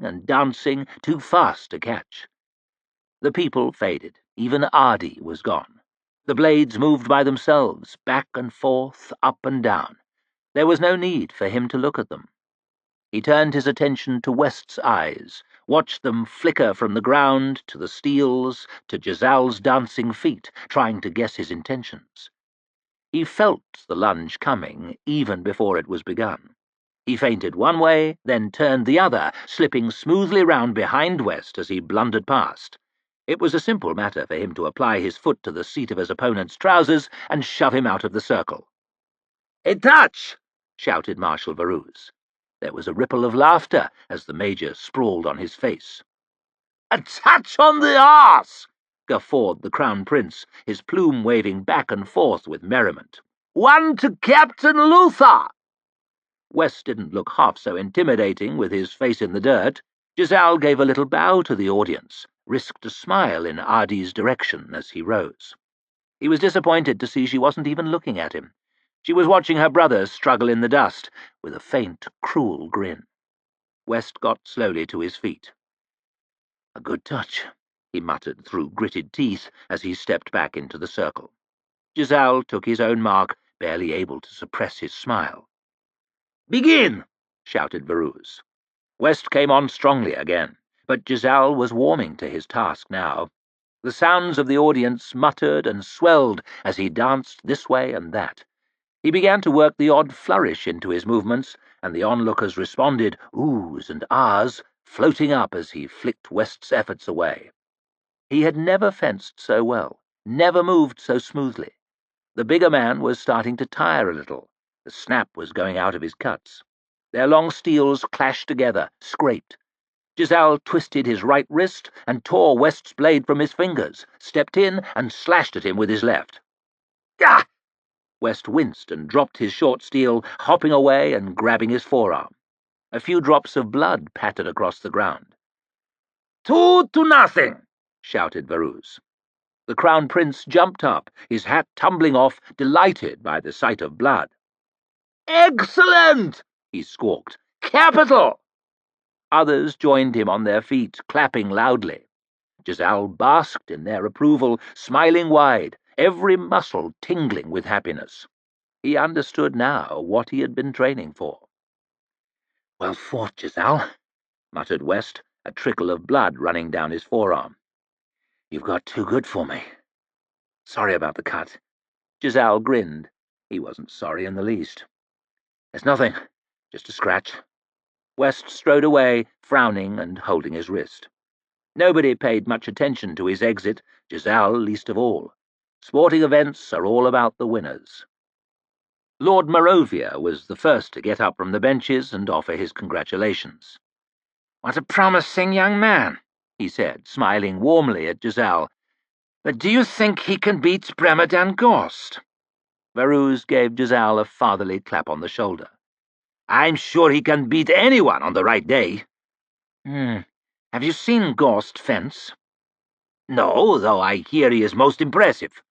and dancing, too fast to catch. The people faded. Even Ardy was gone. The blades moved by themselves, back and forth, up and down. There was no need for him to look at them. He turned his attention to West's eyes, watched them flicker from the ground to the steels, to Gisèle's dancing feet, trying to guess his intentions. He felt the lunge coming even before it was begun. He feinted one way, then turned the other, slipping smoothly round behind West as he blundered past. It was a simple matter for him to apply his foot to the seat of his opponent's trousers and shove him out of the circle. "A touch!" shouted Marshal Varus. There was a ripple of laughter as the Major sprawled on his face. "A touch on the arse!" guffawed the Crown Prince, his plume waving back and forth with merriment. "One to Captain Luther!" West didn't look half so intimidating with his face in the dirt. Gisèle gave a little bow to the audience, risked a smile in Ardy's direction as he rose. He was disappointed to see she wasn't even looking at him. She was watching her brother struggle in the dust, with a faint, cruel grin. West got slowly to his feet. "A good touch," he muttered through gritted teeth as he stepped back into the circle. Gisèle took his own mark, barely able to suppress his smile. "Begin!" shouted Varus. West came on strongly again, but Gisèle was warming to his task now. The sounds of the audience muttered and swelled as he danced this way and that. He began to work the odd flourish into his movements, and the onlookers responded, oohs and ahs, floating up as he flicked West's efforts away. He had never fenced so well, never moved so smoothly. The bigger man was starting to tire a little. The snap was going out of his cuts. Their long steels clashed together, scraped. Gisèle twisted his right wrist and tore West's blade from his fingers, stepped in and slashed at him with his left. "Gah!" West winced and dropped his short steel, hopping away and grabbing his forearm. A few drops of blood pattered across the ground. "2 to nothing!" shouted Varus. The Crown Prince jumped up, his hat tumbling off, delighted by the sight of blood. "Excellent!" he squawked. "Capital!" Others joined him on their feet, clapping loudly. Gisèle basked in their approval, smiling wide, every muscle tingling with happiness. He understood now what he had been training for. "Well fought, Gisèle," muttered West, a trickle of blood running down his forearm. "You've got too good for me. Sorry about the cut." Gisèle grinned. He wasn't sorry in the least. "There's nothing, just a scratch." West strode away, frowning and holding his wrist. Nobody paid much attention to his exit, Gisèle least of all. Sporting events are all about the winners. Lord Morovia was the first to get up from the benches and offer his congratulations. "What a promising young man," he said, smiling warmly at Gisèle. "But do you think he can beat Bremerdan Ghost?" Varus gave Gisèle a fatherly clap on the shoulder. "I'm sure he can beat anyone on the right day." Have you seen Ghost fence?" "No, though I hear he is most impressive."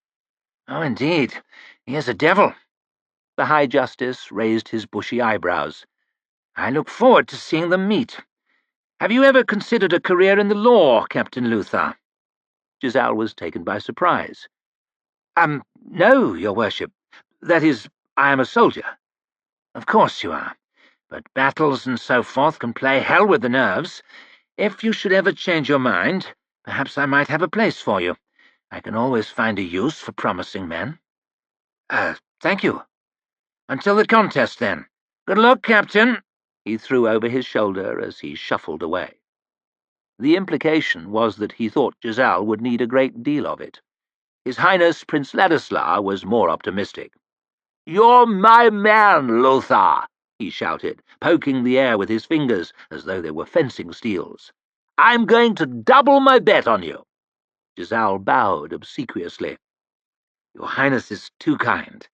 "Oh, indeed. He is a devil." The High Justice raised his bushy eyebrows. "I look forward to seeing them meet. Have you ever considered a career in the law, Captain Luther?" Gisèle was taken by surprise. No, your worship. That is, I am a soldier." "Of course you are. But battles and so forth can play hell with the nerves. If you should ever change your mind, perhaps I might have a place for you. I can always find a use for promising men." Thank you. Until the contest, then. Good luck, Captain," he threw over his shoulder as he shuffled away. The implication was that he thought Gisèle would need a great deal of it. His Highness Prince Ladislas was more optimistic. "You're my man, Luther," he shouted, poking the air with his fingers as though they were fencing steels. "I'm going to double my bet on you." Gisèle bowed obsequiously. "Your Highness is too kind."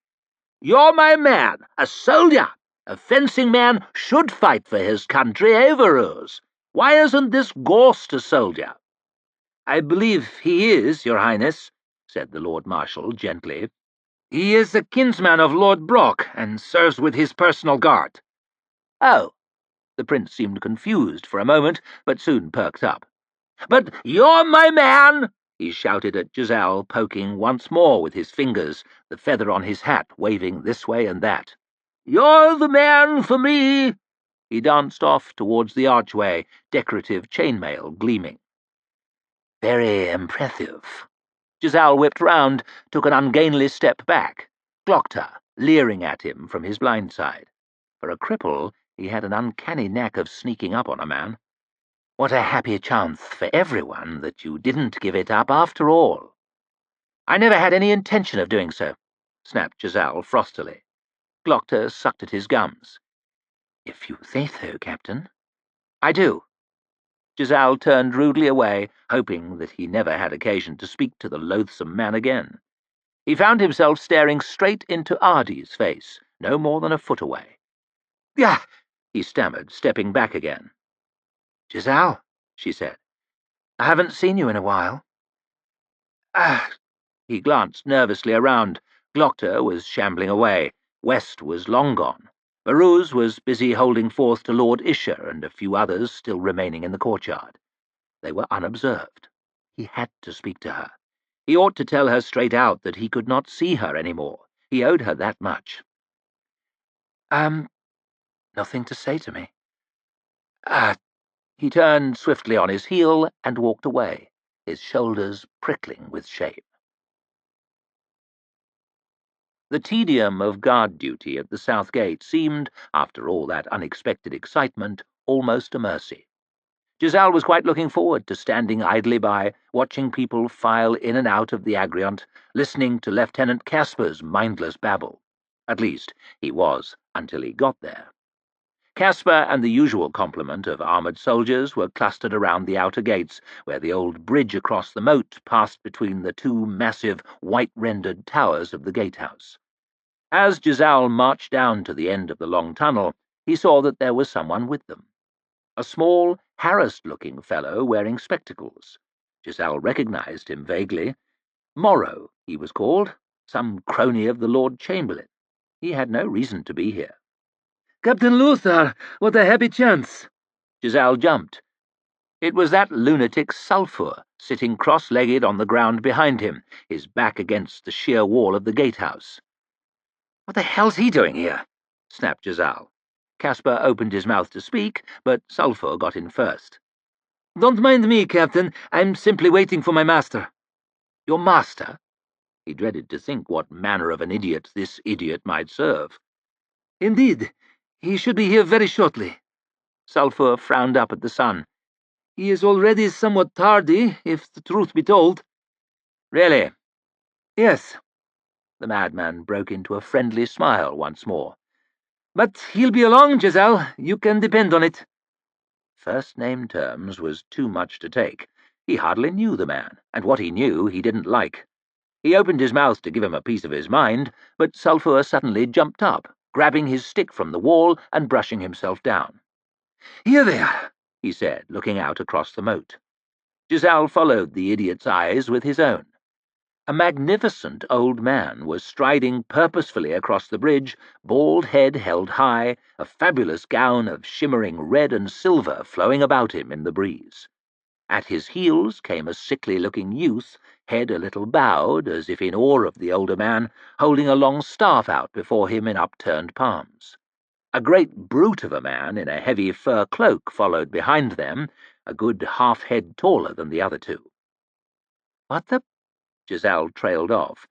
"You're my man, a soldier. A fencing man should fight for his country, Varus. Why isn't this Ghost a soldier?" "I believe he is, your Highness," said the Lord Marshal gently. "He is a kinsman of Lord Brock, and serves with his personal guard." "Oh, The prince seemed confused for a moment, but soon perked up. "But you're my man!" he shouted at Giselle, poking once more with his fingers, the feather on his hat waving this way and that. "You're the man for me!" He danced off towards the archway, decorative chainmail gleaming. "Very impressive." Giselle whipped round, took an ungainly step back, clocked her, leering at him from his blind side. For a cripple, he had an uncanny knack of sneaking up on a man. "What a happy chance for everyone that you didn't give it up after all." "I never had any intention of doing so," snapped Giselle frostily. Glockter sucked at his gums. "If you say so, Captain." "I do." Giselle turned rudely away, hoping that he never had occasion to speak to the loathsome man again. He found himself staring straight into Ardy's face, no more than a foot away. "Yeah," he stammered, stepping back again. "Giselle," she said, "I haven't seen you in a while." "Ah." He glanced nervously around. Glockter was shambling away. West was long gone. Baruz was busy holding forth to Lord Isher and a few others still remaining in the courtyard. They were unobserved. He had to speak to her. He ought to tell her straight out that he could not see her any more. He owed her that much. Nothing to say to me." He turned swiftly on his heel and walked away, his shoulders prickling with shame. The tedium of guard duty at the south gate seemed, after all that unexpected excitement, almost a mercy. Giselle was quite looking forward to standing idly by, watching people file in and out of the Agriont, listening to Lieutenant Caspar's mindless babble. At least, he was, until he got there. Caspar and the usual complement of armoured soldiers were clustered around the outer gates, where the old bridge across the moat passed between the two massive, white-rendered towers of the gatehouse. As Giselle marched down to the end of the long tunnel, he saw that there was someone with them. A small, harassed-looking fellow wearing spectacles. Giselle recognized him vaguely. Morrow, he was called, some crony of the Lord Chamberlain. He had no reason to be here. "Captain Lothar, what a happy chance!" Giselle jumped. It was that lunatic Sulphur, sitting cross-legged on the ground behind him, his back against the sheer wall of the gatehouse. "What the hell's he doing here?" snapped Giselle. Caspar opened his mouth to speak, but Sulphur got in first. "Don't mind me, Captain. I'm simply waiting for my master." "Your master?" He dreaded to think what manner of an idiot this idiot might serve. "Indeed. He should be here very shortly." Sulphur frowned up at the sun. "He is already somewhat tardy, if the truth be told." "Really?" "Yes." The madman broke into a friendly smile once more. "But he'll be along, Giselle. You can depend on it." First-name terms was too much to take. He hardly knew the man, and what he knew he didn't like. He opened his mouth to give him a piece of his mind, but Sulphur suddenly jumped up, grabbing his stick from the wall and brushing himself down. "Here they are," he said, looking out across the moat. Giselle followed the idiot's eyes with his own. A magnificent old man was striding purposefully across the bridge, bald head held high, a fabulous gown of shimmering red and silver flowing about him in the breeze. At his heels came a sickly-looking youth, head a little bowed, as if in awe of the older man, holding a long staff out before him in upturned palms. A great brute of a man in a heavy fur cloak followed behind them, a good half-head taller than the other two. "What the—" Giselle trailed off.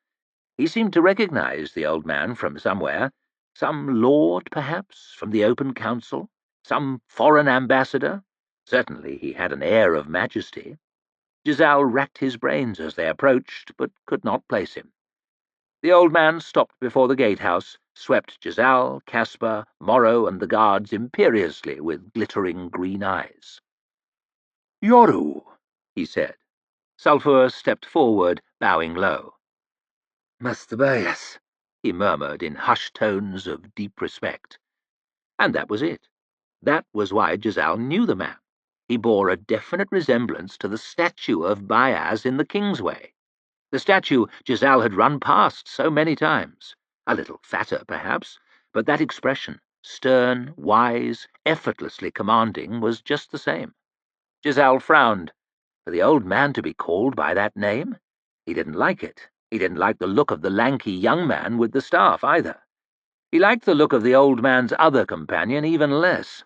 He seemed to recognize the old man from somewhere. Some lord, perhaps, from the open council? Some foreign ambassador? Certainly he had an air of majesty. Giselle racked his brains as they approached, but could not place him. The old man stopped before the gatehouse, swept Giselle, Caspar, Morrow, and the guards imperiously with glittering green eyes. "Yoru," he said. Sulphur stepped forward, bowing low. "Master Bias," he murmured in hushed tones of deep respect. And that was it. That was why Giselle knew the man. He bore a definite resemblance to the statue of Bias in the Kingsway. The statue Giselle had run past so many times. A little fatter, perhaps, but that expression, Stern, wise, effortlessly commanding was just the same. Giselle frowned. For the old man to be called by that name? He didn't like it. He didn't like the look of the lanky young man with the staff, either. He liked the look of the old man's other companion even less.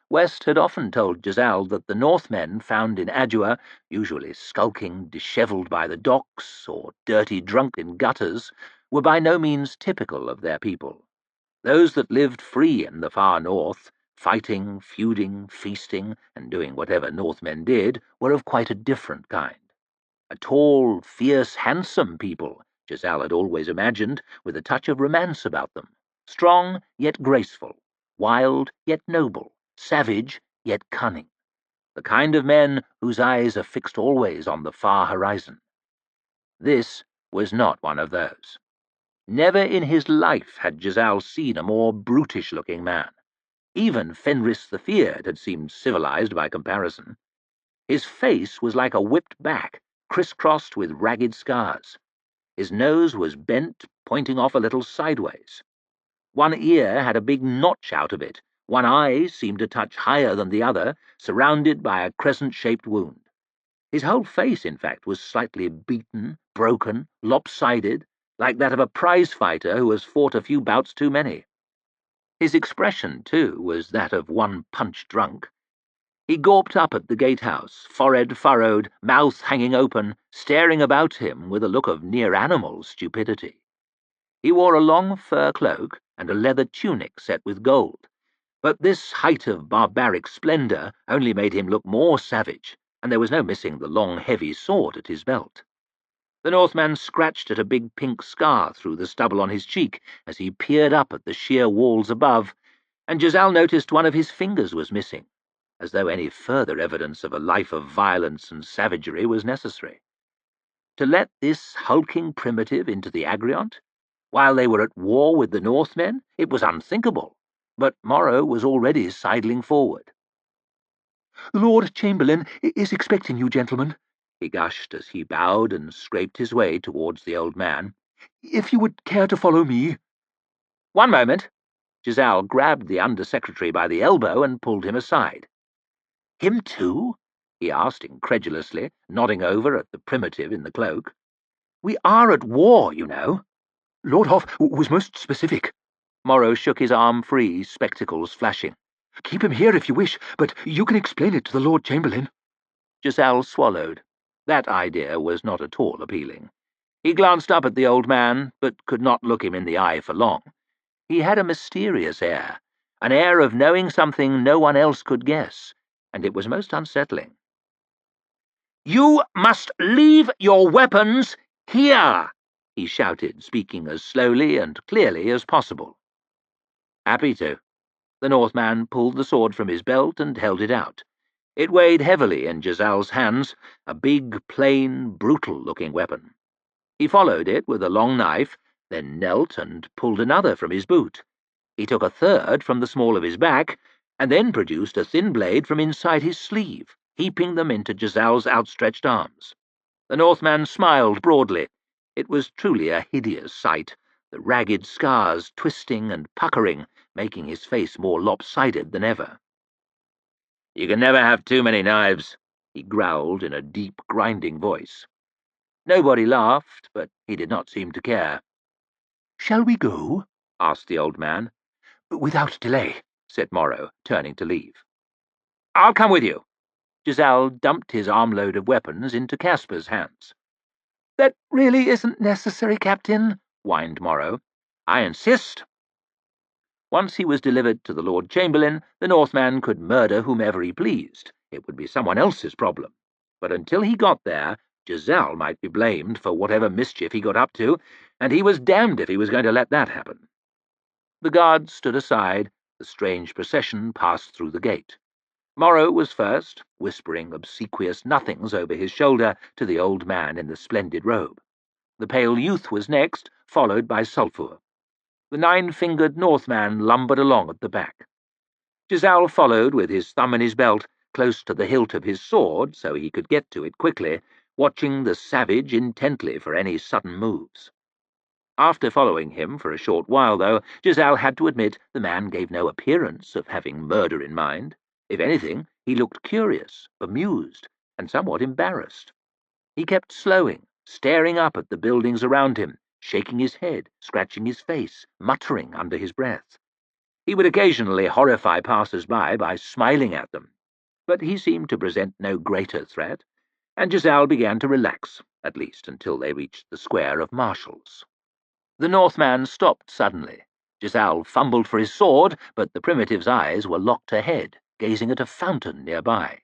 West had often told Giselle that the Northmen found in Adua, usually skulking, dishevelled by the docks, or dirty drunk in gutters, were by no means typical of their people. Those that lived free in the far north, fighting, feuding, feasting, and doing whatever Northmen did, were of quite a different kind. A tall, fierce, handsome people, Giselle had always imagined, with a touch of romance about them. Strong, yet graceful. Wild, yet noble. Savage, yet cunning. The kind of men whose eyes are fixed always on the far horizon. This was not one of those. Never in his life had Giselle seen a more brutish-looking man. Even Fenris the Feared had seemed civilized by comparison. His face was like a whipped back, crisscrossed with ragged scars. His nose was bent, pointing off a little sideways. One ear had a big notch out of it. One eye seemed a touch higher than the other, surrounded by a crescent-shaped wound. His whole face, in fact, was slightly beaten, broken, lopsided, like that of a prize-fighter who has fought a few bouts too many. His expression, too, was that of one punch-drunk. He gawped up at the gatehouse, forehead furrowed, mouth hanging open, staring about him with a look of near-animal stupidity. He wore a long fur cloak and a leather tunic set with gold, but this height of barbaric splendour only made him look more savage, and there was no missing the long, heavy sword at his belt. The Northman scratched at a big pink scar through the stubble on his cheek as he peered up at the sheer walls above, and Giselle noticed one of his fingers was missing, as though any further evidence of a life of violence and savagery was necessary. To let this hulking primitive into the Agriont, while they were at war with the Northmen, it was unthinkable, but Morrow was already sidling forward. "The Lord Chamberlain is expecting you, gentlemen," he gushed as he bowed and scraped his way towards the old man. "If you would care to follow me." "One moment." Giselle grabbed the Under-Secretary by the elbow and pulled him aside. "Him too?" he asked incredulously, nodding over at the primitive in the cloak. "We are at war, you know." "Lord Hoff was most specific." Morrow shook his arm free, spectacles flashing. "Keep him here if you wish, but you can explain it to the Lord Chamberlain." Giselle swallowed. That idea was not at all appealing. He glanced up at the old man, but could not look him in the eye for long. He had a mysterious air, an air of knowing something no one else could guess, and it was most unsettling. "You must leave your weapons here," he shouted, speaking as slowly and clearly as possible. "Happy to." The Northman pulled the sword from his belt and held it out. It weighed heavily in Giselle's hands, a big, plain, brutal-looking weapon. He followed it with a long knife, then knelt and pulled another from his boot. He took a third from the small of his back, and then produced a thin blade from inside his sleeve, heaping them into Giselle's outstretched arms. The Northman smiled broadly. It was truly a hideous sight, the ragged scars twisting and puckering, making his face more lopsided than ever. "You can never have too many knives," he growled in a deep, grinding voice. Nobody laughed, but he did not seem to care. "Shall we go?" asked the old man. "Without delay," said Morrow, turning to leave. "I'll come with you." Giselle dumped his armload of weapons into Caspar's hands. "That really isn't necessary, Captain," whined Morrow. "I insist." Once he was delivered to the Lord Chamberlain, the Northman could murder whomever he pleased. It would be someone else's problem. But until he got there, Giselle might be blamed for whatever mischief he got up to, and he was damned if he was going to let that happen. The guards stood aside. The strange procession passed through the gate. Morrow was first, whispering obsequious nothings over his shoulder to the old man in the splendid robe. The pale youth was next, followed by Sulphur. The nine-fingered Northman lumbered along at the back. Giselle followed with his thumb in his belt, close to the hilt of his sword so he could get to it quickly, watching the savage intently for any sudden moves. After following him for a short while, though, Giselle had to admit the man gave no appearance of having murder in mind. If anything, he looked curious, amused, and somewhat embarrassed. He kept slowing, staring up at the buildings around him, shaking his head, scratching his face, muttering under his breath. He would occasionally horrify passers-by by smiling at them, but he seemed to present no greater threat, and Giselle began to relax, at least until they reached the square of marshals. The Northman stopped suddenly. Giselle fumbled for his sword, but the primitive's eyes were locked ahead, gazing at a fountain nearby.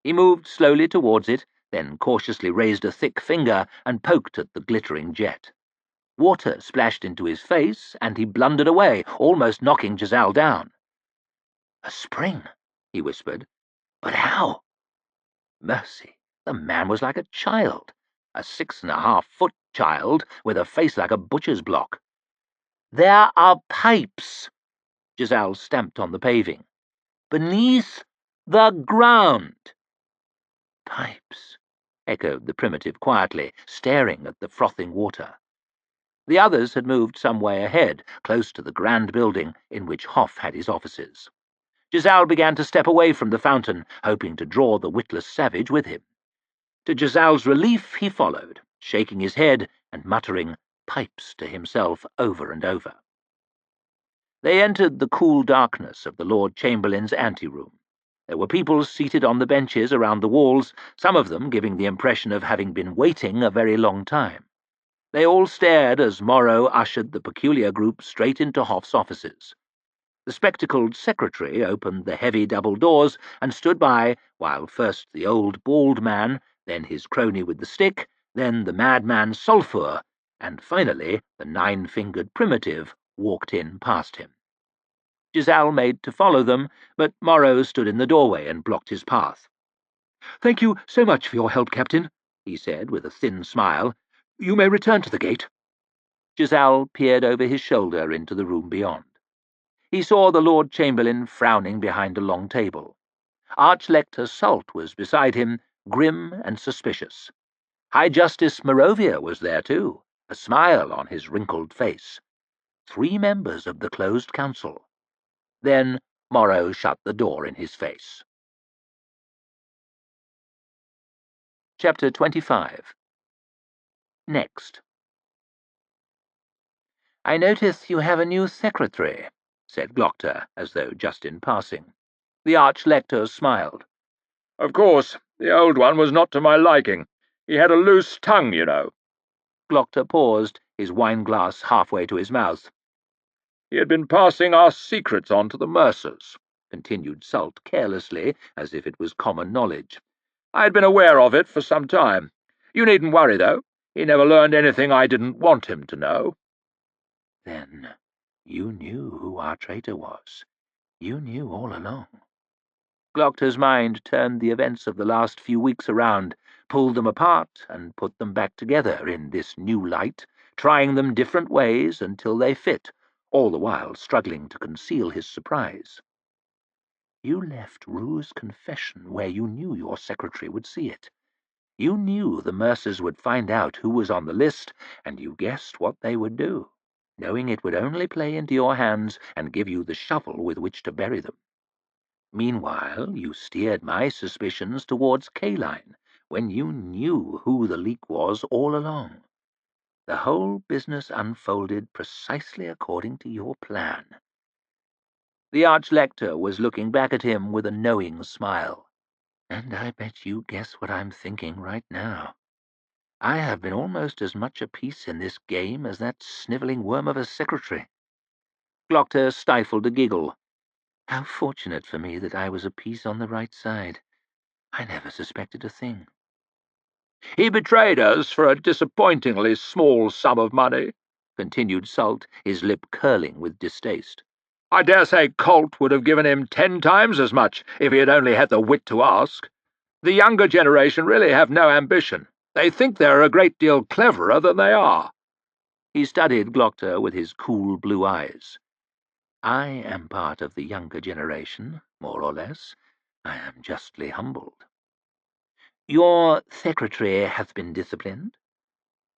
He moved slowly towards it, then cautiously raised a thick finger and poked at the glittering jet. Water splashed into his face, and he blundered away, almost knocking Giselle down. "A spring," he whispered. "But how?" Mercy, the man was like a child, a 6.5-foot child with a face like a butcher's block. "There are pipes," Giselle stamped on the paving, "beneath the ground." "Pipes," echoed the primitive quietly, staring at the frothing water. The others had moved some way ahead, close to the grand building in which Hoff had his offices. Giselle began to step away from the fountain, hoping to draw the witless savage with him. To Giselle's relief, he followed, shaking his head and muttering "pipes" to himself over and over. They entered the cool darkness of the Lord Chamberlain's anteroom. There were people seated on the benches around the walls, some of them giving the impression of having been waiting a very long time. They all stared as Morrow ushered the peculiar group straight into Hoff's offices. The spectacled secretary opened the heavy double doors and stood by while first the old bald man, then his crony with the stick, then the madman Sulphur, and finally the 9-fingered primitive walked in past him. Giselle made to follow them, but Morrow stood in the doorway and blocked his path. "Thank you so much for your help, Captain," he said with a thin smile. "You may return to the gate." Giselle peered over his shoulder into the room beyond. He saw the Lord Chamberlain frowning behind a long table. Arch-Lector Salt was beside him, grim and suspicious. High Justice Morovia was there too, a smile on his wrinkled face. 3 members of the closed council. Then Morrow shut the door in his face. Chapter 25. Next. "I notice you have a new secretary," said Glockter, as though just in passing. The Arch-Lector smiled. "Of course, the old one was not to my liking. He had a loose tongue, you know." Glockter paused, his wine-glass halfway to his mouth. "He had been passing our secrets on to the Mercers," continued Salt carelessly, as if it was common knowledge. "I had been aware of it for some time. You needn't worry, though. He never learned anything I didn't want him to know." "Then you knew who our traitor was. You knew all along." Glockter's mind turned the events of the last few weeks around, pulled them apart and put them back together in this new light, trying them different ways until they fit, all the while struggling to conceal his surprise. "You left Rue's confession where you knew your secretary would see it. You knew the Mercers would find out who was on the list, and you guessed what they would do, knowing it would only play into your hands and give you the shovel with which to bury them. Meanwhile, you steered my suspicions towards K-Line, when you knew who the leak was all along. The whole business unfolded precisely according to your plan." The Arch-Lector was looking back at him with a knowing smile. "And I bet you guess what I'm thinking right now. I have been almost as much a piece in this game as that snivelling worm of a secretary." Glockter stifled a giggle. "How fortunate for me that I was a piece on the right side. I never suspected a thing." "He betrayed us for a disappointingly small sum of money," continued Salt, his lip curling with distaste. "I dare say Colt would have given him 10 times as much if he had only had the wit to ask. The younger generation really have no ambition. They think they're a great deal cleverer than they are." He studied Glockter with his cool blue eyes. "I am part of the younger generation, more or less. I am justly humbled." "Your secretary hath been disciplined?"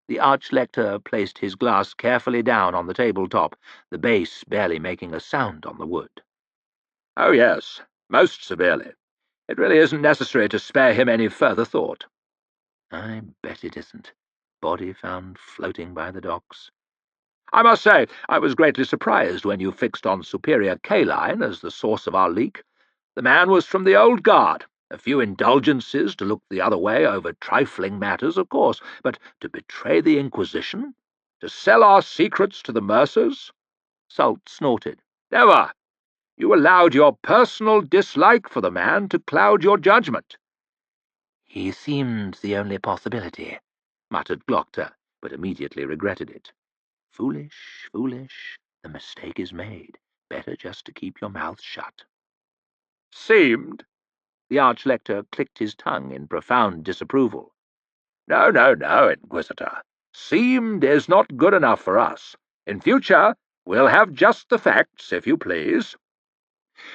The Archlector placed his glass carefully down on the tabletop, the base barely making a sound on the wood. "Oh, yes, most severely. It really isn't necessary to spare him any further thought." "I bet it isn't. Body found floating by the docks." "I must say, I was greatly surprised when you fixed on Superior K-Line as the source of our leak. The man was from the old guard. A few indulgences to look the other way over trifling matters, of course, but to betray the Inquisition? To sell our secrets to the Mercers?" Salt snorted. "Never! You allowed your personal dislike for the man to cloud your judgment." "He seemed the only possibility," muttered Glockter, but immediately regretted it. "Foolish, foolish. The mistake is made. Better just to keep your mouth shut." "Seemed?" The Archlector clicked his tongue in profound disapproval. No, no, no, Inquisitor. Seemed is not good enough for us. In future, we'll have just the facts, if you please.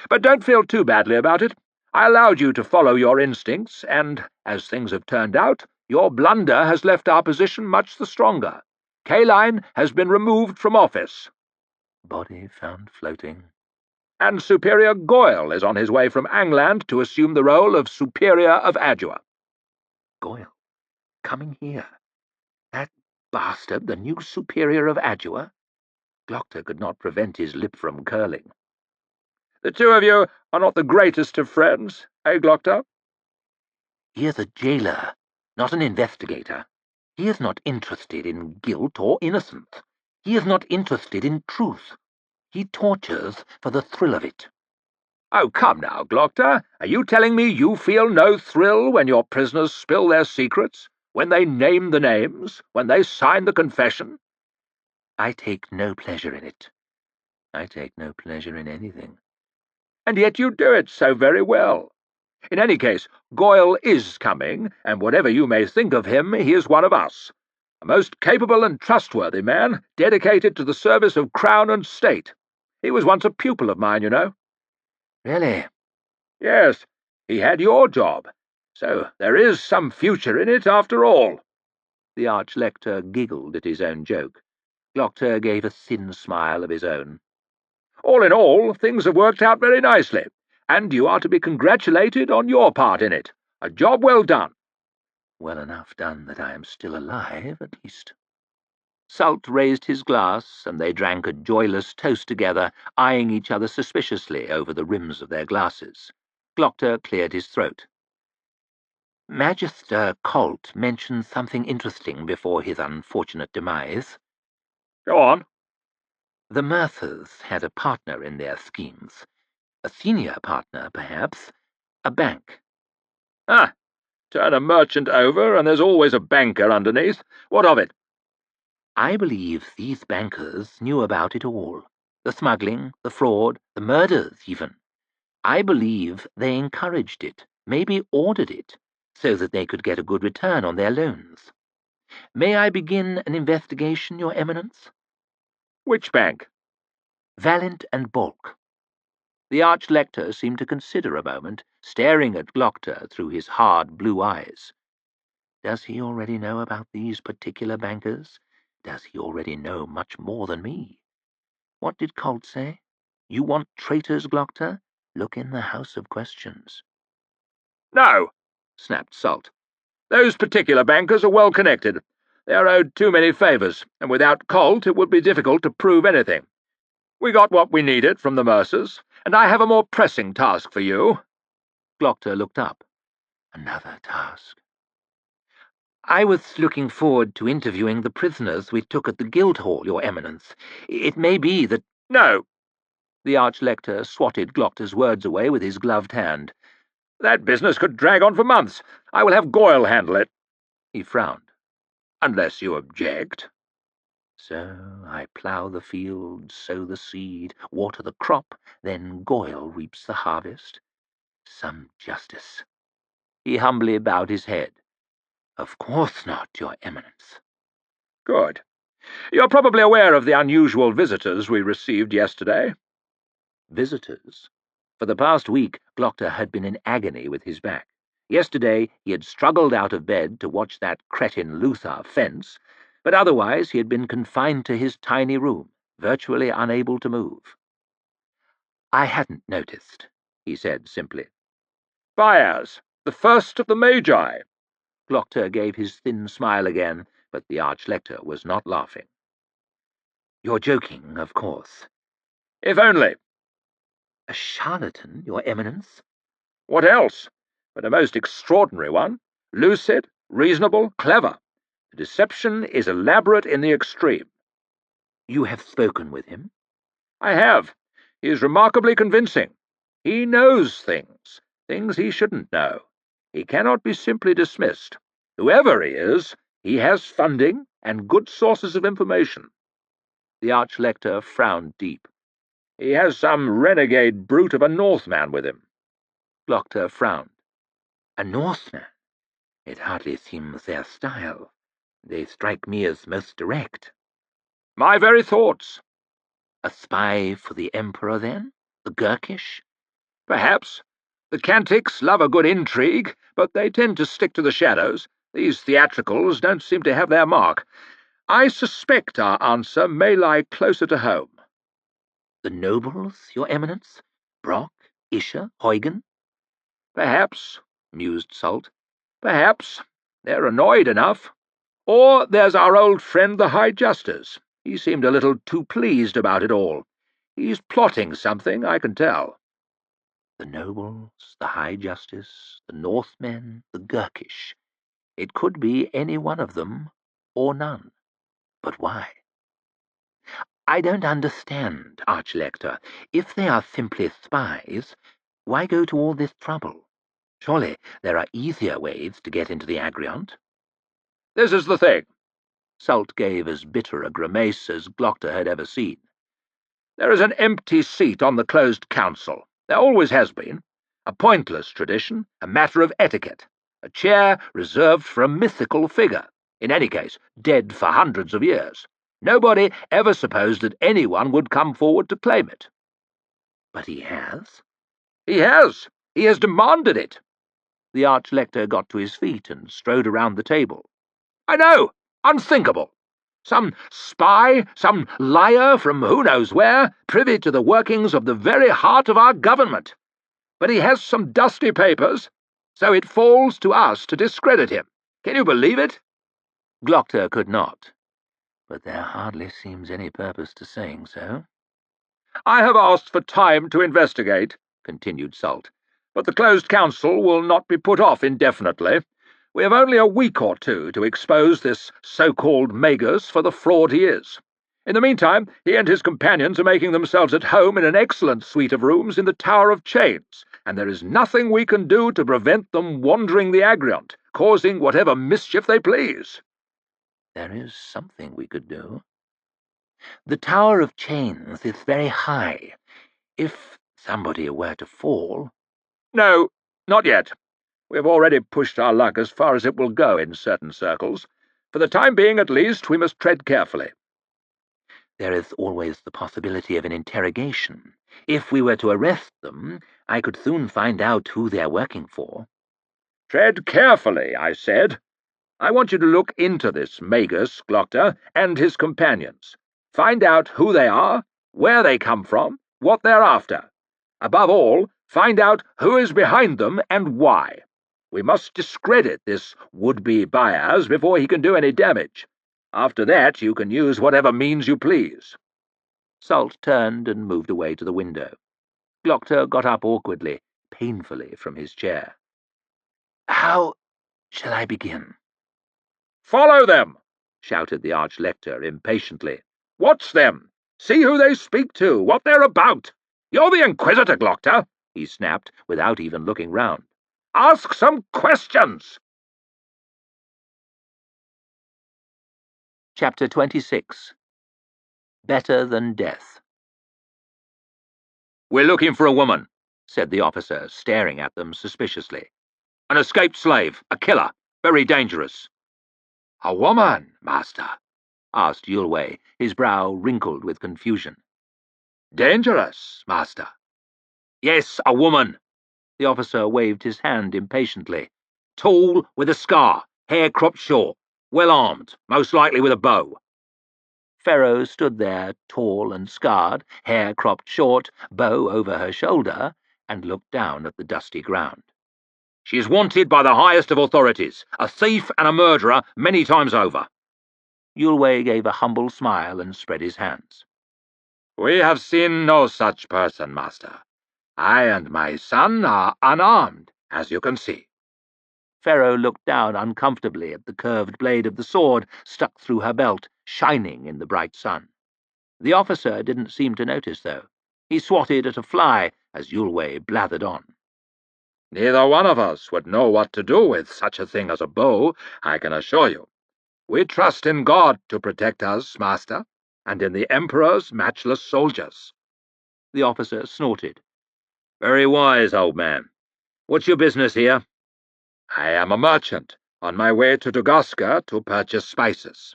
But don't feel too badly about it. I allowed you to follow your instincts, and, as things have turned out, your blunder has left our position much the stronger. K-Line has been removed from office. Body found floating. And Superior Goyle is on his way from Angland to assume the role of Superior of Adua." Goyle, coming here. That bastard, the new Superior of Adua? Glockter could not prevent his lip from curling. "The two of you are not the greatest of friends, eh, Glockter?" He is a jailer, not an investigator. He is not interested in guilt or innocence. He is not interested in truth. He tortures for the thrill of it. "Oh, come now, Glockter. Are you telling me you feel no thrill when your prisoners spill their secrets, when they name the names, when they sign the confession?" I take no pleasure in it. I take no pleasure in anything. "And yet you do it so very well. In any case, Goyle is coming, and whatever you may think of him, he is one of us. A most capable and trustworthy man, dedicated to the service of Crown and State. He was once a pupil of mine, you know." Really? "Yes, he had your job. So there is some future in it, after all." The Archlector giggled at his own joke. Glockter gave a thin smile of his own. "All in all, things have worked out very nicely, and you are to be congratulated on your part in it. A job well done." Well enough done that I am still alive, at least. Salt raised his glass, and they drank a joyless toast together, eyeing each other suspiciously over the rims of their glasses. Glockter cleared his throat. Magister Colt mentioned something interesting before his unfortunate demise. "Go on." The Mercers had a partner in their schemes. A senior partner, perhaps. A bank. "Ah, turn a merchant over, and there's always a banker underneath. What of it?" I believe these bankers knew about it all. The smuggling, the fraud, the murders, even. I believe they encouraged it, maybe ordered it, so that they could get a good return on their loans. May I begin an investigation, Your Eminence? "Which bank?" Valiant and Bulk." The Archlector seemed to consider a moment, staring at Glockter through his hard blue eyes. Does he already know about these particular bankers? Does he already know much more than me? What did Colt say? You want traitors, Glockter? Look in the House of Questions. "No," snapped Salt. "Those particular bankers are well connected. They are owed too many favours, and without Colt it would be difficult to prove anything. We got what we needed from the Mercers, and I have a more pressing task for you." Glockter looked up. Another task. I was looking forward to interviewing the prisoners we took at the Guildhall, Your Eminence. It may be that— "No." The Archlector swatted Glockter's words away with his gloved hand. "That business could drag on for months. I will have Goyle handle it." He frowned. "Unless you object." So I plough the field, sow the seed, water the crop, then Goyle reaps the harvest. Some justice. He humbly bowed his head. Of course not, Your Eminence. "Good. You're probably aware of the unusual visitors we received yesterday." Visitors? For the past week, Glockter had been in agony with his back. Yesterday he had struggled out of bed to watch that cretin Luther fence. but otherwise he had been confined to his tiny room, virtually unable to move. "I hadn't noticed," he said simply. Bias, the first of the Magi. Glockter gave his thin smile again, but the Archlector was not laughing. "You're joking, of course." If only. "A charlatan, Your Eminence?" What else? But a most extraordinary one. Lucid, reasonable, clever. The deception is elaborate in the extreme. "You have spoken with him?" I have. He is remarkably convincing. He knows things he shouldn't know. He cannot be simply dismissed. Whoever he is, he has funding and good sources of information." The Archlector frowned deep. He has some renegade brute of a Northman with him. Glockter frowned. "A Northman? It hardly seems their style. They strike me as most direct." My very thoughts. "A spy for the Emperor, then? The Gurkish?" Perhaps. The Cantics love a good intrigue, but they tend to stick to the shadows. These theatricals don't seem to have their mark. I suspect our answer may lie closer to home." "The nobles, Your Eminence? Brock, Isher, Huygen?" "Perhaps," mused Salt. "Perhaps. They're annoyed enough. Or there's our old friend the High Justice. He seemed a little too pleased about it all. He's plotting something, I can tell." The nobles, the High Justice, the Northmen, the Gurkish. It could be any one of them, or none. But why? "I don't understand, Archlector. If they are simply spies, why go to all this trouble? Surely there are easier ways to get into the Agriont." "This is the thing." Salt gave as bitter a grimace as Glockter had ever seen. "There is an empty seat on the closed council. There always has been. A pointless tradition, a matter of etiquette. A chair reserved for a mythical figure, in any case, dead for hundreds of years. Nobody ever supposed that anyone would come forward to claim it." "But he has?" "He has. He has demanded it." The Archlector got to his feet and strode around the table. "I know! Unthinkable! Some spy, some liar from who knows where, privy to the workings of the very heart of our government. But he has some dusty papers, so it falls to us to discredit him. Can you believe it?" Glockter could not, but there hardly seems any purpose to saying so. "I have asked for time to investigate," continued Salt, "but the closed council will not be put off indefinitely. We have only a week or two to expose this so-called Magus for the fraud he is. In the meantime, he and his companions are making themselves at home in an excellent suite of rooms in the Tower of Chains, and there is nothing we can do to prevent them wandering the Agriont, causing whatever mischief they please." "There is something we could do. The Tower of Chains is very high. If somebody were to fall—" "No, not yet. We have already pushed our luck as far as it will go in certain circles. For the time being, at least, we must tread carefully." "There is always the possibility of an interrogation. If we were to arrest them, I could soon find out who they're working for." "Tread carefully, I said. I want you to look into this Magus, Glockter, and his companions. Find out who they are, where they come from, what they're after. Above all, find out who is behind them and why. We must discredit this would-be Bias before he can do any damage. After that, you can use whatever means you please." Salt turned and moved away to the window. Glockter got up awkwardly, painfully from his chair. "How shall I begin?" "Follow them!" shouted the Archlector impatiently. "Watch them! See who they speak to, what they're about! You're the Inquisitor, Glockter," he snapped, without even looking round. "Ask some questions!" Chapter 26. Better Than Death. "We're looking for a woman," said the officer, staring at them suspiciously. "An escaped slave, a killer, very dangerous." "A woman, master?" asked Yulway, his brow wrinkled with confusion. "Dangerous, master?" "Yes, a woman." The officer waved his hand impatiently. "Tall, with a scar, hair cropped short. well armed, most likely with a bow. Pharaoh stood there, tall and scarred, hair cropped short, bow over her shoulder, and looked down at the dusty ground. She is wanted by the highest of authorities, a thief and a murderer many times over. Yulwei gave a humble smile and spread his hands. We have seen no such person, master. I and my son are unarmed, as you can see. Pharaoh looked down uncomfortably at the curved blade of the sword stuck through her belt, shining in the bright sun. The officer didn't seem to notice, though. He swatted at a fly as Yulwei blathered on. Neither one of us would know what to do with such a thing as a bow, I can assure you. We trust in God to protect us, master, and in the Emperor's matchless soldiers. The officer snorted. Very wise, old man. What's your business here? I am a merchant, on my way to Tugaska to purchase spices.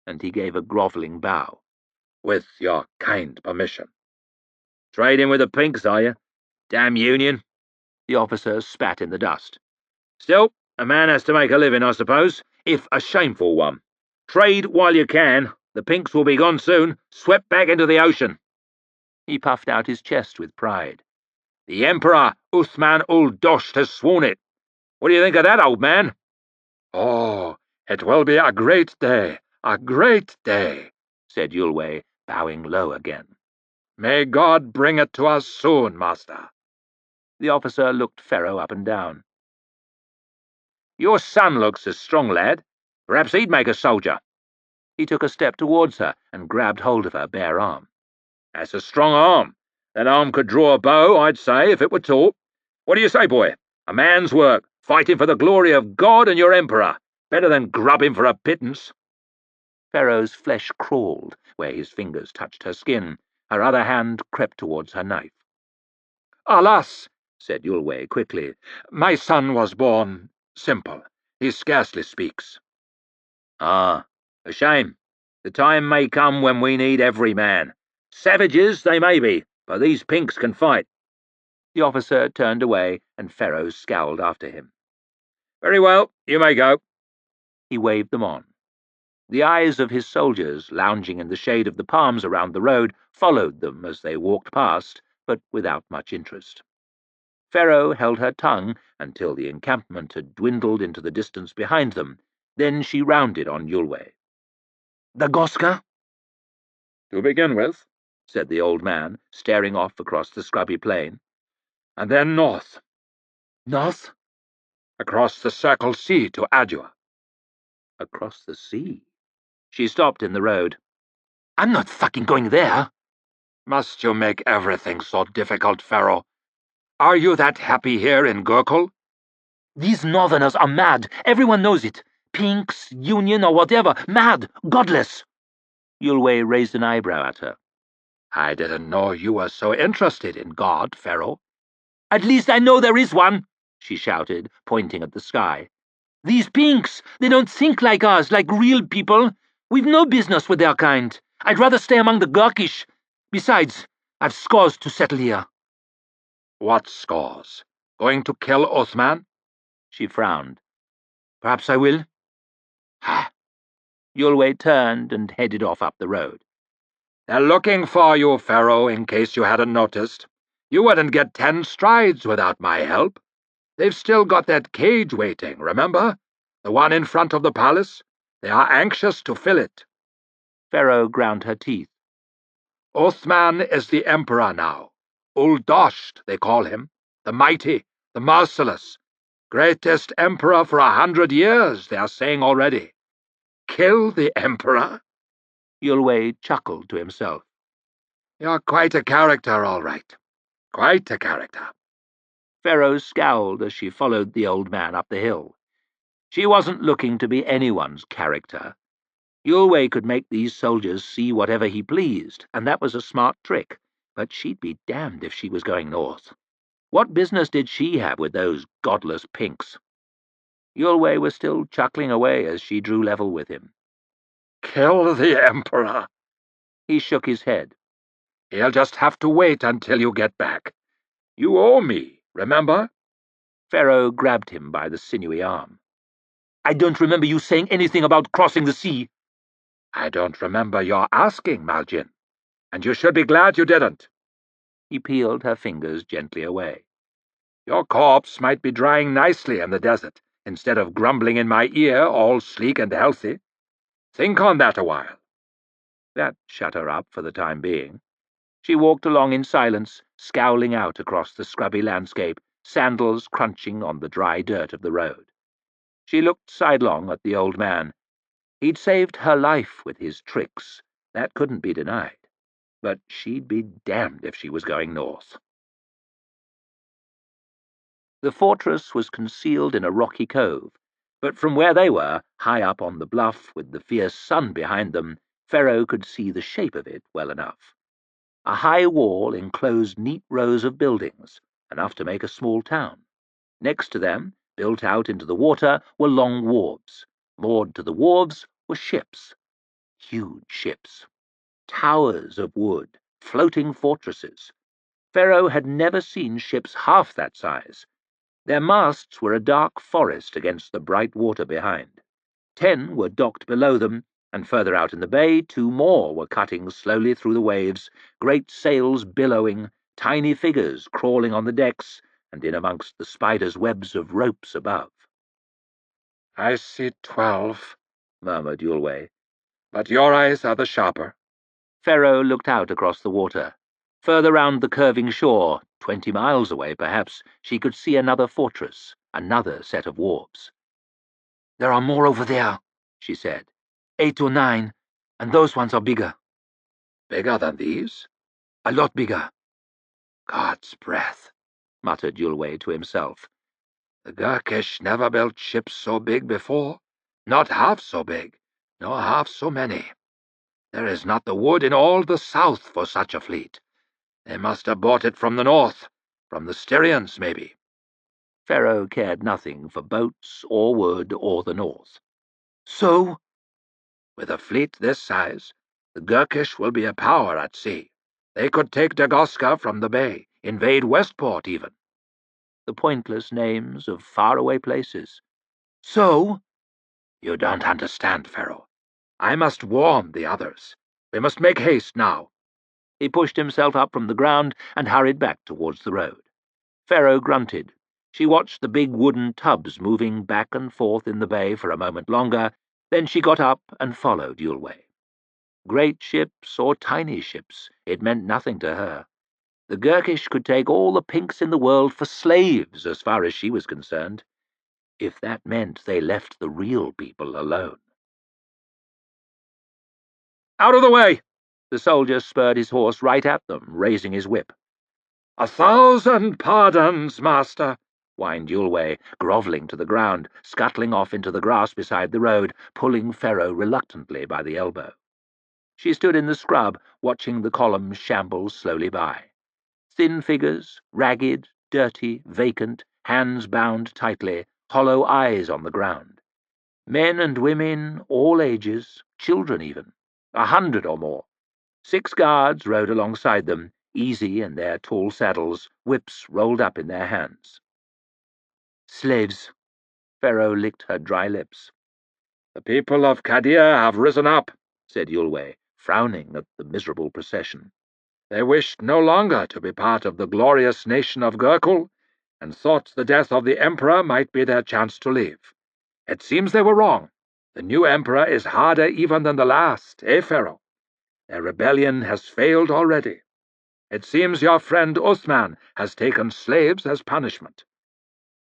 And he gave a grovelling bow. With your kind permission. Trading with the Pinks, are you? Damn union. The officer spat in the dust. Still, a man has to make a living, I suppose, if a shameful one. Trade while you can. The Pinks will be gone soon, swept back into the ocean. He puffed out his chest with pride. The Emperor, Uthman ul-Dost, has sworn it. What do you think of that, old man? Oh, it will be a great day, said Yulwei, bowing low again. May God bring it to us soon, master. The officer looked Pharaoh up and down. Your son looks a strong lad. Perhaps he'd make a soldier. He took a step towards her and grabbed hold of her bare arm. That's a strong arm. That arm could draw a bow, I'd say, if it were taught. What do you say, boy? A man's work, fighting for the glory of God and your emperor. Better than grubbing for a pittance. Pharaoh's flesh crawled where his fingers touched her skin. Her other hand crept towards her knife. Alas, said Yulwei quickly, my son was born simple. He scarcely speaks. Ah, a shame. The time may come when we need every man. Savages they may be, but these Pinks can fight. The officer turned away, and Pharaoh scowled after him. Very well, you may go. He waved them on. The eyes of his soldiers, lounging in the shade of the palms around the road, followed them as they walked past, but without much interest. Pharaoh held her tongue until the encampment had dwindled into the distance behind them. Then she rounded on Yulwei. The Goska? To begin with, said the old man, staring off across the scrubby plain. And then north. North? Across the Circle Sea to Adua. Across the sea? She stopped in the road. I'm not fucking going there. Must you make everything so difficult, Pharaoh? Are you that happy here in Gurkul? These northerners are mad. Everyone knows it. Pinks, Union, or whatever. Mad. Godless. Yulwei raised an eyebrow at her. I didn't know you were so interested in God, Pharaoh. At least I know there is one, she shouted, pointing at the sky. These Pinks, they don't think like us, like real people. We've no business with their kind. I'd rather stay among the Gurkish. Besides, I've scores to settle here. What scores? Going to kill Uthman? She frowned. Perhaps I will. Ha! Yulwei turned and headed off up the road. They're looking for you, Pharaoh, in case you hadn't noticed. You wouldn't get 10 strides without my help. They've still got that cage waiting, remember? The one in front of the palace? They are anxious to fill it. Pharaoh ground her teeth. Uthman is the emperor now. Ul-Dost, they call him. The mighty, the merciless. Greatest emperor for 100 years, they are saying already. Kill the emperor? Yulwei chuckled to himself. You're quite a character, all right. Quite a character. Pharaoh scowled as she followed the old man up the hill. She wasn't looking to be anyone's character. Yulwei could make these soldiers see whatever he pleased, and that was a smart trick, but she'd be damned if she was going north. What business did she have with those godless Pinks? Yulwei was still chuckling away as she drew level with him. Kill the emperor. He shook his head. He'll just have to wait until you get back. You owe me, remember? Pharaoh grabbed him by the sinewy arm. I don't remember you saying anything about crossing the sea." "I don't remember your asking, Malgin, and you should be glad you didn't." He peeled her fingers gently away. "Your corpse might be drying nicely in the desert, instead of grumbling in my ear, all sleek and healthy. Think on that a while." That shut her up for the time being. She walked along in silence, scowling out across the scrubby landscape, sandals crunching on the dry dirt of the road. She looked sidelong at the old man. He'd saved her life with his tricks. That couldn't be denied. But she'd be damned if she was going north. The fortress was concealed in a rocky cove, but from where they were, high up on the bluff with the fierce sun behind them, Ferro could see the shape of it well enough. A high wall enclosed neat rows of buildings, enough to make a small town. Next to them, built out into the water, were long wharves. Moored to the wharves were ships. Huge ships. Towers of wood, floating fortresses. Ferro had never seen ships half that size. Their masts were a dark forest against the bright water behind. 10 were docked below them, and further out in the bay 2 more were cutting slowly through the waves, great sails billowing, tiny figures crawling on the decks and in amongst the spiders' webs of ropes above. "I see 12, murmured Yulway, "but your eyes are the sharper." Ferro looked out across the water. Further round the curving shore, 20 miles away perhaps, she could see another fortress, another set of wharves. "There are more over there," she said. 8 or 9, and those ones are bigger." "Bigger than these?" "A lot bigger." "God's breath," muttered Yulway to himself. "The Gurkish never built ships so big before. Not half so big, nor half so many. There is not the wood in all the south for such a fleet. They must have bought it from the north, from the Styrians, maybe." Ferro cared nothing for boats or wood or the north. "So?" "With a fleet this size, the Gurkish will be a power at sea. They could take Dagoska from the bay, invade Westport even." The pointless names of faraway places. "So?" "You don't understand, Ferro. I must warn the others. We must make haste now." He pushed himself up from the ground and hurried back towards the road. Ferro grunted. She watched the big wooden tubs moving back and forth in the bay for a moment longer, then she got up and followed Yulway. Great ships or tiny ships, it meant nothing to her. The Gurkish could take all the pinks in the world for slaves as far as she was concerned, if that meant they left the real people alone. "Out of the way!" The soldier spurred his horse right at them, raising his whip. "1,000 pardons, master," whined Yulway, grovelling to the ground, scuttling off into the grass beside the road, pulling Ferro reluctantly by the elbow. She stood in the scrub, watching the columns shamble slowly by. Thin figures, ragged, dirty, vacant, hands bound tightly, hollow eyes on the ground. Men and women, all ages, children even, 100 or more. 6 guards rode alongside them, easy in their tall saddles, whips rolled up in their hands. "Slaves." Ferro licked her dry lips. "The people of Kadir have risen up," said Yulway, frowning at the miserable procession. "They wished no longer to be part of the glorious nation of Gurkul, and thought the death of the Emperor might be their chance to leave. It seems they were wrong. The new Emperor is harder even than the last, Ferro? Their rebellion has failed already. It seems your friend Uthman has taken slaves as punishment."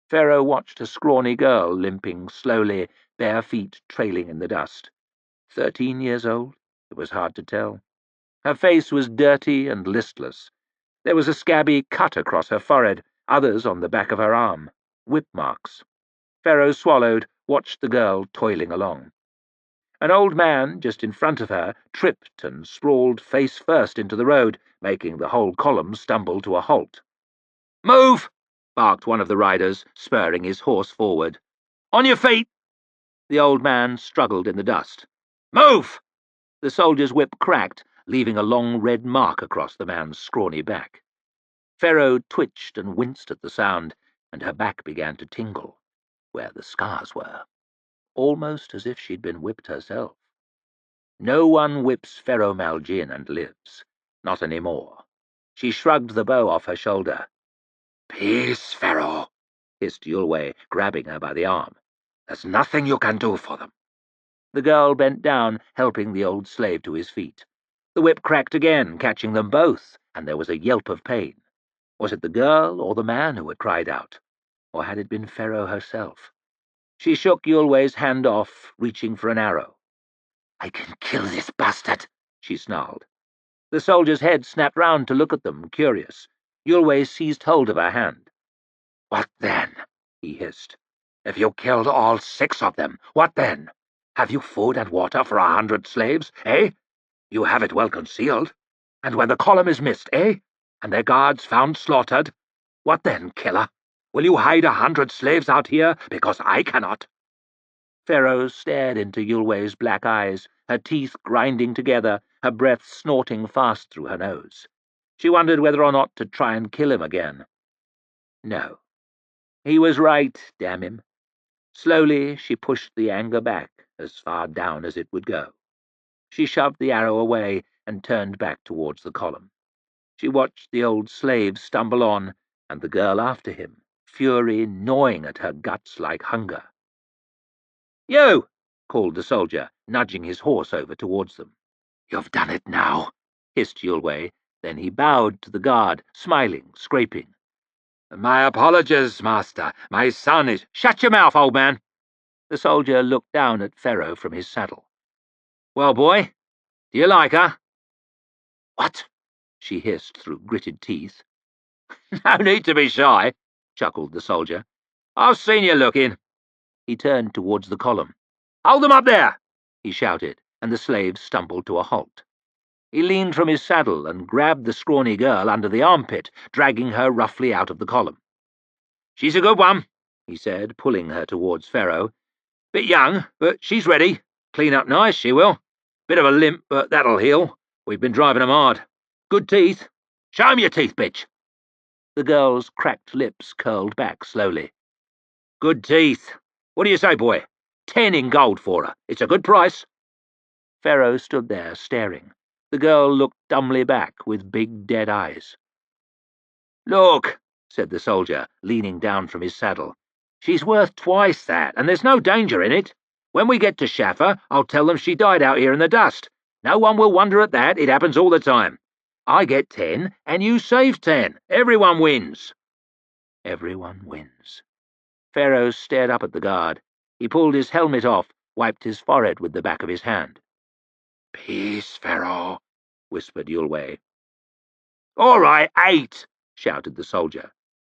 Ferro watched a scrawny girl limping slowly, bare feet trailing in the dust. 13 years old? It was hard to tell. Her face was dirty and listless. There was a scabby cut across her forehead, others on the back of her arm. Whip marks. Ferro swallowed, watched the girl toiling along. An old man, just in front of her, tripped and sprawled face first into the road, making the whole column stumble to a halt. "Move!" barked one of the riders, spurring his horse forward. "On your feet!" The old man struggled in the dust. "Move!" The soldier's whip cracked, leaving a long red mark across the man's scrawny back. Ferro twitched and winced at the sound, and her back began to tingle, where the scars were. almost as if she'd been whipped herself. No one whips Pharaoh Malgin and lives. Not any more. She shrugged the bow off her shoulder. "Peace, Pharaoh," hissed Yulwei, grabbing her by the arm. "There's nothing you can do for them." The girl bent down, helping the old slave to his feet. The whip cracked again, catching them both, and there was a yelp of pain. Was it the girl or the man who had cried out? Or had it been Pharaoh herself? She shook Yulwei's hand off, reaching for an arrow. "I can kill this bastard," she snarled. The soldier's head snapped round to look at them, curious. Yulwei seized hold of her hand. "What then?" he hissed. "If you killed all 6 of them, what then? Have you food and water for 100 slaves, eh? You have it well concealed. And when the column is missed, eh? And their guards found slaughtered? What then, killer? Will you hide 100 slaves out here because I cannot?" Pharaoh stared into Yulwei's black eyes, her teeth grinding together, her breath snorting fast through her nose. She wondered whether or not to try and kill him again. No. He was right, damn him. Slowly she pushed the anger back, as far down as it would go. She shoved the arrow away and turned back towards the column. She watched the old slave stumble on, and the girl after him, fury gnawing at her guts like hunger. "You!" called the soldier, nudging his horse over towards them. "You've done it now," hissed Yulwei. Then he bowed to the guard, smiling, scraping. "My apologies, master. My son is—" "Shut your mouth, old man!" The soldier looked down at Pharaoh from his saddle. "Well, boy, do you like her?" "What?" she hissed through gritted teeth. "No need to be shy," chuckled the soldier. "I've seen you looking." He turned towards the column. "Hold them up there!" he shouted, and the slaves stumbled to a halt. He leaned from his saddle and grabbed the scrawny girl under the armpit, dragging her roughly out of the column. "She's a good one," he said, pulling her towards Pharaoh. "Bit young, but she's ready. Clean up nice, she will. Bit of a limp, but that'll heal. We've been driving 'em hard. Good teeth. Show 'em your teeth, bitch." The girl's cracked lips curled back slowly. "Good teeth. What do you say, boy? 10 in gold for her. It's a good price." Pharaoh stood there, staring. The girl looked dumbly back, with big dead eyes. "Look," said the soldier, leaning down from his saddle. "She's worth twice that, and there's no danger in it. When we get to Shaffa, I'll tell them she died out here in the dust. No one will wonder at that. It happens all the time. I get 10, and you save 10. Everyone wins." Everyone wins. Pharaoh stared up at the guard. He pulled his helmet off, wiped his forehead with the back of his hand. "Peace, Pharaoh," whispered Yulwei. "All right, 8," shouted the soldier.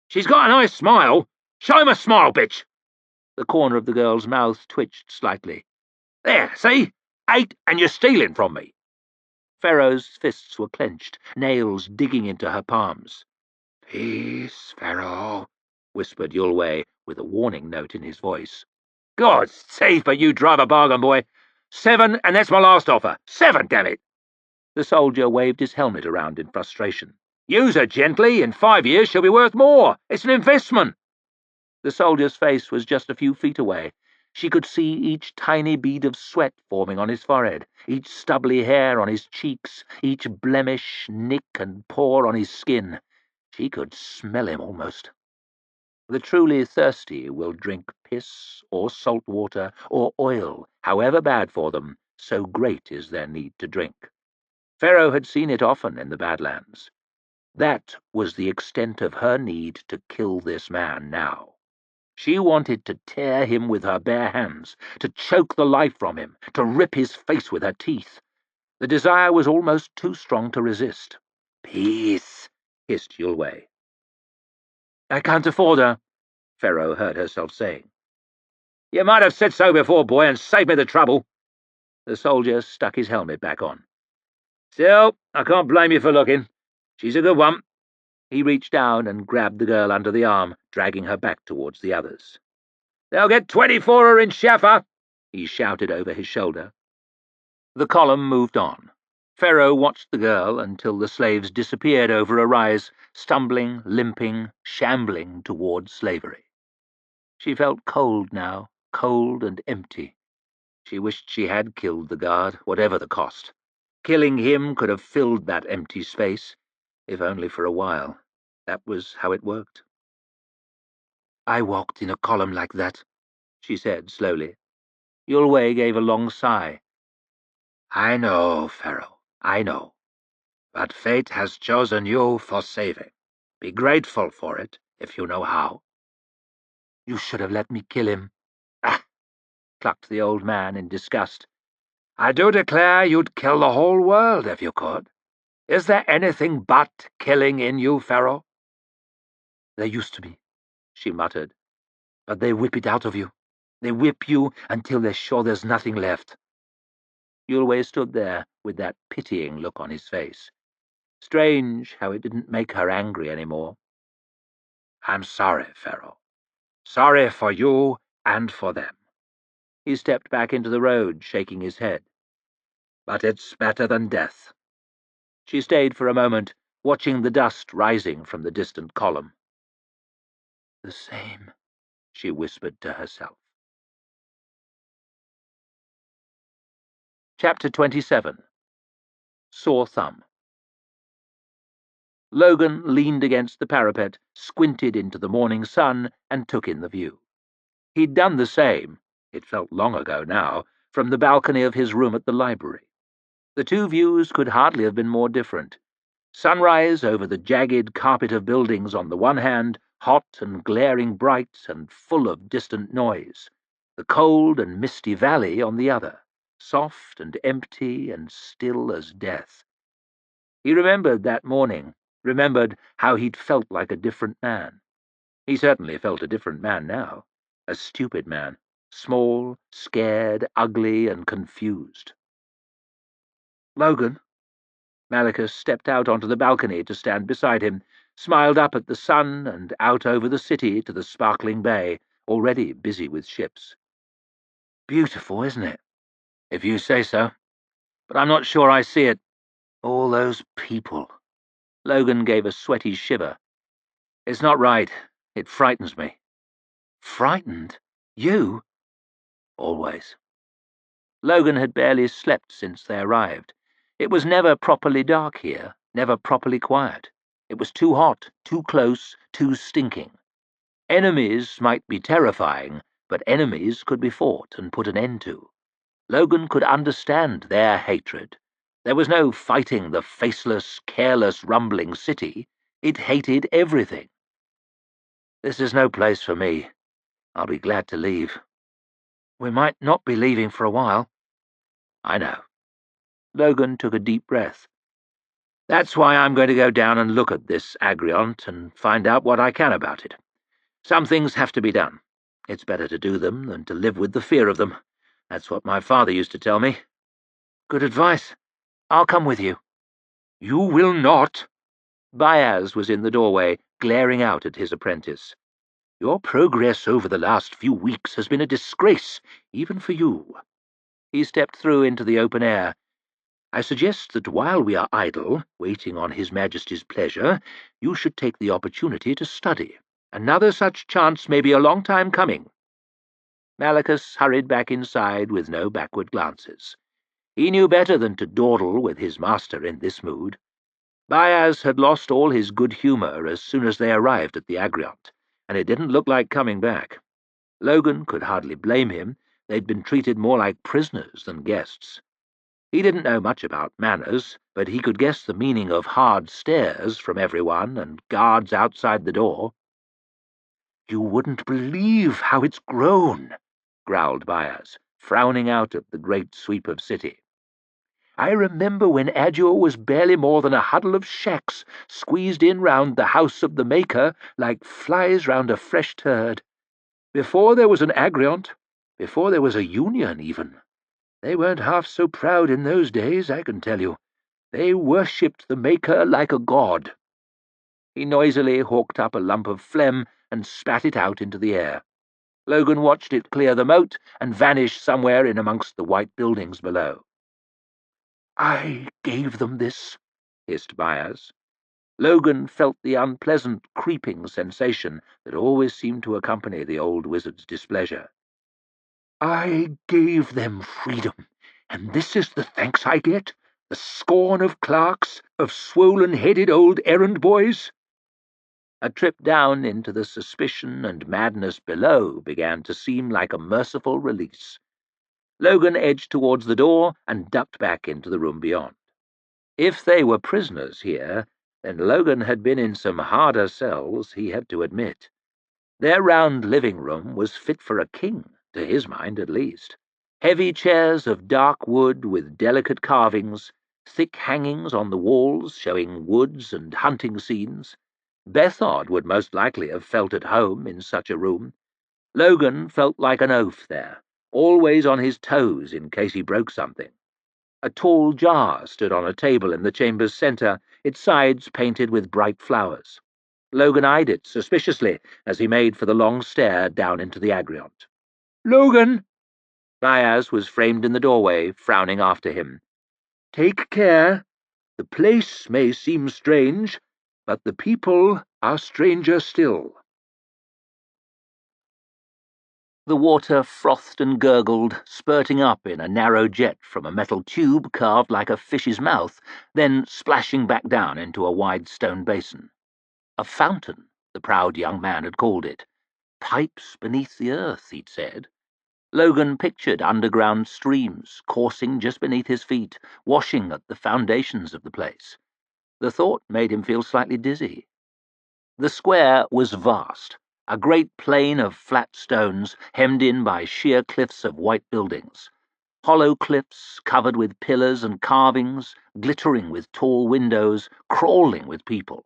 "She's got a nice smile. Show him a smile, bitch." The corner of the girl's mouth twitched slightly. "There, see? 8, and you're stealing from me." Pharaoh's fists were clenched, nails digging into her palms. "Peace, Pharaoh," whispered Yulwei, with a warning note in his voice. "God's teeth, but you drive a bargain, boy. 7, and that's my last offer. 7, damn it!" The soldier waved his helmet around in frustration. "Use her gently. In 5 years she'll be worth more. It's an investment." The soldier's face was just a few feet away. She could see each tiny bead of sweat forming on his forehead, each stubbly hair on his cheeks, each blemish, nick, and pore on his skin. She could smell him almost. The truly thirsty will drink piss or salt water or oil, however bad for them, so great is their need to drink. Pharaoh had seen it often in the Badlands. That was the extent of her need to kill this man now. She wanted to tear him with her bare hands, to choke the life from him, to rip his face with her teeth. The desire was almost too strong to resist. "Peace," hissed Yulwei. "I can't afford her," Pharaoh heard herself saying. "You might have said so before, boy, and saved me the trouble." The soldier stuck his helmet back on. "Still, I can't blame you for looking. She's a good one." He reached down and grabbed the girl under the arm, dragging her back towards the others. "They'll get 20 for her in Shaffa," he shouted over his shoulder. The column moved on. Pharaoh watched the girl until the slaves disappeared over a rise, stumbling, limping, shambling towards slavery. She felt cold now, cold and empty. She wished she had killed the guard, whatever the cost. Killing him could have filled that empty space, if only for a while. That was how it worked. "I walked in a column like that," she said slowly. Yulwei gave a long sigh. "I know, Pharaoh, I know. But fate has chosen you for saving. Be grateful for it, if you know how." "You should have let me kill him." "Ah!" clucked the old man in disgust. "I do declare you'd kill the whole world if you could. Is there anything but killing in you, Pharaoh?" "There used to be," she muttered. "But they whip it out of you. They whip you until they're sure there's nothing left." Yulwei stood there with that pitying look on his face. Strange how it didn't make her angry anymore. "I'm sorry, Pharaoh. Sorry for you and for them." He stepped back into the road, shaking his head. "But it's better than death." She stayed for a moment, watching the dust rising from the distant column. "The same," she whispered to herself. Chapter 27. Sore Thumb. Logan leaned against the parapet, squinted into the morning sun, and took in the view. He'd done the same, it felt long ago now, from the balcony of his room at the library. The two views could hardly have been more different. Sunrise over the jagged carpet of buildings on the one hand, hot and glaring bright and full of distant noise. The cold and misty valley on the other, soft and empty and still as death. He remembered that morning, remembered how he'd felt like a different man. He certainly felt a different man now. A stupid man, small, scared, ugly, and confused. "Logan?" Malachus stepped out onto the balcony to stand beside him, smiled up at the sun and out over the city to the sparkling bay, already busy with ships. "Beautiful, isn't it?" "If you say so. But I'm not sure I see it. All those people." Logan gave a sweaty shiver. "It's not right. It frightens me." "Frightened? You?" "Always." Logan had barely slept since they arrived. It was never properly dark here, never properly quiet. It was too hot, too close, too stinking. Enemies might be terrifying, but enemies could be fought and put an end to. Logan could understand their hatred. There was no fighting the faceless, careless, rumbling city. It hated everything. "This is no place for me. I'll be glad to leave." "We might not be leaving for a while." "I know." Logan took a deep breath. "That's why I'm going to go down and look at this Agriont and find out what I can about it. Some things have to be done. It's better to do them than to live with the fear of them. That's what my father used to tell me." "Good advice. I'll come with you." "You will not." Baez was in the doorway, glaring out at his apprentice. "Your progress over the last few weeks has been a disgrace, even for you." He stepped through into the open air. "I suggest that while we are idle, waiting on His Majesty's pleasure, you should take the opportunity to study. Another such chance may be a long time coming." Malachus hurried back inside with no backward glances. He knew better than to dawdle with his master in this mood. Baez had lost all his good humour as soon as they arrived at the Agriont, and it didn't look like coming back. Logan could hardly blame him. They'd been treated more like prisoners than guests. He didn't know much about manners, but he could guess the meaning of hard stares from everyone and guards outside the door. "You wouldn't believe how it's grown," growled Baez, frowning out at the great sweep of city. "I remember when Adjur was barely more than a huddle of shacks squeezed in round the house of the Maker like flies round a fresh turd. Before there was an Agriont, before there was a union even. They weren't half so proud in those days, I can tell you. They worshipped the Maker like a god." He noisily hawked up a lump of phlegm and spat it out into the air. Logan watched it clear the moat and vanish somewhere in amongst the white buildings below. "I gave them this," hissed Baez. Logan felt the unpleasant, creeping sensation that always seemed to accompany the old wizard's displeasure. I gave them freedom, and this is the thanks I get? The scorn of clerks, of swollen-headed old errand boys? A trip down into the suspicion and madness below began to seem like a merciful release. Logan edged towards the door and ducked back into the room beyond. If they were prisoners here, then Logan had been in some harder cells, he had to admit. Their round living room was fit for a king, to his mind at least. Heavy chairs of dark wood with delicate carvings, thick hangings on the walls showing woods and hunting scenes. Bethard would most likely have felt at home in such a room. Logan felt like an oaf there, always on his toes in case he broke something. A tall jar stood on a table in the chamber's centre, its sides painted with bright flowers. Logan eyed it suspiciously as he made for the long stair down into the Agriont. "Logan!" Diaz was framed in the doorway, frowning after him. "Take care. The place may seem strange, but the people are stranger still." The water frothed and gurgled, spurting up in a narrow jet from a metal tube carved like a fish's mouth, then splashing back down into a wide stone basin. A fountain, the proud young man had called it. Pipes beneath the earth, he'd said. Logan pictured underground streams coursing just beneath his feet, washing at the foundations of the place. The thought made him feel slightly dizzy. The square was vast, a great plain of flat stones hemmed in by sheer cliffs of white buildings. Hollow cliffs covered with pillars and carvings, glittering with tall windows, crawling with people.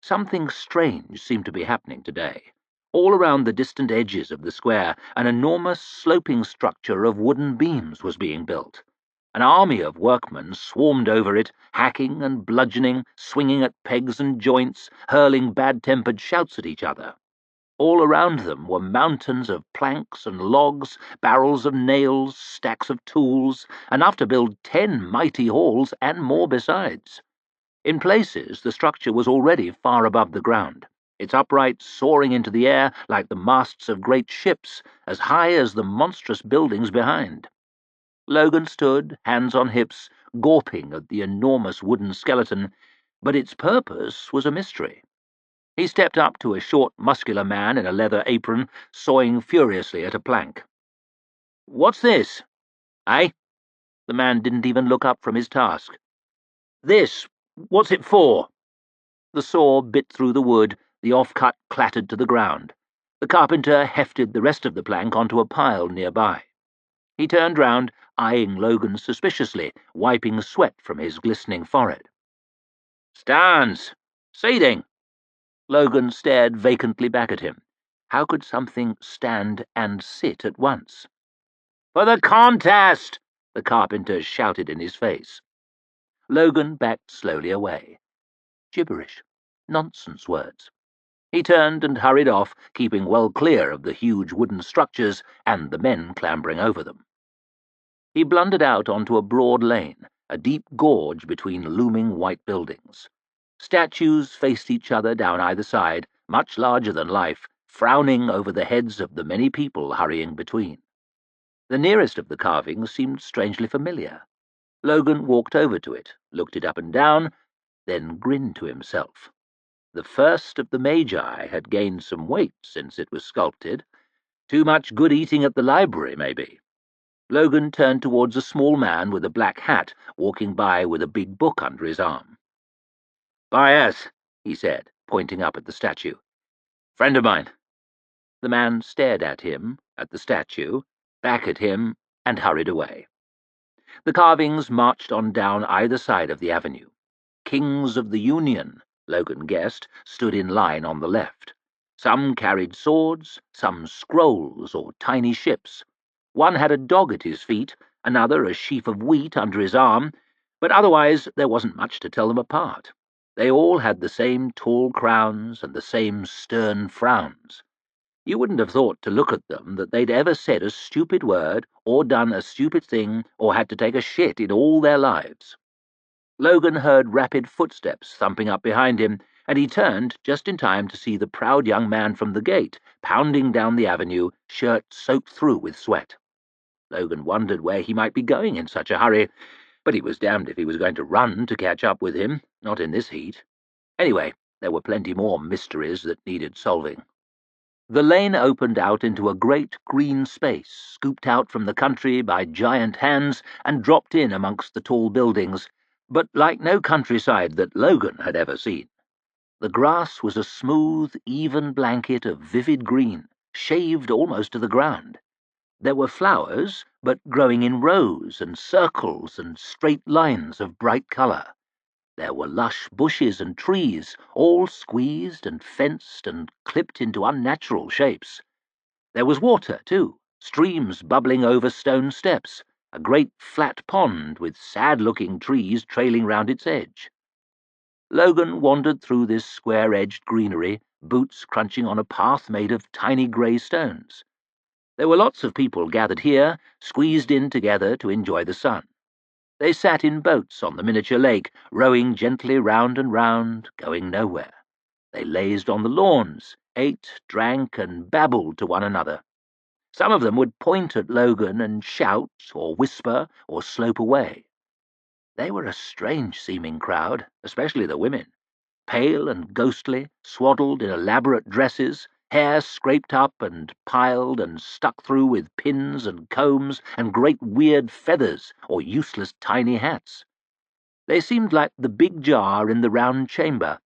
Something strange seemed to be happening today. All around the distant edges of the square, an enormous sloping structure of wooden beams was being built. An army of workmen swarmed over it, hacking and bludgeoning, swinging at pegs and joints, hurling bad-tempered shouts at each other. All around them were mountains of planks and logs, barrels of nails, stacks of tools, enough to build 10 mighty halls and more besides. In places, the structure was already far above the ground, its uprights soaring into the air like the masts of great ships, as high as the monstrous buildings behind. Logan stood, hands on hips, gawping at the enormous wooden skeleton, but its purpose was a mystery. He stepped up to a short, muscular man in a leather apron, sawing furiously at a plank. "What's this?" "Eh?" The man didn't even look up from his task. "This, what's it for?" The saw bit through the wood, the offcut clattered to the ground. The carpenter hefted the rest of the plank onto a pile nearby. He turned round, eyeing Logan suspiciously, wiping sweat from his glistening forehead. "Stands. Seating." Logan stared vacantly back at him. How could something stand and sit at once? "For the contest!" the carpenter shouted in his face. Logan backed slowly away. Gibberish. Nonsense words. He turned and hurried off, keeping well clear of the huge wooden structures and the men clambering over them. He blundered out onto a broad lane, a deep gorge between looming white buildings. Statues faced each other down either side, much larger than life, frowning over the heads of the many people hurrying between. The nearest of the carvings seemed strangely familiar. Logan walked over to it, looked it up and down, then grinned to himself. The first of the Magi had gained some weight since it was sculpted. Too much good eating at the library, maybe. Logan turned towards a small man with a black hat, walking by with a big book under his arm. "Baez," he said, pointing up at the statue. "Friend of mine." The man stared at him, at the statue, back at him, and hurried away. The carvings marched on down either side of the avenue. Kings of the Union, Logan guessed, stood in line on the left. Some carried swords, some scrolls or tiny ships. One had a dog at his feet, another a sheaf of wheat under his arm, but otherwise there wasn't much to tell them apart. They all had the same tall crowns and the same stern frowns. You wouldn't have thought to look at them that they'd ever said a stupid word or done a stupid thing or had to take a shit in all their lives. Logan heard rapid footsteps thumping up behind him, and he turned just in time to see the proud young man from the gate, pounding down the avenue, shirt soaked through with sweat. Logan wondered where he might be going in such a hurry, but he was damned if he was going to run to catch up with him, not in this heat. Anyway, there were plenty more mysteries that needed solving. The lane opened out into a great green space, scooped out from the country by giant hands and dropped in amongst the tall buildings, but like no countryside that Logan had ever seen. The grass was a smooth, even blanket of vivid green, shaved almost to the ground. There were flowers, but growing in rows and circles and straight lines of bright colour. There were lush bushes and trees, all squeezed and fenced and clipped into unnatural shapes. There was water, too, streams bubbling over stone steps, a great flat pond with sad-looking trees trailing round its edge. Logan wandered through this square-edged greenery, boots crunching on a path made of tiny grey stones. There were lots of people gathered here, squeezed in together to enjoy the sun. They sat in boats on the miniature lake, rowing gently round and round, going nowhere. They lazed on the lawns, ate, drank, and babbled to one another. Some of them would point at Logan and shout, or whisper, or slope away. They were a strange-seeming crowd, especially the women. Pale and ghostly, swaddled in elaborate dresses, hair scraped up and piled and stuck through with pins and combs and great weird feathers or useless tiny hats. They seemed like the big jar in the round chamber,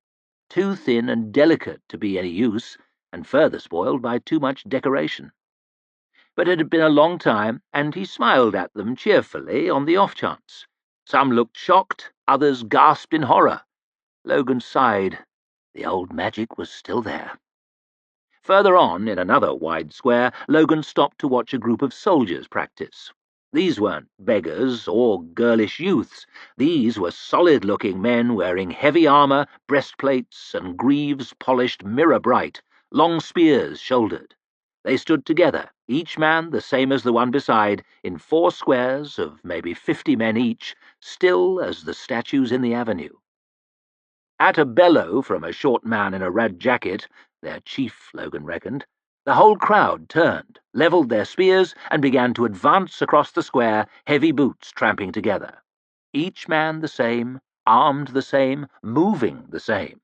too thin and delicate to be any use, and further spoiled by too much decoration. But it had been a long time, and he smiled at them cheerfully on the off-chance. Some looked shocked, others gasped in horror. Logan sighed. The old magic was still there. Further on, in another wide square, Logan stopped to watch a group of soldiers practice. These weren't beggars or girlish youths. These were solid-looking men wearing heavy armour, breastplates, and greaves polished mirror-bright, long spears shouldered. They stood together, each man the same as the one beside, in 4 squares of maybe 50 men each, still as the statues in the avenue. At a bellow from a short man in a red jacket, their chief, Logan reckoned, the whole crowd turned, levelled their spears, and began to advance across the square, heavy boots tramping together. Each man the same, armed the same, moving the same.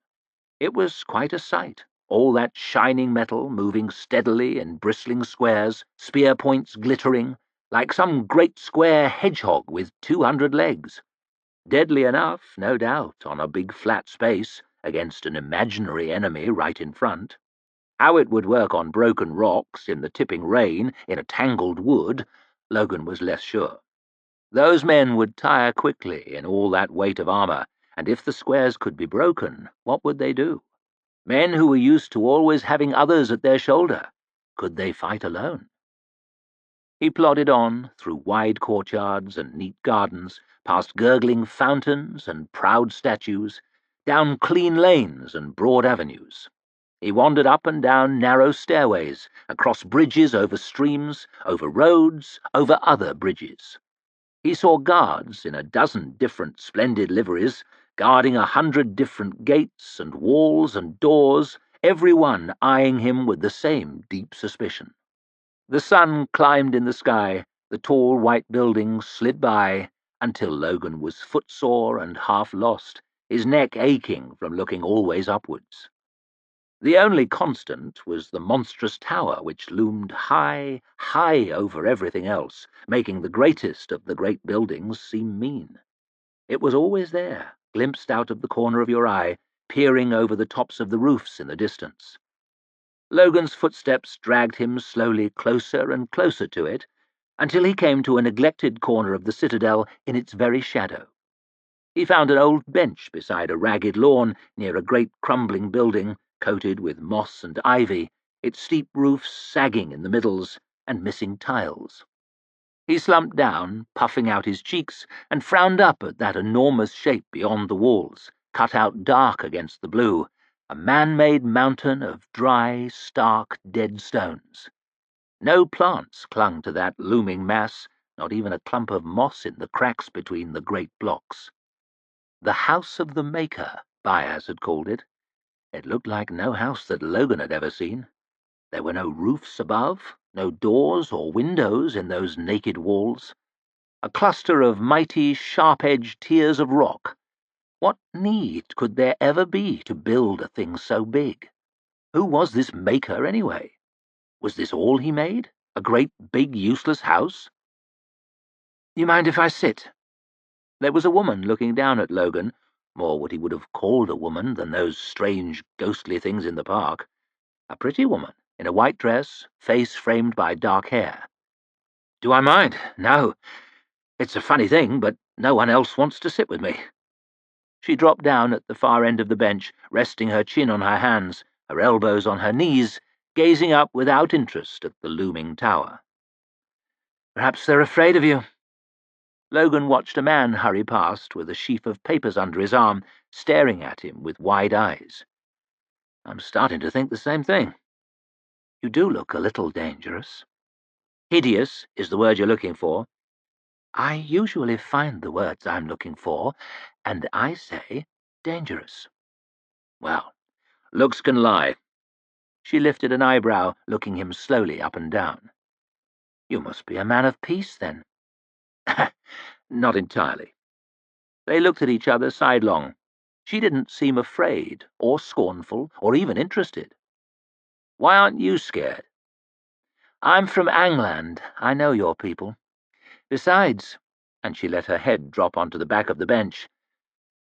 It was quite a sight, all that shining metal moving steadily in bristling squares, spear points glittering, like some great square hedgehog with 200 legs. Deadly enough, no doubt, on a big flat space, against an imaginary enemy right in front. How it would work on broken rocks, in the tipping rain, in a tangled wood, Logan was less sure. Those men would tire quickly in all that weight of armour, and if the squares could be broken, what would they do? Men who were used to always having others at their shoulder, could they fight alone? He plodded on, through wide courtyards and neat gardens, past gurgling fountains and proud statues, down clean lanes and broad avenues. He wandered up and down narrow stairways, across bridges over streams, over roads, over other bridges. He saw guards in a dozen different splendid liveries, guarding 100 different gates and walls and doors, every one eyeing him with the same deep suspicion. The sun climbed in the sky, the tall white buildings slid by, until Logan was footsore and half lost, his neck aching from looking always upwards. The only constant was the monstrous tower which loomed high, high over everything else, making the greatest of the great buildings seem mean. It was always there, glimpsed out of the corner of your eye, peering over the tops of the roofs in the distance. Logan's footsteps dragged him slowly closer and closer to it, until he came to a neglected corner of the citadel in its very shadow. He found an old bench beside a ragged lawn near a great crumbling building, coated with moss and ivy, its steep roofs sagging in the middles and missing tiles. He slumped down, puffing out his cheeks, and frowned up at that enormous shape beyond the walls, cut out dark against the blue, a man-made mountain of dry, stark, dead stones. No plants clung to that looming mass, not even a clump of moss in the cracks between the great blocks. The House of the Maker, Byers had called it. It looked like no house that Logan had ever seen. There were no roofs above, No doors or windows in those naked walls. A cluster of mighty, sharp-edged tiers of rock. What need could there ever be to build a thing so big? Who was this maker, anyway? Was this all he made? A great, big, useless house? "You mind if I sit?" There was a woman looking down at Logan, more what he would have called a woman than those strange, ghostly things in the park. A pretty woman, in a white dress, face framed by dark hair. "Do I mind? No. It's a funny thing, but no one else wants to sit with me." She dropped down at the far end of the bench, resting her chin on her hands, her elbows on her knees, gazing up without interest at the looming tower. "Perhaps they're afraid of you." Logan watched a man hurry past with a sheaf of papers under his arm, staring at him with wide eyes. "I'm starting to think the same thing. You do look a little dangerous." "Hideous is the word you're looking for." "I usually find the words I'm looking for, and I say dangerous." "Well, looks can lie." She lifted an eyebrow, looking him slowly up and down. "You must be a man of peace, then." "Not entirely." They looked at each other sidelong. She didn't seem afraid, or scornful, or even interested. "Why aren't you scared?" "I'm from Angland. I know your people. Besides," and she let her head drop onto the back of the bench,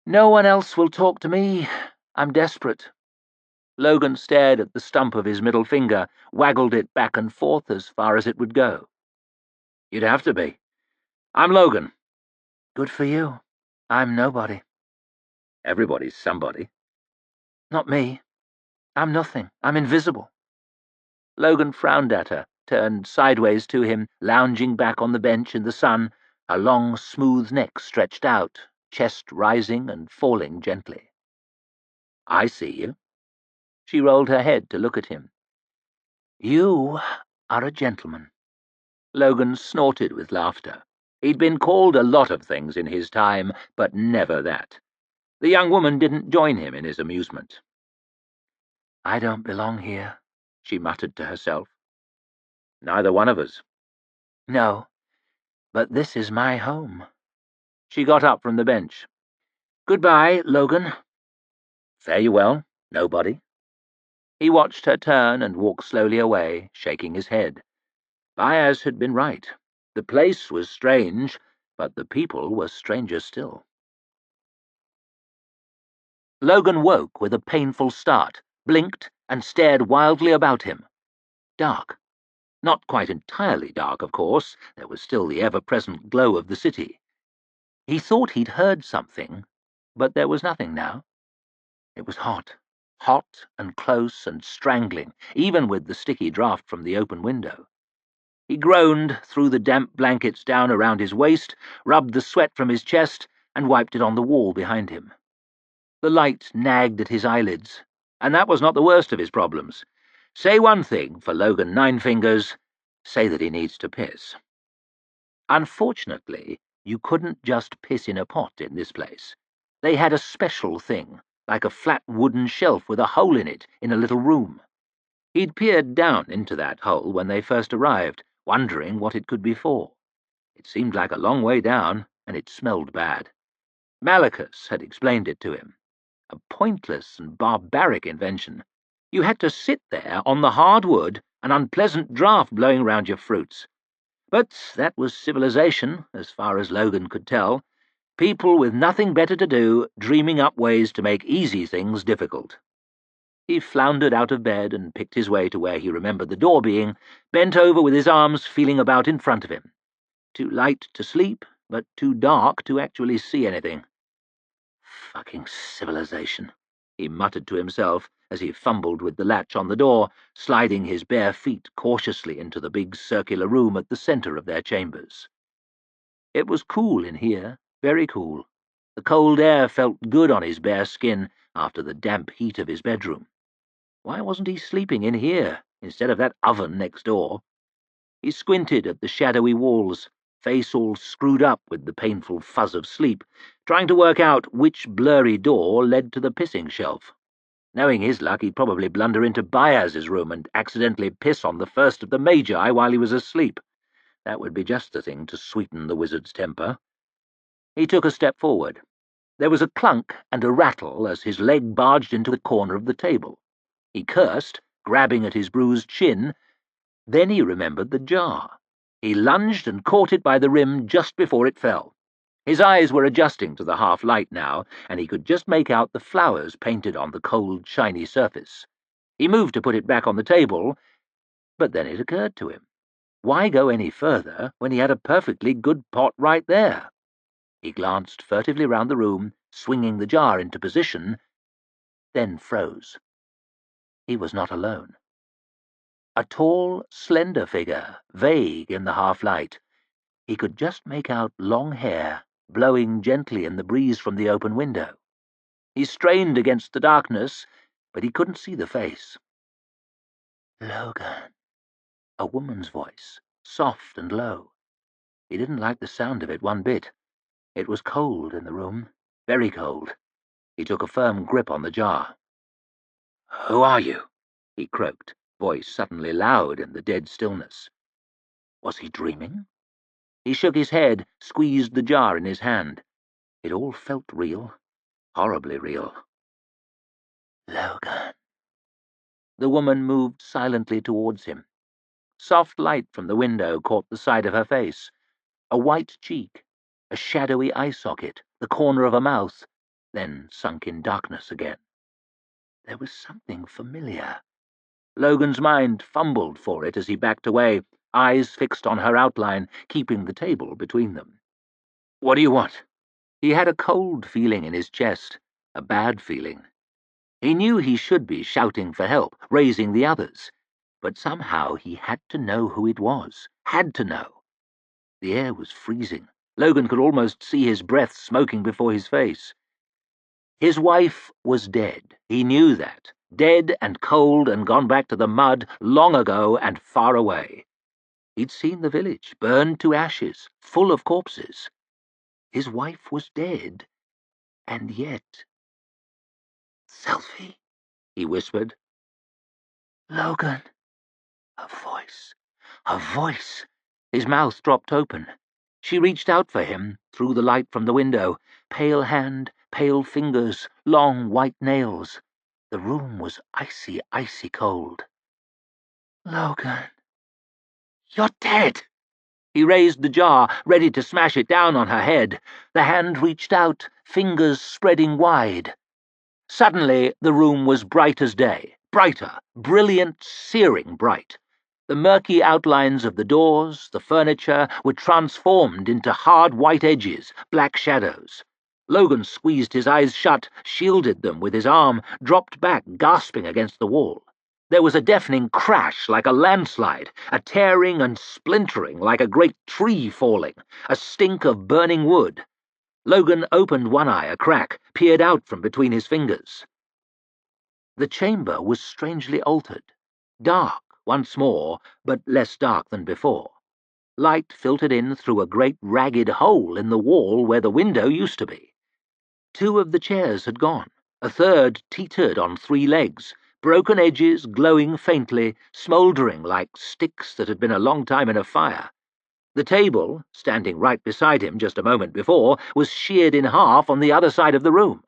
"no one else will talk to me. I'm desperate." Logan stared at the stump of his middle finger, waggled it back and forth as far as it would go. "You'd have to be. I'm Logan." "Good for you. I'm nobody." "Everybody's somebody." "Not me. I'm nothing. I'm invisible." Logan frowned at her, turned sideways to him, lounging back on the bench in the sun, her long, smooth neck stretched out, chest rising and falling gently. "I see you." She rolled her head to look at him. "You are a gentleman." Logan snorted with laughter. He'd been called a lot of things in his time, but never that. The young woman didn't join him in his amusement. "I don't belong here," she muttered to herself. "Neither one of us." "No, but this is my home." She got up from the bench. "Goodbye, Logan." "Fare you well, nobody." He watched her turn and walk slowly away, shaking his head. Baez had been right. The place was strange, but the people were stranger still. Logan woke with a painful start, blinked, and stared wildly about him. Dark. Not quite entirely dark, of course. There was still the ever-present glow of the city. He thought he'd heard something, but there was nothing now. It was hot. Hot and close and strangling, even with the sticky draught from the open window. He groaned, threw the damp blankets down around his waist, rubbed the sweat from his chest, and wiped it on the wall behind him. The light nagged at his eyelids, and that was not the worst of his problems. Say one thing for Logan Ninefingers, say that he needs to piss. Unfortunately, you couldn't just piss in a pot in this place. They had a special thing, like a flat wooden shelf with a hole in it in a little room. He'd peered down into that hole when they first arrived, wondering what it could be for. It seemed like a long way down, and it smelled bad. Malachus had explained it to him. A pointless and barbaric invention. You had to sit there on the hard wood, an unpleasant draught blowing round your fruits. But that was civilization, as far as Logan could tell. People with nothing better to do, dreaming up ways to make easy things difficult. He floundered out of bed and picked his way to where he remembered the door being, bent over with his arms feeling about in front of him. Too light to sleep, but too dark to actually see anything. "Fucking civilization," he muttered to himself as he fumbled with the latch on the door, sliding his bare feet cautiously into the big circular room at the center of their chambers. It was cool in here, very cool. The cold air felt good on his bare skin after the damp heat of his bedroom. Why wasn't he sleeping in here instead of that oven next door? He squinted at the shadowy walls, face all screwed up with the painful fuzz of sleep, trying to work out which blurry door led to the pissing shelf. Knowing his luck, he'd probably blunder into Baez's room and accidentally piss on the first of the Magi while he was asleep. That would be just the thing to sweeten the wizard's temper. He took a step forward. There was a clunk and a rattle as his leg barged into the corner of the table. He cursed, grabbing at his bruised shin. Then he remembered the jar. He lunged and caught it by the rim just before it fell. His eyes were adjusting to the half-light now, and he could just make out the flowers painted on the cold, shiny surface. He moved to put it back on the table, but then it occurred to him. Why go any further when he had a perfectly good pot right there? He glanced furtively round the room, swinging the jar into position, then froze. He was not alone. A tall, slender figure, vague in the half-light. He could just make out long hair, blowing gently in the breeze from the open window. He strained against the darkness, but he couldn't see the face. Logan. A woman's voice, soft and low. He didn't like the sound of it one bit. It was cold in the room, very cold. He took a firm grip on the jar. "Who are you?" he croaked, voice suddenly loud in the dead stillness. Was he dreaming? He shook his head, squeezed the jar in his hand. It all felt real, horribly real. Logan. The woman moved silently towards him. Soft light from the window caught the side of her face. A white cheek, a shadowy eye socket, the corner of a mouth, then sunk in darkness again. There was something familiar. Logan's mind fumbled for it as he backed away, eyes fixed on her outline, keeping the table between them. "What do you want?" He had a cold feeling in his chest, a bad feeling. He knew he should be shouting for help, raising the others, but somehow he had to know who it was, had to know. The air was freezing. Logan could almost see his breath smoking before his face. His wife was dead. He knew that. Dead and cold and gone back to the mud long ago and far away. He'd seen the village, burned to ashes, full of corpses. His wife was dead, and yet... "Selfie," he whispered. "Logan." A voice. A voice. His mouth dropped open. She reached out for him, through the light from the window. Pale hand, pale fingers, long white nails. The room was icy, icy cold. "Logan." "You're dead!" He raised the jar, ready to smash it down on her head. The hand reached out, fingers spreading wide. Suddenly, the room was bright as day. Brighter, brilliant, searing bright. The murky outlines of the doors, the furniture, were transformed into hard white edges, black shadows. Logan squeezed his eyes shut, shielded them with his arm, dropped back, gasping against the wall. There was a deafening crash like a landslide, a tearing and splintering like a great tree falling, a stink of burning wood. Logan opened one eye a crack, peered out from between his fingers. The chamber was strangely altered. Dark, once more, but less dark than before. Light filtered in through a great ragged hole in the wall where the window used to be. 2 of the chairs had gone. A third teetered on 3 legs, broken edges glowing faintly, smouldering like sticks that had been a long time in a fire. The table, standing right beside him just a moment before, was sheared in half on the other side of the room.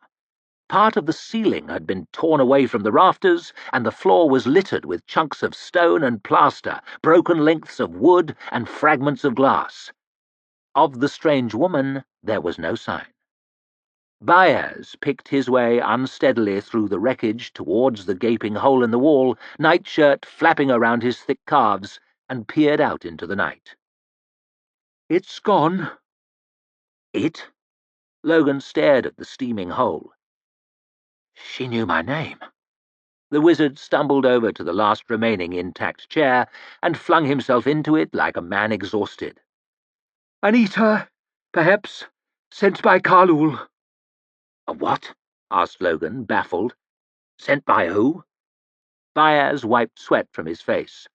Part of the ceiling had been torn away from the rafters, and the floor was littered with chunks of stone and plaster, broken lengths of wood, and fragments of glass. Of the strange woman there was no sign. Baez picked his way unsteadily through the wreckage towards the gaping hole in the wall, nightshirt flapping around his thick calves, and peered out into the night. "It's gone." "It?" Logan stared at the steaming hole. "She knew my name." The wizard stumbled over to the last remaining intact chair and flung himself into it like a man exhausted. "Anita, perhaps, sent by Khalul." "A what?" asked Logan, baffled. "Sent by who?" Baez wiped sweat from his face.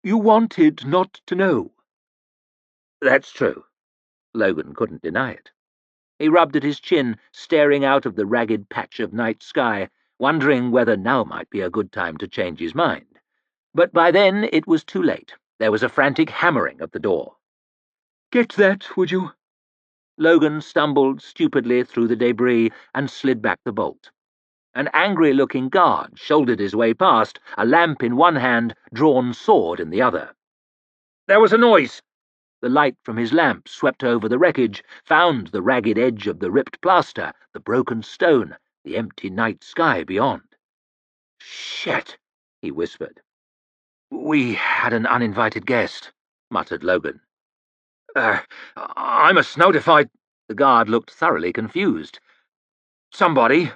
"You wanted not to know." "That's true." Logan couldn't deny it. He rubbed at his chin, staring out of the ragged patch of night sky, wondering whether now might be a good time to change his mind. But by then it was too late. There was a frantic hammering at the door. "Get that, would you?" Logan stumbled stupidly through the debris and slid back the bolt. An angry-looking guard shouldered his way past, a lamp in one hand, drawn sword in the other. There was a noise. The light from his lamp swept over the wreckage, found the ragged edge of the ripped plaster, the broken stone, the empty night sky beyond. "Shit," he whispered. "We had an uninvited guest," muttered Logan. I must notify—" The guard looked thoroughly confused. "Somebody—"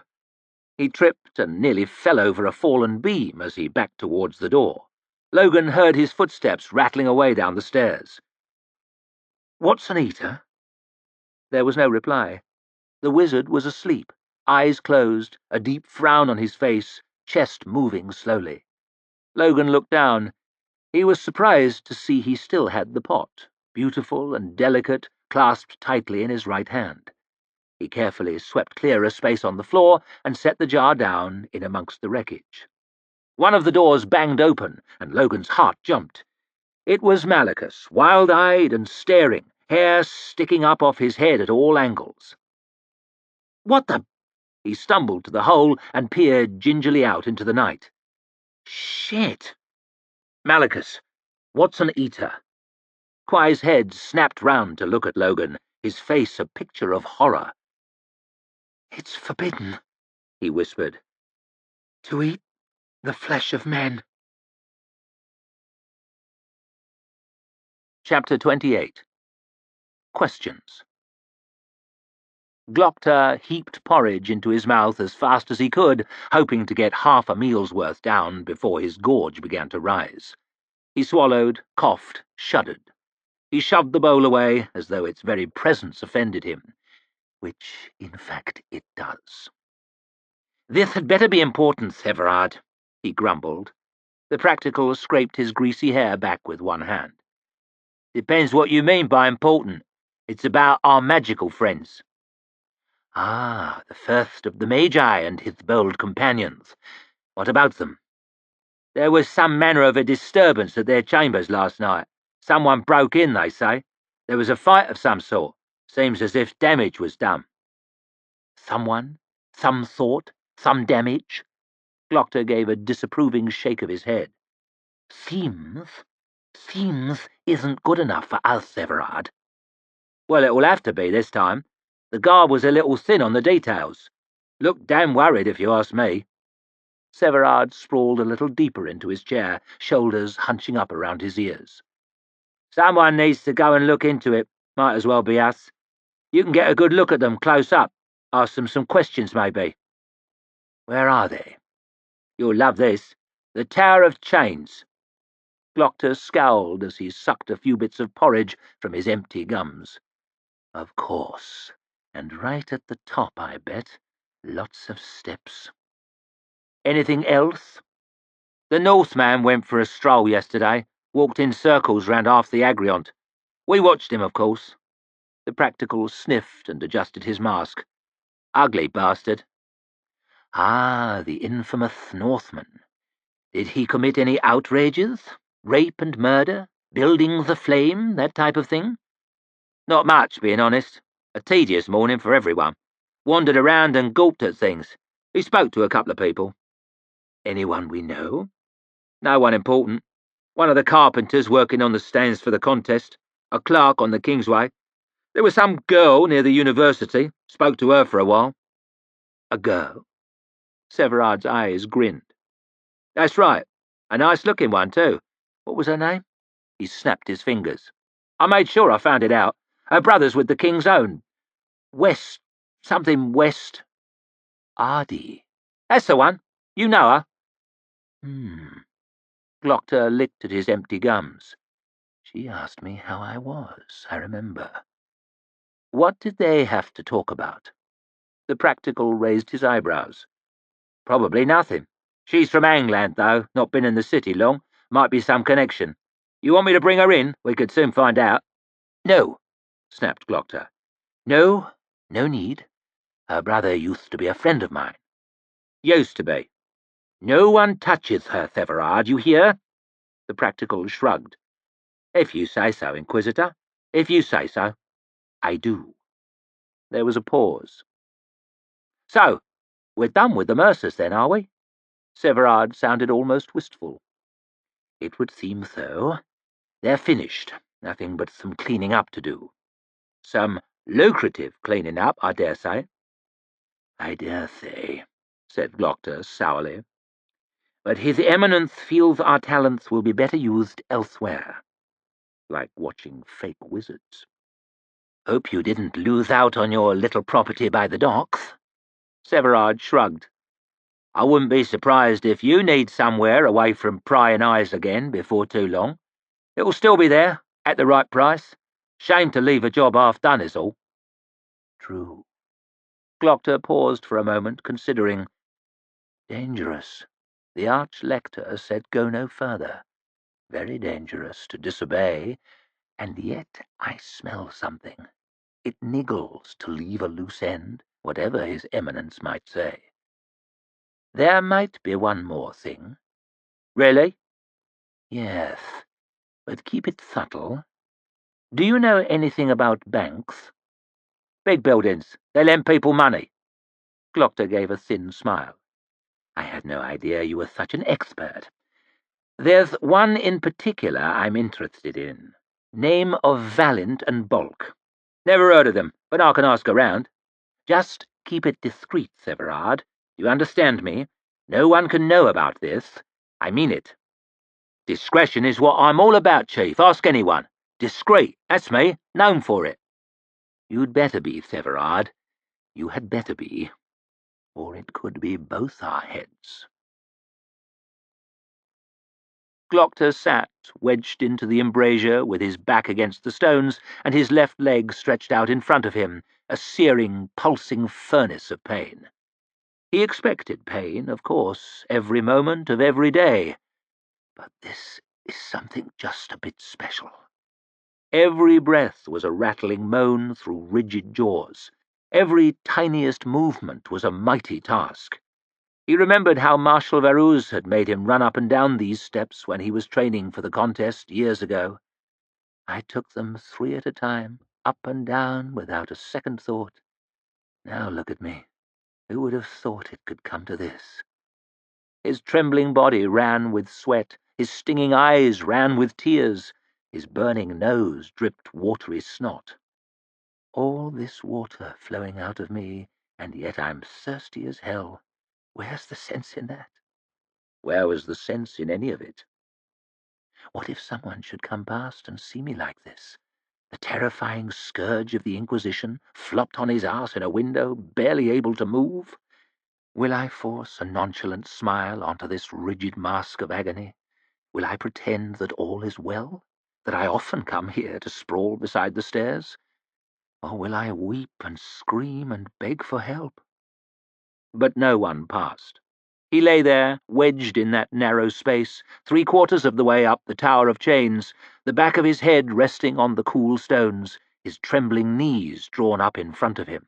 He tripped and nearly fell over a fallen beam as he backed towards the door. Logan heard his footsteps rattling away down the stairs. "What's an eater?" There was no reply. The wizard was asleep, eyes closed, a deep frown on his face, chest moving slowly. Logan looked down. He was surprised to see he still had the pot, beautiful and delicate, clasped tightly in his right hand. He carefully swept clear a space on the floor and set the jar down in amongst the wreckage. One of the doors banged open, and Logan's heart jumped. It was Malachus, wild-eyed and staring, hair sticking up off his head at all angles. "What the—" He stumbled to the hole and peered gingerly out into the night. "Shit!" "Malachus, what's an eater?" Quai's head snapped round to look at Logan, his face a picture of horror. "It's forbidden," he whispered, "to eat the flesh of men." Chapter 28. Questions. Glocta heaped porridge into his mouth as fast as he could, hoping to get half a meal's worth down before his gorge began to rise. He swallowed, coughed, shuddered. He shoved the bowl away as though its very presence offended him, which, in fact, it does. "This had better be important, Everard," he grumbled. The practical scraped his greasy hair back with one hand. "Depends what you mean by important. It's about our magical friends." "Ah, the first of the Magi and his bold companions. What about them?" "There was some manner of a disturbance at their chambers last night. Someone broke in, they say. There was a fight of some sort. Seems as if damage was done." "Someone? Some sort? Some damage?" Glocta gave a disapproving shake of his head. Seems isn't good enough for us, Everard." "Well, it will have to be this time. The guard was a little thin on the details. Looked damn worried, if you ask me." Severard sprawled a little deeper into his chair, shoulders hunching up around his ears. "Someone needs to go and look into it. Might as well be us. You can get a good look at them close up. Ask them some questions, maybe." "Where are they?" "You'll love this. The Tower of Chains." Glocta scowled as he sucked a few bits of porridge from his empty gums. "Of course. And right at the top, I bet. Lots of steps." "Anything else?" "The Northman went for a stroll yesterday. Walked in circles round half the Agriont. We watched him, of course." The practical sniffed and adjusted his mask. "Ugly bastard." "Ah, the infamous Northman. Did he commit any outrages? Rape and murder? Buildings aflame? That type of thing?" "Not much, being honest. A tedious morning for everyone. Wandered around and gawped at things. He spoke to a couple of people." "Anyone we know?" "No one important. One of the carpenters working on the stands for the contest. A clerk on the Kingsway. There was some girl near the university. Spoke to her for a while." "A girl?" Severard's eyes grinned. "That's right. A nice-looking one, too. What was her name?" He snapped his fingers. "I made sure I found it out. Her brother's with the King's Own. Something West. Ardy. That's the one. You know her." Glocta licked at his empty gums. "She asked me how I was, I remember." "What did they have to talk about?" The practical raised his eyebrows. "Probably nothing. She's from Angland, though. Not been in the city long. Might be some connection. You want me to bring her in? We could soon find out." "No," snapped Glocta. "No need. Her brother used to be a friend of mine." Used to be. No one touches her, Theverard, you hear? The practical shrugged. If you say so, Inquisitor. If you say so. I do. There was a pause. So, we're done with the Mercers then, are we? Severard sounded almost wistful. It would seem so. They're finished. Nothing but some cleaning up to do. Some lucrative cleaning up, I dare say. I dare say, said Glockter sourly. But His Eminence feels our talents will be better used elsewhere. Like watching fake wizards. Hope you didn't lose out on your little property by the docks. Severard shrugged. I wouldn't be surprised if you need somewhere away from prying eyes again before too long. It'll still be there, at the right price. Shame to leave a job half done is all. True. Glockter paused for a moment, considering. Dangerous. The Arch-Lector said go no further. Very dangerous to disobey, and yet I smell something. It niggles to leave a loose end, whatever His Eminence might say. There might be one more thing. Really? Yes, but keep it subtle. Do you know anything about banks? Big buildings. They lend people money. Glockter gave a thin smile. I had no idea you were such an expert. There's one in particular I'm interested in. Name of Valiant and Bulk. Never heard of them, but I can ask around. Just keep it discreet, Severard. You understand me? No one can know about this. I mean it. Discretion is what I'm all about, Chief. Ask anyone. Discreet, that's me. Known for it. You'd better be, Severard. You had better be. Or it could be both our heads. Glockter sat, wedged into the embrasure, with his back against the stones, and his left leg stretched out in front of him, a searing, pulsing furnace of pain. He expected pain, of course, every moment of every day. But this is something just a bit special. Every breath was a rattling moan through rigid jaws. Every tiniest movement was a mighty task. He remembered how Marshal Varuz had made him run up and down these steps when he was training for the contest years ago. I took them 3 at a time, up and down, without a second thought. Now look at me. Who would have thought it could come to this? His trembling body ran with sweat, his stinging eyes ran with tears, his burning nose dripped watery snot. All this water flowing out of me, and yet I'm thirsty as hell. Where's the sense in that? Where was the sense in any of it? What if someone should come past and see me like this? The terrifying scourge of the Inquisition, flopped on his ass in a window, barely able to move? Will I force a nonchalant smile onto this rigid mask of agony? Will I pretend that all is well? That I often come here to sprawl beside the stairs? Or will I weep and scream and beg for help? But no one passed. He lay there, wedged in that narrow space, 3/4 of the way up the Tower of Chains, the back of his head resting on the cool stones, his trembling knees drawn up in front of him.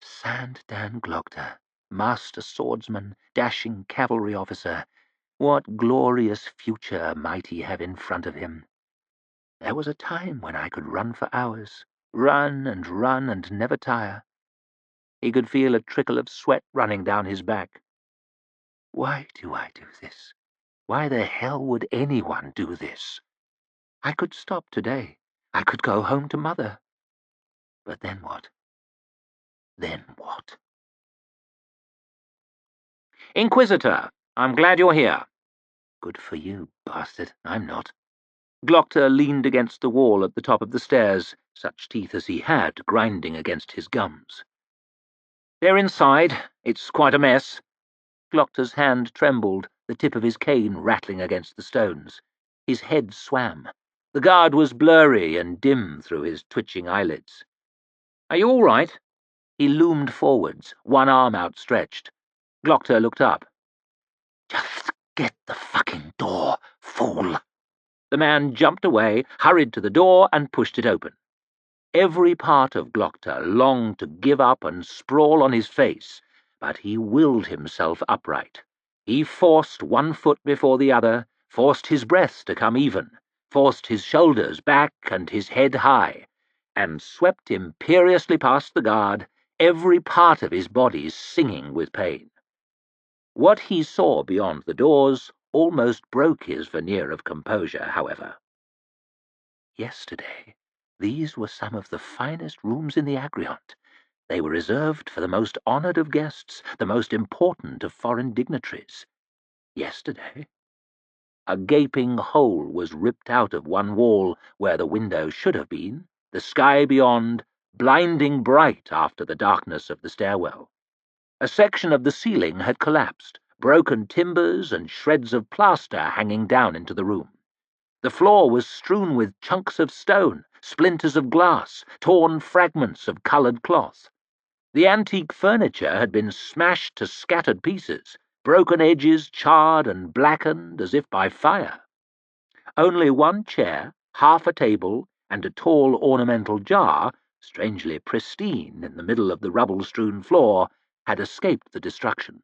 Sand-Dan Glockter, master swordsman, dashing cavalry officer, what glorious future might he have in front of him? There was a time when I could run for hours, run and never tire. He could feel a trickle of sweat running down his back. Why do I do this? Why the hell would anyone do this? I could stop today. I could go home to Mother. But then what? Then what? Inquisitor, I'm glad you're here. Good for you, bastard. I'm not. Glockter leaned against the wall at the top of the stairs, such teeth as he had grinding against his gums. They're inside. It's quite a mess. Glockter's hand trembled, the tip of his cane rattling against the stones. His head swam. The guard was blurry and dim through his twitching eyelids. Are you all right? He loomed forwards, one arm outstretched. Glockter looked up. Just get the fucking door, fool. The man jumped away, hurried to the door, and pushed it open. Every part of Glockter longed to give up and sprawl on his face, but he willed himself upright. He forced one foot before the other, forced his breath to come even, forced his shoulders back and his head high, and swept imperiously past the guard, every part of his body singing with pain. What he saw beyond the doors almost broke his veneer of composure, however. Yesterday, these were some of the finest rooms in the Agriont. They were reserved for the most honoured of guests, the most important of foreign dignitaries. Yesterday, a gaping hole was ripped out of one wall where the window should have been, the sky beyond, blinding bright after the darkness of the stairwell. A section of the ceiling had collapsed, broken timbers and shreds of plaster hanging down into the room. The floor was strewn with chunks of stone, splinters of glass, torn fragments of coloured cloth. The antique furniture had been smashed to scattered pieces, broken edges charred and blackened as if by fire. Only one chair, half a table, and a tall ornamental jar, strangely pristine in the middle of the rubble-strewn floor, had escaped the destruction.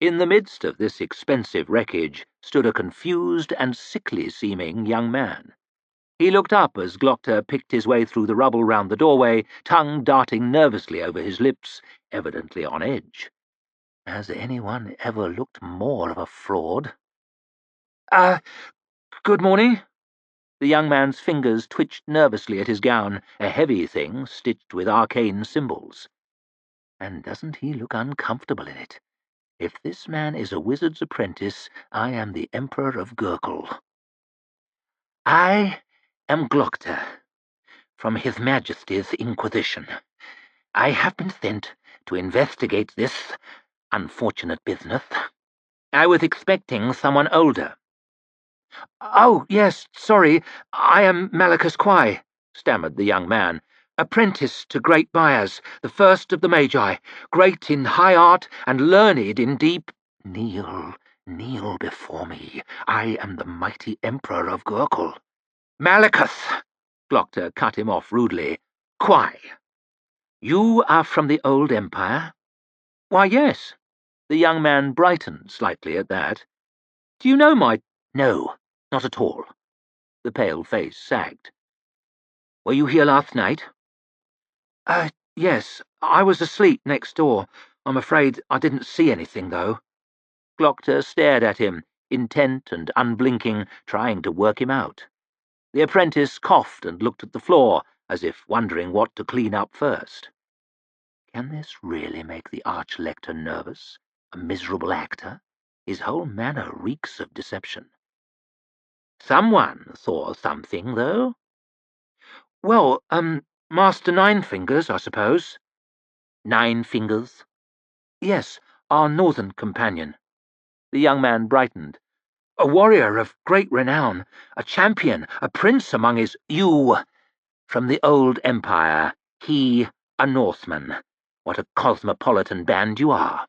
In the midst of this expensive wreckage stood a confused and sickly-seeming young man. He looked up as Glockter picked his way through the rubble round the doorway, tongue darting nervously over his lips, evidently on edge. Has anyone ever looked more of a fraud? Good morning. The young man's fingers twitched nervously at his gown, a heavy thing stitched with arcane symbols. And doesn't he look uncomfortable in it? If this man is a wizard's apprentice, I am the Emperor of Gurkle. I am Glockter, from His Majesty's Inquisition. I have been sent to investigate this unfortunate business. I was expecting someone older. Oh, yes, sorry. I am Malachus Quai, stammered the young man. Apprentice to great Bias, the first of the Magi, great in high art and learned in deep— Kneel before me. I am the mighty Emperor of Gurkle. Malachus! Glockter cut him off rudely. Quai! You are from the old empire? Why, yes. The young man brightened slightly at that. Do you know my— No, not at all. The pale face sagged. Were you here last night? Yes. I was asleep next door. I'm afraid I didn't see anything, though. Glockter stared at him, intent and unblinking, trying to work him out. The apprentice coughed and looked at the floor, as if wondering what to clean up first. Can this really make the Arch-Lector nervous? A miserable actor? His whole manner reeks of deception. Someone saw something, though? Well, Master Ninefingers, I suppose. Ninefingers? Yes, our northern companion. The young man brightened. A warrior of great renown, a champion, a prince among his— You, from the old empire, he, a Northman. What a cosmopolitan band you are.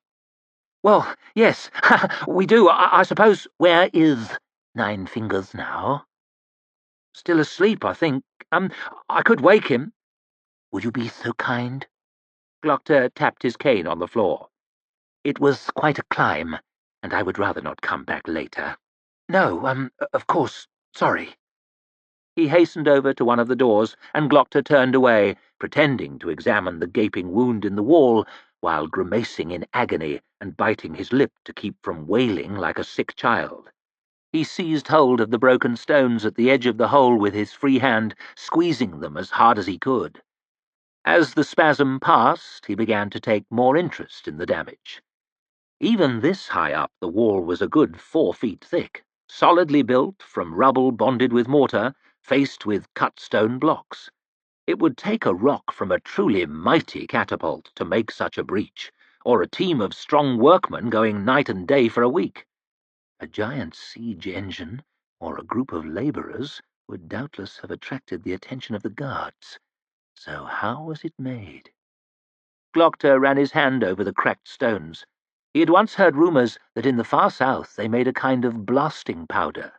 Well, yes, we do, I suppose. Where is Ninefingers now? Still asleep, I think. I could wake him. Would you be so kind? Glockter tapped his cane on the floor. It was quite a climb, and I would rather not come back later. No, of course, sorry. He hastened over to one of the doors, and Glockter turned away, pretending to examine the gaping wound in the wall, while grimacing in agony and biting his lip to keep from wailing like a sick child. He seized hold of the broken stones at the edge of the hole with his free hand, squeezing them as hard as he could. As the spasm passed, he began to take more interest in the damage. Even this high up, the wall was a good 4 feet thick, solidly built from rubble bonded with mortar, faced with cut stone blocks. It would take a rock from a truly mighty catapult to make such a breach, or a team of strong workmen going night and day for a week. A giant siege engine, or a group of labourers, would doubtless have attracted the attention of the guards. So how was it made? Glockter ran his hand over the cracked stones. He had once heard rumours that in the far south they made a kind of blasting powder.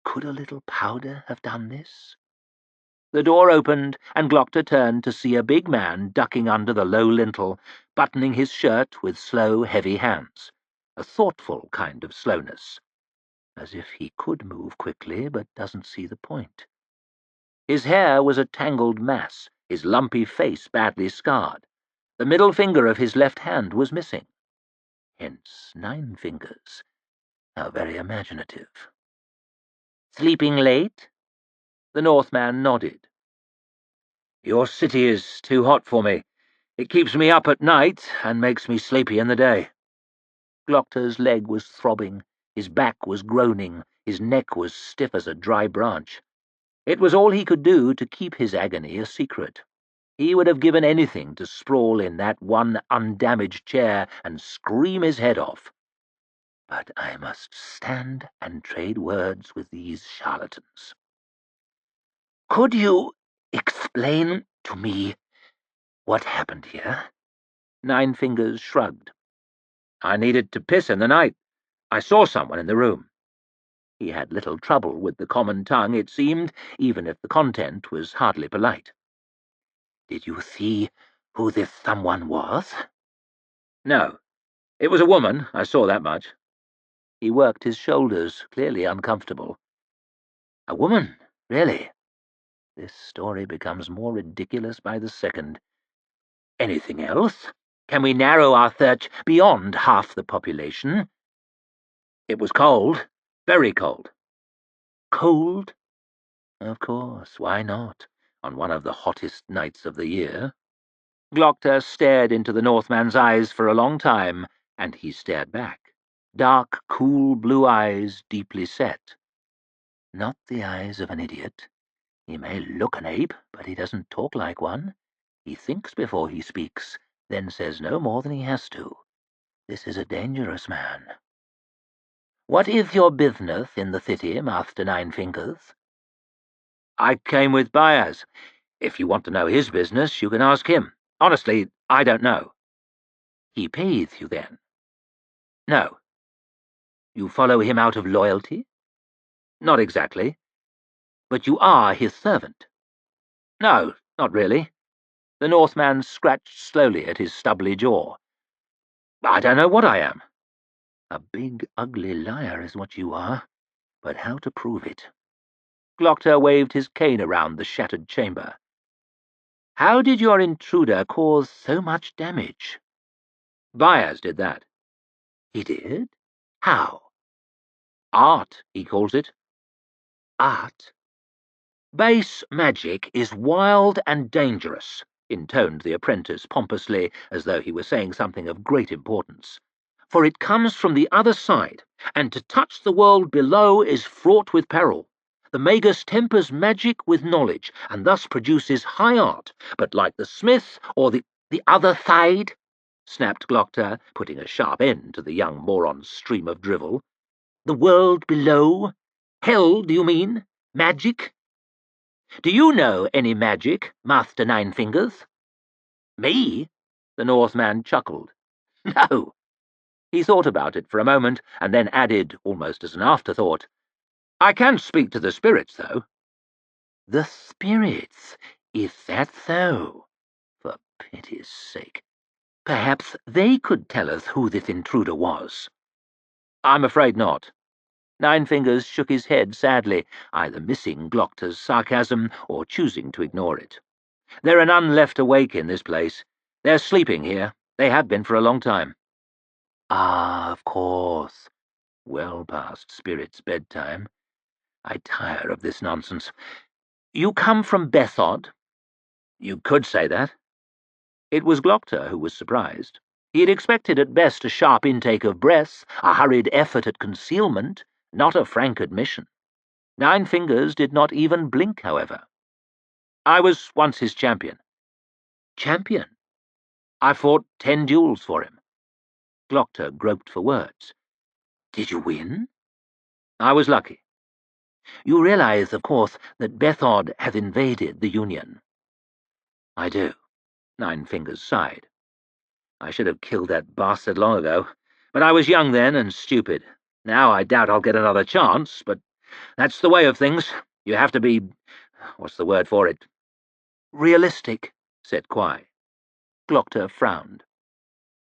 Could a little powder have done this? The door opened, and Glockter turned to see a big man ducking under the low lintel, buttoning his shirt with slow, heavy hands, a thoughtful kind of slowness, as if he could move quickly but doesn't see the point. His hair was a tangled mass, his lumpy face badly scarred. The middle finger of his left hand was missing. Hence 9 fingers. How very imaginative. "Sleeping late?" The Northman nodded. "Your city is too hot for me. It keeps me up at night and makes me sleepy in the day." Glockter's leg was throbbing, his back was groaning, his neck was stiff as a dry branch. It was all he could do to keep his agony a secret. He would have given anything to sprawl in that one undamaged chair and scream his head off. But I must stand and trade words with these charlatans. "Could you explain to me what happened here?" 9 Fingers shrugged. "I needed to piss in the night. I saw someone in the room." He had little trouble with the common tongue, it seemed, even if the content was hardly polite. "Did you see who this someone was?" "No. It was a woman, I saw that much." He worked his shoulders, clearly uncomfortable. "A woman, really?" This story becomes more ridiculous by the second. "Anything else? Can we narrow our search beyond half the population?" "It was cold. Very cold." "Cold?" Of course, why not, on one of the hottest nights of the year? Glockter stared into the Northman's eyes for a long time, and he stared back. Dark, cool blue eyes, deeply set. Not the eyes of an idiot. He may look an ape, but he doesn't talk like one. He thinks before he speaks, then says no more than he has to. This is a dangerous man. "What is your business in the city, Master 9 Fingers?" "I came with Baez. If you want to know his business, you can ask him. Honestly, I don't know." "He pays you, then?" "No." "You follow him out of loyalty?" "Not exactly." "But you are his servant?" "No, not really." The Northman scratched slowly at his stubbly jaw. "I don't know what I am." "A big, ugly liar is what you are, but how to prove it?" Glockter waved his cane around the shattered chamber. "How did your intruder cause so much damage?" "Baez did that." "He did? How?" "Art, he calls it." "Art?" "Base magic is wild and dangerous," intoned the apprentice pompously, as though he were saying something of great importance. "For it comes from the other side, and to touch the world below is fraught with peril. The Magus tempers magic with knowledge, and thus produces high art, but like the smith or the other side," snapped Glockter, putting a sharp end to the young moron's stream of drivel. "The world below? Hell, do you mean? Magic? Do you know any magic, Master 9 Fingers?" "Me?" The Northman chuckled. "No." He thought about it for a moment, and then added, almost as an afterthought, "I can speak to the spirits, though." "The spirits? Is that so? For pity's sake. Perhaps they could tell us who this intruder was." "I'm afraid not." 9 Fingers shook his head sadly, either missing Glockter's sarcasm or choosing to ignore it. "There are none left awake in this place. They're sleeping here. They have been for a long time." "Ah, of course. Well past spirits' bedtime. I tire of this nonsense. You come from Bethod?" "You could say that." It was Glockter who was surprised. He had expected at best a sharp intake of breath, a hurried effort at concealment, not a frank admission. 9 Fingers did not even blink, however. "I was once his champion." "Champion?" "I fought 10 duels for him." Glockter groped for words. "Did you win?" "I was lucky." "You realize, of course, that Bethod has invaded the Union?" "I do." 9 Fingers sighed. "I should have killed that bastard long ago, but I was young then and stupid. Now I doubt I'll get another chance, but that's the way of things. You have to be What's the word for it? Realistic, said Quai. Glockter frowned.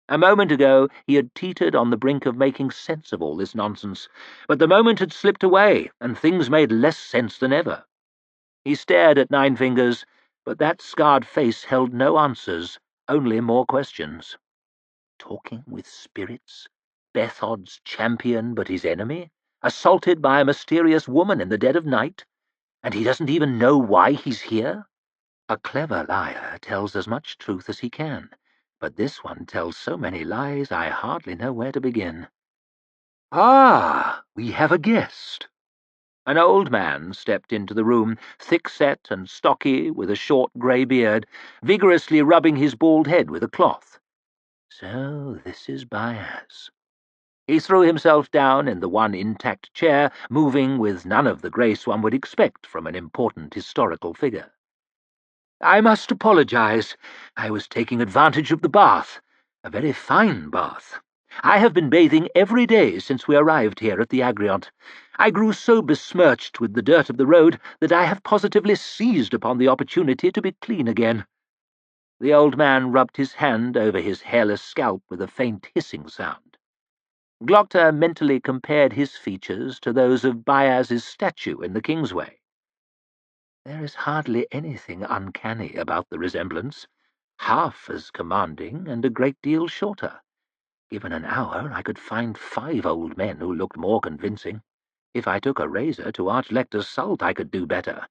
A moment ago he had teetered on the brink of making sense of all this nonsense, but the moment had slipped away, and things made less sense than ever. He stared at Nine Fingers, but that scarred face held no answers, only more questions. Talking with spirits? Bethod's champion but his enemy? Assaulted by a mysterious woman in the dead of night? And he doesn't even know why he's here? A clever liar tells as much truth as he can, but this one tells so many lies I hardly know where to begin. Ah, we have a guest. An old man stepped into the room, thick-set and stocky, with a short grey beard, vigorously rubbing his bald head with a cloth. So this is Baez. He threw himself down in the one intact chair, moving with none of the grace one would expect from an important historical figure. I must apologize. I was taking advantage of the bath. A very fine bath. I have been bathing every day since we arrived here at the Agriont. I grew so besmirched with the dirt of the road that I have positively seized upon the opportunity to be clean again. The old man rubbed his hand over his hairless scalp with a faint hissing sound. Glockter mentally compared his features to those of Baez's statue in the Kingsway. There is hardly anything uncanny about the resemblance. Half as commanding and a great deal shorter. Given an hour, I could find 5 old men who looked more convincing. If I took a razor to Archlector's salt, I could do better.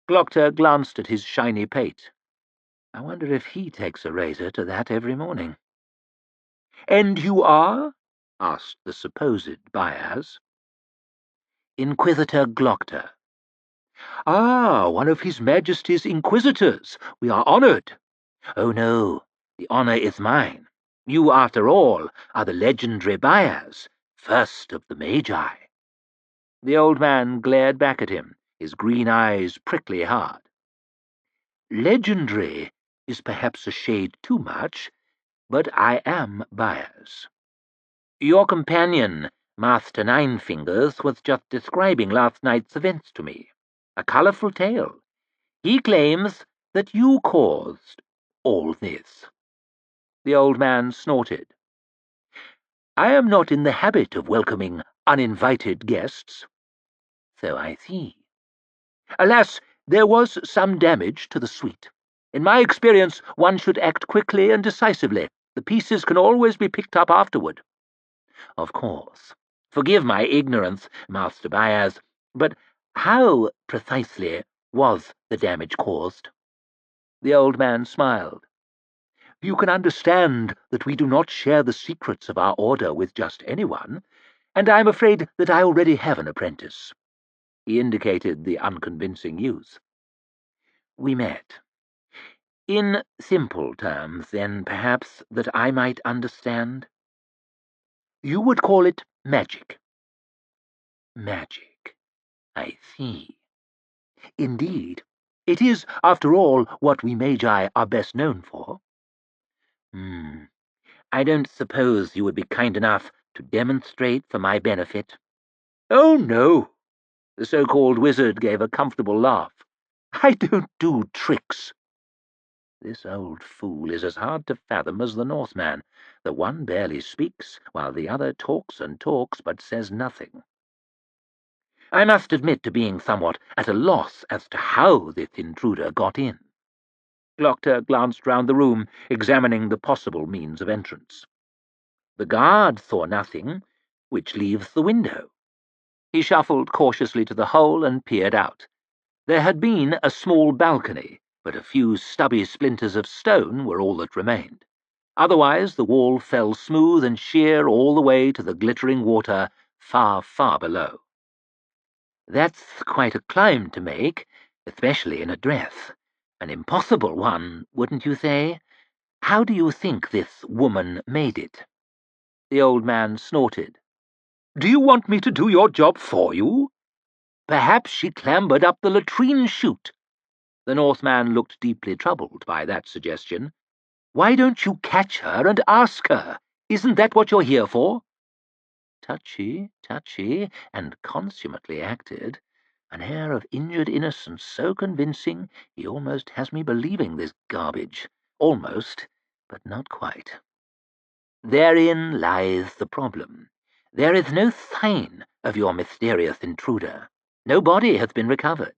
Glockter glanced at his shiny pate. I wonder if he takes a razor to that every morning. And you are? Asked the supposed Baez. Inquisitor Glockter. Ah, one of His Majesty's Inquisitors. We are honored. Oh, no, the honor is mine. You, after all, are the legendary Baez, first of the Magi. The old man glared back at him, his green eyes prickly hard. Legendary is perhaps a shade too much, but I am Baez. Your companion, Master Nine Fingers, was just describing last night's events to me. A colourful tale. He claims that you caused all this. The old man snorted. I am not in the habit of welcoming uninvited guests. So I see. Alas, there was some damage to the suite. In my experience, one should act quickly and decisively. The pieces can always be picked up afterward. Of course. Forgive my ignorance, Master Baez, but how precisely was the damage caused? The old man smiled. You can understand that we do not share the secrets of our order with just anyone, and I am afraid that I already have an apprentice. He indicated the unconvincing youth. We met. In simple terms, then, perhaps, that I might understand? You would call it magic. Magic. I see. Indeed. It is, after all, what we Magi are best known for. I don't suppose you would be kind enough to demonstrate for my benefit? Oh, no. The so-called wizard gave a comfortable laugh. I don't do tricks. This old fool is as hard to fathom as the Northman. The one barely speaks, while the other talks and talks, but says nothing. I must admit to being somewhat at a loss as to how this intruder got in. Glockter glanced round the room, examining the possible means of entrance. The guard saw nothing, which leaves the window. He shuffled cautiously to the hole and peered out. There had been a small balcony, but a few stubby splinters of stone were all that remained. Otherwise the wall fell smooth and sheer all the way to the glittering water far, far below. That's quite a climb to make, especially in a dress. An impossible one, wouldn't you say? How do you think this woman made it? The old man snorted. Do you want me to do your job for you? Perhaps she clambered up the latrine chute. The Northman looked deeply troubled by that suggestion. Why don't you catch her and ask her? Isn't that what you're here for? Touchy, touchy, and consummately acted. an air of injured innocence so convincing he almost has me believing this garbage. Almost, but not quite. Therein lies the problem. There is no sign of your mysterious intruder. No body has been recovered.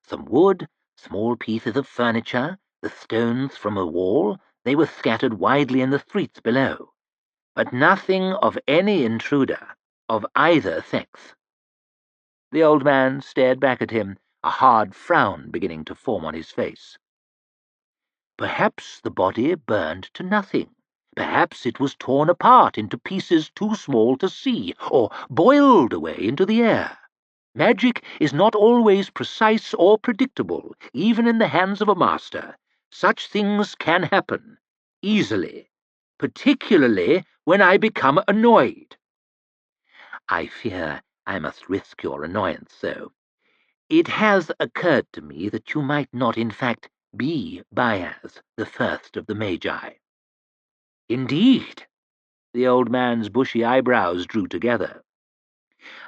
Some wood, small pieces of furniture, the stones from a wall, they were scattered widely in the streets below. But nothing of any intruder, of either sex. The old man stared back at him, a hard frown beginning to form on his face. Perhaps the body burned to nothing. Perhaps it was torn apart into pieces too small to see, or boiled away into the air. Magic is not always precise or predictable, even in the hands of a master. Such things can happen, easily, particularly when I become annoyed. I fear I must risk your annoyance, though. It has occurred to me that you might not, in fact, be Bias, the first of the Magi. Indeed. The old man's bushy eyebrows drew together.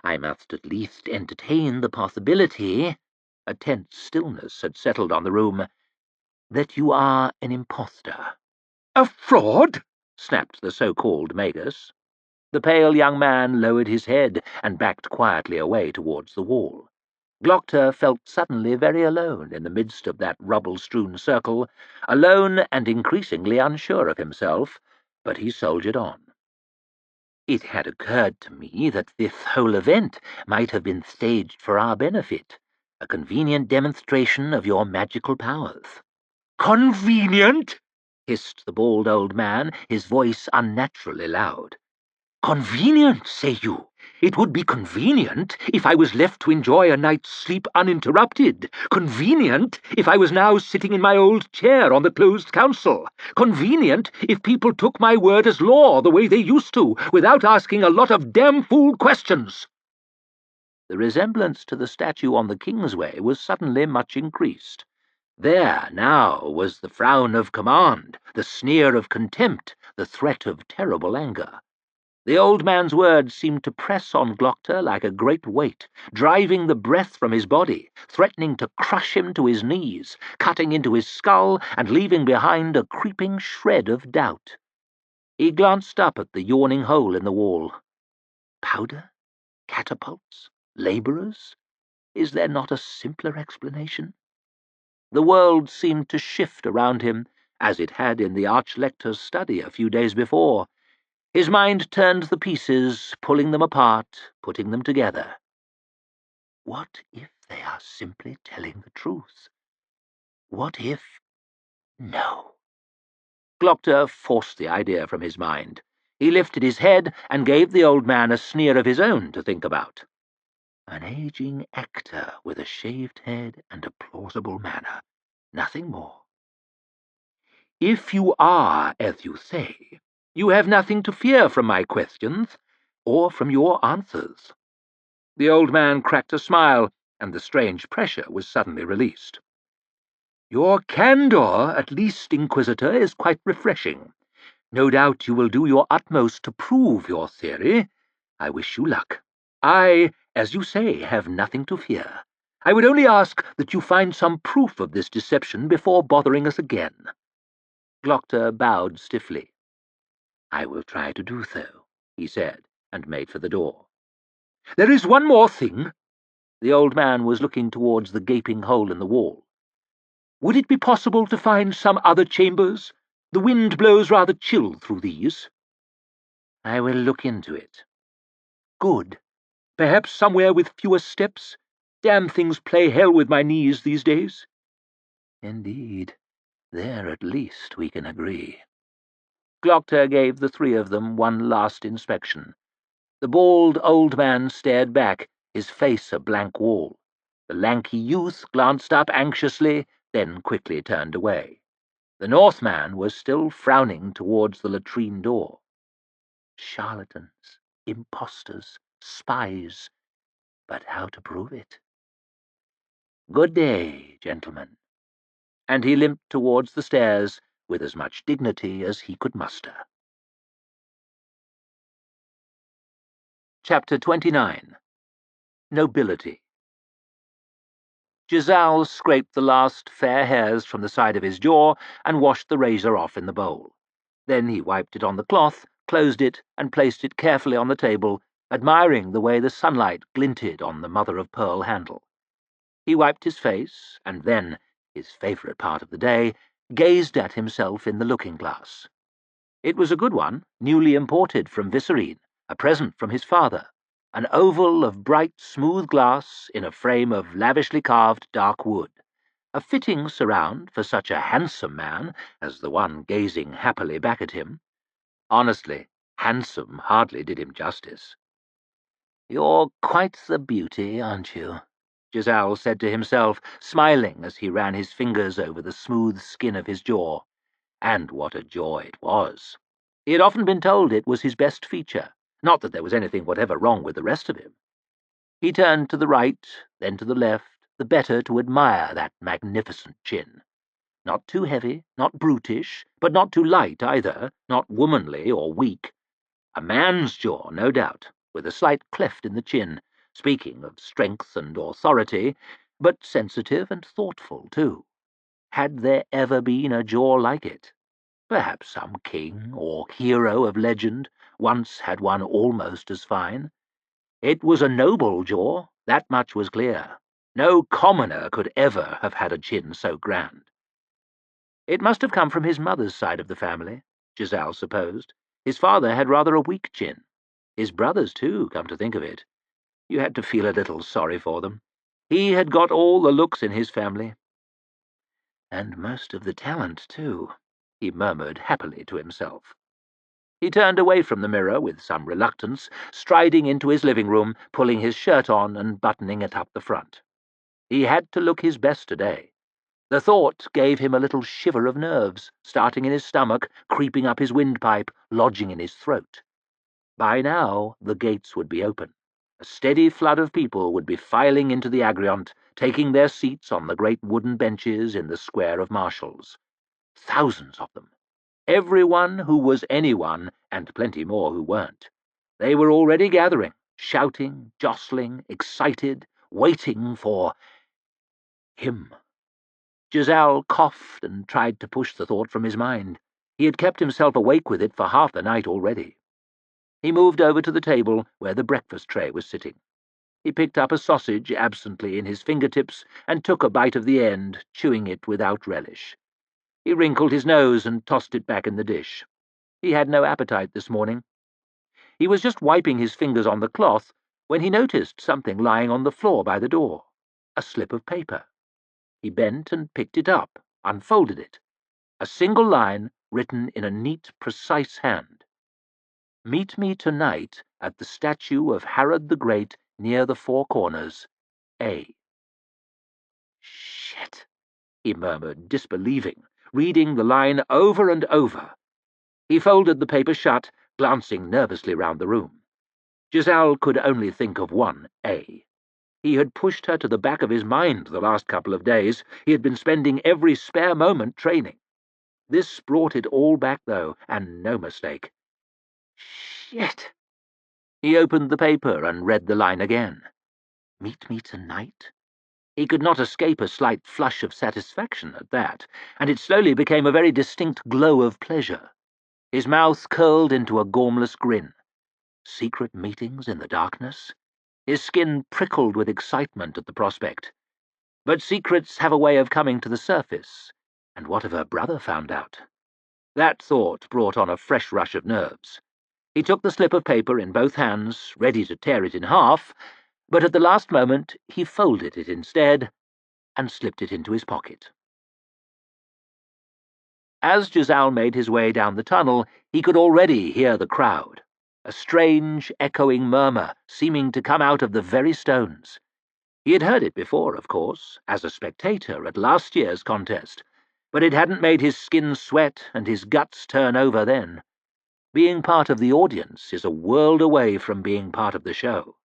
I must at least entertain the possibility, a tense stillness had settled on the room, that you are an impostor. A fraud? Snapped the so-called Magus. The pale young man lowered his head and backed quietly away towards the wall. Glockter felt suddenly very alone in the midst of that rubble-strewn circle, alone and increasingly unsure of himself, but he soldiered on. It had occurred to me that this whole event might have been staged for our benefit, a convenient demonstration of your magical powers. Convenient? Hissed the bald old man, his voice unnaturally loud. Convenient, say you? It would be convenient if I was left to enjoy a night's sleep uninterrupted. Convenient if I was now sitting in my old chair on the closed council. Convenient if people took my word as law the way they used to, without asking a lot of damn-fool questions. The resemblance to the statue on the Kingsway was suddenly much increased. There, now, was the frown of command, the sneer of contempt, the threat of terrible anger. The old man's words seemed to press on Glockter like a great weight, driving the breath from his body, threatening to crush him to his knees, cutting into his skull and leaving behind a creeping shred of doubt. He glanced up at the yawning hole in the wall. Powder? Catapults? Labourers? Is there not a simpler explanation? The world seemed to shift around him, as it had in the Archlector's study a few days before. His mind turned the pieces, pulling them apart, putting them together. What if they are simply telling the truth? What if... No. Glockter forced the idea from his mind. He lifted his head and gave the old man a sneer of his own to think about. An aging actor with a shaved head and a plausible manner. Nothing more. If you are, as you say, you have nothing to fear from my questions, or from your answers. The old man cracked a smile, and the strange pressure was suddenly released. Your candour, at least, Inquisitor, is quite refreshing. No doubt you will do your utmost to prove your theory. I wish you luck. I, as you say, have nothing to fear. I would only ask that you find some proof of this deception before bothering us again. Glockter bowed stiffly. I will try to do so, he said, and made for the door. There is one more thing. The old man was looking towards the gaping hole in the wall. Would it be possible to find some other chambers? The wind blows rather chill through these. I will look into it. Good. Perhaps somewhere with fewer steps? Damn things play hell with my knees these days. Indeed. There at least we can agree. Glockter gave the three of them one last inspection. The bald old man stared back, his face a blank wall. The lanky youth glanced up anxiously, then quickly turned away. The Northman was still frowning towards the latrine door. Charlatans, impostors, spies. But how to prove it? Good day, gentlemen. And he limped towards the stairs with as much dignity as he could muster. Chapter 29. Nobility. Giselle scraped the last fair hairs from the side of his jaw and washed the razor off in the bowl. Then he wiped it on the cloth, closed it, and placed it carefully on the table, admiring the way the sunlight glinted on the mother-of-pearl handle. He wiped his face, and then, his favourite part of the day, gazed at himself in the looking-glass. It was a good one, newly imported from Visserine, a present from his father, an oval of bright, smooth glass in a frame of lavishly carved dark wood, a fitting surround for such a handsome man as the one gazing happily back at him. Honestly, handsome hardly did him justice. "You're quite the beauty, aren't you?" Giselle said to himself, smiling as he ran his fingers over the smooth skin of his jaw. And what a joy it was! He had often been told it was his best feature, not that there was anything whatever wrong with the rest of him. He turned to the right, then to the left, the better to admire that magnificent chin. Not too heavy, not brutish, but not too light either, not womanly or weak. A man's jaw, no doubt, with a slight cleft in the chin, speaking of strength and authority, but sensitive and thoughtful, too. Had there ever been a jaw like it? Perhaps some king or hero of legend once had one almost as fine. It was a noble jaw, that much was clear. No commoner could ever have had a chin so grand. It must have come from his mother's side of the family, Giselle supposed. His father had rather a weak chin. His brothers, too, come to think of it. You had to feel a little sorry for them. He had got all the looks in his family. And most of the talent, too, he murmured happily to himself. He turned away from the mirror with some reluctance, striding into his living room, pulling his shirt on and buttoning it up the front. He had to look his best today. The thought gave him a little shiver of nerves, starting in his stomach, creeping up his windpipe, lodging in his throat. By now the gates would be open. A steady flood of people would be filing into the Agriont, taking their seats on the great wooden benches in the square of marshals. Thousands of them. Everyone who was anyone, and plenty more who weren't. They were already gathering, shouting, jostling, excited, waiting for him. Giselle coughed and tried to push the thought from his mind. He had kept himself awake with it for half the night already. He moved over to the table where the breakfast tray was sitting. He picked up a sausage absently in his fingertips and took a bite of the end, chewing it without relish. He wrinkled his nose and tossed it back in the dish. He had no appetite this morning. He was just wiping his fingers on the cloth when he noticed something lying on the floor by the door. A slip of paper. He bent and picked it up, unfolded it. A single line written in a neat, precise hand. "Meet me tonight at the statue of Herod the Great near the Four Corners. A." "Shit," he murmured, disbelieving, reading the line over and over. He folded the paper shut, glancing nervously round the room. Giselle could only think of one A. He had pushed her to the back of his mind the last couple of days. He had been spending every spare moment training. This brought it all back, though, and no mistake. Shit! He opened the paper and read the line again. Meet me tonight? He could not escape a slight flush of satisfaction at that, and it slowly became a very distinct glow of pleasure. His mouth curled into a gormless grin. Secret meetings in the darkness? His skin prickled with excitement at the prospect. But secrets have a way of coming to the surface, and what if her brother found out? That thought brought on a fresh rush of nerves. He took the slip of paper in both hands, ready to tear it in half, but at the last moment he folded it instead and slipped it into his pocket. As Giselle made his way down the tunnel, he could already hear the crowd, a strange, echoing murmur seeming to come out of the very stones. He had heard it before, of course, as a spectator at last year's contest, but it hadn't made his skin sweat and his guts turn over then. Being part of the audience is a world away from being part of the show.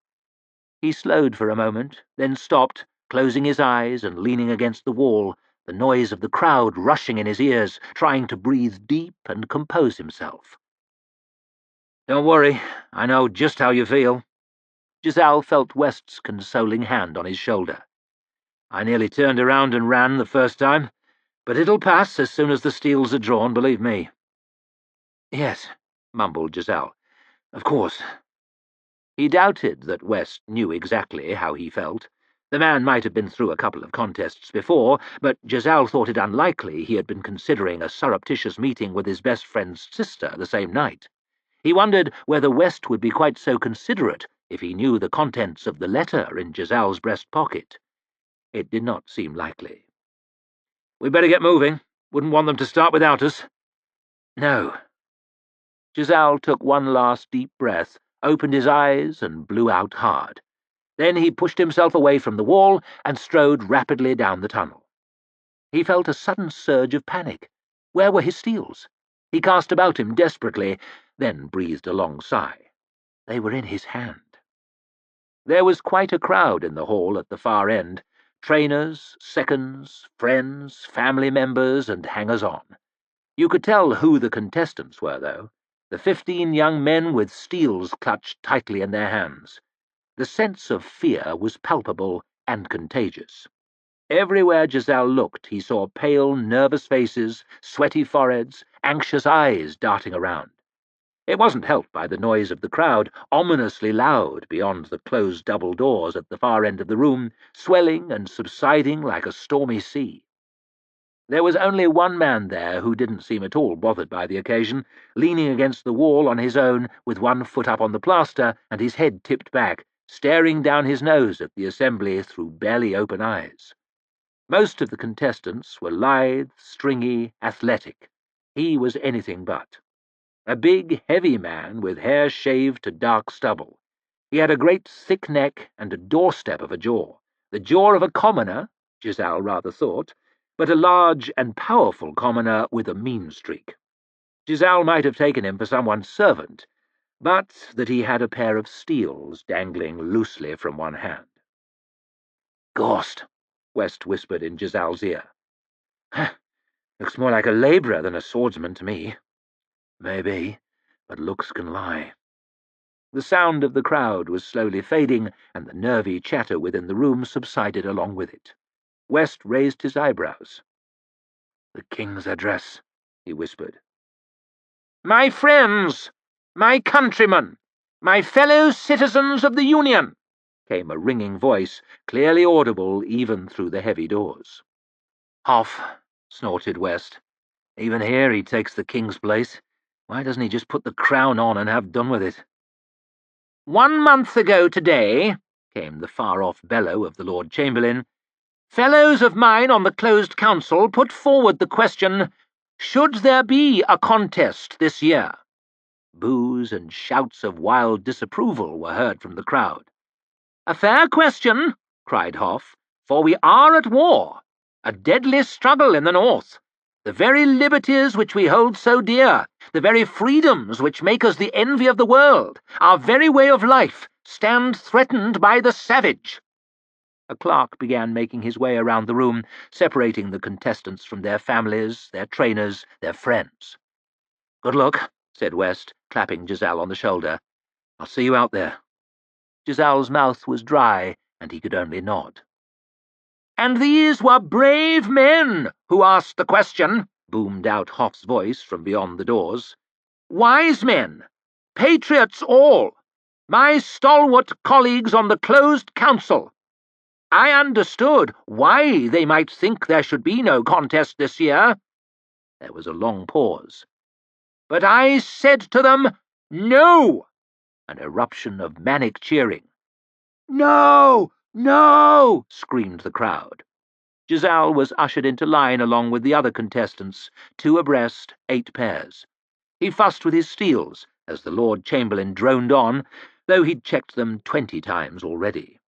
He slowed for a moment, then stopped, closing his eyes and leaning against the wall, the noise of the crowd rushing in his ears, trying to breathe deep and compose himself. "Don't worry, I know just how you feel." Giselle felt West's consoling hand on his shoulder. I nearly turned around and ran the first time, but it'll pass as soon as the steels are drawn, believe me." "Yes," mumbled Giselle. "Of course." He doubted that West knew exactly how he felt. The man might have been through a couple of contests before, but Giselle thought it unlikely he had been considering a surreptitious meeting with his best friend's sister the same night. He wondered whether West would be quite so considerate if he knew the contents of the letter in Giselle's breast pocket. It did not seem likely. "We'd better get moving. Wouldn't want them to start without us." "No." Giselle took one last deep breath, opened his eyes, and blew out hard. Then he pushed himself away from the wall and strode rapidly down the tunnel. He felt a sudden surge of panic. Where were his steels? He cast about him desperately, then breathed a long sigh. They were in his hand. There was quite a crowd in the hall at the far end. Trainers, seconds, friends, family members, and hangers-on. You could tell who the contestants were, though. The 15 young men with steels clutched tightly in their hands. The sense of fear was palpable and contagious. Everywhere Giselle looked, he saw pale, nervous faces, sweaty foreheads, anxious eyes darting around. It wasn't helped by the noise of the crowd, ominously loud beyond the closed double doors at the far end of the room, swelling and subsiding like a stormy sea. There was only one man there who didn't seem at all bothered by the occasion, leaning against the wall on his own, with one foot up on the plaster and his head tipped back, staring down his nose at the assembly through barely open eyes. Most of the contestants were lithe, stringy, athletic. He was anything but. A big, heavy man with hair shaved to dark stubble. He had a great thick neck and a doorstep of a jaw. The jaw of a commoner, Giselle rather thought, but a large and powerful commoner with a mean streak. Giselle might have taken him for someone's servant, but that he had a pair of steels dangling loosely from one hand. "Ghost," West whispered in Giselle's ear. "Looks more like a labourer than a swordsman to me." "Maybe, but looks can lie." The sound of the crowd was slowly fading, and the nervy chatter within the room subsided along with it. West raised his eyebrows. "The King's address," he whispered. "My friends, my countrymen, my fellow citizens of the Union," came a ringing voice, clearly audible even through the heavy doors. "Hoff," snorted West. "Even here he takes the King's place. Why doesn't he just put the crown on and have done with it?" "1 month ago today," came the far-off bellow of the Lord Chamberlain, "fellows of mine on the closed council put forward the question, should there be a contest this year?" Boos and shouts of wild disapproval were heard from the crowd. "A fair question," cried Hoff, "for we are at war, a deadly struggle in the north. The very liberties which we hold so dear, the very freedoms which make us the envy of the world, our very way of life, stand threatened by the savage." A clerk began making his way around the room, separating the contestants from their families, their trainers, their friends. "Good luck," said West, clapping Giselle on the shoulder. "I'll see you out there." Giselle's mouth was dry, and he could only nod. "And these were brave men who asked the question," boomed out Hoff's voice from beyond the doors. "Wise men, patriots all, my stalwart colleagues on the closed council. I understood why they might think there should be no contest this year." There was a long pause. "But I said to them, no!" An eruption of manic cheering. "No! No!" screamed the crowd. Giselle was ushered into line along with the other contestants, 2 abreast, 8 pairs. He fussed with his steels as the Lord Chamberlain droned on, though he'd checked them 20 times already.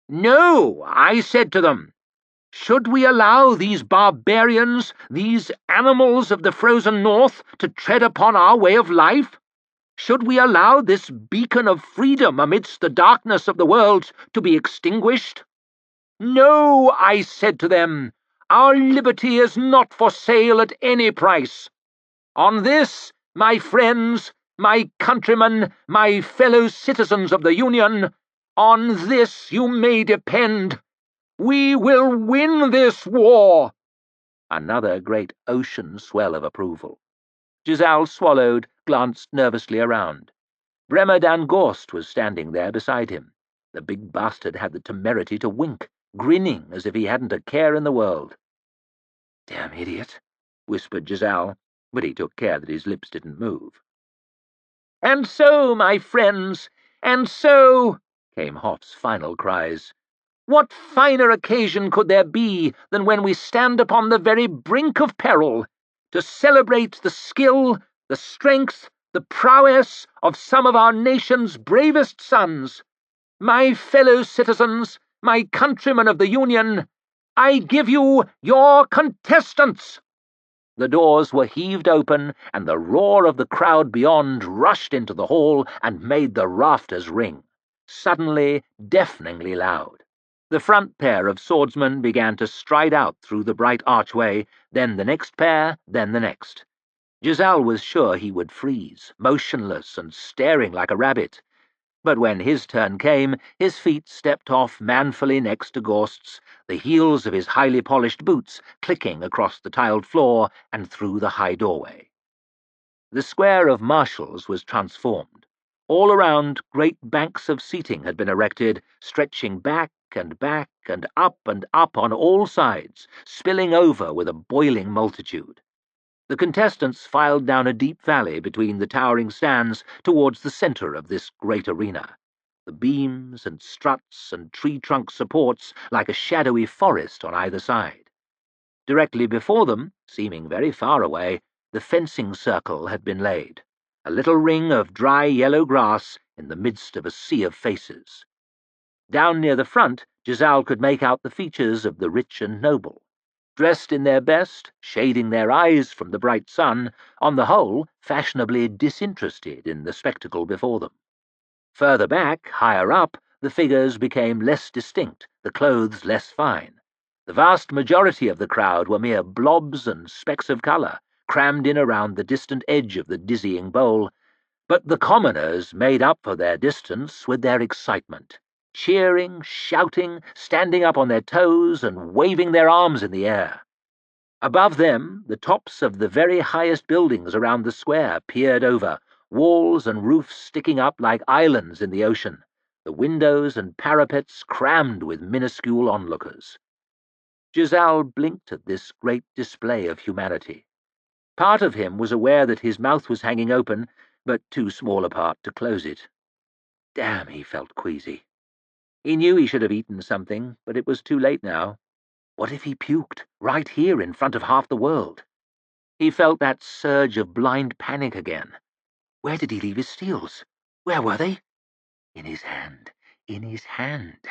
"No," I said to them. "Should we allow these barbarians, these animals of the frozen north, to tread upon our way of life? Should we allow this beacon of freedom amidst the darkness of the world to be extinguished? No, I said to them, our liberty is not for sale at any price. On this, my friends, my countrymen, my fellow citizens of the Union, on this you may depend. We will win this war!" Another great ocean swell of approval. Giselle swallowed, glanced nervously around. Bremer Dan Gorst was standing there beside him. The big bastard had the temerity to wink, grinning as if he hadn't a care in the world. "Damn idiot," whispered Giselle, but he took care that his lips didn't move. "And so, my friends, and so," came Hoff's final cries. "what finer occasion could there be than when we stand upon the very brink of peril, to celebrate the skill, the strength, the prowess of some of our nation's bravest sons? My fellow citizens, my countrymen of the Union, I give you your contestants!" The doors were heaved open, and the roar of the crowd beyond rushed into the hall and made the rafters ring, suddenly deafeningly loud. The front pair of swordsmen began to stride out through the bright archway, then the next pair, then the next. Giselle was sure he would freeze, motionless and staring like a rabbit. But when his turn came, his feet stepped off manfully next to Gorst's, the heels of his highly polished boots clicking across the tiled floor and through the high doorway. The square of marshals was transformed. All around, great banks of seating had been erected, stretching back and up on all sides, spilling over with a boiling multitude. The contestants filed down a deep valley between the towering stands towards the center of this great arena, the beams and struts and tree-trunk supports like a shadowy forest on either side. Directly before them, seeming very far away, the fencing circle had been laid, a little ring of dry yellow grass in the midst of a sea of faces. Down near the front, Giselle could make out the features of the rich and noble, dressed in their best, shading their eyes from the bright sun, on the whole fashionably disinterested in the spectacle before them. Further back, higher up, the figures became less distinct, the clothes less fine. The vast majority of the crowd were mere blobs and specks of colour, crammed in around the distant edge of the dizzying bowl, but the commoners made up for their distance with their excitement, cheering, shouting, standing up on their toes and waving their arms in the air. Above them, the tops of the very highest buildings around the square peered over, walls and roofs sticking up like islands in the ocean, the windows and parapets crammed with minuscule onlookers. Giselle blinked at this great display of humanity. Part of him was aware that his mouth was hanging open, but too small a part to close it. Damn, he felt queasy. He knew he should have eaten something, but it was too late now. What if he puked, right here in front of half the world? He felt that surge of blind panic again. Where did he leave his steels? Where were they? In his hand, in his hand.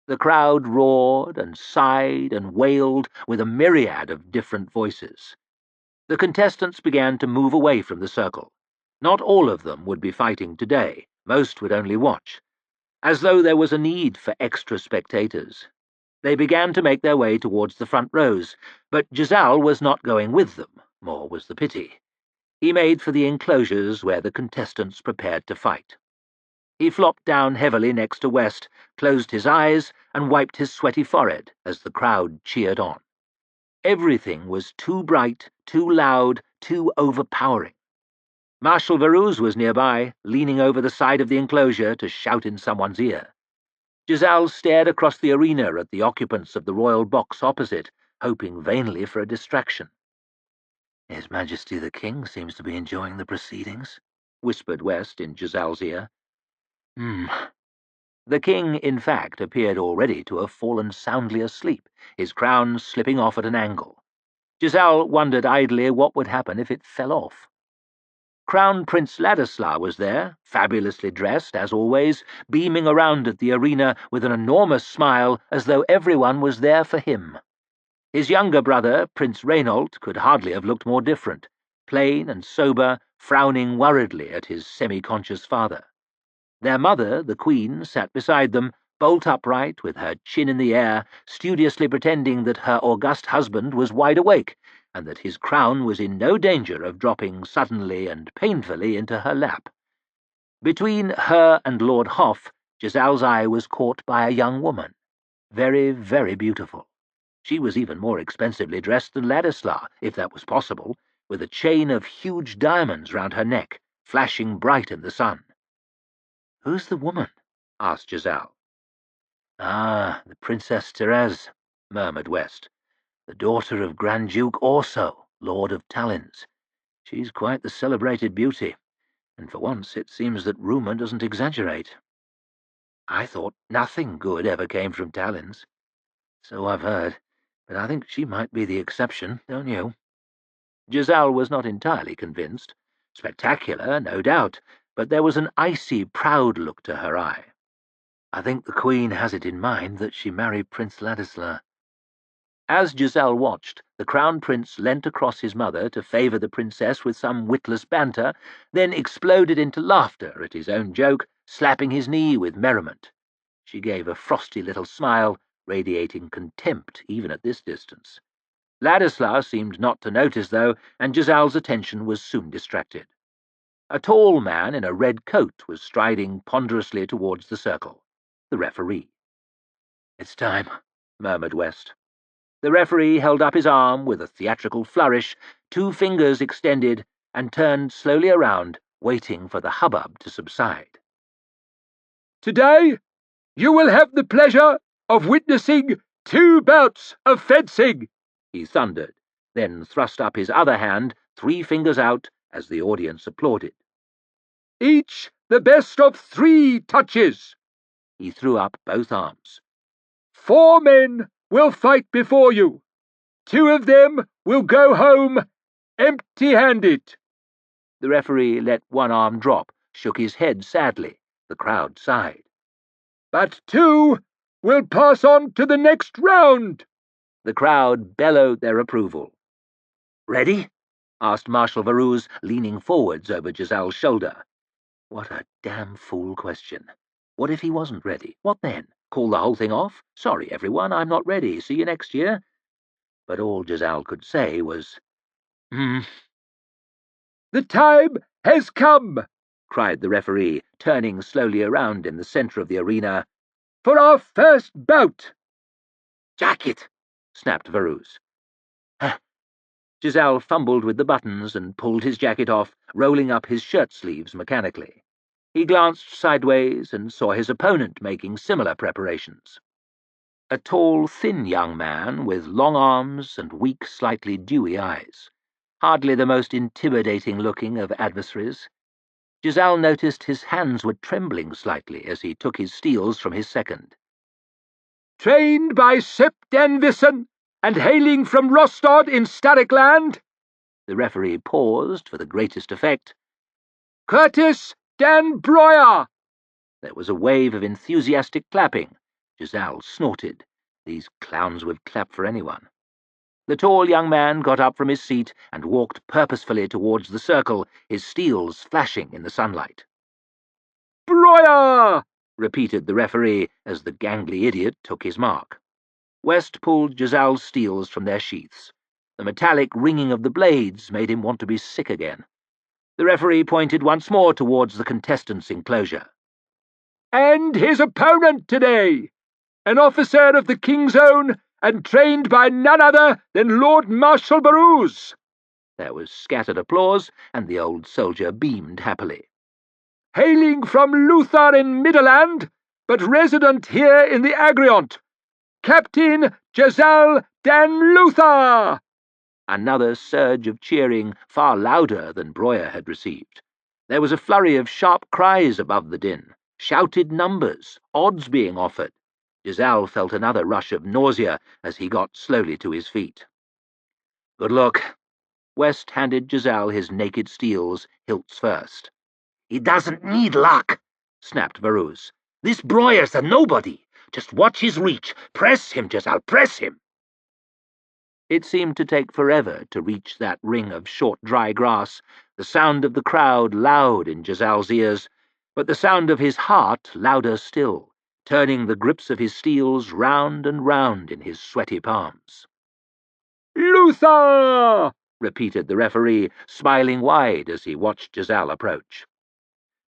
The crowd roared and sighed and wailed with a myriad of different voices. The contestants began to move away from the circle. Not all of them would be fighting today. Most would only watch, as though there was a need for extra spectators. They began to make their way towards the front rows, but Giselle was not going with them, more was the pity. He made for the enclosures where the contestants prepared to fight. He flopped down heavily next to West, closed his eyes, and wiped his sweaty forehead as the crowd cheered on. Everything was too bright, too loud, too overpowering. Marshal Verouz was nearby, leaning over the side of the enclosure to shout in someone's ear. Giselle stared across the arena at the occupants of the royal box opposite, hoping vainly for a distraction. "His Majesty the King seems to be enjoying the proceedings," whispered West in Giselle's ear. The king, in fact, appeared already to have fallen soundly asleep, his crown slipping off at an angle. Giselle wondered idly what would happen if it fell off. Crown Prince Ladislas was there, fabulously dressed, as always, beaming around at the arena with an enormous smile as though everyone was there for him. His younger brother, Prince Reynault, could hardly have looked more different, plain and sober, frowning worriedly at his semi-conscious father. Their mother, the Queen, sat beside them, bolt upright, with her chin in the air, studiously pretending that her august husband was wide awake, and that his crown was in no danger of dropping suddenly and painfully into her lap. Between her and Lord Hoff, Giselle's eye was caught by a young woman. Very, very beautiful. She was even more expensively dressed than Ladislas, if that was possible, with a chain of huge diamonds round her neck, flashing bright in the sun. "Who's the woman?" asked Giselle. "Ah, the Princess Thérèse," murmured West. "The daughter of Grand Duke Orso, Lord of Talins. She's quite the celebrated beauty, and for once it seems that rumour doesn't exaggerate. I thought nothing good ever came from Talins. So I've heard, but I think she might be the exception, don't you?" Giselle was not entirely convinced. Spectacular, no doubt, but there was an icy, proud look to her eye. "I think the Queen has it in mind that she marry Prince Ladislas." As Giselle watched, the Crown Prince leant across his mother to favour the Princess with some witless banter, then exploded into laughter at his own joke, slapping his knee with merriment. She gave a frosty little smile, radiating contempt even at this distance. Ladislas seemed not to notice, though, and Giselle's attention was soon distracted. A tall man in a red coat was striding ponderously towards the circle. The referee. "It's time," murmured West. The referee held up his arm with a theatrical flourish, 2 fingers extended, and turned slowly around, waiting for the hubbub to subside. "Today, you will have the pleasure of witnessing 2 bouts of fencing," he thundered, then thrust up his other hand, 3 fingers out, as the audience applauded. "Each the best of 3 touches. He threw up both arms. 4 men will fight before you. 2 of them will go home empty-handed." The referee let one arm drop, shook his head sadly. The crowd sighed. "But 2 will pass on to the next round." The crowd bellowed their approval. "Ready?" asked Marshal Varus, leaning forwards over Giselle's shoulder. What a damn fool question. What if he wasn't ready? What then? Call the whole thing off? "Sorry, everyone, I'm not ready. See you next year." But all Giselle could say was, "Hmm." "The time has come," cried the referee, turning slowly around in the centre of the arena, "for our first bout." "Jacket!" snapped Varus. Giselle fumbled with the buttons and pulled his jacket off, rolling up his shirt-sleeves mechanically. He glanced sideways and saw his opponent making similar preparations. A tall, thin young man with long arms and weak, slightly dewy eyes. Hardly the most intimidating-looking of adversaries. Giselle noticed his hands were trembling slightly as he took his steels from his second. "Trained by Sepp Dan Wissen and hailing from Rostad in Starikland," The referee paused for the greatest effect. "Curtis Dan Breuer." There was a wave of enthusiastic clapping. Giselle snorted. These clowns would clap for anyone. The tall young man got up from his seat and walked purposefully towards the circle, his steels flashing in the sunlight. "Breuer," repeated the referee as the gangly idiot took his mark. West pulled Giselle's steels from their sheaths. The metallic ringing of the blades made him want to be sick again. The referee pointed once more towards the contestants' enclosure. "And his opponent today, an officer of the King's Own and trained by none other than Lord Marshal Varus." There was scattered applause, and the old soldier beamed happily. "Hailing from Luther in Midderland, but resident here in the Agriont, Captain Giselle Dan Luther." Another surge of cheering, far louder than Breuer had received. There was a flurry of sharp cries above the din, shouted numbers, odds being offered. Giselle felt another rush of nausea as he got slowly to his feet. "Good luck." West handed Giselle his naked steels, hilts first. "He doesn't need luck," snapped Varus. "This Breuer's a nobody. Just watch his reach. Press him, Giselle, press him." It seemed to take forever to reach that ring of short, dry grass, the sound of the crowd loud in Giselle's ears, but the sound of his heart louder still, turning the grips of his steels round and round in his sweaty palms. "Luther!" repeated the referee, smiling wide as he watched Giselle approach.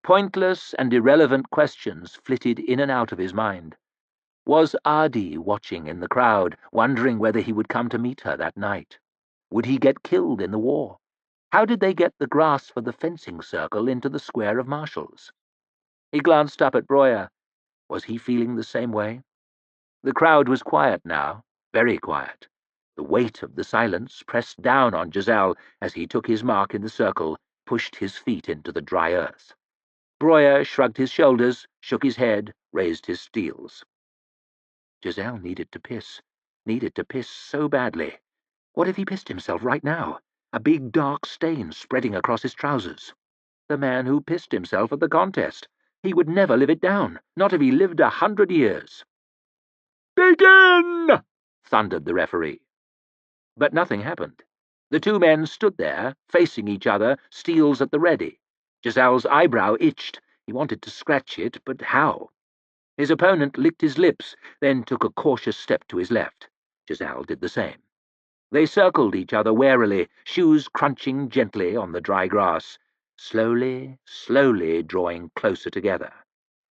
Pointless and irrelevant questions flitted in and out of his mind. Was Adi watching in the crowd, wondering whether he would come to meet her that night? Would he get killed in the war? How did they get the grass for the fencing circle into the square of marshals? He glanced up at Breuer. Was he feeling the same way? The crowd was quiet now, very quiet. The weight of the silence pressed down on Giselle as he took his mark in the circle, pushed his feet into the dry earth. Breuer shrugged his shoulders, shook his head, raised his steels. Giselle needed to piss so badly. What if he pissed himself right now? A big dark stain spreading across his trousers. The man who pissed himself at the contest. He would never live it down, not if he lived 100 years. "Begin!" thundered the referee. But nothing happened. The two men stood there, facing each other, steels at the ready. Giselle's eyebrow itched. He wanted to scratch it, but how? His opponent licked his lips, then took a cautious step to his left. Giselle did the same. They circled each other warily, shoes crunching gently on the dry grass, slowly, slowly drawing closer together.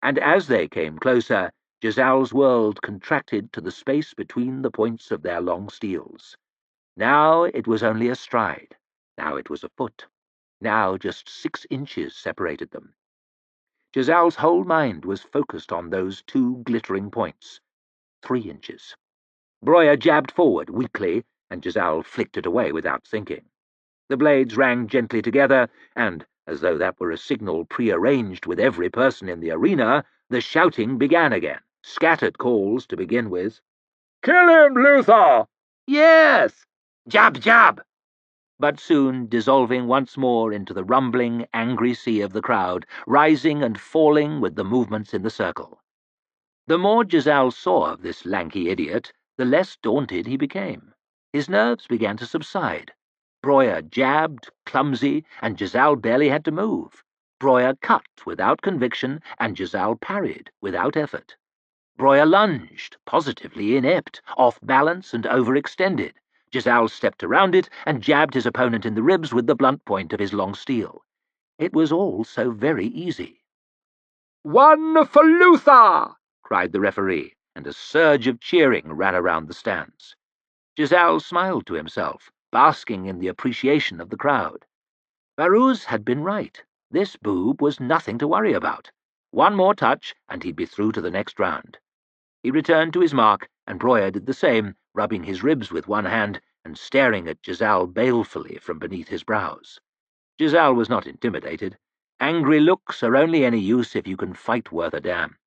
And as they came closer, Giselle's world contracted to the space between the points of their long steels. Now it was only a stride. Now it was a foot. Now just 6 inches separated them. Giselle's whole mind was focused on those two glittering points. 3 inches. Breuer jabbed forward weakly, and Giselle flicked it away without thinking. The blades rang gently together, and, as though that were a signal prearranged with every person in the arena, the shouting began again, scattered calls to begin with. "Kill him, Luther!" "Yes!" "Jab, jab!" But soon dissolving once more into the rumbling, angry sea of the crowd, rising and falling with the movements in the circle. The more Giselle saw of this lanky idiot, the less daunted he became. His nerves began to subside. Breuer jabbed, clumsy, and Giselle barely had to move. Breuer cut without conviction, and Giselle parried without effort. Breuer lunged, positively inept, off balance and overextended. Giselle stepped around it and jabbed his opponent in the ribs with the blunt point of his long steel. It was all so very easy. "One for Luther!" cried the referee, and a surge of cheering ran around the stands. Giselle smiled to himself, basking in the appreciation of the crowd. Baruz had been right. This boob was nothing to worry about. One more touch, and he'd be through to the next round. He returned to his mark, and Breuer did the same, rubbing his ribs with one hand and staring at Giselle balefully from beneath his brows. Giselle was not intimidated. Angry looks are only any use if you can fight worth a damn.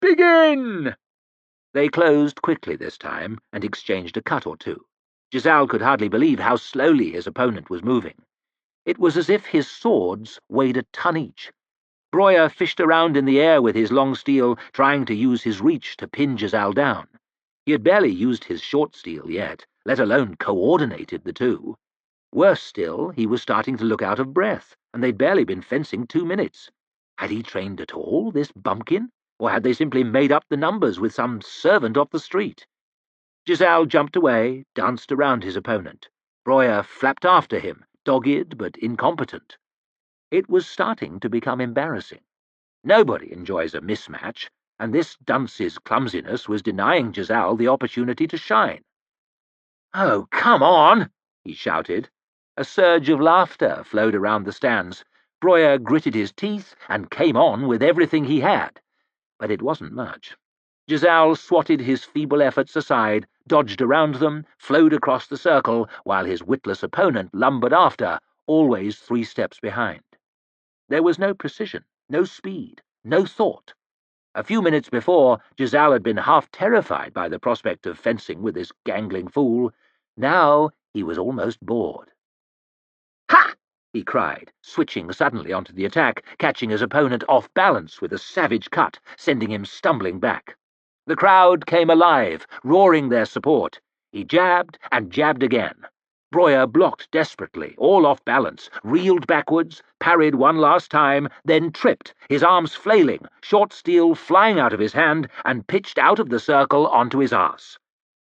"Begin!" They closed quickly this time, and exchanged a cut or two. Giselle could hardly believe how slowly his opponent was moving. It was as if his swords weighed a ton each. Breuer fished around in the air with his long steel, trying to use his reach to pin Giselle down. He had barely used his short steel yet, let alone coordinated the two. Worse still, he was starting to look out of breath, and they'd barely been fencing 2 minutes. Had he trained at all, this bumpkin? Or had they simply made up the numbers with some servant off the street? Giselle jumped away, danced around his opponent. Breuer flapped after him, dogged but incompetent. It was starting to become embarrassing. Nobody enjoys a mismatch, and this dunce's clumsiness was denying Giselle the opportunity to shine. "Oh, come on!" he shouted. A surge of laughter flowed around the stands. Breuer gritted his teeth and came on with everything he had. But it wasn't much. Giselle swatted his feeble efforts aside, dodged around them, flowed across the circle, while his witless opponent lumbered after, always 3 steps behind. There was no precision, no speed, no thought. A few minutes before, Giselle had been half terrified by the prospect of fencing with this gangling fool. Now he was almost bored. "Ha!" he cried, switching suddenly onto the attack, catching his opponent off balance with a savage cut, sending him stumbling back. The crowd came alive, roaring their support. He jabbed and jabbed again. Breuer blocked desperately, all off balance, reeled backwards, parried one last time, then tripped, his arms flailing, short steel flying out of his hand, and pitched out of the circle onto his arse.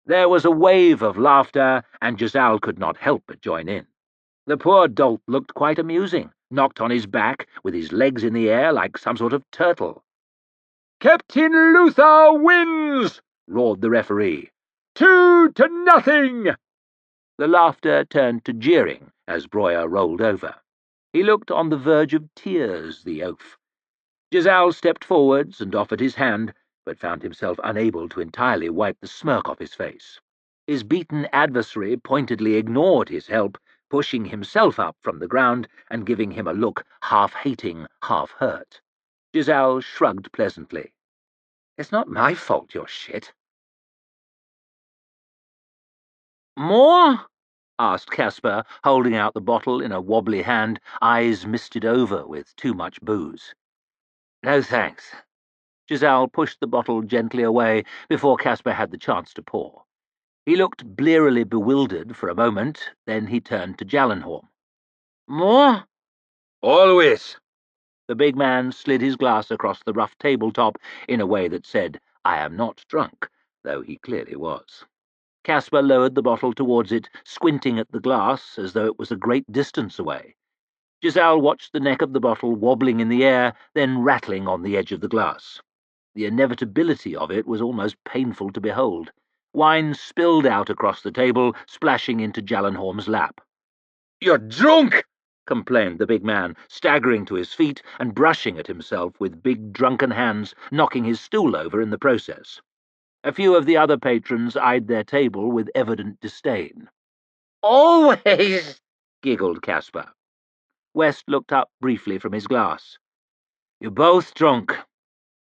There was a wave of laughter, and Giselle could not help but join in. The poor dolt looked quite amusing, knocked on his back, with his legs in the air like some sort of turtle. Captain Luther wins! Roared the referee. 2-0! The laughter turned to jeering as Breuer rolled over. He looked on the verge of tears, the oaf. Giselle stepped forwards and offered his hand, but found himself unable to entirely wipe the smirk off his face. His beaten adversary pointedly ignored his help, pushing himself up from the ground and giving him a look half-hating, half-hurt. Giselle shrugged pleasantly. "It's not my fault you're shit." "More?" asked Caspar, holding out the bottle in a wobbly hand, eyes misted over with too much booze. "No, thanks." Giselle pushed the bottle gently away before Caspar had the chance to pour. He looked blearily bewildered for a moment, then he turned to Jallenhorm. "More?" Always. The big man slid his glass across the rough tabletop in a way that said, "I am not drunk," though he clearly was. Caspar lowered the bottle towards it, squinting at the glass as though it was a great distance away. Giselle watched the neck of the bottle wobbling in the air, then rattling on the edge of the glass. The inevitability of it was almost painful to behold. Wine spilled out across the table, splashing into Jallenhorm's lap. "You're drunk!" complained the big man, staggering to his feet and brushing at himself with big drunken hands, knocking his stool over in the process. A few of the other patrons eyed their table with evident disdain. "Always," giggled Caspar. West looked up briefly from his glass. "You're both drunk."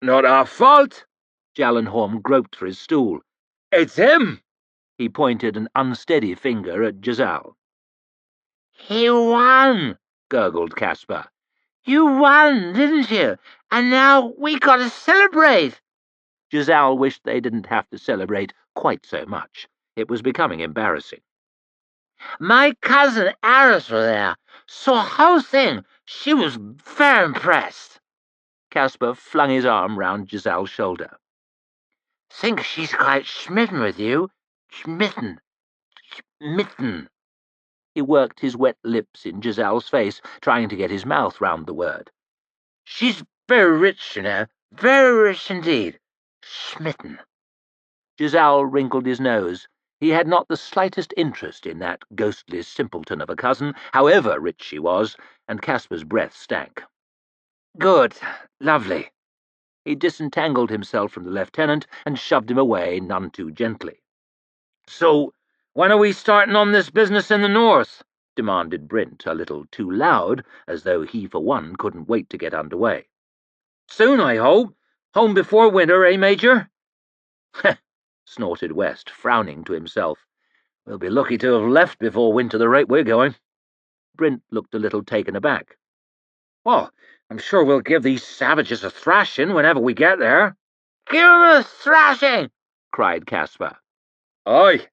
"Not our fault." Jallenhorm groped for his stool. "It's him." He pointed an unsteady finger at Giselle. "He won," gurgled Caspar. "You won, didn't you? And now we gotta celebrate." Giselle wished they didn't have to celebrate quite so much. It was becoming embarrassing. "My cousin Alice was there. Saw whole thing. She was very impressed." Caspar flung his arm round Giselle's shoulder. "Think she's quite smitten with you. Smitten. He worked his wet lips in Giselle's face, trying to get his mouth round the word. "She's very rich, you know. Very rich indeed. Smitten." Giselle wrinkled his nose. He had not the slightest interest in that ghostly simpleton of a cousin, however rich she was, and Caspar's breath stank. "Good. Lovely." He disentangled himself from the lieutenant and shoved him away none too gently. "So, when are we starting on this business in the north?" demanded Brint, a little too loud, as though he for one couldn't wait to get under way. "Soon, I hope. Home before winter, eh, Major?" snorted West, frowning to himself. "We'll be lucky to have left before winter the rate we're going." Brint looked a little taken aback. "Well, I'm sure we'll give these savages a thrashing whenever we get there." "Give 'em a thrashing!" cried Caspar. "Aye."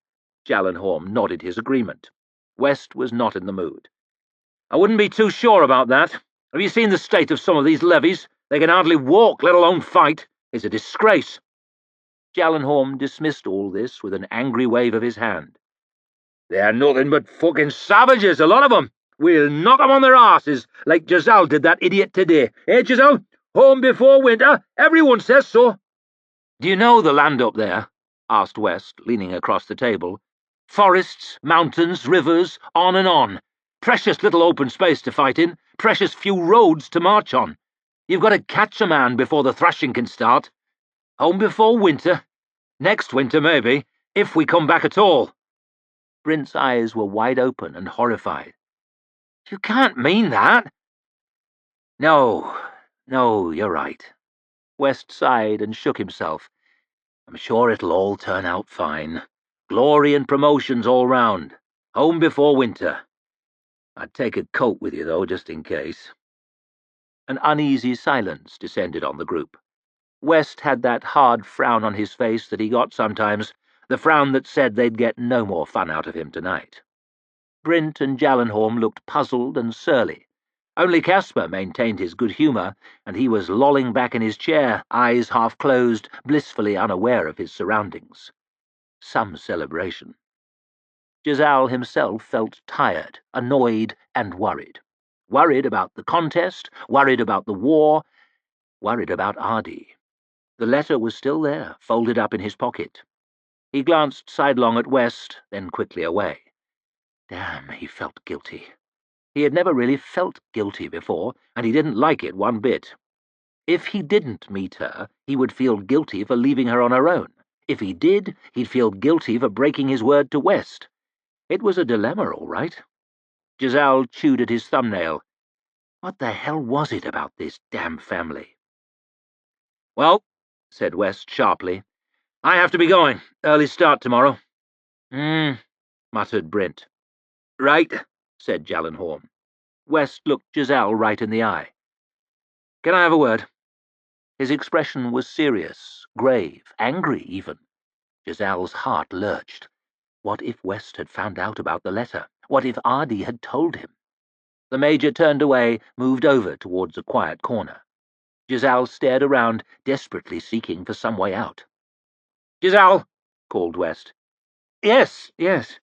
Jallenhorm nodded his agreement. West was not in the mood. "I wouldn't be too sure about that. Have you seen the state of some of these levies? They can hardly walk, let alone fight. It's a disgrace." Jallenhorm dismissed all this with an angry wave of his hand. "They're nothing but fucking savages, a lot of 'em. We'll knock 'em on their asses, like Giselle did that idiot today. Eh, Giselle? Home before winter, everyone says so." "Do you know the land up there?" asked West, leaning across the table. "Forests, mountains, rivers, on and on. Precious little open space to fight in, precious few roads to march on. You've got to catch a man before the thrashing can start. Home before winter. Next winter, maybe, if we come back at all." Brint's eyes were wide open and horrified. "You can't mean that." No, you're right." West sighed and shook himself. "I'm sure it'll all turn out fine. Glory and promotions all round. Home before winter. I'd take a coat with you, though, just in case." An uneasy silence descended on the group. West had that hard frown on his face that he got sometimes, the frown that said they'd get no more fun out of him tonight. Brint and Jallenhorm looked puzzled and surly. Only Caspar maintained his good humour, and he was lolling back in his chair, eyes half closed, blissfully unaware of his surroundings. Some celebration. Giselle himself felt tired, annoyed, and worried. Worried about the contest, worried about the war, worried about Ardy. The letter was still there, folded up in his pocket. He glanced sidelong at West, then quickly away. Damn, he felt guilty. He had never really felt guilty before, and he didn't like it one bit. If he didn't meet her, he would feel guilty for leaving her on her own. If he did, he'd feel guilty for breaking his word to West. It was a dilemma, all right. Giselle chewed at his thumbnail. What the hell was it about this damn family? "Well," said West sharply, "I have to be going. Early start tomorrow." Muttered Brent. "Right," said Jallenhorm. West looked Giselle right in the eye. "Can I have a word?" His expression was serious, grave, angry even. Giselle's heart lurched. What if West had found out about the letter? What if Ardy had told him? The Major turned away, moved over towards a quiet corner. Giselle stared around, desperately seeking for some way out. "Giselle!" called West. "Yes, yes."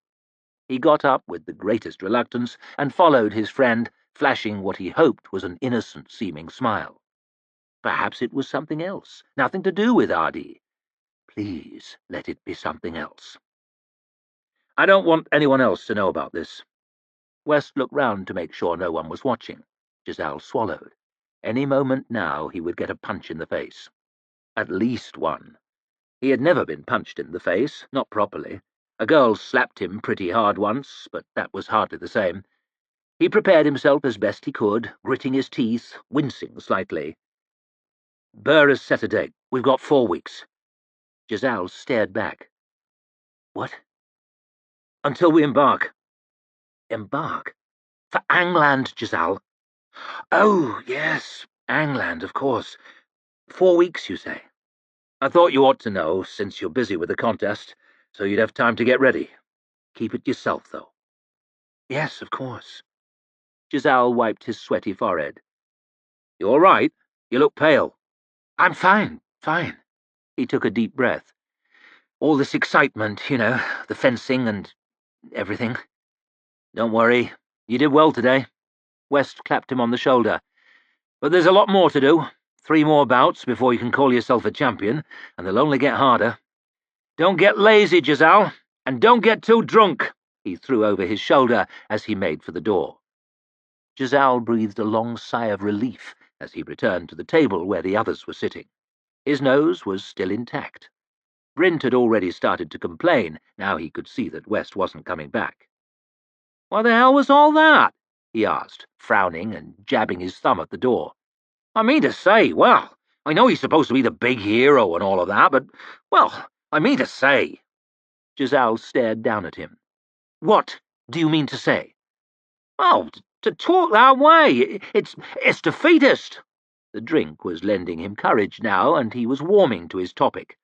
He got up with the greatest reluctance and followed his friend, flashing what he hoped was an innocent-seeming smile. Perhaps it was something else, nothing to do with Ardy. Please let it be something else. "I don't want anyone else to know about this." West looked round to make sure no one was watching. Giselle swallowed. Any moment now he would get a punch in the face. At least one. He had never been punched in the face, not properly. A girl slapped him pretty hard once, but that was hardly the same. He prepared himself as best he could, gritting his teeth, wincing slightly. "Burr has set a date. We've got 4 weeks." Giselle stared back. "What?" "Until we embark." "Embark? For Angland, Giselle." "Oh, yes, Angland, of course. 4 weeks, you say?" "I thought you ought to know, since you're busy with the contest, so you'd have time to get ready. Keep it yourself, though." "Yes, of course." Giselle wiped his sweaty forehead. "You all right? You look pale." "I'm fine, fine." He took a deep breath. "All this excitement, you know, the fencing and everything." "Don't worry. You did well today." West clapped him on the shoulder. "But there's a lot more to do. 3 more bouts before you can call yourself a champion, and they'll only get harder. Don't get lazy, Giselle, and don't get too drunk," he threw over his shoulder as he made for the door. Giselle breathed a long sigh of relief as he returned to the table where the others were sitting. His nose was still intact. Brint had already started to complain. Now he could see that West wasn't coming back. "What the hell was all that?" he asked, frowning and jabbing his thumb at the door. "I mean to say, well, I know he's supposed to be the big hero and all of that, but, well, I mean to say—" Giselle stared down at him. "What do you mean to say?" "Oh, to talk that way, it's defeatist." The drink was lending him courage now, and he was warming to his topic.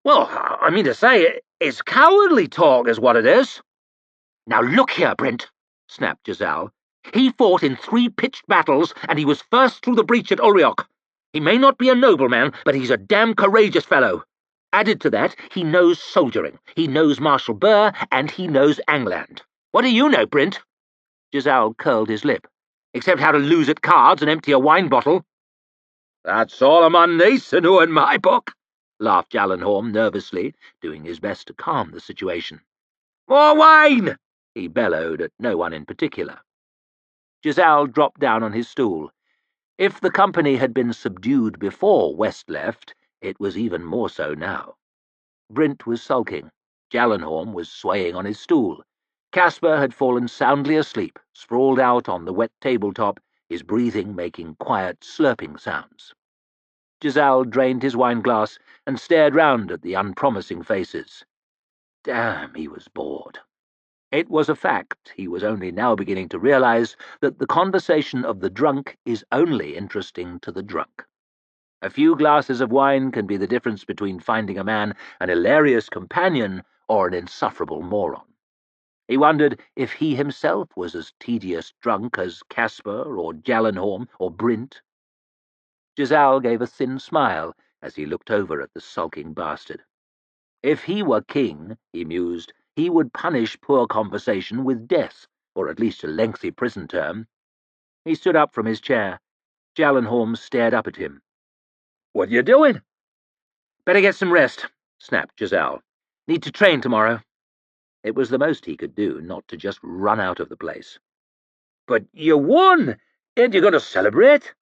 Well, I mean to say, it's cowardly talk is what it is." "Now look here, Brent," snapped Giselle. "He fought in 3 pitched battles, and he was first through the breach at Ulriok. He may not be a nobleman, but he's a damn courageous fellow. Added to that, he knows soldiering, he knows Marshal Burr, and he knows Angland. What do you know, Brent?" Giselle curled his lip. "Except how to lose at cards and empty a wine bottle." "That's all a man needs to know in my book," laughed Jallenhorm nervously, doing his best to calm the situation. "More wine!" he bellowed at no one in particular. Giselle dropped down on his stool. If the company had been subdued before West left, it was even more so now. Brint was sulking. Jallenhorm was swaying on his stool. Caspar had fallen soundly asleep, sprawled out on the wet tabletop, his breathing making quiet, slurping sounds. Giselle drained his wineglass and stared round at the unpromising faces. Damn, he was bored. It was a fact, he was only now beginning to realize, that the conversation of the drunk is only interesting to the drunk. A few glasses of wine can be the difference between finding a man an hilarious companion or an insufferable moron. He wondered if he himself was as tedious drunk as Caspar or Jallenhorm or Brint. Giselle gave a thin smile as he looked over at the sulking bastard. If he were king, he mused, he would punish poor conversation with death, or at least a lengthy prison term. He stood up from his chair. Jallenhorm stared up at him. "What are you doing?" Better get some rest, snapped Giselle. Need to train tomorrow. It was the most he could do, not to just run out of the place. But you won! Ain't you going to celebrate?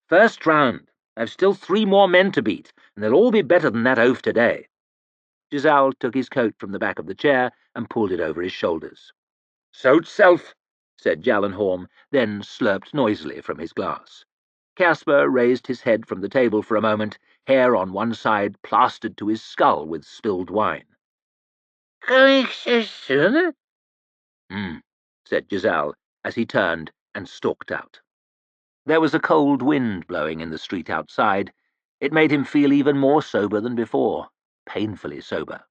First round. I've still 3 more men to beat, and they'll all be better than that oaf today. Giselle took his coat from the back of the chair and pulled it over his shoulders. Suit self, said Jallenhorm, then slurped noisily from his glass. Caspar raised his head from the table for a moment, hair on one side plastered to his skull with spilled wine. Going so soon? Said Giselle, as he turned and stalked out. There was a cold wind blowing in the street outside. It made him feel even more sober than before, painfully sober.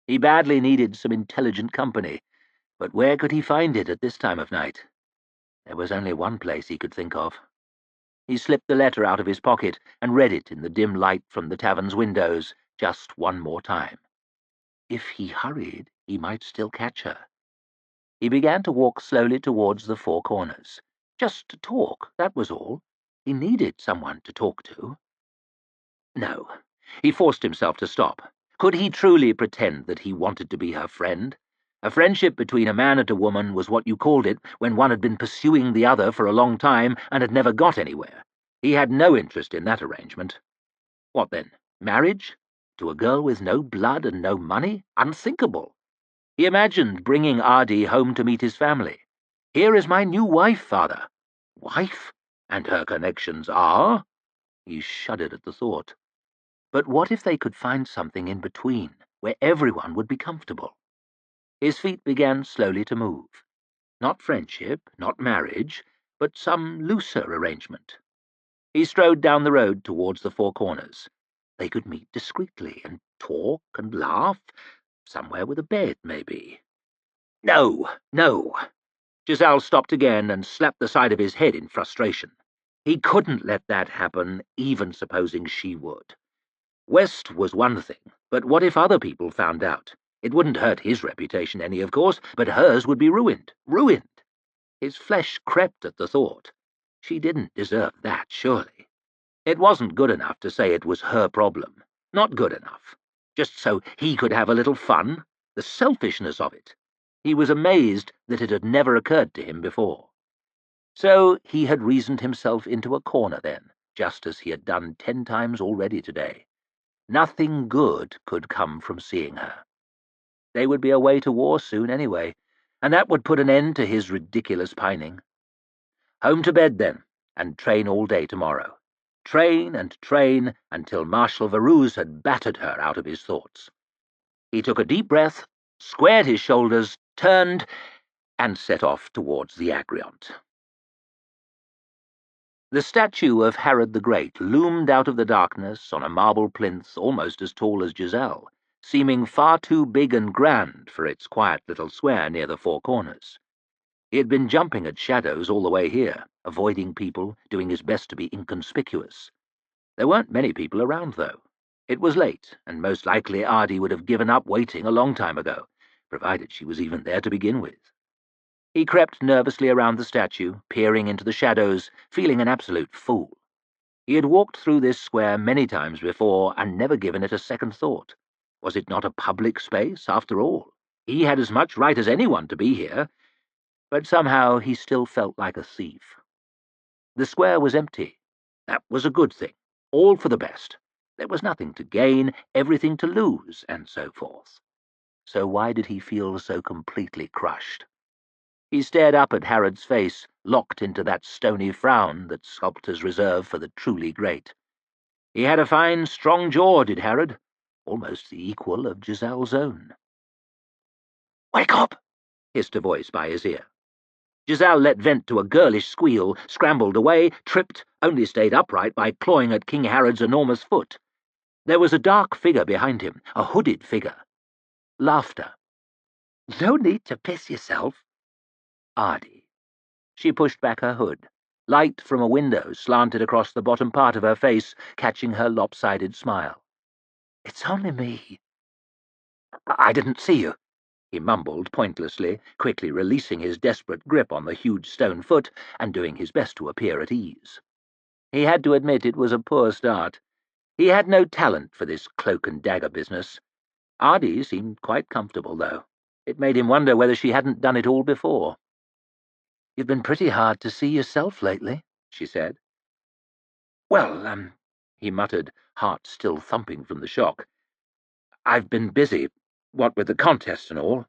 He badly needed some intelligent company, but where could he find it at this time of night? There was only one place he could think of. He slipped the letter out of his pocket and read it in the dim light from the tavern's windows just one more time. If he hurried, he might still catch her. He began to walk slowly towards the 4 corners. Just to talk, that was all. He needed someone to talk to. No, he forced himself to stop. Could he truly pretend that he wanted to be her friend? A friendship between a man and a woman was what you called it when one had been pursuing the other for a long time and had never got anywhere. He had no interest in that arrangement. What then? Marriage? To a girl with no blood and no money? Unthinkable. He imagined bringing Adi home to meet his family. Here is my new wife, father. Wife? And her connections are? He shuddered at the thought. But what if they could find something in between, where everyone would be comfortable? His feet began slowly to move. Not friendship, not marriage, but some looser arrangement. He strode down the road towards the 4 corners. They could meet discreetly and talk and laugh, somewhere with a bed, maybe. No, no. Giselle stopped again and slapped the side of his head in frustration. He couldn't let that happen, even supposing she would. West was one thing, but what if other people found out? It wouldn't hurt his reputation any, of course, but hers would be ruined. Ruined! His flesh crept at the thought. She didn't deserve that, surely. It wasn't good enough to say it was her problem. Not good enough. Just so he could have a little fun. The selfishness of it. He was amazed that it had never occurred to him before. So he had reasoned himself into a corner then, just as he had done 10 times already today. Nothing good could come from seeing her. They would be away to war soon anyway, and that would put an end to his ridiculous pining. Home to bed then, and train all day tomorrow. Train and train until Marshal Varouz had battered her out of his thoughts. He took a deep breath, squared his shoulders, turned, and set off towards the Agriont. The statue of Herod the Great loomed out of the darkness on a marble plinth almost as tall as Giselle, seeming far too big and grand for its quiet little square near the 4 corners. He had been jumping at shadows all the way here, avoiding people, doing his best to be inconspicuous. There weren't many people around, though. It was late, and most likely Adi would have given up waiting a long time ago, provided she was even there to begin with. He crept nervously around the statue, peering into the shadows, feeling an absolute fool. He had walked through this square many times before and never given it a second thought. Was it not a public space, after all? He had as much right as anyone to be here, but somehow he still felt like a thief. The square was empty. That was a good thing. All for the best. There was nothing to gain, everything to lose, and so forth. So why did he feel so completely crushed? He stared up at Harod's face, locked into that stony frown that sculptors reserve for the truly great. He had a fine, strong jaw, did Herod, almost the equal of Giselle's own. "Wake up!" hissed a voice by his ear. Giselle let vent to a girlish squeal, scrambled away, tripped, only stayed upright by clawing at King Harod's enormous foot. There was a dark figure behind him, a hooded figure. Laughter. "No need to piss yourself." Adi. She pushed back her hood. Light from a window slanted across the bottom part of her face, catching her lopsided smile. "It's only me." "I didn't see you," he mumbled pointlessly, quickly releasing his desperate grip on the huge stone foot and doing his best to appear at ease. He had to admit it was a poor start. He had no talent for this cloak-and-dagger business. Ardy seemed quite comfortable, though. It made him wonder whether she hadn't done it all before. "You've been pretty hard to see yourself lately," she said. "Well, he muttered, heart still thumping from the shock. "I've been busy, what with the contest and all."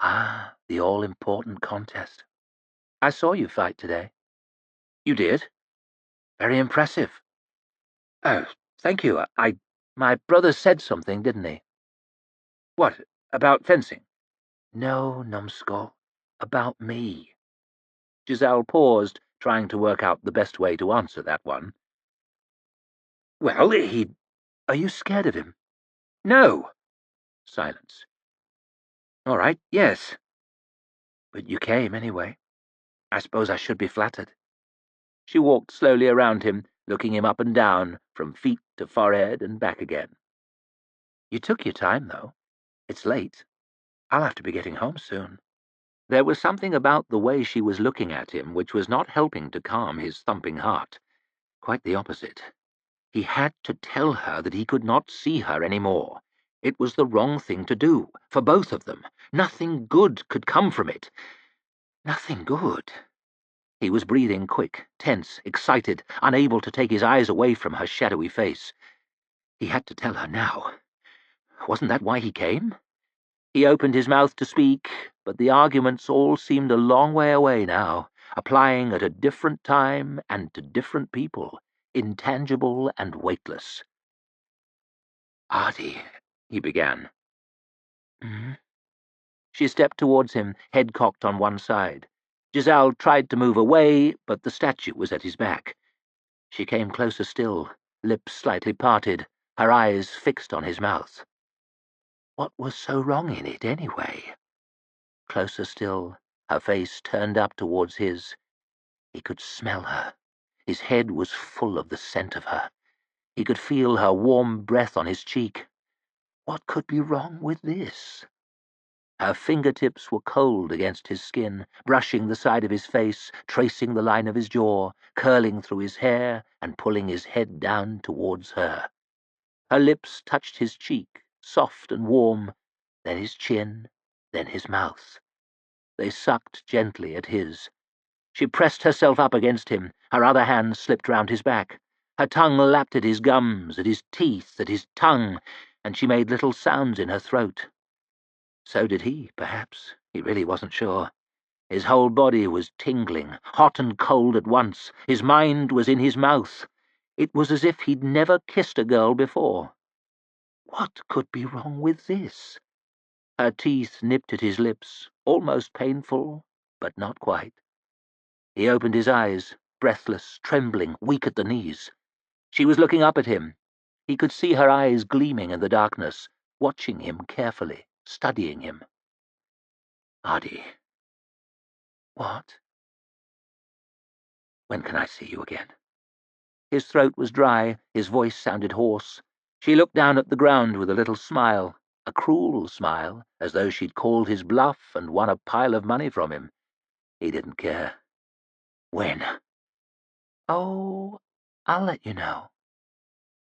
"Ah, the all-important contest. I saw you fight today." "You did? Very impressive." "Oh, thank you. My brother said something, didn't he?" "What, about fencing?" "No, numbskull. About me." Giselle paused, trying to work out the best way to answer that one. "Well, Are you scared of him?" "No." Silence. "All right, yes." "But you came anyway. I suppose I should be flattered." She walked slowly around him, looking him up and down, from feet to forehead and back again. "You took your time, though. It's late. I'll have to be getting home soon." There was something about the way she was looking at him which was not helping to calm his thumping heart. Quite the opposite. He had to tell her that he could not see her any more. It was the wrong thing to do, for both of them. Nothing good could come from it. Nothing good. He was breathing quick, tense, excited, unable to take his eyes away from her shadowy face. He had to tell her now. Wasn't that why he came? He opened his mouth to speak, but the arguments all seemed a long way away now, applying at a different time and to different people, intangible and weightless. "Ardy," he began. "Hmm?" She stepped towards him, head cocked on one side. Giselle tried to move away, but the statue was at his back. She came closer still, lips slightly parted, her eyes fixed on his mouth. What was so wrong in it, anyway? Closer still, her face turned up towards his. He could smell her. His head was full of the scent of her. He could feel her warm breath on his cheek. What could be wrong with this? Her fingertips were cold against his skin, brushing the side of his face, tracing the line of his jaw, curling through his hair and pulling his head down towards her. Her lips touched his cheek, soft and warm, then his chin, then his mouth. They sucked gently at his. She pressed herself up against him, her other hand slipped round his back. Her tongue lapped at his gums, at his teeth, at his tongue, and she made little sounds in her throat. So did he, perhaps. He really wasn't sure. His whole body was tingling, hot and cold at once. His mind was in his mouth. It was as if he'd never kissed a girl before. What could be wrong with this? Her teeth nipped at his lips, almost painful, but not quite. He opened his eyes, breathless, trembling, weak at the knees. She was looking up at him. He could see her eyes gleaming in the darkness, watching him carefully, studying him. "Ardy." "What?" "When can I see you again?" His throat was dry, his voice sounded hoarse. She looked down at the ground with a little smile, a cruel smile, as though she'd called his bluff and won a pile of money from him. He didn't care. "When?" "Oh, I'll let you know."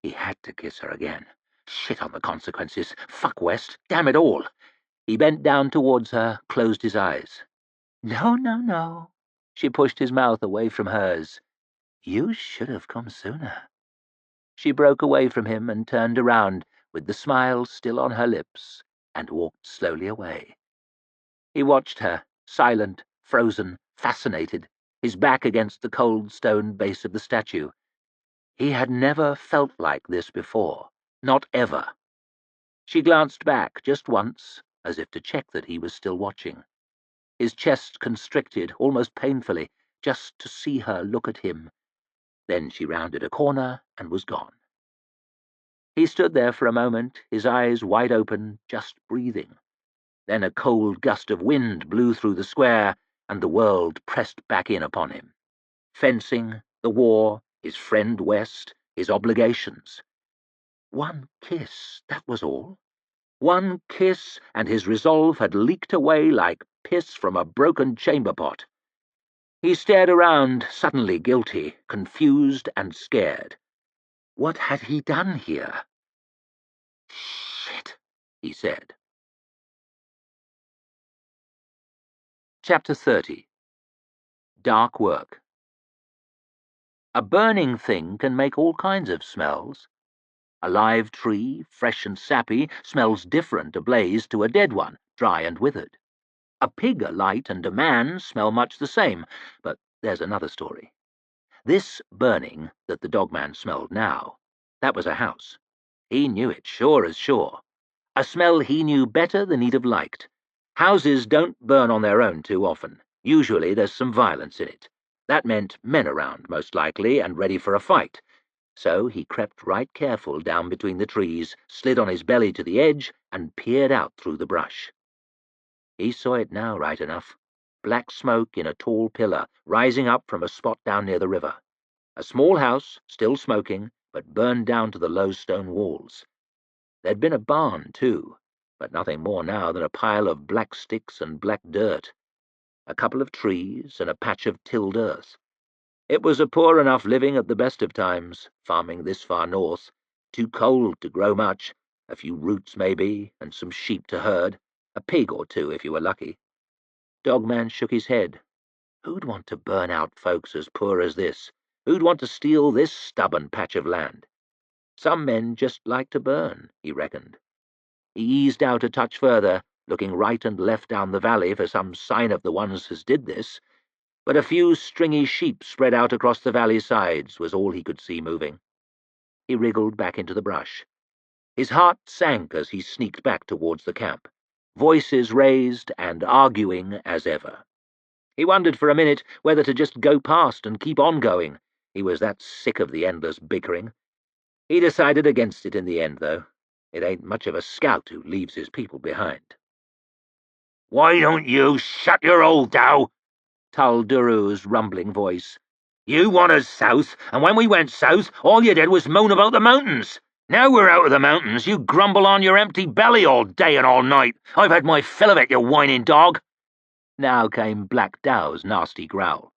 He had to kiss her again. Shit on the consequences. Fuck West. Damn it all. He bent down towards her, closed his eyes. "No, no, no." She pushed his mouth away from hers. "You should have come sooner." She broke away from him and turned around, with the smile still on her lips, and walked slowly away. He watched her, silent, frozen, fascinated, his back against the cold stone base of the statue. He had never felt like this before, not ever. She glanced back just once, as if to check that he was still watching. His chest constricted, almost painfully, just to see her look at him. Then she rounded a corner and was gone. He stood there for a moment, his eyes wide open, just breathing. Then a cold gust of wind blew through the square, and the world pressed back in upon him. Fencing, the war, his friend West, his obligations. One kiss, that was all. One kiss, and his resolve had leaked away like piss from a broken chamber pot. He stared around, suddenly guilty, confused and scared. What had he done here? "Shit," he said. Chapter 30. Dark Work. A burning thing can make all kinds of smells. A live tree, fresh and sappy, smells different ablaze to a dead one, dry and withered. A pig alight and a man smell much the same, but there's another story. This burning that the dogman smelled now, that was a house. He knew it, sure as sure. A smell he knew better than he'd have liked. Houses don't burn on their own too often. Usually there's some violence in it. That meant men around, most likely, and ready for a fight. So he crept right careful down between the trees, slid on his belly to the edge, and peered out through the brush. He saw it now right enough. Black smoke in a tall pillar, rising up from a spot down near the river. A small house, still smoking, but burned down to the low stone walls. There'd been a barn, too, but nothing more now than a pile of black sticks and black dirt. A couple of trees and a patch of tilled earth. It was a poor enough living at the best of times, farming this far north. Too cold to grow much, a few roots maybe, and some sheep to herd, a pig or two if you were lucky. Dogman shook his head. Who'd want to burn out folks as poor as this? Who'd want to steal this stubborn patch of land? Some men just like to burn, he reckoned. He eased out a touch further, looking right and left down the valley for some sign of the ones as did this, but a few stringy sheep spread out across the valley sides was all he could see moving. He wriggled back into the brush. His heart sank as he sneaked back towards the camp, voices raised and arguing as ever. He wondered for a minute whether to just go past and keep on going. He was that sick of the endless bickering. He decided against it in the end, though. It ain't much of a scout who leaves his people behind. "Why don't you shut your hole, Dow?" Tull Duru's rumbling voice. "You want us south, and when we went south, all you did was moan about the mountains. Now we're out of the mountains, you grumble on your empty belly all day and all night. I've had my fill of it, you whining dog." Now came Black Dow's nasty growl.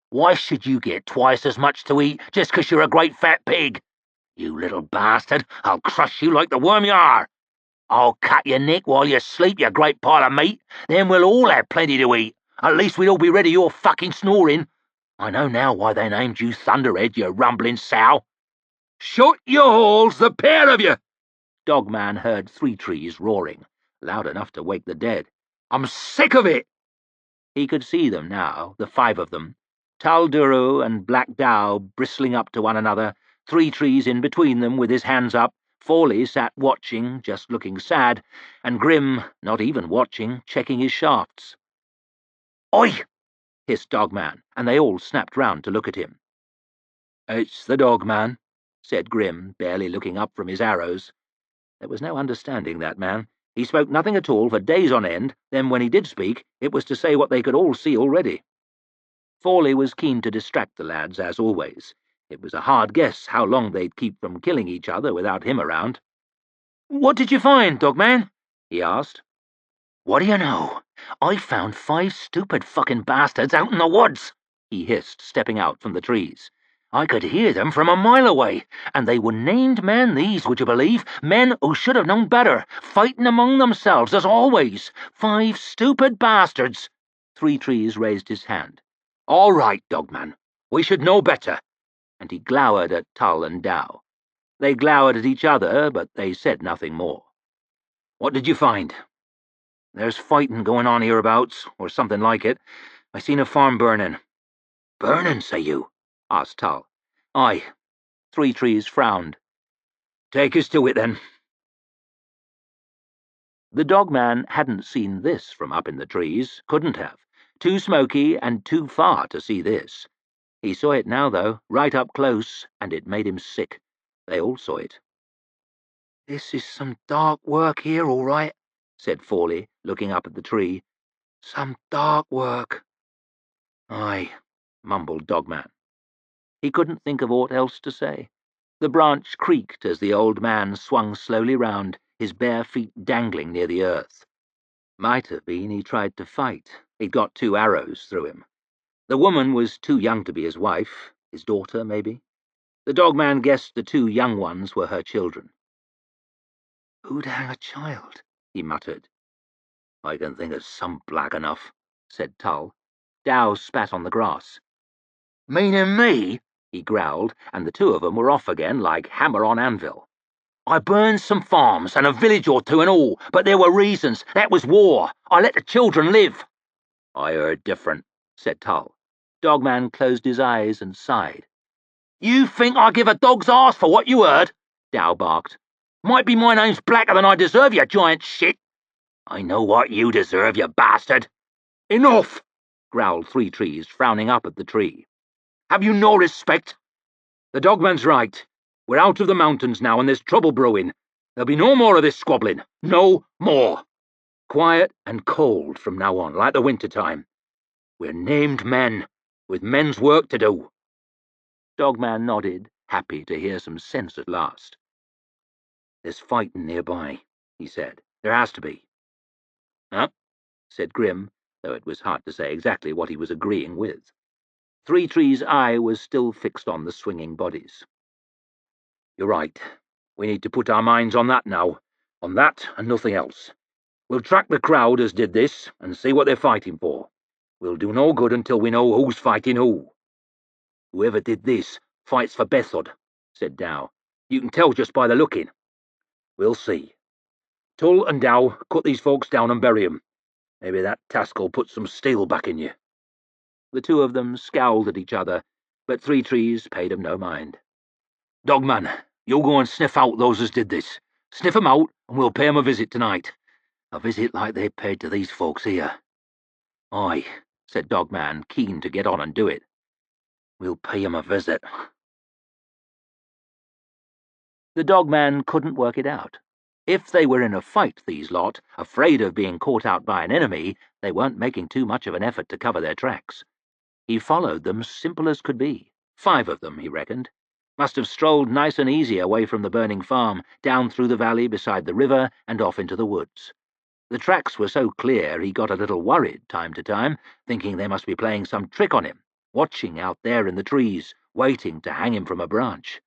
"Why should you get twice as much to eat just 'cause you're a great fat pig? You little bastard, I'll crush you like the worm you are. I'll cut your neck while you sleep, you great pile of meat. Then we'll all have plenty to eat. At least we'll all be rid of your fucking snoring. I know now why they named you Thunderhead, you rumbling sow." "Shut your holes, the pair of you!" Dogman heard Three Trees roaring, loud enough to wake the dead. "I'm sick of it!" He could see them now, the five of them, Tull Duru and Black Dow bristling up to one another, Three Trees in between them with his hands up. Fawley sat watching, just looking sad, and Grim, not even watching, checking his shafts. "Oi!" hissed Dogman, and they all snapped round to look at him. "It's the Dogman," said Grim, barely looking up from his arrows. There was no understanding that man. He spoke nothing at all for days on end, then when he did speak, it was to say what they could all see already. Fawley was keen to distract the lads, as always. It was a hard guess how long they'd keep from killing each other without him around. "What did you find, Dogman?" he asked. "What do you know? I found 5 stupid fucking bastards out in the woods," he hissed, stepping out from the trees. "I could hear them from a mile away, and they were named men, these, would you believe? Men who should have known better, fighting among themselves, as always. 5 stupid bastards." Three Trees raised his hand. "All right, Dogman. We should know better." And he glowered at Tull and Dow. They glowered at each other, but they said nothing more. "What did you find?" "There's fighting going on hereabouts, or something like it. I seen a farm burning." "Burning, say you?" asked Tull. "Aye." Three Trees frowned. "Take us to it, then." The Dogman hadn't seen this from up in the trees, couldn't have. Too smoky and too far to see this. He saw it now, though, right up close, and it made him sick. They all saw it. "This is some dark work here, all right," said Fawley, looking up at the tree. "Some dark work." "Aye," mumbled Dogman. He couldn't think of aught else to say. The branch creaked as the old man swung slowly round, his bare feet dangling near the earth. Might have been he tried to fight. He'd got 2 arrows through him. The woman was too young to be his wife, his daughter, maybe. The dogman guessed the two young ones were her children. "Who'd hang a child?" he muttered. "I can think of some black enough," said Tull. Dow spat on the grass. "Meaning me?" he growled, and the two of them were off again like hammer on anvil. "I burned some farms and a village or two and all, but there were reasons. That was war. I let the children live." "I heard different," said Tull. Dogman closed his eyes and sighed. "You think I give a dog's arse for what you heard?" Dow barked. "Might be my name's blacker than I deserve, you giant shit." "I know what you deserve, you bastard." "Enough!" growled Three Trees, frowning up at the tree. "Have you no respect?" "The dogman's right. We're out of the mountains now, and there's trouble brewing. There'll be no more of this squabbling. No more. Quiet and cold from now on, like the winter time. We're named men, with men's work to do." Dogman nodded, happy to hear some sense at last. "There's fighting nearby," he said. "There has to be." "Huh?" said Grim, though it was hard to say exactly what he was agreeing with. Three Trees' eye was still fixed on the swinging bodies. "You're right. We need to put our minds on that now. On that and nothing else. We'll track the crowd as did this and see what they're fighting for. We'll do no good until we know who's fighting who." "Whoever did this fights for Bethod," said Dow. "You can tell just by the looking." "We'll see. Tull and Dow, cut these folks down and bury 'em. Maybe that task'll put some steel back in you." The two of them scowled at each other, but Three Trees paid 'em no mind. "Dogman, you'll go and sniff out those as did this. Sniff 'em out, and we'll pay 'em a visit tonight. A visit like they paid to these folks here." "Aye," said Dogman, keen to get on and do it. "We'll pay 'em a visit." The dogman couldn't work it out. If they were in a fight, these lot, afraid of being caught out by an enemy, they weren't making too much of an effort to cover their tracks. He followed them simple as could be. 5 of them, he reckoned. Must have strolled nice and easy away from the burning farm, down through the valley beside the river and off into the woods. The tracks were so clear he got a little worried time to time, thinking they must be playing some trick on him, watching out there in the trees, waiting to hang him from a branch.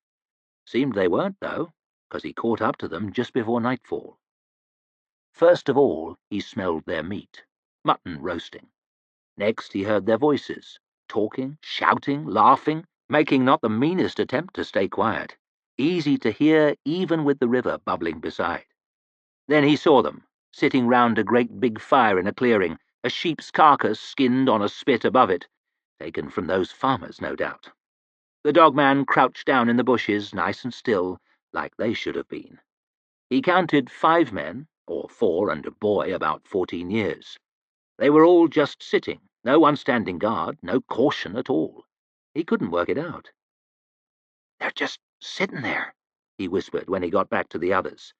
Seemed they weren't, though, because he caught up to them just before nightfall. First of all, he smelled their meat, mutton roasting. Next, he heard their voices, talking, shouting, laughing, making not the meanest attempt to stay quiet, easy to hear even with the river bubbling beside. Then he saw them, sitting round a great big fire in a clearing, a sheep's carcass skinned on a spit above it, taken from those farmers, no doubt. The dogman crouched down in the bushes, nice and still, like they should have been. He counted 5 men, or 4 and a boy about 14 years. They were all just sitting, no one standing guard, no caution at all. He couldn't work it out. "They're just sitting there," he whispered when he got back to the others.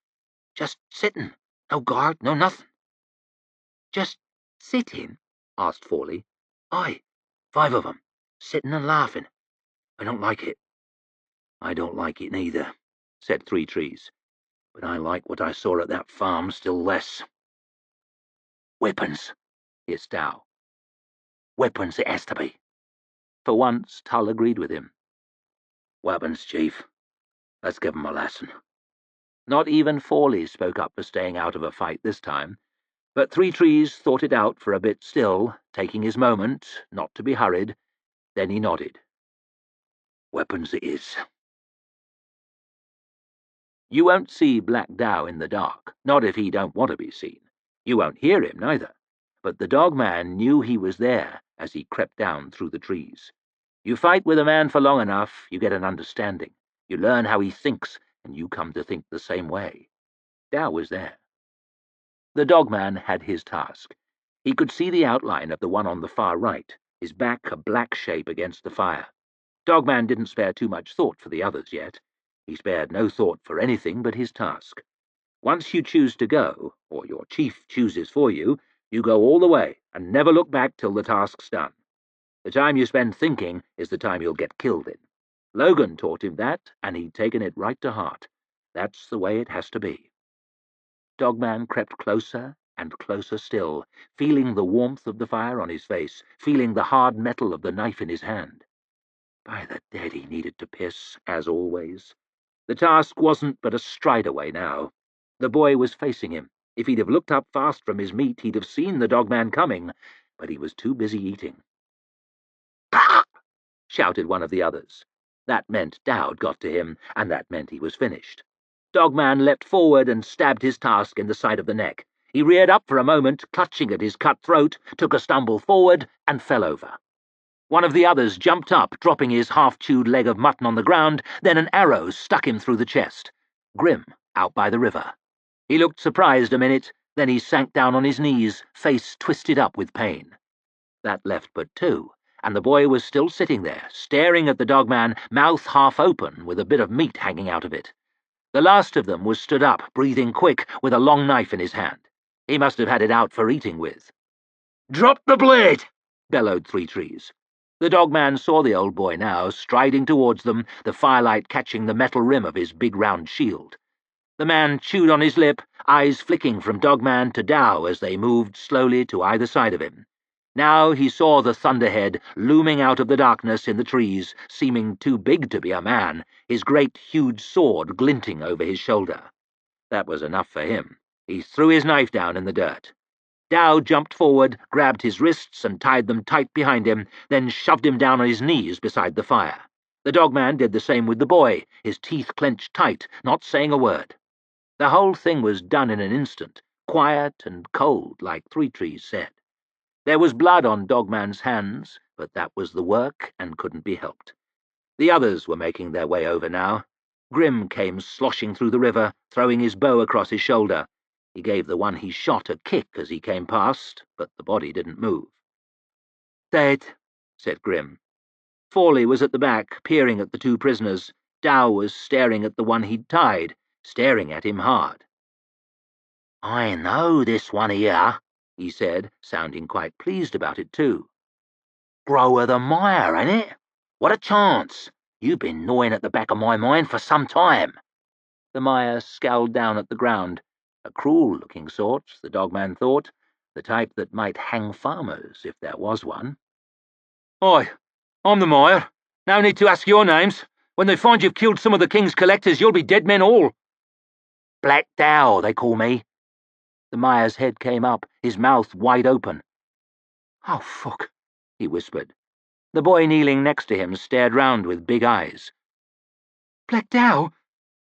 "Just sitting. No guard, no nothing." "Just sitting?" asked Fawley. "Aye, 5 of 'em, sitting and laughing. I don't like it." "I don't like it neither," said Three Trees. "But I like what I saw at that farm still less." "Weapons," hissed Dow. "Weapons it has to be." For once, Tull agreed with him. "Weapons, Chief. Let's give 'em a lesson." Not even Fawley spoke up for staying out of a fight this time, but Three Trees thought it out for a bit still, taking his moment, not to be hurried. Then he nodded. "Weapons it is." You won't see Black Dow in the dark, not if he don't want to be seen. You won't hear him, neither. But the dogman knew he was there as he crept down through the trees. You fight with a man for long enough, you get an understanding. You learn how he thinks, and you come to think the same way. Dow was there. The dogman had his task. He could see the outline of the one on the far right, his back a black shape against the fire. Dogman didn't spare too much thought for the others yet. He spared no thought for anything but his task. Once you choose to go, or your chief chooses for you, you go all the way and never look back till the task's done. The time you spend thinking is the time you'll get killed in. Logan taught him that, and he'd taken it right to heart. That's the way it has to be. Dogman crept closer and closer still, feeling the warmth of the fire on his face, feeling the hard metal of the knife in his hand. By the dead, he needed to piss, as always. The task wasn't but a stride away now. The boy was facing him. If he'd have looked up fast from his meat, he'd have seen the dogman coming, but he was too busy eating. "Pah!" shouted one of the others. That meant Dowd got to him, and that meant he was finished. Dogman leapt forward and stabbed his task in the side of the neck. He reared up for a moment, clutching at his cut throat, took a stumble forward, and fell over. One of the others jumped up, dropping his half-chewed leg of mutton on the ground, then an arrow stuck him through the chest. Grim, out by the river. He looked surprised a minute, then he sank down on his knees, face twisted up with pain. That left but two, and the boy was still sitting there, staring at the dogman, mouth half open, with a bit of meat hanging out of it. The last of them was stood up, breathing quick, with a long knife in his hand. He must have had it out for eating with. "Drop the blade!" bellowed Three Trees. The dogman saw the old boy now, striding towards them, the firelight catching the metal rim of his big round shield. The man chewed on his lip, eyes flicking from dogman to Dow as they moved slowly to either side of him. Now he saw the thunderhead looming out of the darkness in the trees, seeming too big to be a man, his great huge sword glinting over his shoulder. That was enough for him. He threw his knife down in the dirt. Dow jumped forward, grabbed his wrists and tied them tight behind him, then shoved him down on his knees beside the fire. The dogman did the same with the boy, his teeth clenched tight, not saying a word. The whole thing was done in an instant, quiet and cold, like Three Trees said. There was blood on Dogman's hands, but that was the work and couldn't be helped. The others were making their way over now. Grim came sloshing through the river, throwing his bow across his shoulder. He gave the one he shot a kick as he came past, but the body didn't move. "Dead," said Grim. Fawley was at the back, peering at the two prisoners. Dow was staring at the one he'd tied, staring at him hard. "I know this one here," he said, sounding quite pleased about it too. "Grower the mire, ain't it? What a chance! You've been gnawing at the back of my mind for some time." The mire scowled down at the ground. A cruel-looking sort, the dogman thought, the type that might hang farmers if there was one. "Oi, I'm the mire. No need to ask your names. When they find you've killed some of the king's collectors, you'll be dead men all." "Black Dow, they call me." The mire's head came up, his mouth wide open. "Oh, fuck," he whispered. The boy kneeling next to him stared round with big eyes. "Black Dow?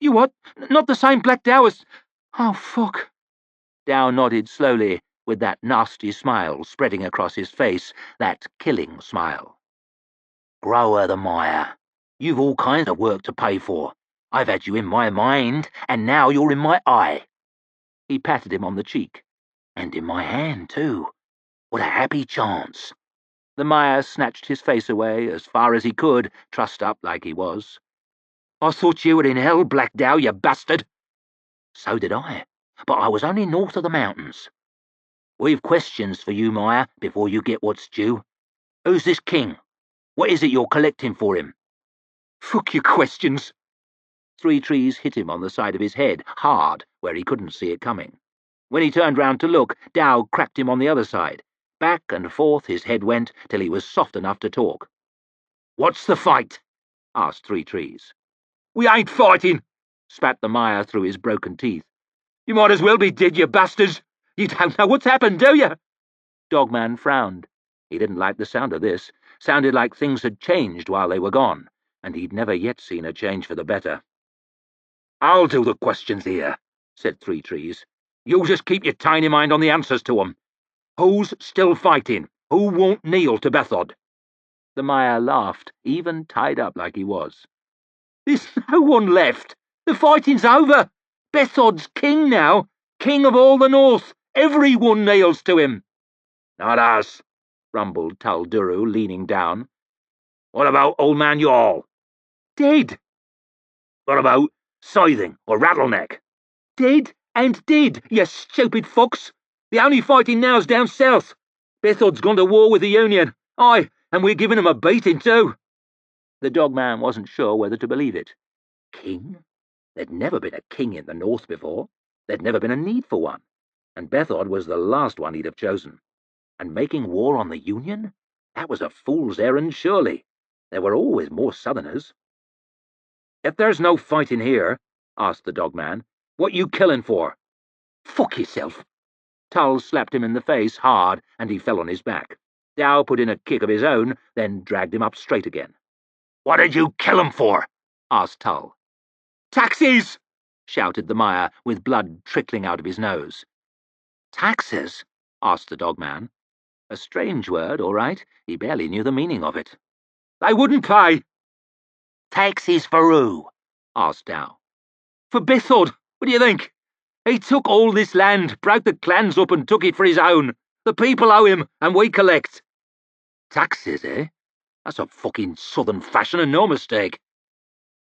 You what? Not the same Black Dow as— Oh, fuck." Dow nodded slowly, with that nasty smile spreading across his face, that killing smile. "Grower the mire. You've all kinds of work to pay for. I've had you in my mind, and now you're in my eye." He patted him on the cheek. "And in my hand, too. What a happy chance." The mire snatched his face away as far as he could, trussed up like he was. "I thought you were in hell, Black Dow, you bastard." "So did I, but I was only north of the mountains. We've questions for you, Mire, before you get what's due. Who's this king? What is it you're collecting for him?" "Fuck your questions." Three Trees hit him on the side of his head, hard, where he couldn't see it coming. When he turned round to look, Dow cracked him on the other side. Back and forth his head went till he was soft enough to talk. "What's the fight?" asked Three Trees. "We ain't fighting," spat the mire through his broken teeth. "You might as well be dead, you bastards. You don't know what's happened, do you?" Dogman frowned. He didn't like the sound of this. Sounded like things had changed while they were gone, and he'd never yet seen a change for the better. "I'll do the questions here," said Three Trees. "You just keep your tiny mind on the answers to 'em. Who's still fighting? Who won't kneel to Bethod?" The mire laughed, even tied up like he was. "There's no one left. The fighting's over. Bethod's king now, king of all the north. Everyone kneels to him." "Not us," rumbled Tulduru, leaning down. "What about old man Yall?" "Dead." "What about Scything or Rattleneck?" "Dead and dead, you stupid fox. The only fighting now's down south. Bethod's gone to war with the Union. Aye, and we're giving 'em a beating too." The dogman wasn't sure whether to believe it. King? There'd never been a king in the north before. There'd never been a need for one. And Bethod was the last one he'd have chosen. And making war on the Union? That was a fool's errand, surely. There were always more Southerners. "If there's no fighting here," asked the dogman, "what you killing for?" "Fuck yourself." Tull slapped him in the face hard, and he fell on his back. Dow put in a kick of his own, then dragged him up straight again. "What did you kill him for?" asked Tull. "Taxis!" shouted the Meyer, with blood trickling out of his nose. "Taxes?" asked the dogman. A strange word, all right. He barely knew the meaning of it. "They wouldn't pay." "Taxis for who?" asked Dow. "For Bithord. What do you think? He took all this land, broke the clans up and took it for his own. The people owe him, and we collect." "Taxes, eh? That's a fucking southern fashion and no mistake."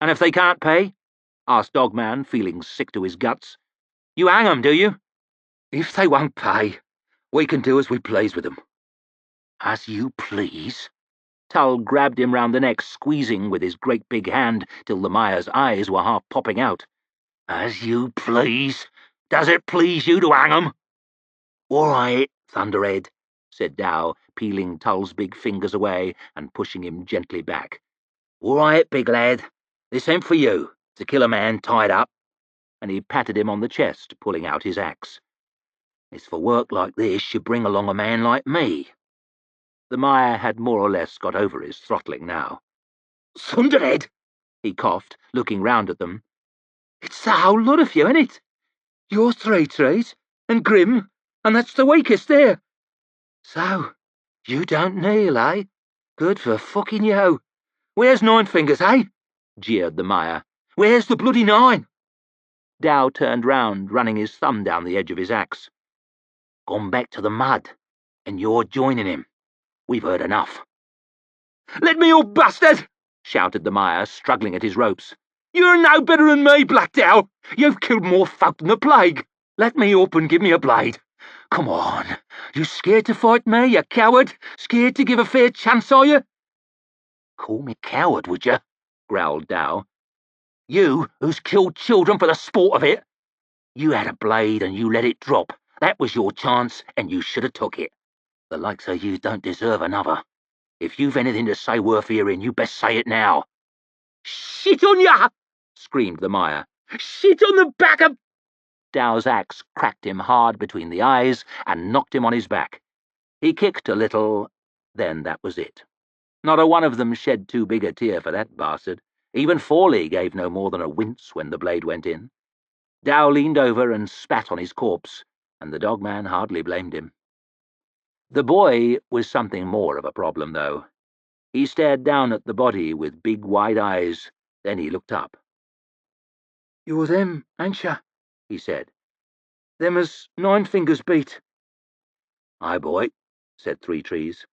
"And if they can't pay?" asked Dogman, feeling sick to his guts. "You hang 'em, do you?" "If they won't pay, we can do as we please with them." "As you please?" Tull grabbed him round the neck, squeezing with his great big hand till the Meyer's eyes were half popping out. "As you please? Does it please you to hang 'em?" "All right, Thunderhead," said Dow, peeling Tull's big fingers away and pushing him gently back. "All right, big lad. This ain't for you, to kill a man tied up." And he patted him on the chest, pulling out his axe. "It's for work like this you bring along a man like me." The Meyer had more or less got over his throttling now. "Thunderhead!" he coughed, looking round at them. "It's the whole lot of you, ain't it? You're Three Trees, and Grim, and that's the weakest there. So, you don't kneel, eh? Good for fucking you. Where's Nine Fingers, eh?" jeered the Meyer. "Where's the bloody nine?" Dow turned round, running his thumb down the edge of his axe. "Gone back to the mud, and you're joining him. We've heard enough." "Let me, you bastard!" shouted the Meyer, struggling at his ropes. "You're no better than me, Black Dow. You've killed more folk than the plague. Let me up and give me a blade. Come on. You scared to fight me, you coward? Scared to give a fair chance, are you?" "Call me coward, would you?" growled Dow. "You, who's killed children for the sport of it? You had a blade and you let it drop. That was your chance, and you should have took it. The likes of you don't deserve another. If you've anything to say worth hearing, you best say it now." "Shit on ya!" screamed the Meyer. "Shit on the back of—" Dow's axe cracked him hard between the eyes and knocked him on his back. He kicked a little, then that was it. Not a one of them shed too big a tear for that bastard. Even Fawley gave no more than a wince when the blade went in. Dow leaned over and spat on his corpse, and the dogman hardly blamed him. The boy was something more of a problem, though. He stared down at the body with big wide eyes, then he looked up. "You're them, ain't ya?" he said. "Them as Nine Fingers beat." "Aye, boy," said Three Trees.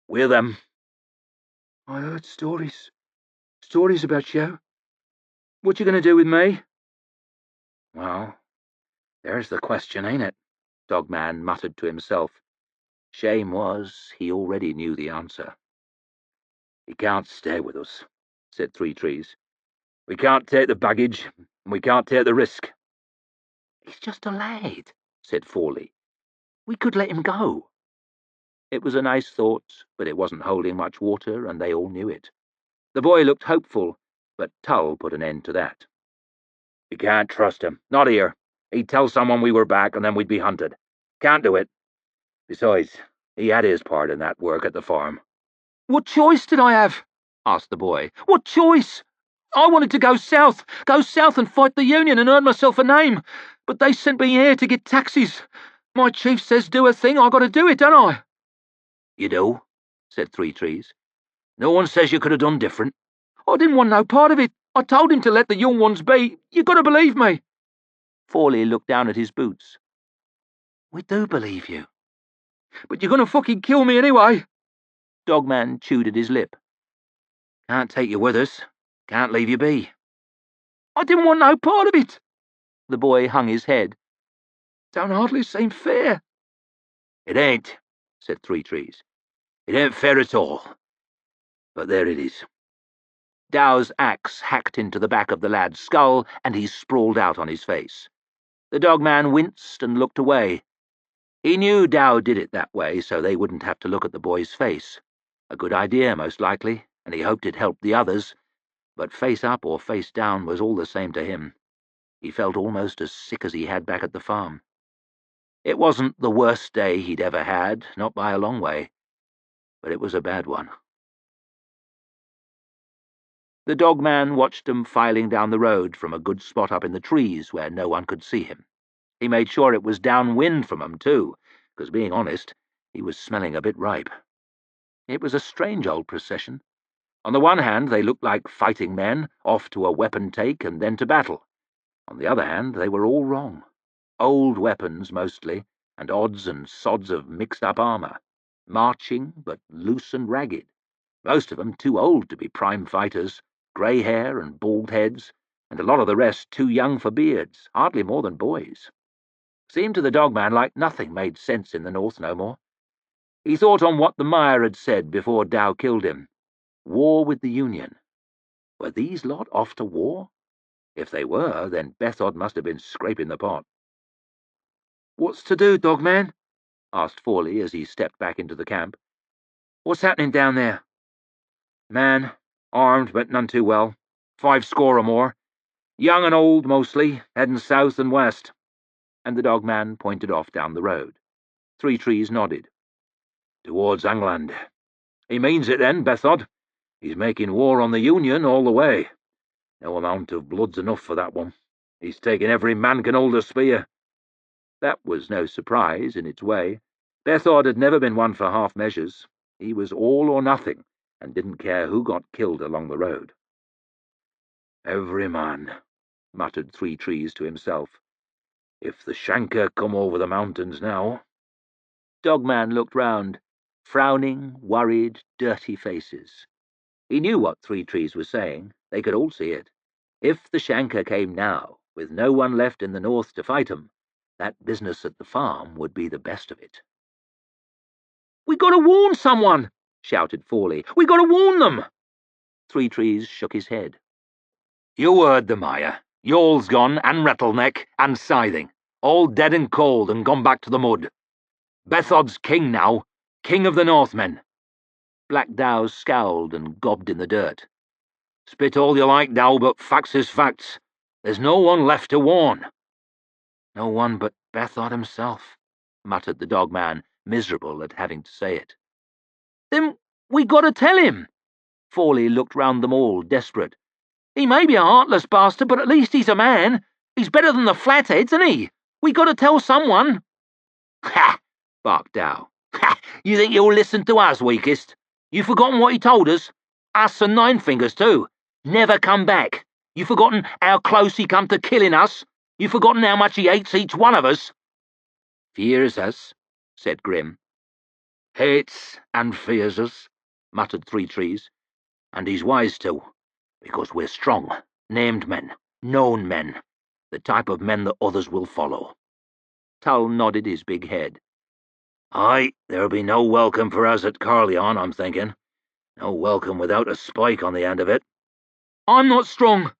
"We're them." "I heard stories about you. What you going to do with me?" "Well, there's the question, ain't it?" Dogman muttered to himself. Shame was, he already knew the answer. "He can't stay with us," said Three Trees. "We can't take the baggage, and we can't take the risk." "He's just a lad," said Fawley. "We could let him go." It was a nice thought, but it wasn't holding much water, and they all knew it. The boy looked hopeful, but Tull put an end to that. "We can't trust him. Not here. He'd tell someone we were back, and then we'd be hunted. Can't do it. Besides, he had his part in that work at the farm." "What choice did I have?" asked the boy. "What choice? I wanted to go south and fight the Union and earn myself a name. But they sent me here to get taxis. My chief says do a thing, I got to do it, don't I?" "You do," said Three Trees. "No one says you could have done different." "I didn't want no part of it. I told him to let the young ones be. You got to believe me." Fawley looked down at his boots. "We do believe you." "But you're going to fucking kill me anyway." Dogman chewed at his lip. "Can't take you with us. Can't leave you be." "I didn't want no part of it." The boy hung his head. "Don't hardly seem fair." "It ain't," said Three Trees. "It ain't fair at all. But there it is." Dow's axe hacked into the back of the lad's skull, and he sprawled out on his face. The dogman winced and looked away. He knew Dow did it that way, so they wouldn't have to look at the boy's face. A good idea, most likely, and he hoped it helped the others, but face up or face down was all the same to him. He felt almost as sick as he had back at the farm. It wasn't the worst day he'd ever had, not by a long way, but it was a bad one. The dogman watched them filing down the road from a good spot up in the trees where no one could see him. He made sure it was downwind from 'em, too, because, being honest, he was smelling a bit ripe. It was a strange old procession. On the one hand, they looked like fighting men, off to a weapon take and then to battle. On the other hand, they were all wrong. Old weapons, mostly, and odds and sods of mixed-up armour. Marching, but loose and ragged. Most of them too old to be prime fighters, grey hair and bald heads, and a lot of the rest too young for beards, hardly more than boys. Seemed to the dogman like nothing made sense in the north no more. He thought on what the Mire had said before Dow killed him. War with the Union. Were these lot off to war? If they were, then Bethod must have been scraping the pot. "What's to do, dogman?" asked Forley as he stepped back into the camp. "What's happening down there?" "Man, armed but none too well. 50 or more. Young and old, mostly, heading south and west." And the dogman pointed off down the road. Three Trees nodded. "Towards England. He means it then, Bethod. He's making war on the Union all the way. No amount of blood's enough for that one. He's taking every man can hold a spear." That was no surprise, in its way. Bethod had never been one for half measures. He was all or nothing, and didn't care who got killed along the road. "Every man," muttered Three Trees to himself. "If the Shanker come over the mountains now—" Dogman looked round. Frowning, worried, dirty faces. He knew what Three Trees was saying. They could all see it. If the Shanker came now, with no one left in the north to fight 'em, that business at the farm would be the best of it. "We got to warn someone!" shouted Forley. "We got to warn them!" Three Trees shook his head. "You heard the Mire. Youl's gone, and Rattleneck, and Scything. All dead and cold and gone back to the mud. Bethod's king now, king of the Northmen." Black Dow scowled and gobbed in the dirt. "Spit all you like, Dow, but facts is facts. There's no one left to warn." "No one but Bethod himself," muttered the dogman, miserable at having to say it. "Then we got to tell him." Forley looked round them all, desperate. "He may be a heartless bastard, but at least he's a man. He's better than the flatheads, isn't he? We got to tell someone." "Ha!" barked Dow. "Ha! You think you'll listen to us, weakest? You forgotten what he told us? Us and Nine Fingers, too. Never come back. You forgotten how close he come to killing us? You forgotten how much he hates each one of us?" "Fears us," said Grim. "Hates and fears us," muttered Three Trees. "And he's wise to, because we're strong, named men, known men, the type of men that others will follow." Tull nodded his big head. "Aye, there'll be no welcome for us at Carleon, I'm thinking. No welcome without a spike on the end of it." "I'm not strong,"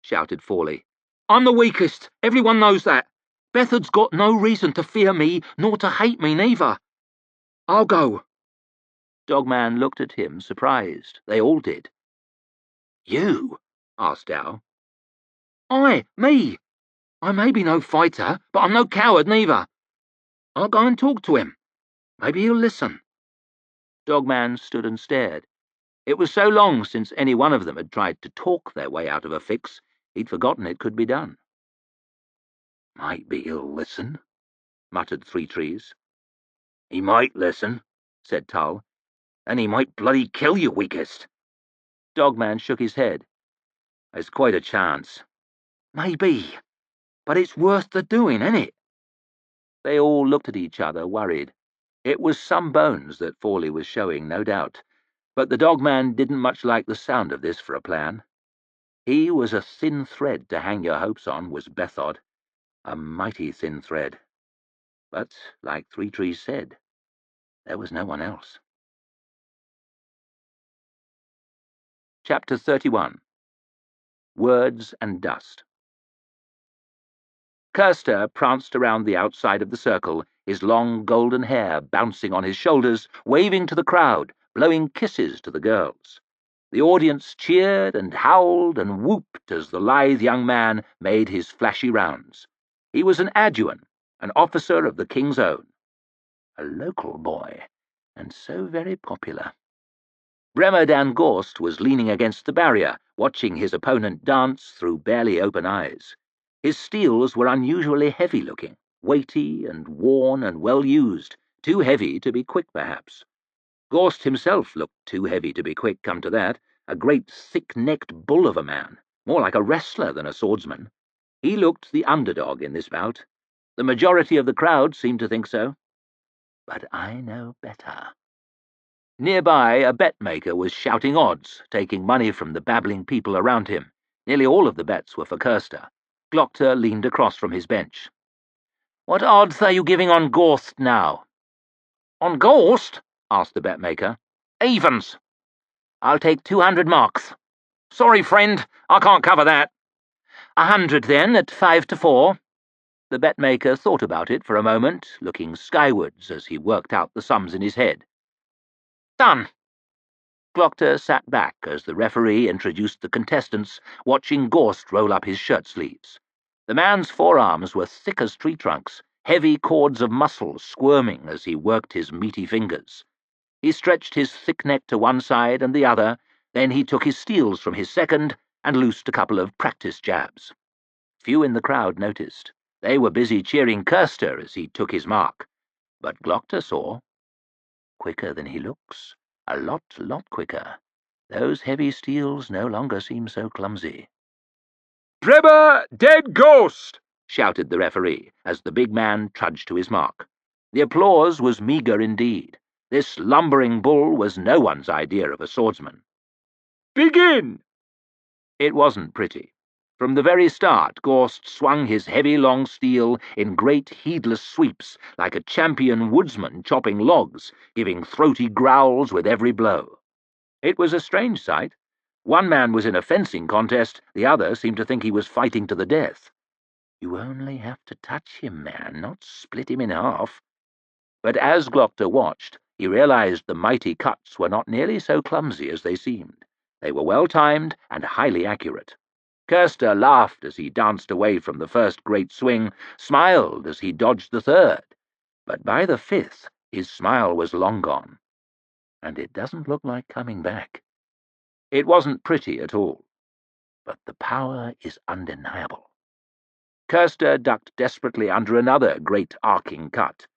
shouted Forley. "I'm the weakest. Everyone knows that. Bethod's got no reason to fear me, nor to hate me neither. I'll go." Dogman looked at him, surprised. They all did. "You?" asked Dow. "Aye, me. I may be no fighter, but I'm no coward neither. I'll go and talk to him. Maybe he'll listen." Dogman stood and stared. It was so long since any one of them had tried to talk their way out of a fix, he'd forgotten it could be done. "Might be he'll listen," muttered Three Trees. "He might listen," said Tull. "And he might bloody kill you, weakest." Dogman shook his head. "There's quite a chance." "Maybe. But it's worth the doing, ain't it?" They all looked at each other, worried. It was some bones that Forley was showing, no doubt, but the dogman didn't much like the sound of this for a plan. He was a thin thread to hang your hopes on, was Bethod. A mighty thin thread. But, like Three Trees said, there was no one else. Chapter 31. Words and Dust. Kirster pranced around the outside of the circle, his long golden hair bouncing on his shoulders, waving to the crowd, blowing kisses to the girls. The audience cheered and howled and whooped as the lithe young man made his flashy rounds. He was an adjutant, an officer of the King's Own. A local boy, and so very popular. Bremer Dan Gorst was leaning against the barrier, watching his opponent dance through barely open eyes. His steels were unusually heavy-looking, weighty and worn and well-used, too heavy to be quick, perhaps. Gorst himself looked too heavy to be quick, come to that, a great thick-necked bull of a man, more like a wrestler than a swordsman. He looked the underdog in this bout. The majority of the crowd seemed to think so. But I know better. Nearby, a bet-maker was shouting odds, taking money from the babbling people around him. Nearly all of the bets were for Kirster. Glockter leaned across from his bench. "What odds are you giving on Gorst now?" "On Gorst?" asked the bet-maker. "Evens." "I'll take 200 marks." "Sorry, friend, I can't cover that." "100 then, at 5 to 4. The bet-maker thought about it for a moment, looking skywards as he worked out the sums in his head. "Done." Glockter sat back as the referee introduced the contestants, watching Gorst roll up his shirt sleeves. The man's forearms were thick as tree trunks, heavy cords of muscle squirming as he worked his meaty fingers. He stretched his thick neck to one side and the other, then he took his steels from his second and loosed a couple of practice jabs. Few in the crowd noticed. They were busy cheering Kirster as he took his mark. But Glockter saw. Quicker than he looks. A lot quicker. Those heavy steels no longer seem so clumsy. "Bremer Dan Gorst!" shouted the referee as the big man trudged to his mark. The applause was meagre indeed. This lumbering bull was no one's idea of a swordsman. "Begin!" It wasn't pretty. From the very start, Gorst swung his heavy long steel in great heedless sweeps, like a champion woodsman chopping logs, giving throaty growls with every blow. It was a strange sight. One man was in a fencing contest, the other seemed to think he was fighting to the death. You only have to touch him, man, not split him in half. But as Glockter watched, he realized the mighty cuts were not nearly so clumsy as they seemed. They were well-timed and highly accurate. Kirster laughed as he danced away from the first great swing, smiled as he dodged the third. But by the fifth, his smile was long gone. And it doesn't look like coming back. It wasn't pretty at all. But the power is undeniable. Kirster ducked desperately under another great arcing cut.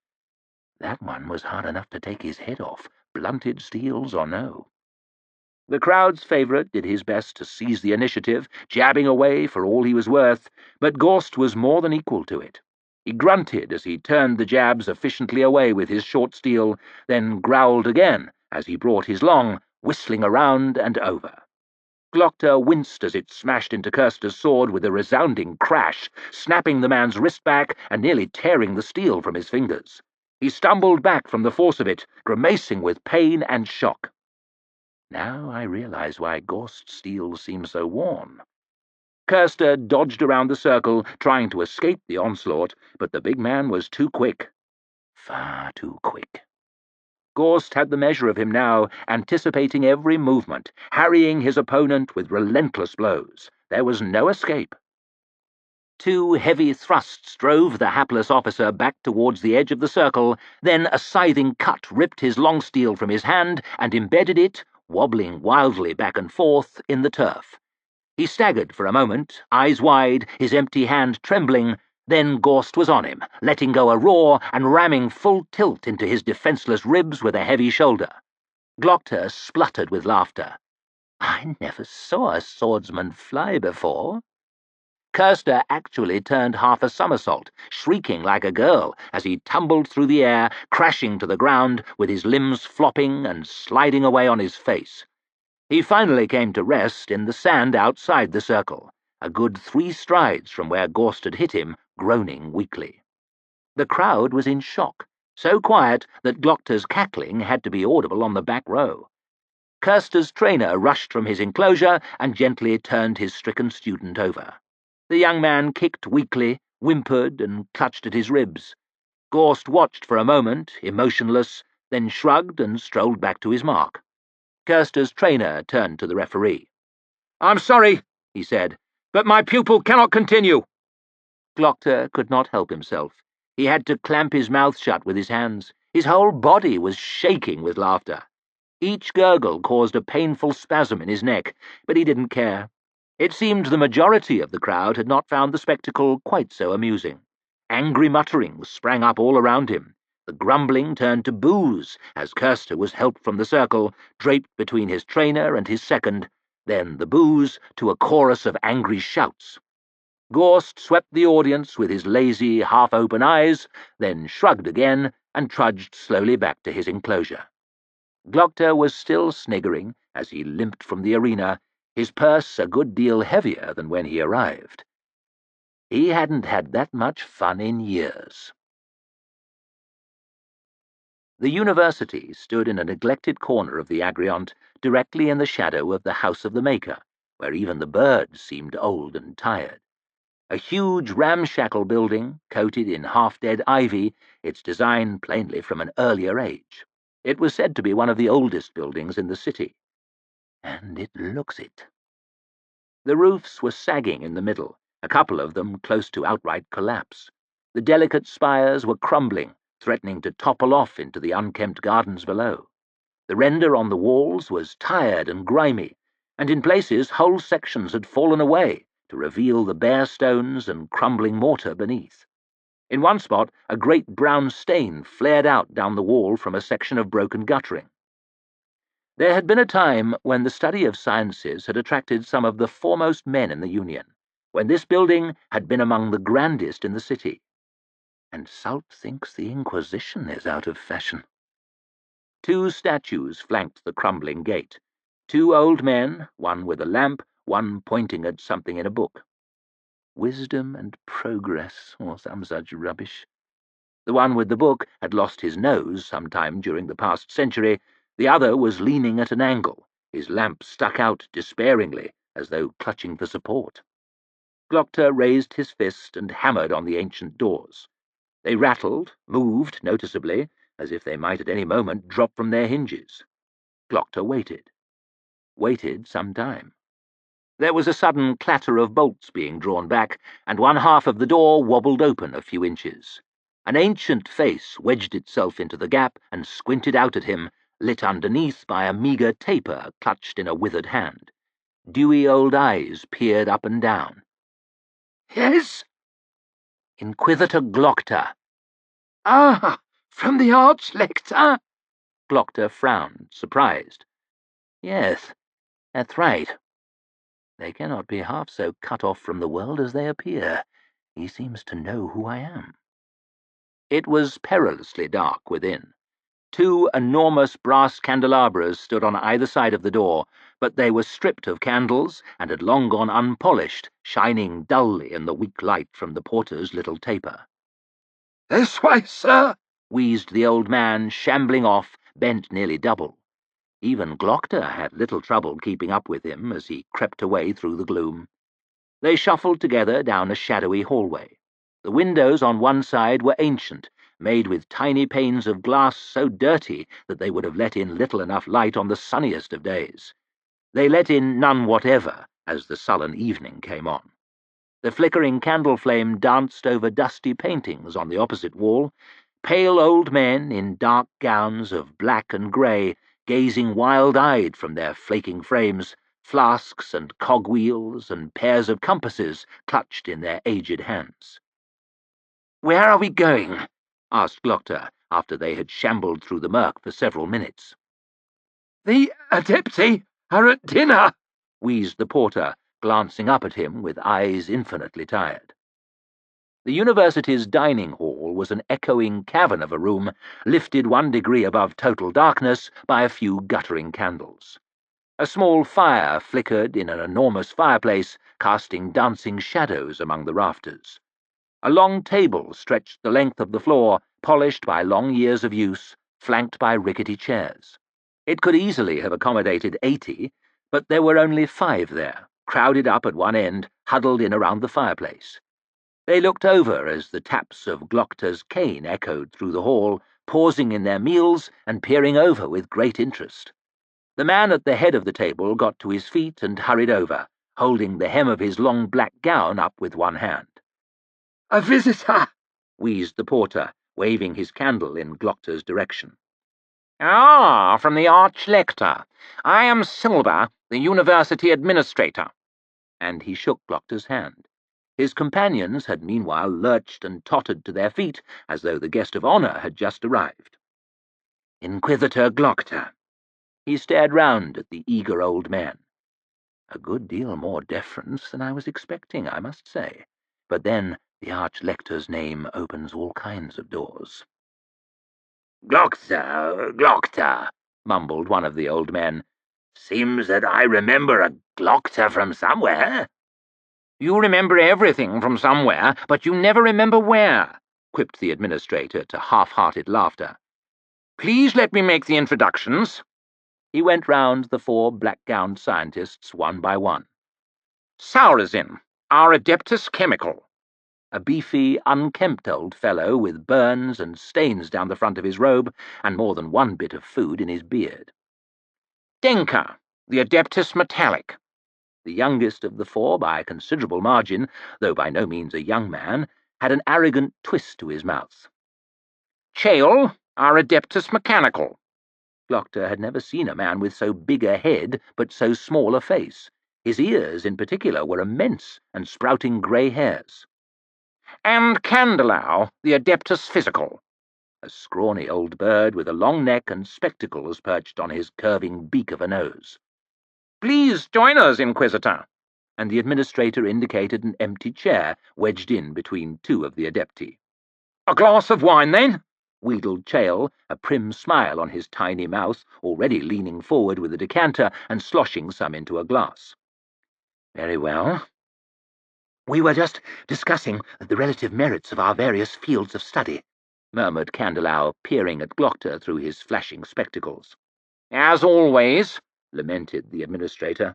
That one was hard enough to take his head off, blunted steels or no. The crowd's favourite did his best to seize the initiative, jabbing away for all he was worth, but Gorst was more than equal to it. He grunted as he turned the jabs efficiently away with his short steel, then growled again as he brought his long, whistling around and over. Glockter winced as it smashed into Kirster's sword with a resounding crash, snapping the man's wrist back and nearly tearing the steel from his fingers. He stumbled back from the force of it, grimacing with pain and shock. Now I realize why Gorst's steel seems so worn. Kirster dodged around the circle, trying to escape the onslaught, but the big man was too quick. Far too quick. Gorst had the measure of him now, anticipating every movement, harrying his opponent with relentless blows. There was no escape. Two heavy thrusts drove the hapless officer back towards the edge of the circle, then a scything cut ripped his long steel from his hand and embedded it, wobbling wildly back and forth, in the turf. He staggered for a moment, eyes wide, his empty hand trembling. Then Gorst was on him, letting go a roar and ramming full tilt into his defenceless ribs with a heavy shoulder. Glockter spluttered with laughter. I never saw a swordsman fly before. Kirster actually turned half a somersault, shrieking like a girl as he tumbled through the air, crashing to the ground with his limbs flopping and sliding away on his face. He finally came to rest in the sand outside the circle, a good 3 strides from where Gorst had hit him, groaning weakly. The crowd was in shock, so quiet that Glockter's cackling had to be audible on the back row. Kirster's trainer rushed from his enclosure and gently turned his stricken student over. The young man kicked weakly, whimpered, and clutched at his ribs. Gorst watched for a moment, emotionless, then shrugged and strolled back to his mark. Kirster's trainer turned to the referee. "I'm sorry," he said, "but my pupil cannot continue." Glockter could not help himself. He had to clamp his mouth shut with his hands. His whole body was shaking with laughter. Each gurgle caused a painful spasm in his neck, but he didn't care. It seemed the majority of the crowd had not found the spectacle quite so amusing. Angry mutterings sprang up all around him. The grumbling turned to boos as Kirster was helped from the circle, draped between his trainer and his second, then the boos to a chorus of angry shouts. Gorst swept the audience with his lazy, half-open eyes, then shrugged again and trudged slowly back to his enclosure. Glockter was still sniggering as he limped from the arena, his purse a good deal heavier than when he arrived. He hadn't had that much fun in years. The university stood in a neglected corner of the Agriont, directly in the shadow of the House of the Maker, where even the birds seemed old and tired. A huge ramshackle building, coated in half-dead ivy, its design plainly from an earlier age. It was said to be one of the oldest buildings in the city. And it looks it. The roofs were sagging in the middle, a couple of them close to outright collapse. The delicate spires were crumbling, threatening to topple off into the unkempt gardens below. The render on the walls was tired and grimy, and in places whole sections had fallen away to reveal the bare stones and crumbling mortar beneath. In one spot, a great brown stain flared out down the wall from a section of broken guttering. There had been a time when the study of sciences had attracted some of the foremost men in the Union, when this building had been among the grandest in the city. And Salt thinks the Inquisition is out of fashion. 2 statues flanked the crumbling gate. 2 old men, one with a lamp, one pointing at something in a book. Wisdom and Progress, or some such rubbish. The one with the book had lost his nose sometime during the past century. The other was leaning at an angle, his lamp stuck out despairingly, as though clutching for support. Glockter raised his fist and hammered on the ancient doors. They rattled, moved noticeably, as if they might at any moment drop from their hinges. Glockter waited. Waited some time. There was a sudden clatter of bolts being drawn back, and one half of the door wobbled open a few inches. An ancient face wedged itself into the gap and squinted out at him, lit underneath by a meagre taper clutched in a withered hand. Dewy old eyes peered up and down. "Yes?" "Inquisitor Glockter." "Ah, from the Archlector?" Glockter frowned, surprised. "Yes, that's right. They cannot be half so cut off from the world as they appear. He seems to know who I am." It was perilously dark within. 2 enormous brass candelabras stood on either side of the door, but they were stripped of candles and had long gone unpolished, shining dully in the weak light from the porter's little taper. "This way, sir," wheezed the old man, shambling off, bent nearly double. Even Glockter had little trouble keeping up with him as he crept away through the gloom. They shuffled together down a shadowy hallway. The windows on one side were ancient, made with tiny panes of glass so dirty that they would have let in little enough light on the sunniest of days. They let in none whatever as the sullen evening came on. The flickering candle flame danced over dusty paintings on the opposite wall, pale old men in dark gowns of black and grey, gazing wild-eyed from their flaking frames, flasks and cogwheels and pairs of compasses clutched in their aged hands. "Where are we going?" asked Glockter, after they had shambled through the murk for several minutes. "The Adepti are at dinner," wheezed the porter, glancing up at him with eyes infinitely tired. The university's dining hall was an echoing cavern of a room, lifted 1 degree above total darkness by a few guttering candles. A small fire flickered in an enormous fireplace, casting dancing shadows among the rafters. A long table stretched the length of the floor, polished by long years of use, flanked by rickety chairs. It could easily have accommodated 80, but there were only 5 there, crowded up at one end, huddled in around the fireplace. They looked over as the taps of Glockter's cane echoed through the hall, pausing in their meals and peering over with great interest. The man at the head of the table got to his feet and hurried over, holding the hem of his long black gown up with one hand. "A visitor!" wheezed the porter, waving his candle in Glockter's direction. "Ah, from the Arch-Lector. I am Silber, the University Administrator." And he shook Glockter's hand. His companions had meanwhile lurched and tottered to their feet, as though the guest of honour had just arrived. "Inquisitor Glockter." He stared round at the eager old man. A good deal more deference than I was expecting, I must say. But then the Arch-Lector's name opens all kinds of doors. Glockter, mumbled one of the old men. "Seems that I remember a Glockter from somewhere." "You remember everything from somewhere, but you never remember where," quipped the administrator to half-hearted laughter. "Please let me make the introductions." He went round the 4 black-gowned scientists one by one. "Saurazin, our Adeptus Chemical." A beefy, unkempt old fellow with burns and stains down the front of his robe and more than one bit of food in his beard. "Denker, the Adeptus Metallic." The youngest of the 4, by a considerable margin, though by no means a young man, had an arrogant twist to his mouth. "Chael, our Adeptus Mechanical." Glockter had never seen a man with so big a head but so small a face. His ears, in particular, were immense and sprouting grey hairs. "And Candelau, the Adeptus Physical." A scrawny old bird with a long neck and spectacles perched on his curving beak of a nose. "Please join us, Inquisitor." And the administrator indicated an empty chair wedged in between 2 of the Adepti. "A glass of wine, then?" wheedled Chael, a prim smile on his tiny mouth, already leaning forward with a decanter and sloshing some into a glass. "Very well." "We were just discussing the relative merits of our various fields of study," murmured Candelau, peering at Glockter through his flashing spectacles. "As always," lamented the administrator.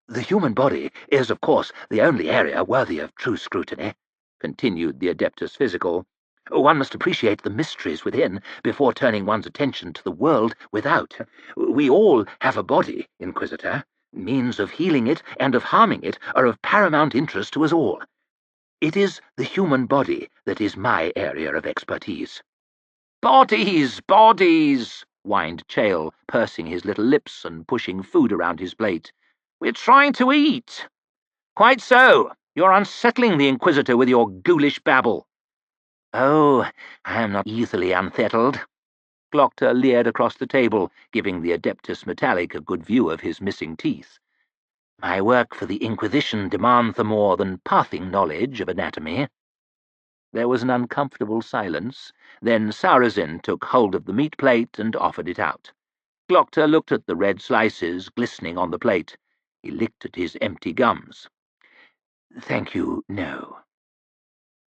"The human body is, of course, the only area worthy of true scrutiny," continued the Adeptus Physical. "One must appreciate the mysteries within before turning one's attention to the world without. We all have a body, Inquisitor. Means of healing it and of harming it are of paramount interest to us all. It is the human body that is my area of expertise." "Bodies, bodies," whined Chael, pursing his little lips and pushing food around his plate. "We're trying to eat." "Quite so. You're unsettling the Inquisitor with your ghoulish babble." "Oh, I am not easily unsettled." Glockter leered across the table, giving the Adeptus Metallic a good view of his missing teeth. "My work for the Inquisition demands a more than passing knowledge of anatomy." There was an uncomfortable silence. Then Saurazin took hold of the meat plate and offered it out. Glockter looked at the red slices glistening on the plate. He licked at his empty gums. "Thank you, no."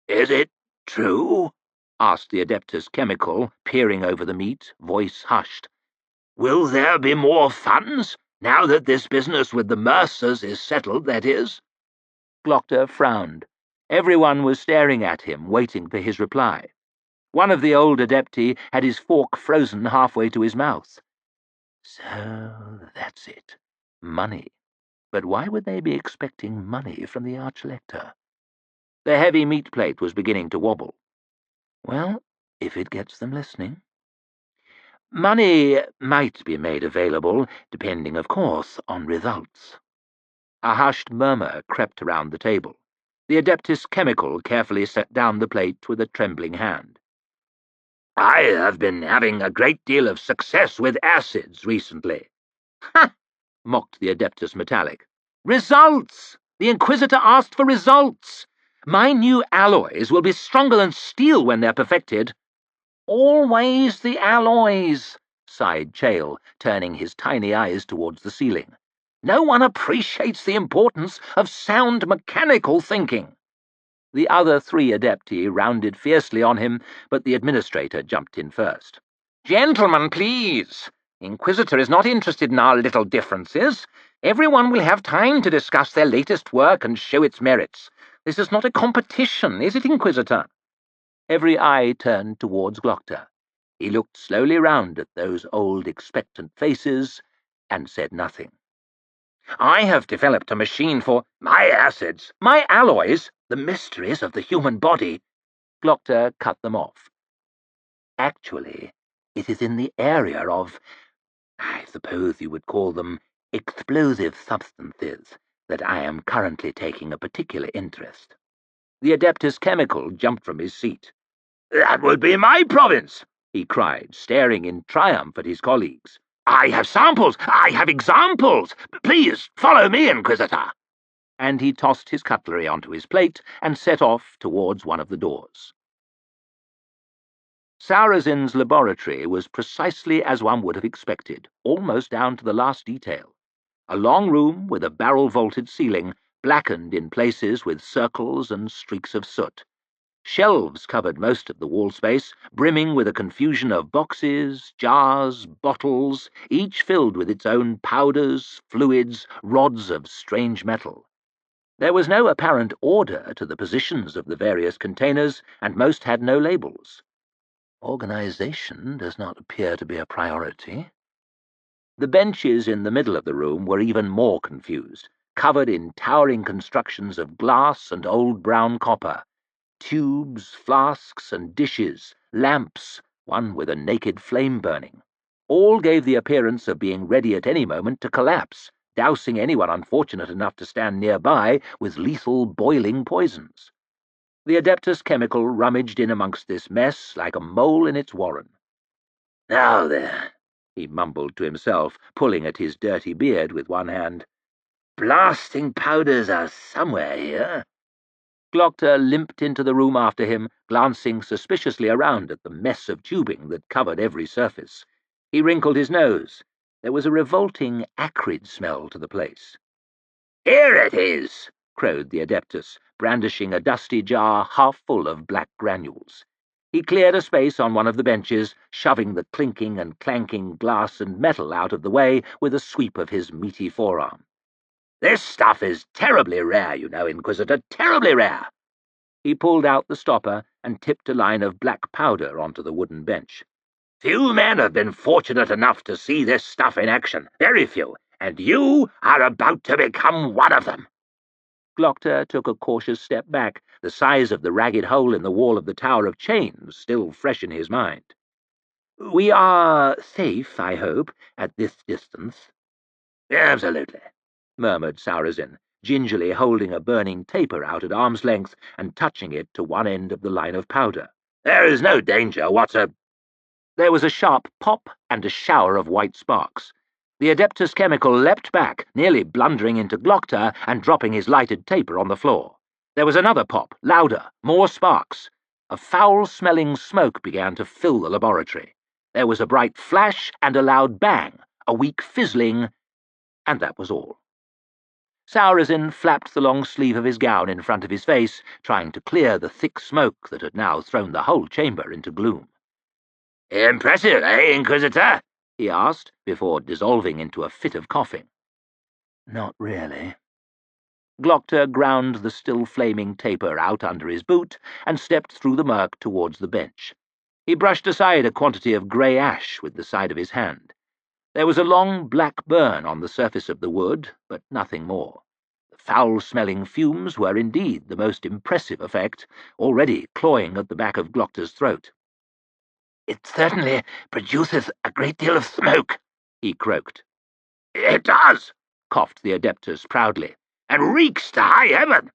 "Is it true?" asked the Adeptus Chemical, peering over the meat, voice hushed. "Will there be more funds, now that this business with the Mercers is settled, that is?" Glockter frowned. Everyone was staring at him, waiting for his reply. One of the old Adepti had his fork frozen halfway to his mouth. So that's it. Money. But why would they be expecting money from the Arch-Lector? The heavy meat plate was beginning to wobble. Well, if it gets them listening. Money might be made available, depending, of course, on results. A hushed murmur crept around the table. The Adeptus Chemical carefully set down the plate with a trembling hand. "I have been having a great deal of success with acids recently." "Ha!" mocked the Adeptus Metallic. "Results! The Inquisitor asked for results! My new alloys will be stronger than steel when they're perfected." "Always the alloys," sighed Chael, turning his tiny eyes towards the ceiling. "No one appreciates the importance of sound mechanical thinking." The other 3 Adepti rounded fiercely on him, but the administrator jumped in first. "Gentlemen, please! The Inquisitor is not interested in our little differences. Everyone will have time to discuss their latest work and show its merits. This is not a competition, is it, Inquisitor?" Every eye turned towards Glockter. He looked slowly round at those old expectant faces, and said nothing. "I have developed a machine for my acids, my alloys, the mysteries of the human body." Glockter cut them off. "Actually, it is in the area of, I suppose you would call them, explosive substances that I am currently taking a particular interest." The Adeptus Chemical jumped from his seat. "That would be my province!" he cried, staring in triumph at his colleagues. "I have samples! I have examples! Please, follow me, Inquisitor!" And he tossed his cutlery onto his plate and set off towards one of the doors. Sarazin's laboratory was precisely as one would have expected, almost down to the last detail. A long room with a barrel-vaulted ceiling, blackened in places with circles and streaks of soot. Shelves covered most of the wall space, brimming with a confusion of boxes, jars, bottles, each filled with its own powders, fluids, rods of strange metal. There was no apparent order to the positions of the various containers, and most had no labels. Organization does not appear to be a priority. The benches in the middle of the room were even more confused, covered in towering constructions of glass and old brown copper. Tubes, flasks, and dishes, lamps, one with a naked flame burning. All gave the appearance of being ready at any moment to collapse, dousing anyone unfortunate enough to stand nearby with lethal boiling poisons. The Adeptus Chemical rummaged in amongst this mess like a mole in its warren. "Now there," he mumbled to himself, pulling at his dirty beard with one hand. "Blasting powders are somewhere here." Glockter limped into the room after him, glancing suspiciously around at the mess of tubing that covered every surface. He wrinkled his nose. There was a revolting, acrid smell to the place. "Here it is!" crowed the Adeptus, brandishing a dusty jar half full of black granules. He cleared a space on one of the benches, shoving the clinking and clanking glass and metal out of the way with a sweep of his meaty forearm. "This stuff is terribly rare, you know, Inquisitor, terribly rare." He pulled out the stopper and tipped a line of black powder onto the wooden bench. "Few men have been fortunate enough to see this stuff in action, very few, and you are about to become one of them." Glockter took a cautious step back, the size of the ragged hole in the wall of the Tower of Chains still fresh in his mind. "We are safe, I hope, at this distance." "Absolutely," murmured Saurazin, gingerly holding a burning taper out at arm's length and touching it to one end of the line of powder. "There is no danger whatsoever." There was a sharp pop and a shower of white sparks. The Adeptus Chemical leapt back, nearly blundering into Glockter and dropping his lighted taper on the floor. There was another pop, louder, more sparks. A foul-smelling smoke began to fill the laboratory. There was a bright flash and a loud bang, a weak fizzling, and that was all. Saurazin flapped the long sleeve of his gown in front of his face, trying to clear the thick smoke that had now thrown the whole chamber into gloom. "Impressive, eh, Inquisitor?" he asked, before dissolving into a fit of coughing. "Not really." Glockter ground the still-flaming taper out under his boot and stepped through the murk towards the bench. He brushed aside a quantity of grey ash with the side of his hand. There was a long black burn on the surface of the wood, but nothing more. The foul-smelling fumes were indeed the most impressive effect, already clawing at the back of Glockter's throat. "It certainly produces a great deal of smoke," he croaked. "It does," coughed the Adeptus proudly, "and reeks to high heaven."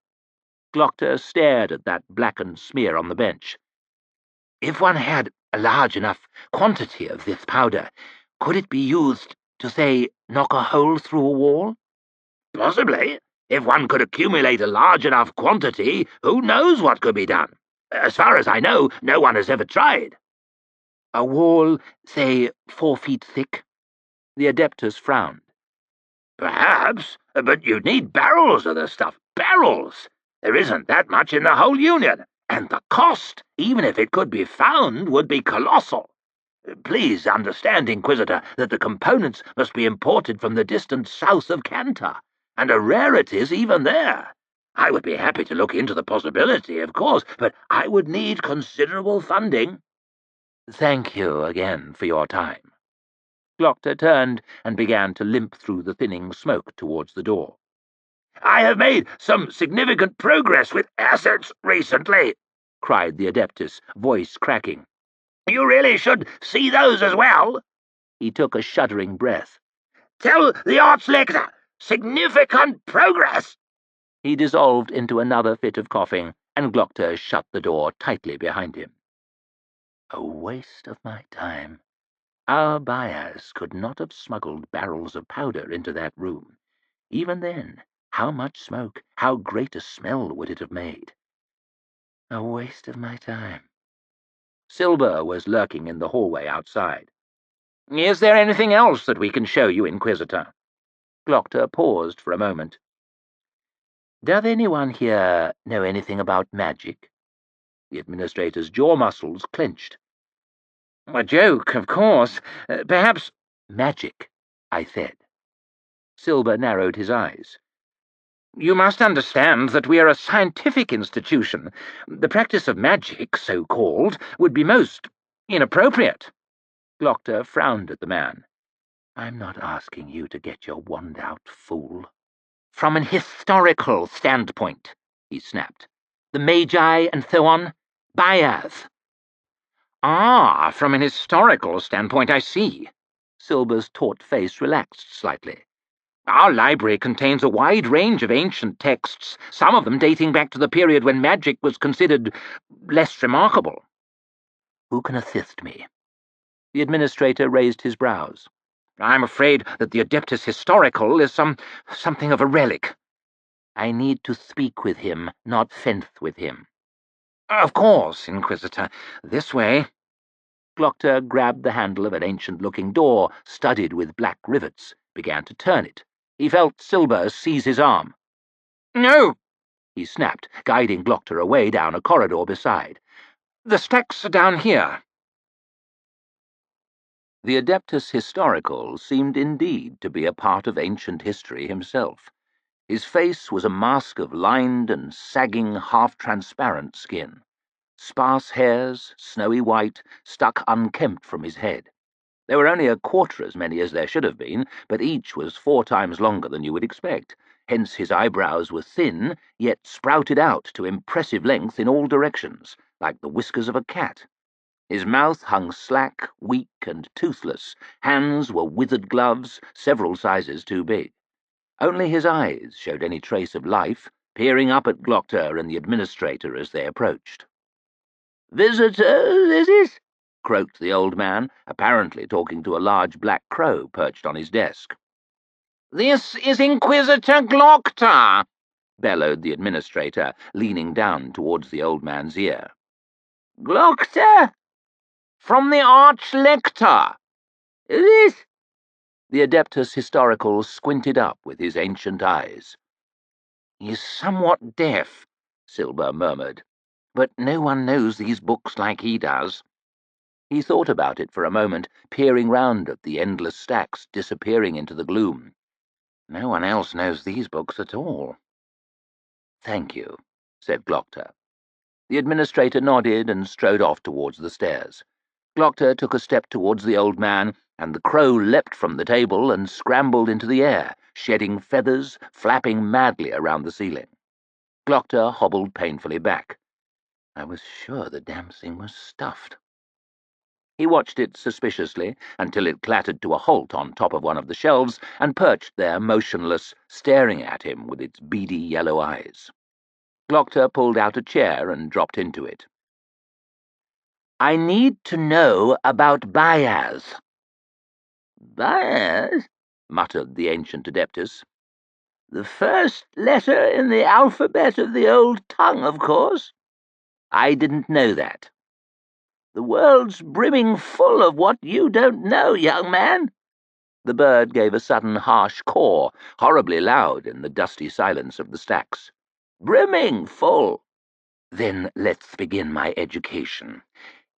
Glockter stared at that blackened smear on the bench. "If one had a large enough quantity of this powder, could it be used to, say, knock a hole through a wall?" "Possibly. If one could accumulate a large enough quantity, who knows what could be done? As far as I know, no one has ever tried." "A wall, say, 4 feet thick?" The Adeptus frowned. "Perhaps, but you'd need barrels of the stuff. Barrels! There isn't that much in the whole Union, and the cost, even if it could be found, would be colossal. Please understand, Inquisitor, that the components must be imported from the distant south of Cantor, and are rarities even there. I would be happy to look into the possibility, of course, but I would need considerable funding." "Thank you again for your time." Glockter turned and began to limp through the thinning smoke towards the door. "I have made some significant progress with assets recently," cried the Adeptus, voice cracking. "You really should see those as well." He took a shuddering breath. "Tell the Arts Lector! Significant progress!" He dissolved into another fit of coughing, and Glockter shut the door tightly behind him. A waste of my time. Our buyers could not have smuggled barrels of powder into that room. Even then, how much smoke, how great a smell would it have made? A waste of my time. Silber was lurking in the hallway outside. "Is there anything else that we can show you, Inquisitor?" Glockter paused for a moment. "Does anyone here know anything about magic?" The administrator's jaw muscles clenched. "A joke, of course. Perhaps—" "Magic," I said. Silber narrowed his eyes. "You must understand that we are a scientific institution. The practice of magic, so-called, would be most inappropriate." Glockter frowned at the man. "I'm not asking you to get your wand out, fool." "From an historical standpoint," he snapped. "The Magi and so on, buyers." "Ah, from an historical standpoint, I see." Silber's taut face relaxed slightly. "Our library contains a wide range of ancient texts, some of them dating back to the period when magic was considered less remarkable." "Who can assist me?" The administrator raised his brows. "I'm afraid that the Adeptus Historical is something of a relic." "I need to speak with him, not fence with him." "Of course, Inquisitor. This way." Glockter grabbed the handle of an ancient-looking door, studded with black rivets, began to turn it. He felt Silber seize his arm. "No!" he snapped, guiding Glockter away down a corridor beside. "The stacks are down here." The Adeptus Historical seemed indeed to be a part of ancient history himself. His face was a mask of lined and sagging, half-transparent skin. Sparse hairs, snowy white, stuck unkempt from his head. There were only a quarter as many as there should have been, but each was 4 times longer than you would expect. Hence his eyebrows were thin, yet sprouted out to impressive length in all directions, like the whiskers of a cat. His mouth hung slack, weak, and toothless. Hands were withered gloves, several sizes too big. Only his eyes showed any trace of life, peering up at Glockter and the administrator as they approached. "Visitors, is it?" croaked the old man, apparently talking to a large black crow perched on his desk. "This is Inquisitor Glockter," bellowed the administrator, leaning down towards the old man's ear. "Glockter?" "From the Arch-Lector." "Is it?" The Adeptus Historical squinted up with his ancient eyes. "He's somewhat deaf," Silber murmured, "but no one knows these books like he does." He thought about it for a moment, peering round at the endless stacks disappearing into the gloom. "No one else knows these books at all." "Thank you," said Glockter. The administrator nodded and strode off towards the stairs. Glockter took a step towards the old man, and the crow leapt from the table and scrambled into the air, shedding feathers, flapping madly around the ceiling. Glockter hobbled painfully back. I was sure the damn thing was stuffed. He watched it suspiciously until it clattered to a halt on top of one of the shelves and perched there motionless, staring at him with its beady yellow eyes. Glockter pulled out a chair and dropped into it. "I need to know about buyers." "Buyers?" muttered the ancient Adeptus. "The first letter in the alphabet of the old tongue, of course." "I didn't know that." "The world's brimming full of what you don't know, young man." The bird gave a sudden harsh caw, horribly loud in the dusty silence of the stacks. "Brimming full." "Then let's begin my education.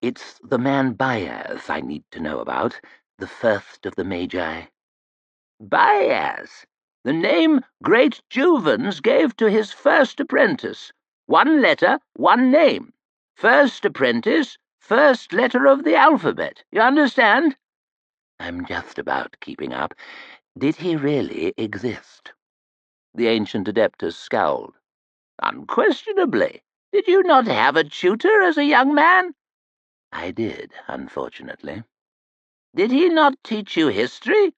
It's the man Baez I need to know about, the first of the Magi." "Baez? The name great Juvens gave to his first apprentice. 1 letter, 1 name. First apprentice, first letter of the alphabet. You understand?" I'm just about keeping up. Did he really exist? The ancient adeptus scowled. Unquestionably. Did you not have a tutor as a young man? I did, unfortunately. Did he not teach you history?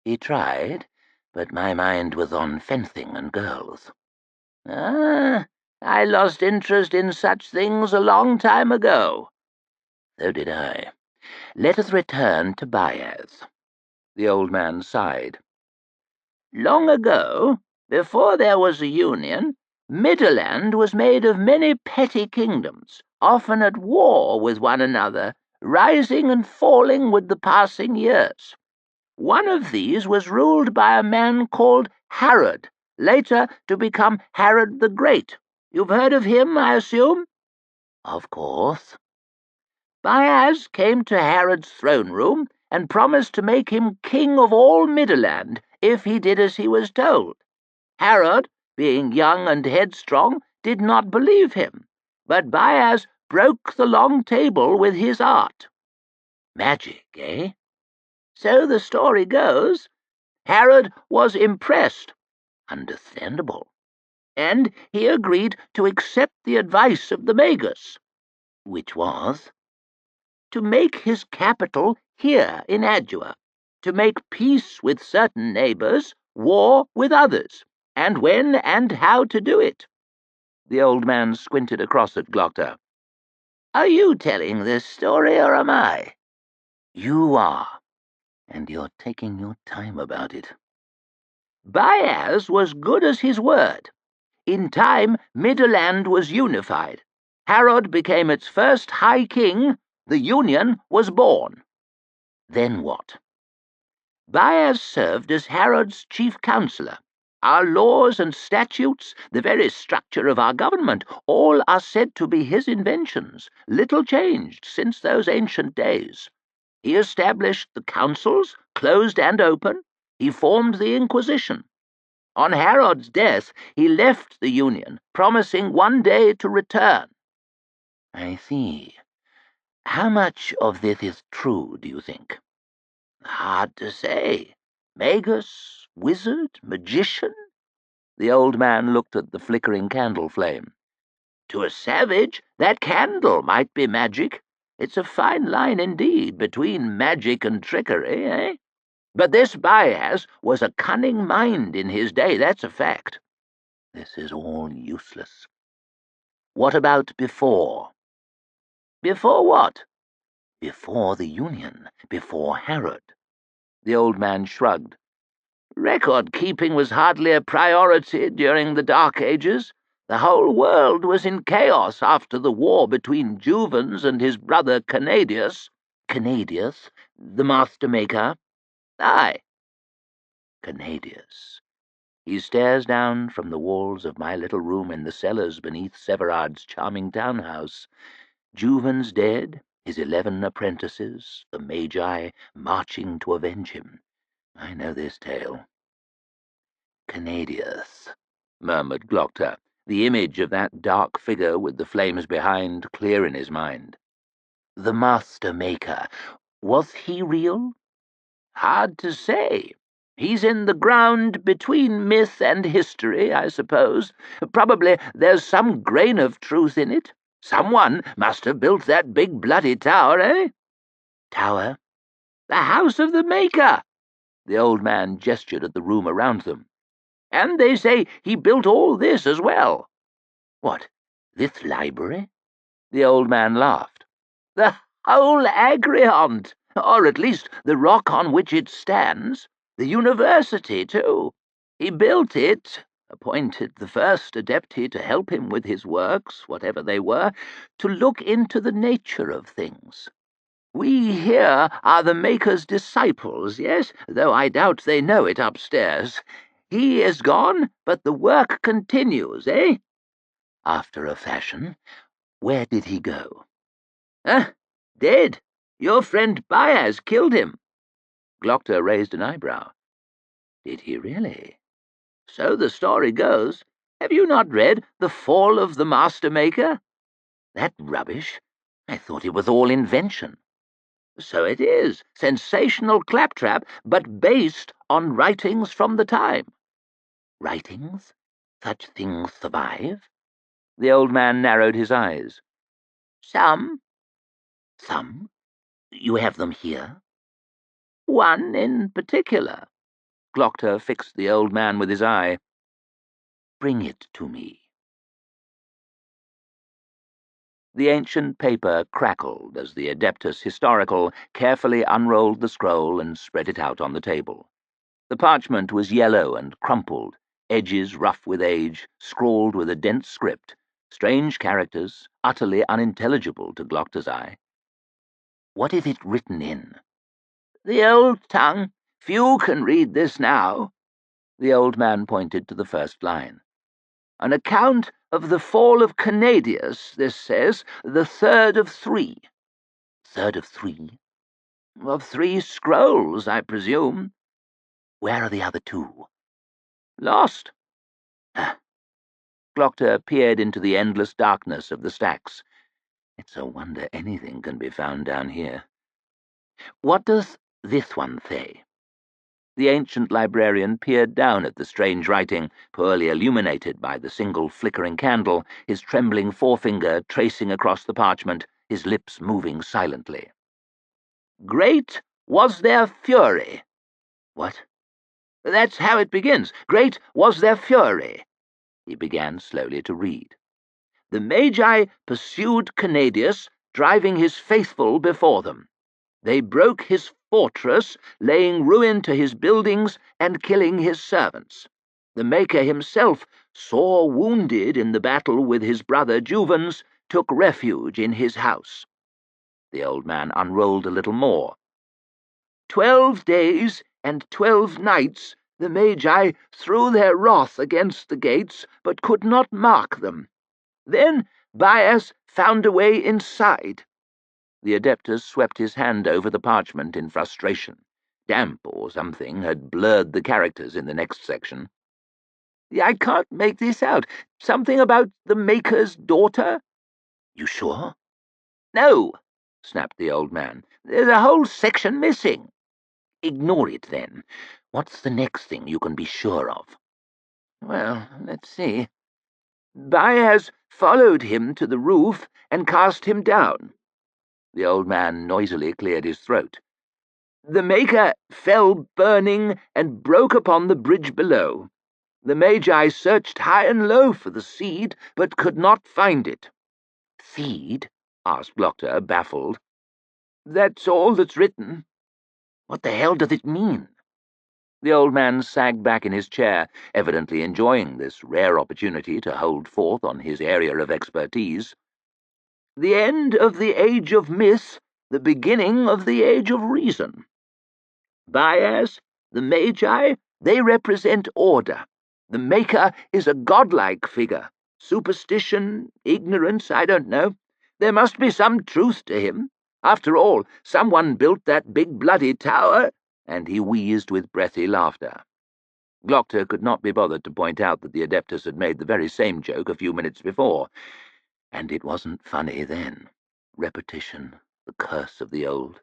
He tried, but my mind was on fencing and girls. Ah, I lost interest in such things a long time ago. So did I. Let us return to Baez. The old man sighed. Long ago, before there was a union, Midland was made of many petty kingdoms, often at war with one another, rising and falling with the passing years. One of these was ruled by a man called Herod, later to become Herod the Great. You've heard of him, I assume? Of course. Baez came to Herod's throne room and promised to make him king of all Midland if he did as he was told. Herod, being young and headstrong, did not believe him, but Baez broke the long table with his art. Magic, eh? So the story goes. Herod was impressed. Understandable. And he agreed to accept the advice of the Magus. Which was? To make his capital here in Adua, to make peace with certain neighbors, war with others, and when and how to do it. The old man squinted across at Glockter. Are you telling this story, or am I? You are, and you're taking your time about it. Baez was good as his word. In time, Midland was unified. Herod became its first high king. The Union was born. Then what? Baez served as Herod's chief counselor. Our laws and statutes, the very structure of our government, all are said to be his inventions, little changed since those ancient days. He established the councils, closed and open. He formed the Inquisition. On Herod's death, he left the Union, promising one day to return. I see. How much of this is true, do you think? Hard to say. Magus, wizard, magician? The old man looked at the flickering candle flame. To a savage, that candle might be magic. It's a fine line indeed between magic and trickery, eh? But this Baez was a cunning mind in his day, that's a fact. This is all useless. What about before? Before what? Before the Union, before Herod. The old man shrugged. Record-keeping was hardly a priority during the Dark Ages. The whole world was in chaos after the war between Juvens and his brother Canadius. Canadius, the master-maker? Aye. Canadius. He stares down from the walls of my little room in the cellars beneath Severard's charming townhouse. Juven's dead, his 11 apprentices, the Magi, marching to avenge him. I know this tale. Canadius, murmured Glockter, the image of that dark figure with the flames behind clear in his mind. The Master-Maker, was he real? Hard to say. He's in the ground between myth and history, I suppose. Probably there's some grain of truth in it. Someone must have built that big bloody tower, eh? Tower? The House of the Maker! The old man gestured at the room around them. And they say he built all this as well. What, this library? The old man laughed. The whole Agriont, or at least the rock on which it stands. The university, too. He built it, appointed the first adepti to help him with his works, whatever they were, to look into the nature of things. We here are the Maker's disciples, yes, though I doubt they know it upstairs. He is gone, but the work continues, eh? After a fashion. Where did he go? Dead. Your friend Baez killed him. Glockter raised an eyebrow. Did he really? So the story goes. Have you not read The Fall of the Master-Maker? That rubbish. I thought it was all invention. So it is. Sensational claptrap, but based on writings from the time. Writings? Such things survive? The old man narrowed his eyes. Some. Some? You have them here? One in particular. Glockter fixed the old man with his eye. Bring it to me. The ancient paper crackled as the Adeptus Historical carefully unrolled the scroll and spread it out on the table. The parchment was yellow and crumpled, edges rough with age, scrawled with a dense script, strange characters, utterly unintelligible to Glockter's eye. What is it written in? The old tongue. Few can read this now. The old man pointed to the first line. An account of the fall of Cannadius, this says, the third of 3. Third of 3? Of 3 scrolls, I presume. Where are the other 2? Lost. Glockter peered into the endless darkness of the stacks. It's a wonder anything can be found down here. What does this one say? The ancient librarian peered down at the strange writing, poorly illuminated by the single flickering candle, his trembling forefinger tracing across the parchment, his lips moving silently. Great was their fury. What? That's how it begins. Great was their fury. He began slowly to read. The Magi pursued Cannadius, driving his faithful before them. They broke his fortress, laying ruin to his buildings and killing his servants. The Maker himself, sore wounded in the battle with his brother Juvens, took refuge in his house. The old man unrolled a little more. 12 days and 12 nights the Magi threw their wrath against the gates, but could not mark them. Then Bias found a way inside. The Adeptus swept his hand over the parchment in frustration. Damp or something had blurred the characters in the next section. I can't make this out. Something about the Maker's daughter? You sure? No, snapped the old man. There's a whole section missing. Ignore it, then. What's the next thing you can be sure of? Well, let's see. Bias followed him to the roof and cast him down. The old man noisily cleared his throat. The Maker fell burning and broke upon the bridge below. The Magi searched high and low for the seed, but could not find it. Seed? Asked Glockter, baffled. That's all that's written. What the hell does it mean? The old man sagged back in his chair, evidently enjoying this rare opportunity to hold forth on his area of expertise. The end of the age of myth, the beginning of the age of reason. Bias, the Magi, they represent order. The Maker is a godlike figure. Superstition, ignorance, I don't know. There must be some truth to him. After all, someone built that big bloody tower, and he wheezed with breathy laughter. Glockter could not be bothered to point out that the Adeptus had made the very same joke a few minutes before. And it wasn't funny then. Repetition, the curse of the old.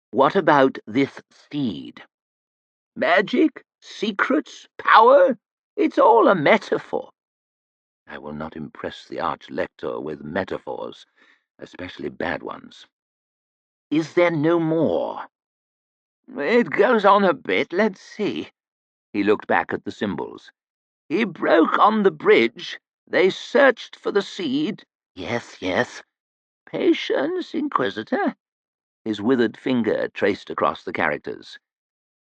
What about this seed? Magic? Secrets? Power? It's all a metaphor. I will not impress the Arch-Lector with metaphors, especially bad ones. Is there no more? It goes on a bit. Let's see. He looked back at the symbols. He broke on the bridge. They searched for the seed. Yes, yes. Patience, Inquisitor. His withered finger traced across the characters.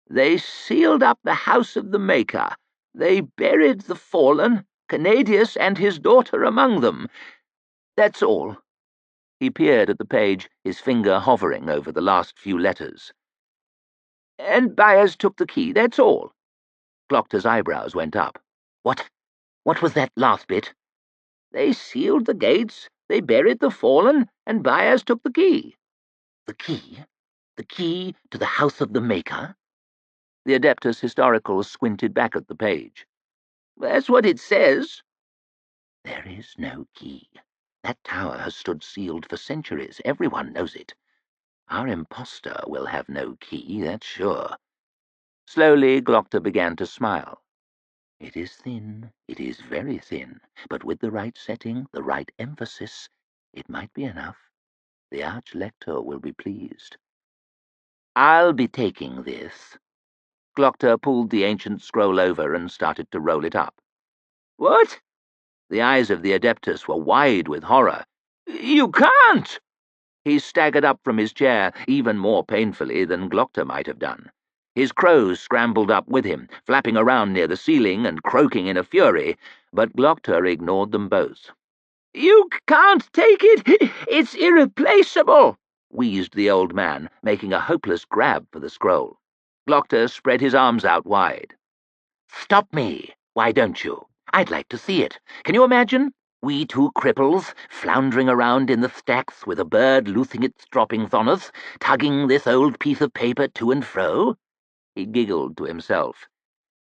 They sealed up the house of the Maker. They buried the fallen, Cannadius and his daughter among them. That's all. He peered at the page, his finger hovering over the last few letters. And Bias took the key, that's all. Glockter's eyebrows went up. What? What was that last bit? They sealed the gates, they buried the fallen, and Bias took the key. The key? The key to the house of the Maker? The Adeptus Historical squinted back at the page. That's what it says. There is no key. That tower has stood sealed for centuries. Everyone knows it. Our impostor will have no key, that's sure. Slowly, Glockter began to smile. It is thin, it is very thin, but with the right setting, the right emphasis, it might be enough. The Arch-Lector will be pleased. I'll be taking this. Glockter pulled the ancient scroll over and started to roll it up. What? The eyes of the Adeptus were wide with horror. You can't! He staggered up from his chair, even more painfully than Glockter might have done. His crows scrambled up with him, flapping around near the ceiling and croaking in a fury, but Glockter ignored them both. You can't take it! It's irreplaceable! Wheezed the old man, making a hopeless grab for the scroll. Glockter spread his arms out wide. Stop me, why don't you? I'd like to see it. Can you imagine? We two cripples, floundering around in the stacks with a bird loosing its droppings on us, tugging this old piece of paper to and fro? He giggled to himself.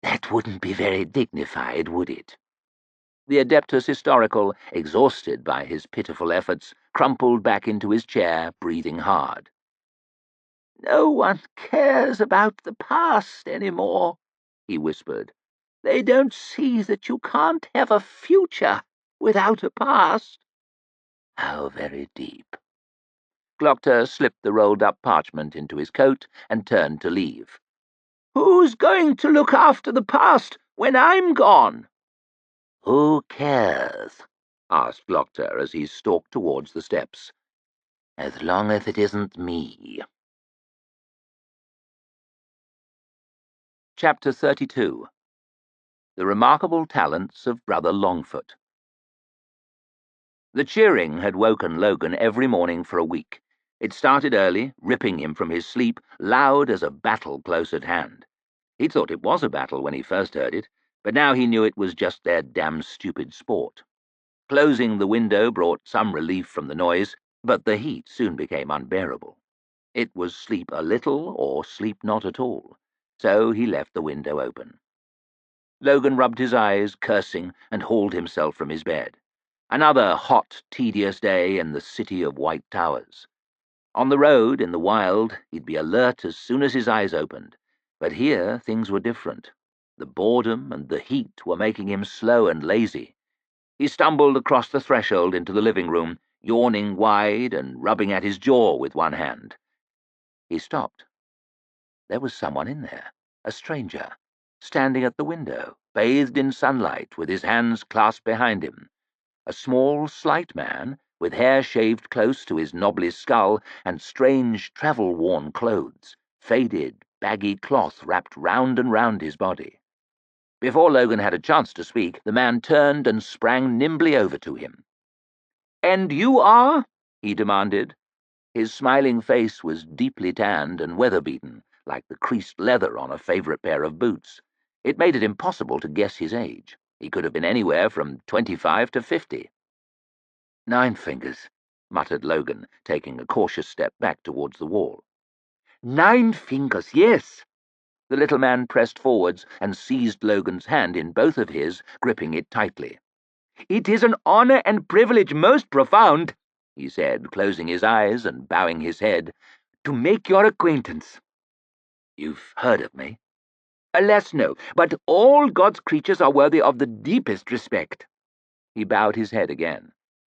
That wouldn't be very dignified, would it? The Adeptus Historical, exhausted by his pitiful efforts, crumpled back into his chair, breathing hard. No one cares about the past anymore, he whispered. They don't see that you can't have a future without a past. How very deep. Glockter slipped the rolled-up parchment into his coat and turned to leave. Who's going to look after the past when I'm gone? Who cares? Asked Glockter as he stalked towards the steps. As long as it isn't me. Chapter 32. The Remarkable Talents of Brother Longfoot. The cheering had woken Logan every morning for a week. It started early, ripping him from his sleep, loud as a battle close at hand. He'd thought it was a battle when he first heard it, but now he knew it was just their damn stupid sport. Closing the window brought some relief from the noise, but the heat soon became unbearable. It was sleep a little or sleep not at all, so he left the window open. Logan rubbed his eyes, cursing, and hauled himself from his bed. Another hot, tedious day in the city of white towers. On the road, in the wild, he'd be alert as soon as his eyes opened, but here things were different. The boredom and the heat were making him slow and lazy. He stumbled across the threshold into the living room, yawning wide and rubbing at his jaw with one hand. He stopped. There was someone in there, a stranger, standing at the window, bathed in sunlight, with his hands clasped behind him. A small, slight man, with hair shaved close to his knobbly skull and strange, travel-worn clothes, faded, baggy cloth wrapped round and round his body. Before Logan had a chance to speak, the man turned and sprang nimbly over to him. "And you are?" he demanded. His smiling face was deeply tanned and weather-beaten, like the creased leather on a favourite pair of boots. It made it impossible to guess his age. He could have been anywhere from 25 to 50. 9 fingers, muttered Logan, taking a cautious step back towards the wall. 9 fingers, yes. The little man pressed forwards and seized Logan's hand in both of his, gripping it tightly. It is an honour and privilege most profound, he said, closing his eyes and bowing his head, to make your acquaintance. You've heard of me? Alas, no, but all God's creatures are worthy of the deepest respect. He bowed his head again.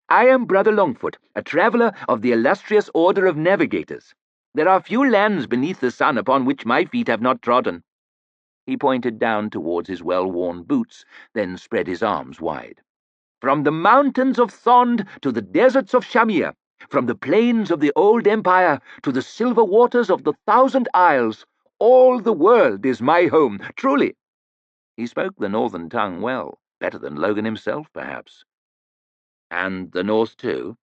I am Brother Longfoot, a traveller of the illustrious order of navigators. There are few lands beneath the sun upon which my feet have not trodden. He pointed down towards his well-worn boots, then spread his arms wide. From the mountains of Thond to the deserts of Shamir, from the plains of the old empire to the silver waters of the 1,000 isles, all the world is my home, truly. He spoke the northern tongue well, better than Logan himself, perhaps. And the north, too?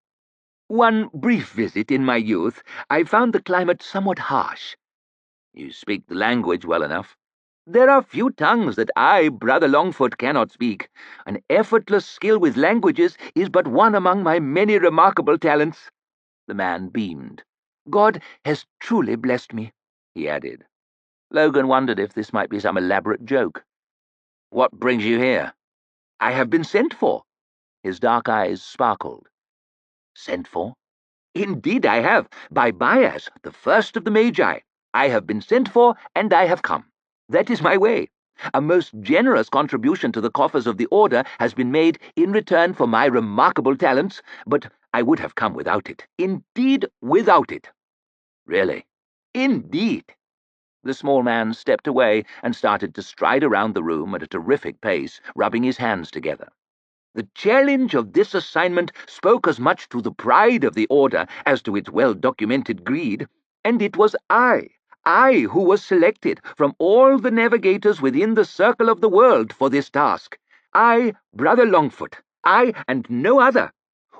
One brief visit in my youth, I found the climate somewhat harsh. You speak the language well enough. There are few tongues that I, Brother Longfoot, cannot speak. An effortless skill with languages is but one among my many remarkable talents. The man beamed. God has truly blessed me, he added. Logan wondered if this might be some elaborate joke. What brings you here? I have been sent for. His dark eyes sparkled. Sent for? Indeed I have, by Bias, the first of the Magi. I have been sent for, and I have come. That is my way. A most generous contribution to the coffers of the Order has been made in return for my remarkable talents, but I would have come without it. Indeed, without it. Really? Indeed. The small man stepped away and started to stride around the room at a terrific pace, rubbing his hands together. The challenge of this assignment spoke as much to the pride of the Order as to its well-documented greed, and it was I who was selected from all the navigators within the circle of the world for this task. I, Brother Longfoot, I and no other.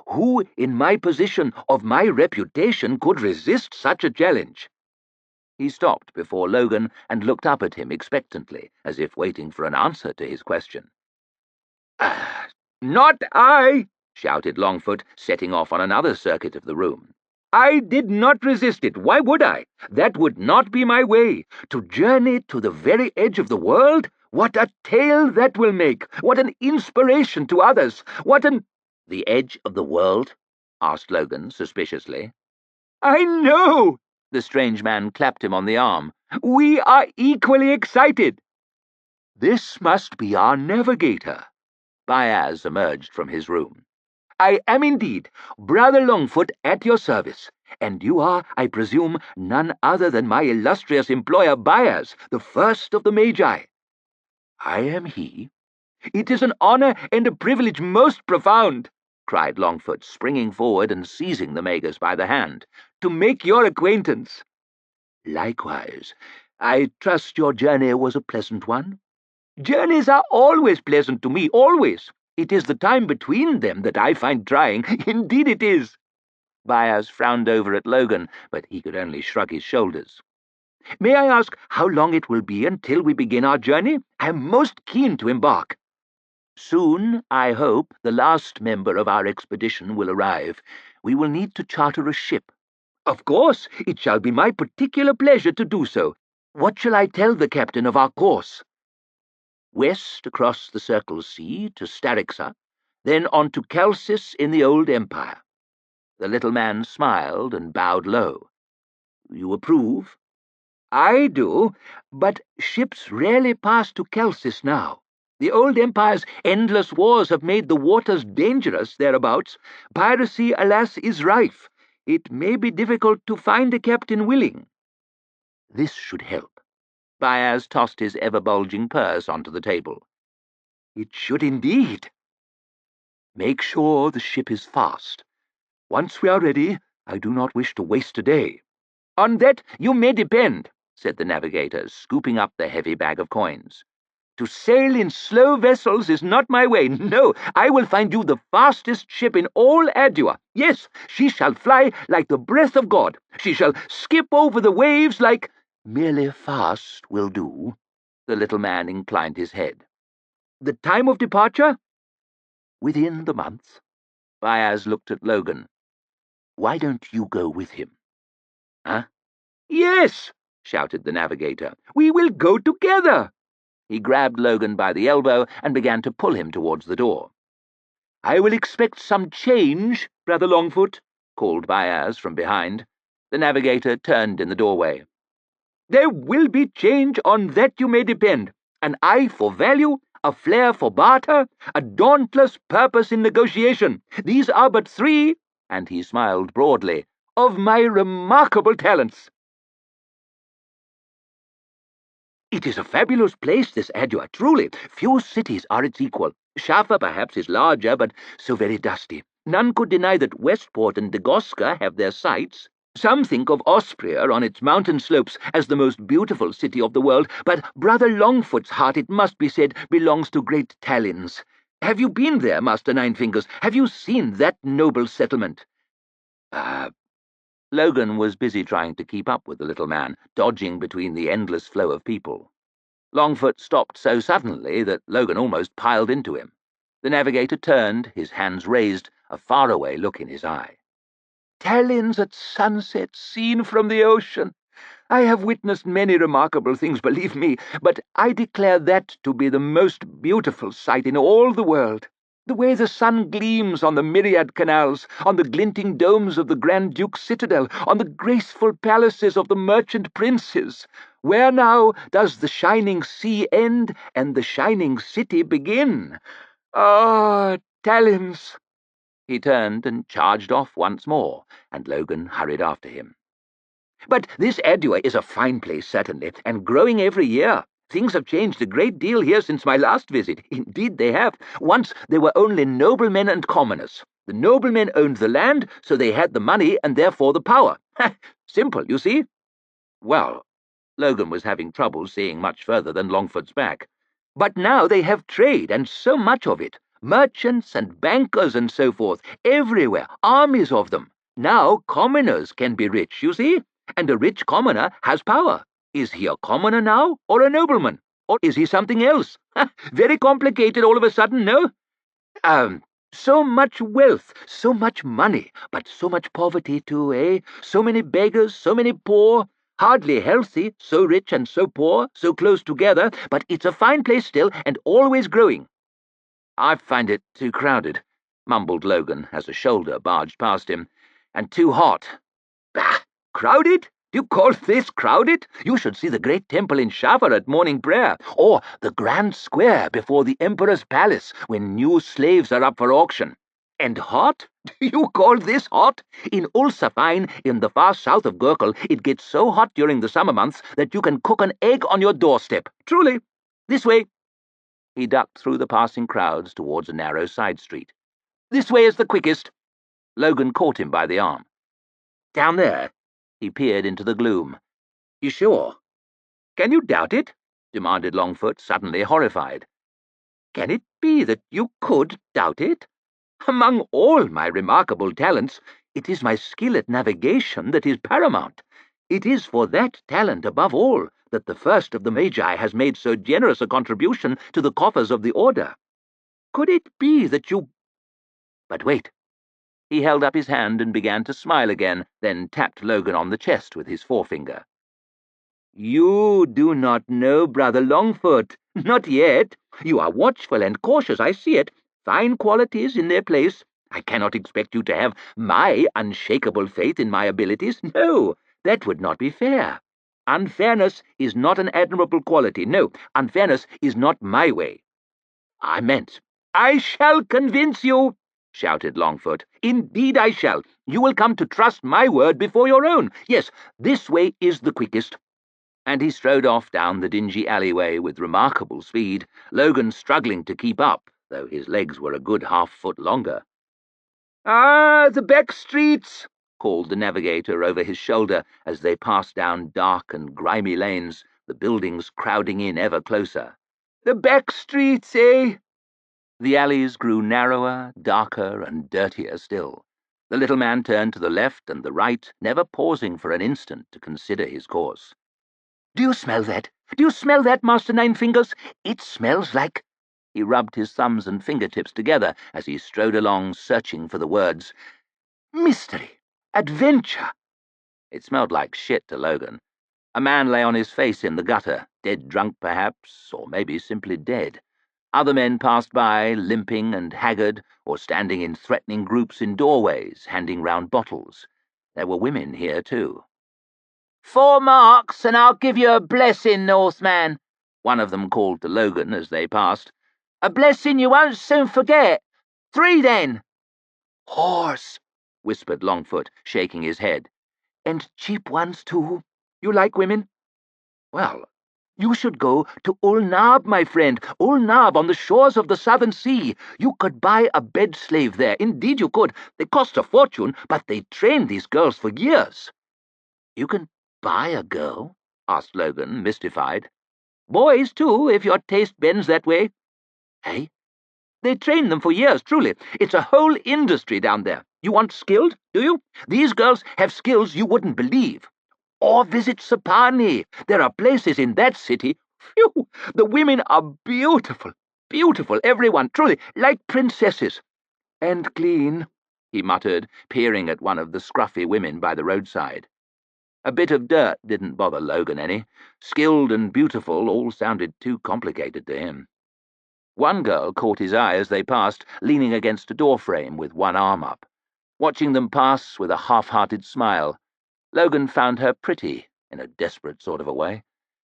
Who, in my position of my reputation, could resist such a challenge? He stopped before Logan and looked up at him expectantly, as if waiting for an answer to his question. "Not I!" shouted Longfoot, setting off on another circuit of the room. "I did not resist it. Why would I? That would not be my way. To journey to the very edge of the world? What a tale that will make! What an inspiration to others! What an—" "The edge of the world?" asked Logan suspiciously. "I know!" The strange man clapped him on the arm. "We are equally excited." "This must be our navigator." Bias emerged from his room. "I am indeed. Brother Longfoot at your service. And you are, I presume, none other than my illustrious employer Bias, the first of the Magi." "I am he." "It is an honor and a privilege most profound," cried Longfoot, springing forward and seizing the Magus by the hand, "to make your acquaintance." "Likewise. I trust your journey was a pleasant one?" "Journeys are always pleasant to me, always. It is the time between them that I find trying. Indeed it is." Bias frowned over at Logan, but he could only shrug his shoulders. "May I ask how long it will be until we begin our journey? I am most keen to embark." "Soon, I hope, the last member of our expedition will arrive. We will need to charter a ship." "Of course, it shall be my particular pleasure to do so. What shall I tell the captain of our course?" "West across the Circle Sea to Starixa, then on to Chalcis in the Old Empire." The little man smiled and bowed low. "You approve?" "I do, but ships rarely pass to Chalcis now. The Old Empire's endless wars have made the waters dangerous thereabouts. Piracy, alas, is rife. It may be difficult to find a captain willing." This should help. Bias tossed his ever-bulging purse onto the table. "It should indeed." "Make sure the ship is fast. Once we are ready, I do not wish to waste a day." "On that you may depend," said the navigator, scooping up the heavy bag of coins. "To sail in slow vessels is not my way. No, I will find you the fastest ship in all Adua. Yes, she shall fly like the breath of God. She shall skip over the waves like—" "Merely fast will do." The little man inclined his head. "The time of departure?" "Within the month." Bias looked at Logan. "Why don't you go with him?" "Huh?" "Yes," shouted the navigator. "We will go together." He grabbed Logan by the elbow and began to pull him towards the door. "I will expect some change, Brother Longfoot," called Bias from behind. The navigator turned in the doorway. "There will be change, on that you may depend. An eye for value, a flair for barter, a dauntless purpose in negotiation. These are but three," and he smiled broadly, "of my remarkable talents." "It is a fabulous place, this Adua, truly. Few cities are its equal. Shaffa, perhaps, is larger, but so very dusty. None could deny that Westport and Dagoska have their sights. Some think of Ospria on its mountain slopes as the most beautiful city of the world, but Brother Longfoot's heart, it must be said, belongs to Great Talins. Have you been there, Master Ninefingers? Have you seen that noble settlement?" Logan was busy trying to keep up with the little man, dodging between the endless flow of people. Longfoot stopped so suddenly that Logan almost piled into him. The navigator turned, his hands raised, a faraway look in his eye. "Talins at sunset, seen from the ocean. I have witnessed many remarkable things, believe me, but I declare that to be the most beautiful sight in all the world. The way the sun gleams on the myriad canals, on the glinting domes of the Grand Duke's citadel, on the graceful palaces of the merchant princes. Where now does the shining sea end and the shining city begin? Ah, Talons!" He turned and charged off once more, and Logan hurried after him. "But this Adua is a fine place, certainly, and growing every year. Things have changed a great deal here since my last visit. Indeed they have. Once there were only noblemen and commoners. The noblemen owned the land, so they had the money and therefore the power. Simple, you see." Well, Logan was having trouble seeing much further than Longfoot's back. "But now they have trade, and so much of it. Merchants and bankers and so forth, everywhere, armies of them. Now commoners can be rich, you see, and a rich commoner has power. Is he a commoner now, or a nobleman? Or is he something else? Very complicated all of a sudden, no? So much wealth, so much money, but so much poverty too, eh? So many beggars, so many poor. Hardly healthy, so rich and so poor, so close together, but it's a fine place still, and always growing." "I find it too crowded," mumbled Logan as a shoulder barged past him, "and too hot." "Bah! Crowded? Do you call this crowded? You should see the great temple in Shava at morning prayer, or the grand square before the Emperor's palace when new slaves are up for auction. And hot? Do you call this hot? In Ulsafine, in the far south of Gurkel, it gets so hot during the summer months that you can cook an egg on your doorstep. Truly. This way." He ducked through the passing crowds towards a narrow side street. "This way is the quickest." Logan caught him by the arm. "Down there?" He peered into the gloom. "You sure?" "Can you doubt it?" demanded Longfoot, suddenly horrified. "Can it be that you could doubt it? Among all my remarkable talents, it is my skill at navigation that is paramount. It is for that talent, above all, that the first of the Magi has made so generous a contribution to the coffers of the Order. Could it be that you— But wait." He held up his hand and began to smile again, then tapped Logan on the chest with his forefinger. "You do not know Brother Longfoot. Not yet. You are watchful and cautious, I see it. Fine qualities in their place. I cannot expect you to have my unshakable faith in my abilities. No, that would not be fair. Unfairness is not an admirable quality. No, unfairness is not my way. I meant, I shall convince you," shouted Longfoot. "Indeed I shall. You will come to trust my word before your own. Yes, this way is the quickest." And he strode off down the dingy alleyway with remarkable speed, Logan struggling to keep up, though his legs were a good half-foot longer. "Ah, the back streets," called the navigator over his shoulder as they passed down dark and grimy lanes, the buildings crowding in ever closer. "The back streets, eh?" The alleys grew narrower, darker, and dirtier still. The little man turned to the left and the right, never pausing for an instant to consider his course. "Do you smell that? Do you smell that, Master Ninefingers? It smells like—" He rubbed his thumbs and fingertips together as he strode along, searching for the words. "Mystery! Adventure!" It smelled like shit to Logan. A man lay on his face in the gutter, dead drunk perhaps, or maybe simply dead. Other men passed by, limping and haggard, or standing in threatening groups in doorways, handing round bottles. There were women here, too. "4 marks, and I'll give you a blessing, Northman," one of them called to Logan as they passed. "A blessing you won't soon forget. 3, then." "Horse," whispered Longfoot, shaking his head. "And cheap ones, too. You like women? Well, you should go to Ulnab, my friend. Ulnab, on the shores of the Southern Sea. You could buy a bed-slave there. Indeed you could. They cost a fortune, but they train these girls for years." "You can buy a girl?" asked Logan, mystified. "Boys, too, if your taste bends that way." "Eh?" "They train them for years, truly. It's a whole industry down there. You want skilled, do you? These girls have skills you wouldn't believe. Or visit Sapani. There are places in that city. Phew! The women are beautiful, beautiful, everyone, truly, like princesses. And clean," he muttered, peering at one of the scruffy women by the roadside. A bit of dirt didn't bother Logan any. Skilled and beautiful all sounded too complicated to him. One girl caught his eye as they passed, leaning against a doorframe with one arm up. Watching them pass with a half-hearted smile, Logan found her pretty, in a desperate sort of a way.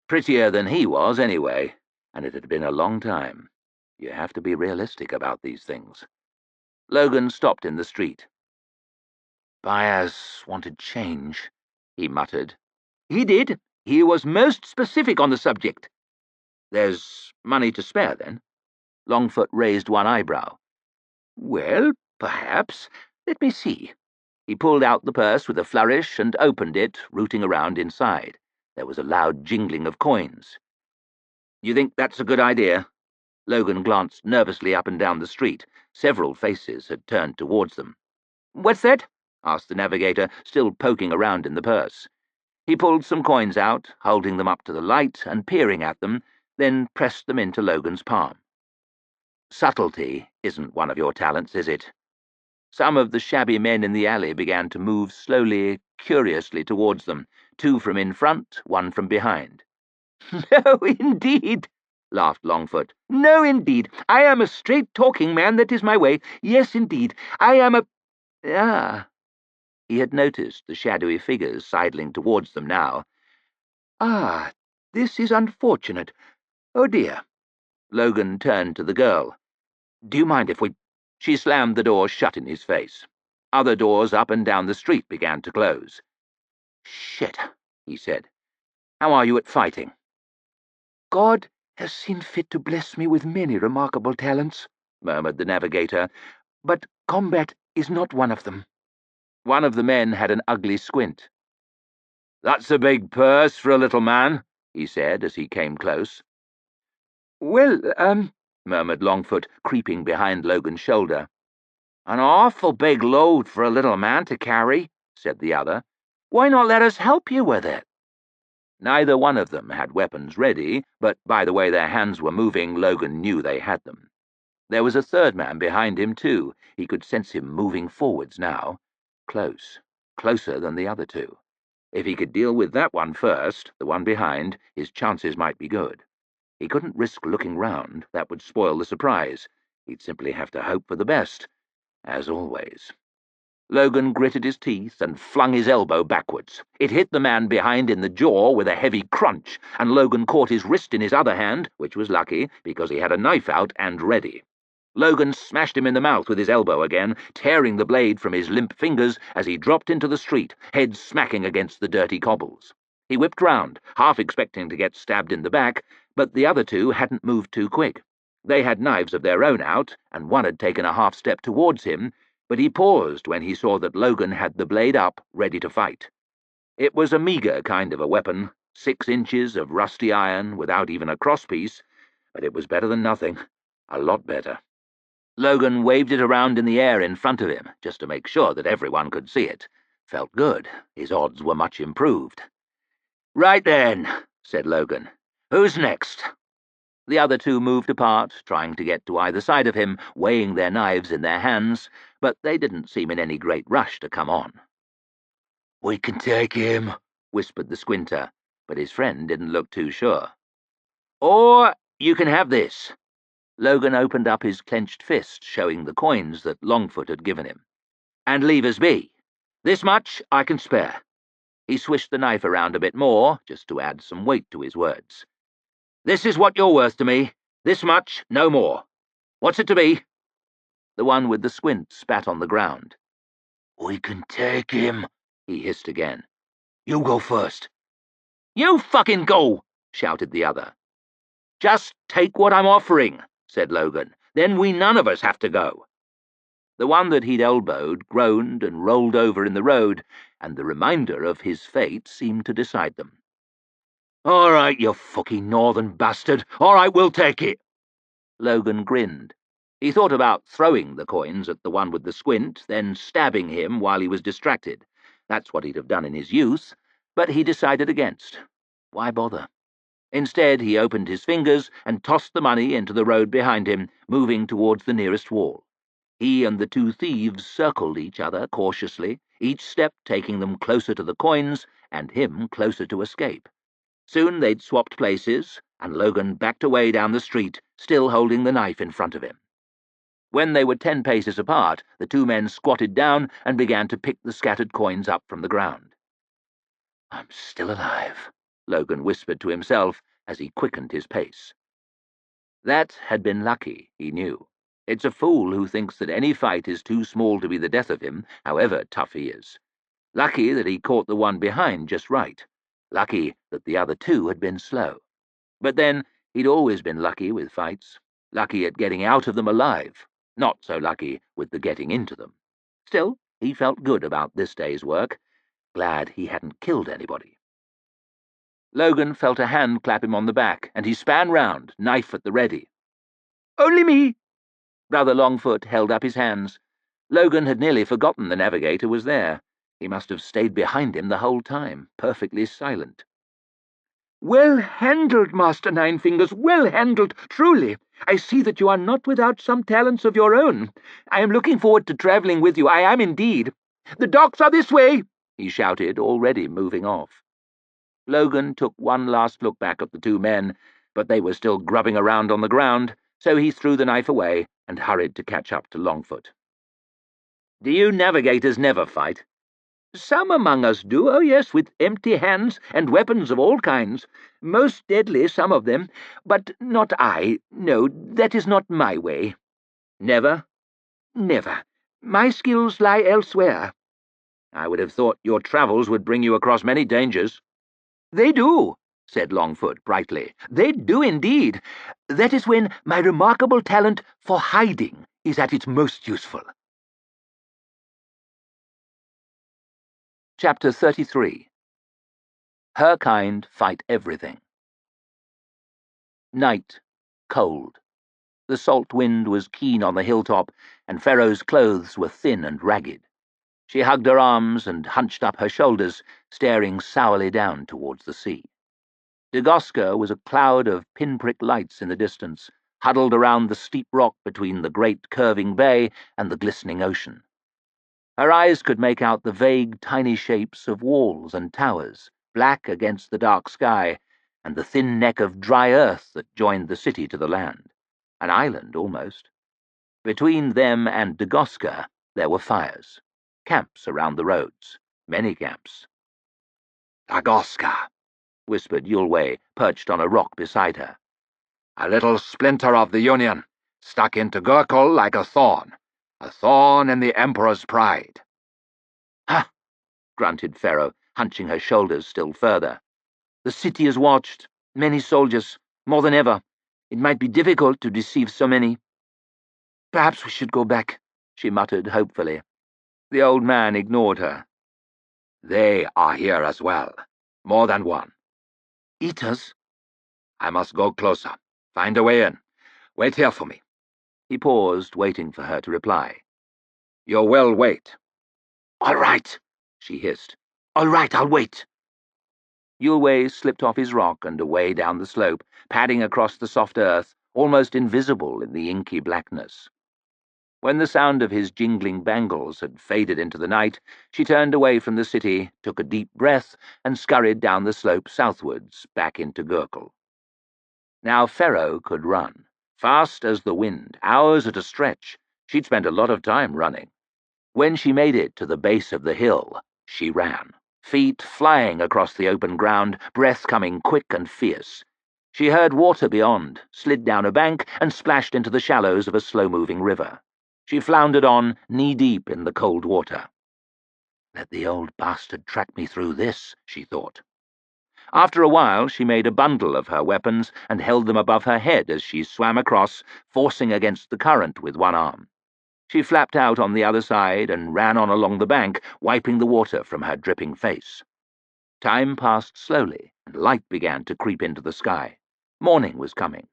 Prettier than he was, anyway, and it had been a long time. You have to be realistic about these things. Logan stopped in the street. "Baez wanted change," he muttered. "He did. He was most specific on the subject." "There's money to spare, then?" Longfoot raised one eyebrow. "Well, perhaps. Let me see." He pulled out the purse with a flourish and opened it, rooting around inside. There was a loud jingling of coins. "You think that's a good idea?" Logan glanced nervously up and down the street. Several faces had turned towards them. "What's that?" asked the navigator, still poking around in the purse. He pulled some coins out, holding them up to the light and peering at them, then pressed them into Logan's palm. "Subtlety isn't one of your talents, is it?" Some of the shabby men in the alley began to move slowly, curiously towards them, 2 from in front, 1 from behind. "No, indeed," laughed Longfoot. "No, indeed. I am a straight-talking man, that is my way. Yes, indeed. I am a—" "Ah." He had noticed the shadowy figures sidling towards them now. "Ah, this is unfortunate. Oh, dear." Logan turned to the girl. "Do you mind if we—" She slammed the door shut in his face. Other doors up and down the street began to close. "Shit," he said. "How are you at fighting?" "God has seen fit to bless me with many remarkable talents," murmured the navigator, "but combat is not one of them." One of the men had an ugly squint. "That's a big purse for a little man," he said as he came close. "Well, murmured Longfoot, creeping behind Logan's shoulder. "An awful big load for a little man to carry," said the other. "Why not let us help you with it?" Neither one of them had weapons ready, but by the way their hands were moving, Logan knew they had them. There was a third man behind him, too. He could sense him moving forwards now. Close. Closer than the other 2. If he could deal with that one first, the one behind, his chances might be good. He couldn't risk looking round. That would spoil the surprise. He'd simply have to hope for the best, as always. Logan gritted his teeth and flung his elbow backwards. It hit the man behind in the jaw with a heavy crunch, and Logan caught his wrist in his other hand, which was lucky, because he had a knife out and ready. Logan smashed him in the mouth with his elbow again, tearing the blade from his limp fingers as he dropped into the street, head smacking against the dirty cobbles. He whipped round, half expecting to get stabbed in the back, but the other 2 hadn't moved too quick. They had knives of their own out, and one had taken a half step towards him, but he paused when he saw that Logan had the blade up, ready to fight. It was a meagre kind of a weapon, 6 inches of rusty iron without even a crosspiece, but it was better than nothing. A lot better. Logan waved it around in the air in front of him, just to make sure that everyone could see it. Felt good. His odds were much improved. "Right then," said Logan. "Who's next?" The other 2 moved apart, trying to get to either side of him, weighing their knives in their hands, but they didn't seem in any great rush to come on. "We can take him," whispered the squinter, but his friend didn't look too sure. "Or you can have this." Logan opened up his clenched fist, showing the coins that Longfoot had given him. "And leave us be. This much I can spare." He swished the knife around a bit more, just to add some weight to his words. "This is what you're worth to me. This much, no more. What's it to be?" The one with the squint spat on the ground. "We can take him," he hissed again. "You go first." "You fucking go!" shouted the other. "Just take what I'm offering," said Logan. "Then we none of us have to go." The one that he'd elbowed groaned and rolled over in the road, and the reminder of his fate seemed to decide them. "All right, you fucking northern bastard. All right, we'll take it." Logan grinned. He thought about throwing the coins at the one with the squint, then stabbing him while he was distracted. That's what he'd have done in his youth, but he decided against. Why bother? Instead, he opened his fingers and tossed the money into the road behind him, moving towards the nearest wall. He and the 2 thieves circled each other cautiously, each step taking them closer to the coins and him closer to escape. Soon they'd swapped places, and Logan backed away down the street, still holding the knife in front of him. When they were 10 paces apart, the two men squatted down and began to pick the scattered coins up from the ground. "I'm still alive," Logan whispered to himself as he quickened his pace. That had been lucky, he knew. It's a fool who thinks that any fight is too small to be the death of him, however tough he is. Lucky that he caught the one behind just right. Lucky that the other two had been slow. But then, he'd always been lucky with fights. Lucky at getting out of them alive. Not so lucky with the getting into them. Still, he felt good about this day's work. Glad he hadn't killed anybody. Logan felt a hand clap him on the back, and he span round, knife at the ready. "Only me!" Brother Longfoot held up his hands. Logan had nearly forgotten the navigator was there. He must have stayed behind him the whole time, perfectly silent. "Well handled, Master Ninefingers, well handled, truly. I see that you are not without some talents of your own. I am looking forward to travelling with you, I am indeed. The docks are this way," he shouted, already moving off. Logan took one last look back at the two men, but they were still grubbing around on the ground, so he threw the knife away and hurried to catch up to Longfoot. "Do you navigators never fight?" "Some among us do, oh yes, with empty hands and weapons of all kinds. Most deadly, some of them, but not I. No, that is not my way." "Never?" "Never. My skills lie elsewhere." "I would have thought your travels would bring you across many dangers." "They do," said Longfoot brightly. "They do indeed. That is when my remarkable talent for hiding is at its most useful." Chapter 33. Her kind fight everything. Night. Cold. The salt wind was keen on the hilltop, and Pharaoh's clothes were thin and ragged. She hugged her arms and hunched up her shoulders, staring sourly down towards the sea. Dagoska was a cloud of pinprick lights in the distance, huddled around the steep rock between the great curving bay and the glistening ocean. Her eyes could make out the vague, tiny shapes of walls and towers, black against the dark sky, and the thin neck of dry earth that joined the city to the land. An island, almost. Between them and Dagoska there were fires. Camps around the roads. Many camps. "Dagoska," whispered Yulway, perched on a rock beside her. "A little splinter of the Union, stuck into Gurkle like a thorn in the Emperor's pride." "Ha!" grunted Pharaoh, hunching her shoulders still further. "The city is watched. Many soldiers. More than ever. It might be difficult to deceive so many." "Perhaps we should go back," she muttered hopefully. The old man ignored her. "They are here as well. More than one." "Eaters?" "I must go closer. Find a way in. Wait here for me." He paused, waiting for her to reply. "You will wait." "All right," she hissed. "All right, I'll wait." Yulway slipped off his rock and away down the slope, padding across the soft earth, almost invisible in the inky blackness. When the sound of his jingling bangles had faded into the night, she turned away from the city, took a deep breath, and scurried down the slope southwards, back into Gurkle. Now Pharaoh could run, fast as the wind, hours at a stretch. She'd spent a lot of time running. When she made it to the base of the hill, she ran, feet flying across the open ground, breath coming quick and fierce. She heard water beyond, slid down a bank, and splashed into the shallows of a slow-moving river. She floundered on, knee-deep in the cold water. "Let the old bastard track me through this," she thought. After a while she made a bundle of her weapons and held them above her head as she swam across, forcing against the current with one arm. She flapped out on the other side and ran on along the bank, wiping the water from her dripping face. Time passed slowly, and light began to creep into the sky. Morning was coming.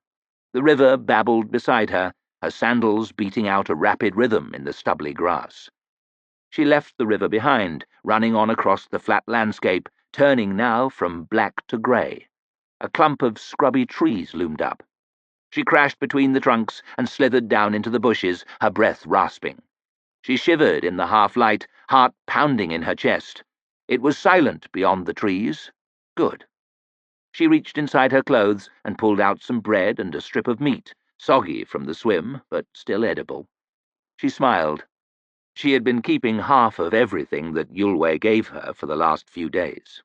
The river babbled beside her, her sandals beating out a rapid rhythm in the stubbly grass. She left the river behind, running on across the flat landscape, turning now from black to grey. A clump of scrubby trees loomed up. She crashed between the trunks and slithered down into the bushes, her breath rasping. She shivered in the half-light, heart pounding in her chest. It was silent beyond the trees. Good. She reached inside her clothes and pulled out some bread and a strip of meat, soggy from the swim, but still edible. She smiled. She had been keeping half of everything that Yulway gave her for the last few days.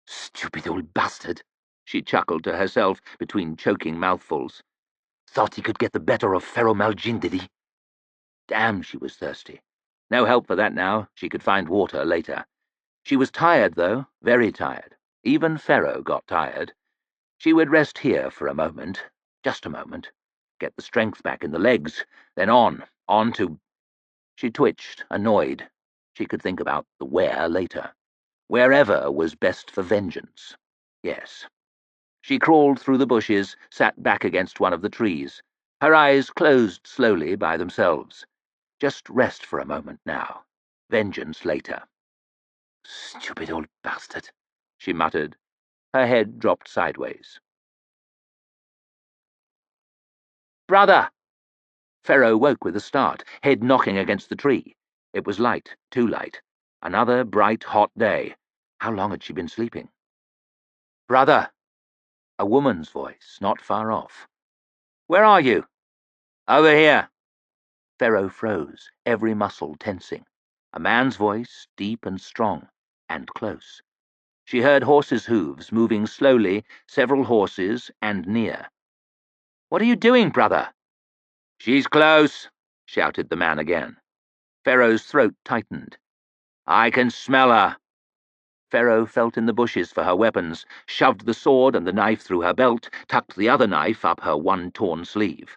"Stupid old bastard," she chuckled to herself between choking mouthfuls. "Thought he could get the better of Pharaoh Malgin, did he?" Damn, she was thirsty. No help for that now. She could find water later. She was tired, though, very tired. Even Pharaoh got tired. She would rest here for a moment, just a moment, get the strength back in the legs, then on to... She twitched, annoyed. She could think about the where later. Wherever was best for vengeance. Yes. She crawled through the bushes, sat back against one of the trees. Her eyes closed slowly by themselves. Just rest for a moment now. Vengeance later. "Stupid old bastard," she muttered. Her head dropped sideways. "Brother!" Pharaoh woke with a start, head knocking against the tree. It was light, too light. Another bright, hot day. How long had she been sleeping? "Brother!" A woman's voice, not far off. "Where are you?" "Over here." Pharaoh froze, every muscle tensing. A man's voice, deep and strong, and close. She heard horses' hooves moving slowly, several horses, and near. "What are you doing, brother?" "She's close," shouted the man again. Pharaoh's throat tightened. "I can smell her." Pharaoh felt in the bushes for her weapons, shoved the sword and the knife through her belt, tucked the other knife up her one torn sleeve.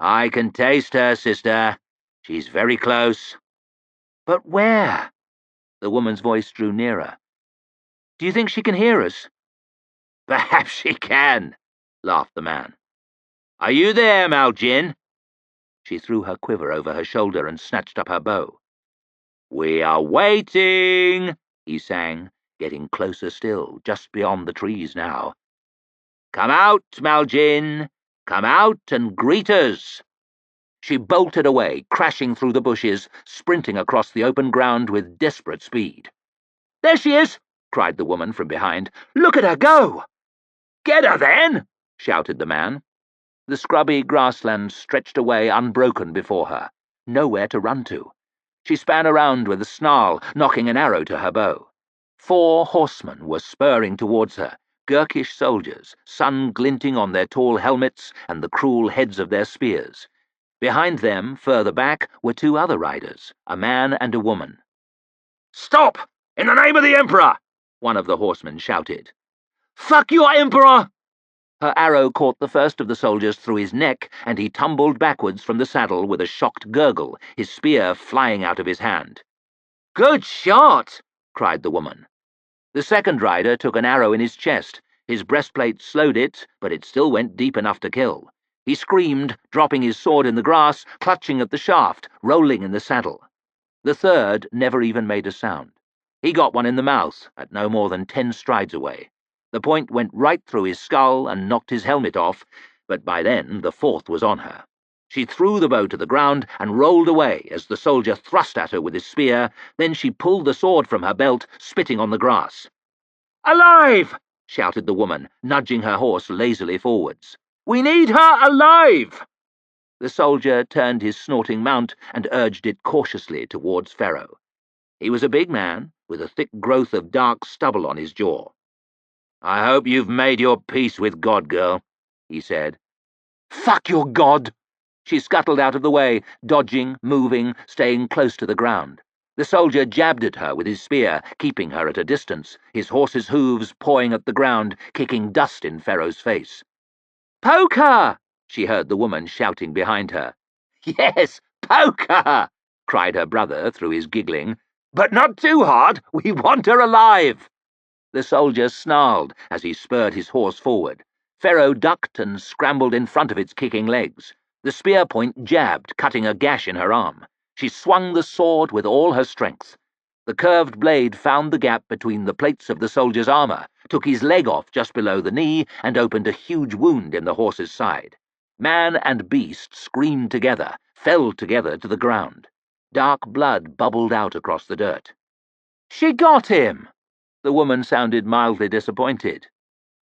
"I can taste her, sister. She's very close." "But where?" The woman's voice drew nearer. "Do you think she can hear us?" "Perhaps she can," laughed the man. "Are you there, Malgin?" She threw her quiver over her shoulder and snatched up her bow. "We are waiting," he sang, getting closer still, just beyond the trees now. "Come out, Malgin. Come out and greet us." She bolted away, crashing through the bushes, sprinting across the open ground with desperate speed. "There she is!" cried the woman from behind. "Look at her go!" "Get her, then!" shouted the man. The scrubby grassland stretched away unbroken before her. Nowhere to run to. She span around with a snarl, knocking an arrow to her bow. 4 horsemen were spurring towards her, Gurkish soldiers, sun glinting on their tall helmets and the cruel heads of their spears. Behind them, further back, were 2 other riders, a man and a woman. "Stop! In the name of the Emperor!" one of the horsemen shouted. "Fuck your Emperor!" Her arrow caught the first of the soldiers through his neck, and he tumbled backwards from the saddle with a shocked gurgle, his spear flying out of his hand. "Good shot!" cried the woman. The second rider took an arrow in his chest. His breastplate slowed it, but it still went deep enough to kill. He screamed, dropping his sword in the grass, clutching at the shaft, rolling in the saddle. The third never even made a sound. He got one in the mouth, at no more than 10 strides away. The point went right through his skull and knocked his helmet off, but by then the 4th was on her. She threw the bow to the ground and rolled away as the soldier thrust at her with his spear. Then she pulled the sword from her belt, spitting on the grass. "Alive!" shouted the woman, nudging her horse lazily forwards. "We need her alive!" The soldier turned his snorting mount and urged it cautiously towards Pharaoh. He was a big man, with a thick growth of dark stubble on his jaw. "I hope you've made your peace with God, girl," he said. "Fuck your God!" She scuttled out of the way, dodging, moving, staying close to the ground. The soldier jabbed at her with his spear, keeping her at a distance, his horse's hooves pawing at the ground, kicking dust in Pharaoh's face. "Poke her!" she heard the woman shouting behind her. "Yes, poke her!" cried her brother through his giggling. "But not too hard! We want her alive!" The soldier snarled as he spurred his horse forward. Pharaoh ducked and scrambled in front of its kicking legs. The spear point jabbed, cutting a gash in her arm. She swung the sword with all her strength. The curved blade found the gap between the plates of the soldier's armor, took his leg off just below the knee, and opened a huge wound in the horse's side. Man and beast screamed together, fell together to the ground. Dark blood bubbled out across the dirt. "She got him!" The woman sounded mildly disappointed.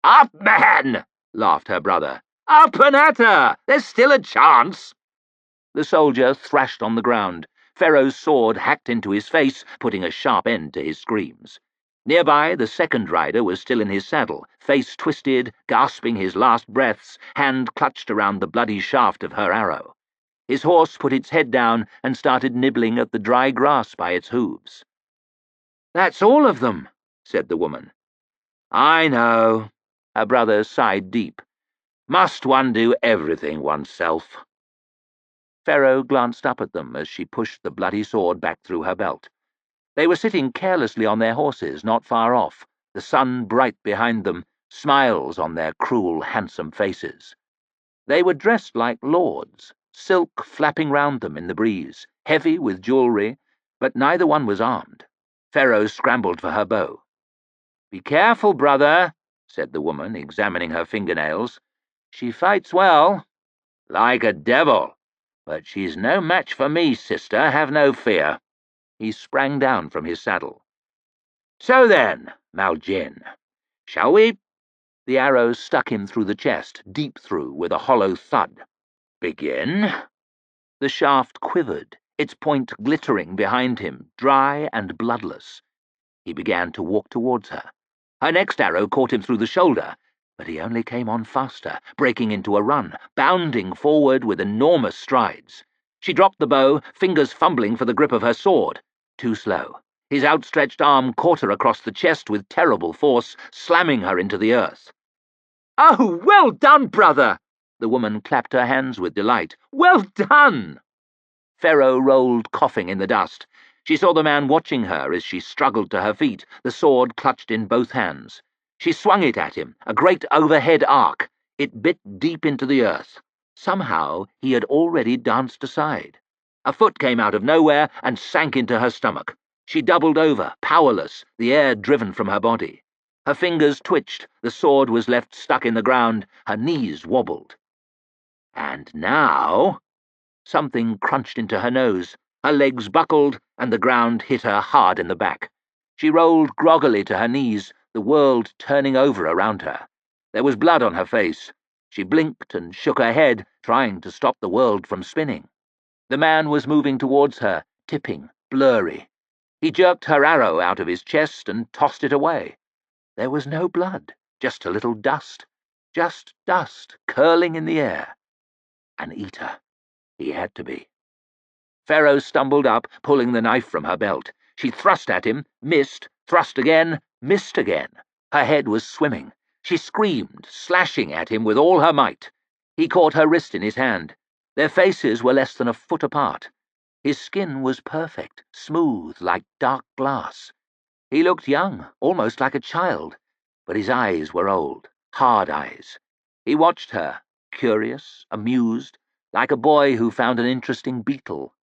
"Up, man!" laughed her brother. "Up and at her! There's still a chance!" The soldier thrashed on the ground. Pharaoh's sword hacked into his face, putting a sharp end to his screams. Nearby, the second rider was still in his saddle, face twisted, gasping his last breaths, hand clutched around the bloody shaft of her arrow. His horse put its head down and started nibbling at the dry grass by its hooves. "That's all of them," said the woman. "I know." Her brother sighed deep. "Must one do everything oneself?" Pharaoh glanced up at them as she pushed the bloody sword back through her belt. They were sitting carelessly on their horses not far off, the sun bright behind them, smiles on their cruel, handsome faces. They were dressed like lords, silk flapping round them in the breeze, heavy with jewellery, but neither one was armed. Pharaoh scrambled for her bow. "Be careful, brother," said the woman, examining her fingernails. "She fights well." "Like a devil. But she's no match for me, sister, have no fear." He sprang down from his saddle. "So then, Maljin, shall we—" The arrow stuck him through the chest, deep through, with a hollow thud. "Begin?" The shaft quivered, its point glittering behind him, dry and bloodless. He began to walk towards her. Her next arrow caught him through the shoulder, but he only came on faster, breaking into a run, bounding forward with enormous strides. She dropped the bow, fingers fumbling for the grip of her sword. Too slow. His outstretched arm caught her across the chest with terrible force, slamming her into the earth. "Oh, well done, brother!" The woman clapped her hands with delight. "Well done!" Pharaoh rolled coughing in the dust. She saw the man watching her as she struggled to her feet, the sword clutched in both hands. She swung it at him, a great overhead arc. It bit deep into the earth. Somehow he had already danced aside. A foot came out of nowhere and sank into her stomach. She doubled over, powerless, the air driven from her body. Her fingers twitched, the sword was left stuck in the ground, her knees wobbled. And now... Something crunched into her nose. Her legs buckled, and the ground hit her hard in the back. She rolled groggily to her knees, the world turning over around her. There was blood on her face. She blinked and shook her head, trying to stop the world from spinning. The man was moving towards her, tipping, blurry. He jerked her arrow out of his chest and tossed it away. There was no blood, just a little dust. Just dust curling in the air. An eater. He had to be. Pharaoh stumbled up, pulling the knife from her belt. She thrust at him, missed, thrust again, missed again. Her head was swimming. She screamed, slashing at him with all her might. He caught her wrist in his hand. Their faces were less than a foot apart. His skin was perfect, smooth like dark glass. He looked young, almost like a child, but his eyes were old, hard eyes. He watched her, curious, amused, like a boy who found an interesting beetle.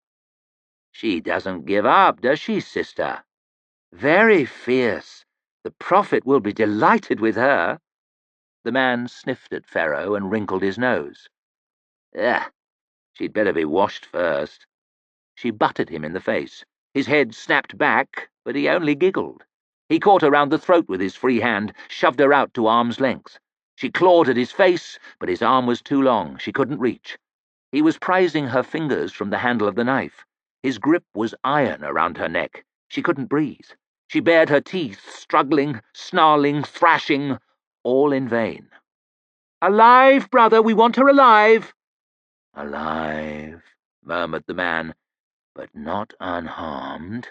"She doesn't give up, does she, sister?" "Very fierce. The Prophet will be delighted with her." The man sniffed at Pharaoh and wrinkled his nose. "Ugh, she'd better be washed first." She butted him in the face. His head snapped back, but he only giggled. He caught her round the throat with his free hand, shoved her out to arm's length. She clawed at his face, but his arm was too long. She couldn't reach. He was prizing her fingers from the handle of the knife. His grip was iron around her neck. She couldn't breathe. She bared her teeth, struggling, snarling, thrashing, all in vain. "Alive, brother! We want her alive!" "Alive," murmured the man, "but not unharmed."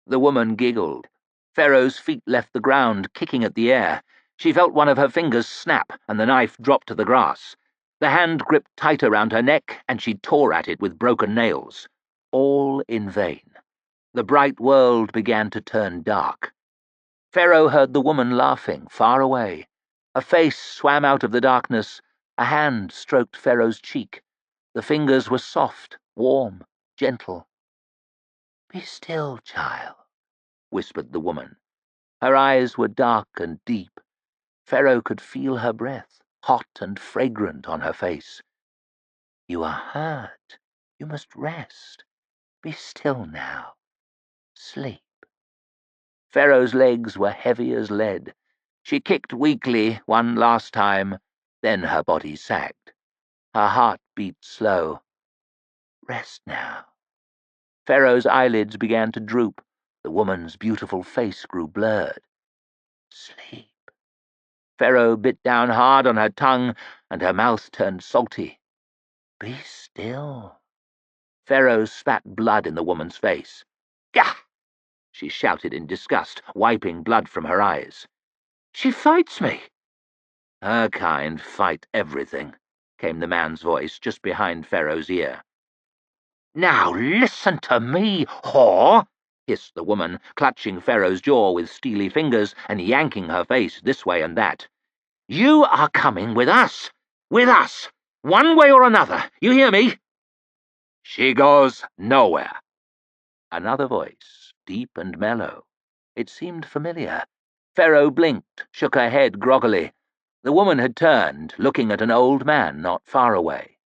The woman giggled. Pharaoh's feet left the ground, kicking at the air. She felt one of her fingers snap, and the knife dropped to the grass. The hand gripped tight around her neck, and she tore at it with broken nails. All in vain. The bright world began to turn dark. Pharaoh heard the woman laughing, far away. A face swam out of the darkness. A hand stroked Pharaoh's cheek. The fingers were soft, warm, gentle. "Be still, child," whispered the woman. Her eyes were dark and deep. Pharaoh could feel her breath, hot and fragrant, on her face. "You are hurt. You must rest. Be still now. Sleep." Pharaoh's legs were heavy as lead. She kicked weakly one last time, then her body sagged. Her heart beat slow. Rest now. Pharaoh's eyelids began to droop. The woman's beautiful face grew blurred. Sleep. Pharaoh bit down hard on her tongue, and her mouth turned salty. Be still. Pharaoh spat blood in the woman's face. Gah! She shouted in disgust, wiping blood from her eyes. She fights me. Her kind fight everything, came the man's voice just behind Pharaoh's ear. Now listen to me, whore, hissed the woman, clutching Pharaoh's jaw with steely fingers and yanking her face this way and that. You are coming with us, one way or another, you hear me? She goes nowhere. Another voice, deep and mellow. It seemed familiar. Pharaoh blinked, shook her head groggily. The woman had turned, looking at an old man not far away.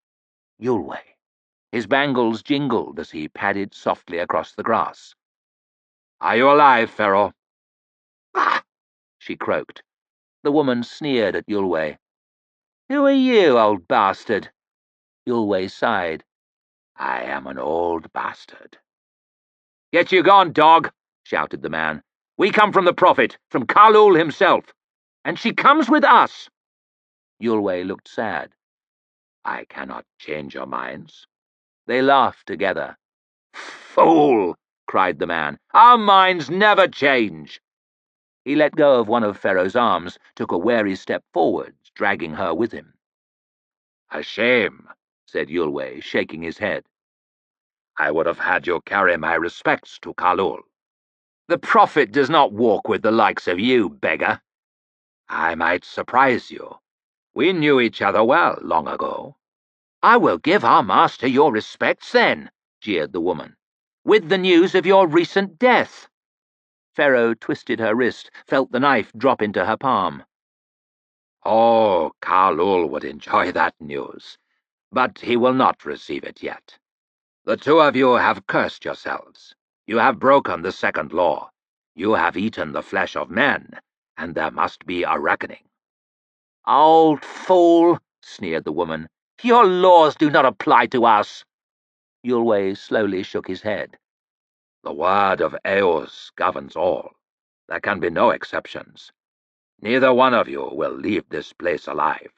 Yulway. His bangles jingled as he padded softly across the grass. Are you alive, Pharaoh? Ah! She croaked. The woman sneered at Yulway. Who are you, old bastard? Yulway sighed. I am an old bastard. Get you gone, dog, shouted the man. We come from the Prophet, from Khalul himself. And she comes with us. Yulway looked sad. I cannot change your minds. They laughed together. Fool, cried the man. Our minds never change. He let go of one of Pharaoh's arms, took a wary step forward, dragging her with him. A shame, said Yulway, shaking his head. I would have had you carry my respects to Khalul. The Prophet does not walk with the likes of you, beggar. I might surprise you. We knew each other well long ago. I will give our master your respects then, jeered the woman, with the news of your recent death. Pharaoh twisted her wrist, felt the knife drop into her palm. Oh, Khalul would enjoy that news, but he will not receive it yet. The two of you have cursed yourselves. You have broken the second law. You have eaten the flesh of men, and there must be a reckoning. Old fool, sneered the woman. Your laws do not apply to us. Yulway slowly shook his head. The word of Eos governs all. There can be no exceptions. Neither one of you will leave this place alive.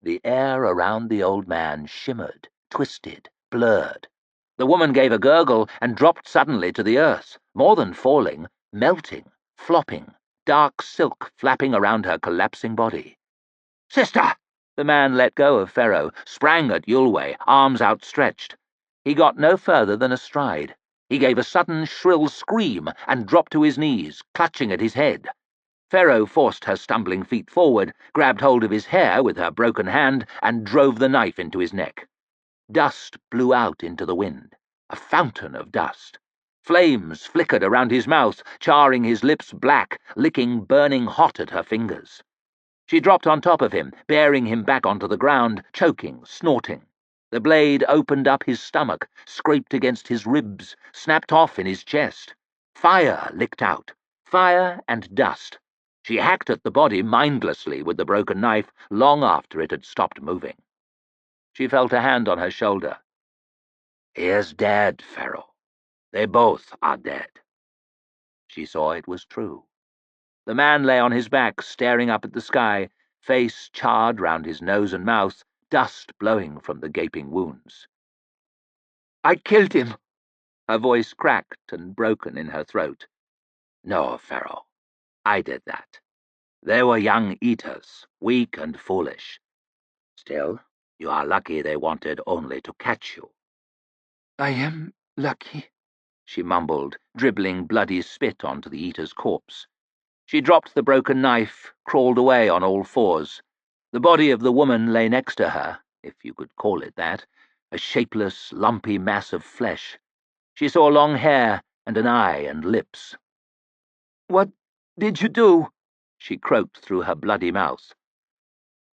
The air around the old man shimmered, twisted, blurred. The woman gave a gurgle and dropped suddenly to the earth, more than falling, melting, flopping, dark silk flapping around her collapsing body. Sister! The man let go of Pharaoh, sprang at Yulway, arms outstretched. He got no further than a stride. He gave a sudden shrill scream and dropped to his knees, clutching at his head. Pharaoh forced her stumbling feet forward, grabbed hold of his hair with her broken hand, and drove the knife into his neck. Dust blew out into the wind, a fountain of dust. Flames flickered around his mouth, charring his lips black, licking burning hot at her fingers. She dropped on top of him, bearing him back onto the ground, choking, snorting. The blade opened up his stomach, scraped against his ribs, snapped off in his chest. Fire licked out. Fire and dust. She hacked at the body mindlessly with the broken knife long after it had stopped moving. She felt a hand on her shoulder. He is dead, Pharaoh. They both are dead. She saw it was true. The man lay on his back, staring up at the sky, face charred round his nose and mouth, dust blowing from the gaping wounds. I killed him. Her voice cracked and broken in her throat. No, Pharaoh. I did that. They were young eaters, weak and foolish. Still, you are lucky they wanted only to catch you. I am lucky, she mumbled, dribbling bloody spit onto the eater's corpse. She dropped the broken knife, crawled away on all fours. The body of the woman lay next to her, if you could call it that, a shapeless, lumpy mass of flesh. She saw long hair and an eye and lips. What did you do? She croaked through her bloody mouth.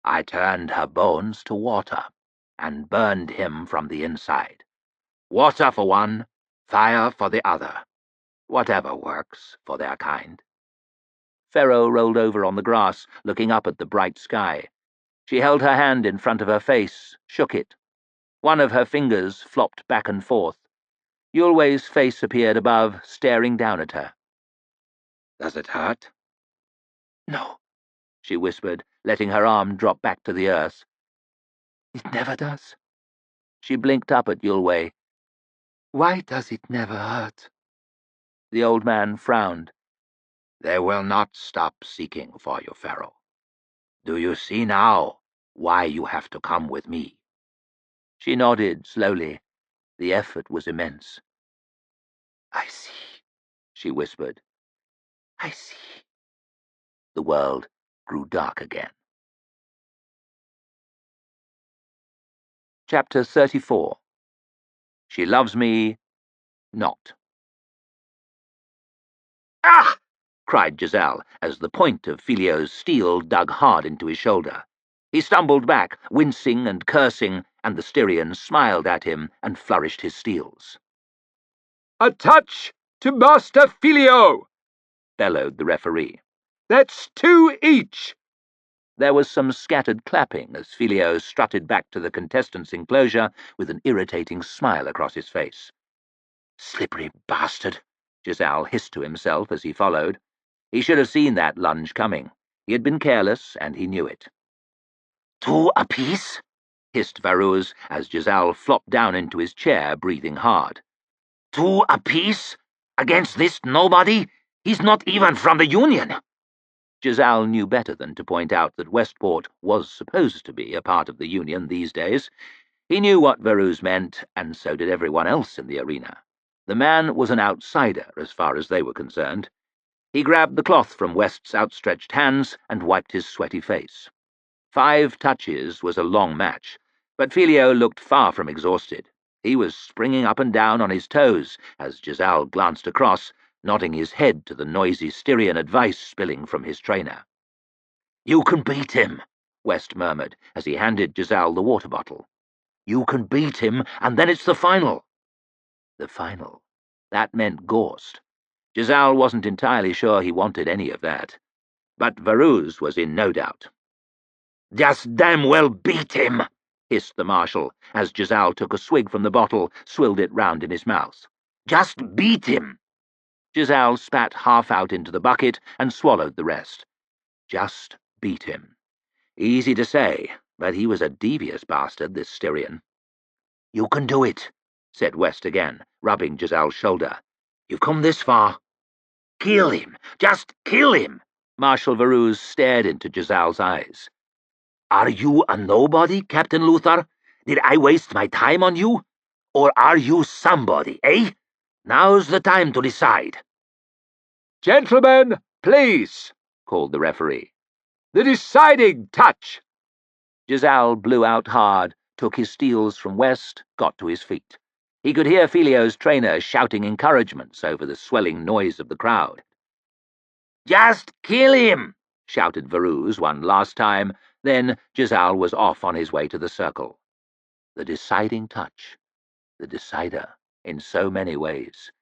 I turned her bones to water and burned him from the inside. Water for one, fire for the other. Whatever works for their kind. Ferro rolled over on the grass, looking up at the bright sky. She held her hand in front of her face, shook it. One of her fingers flopped back and forth. Yulway's face appeared above, staring down at her. "Does it hurt?" "No," she whispered, letting her arm drop back to the earth. "It never does." She blinked up at Yulway. "Why does it never hurt?" The old man frowned. "They will not stop seeking for you, Ferro. Do you see now why you have to come with me?" She nodded slowly. The effort was immense. "I see," she whispered. "I see." The world grew dark again. Chapter 34. She Loves Me Not. "Ah!" cried Giselle, as the point of Filio's steel dug hard into his shoulder. He stumbled back, wincing and cursing, and the Styrian smiled at him and flourished his steels. "A touch to Master Filio!" bellowed the referee. "That's 2 each!" There was some scattered clapping as Filio strutted back to the contestants' enclosure with an irritating smile across his face. "Slippery bastard," Giselle hissed to himself as he followed. He should have seen that lunge coming. He had been careless, and he knew it. "2 apiece?" hissed Varuz as Giselle flopped down into his chair, breathing hard. "2 apiece? Against this nobody? He's not even from the Union." Giselle knew better than to point out that Westport was supposed to be a part of the Union these days. He knew what Varuz meant, and so did everyone else in the arena. The man was an outsider as far as they were concerned. He grabbed the cloth from West's outstretched hands and wiped his sweaty face. 5 touches was a long match, but Filio looked far from exhausted. He was springing up and down on his toes as Giselle glanced across, nodding his head to the noisy Styrian advice spilling from his trainer. "You can beat him," West murmured as he handed Giselle the water bottle. "You can beat him, and then it's the final." The final. That meant Gorst. Giselle wasn't entirely sure he wanted any of that. But Varuz was in no doubt. "Just damn well beat him," hissed the marshal, as Giselle took a swig from the bottle, swilled it round in his mouth. "Just beat him." Giselle spat half out into the bucket and swallowed the rest. Just beat him. Easy to say, but he was a devious bastard, this Styrian. "You can do it," said West again, rubbing Giselle's shoulder. "You've come this far." "Kill him! Just kill him!" Marshal Varuz stared into Giselle's eyes. "Are you a nobody, Captain Luthor? Did I waste my time on you? Or are you somebody, eh? Now's the time to decide." "Gentlemen, please," called the referee. "The deciding touch." Giselle blew out hard, took his steels from West, got to his feet. He could hear Filio's trainer shouting encouragements over the swelling noise of the crowd. "Just kill him!" shouted Varuz one last time. Then Giselle was off on his way to the circle. The deciding touch. The decider, in so many ways.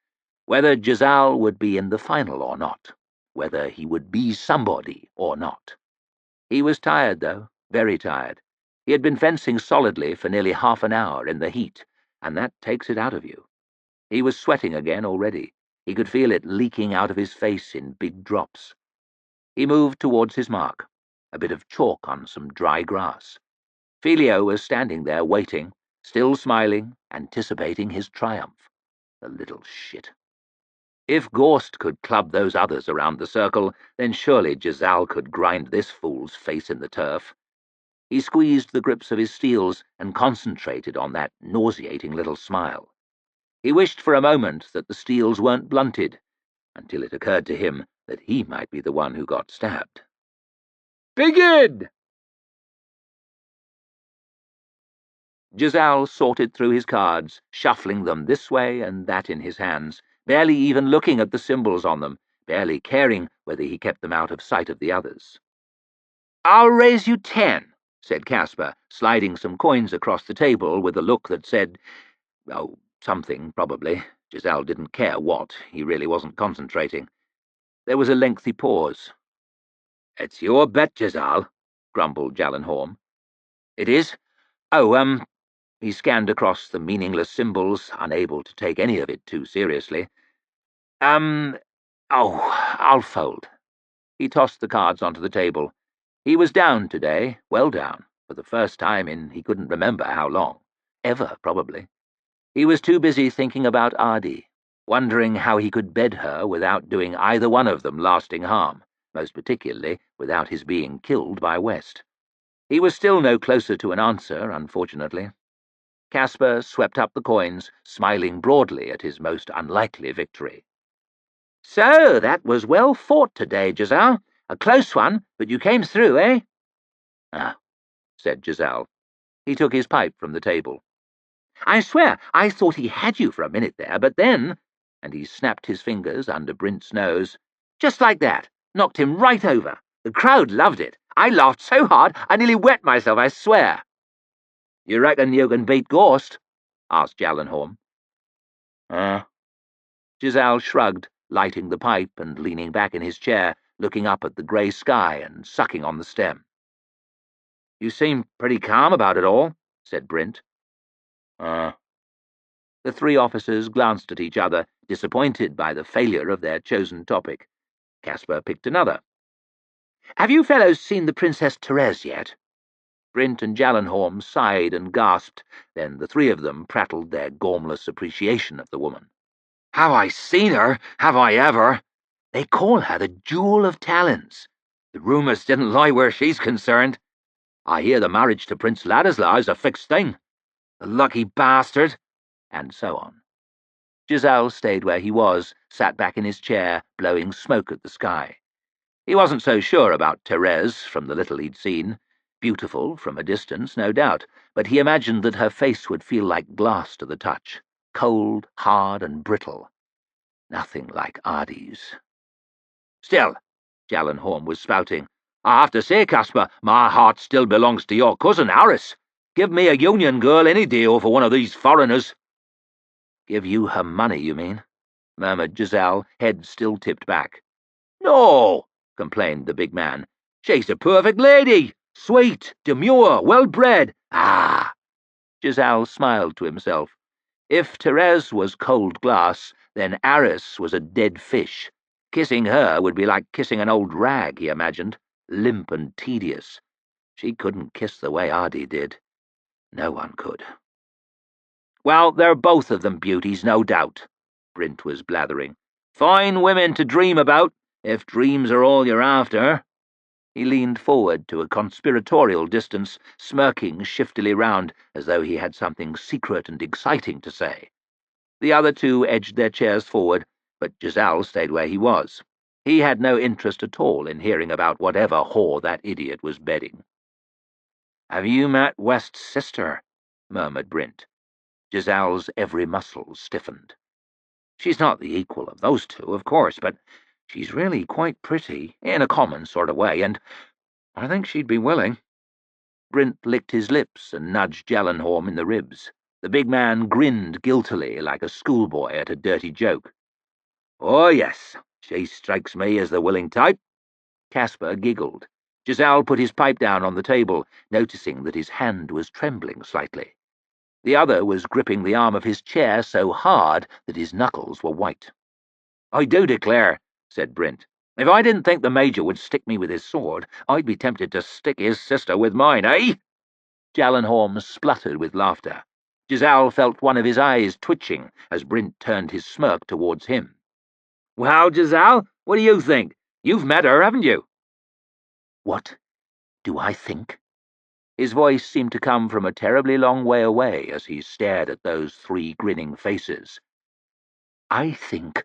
Whether Giselle would be in the final or not. Whether he would be somebody or not. He was tired, though, very tired. He had been fencing solidly for nearly half an hour in the heat, and that takes it out of you. He was sweating again already. He could feel it leaking out of his face in big drops. He moved towards his mark, a bit of chalk on some dry grass. Filio was standing there waiting, still smiling, anticipating his triumph. The little shit. If Gorst could club those others around the circle, then surely Giselle could grind this fool's face in the turf. He squeezed the grips of his steels and concentrated on that nauseating little smile. He wished for a moment that the steels weren't blunted, until it occurred to him that he might be the one who got stabbed. "Begin!" Giselle sorted through his cards, shuffling them this way and that in his hands, barely even looking at the symbols on them, barely caring whether he kept them out of sight of the others. "I'll raise you 10, said Caspar, sliding some coins across the table with a look that said, oh, something, probably. Giselle didn't care what. He really wasn't concentrating. There was a lengthy pause. It's your bet, Giselle, grumbled Jallenhorm. It is? He scanned across the meaningless symbols, unable to take any of it too seriously. I'll fold. He tossed the cards onto the table. He was down today, well down, for the first time in he couldn't remember how long. Ever, probably. He was too busy thinking about Adi, wondering how he could bed her without doing either one of them lasting harm, most particularly without his being killed by West. He was still no closer to an answer, unfortunately. Caspar swept up the coins, smiling broadly at his most unlikely victory. "So, that was well fought today, Giselle. A close one, but you came through, eh?" "Ah," said Giselle. He took his pipe from the table. "I swear, I thought he had you for a minute there, but then—" and he snapped his fingers under Brint's nose. "Just like that. Knocked him right over. The crowd loved it. I laughed so hard I nearly wet myself, I swear." "You reckon you can beat Ghost?" asked Jallenhorm. Giselle shrugged, lighting the pipe and leaning back in his chair, looking up at the grey sky and sucking on the stem. "You seem pretty calm about it all," said Brint. The three officers glanced at each other, disappointed by the failure of their chosen topic. Caspar picked another. "Have you fellows seen the Princess Therese yet?" Brint and Jallenhorm sighed and gasped, then the three of them prattled their gormless appreciation of the woman. "Have I seen her? Have I ever? They call her the Jewel of Talents. The rumours didn't lie where she's concerned. I hear the marriage to Prince Ladislaw is a fixed thing. The lucky bastard," and so on. Giselle stayed where he was, sat back in his chair, blowing smoke at the sky. He wasn't so sure about Therese from the little he'd seen. Beautiful from a distance, no doubt, but he imagined that her face would feel like glass to the touch, cold, hard, and brittle. Nothing like Adi's. "Still," Jallenhorm was spouting, "I have to say, Caspar, my heart still belongs to your cousin, Harris. Give me a union girl any day over one of these foreigners." "Give you her money, you mean?" murmured Giselle, head still tipped back. "No," complained the big man. "She's a perfect lady. Sweet, demure, well-bred. Ah!" Giselle smiled to himself. If Therese was cold glass, then Aris was a dead fish. Kissing her would be like kissing an old rag, he imagined, limp and tedious. She couldn't kiss the way Adi did. No one could. "Well, they're both of them beauties, no doubt," Brint was blathering. "Fine women to dream about, if dreams are all you're after." He leaned forward to a conspiratorial distance, smirking shiftily round, as though he had something secret and exciting to say. The other two edged their chairs forward, but Giselle stayed where he was. He had no interest at all in hearing about whatever whore that idiot was bedding. "Have you met West's sister?" murmured Brint. Giselle's every muscle stiffened. "She's not the equal of those two, of course, but she's really quite pretty, in a common sort of way, and I think she'd be willing." Brint licked his lips and nudged Jallenhorm in the ribs. The big man grinned guiltily like a schoolboy at a dirty joke. "Oh, yes, she strikes me as the willing type." Caspar giggled. Giselle put his pipe down on the table, noticing that his hand was trembling slightly. The other was gripping the arm of his chair so hard that his knuckles were white. "I do declare," said Brint, "if I didn't think the Major would stick me with his sword, I'd be tempted to stick his sister with mine, eh?" Jallenhorm spluttered with laughter. Giselle felt one of his eyes twitching as Brint turned his smirk towards him. "Well, Giselle, what do you think? You've met her, haven't you?" "What do I think?" His voice seemed to come from a terribly long way away as he stared at those three grinning faces. "I think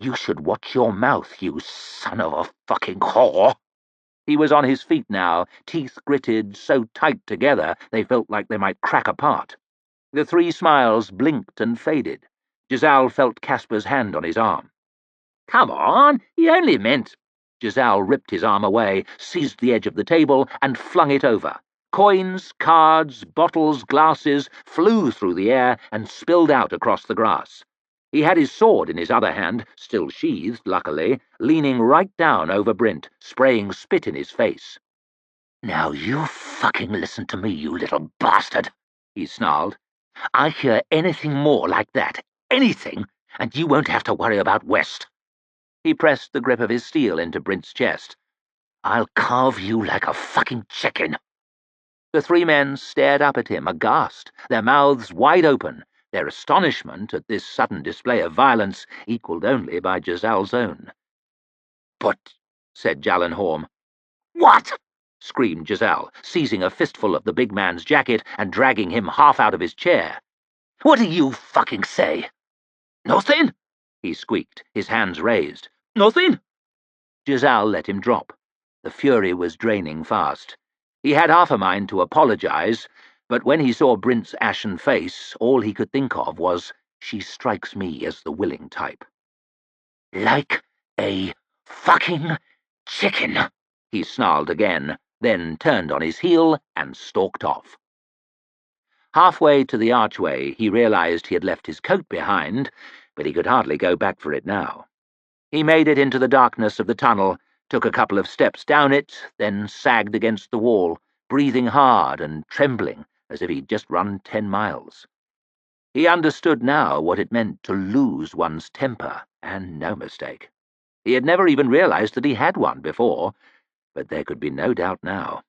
you should watch your mouth, you son of a fucking whore." He was on his feet now, teeth gritted so tight together they felt like they might crack apart. The three smiles blinked and faded. Giselle felt Caspar's hand on his arm. "Come on, he only meant—" Giselle ripped his arm away, seized the edge of the table, and flung it over. Coins, cards, bottles, glasses flew through the air and spilled out across the grass. He had his sword in his other hand, still sheathed, luckily, leaning right down over Brint, spraying spit in his face. "Now you fucking listen to me, you little bastard," he snarled. "I hear anything more like that, anything, and you won't have to worry about West." He pressed the grip of his steel into Brint's chest. "I'll carve you like a fucking chicken." The three men stared up at him, aghast, their mouths wide open, their astonishment at this sudden display of violence equalled only by Giselle's own. "But—" said Jallenhorm. "What?" screamed Giselle, seizing a fistful of the big man's jacket and dragging him half out of his chair. "What do you fucking say?" "Nothing," he squeaked, his hands raised. "Nothing." Giselle let him drop. The fury was draining fast. He had half a mind to apologize, but when he saw Brint's ashen face, all he could think of was, "She strikes me as the willing type." "Like a fucking chicken," he snarled again, then turned on his heel and stalked off. Halfway to the archway, he realized he had left his coat behind, but he could hardly go back for it now. He made it into the darkness of the tunnel, took a couple of steps down it, then sagged against the wall, breathing hard and trembling as if he'd just run 10 miles. He understood now what it meant to lose one's temper, and no mistake. He had never even realized that he had one before, but there could be no doubt now.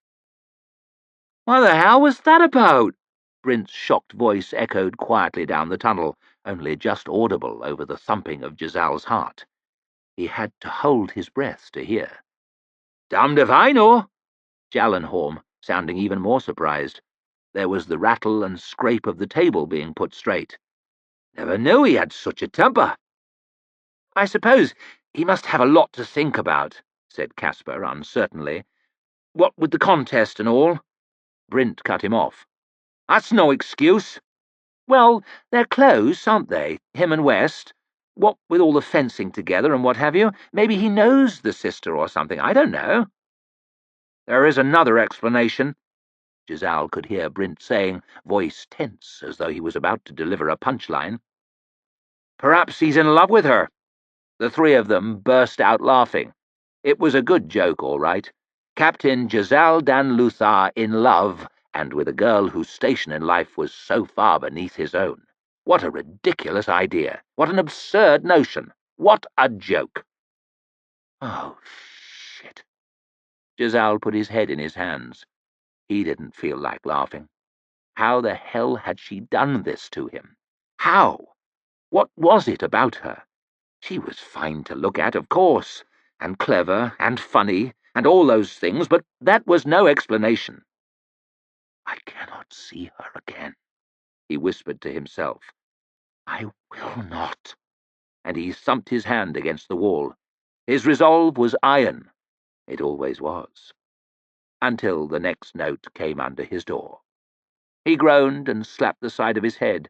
"What the hell was that about?" Brint's shocked voice echoed quietly down the tunnel, only just audible over the thumping of Giselle's heart. He had to hold his breath to hear. "Damned if I know," Jallenhorm, sounding even more surprised. There was the rattle and scrape of the table being put straight. "Never knew he had such a temper." "I suppose he must have a lot to think about," said Caspar uncertainly. "What with the contest and all." Brint cut him off. "That's no excuse." "Well, they're close, aren't they, him and West? What with all the fencing together and what have you, maybe he knows the sister or something, I don't know." "There is another explanation," Giselle could hear Brint saying, voice tense as though he was about to deliver a punchline. "Perhaps he's in love with her." The three of them burst out laughing. It was a good joke, all right. Captain Giselle Dan Luthar in love, and with a girl whose station in life was so far beneath his own. What a ridiculous idea! What an absurd notion! What a joke! Oh, shit. Giselle put his head in his hands. He didn't feel like laughing. How the hell had she done this to him? How? What was it about her? She was fine to look at, of course, and clever and funny and all those things, but that was no explanation. "I cannot see her again," he whispered to himself. "I will not." And he thumped his hand against the wall. His resolve was iron. It always was. Until the next note came under his door. He groaned and slapped the side of his head.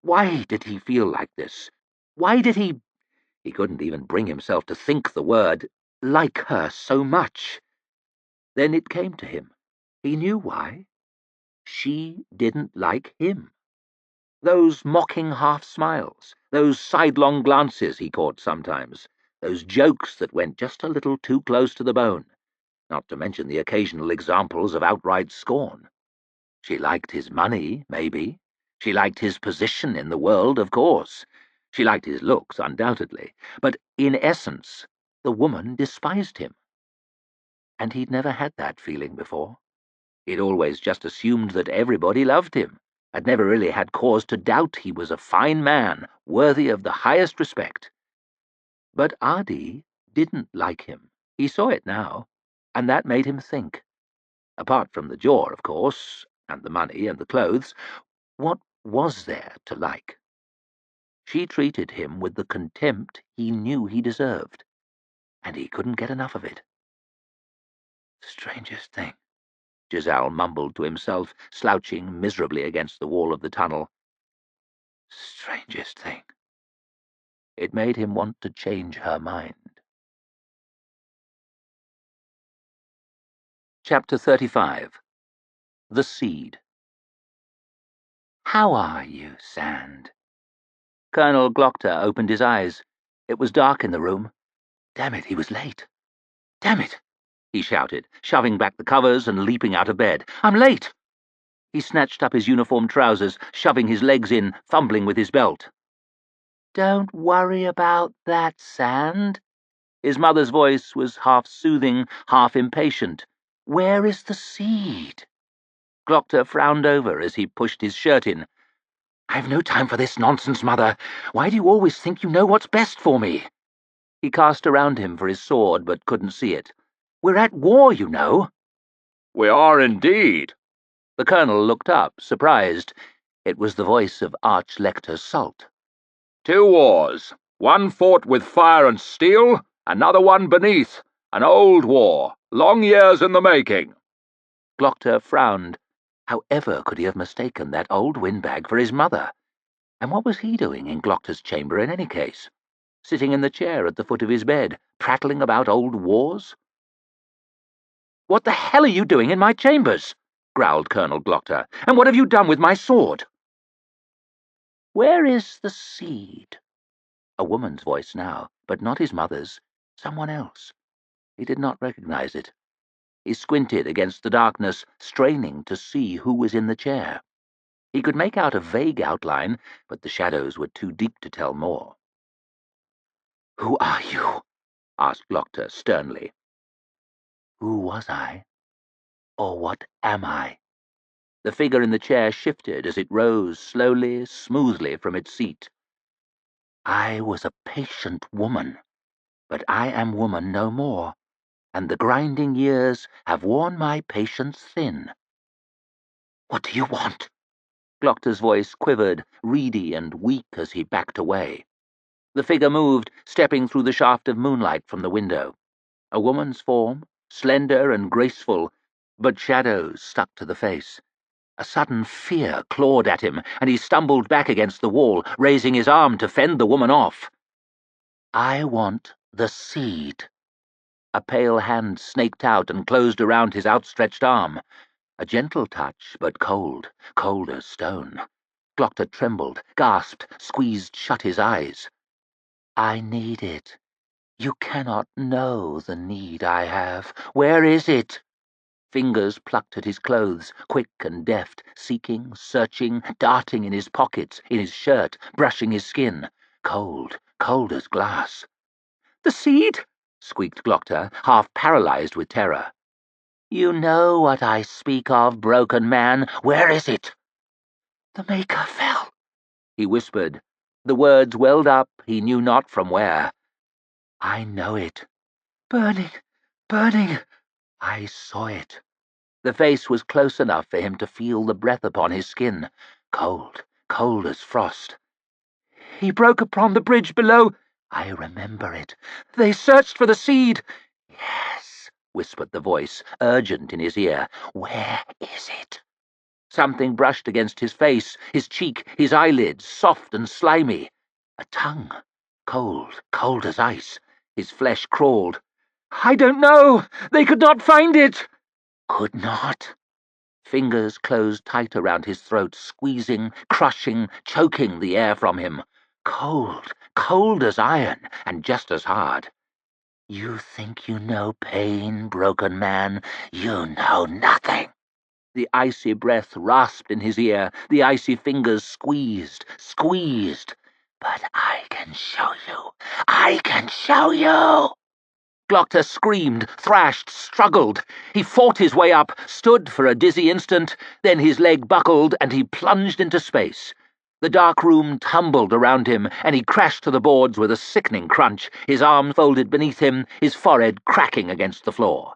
Why did he feel like this? Why did he couldn't even bring himself to think the word, like her so much? Then it came to him. He knew why. She didn't like him. Those mocking half-smiles, those sidelong glances he caught sometimes, those jokes that went just a little too close to the bone, not to mention the occasional examples of outright scorn. She liked his money, maybe. She liked his position in the world, of course. She liked his looks, undoubtedly. But in essence, the woman despised him. And he'd never had that feeling before. He'd always just assumed that everybody loved him, had never really had cause to doubt he was a fine man, worthy of the highest respect. But Adi didn't like him. He saw it now, and that made him think. Apart from the jaw, of course, and the money and the clothes, what was there to like? She treated him with the contempt he knew he deserved, and he couldn't get enough of it. "Strangest thing," Giselle mumbled to himself, slouching miserably against the wall of the tunnel. "Strangest thing." It made him want to change her mind. Chapter 35. The Seed. "How are you, Sand?" Colonel Glockter opened his eyes. It was dark in the room. Damn it, he was late. Damn it, he shouted, shoving back the covers and leaping out of bed. I'm late! He snatched up his uniform trousers, shoving his legs in, fumbling with his belt. Don't worry about that, Sand. His mother's voice was half soothing, half impatient. Where is the seed? Glockter frowned over as he pushed his shirt in. I've no time for this nonsense, Mother. Why do you always think you know what's best for me? He cast around him for his sword, but couldn't see it. We're at war, you know. We are indeed. The colonel looked up, surprised. It was the voice of Arch-Lector Salt. 2 wars, one fought with fire and steel, another one beneath, an old war, long years in the making. Glockter frowned. However could he have mistaken that old windbag for his mother? And what was he doing in Glockter's chamber in any case? Sitting in the chair at the foot of his bed, prattling about old wars? What the hell are you doing in my chambers? Growled Colonel Glockter. And what have you done with my sword? Where is the seed? A woman's voice now, but not his mother's. Someone else. He did not recognize it. He squinted against the darkness, straining to see who was in the chair. He could make out a vague outline, but the shadows were too deep to tell more. Who are you? Asked Glockter sternly. Who was I? Or what am I? The figure in the chair shifted as it rose slowly, smoothly from its seat. I was a patient woman, but I am woman no more, and the grinding years have worn my patience thin. What do you want? Glockter's voice quivered, reedy and weak as he backed away. The figure moved, stepping through the shaft of moonlight from the window. A woman's form, slender and graceful, but shadows stuck to the face. A sudden fear clawed at him, and he stumbled back against the wall, raising his arm to fend the woman off. I want the seed. A pale hand snaked out and closed around his outstretched arm. A gentle touch, but cold, cold as stone. Glockter trembled, gasped, squeezed shut his eyes. I need it. You cannot know the need I have. Where is it? Fingers plucked at his clothes, quick and deft, seeking, searching, darting in his pockets, in his shirt, brushing his skin. Cold, cold as glass. The seed? Squeaked Glockter, half paralyzed with terror. You know what I speak of, broken man. Where is it? The Maker fell, he whispered. The words welled up, he knew not from where. I know it. Burning, burning. I saw it. The face was close enough for him to feel the breath upon his skin. Cold, cold as frost. He broke upon the bridge below. I remember it. They searched for the seed. Yes, whispered the voice, urgent in his ear. Where is it? Something brushed against his face, his cheek, his eyelids, soft and slimy. A tongue, cold, cold as ice. His flesh crawled. I don't know. They could not find it. Could not. Fingers closed tight around his throat, squeezing, crushing, choking the air from him. Cold, cold as iron, and just as hard. You think you know pain, broken man? You know nothing. The icy breath rasped in his ear, the icy fingers squeezed, squeezed. But I can show you. I can show you. Glockter screamed, thrashed, struggled. He fought his way up, stood for a dizzy instant, then his leg buckled and he plunged into space. The dark room tumbled around him, and he crashed to the boards with a sickening crunch, his arms folded beneath him, his forehead cracking against the floor.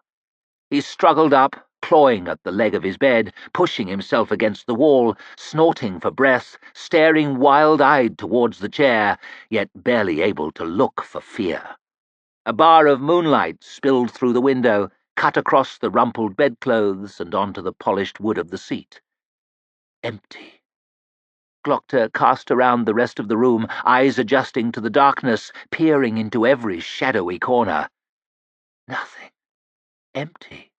He struggled up, clawing at the leg of his bed, pushing himself against the wall, snorting for breath, staring wild-eyed towards the chair, yet barely able to look for fear. A bar of moonlight spilled through the window, cut across the rumpled bedclothes and onto the polished wood of the seat. Empty. Glockter cast around the rest of the room, eyes adjusting to the darkness, peering into every shadowy corner. Nothing. Empty.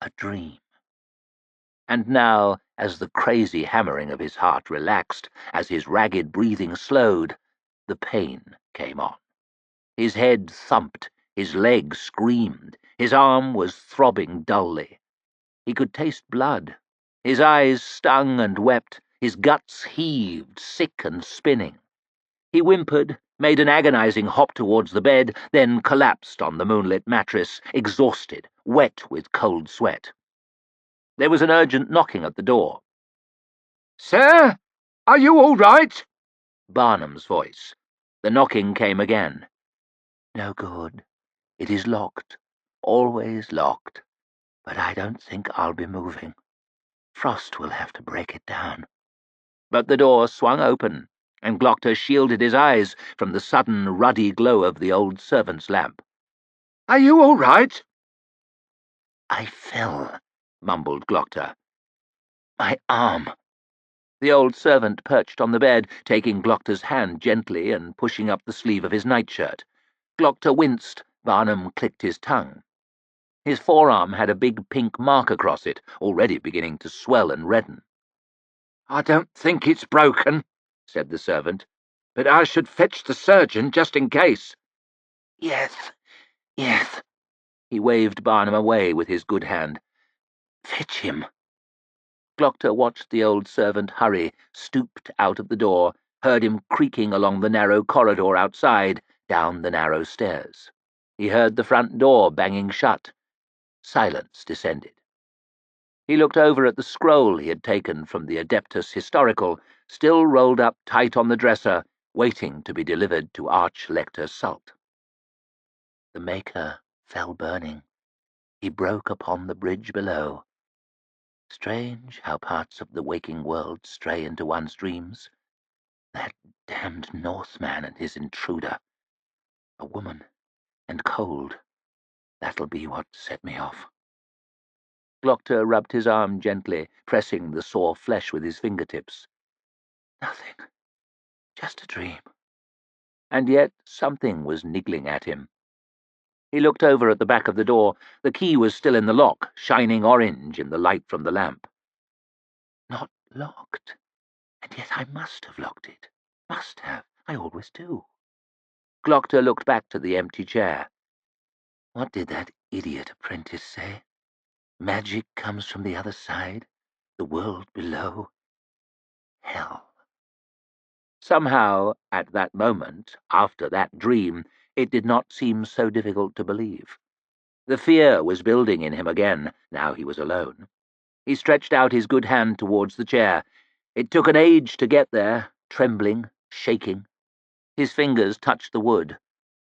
A dream. And now, As the crazy hammering of his heart relaxed, as his ragged breathing slowed, the pain came on. His head thumped, his legs screamed, his arm was throbbing dully. He could taste blood. His eyes stung and wept, his guts heaved, sick and spinning. He whimpered, made an agonizing hop towards the bed, then collapsed on the moonlit mattress, exhausted, wet with cold sweat. There was an urgent knocking at the door. "Sir, are you all right?" Barnum's voice. The knocking came again. "No good. It is locked, always locked, but I don't think I'll be moving. Frost will have to break it down." But the door swung open, and Glockter shielded his eyes from the sudden ruddy glow of the old servant's lamp. "Are you all right?" "I fell," mumbled Glockter. "My arm." The old servant perched on the bed, taking Glockter's hand gently and pushing up the sleeve of his nightshirt. Glockter winced. Barnum clicked his tongue. His forearm had a big pink mark across it, already beginning to swell and redden. "I don't think it's broken," said the servant, "but I should fetch the surgeon just in case." Yes. He waved Barnum away with his good hand. "Fetch him." Glockter watched the old servant hurry, stooped out of the door, heard him creaking along the narrow corridor outside, down the narrow stairs. He heard the front door banging shut. Silence descended. He looked over at the scroll he had taken from the Adeptus Historical, still rolled up tight on the dresser, waiting to be delivered to Arch-Lector Sult. The Maker fell burning. He broke upon the bridge below. Strange how parts of the waking world stray into one's dreams. That damned Northman and his intruder. A woman, and cold. That'll be what set me off. Glockter rubbed his arm gently, pressing the sore flesh with his fingertips. Nothing. Just a dream. And yet something was niggling at him. He looked over at the back of the door. The key was still in the lock, shining orange in the light from the lamp. Not locked. And yet I must have locked it. Must have. I always do. Glockter looked back to the empty chair. What did that idiot apprentice say? Magic comes from the other side, the world below. Hell. Somehow, at that moment, after that dream, it did not seem so difficult to believe. The fear was building in him again, now he was alone. He stretched out his good hand towards the chair. It took an age to get there, trembling, shaking. His fingers touched the wood.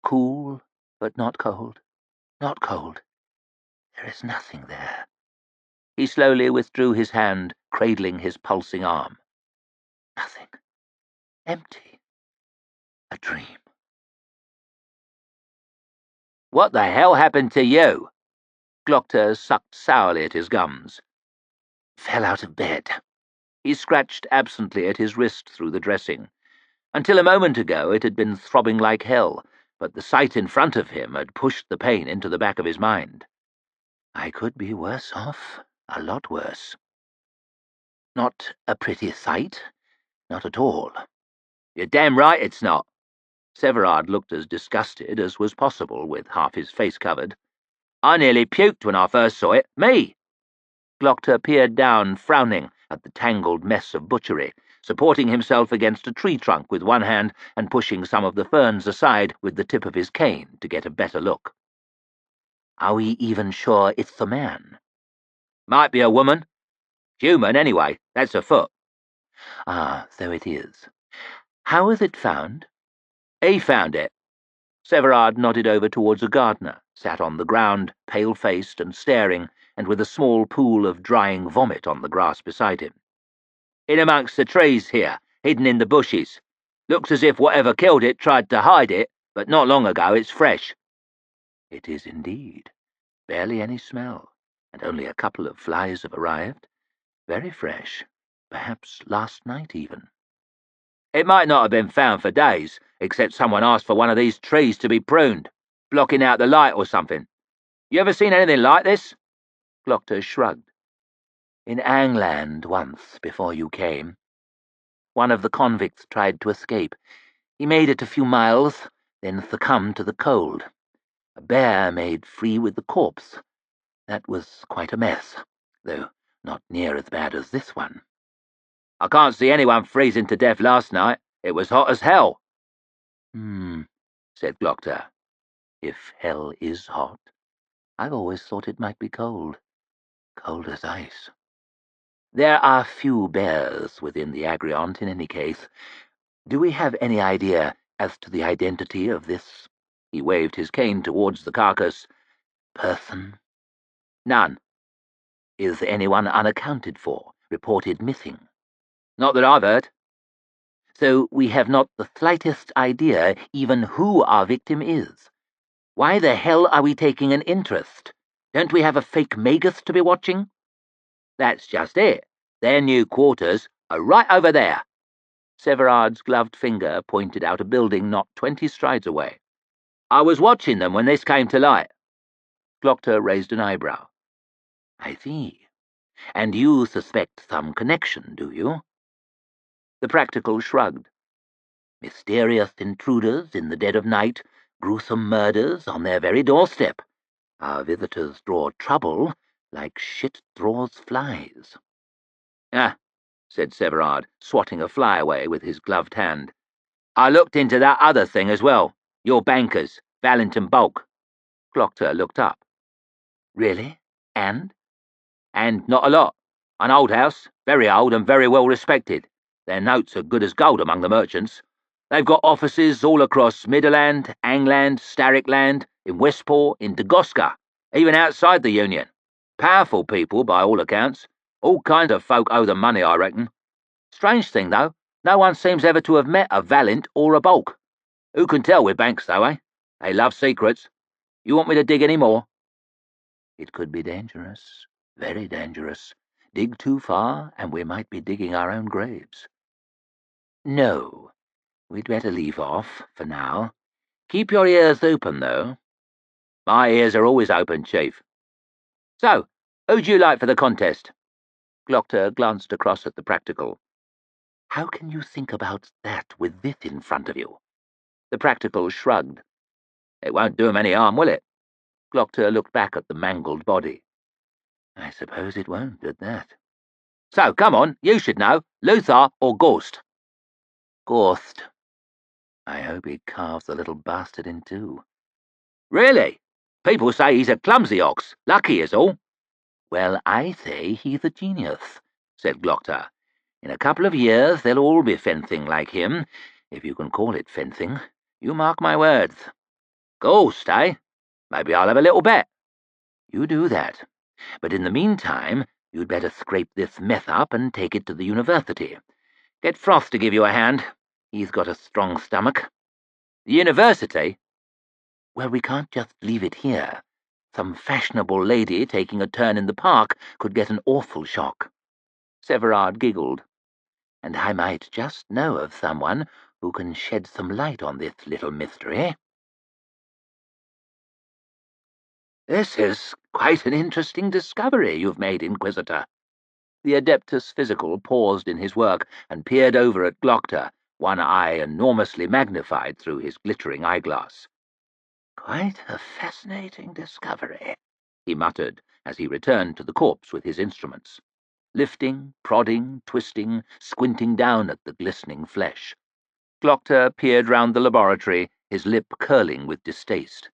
Cool, but not cold. Not cold. There is nothing there. He slowly withdrew his hand, cradling his pulsing arm. Nothing. Empty. A dream. "What the hell happened to you?" Glockter sucked sourly at his gums. Fell out of bed. He scratched absently at his wrist through the dressing. Until a moment ago it had been throbbing like hell, but the sight in front of him had pushed the pain into the back of his mind. I could be worse off, a lot worse. Not a pretty sight, not at all. You're damn right it's not. Severard looked as disgusted as was possible, with half his face covered. I nearly puked when I first saw it. Me! Glockter peered down, frowning, at the tangled mess of butchery, supporting himself against a tree trunk with one hand and pushing some of the ferns aside with the tip of his cane to get a better look. Are we even sure it's the man? Might be a woman. Human, anyway. That's a foot. Ah, so it is. How was it found? He found it. Severard nodded over towards a gardener, sat on the ground, pale-faced and staring, and with a small pool of drying vomit on the grass beside him. In amongst the trees here, hidden in the bushes. Looks as if whatever killed it tried to hide it, but not long ago it's fresh. It is indeed. Barely any smell, and only a couple of flies have arrived. Very fresh. Perhaps last night even. It might not have been found for days, except someone asked for one of these trees to be pruned, blocking out the light or something. You ever seen anything like this? Glockter shrugged. In Angland once, before you came. One of the convicts tried to escape. He made it a few miles, then succumbed to the cold. A bear made free with the corpse. That was quite a mess, though not near as bad as this one. I can't see anyone freezing to death last night. It was hot as hell. Said Glockter. If hell is hot, I've always thought it might be cold. Cold as ice. There are few bears within the Agriont in any case. Do we have any idea as to the identity of this, he waved his cane towards the carcass, person? None. Is anyone unaccounted for, reported missing? Not that I've heard. So we have not the slightest idea even who our victim is. Why the hell are we taking an interest? Don't we have a fake Magus to be watching? That's just it. Their new quarters are right over there. Severard's gloved finger pointed out a building not 20 strides away. I was watching them when this came to light. Glockter raised an eyebrow. I see. And you suspect some connection, do you? The practical shrugged. Mysterious intruders in the dead of night, gruesome murders on their very doorstep. Our visitors draw trouble like shit draws flies. Ah, said Severard, swatting a fly away with his gloved hand. I looked into that other thing as well. Your bankers, Valentin Bulk. Glockter looked up. Really? And? And not a lot. An old house, very old and very well respected. Their notes are good as gold among the merchants. They've got offices all across Midderland, Angland, Starrickland, in Westport, in Dagoska, even outside the Union. Powerful people, by all accounts. All kinds of folk owe them money, I reckon. Strange thing, though, no one seems ever to have met a Valent or a Bulk. Who can tell with banks, though, eh? They love secrets. You want me to dig any more? It could be dangerous, very dangerous. Dig too far, and we might be digging our own graves. No, we'd better leave off, for now. Keep your ears open, though. My ears are always open, Chief. So, who'd you like for the contest? Glockter glanced across at the practical. How can you think about that with this in front of you? The practical shrugged. It won't do him any harm, will it? Glockter looked back at the mangled body. I suppose it won't, at that. So, come on, you should know. Luthor or Ghost? Ghost. I hope he carves the little bastard in two. Really? People say he's a clumsy ox. Lucky is all. Well, I say he's a genius, said Glockter. In a couple of years they'll all be fencing like him, if you can call it fencing. You mark my words. Ghost, eh? Maybe I'll have a little bet. You do that. But in the meantime, you'd better scrape this mess up and take it to the university. Get Frost to give you a hand. He's got a strong stomach. The university? Well, we can't just leave it here. Some fashionable lady taking a turn in the park could get an awful shock. Severard giggled. And I might just know of someone who can shed some light on this little mystery. This is quite an interesting discovery you've made, Inquisitor. The Adeptus Physical paused in his work and peered over at Glockter, one eye enormously magnified through his glittering eyeglass. Quite a fascinating discovery, he muttered as he returned to the corpse with his instruments, lifting, prodding, twisting, squinting down at the glistening flesh. Glockter peered round the laboratory, his lip curling with distaste.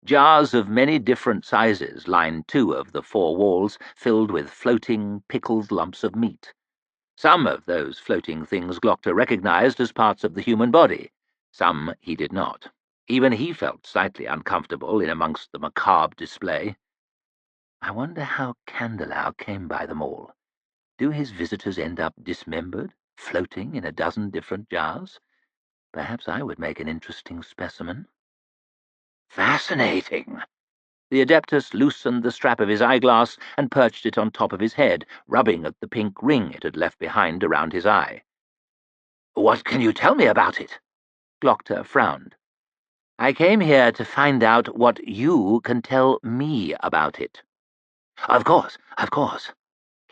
Jars of many different sizes lined 2 of the 4 walls, filled with floating, pickled lumps of meat. Some of those floating things Glockter recognized as parts of the human body. Some he did not. Even he felt slightly uncomfortable in amongst the macabre display. I wonder how Candelau came by them all. Do his visitors end up dismembered, floating in a dozen different jars? Perhaps I would make an interesting specimen. Fascinating! The Adeptus loosened the strap of his eyeglass and perched it on top of his head, rubbing at the pink ring it had left behind around his eye. What can you tell me about it? Glockter frowned. I came here to find out what you can tell me about it. Of course, of course.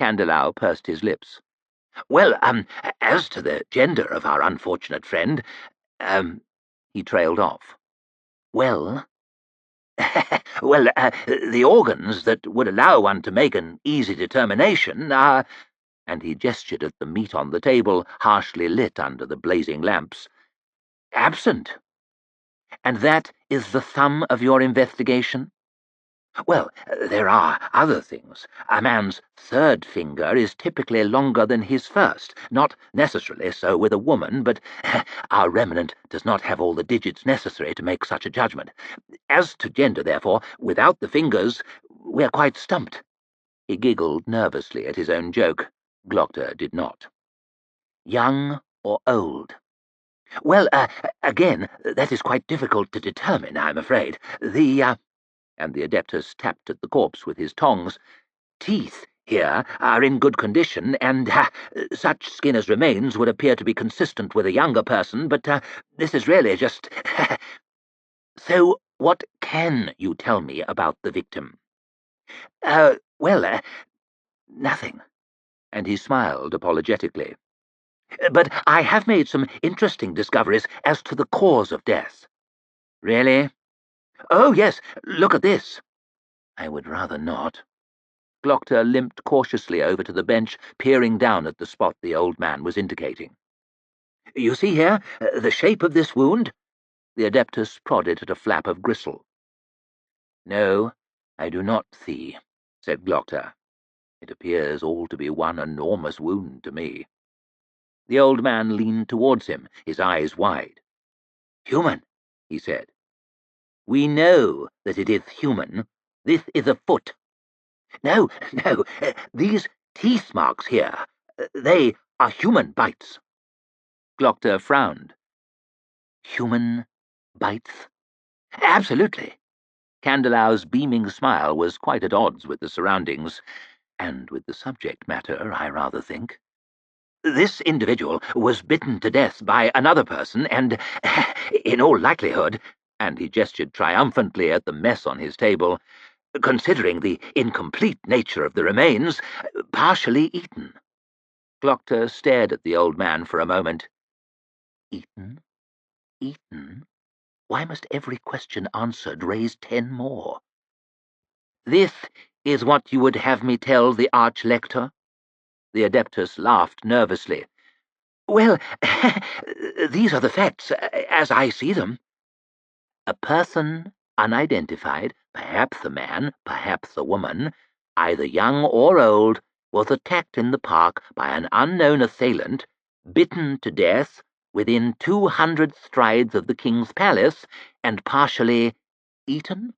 Candelau pursed his lips. "Well, as to the gender of our unfortunate friend, he trailed off. Well, the organs that would allow one to make an easy determination are—" and he gestured at the meat on the table, harshly lit under the blazing lamps, "absent. And that is the thumb of your investigation? Well, there are other things. A man's third finger is typically longer than his first, not necessarily so with a woman, but our remnant does not have all the digits necessary to make such a judgment. As to gender, therefore, without the fingers, we're quite stumped." He giggled nervously at his own joke. Glockter did not. "Young or old?" "Well, again, that is quite difficult to determine, I'm afraid. And the Adeptus tapped at the corpse with his tongs. "Teeth here are in good condition, and such skin as remains would appear to be consistent with a younger person, but this is really just—" "So what can you tell me about the victim?" Nothing," and he smiled apologetically. "But I have made some interesting discoveries as to the cause of death." "Really?" "Oh, yes. Look at this." "I would rather not." Glockter limped cautiously over to the bench, peering down at the spot the old man was indicating. "You see here, the shape of this wound?" The Adeptus prodded at a flap of gristle. "No, I do not see," said Glockter. "It appears all to be one enormous wound to me." The old man leaned towards him, his eyes wide. "Human," he said. "We know that it is human. This is a foot. No, these teeth marks here, they are human bites." Glockter frowned. "Human bites?" "Absolutely." Candelau's beaming smile was quite at odds with the surroundings, and with the subject matter, I rather think. "This individual was bitten to death by another person, and, in all likelihood," and he gestured triumphantly at the mess on his table, "considering the incomplete nature of the remains, partially eaten." Glockter stared at the old man for a moment. "Eaten? Eaten? Why must every question answered raise 10 more?" "This is what you would have me tell the Arch-Lector?" The Adeptus laughed nervously. "Well, these are the facts, as I see them. A person unidentified, perhaps a man, perhaps a woman, either young or old, was attacked in the park by an unknown assailant, bitten to death within 200 strides of the king's palace, and partially eaten?"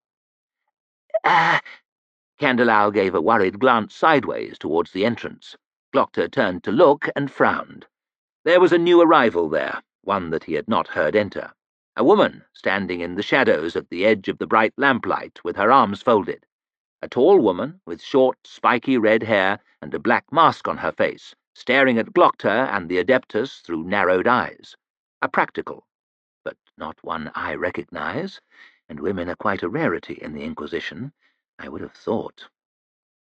Candelau gave a worried glance sideways towards the entrance. Glockter turned to look and frowned. There was a new arrival there, one that he had not heard enter. A woman standing in the shadows at the edge of the bright lamplight with her arms folded. A tall woman with short, spiky red hair and a black mask on her face, staring at Glockter and the Adeptus through narrowed eyes. A practical, but not one I recognize, and women are quite a rarity in the Inquisition, I would have thought.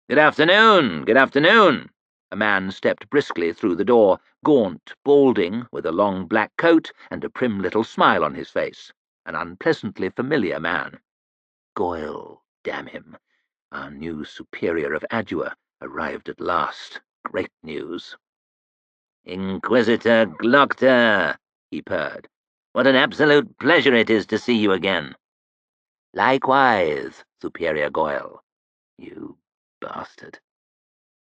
"Good afternoon, good afternoon." A man stepped briskly through the door, gaunt, balding, with a long black coat and a prim little smile on his face. An unpleasantly familiar man. Goyle, damn him. Our new superior of Adua arrived at last. Great news. "Inquisitor Glockter," he purred. "What an absolute pleasure it is to see you again." "Likewise, Superior Goyle. You bastard."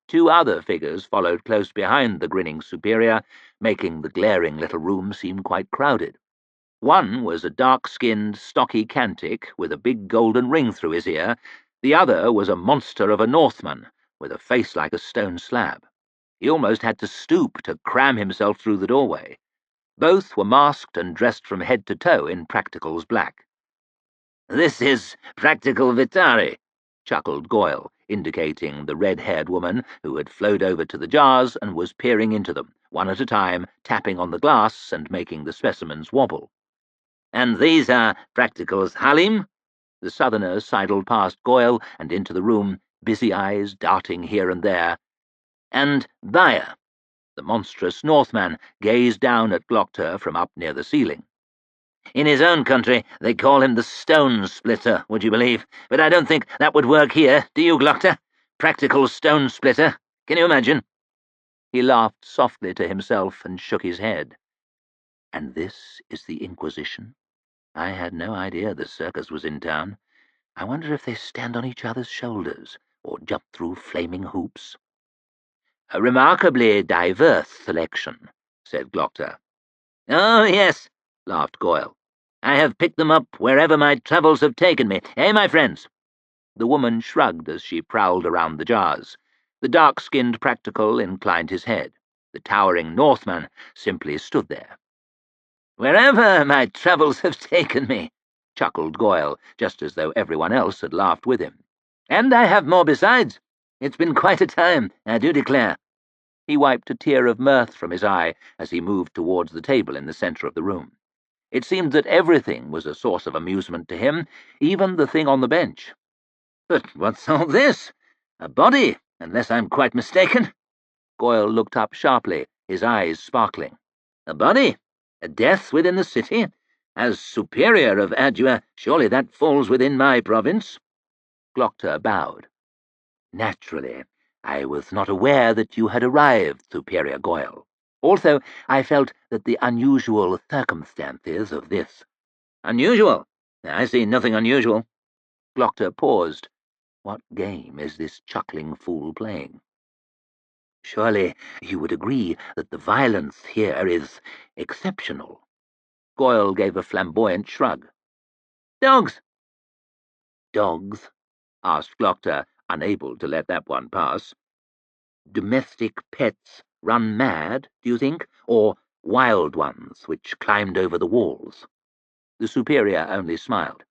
Two other figures followed close behind the grinning superior, making the glaring little room seem quite crowded. One was a dark-skinned, stocky Cantic with a big golden ring through his ear. The other was a monster of a Northman, with a face like a stone slab. He almost had to stoop to cram himself through the doorway. Both were masked and dressed from head to toe in Practical's black. "This is Practical Vitari," chuckled Goyle, indicating the red-haired woman who had flowed over to the jars and was peering into them, one at a time, tapping on the glass and making the specimens wobble. "And these are Practical's Halim?" The southerner sidled past Goyle and into the room, busy eyes darting here and there. And Bayer, the monstrous Northman, gazed down at Glockter from up near the ceiling. In his own country, they call him the Stone Splitter, would you believe? But I don't think that would work here, do you, Glockter? Practical stone splitter. Can you imagine? He laughed softly to himself and shook his head. And this is the Inquisition? I had no idea the circus was in town. I wonder if they stand on each other's shoulders, or jump through flaming hoops. A remarkably diverse selection, said Glockter. Oh, yes, laughed Goyle. I have picked them up wherever my travels have taken me. Eh, my friends? The woman shrugged as she prowled around the jars. The dark-skinned practical inclined his head. The towering Northman simply stood there. Wherever my travels have taken me, chuckled Goyle, just as though everyone else had laughed with him. And I have more besides. It's been quite a time, I do declare. He wiped a tear of mirth from his eye as he moved towards the table in the centre of the room. It seemed that everything was a source of amusement to him, even the thing on the bench. But what's all this? A body, unless I'm quite mistaken. Goyle looked up sharply, his eyes sparkling. A body? A death within the city? As superior of Adua, surely that falls within my province. Glockter bowed. Naturally, I was not aware that you had arrived, Superior Goyle. Also, I felt that the unusual circumstances of this— Unusual? I see nothing unusual. Glockter paused. What game is this chuckling fool playing? Surely you would agree that the violence here is exceptional. Goyle gave a flamboyant shrug. Dogs! Dogs? Asked Glockter, unable to let that one pass. Domestic pets run mad, do you think? Or wild ones which climbed over the walls? The superior only smiled.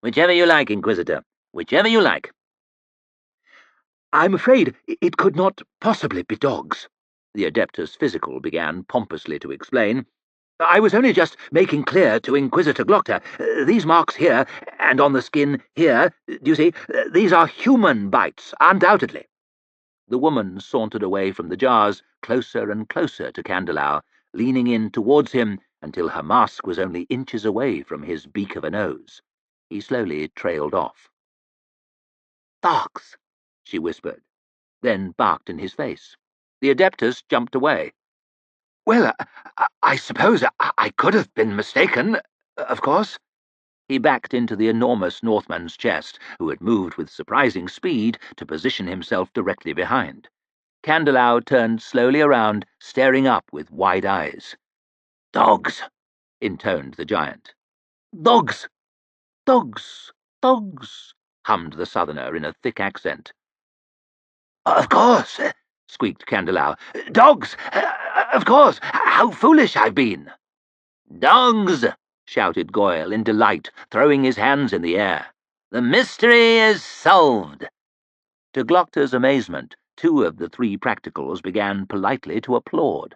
Whichever you like, Inquisitor. Whichever you like. I'm afraid it could not possibly be dogs, the Adeptus Physical began pompously to explain. I was only just making clear to Inquisitor Glockter, these marks here, and on the skin here, do you see, these are human bites, undoubtedly. The woman sauntered away from the jars, closer and closer to Candelau, leaning in towards him until her mask was only inches away from his beak of a nose. He slowly trailed off. Dogs, she whispered, then barked in his face. The Adeptus jumped away. Well, I suppose I could have been mistaken, of course. He backed into the enormous Northman's chest, who had moved with surprising speed to position himself directly behind. Candelau turned slowly around, staring up with wide eyes. Dogs, intoned the giant. Dogs! Dogs! Dogs! Hummed the southerner in a thick accent. Of course, squeaked Candelau. Dogs! Of course! How foolish I've been! Dogs! Shouted Goyle in delight, throwing his hands in the air. The mystery is solved! To Glockter's amazement, 2 of the 3 practicals began politely to applaud.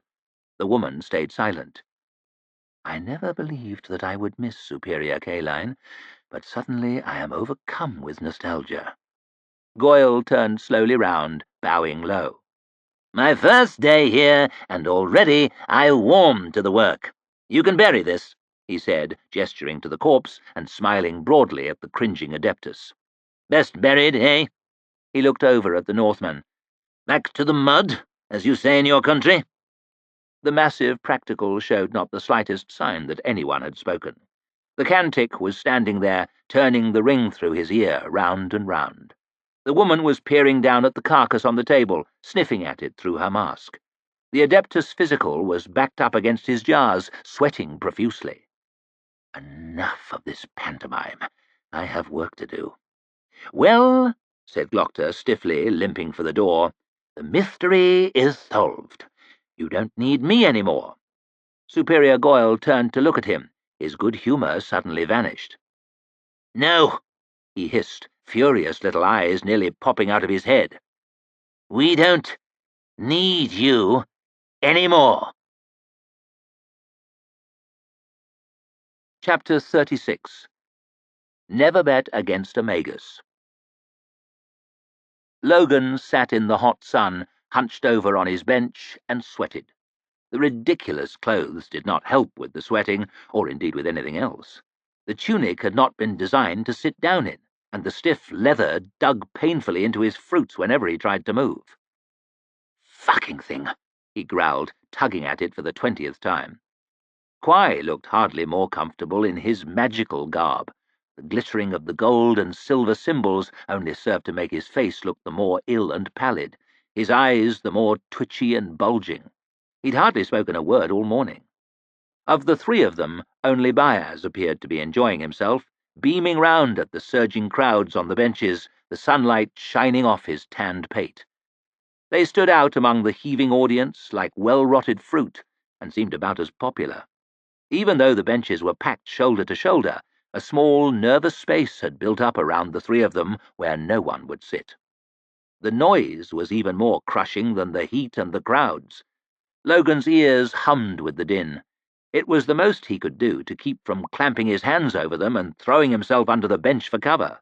The woman stayed silent. I never believed that I would miss Superior Caline, but suddenly I am overcome with nostalgia. Goyle turned slowly round, bowing low. My first day here, and already I warm to the work. You can bury this, he said, gesturing to the corpse and smiling broadly at the cringing Adeptus. Best buried, eh? He looked over at the Northman. Back to the mud, as you say in your country? The massive practical showed not the slightest sign that anyone had spoken. The Cantic was standing there, turning the ring through his ear, round and round. The woman was peering down at the carcass on the table, sniffing at it through her mask. The Adeptus Physical was backed up against his jars, sweating profusely. Enough of this pantomime. I have work to do. Well, said Glockter stiffly, limping for the door, the mystery is solved. You don't need me any more. Superior Goyle turned to look at him. His good humour suddenly vanished. No, he hissed, furious little eyes nearly popping out of his head. We don't need you any more. Chapter 36. Never Bet Against a Magus. Logan sat in the hot sun, hunched over on his bench, and sweated. The ridiculous clothes did not help with the sweating, or indeed with anything else. The tunic had not been designed to sit down in, and the stiff leather dug painfully into his fruits whenever he tried to move. "Fucking thing," he growled, tugging at it for the 20th time. Quai looked hardly more comfortable in his magical garb. The glittering of the gold and silver symbols only served to make his face look the more ill and pallid, his eyes the more twitchy and bulging. He'd hardly spoken a word all morning. Of the three of them, only Baez appeared to be enjoying himself, beaming round at the surging crowds on the benches, the sunlight shining off his tanned pate. They stood out among the heaving audience like well-rotted fruit, and seemed about as popular. Even though the benches were packed shoulder to shoulder, a small, nervous space had built up around the three of them where no one would sit. The noise was even more crushing than the heat and the crowds. Logan's ears hummed with the din. It was the most he could do to keep from clamping his hands over them and throwing himself under the bench for cover.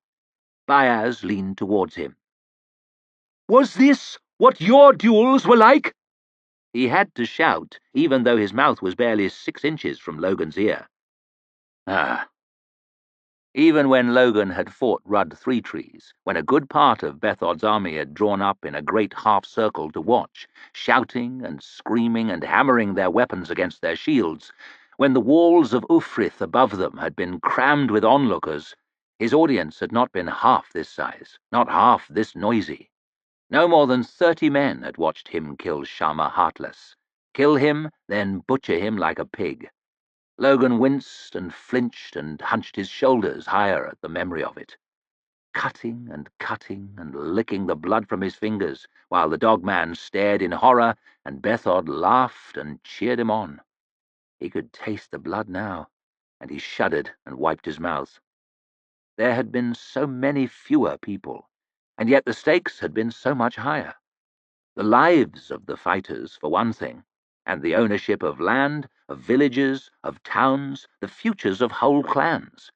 Baez leaned towards him. "Was this what your duels were like?" He had to shout, even though his mouth was barely 6 inches from Logan's ear. Ah. Even when Logan had fought Rudd Three Trees, when a good part of Bethod's army had drawn up in a great half-circle to watch, shouting and screaming and hammering their weapons against their shields, when the walls of Ufrith above them had been crammed with onlookers, his audience had not been half this size, not half this noisy. No more than 30 men had watched him kill Shama Heartless. Kill him, then butcher him like a pig. Logan winced and flinched and hunched his shoulders higher at the memory of it. Cutting and licking the blood from his fingers, while the dogman stared in horror and Bethod laughed and cheered him on. He could taste the blood now, and he shuddered and wiped his mouth. There had been so many fewer people, and yet the stakes had been so much higher. The lives of the fighters, for one thing, and the ownership of land, of villages, of towns, the futures of whole clans.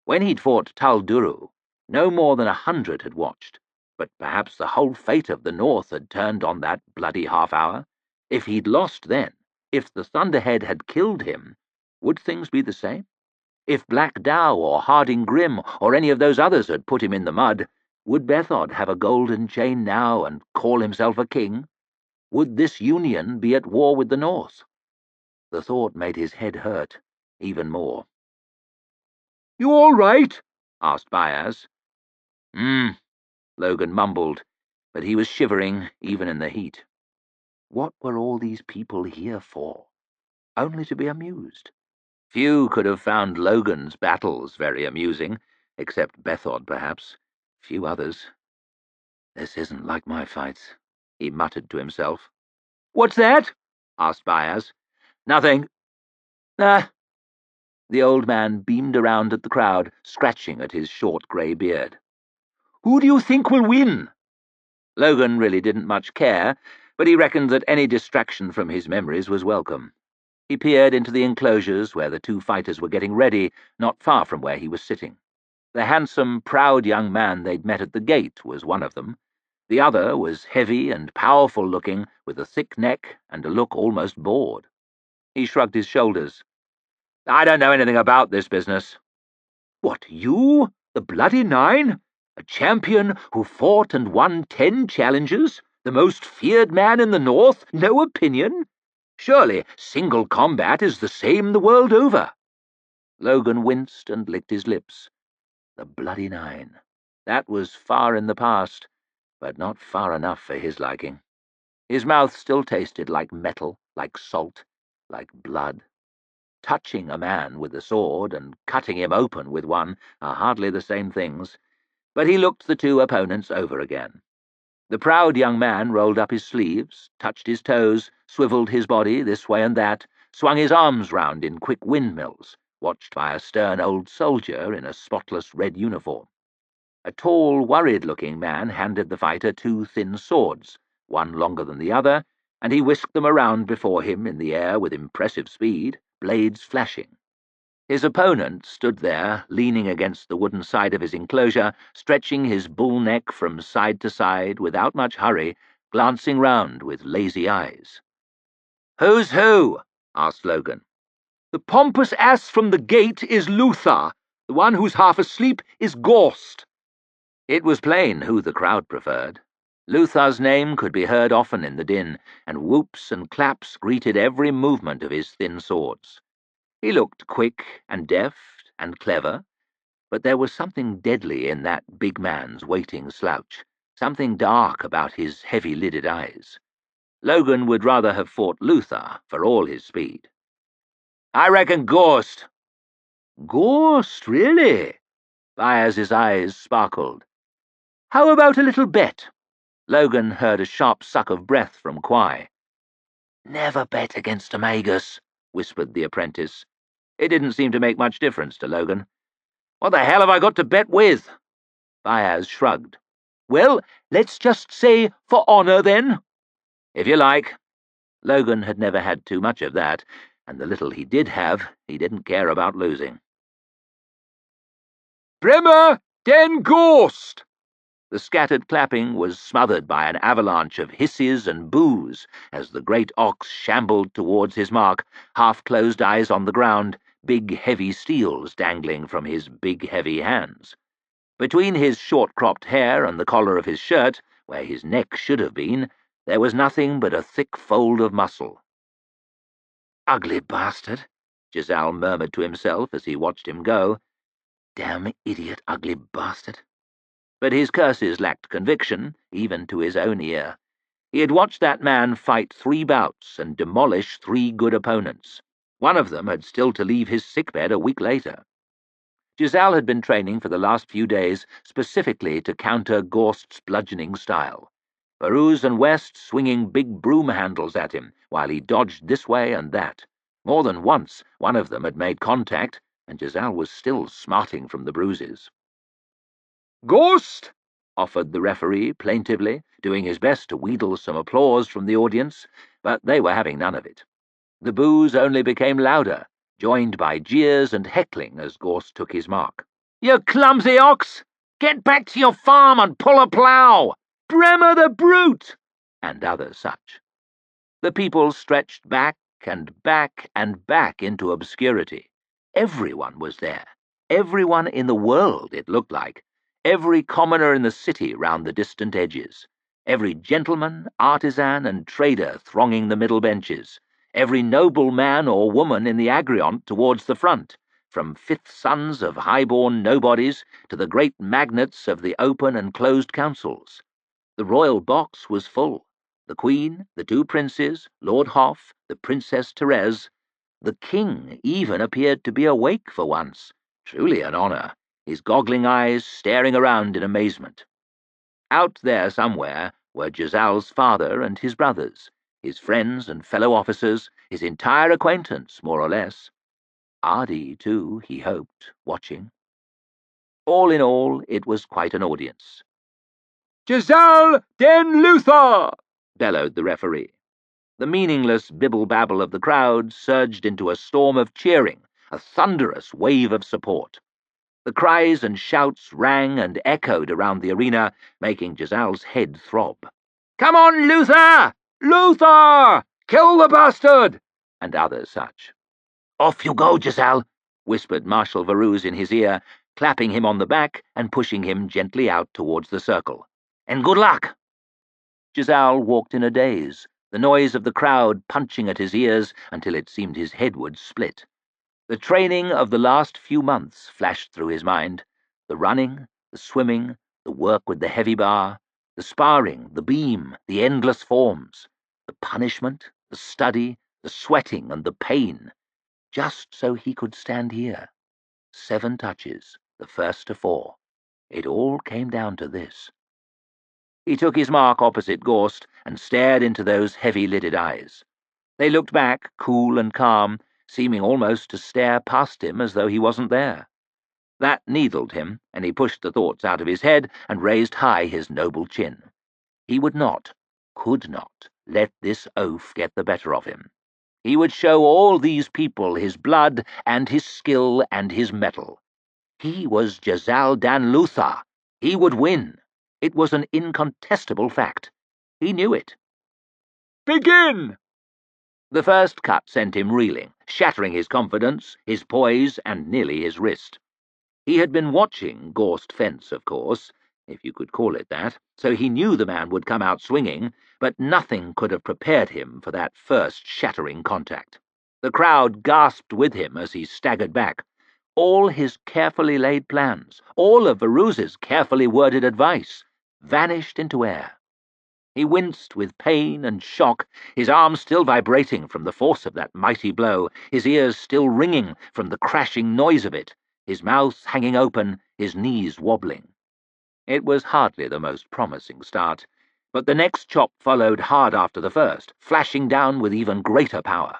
When he'd fought Talduru, no more than 100 had watched, but perhaps the whole fate of the North had turned on that bloody half-hour. If he'd lost then, if the Thunderhead had killed him, would things be the same? If Black Dow or Harding Grim or any of those others had put him in the mud, would Bethod have a golden chain now and call himself a king? Would this union be at war with the North? The thought made his head hurt even more. "You all right?" asked Baez. Logan mumbled, but he was shivering even in the heat. What were all these people here for? Only to be amused. Few could have found Logan's battles very amusing, except Bethod, perhaps. Few others. "This isn't like my fights," he muttered to himself. "What's that?" asked Baez. "Nothing." "Ah." The old man beamed around at the crowd, scratching at his short grey beard. "Who do you think will win?" Logan really didn't much care, but he reckoned that any distraction from his memories was welcome. He peered into the enclosures where the two fighters were getting ready, not far from where he was sitting. The handsome, proud young man they'd met at the gate was one of them. The other was heavy and powerful-looking, with a thick neck and a look almost bored. He shrugged his shoulders. "I don't know anything about this business." "What, you? The Bloody Nine? A champion who fought and won 10 challenges? The most feared man in the North? No opinion? Surely single combat is the same the world over." Logan winced and licked his lips. The Bloody Nine. That was far in the past, but not far enough for his liking. His mouth still tasted like metal, like salt, like blood. Touching a man with a sword and cutting him open with one are hardly the same things, but he looked the two opponents over again. The proud young man rolled up his sleeves, touched his toes, swivelled his body this way and that, swung his arms round in quick windmills, watched by a stern old soldier in a spotless red uniform. A tall, worried-looking man handed the fighter 2 thin swords, one longer than the other, and he whisked them around before him in the air with impressive speed, blades flashing. His opponent stood there, leaning against the wooden side of his enclosure, stretching his bull neck from side to side without much hurry, glancing round with lazy eyes. "Who's who?" asked Logan. "The pompous ass from the gate is Luther. The one who's half asleep is Gorst." It was plain who the crowd preferred. Luther's name could be heard often in the din, and whoops and claps greeted every movement of his thin swords. He looked quick and deft and clever, but there was something deadly in that big man's waiting slouch, something dark about his heavy-lidded eyes. Logan would rather have fought Luther for all his speed. "I reckon Ghost." "Gorst, really?" Byers' eyes sparkled. "How about a little bet?" Logan heard a sharp suck of breath from Quai. "Never bet against a Magus," whispered the apprentice. It didn't seem to make much difference to Logan. "What the hell have I got to bet with?" Byers shrugged. "Well, let's just say for honor, then." "If you like." Logan had never had too much of that, and the little he did have, he didn't care about losing. "Bremer, den Ghost!" The scattered clapping was smothered by an avalanche of hisses and boos as the great ox shambled towards his mark, half-closed eyes on the ground, big heavy steels dangling from his big heavy hands. Between his short-cropped hair and the collar of his shirt, where his neck should have been, there was nothing but a thick fold of muscle. "Ugly bastard," Giselle murmured to himself as he watched him go. "Damn idiot, ugly bastard." But his curses lacked conviction, even to his own ear. He had watched that man fight 3 bouts and demolish 3 good opponents. One of them had still to leave his sickbed a week later. Giselle had been training for the last few days specifically to counter Gorst's bludgeoning style. Baruz and West swinging big broom handles at him while he dodged this way and that. More than once one of them had made contact, and Giselle was still smarting from the bruises. "Ghost!" offered the referee plaintively, doing his best to wheedle some applause from the audience, but they were having none of it. The boos only became louder, joined by jeers and heckling as Gorst took his mark. "You clumsy ox! Get back to your farm and pull a plough! Bremer the brute!" and other such. The people stretched back and back and back into obscurity. Everyone was there. Everyone in the world, it looked like. Every commoner in the city round the distant edges. Every gentleman, artisan, and trader thronging the middle benches. Every noble man or woman in the Agriont towards the front, from fifth sons of high-born nobodies to the great magnates of the open and closed councils. The royal box was full. The Queen, the 2 princes, Lord Hoff, the Princess Therese. The King even appeared to be awake for once. Truly an honour, his goggling eyes staring around in amazement. Out there somewhere were Giselle's father and his brothers, his friends and fellow officers, his entire acquaintance, more or less. Ardy, too, he hoped, watching. All in all, it was quite an audience. "Giselle den Luther!" bellowed the referee. The meaningless bibble-babble of the crowd surged into a storm of cheering, a thunderous wave of support. The cries and shouts rang and echoed around the arena, making Giselle's head throb. "Come on, Luther! Luther! Kill the bastard!" and other such. "Off you go, Giselle," whispered Marshal Varuz in his ear, clapping him on the back and pushing him gently out towards the circle. "And good luck." Giselle walked in a daze, the noise of the crowd punching at his ears until it seemed his head would split. The training of the last few months flashed through his mind. The running, the swimming, the work with the heavy bar, the sparring, the beam, the endless forms, the punishment, the study, the sweating and the pain, just so he could stand here. 7 touches, the first to 4. It all came down to this. He took his mark opposite Gorst and stared into those heavy-lidded eyes. They looked back, cool and calm, seeming almost to stare past him as though he wasn't there. That needled him, and he pushed the thoughts out of his head and raised high his noble chin. He would not, could not, let this oaf get the better of him. He would show all these people his blood and his skill and his mettle. He was Giselle dan Luther. He would win. It was an incontestable fact. He knew it. Begin! The first cut sent him reeling, shattering his confidence, his poise, and nearly his wrist. He had been watching Gorst fence, of course, if you could call it that, so he knew the man would come out swinging, but nothing could have prepared him for that first shattering contact. The crowd gasped with him as he staggered back. All his carefully laid plans, all of Veruze's carefully worded advice, vanished into air. He winced with pain and shock, his arms still vibrating from the force of that mighty blow, his ears still ringing from the crashing noise of it, his mouth hanging open, his knees wobbling. It was hardly the most promising start, but the next chop followed hard after the first, flashing down with even greater power.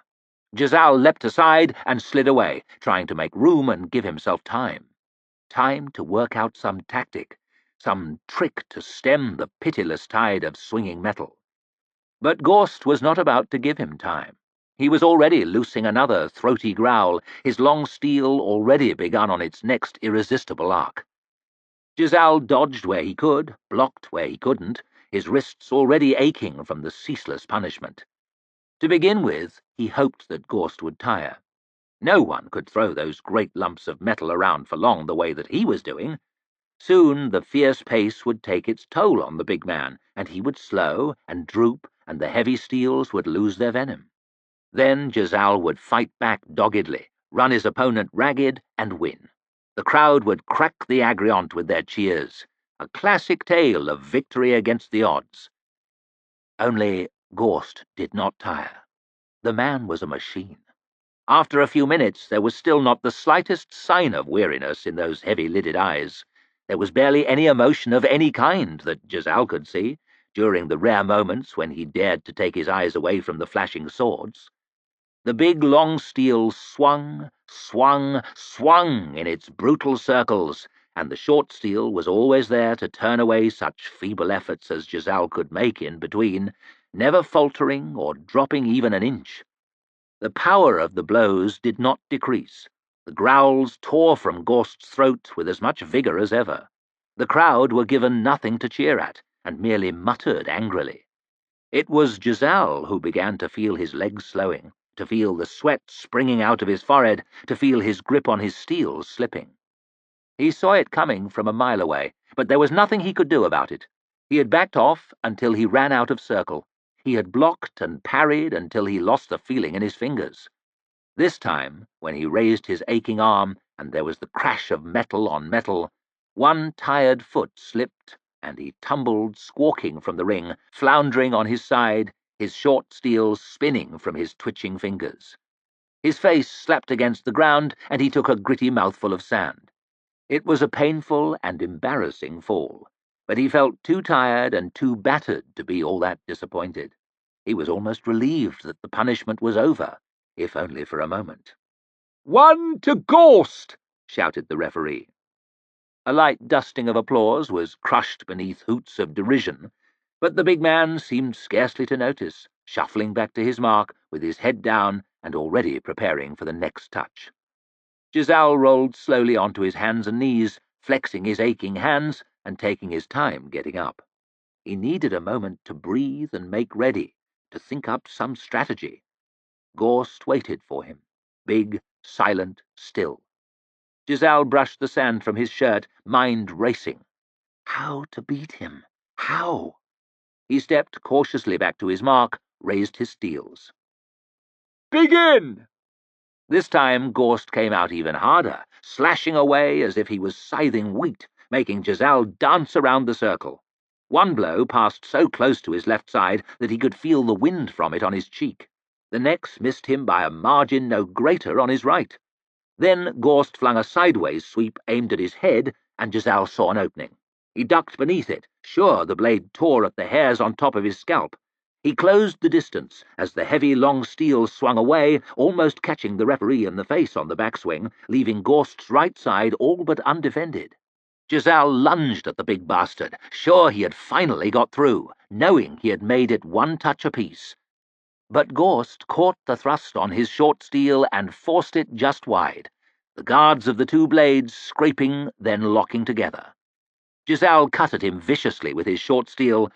Giselle leapt aside and slid away, trying to make room and give himself time. Time to work out some tactic, some trick to stem the pitiless tide of swinging metal. But Gorst was not about to give him time. He was already loosing another throaty growl, his long steel already begun on its next irresistible arc. Giselle dodged where he could, blocked where he couldn't, his wrists already aching from the ceaseless punishment. To begin with, he hoped that Gorst would tire. No one could throw those great lumps of metal around for long the way that he was doing. Soon the fierce pace would take its toll on the big man, and he would slow and droop, and the heavy steels would lose their venom. Then Giselle would fight back doggedly, run his opponent ragged, and win. The crowd would crack the Agriont with their cheers, a classic tale of victory against the odds. Only Gorst did not tire. The man was a machine. After a few minutes, there was still not the slightest sign of weariness in those heavy-lidded eyes. There was barely any emotion of any kind that Giselle could see, during the rare moments when he dared to take his eyes away from the flashing swords. The big long steel swung, swung, swung in its brutal circles, and the short steel was always there to turn away such feeble efforts as Giselle could make in between, never faltering or dropping even an inch. The power of the blows did not decrease. The growls tore from Gorst's throat with as much vigour as ever. The crowd were given nothing to cheer at, and merely muttered angrily. It was Giselle who began to feel his legs slowing, to feel the sweat springing out of his forehead, to feel his grip on his steel slipping. He saw it coming from a mile away, but there was nothing he could do about it. He had backed off until he ran out of circle. He had blocked and parried until he lost the feeling in his fingers. This time, when he raised his aching arm and there was the crash of metal on metal, one tired foot slipped and he tumbled squawking from the ring, floundering on his side, his short steel spinning from his twitching fingers. His face slapped against the ground and he took a gritty mouthful of sand. It was a painful and embarrassing fall, but he felt too tired and too battered to be all that disappointed. He was almost relieved that the punishment was over, if only for a moment. "One to Gorst!" shouted the referee. A light dusting of applause was crushed beneath hoots of derision, but the big man seemed scarcely to notice, shuffling back to his mark with his head down and already preparing for the next touch. Giselle rolled slowly onto his hands and knees, flexing his aching hands and taking his time getting up. He needed a moment to breathe and make ready, to think up some strategy. Gorst waited for him, big, silent, still. Giselle brushed the sand from his shirt, mind racing. How to beat him? How? He stepped cautiously back to his mark, raised his steels. "Begin!" This time Gorst came out even harder, slashing away as if he was scything wheat, making Giselle dance around the circle. One blow passed so close to his left side that he could feel the wind from it on his cheek. The next missed him by a margin no greater on his right. Then Gorst flung a sideways sweep aimed at his head, and Giselle saw an opening. He ducked beneath it, sure the blade tore at the hairs on top of his scalp. He closed the distance as the heavy long steel swung away, almost catching the referee in the face on the backswing, leaving Gorst's right side all but undefended. Giselle lunged at the big bastard, sure he had finally got through, knowing he had made it one touch apiece. But Gorst caught the thrust on his short steel and forced it just wide, the guards of the two blades scraping, then locking together. Giselle cut at him viciously with his short steel,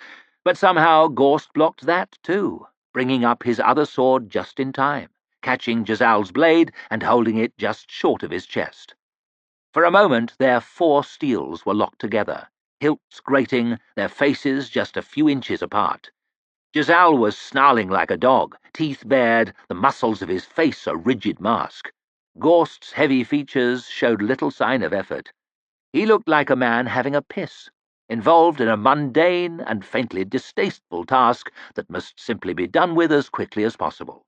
But somehow Gorst blocked that too, bringing up his other sword just in time, catching Jazal's blade and holding it just short of his chest. For a moment their 4 steels were locked together, hilts grating, their faces just a few inches apart. Jazal was snarling like a dog, teeth bared, the muscles of his face a rigid mask. Gorst's heavy features showed little sign of effort. He looked like a man having a piss, involved in a mundane and faintly distasteful task that must simply be done with as quickly as possible.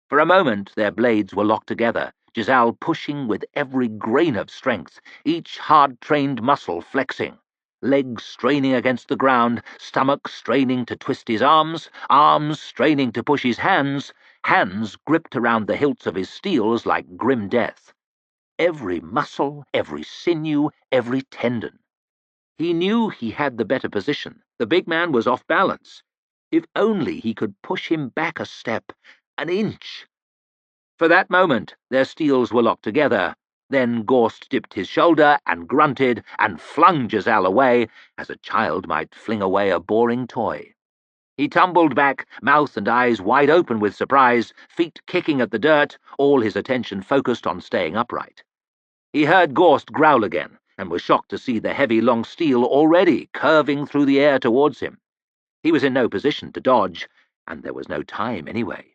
For a moment their blades were locked together, Jazal pushing with every grain of strength, each hard-trained muscle flexing, legs straining against the ground, stomach straining to twist his arms straining to push his hands gripped around the hilts of his steels like grim death. Every muscle, every sinew, every tendon. He knew he had the better position. The big man was off balance. If only he could push him back a step, an inch. For that moment, their steels were locked together. Then Gorst dipped his shoulder and grunted and flung Jazal away as a child might fling away a boring toy. He tumbled back, mouth and eyes wide open with surprise, feet kicking at the dirt, all his attention focused on staying upright. He heard Gorst growl again, and was shocked to see the heavy long steel already curving through the air towards him. He was in no position to dodge, and there was no time anyway.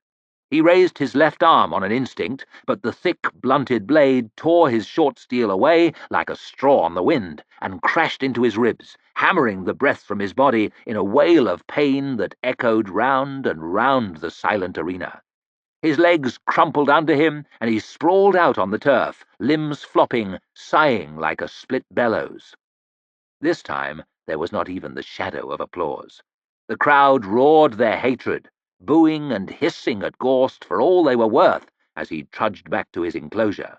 He raised his left arm on an instinct, but the thick, blunted blade tore his short steel away like a straw on the wind, and crashed into his ribs, hammering the breath from his body in a wail of pain that echoed round and round the silent arena. His legs crumpled under him, and he sprawled out on the turf, limbs flopping, sighing like a split bellows. This time there was not even the shadow of applause. The crowd roared their hatred, booing and hissing at Gorst for all they were worth as he trudged back to his enclosure.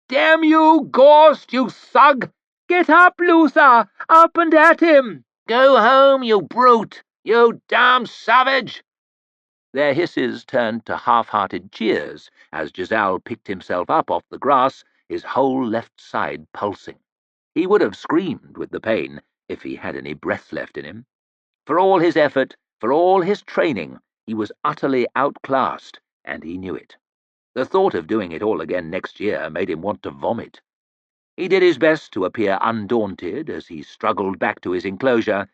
"Damn you, Gorst, you thug! Get up, Luther! Up and at him! Go home, you brute! You damn savage!" Their hisses turned to half-hearted cheers as Jazal picked himself up off the grass, his whole left side pulsing. He would have screamed with the pain if he had any breath left in him. For all his effort, for all his training, he was utterly outclassed, and he knew it. The thought of doing it all again next year made him want to vomit. He did his best to appear undaunted as he struggled back to his enclosure,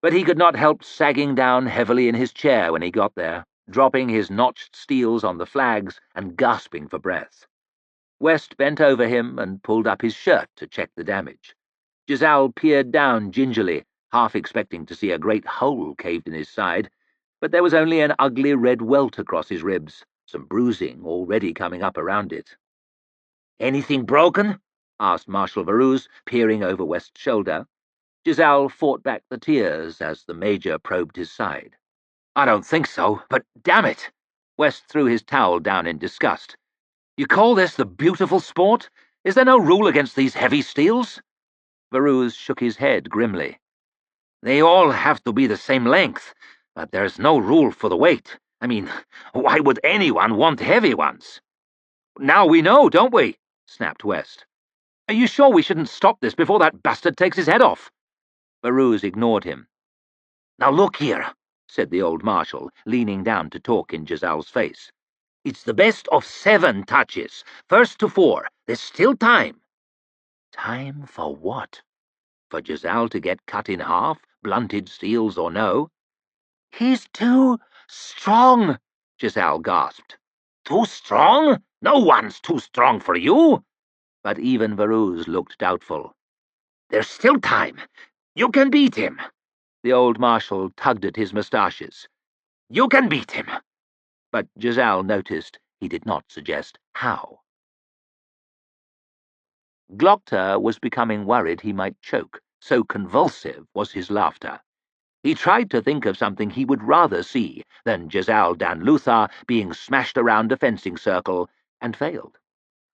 but he could not help sagging down heavily in his chair when he got there, dropping his notched steels on the flags and gasping for breath. West bent over him and pulled up his shirt to check the damage. Jazal peered down gingerly, half expecting to see a great hole caved in his side, but there was only an ugly red welt across his ribs, some bruising already coming up around it. "Anything broken?" asked Marshal Varuz, peering over West's shoulder. Jazal fought back the tears as the Major probed his side. "I don't think so, but damn it!" West threw his towel down in disgust. "You call this the beautiful sport? Is there no rule against these heavy steels?" Varuz shook his head grimly. "They all have to be the same length, but there's no rule for the weight. I mean, why would anyone want heavy ones?" "Now we know, don't we?" snapped West. "Are you sure we shouldn't stop this before that bastard takes his head off?" Varuz ignored him. "Now look here," said the old marshal, leaning down to talk in Jazal's face. "It's the best of 7 touches. First to 4. There's still time." Time for what? For Jazal to get cut in half, blunted steels or no? "He's too strong," Jazal gasped. "Too strong? No one's too strong for you." But even Varuz looked doubtful. "There's still time. You can beat him." The old marshal tugged at his moustaches. "You can beat him." But Jazal noticed he did not suggest how. Glocta was becoming worried he might choke, so convulsive was his laughter. He tried to think of something he would rather see than Jazal Dan Luther being smashed around a fencing circle, and failed.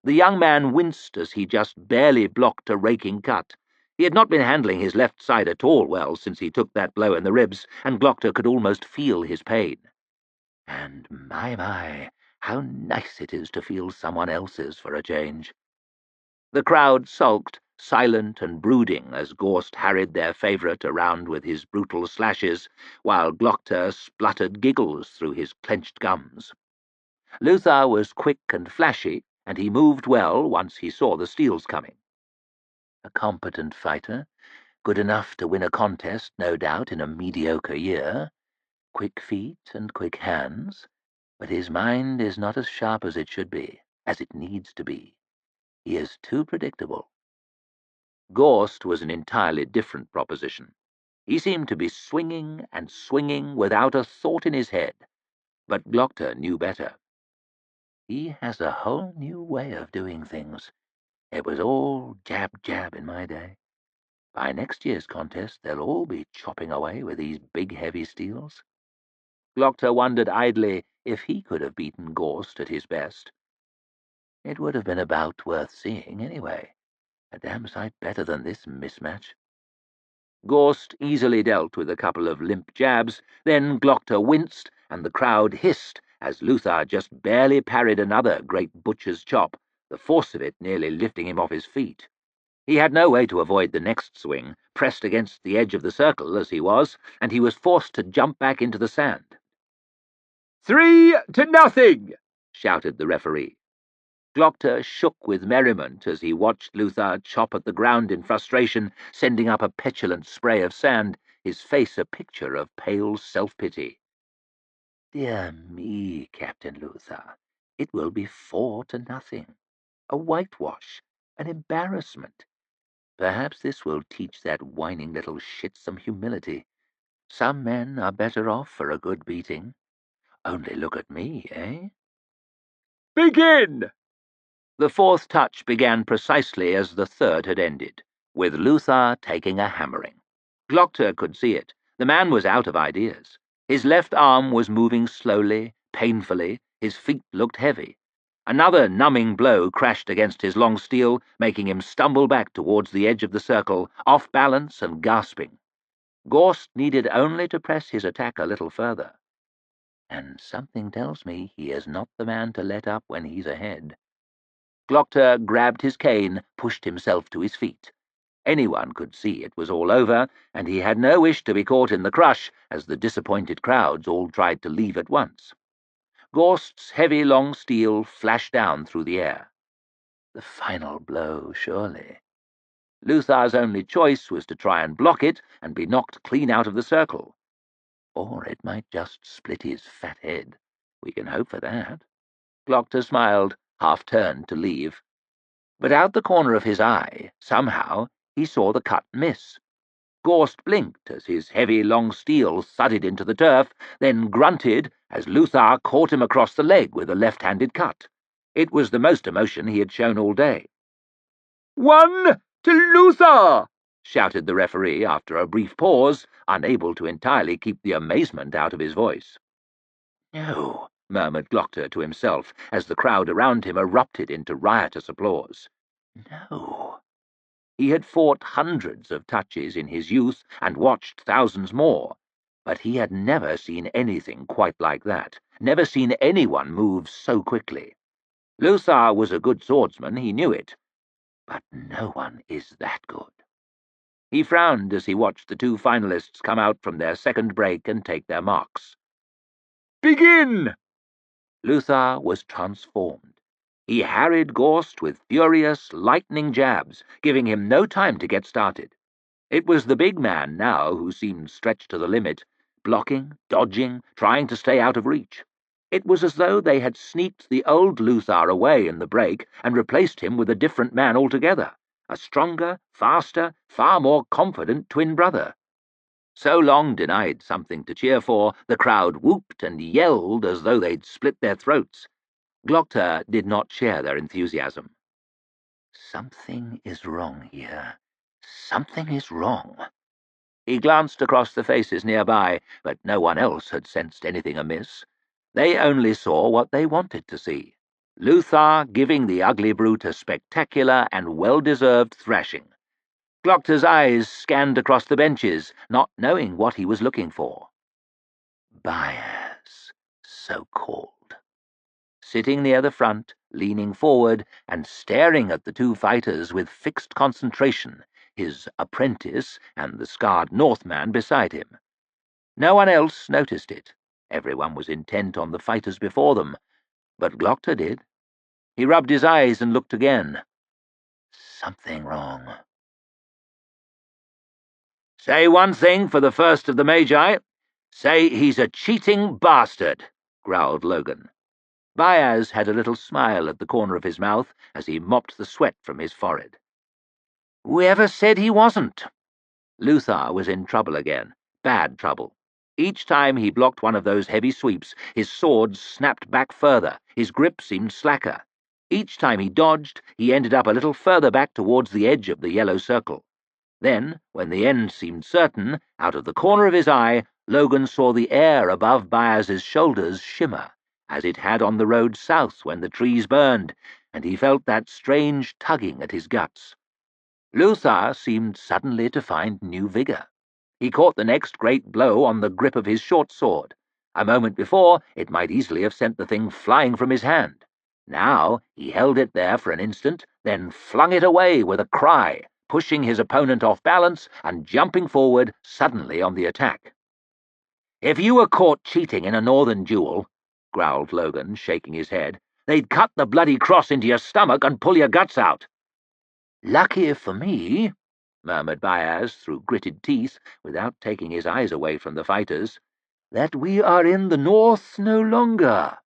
The young man winced as he just barely blocked a raking cut. He had not been handling his left side at all well since he took that blow in the ribs, and Glocta could almost feel his pain. And my, how nice it is to feel someone else's for a change. The crowd sulked, silent and brooding as Gorst harried their favourite around with his brutal slashes, while Glockter spluttered giggles through his clenched gums. Luther was quick and flashy, and he moved well once he saw the steels coming. A competent fighter, good enough to win a contest, no doubt, in a mediocre year. Quick feet and quick hands, but his mind is not as sharp as it should be, as it needs to be. He is too predictable. Gorst was an entirely different proposition. He seemed to be swinging and swinging without a thought in his head, but Glockter knew better. He has a whole new way of doing things. It was all jab-jab in my day. By next year's contest, they'll all be chopping away with these big, heavy steels. Glockter wondered idly if he could have beaten Gorst at his best. It would have been a bout worth seeing, anyway. A damn sight better than this mismatch. Gorst easily dealt with a couple of limp jabs, then Glockter winced, and the crowd hissed as Luther just barely parried another great butcher's chop, the force of it nearly lifting him off his feet. He had no way to avoid the next swing, pressed against the edge of the circle as he was, and he was forced to jump back into the sand. 3-0, shouted the referee. Glockter shook with merriment as he watched Luther chop at the ground in frustration, sending up a petulant spray of sand, his face a picture of pale self-pity. Dear me, Captain Luther, it will be 4-0. A whitewash, an embarrassment. Perhaps this will teach that whining little shit some humility. Some men are better off for a good beating. Only look at me, eh? Begin! The fourth touch began precisely as the third had ended, with Luther taking a hammering. Glockter could see it. The man was out of ideas. His left arm was moving slowly, painfully. His feet looked heavy. Another numbing blow crashed against his long steel, making him stumble back towards the edge of the circle, off balance and gasping. Gorst needed only to press his attack a little further. And something tells me he is not the man to let up when he's ahead. Glockter grabbed his cane, pushed himself to his feet. Anyone could see it was all over, and he had no wish to be caught in the crush as the disappointed crowds all tried to leave at once. Gorst's heavy long steel flashed down through the air. The final blow, surely. Luther's only choice was to try and block it and be knocked clean out of the circle. Or it might just split his fat head. We can hope for that. Glockter smiled, half-turned to leave. But out the corner of his eye, somehow, he saw the cut miss. Gorst blinked as his heavy long steel thudded into the turf, then grunted as Luther caught him across the leg with a left-handed cut. It was the most emotion he had shown all day. 1 to Luther! Shouted the referee after a brief pause, unable to entirely keep the amazement out of his voice. No, murmured Glockter to himself as the crowd around him erupted into riotous applause. No. He had fought hundreds of touches in his youth and watched thousands more, but he had never seen anything quite like that, never seen anyone move so quickly. Luther was a good swordsman, he knew it, but no one is that good. He frowned as he watched the two finalists come out from their second break and take their marks. Begin! Luther was transformed. He harried Gorst with furious, lightning jabs, giving him no time to get started. It was the big man now who seemed stretched to the limit, blocking, dodging, trying to stay out of reach. It was as though they had sneaked the old Luther away in the break and replaced him with a different man altogether, a stronger, faster, far more confident twin brother. So long denied something to cheer for, the crowd whooped and yelled as though they'd split their throats. Glockter did not share their enthusiasm. Something is wrong here. Something is wrong. He glanced across the faces nearby, but no one else had sensed anything amiss. They only saw what they wanted to see. Luther giving the ugly brute a spectacular and well-deserved thrashing. Glockter's eyes scanned across the benches, not knowing what he was looking for. Bias, so-called. Sitting near the front, leaning forward and staring at the two fighters with fixed concentration, his apprentice and the scarred Northman beside him. No one else noticed it. Everyone was intent on the fighters before them, but Glockter did. He rubbed his eyes and looked again. Something wrong. "Say one thing for the first of the Magi. Say he's a cheating bastard," growled Logan. Baez had a little smile at the corner of his mouth as he mopped the sweat from his forehead. "Whoever said he wasn't?" Luthar was in trouble again. Bad trouble. Each time he blocked one of those heavy sweeps, his sword snapped back further, his grip seemed slacker. Each time he dodged, he ended up a little further back towards the edge of the yellow circle. Then, when the end seemed certain, out of the corner of his eye, Logan saw the air above Baez's shoulders shimmer, as it had on the road south when the trees burned, and he felt that strange tugging at his guts. Luthar seemed suddenly to find new vigor. He caught the next great blow on the grip of his short sword. A moment before, it might easily have sent the thing flying from his hand. Now he held it there for an instant, then flung it away with a cry, pushing his opponent off balance and jumping forward suddenly on the attack. "If you were caught cheating in a northern duel," growled Logan, shaking his head, "they'd cut the bloody cross into your stomach and pull your guts out." "Lucky for me," murmured Baez through gritted teeth, without taking his eyes away from the fighters, "that we are in the north no longer."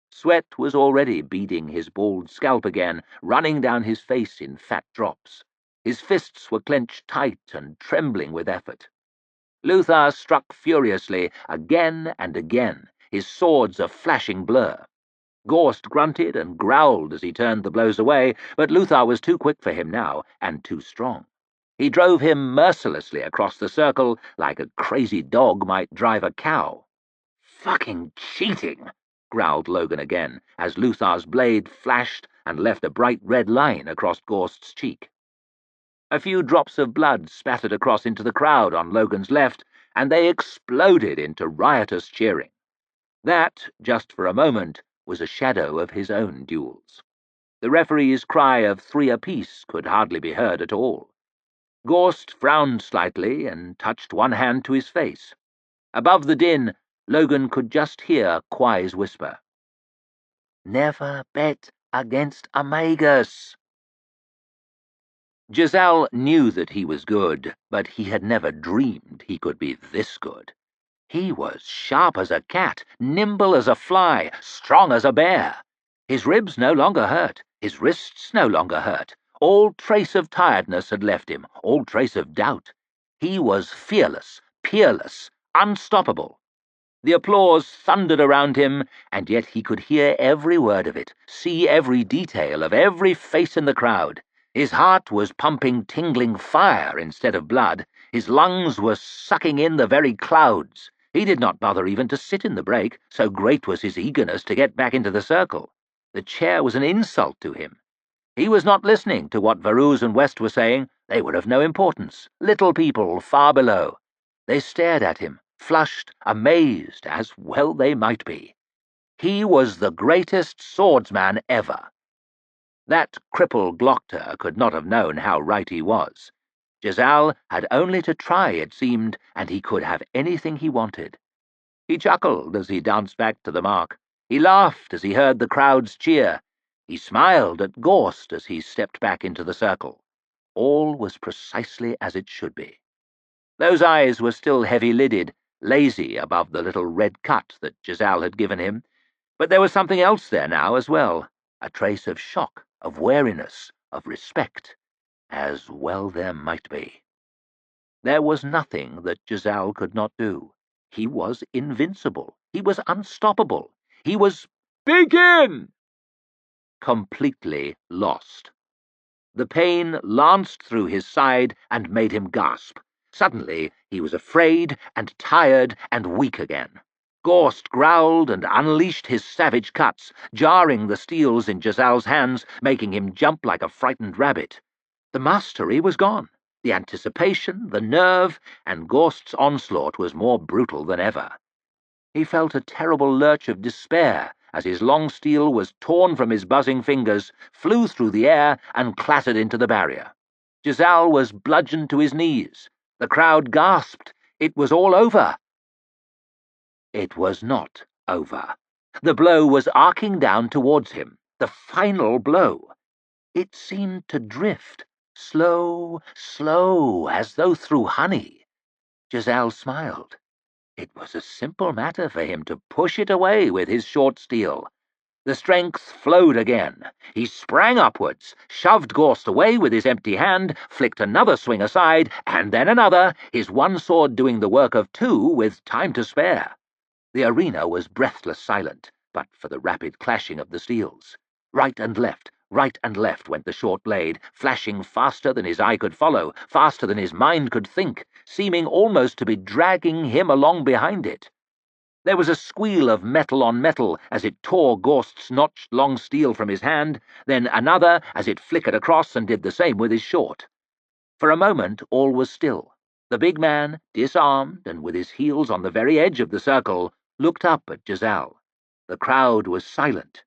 Sweat was already beading his bald scalp again, running down his face in fat drops. His fists were clenched tight and trembling with effort. Luthar struck furiously, again and again, his swords a flashing blur. Gorst grunted and growled as he turned the blows away, but Luthar was too quick for him now, and too strong. He drove him mercilessly across the circle like a crazy dog might drive a cow. "Fucking cheating!" growled Logan again, as Luthar's blade flashed and left a bright red line across Gorst's cheek. A few drops of blood spattered across into the crowd on Logan's left, and they exploded into riotous cheering. That, just for a moment, was a shadow of his own duels. The referee's cry of 3 apiece could hardly be heard at all. Gorst frowned slightly and touched one hand to his face. Above the din, Logan could just hear Quai's whisper. "Never bet against a Magus." Giselle knew that he was good, but he had never dreamed he could be this good. He was sharp as a cat, nimble as a fly, strong as a bear. His ribs no longer hurt, his wrists no longer hurt. All trace of tiredness had left him, all trace of doubt. He was fearless, peerless, unstoppable. The applause thundered around him, and yet he could hear every word of it, see every detail of every face in the crowd. His heart was pumping tingling fire instead of blood. His lungs were sucking in the very clouds. He did not bother even to sit in the break, so great was his eagerness to get back into the circle. The chair was an insult to him. He was not listening to what Varuz and West were saying. They were of no importance, little people far below. They stared at him, flushed, amazed, as well they might be. He was the greatest swordsman ever. That cripple Glockter could not have known how right he was. Giselle had only to try, it seemed, and he could have anything he wanted. He chuckled as he danced back to the mark. He laughed as he heard the crowds cheer. He smiled at Gorst as he stepped back into the circle. All was precisely as it should be. Those eyes were still heavy-lidded, lazy above the little red cut that Giselle had given him, but there was something else there now as well, a trace of shock, of wariness, of respect, as well there might be. There was nothing that Giselle could not do. He was invincible. He was unstoppable. He was Begin! Completely lost. The pain lanced through his side and made him gasp. Suddenly he was afraid and tired and weak again. Gorst growled and unleashed his savage cuts, jarring the steels in Giselle's hands, making him jump like a frightened rabbit. The mastery was gone, the anticipation, the nerve, and Gorst's onslaught was more brutal than ever. He felt a terrible lurch of despair as his long steel was torn from his buzzing fingers, flew through the air, and clattered into the barrier. Giselle was bludgeoned to his knees. The crowd gasped. It was all over. It was not over. The blow was arcing down towards him, the final blow. It seemed to drift, slow, slow, as though through honey. Giselle smiled. It was a simple matter for him to push it away with his short steel. The strength flowed again. He sprang upwards, shoved Gorst away with his empty hand, flicked another swing aside, and then another, his one sword doing the work of two with time to spare. The arena was breathless silent, but for the rapid clashing of the steels. Right and left went the short blade, flashing faster than his eye could follow, faster than his mind could think, seeming almost to be dragging him along behind it. There was a squeal of metal on metal as it tore Gorst's notched long steel from his hand, then another as it flickered across and did the same with his short. For a moment all was still. The big man, disarmed and with his heels on the very edge of the circle, looked up at Giselle. The crowd was silent.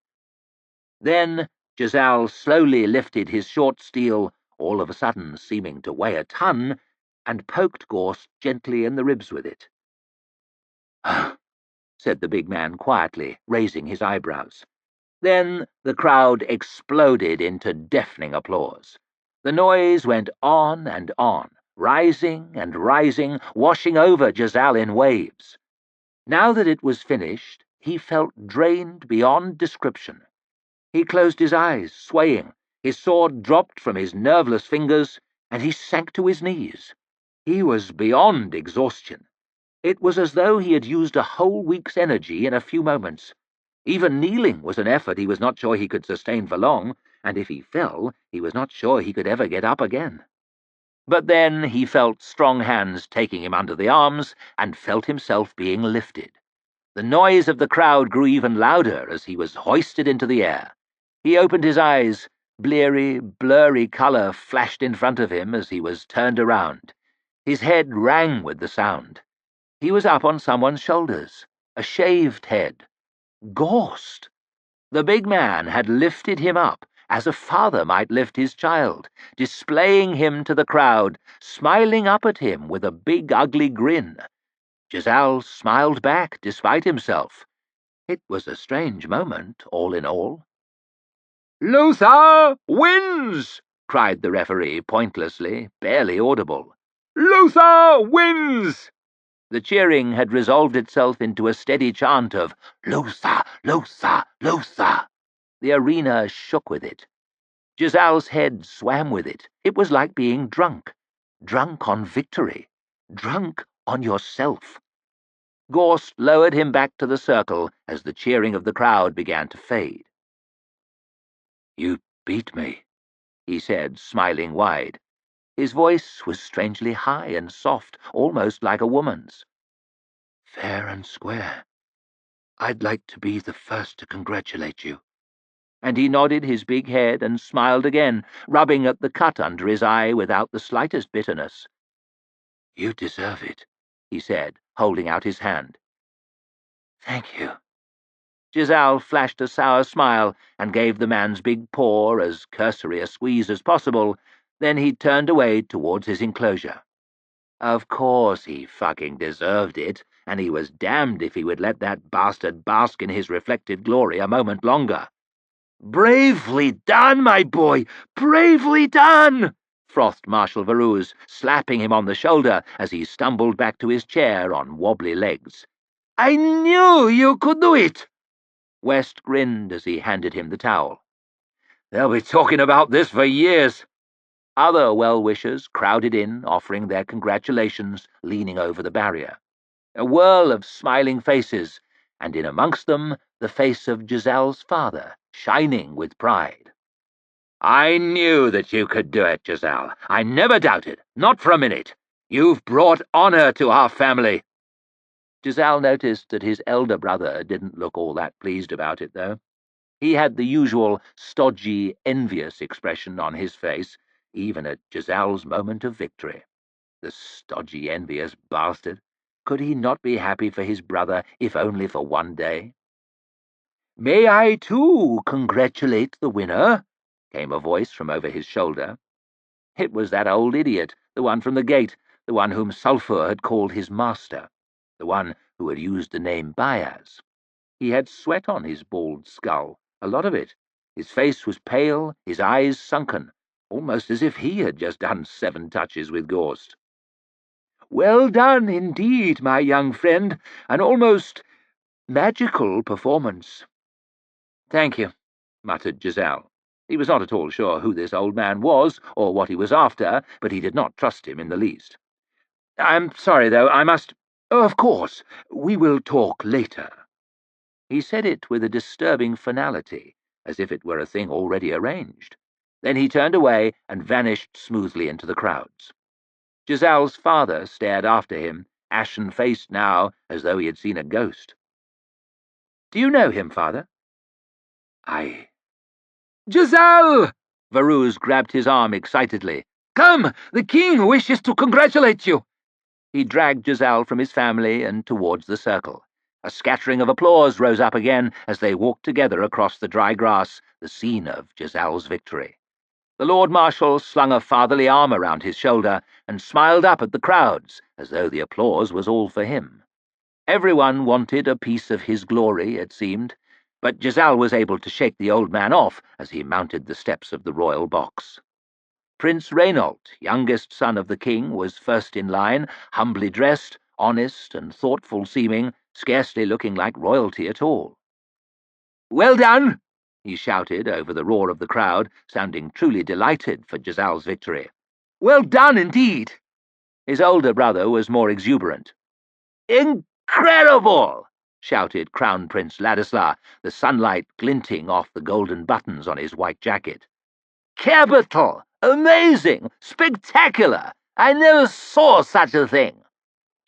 Then Giselle slowly lifted his short steel, all of a sudden seeming to weigh a ton, and poked Gorst gently in the ribs with it. Said the big man quietly, raising his eyebrows. Then the crowd exploded into deafening applause. The noise went on and on, rising and rising, washing over Giselle in waves. Now that it was finished, he felt drained beyond description. He closed his eyes, swaying. His sword dropped from his nerveless fingers, and he sank to his knees. He was beyond exhaustion. It was as though he had used a whole week's energy in a few moments. Even kneeling was an effort he was not sure he could sustain for long, and if he fell, he was not sure he could ever get up again. But then he felt strong hands taking him under the arms, and felt himself being lifted. The noise of the crowd grew even louder as he was hoisted into the air. He opened his eyes. Bleary, blurry colour flashed in front of him as he was turned around. His head rang with the sound. He was up on someone's shoulders, a shaved head. Gorst! The big man had lifted him up, as a father might lift his child, displaying him to the crowd, smiling up at him with a big ugly grin. Giselle smiled back despite himself. It was a strange moment, all in all. "Luther wins!" cried the referee pointlessly, barely audible. "Luther wins!" The cheering had resolved itself into a steady chant of "Luther! Luther! Luther!" The arena shook with it. Giselle's head swam with it. It was like being drunk. Drunk on victory. Drunk on yourself. Gorst lowered him back to the circle as the cheering of the crowd began to fade. "You beat me," he said, smiling wide. His voice was strangely high and soft, almost like a woman's. "Fair and square. I'd like to be the first to congratulate you." And he nodded his big head and smiled again, rubbing at the cut under his eye without the slightest bitterness. "You deserve it," he said, holding out his hand. "Thank you." Giselle flashed a sour smile and gave the man's big paw as cursory a squeeze as possible. Then he turned away towards his enclosure. Of course he fucking deserved it, and he was damned if he would let that bastard bask in his reflected glory a moment longer. "Bravely done, my boy! Bravely done!" frothed Marshal Verouz, slapping him on the shoulder as he stumbled back to his chair on wobbly legs. "I knew you could do it!" West grinned as he handed him the towel. "They'll be talking about this for years." Other well-wishers crowded in, offering their congratulations, leaning over the barrier. A whirl of smiling faces, and in amongst them the face of Giselle's father, shining with pride. "I knew that you could do it, Giselle. I never doubted, not for a minute. You've brought honor to our family." Giselle noticed that his elder brother didn't look all that pleased about it, though. He had the usual stodgy, envious expression on his face, even at Giselle's moment of victory. The stodgy, envious bastard. Could he not be happy for his brother, if only for one day? "May I, too, congratulate the winner?" came a voice from over his shoulder. It was that old idiot, the one from the gate, the one whom Sulphur had called his master, the one who had used the name Bias. He had sweat on his bald skull, a lot of it. His face was pale, his eyes sunken, almost as if he had just done 7 touches with Gorst. "Well done, indeed, my young friend. An almost magical performance." "Thank you," muttered Giselle. He was not at all sure who this old man was, or what he was after, but he did not trust him in the least. "I'm sorry, though, I must—" "Of course, we will talk later." He said it with a disturbing finality, as if it were a thing already arranged. Then he turned away and vanished smoothly into the crowds. Giselle's father stared after him, ashen-faced now, as though he had seen a ghost. "Do you know him, father?" "Giselle!" Varuz grabbed his arm excitedly. "Come! The king wishes to congratulate you!" He dragged Giselle from his family and towards the circle. A scattering of applause rose up again as they walked together across the dry grass, the scene of Giselle's victory. The Lord Marshal slung a fatherly arm around his shoulder and smiled up at the crowds, as though the applause was all for him. Everyone wanted a piece of his glory, it seemed, but Giselle was able to shake the old man off as he mounted the steps of the royal box. Prince Reynald, youngest son of the king, was first in line, humbly dressed, honest and thoughtful-seeming, scarcely looking like royalty at all. "Well done!" he shouted over the roar of the crowd, sounding truly delighted for Giselle's victory. "Well done, indeed!" His older brother was more exuberant. "Incredible!" shouted Crown Prince Ladislas, the sunlight glinting off the golden buttons on his white jacket. "Capital! Amazing! Spectacular! I never saw such a thing!"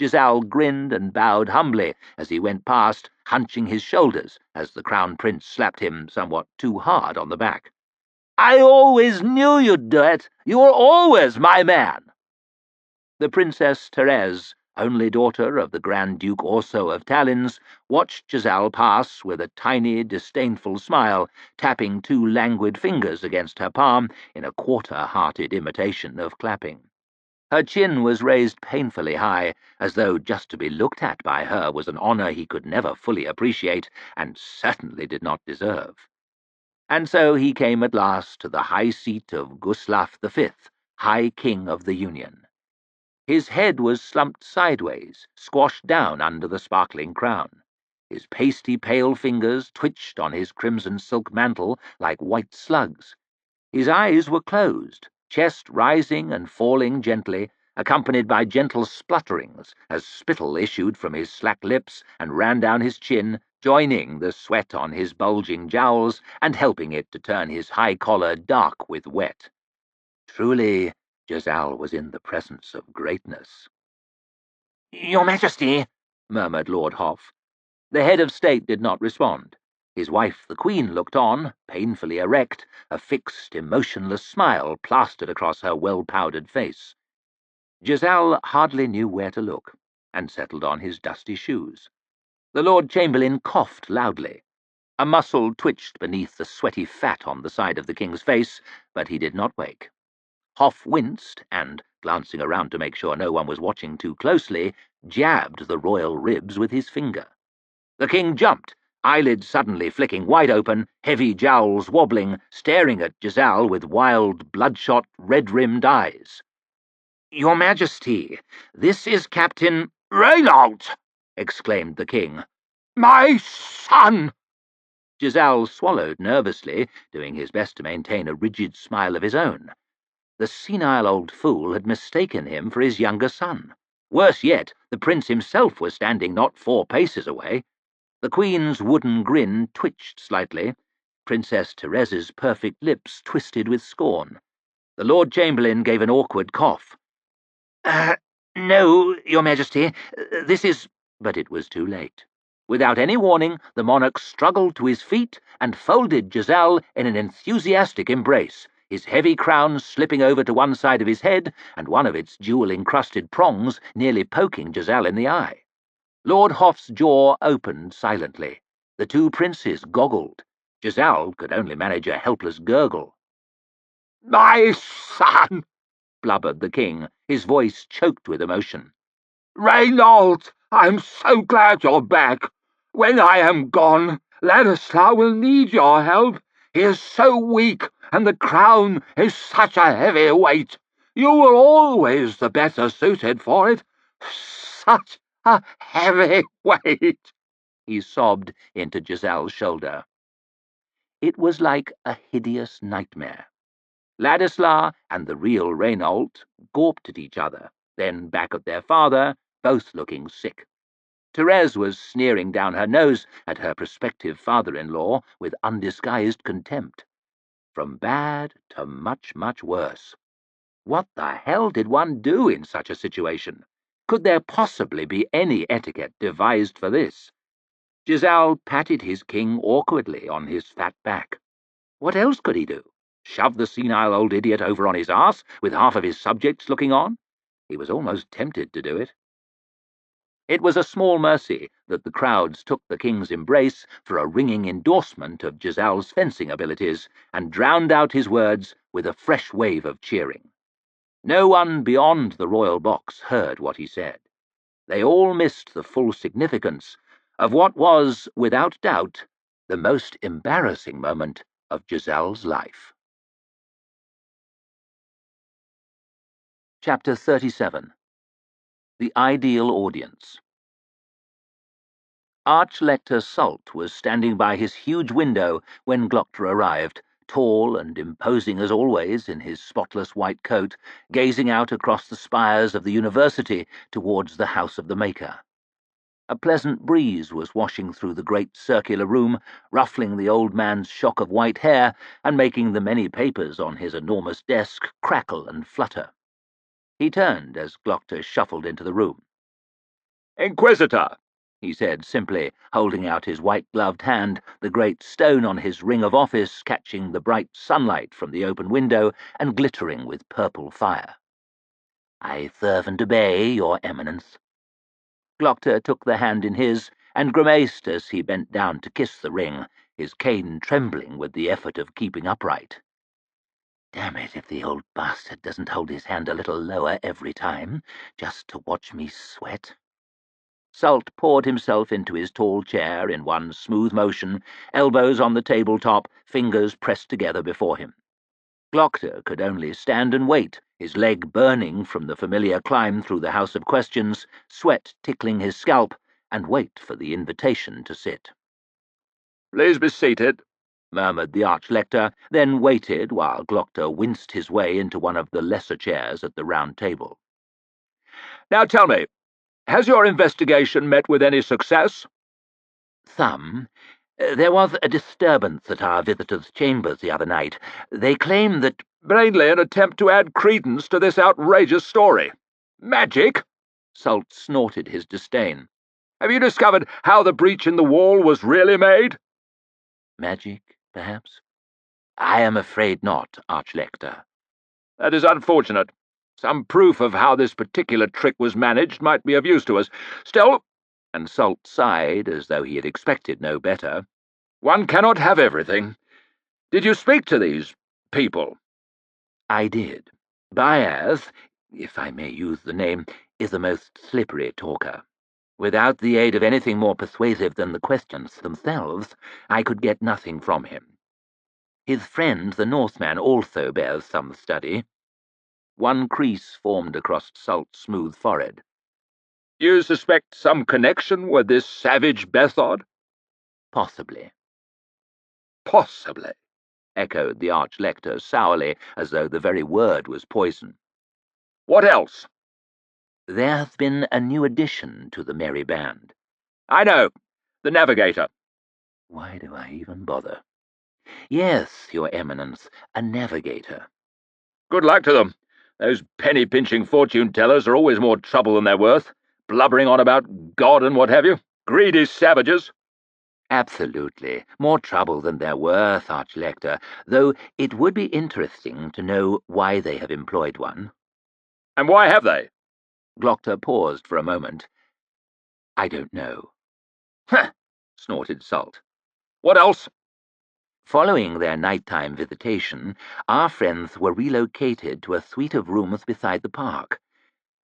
Giselle grinned and bowed humbly as he went past, hunching his shoulders as the Crown Prince slapped him somewhat too hard on the back. "I always knew you'd do it! You were always my man!" The Princess Thérèse, only daughter of the Grand Duke Orso of Talins, watched Giselle pass with a tiny, disdainful smile, tapping 2 languid fingers against her palm in a quarter-hearted imitation of clapping. Her chin was raised painfully high, as though just to be looked at by her was an honour he could never fully appreciate, and certainly did not deserve. And so he came at last to the high seat of Guslaf V, High King of the Union. His head was slumped sideways, squashed down under the sparkling crown. His pasty pale fingers twitched on his crimson silk mantle like white slugs. His eyes were closed, chest rising and falling gently, accompanied by gentle splutterings as spittle issued from his slack lips and ran down his chin, joining the sweat on his bulging jowls and helping it to turn his high collar dark with wet. Truly, Giselle was in the presence of greatness. "Your Majesty," murmured Lord Hoff. The head of state did not respond. His wife, the Queen, looked on, painfully erect, a fixed, emotionless smile plastered across her well-powdered face. Giselle hardly knew where to look, and settled on his dusty shoes. The Lord Chamberlain coughed loudly. A muscle twitched beneath the sweaty fat on the side of the king's face, but he did not wake. Hoff winced and, glancing around to make sure no one was watching too closely, jabbed the royal ribs with his finger. The king jumped, eyelids suddenly flicking wide open, heavy jowls wobbling, staring at Giselle with wild, bloodshot, red-rimmed eyes. "Your Majesty, this is Captain—" "Reynald!" exclaimed the king. "My son!" Giselle swallowed nervously, doing his best to maintain a rigid smile of his own. The senile old fool had mistaken him for his younger son. Worse yet, the prince himself was standing not 4 paces away. The Queen's wooden grin twitched slightly. Princess Thérèse's perfect lips twisted with scorn. The Lord Chamberlain gave an awkward cough. "No, Your Majesty, this is—" But it was too late. Without any warning, the monarch struggled to his feet and folded Giselle in an enthusiastic embrace, his heavy crown slipping over to one side of his head and one of its jewel-encrusted prongs nearly poking Giselle in the eye. Lord Hoff's jaw opened silently. The two princes goggled. Giselle could only manage a helpless gurgle. "My son!" blubbered the king, his voice choked with emotion. "Reynold, I'm so glad you're back. When I am gone, Ladislaw will need your help. He is so weak, and the crown is such a heavy weight. You were always the better suited for it. Such a heavy weight," He sobbed into Giselle's shoulder. It was like a hideous nightmare. Ladislas and the real Reynold gawped at each other, then back at their father, both looking sick. Therese was sneering down her nose at her prospective father-in-law with undisguised contempt. From bad to much, much worse. What the hell did one do in such a situation? Could there possibly be any etiquette devised for this? Giselle patted his king awkwardly on his fat back. What else could he do? Shove the senile old idiot over on his arse with half of his subjects looking on? He was almost tempted to do it. It was a small mercy that the crowds took the king's embrace for a ringing endorsement of Giselle's fencing abilities and drowned out his words with a fresh wave of cheering. No one beyond the royal box heard what he said. They all missed the full significance of what was, without doubt, the most embarrassing moment of Giselle's life. Chapter 37. The Ideal Audience. Arch-Lector Sult was standing by his huge window when Glockter arrived, tall and imposing as always in his spotless white coat, gazing out across the spires of the university towards the house of the Maker. A pleasant breeze was washing through the great circular room, ruffling the old man's shock of white hair and making the many papers on his enormous desk crackle and flutter. He turned as Glockter shuffled into the room. "Inquisitor," he said simply, holding out his white-gloved hand, the great stone on his ring of office catching the bright sunlight from the open window and glittering with purple fire. "I serve and obey, Your Eminence." Glockter took the hand in his and grimaced as he bent down to kiss the ring, his cane trembling with the effort of keeping upright. Damn it, if the old bastard doesn't hold his hand a little lower every time, just to watch me sweat. Sult poured himself into his tall chair in one smooth motion, elbows on the tabletop, fingers pressed together before him. Glockter could only stand and wait, his leg burning from the familiar climb through the House of Questions, sweat tickling his scalp, and wait for the invitation to sit. "Please be seated," murmured the Arch-Lector, then waited while Glockter winced his way into one of the lesser chairs at the round table. "Now tell me, has your investigation met with any success?" Some. There was a disturbance at our visitors' chambers the other night. They claim that—" "Plainly an attempt to add credence to this outrageous story. Magic?" Sult snorted his disdain. "Have you discovered how the breach in the wall was really made?" Magic, perhaps? I am afraid not, Arch-Lector. "That is unfortunate. Some proof of how this particular trick was managed might be of use to us. Still," and Sult sighed as though he had expected no better, "one cannot have everything. Did you speak to these people?" I did. Baez, if I may use the name, is a most slippery talker. Without the aid of anything more persuasive than the questions themselves, I could get nothing from him. His friend, the Northman, also bears some study. One crease formed across Salt's smooth forehead. "You suspect some connection with this savage Bethod?" Possibly. "Possibly," echoed the Arch-Lector sourly, as though the very word was poison. "What else?" There has been a new addition to the merry band. "I know. The Navigator." Why do I even bother? Yes, Your Eminence, a navigator. "Good luck to them. Those penny-pinching fortune-tellers are always more trouble than they're worth, blubbering on about God and what have you. Greedy savages." Absolutely. More trouble than they're worth, Arch-Lector, though it would be interesting to know why they have employed one. "And why have they?" Glockter paused for a moment. I don't know. "Huh!" snorted Salt. What else?" Following their nighttime visitation, our friends were relocated to a suite of rooms beside the park.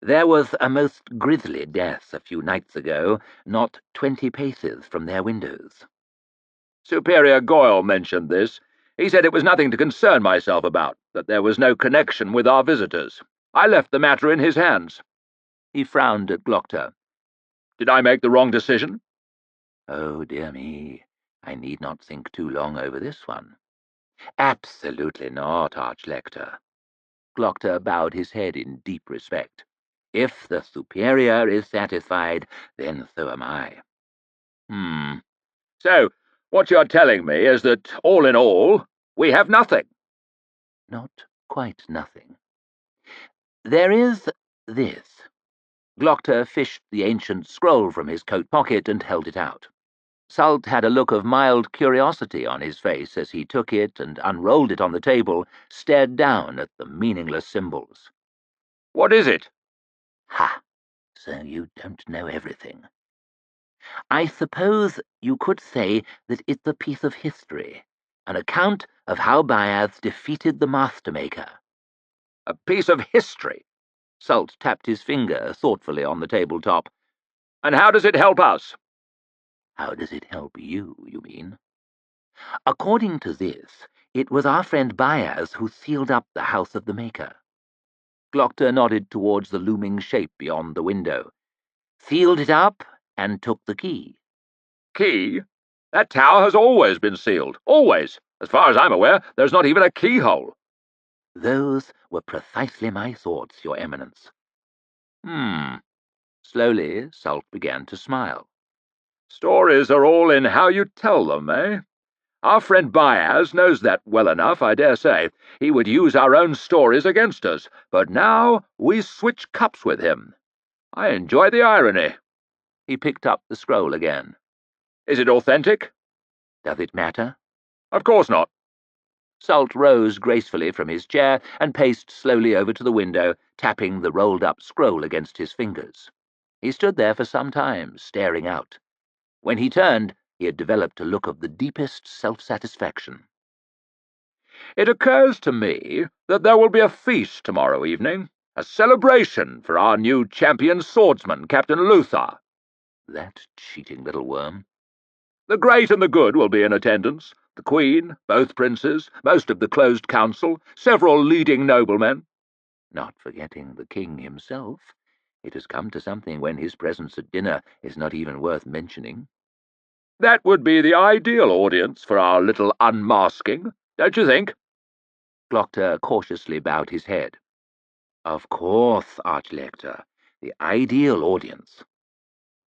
There was a most grisly death a few nights ago, not 20 paces from their windows. Superior Goyle mentioned this. He said it was nothing to concern myself about, that there was no connection with our visitors. I left the matter in his hands. He frowned at Glockter. Did I make the wrong decision? Oh, dear me, I need not think too long over this one. Absolutely not, Archlector. Glockter bowed his head in deep respect. If the Superior is satisfied, then so am I. So, what you're telling me is that, all in all, we have nothing. Not quite nothing. There is this. Glockter fished the ancient scroll from his coat pocket and held it out. Salt had a look of mild curiosity on his face as he took it and unrolled it on the table, stared down at the meaningless symbols. What is it? Ha! So you don't know everything. I suppose you could say that it's a piece of history, an account of how Baaz defeated the Mastermaker. A piece of history? Salt tapped his finger thoughtfully on the tabletop. And how does it help us? How does it help you mean? According to this, it was our friend Baaz who sealed up the house of the Maker. Glockter nodded towards the looming shape beyond the window. Sealed it up and took the key. Key? That tower has always been sealed. Always. As far as I'm aware, there's not even a keyhole. Those were precisely my thoughts, Your Eminence. Slowly, Salt began to smile. Stories are all in how you tell them, eh? Our friend Baaz knows that well enough, I dare say. He would use our own stories against us, but now we switch cups with him. I enjoy the irony. He picked up the scroll again. Is it authentic? Does it matter? Of course not. Salt rose gracefully from his chair and paced slowly over to the window, tapping the rolled-up scroll against his fingers. He stood there for some time, staring out. When he turned, he had developed a look of the deepest self-satisfaction. It occurs to me that there will be a feast tomorrow evening, a celebration for our new champion swordsman, Captain Luther. That cheating little worm. The great and the good will be in attendance. The Queen, both princes, most of the closed council, several leading noblemen. Not forgetting the king himself. It has come to something when his presence at dinner is not even worth mentioning. That would be the ideal audience for our little unmasking, don't you think? Glockter cautiously bowed his head. Of course, Archlector, the ideal audience.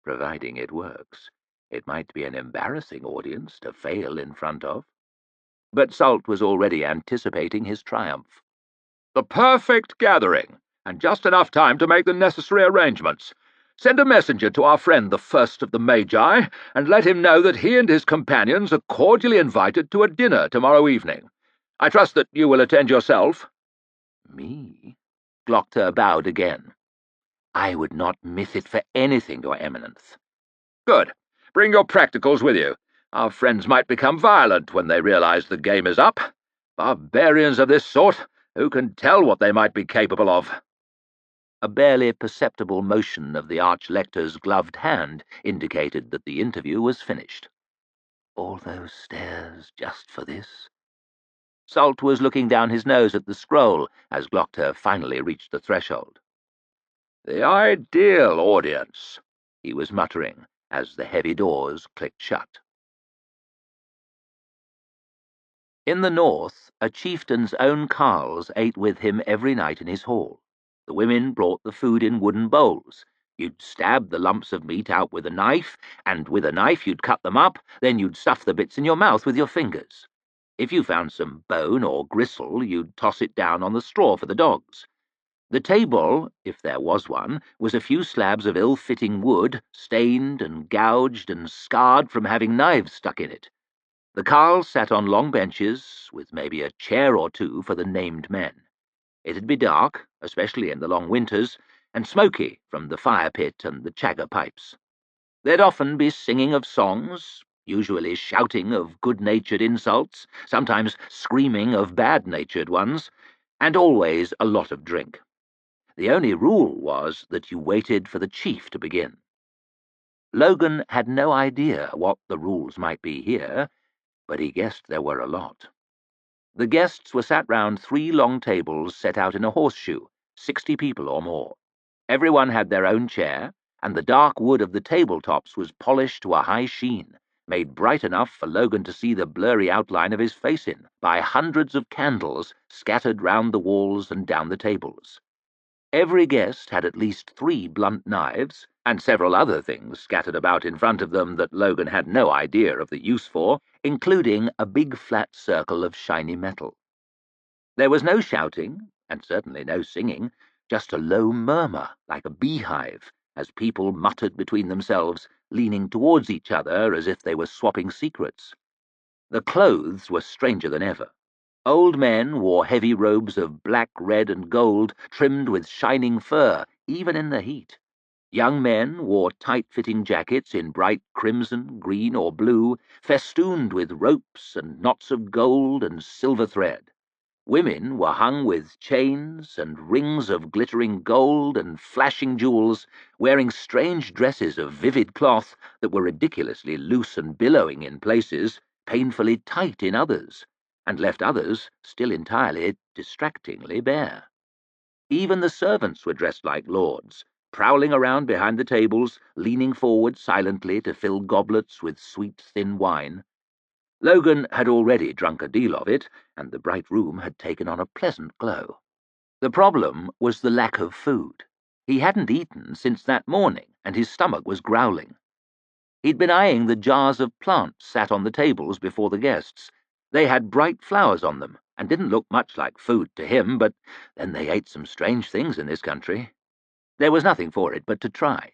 Providing it works. It might be an embarrassing audience to fail in front of. But Salt was already anticipating his triumph. The perfect gathering, and just enough time to make the necessary arrangements. Send a messenger to our friend the First of the Magi, and let him know that he and his companions are cordially invited to a dinner tomorrow evening. I trust that you will attend yourself. Me? Glockter bowed again. I would not miss it for anything, Your Eminence. Good. Bring your practicals with you. Our friends might become violent when they realize the game is up. Barbarians of this sort, who can tell what they might be capable of? A barely perceptible motion of the Archlector's gloved hand indicated that the interview was finished. All those stairs just for this? Salt was looking down his nose at the scroll as Glockter finally reached the threshold. The ideal audience, he was muttering as the heavy doors clicked shut. In the north, a chieftain's own carles ate with him every night in his hall. The women brought the food in wooden bowls. You'd stab the lumps of meat out with a knife, and with a knife you'd cut them up, then you'd stuff the bits in your mouth with your fingers. If you found some bone or gristle, you'd toss it down on the straw for the dogs. The table, if there was one, was a few slabs of ill-fitting wood, stained and gouged and scarred from having knives stuck in it. The carles sat on long benches, with maybe a chair or two for the named men. It'd be dark, especially in the long winters, and smoky from the fire pit and the chagger pipes. There'd often be singing of songs. usually shouting of good-natured insults, sometimes screaming of bad-natured ones, and always a lot of drink. The only rule was that you waited for the chief to begin. Logan had no idea what the rules might be here, but he guessed there were a lot. The guests were sat round 3 long tables set out in a horseshoe, 60 people or more. Everyone had their own chair, and the dark wood of the tabletops was polished to a high sheen, made bright enough for Logan to see the blurry outline of his face in, by hundreds of candles scattered round the walls and down the tables. Every guest had at least 3 blunt knives, and several other things scattered about in front of them that Logan had no idea of the use for, including a big flat circle of shiny metal. There was no shouting, and certainly no singing, just a low murmur, like a beehive, as people muttered between themselves, leaning towards each other as if they were swapping secrets. The clothes were stranger than ever. Old men wore heavy robes of black, red, and gold, trimmed with shining fur, even in the heat. Young men wore tight-fitting jackets in bright crimson, green, or blue, festooned with ropes and knots of gold and silver thread. Women were hung with chains and rings of glittering gold and flashing jewels, wearing strange dresses of vivid cloth that were ridiculously loose and billowing in places, painfully tight in others, and left others still entirely, distractingly bare. Even the servants were dressed like lords, prowling around behind the tables, leaning forward silently to fill goblets with sweet, thin wine. Logan had already drunk a deal of it, and the bright room had taken on a pleasant glow. The problem was the lack of food. He hadn't eaten since that morning, and his stomach was growling. He'd been eyeing the jars of plants sat on the tables before the guests. They had bright flowers on them, and didn't look much like food to him, but then they ate some strange things in this country. There was nothing for it but to try.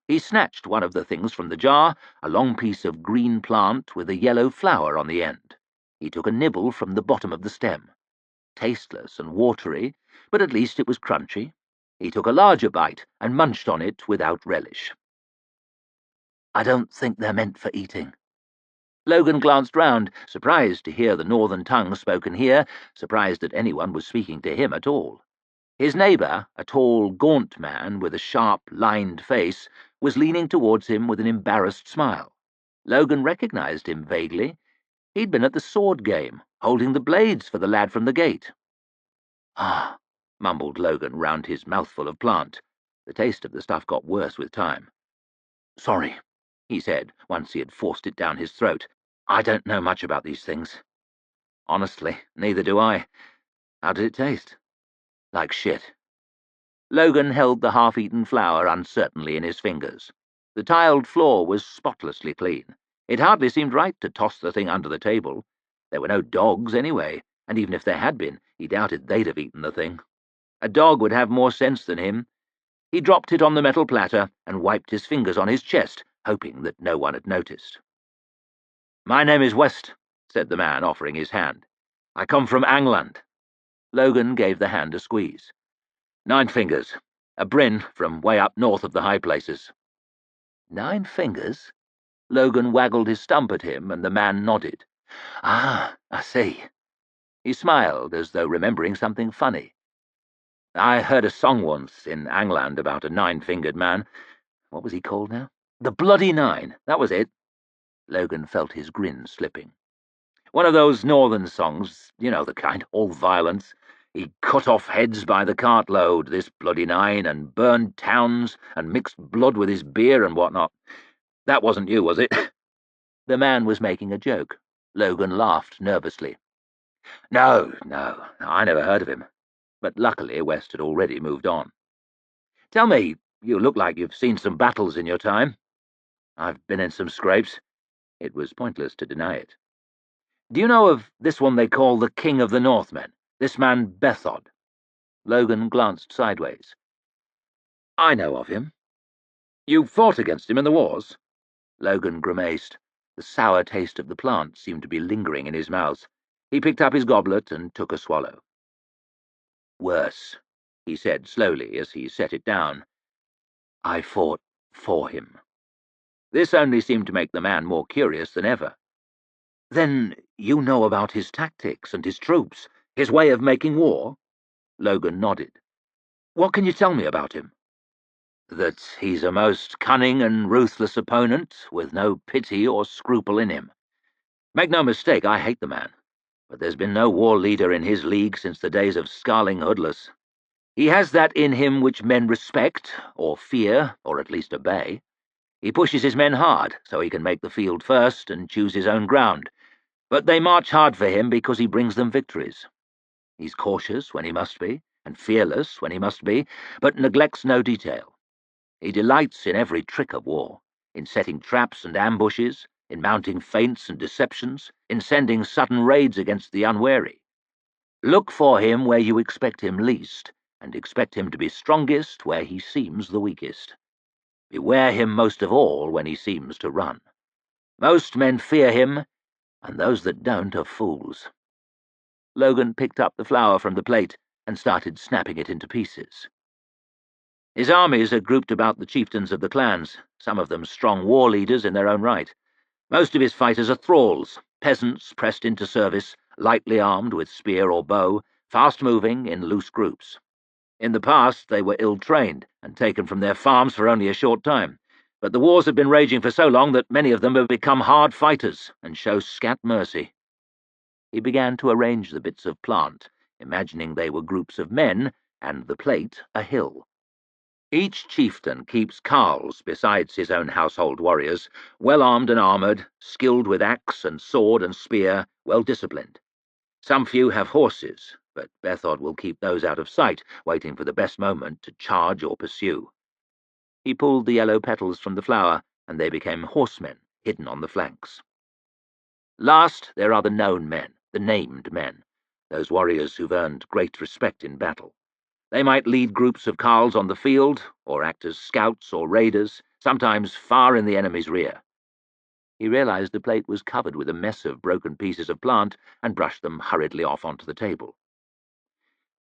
He snatched one of the things from the jar, a long piece of green plant with a yellow flower on the end. He took a nibble from the bottom of the stem. Tasteless and watery, but at least it was crunchy. He took a larger bite and munched on it without relish. "I don't think they're meant for eating." Logan glanced round, surprised to hear the northern tongue spoken here, surprised that anyone was speaking to him at all. His neighbour, a tall, gaunt man with a sharp, lined face, was leaning towards him with an embarrassed smile. Logan recognized him vaguely. He'd been at the sword game, holding the blades for the lad from the gate. "Ah," mumbled Logan round his mouthful of plant. The taste of the stuff got worse with time. "Sorry," he said, once he had forced it down his throat. "I don't know much about these things." "Honestly, neither do I. How did it taste?" "Like shit." Logan held the half-eaten flower uncertainly in his fingers. The tiled floor was spotlessly clean. It hardly seemed right to toss the thing under the table. There were no dogs anyway, and even if there had been, he doubted they'd have eaten the thing. A dog would have more sense than him. He dropped it on the metal platter and wiped his fingers on his chest, hoping that no one had noticed. "My name is West," said the man, offering his hand. "I come from England." Logan gave the hand a squeeze. "Nine Fingers. A Bryn from way up north of the high places." "Nine Fingers?" Logan waggled his stump at him, and the man nodded. "Ah, I see." He smiled, as though remembering something funny. "I heard a song once in England about a 9-fingered man. What was he called now? The Bloody Nine, that was it." Logan felt his grin slipping. "One of those northern songs, you know the kind, all violence. He cut off heads by the cartload, this Bloody Nine, and burned towns, and mixed blood with his beer and what not. That wasn't you, was it?" The man was making a joke. Logan laughed nervously. No, I never heard of him." But luckily West had already moved on. "Tell me, you look like you've seen some battles in your time." "I've been in some scrapes." It was pointless to deny it. "Do you know of this one they call the King of the Northmen, this man Bethod?" Logan glanced sideways. "I know of him." "You fought against him in the wars?" Logan grimaced. The sour taste of the plant seemed to be lingering in his mouth. He picked up his goblet and took a swallow. "Worse," he said slowly as he set it down. "I fought for him." This only seemed to make the man more curious than ever. "Then you know about his tactics and his troops, his way of making war?" Logan nodded. "What can you tell me about him?" "That he's a most cunning and ruthless opponent, with no pity or scruple in him. Make no mistake, I hate the man, but there's been no war leader in his league since the days of Scarling Hoodless. He has that in him which men respect, or fear, or at least obey. He pushes his men hard, so he can make the field first and choose his own ground, but they march hard for him because he brings them victories. He's cautious when he must be, and fearless when he must be, but neglects no detail. He delights in every trick of war, in setting traps and ambushes, in mounting feints and deceptions, in sending sudden raids against the unwary. Look for him where you expect him least, and expect him to be strongest where he seems the weakest. Beware him most of all when he seems to run. Most men fear him, and those that don't are fools." Logan picked up the flour from the plate and started snapping it into pieces. "His armies are grouped about the chieftains of the clans, some of them strong war leaders in their own right. Most of his fighters are thralls, peasants pressed into service, lightly armed with spear or bow, fast-moving in loose groups. In the past they were ill-trained and taken from their farms for only a short time, but the wars have been raging for so long that many of them have become hard fighters and show scant mercy." He began to arrange the bits of plant, imagining they were groups of men, and the plate a hill. "Each chieftain keeps carls besides his own household warriors, well-armed and armoured, skilled with axe and sword and spear, well-disciplined. Some few have horses, but Bethod will keep those out of sight, waiting for the best moment to charge or pursue." He pulled the yellow petals from the flower, and they became horsemen, hidden on the flanks. "Last, there are the known men, the named men, those warriors who've earned great respect in battle. They might lead groups of carls on the field, or act as scouts or raiders, sometimes far in the enemy's rear." He realized the plate was covered with a mess of broken pieces of plant and brushed them hurriedly off onto the table.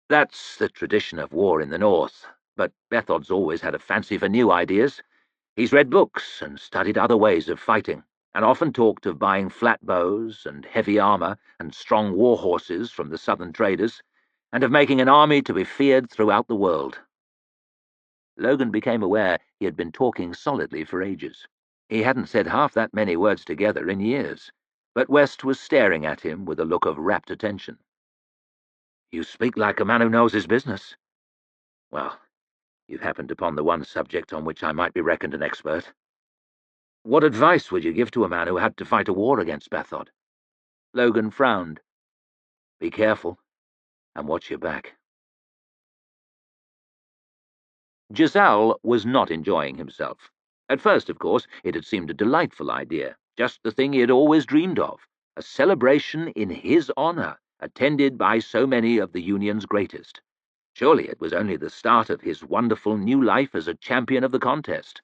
"That's the tradition of war in the north, but Bethod's always had a fancy for new ideas. He's read books and studied other ways of fighting, and often talked of buying flat bows and heavy armor and strong war horses from the southern traders, and of making an army to be feared throughout the world." Logan became aware he had been talking solidly for ages. He hadn't said half that many words together in years, but West was staring at him with a look of rapt attention. "You speak like a man who knows his business. Well, you've happened upon the one subject on which I might be reckoned an expert. What advice would you give to a man who had to fight a war against Bethod?" Logan frowned. "Be careful, and watch your back." Giselle was not enjoying himself. At first, of course, it had seemed a delightful idea, just the thing he had always dreamed of, a celebration in his honor, attended by so many of the Union's greatest. Surely it was only the start of his wonderful new life as a champion of the contest.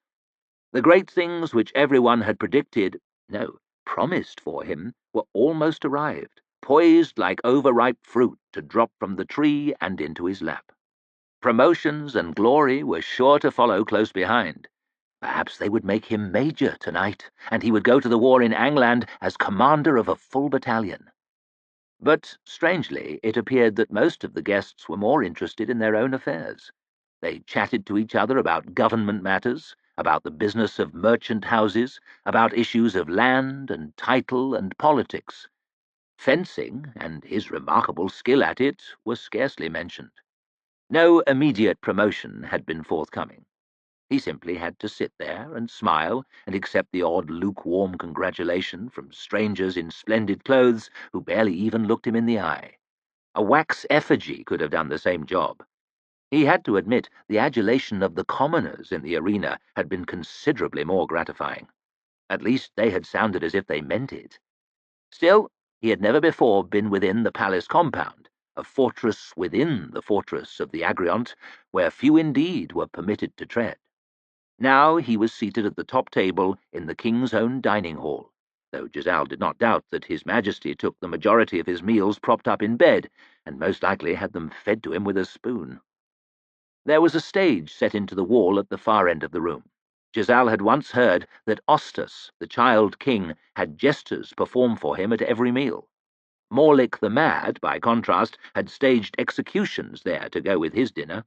The great things which everyone had predicted, no, promised for him, were almost arrived, poised like overripe fruit to drop from the tree and into his lap. Promotions and glory were sure to follow close behind. Perhaps they would make him major tonight, and he would go to the war in Angland as commander of a full battalion. But, strangely, it appeared that most of the guests were more interested in their own affairs. They chatted to each other about government matters, about the business of merchant houses, about issues of land and title and politics. Fencing, and his remarkable skill at it, was scarcely mentioned. No immediate promotion had been forthcoming. He simply had to sit there and smile and accept the odd lukewarm congratulation from strangers in splendid clothes who barely even looked him in the eye. A wax effigy could have done the same job. He had to admit the adulation of the commoners in the arena had been considerably more gratifying. At least they had sounded as if they meant it. Still, he had never before been within the palace compound, a fortress within the fortress of the Agriont, where few indeed were permitted to tread. Now he was seated at the top table in the king's own dining hall, though Giselle did not doubt that His Majesty took the majority of his meals propped up in bed, and most likely had them fed to him with a spoon. There was a stage set into the wall at the far end of the room. Giselle had once heard that Ostus, the child king, had jesters perform for him at every meal. Morlik the Mad, by contrast, had staged executions there to go with his dinner.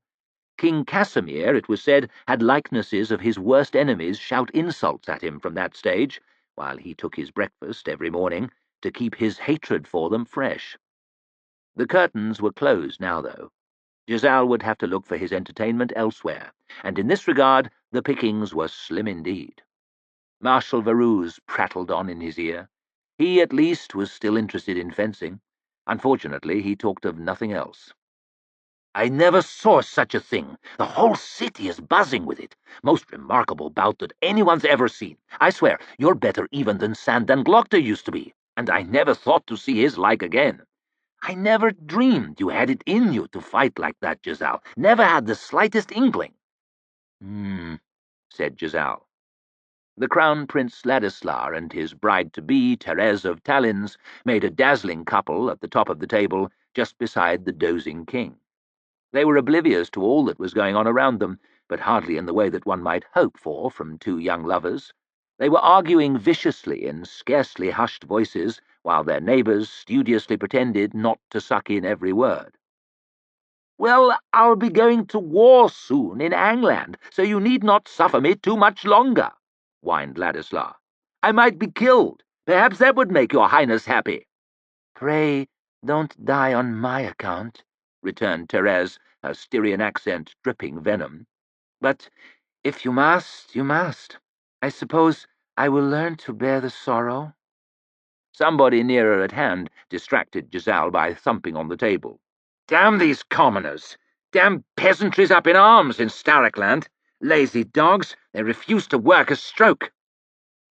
King Casimir, it was said, had likenesses of his worst enemies shout insults at him from that stage, while he took his breakfast every morning, to keep his hatred for them fresh. The curtains were closed now, though. Giselle would have to look for his entertainment elsewhere, and in this regard the pickings were slim indeed. Marshal Varuse prattled on in his ear. He, at least, was still interested in fencing. Unfortunately, he talked of nothing else. "I never saw such a thing. The whole city is buzzing with it. Most remarkable bout that anyone's ever seen. I swear, you're better even than Sandan Glockter used to be, and I never thought to see his like again. I never dreamed you had it in you to fight like that, Giselle. Never had the slightest inkling." Said Giselle. The Crown Prince Ladislas and his bride-to-be, Therese of Talins, made a dazzling couple at the top of the table, just beside the dozing king. They were oblivious to all that was going on around them, but hardly in the way that one might hope for from two young lovers. They were arguing viciously in scarcely hushed voices, while their neighbours studiously pretended not to suck in every word. "Well, I'll be going to war soon in Angland, so you need not suffer me too much longer," whined Ladislas. "I might be killed. Perhaps that would make your Highness happy." "Pray, don't die on my account," returned Therese, her Styrian accent dripping venom. "But if you must, you must. I suppose I will learn to bear the sorrow." Somebody nearer at hand distracted Giselle by thumping on the table. "Damn these commoners! Damn peasantries up in arms in Starrickland! Lazy dogs, they refuse to work a stroke."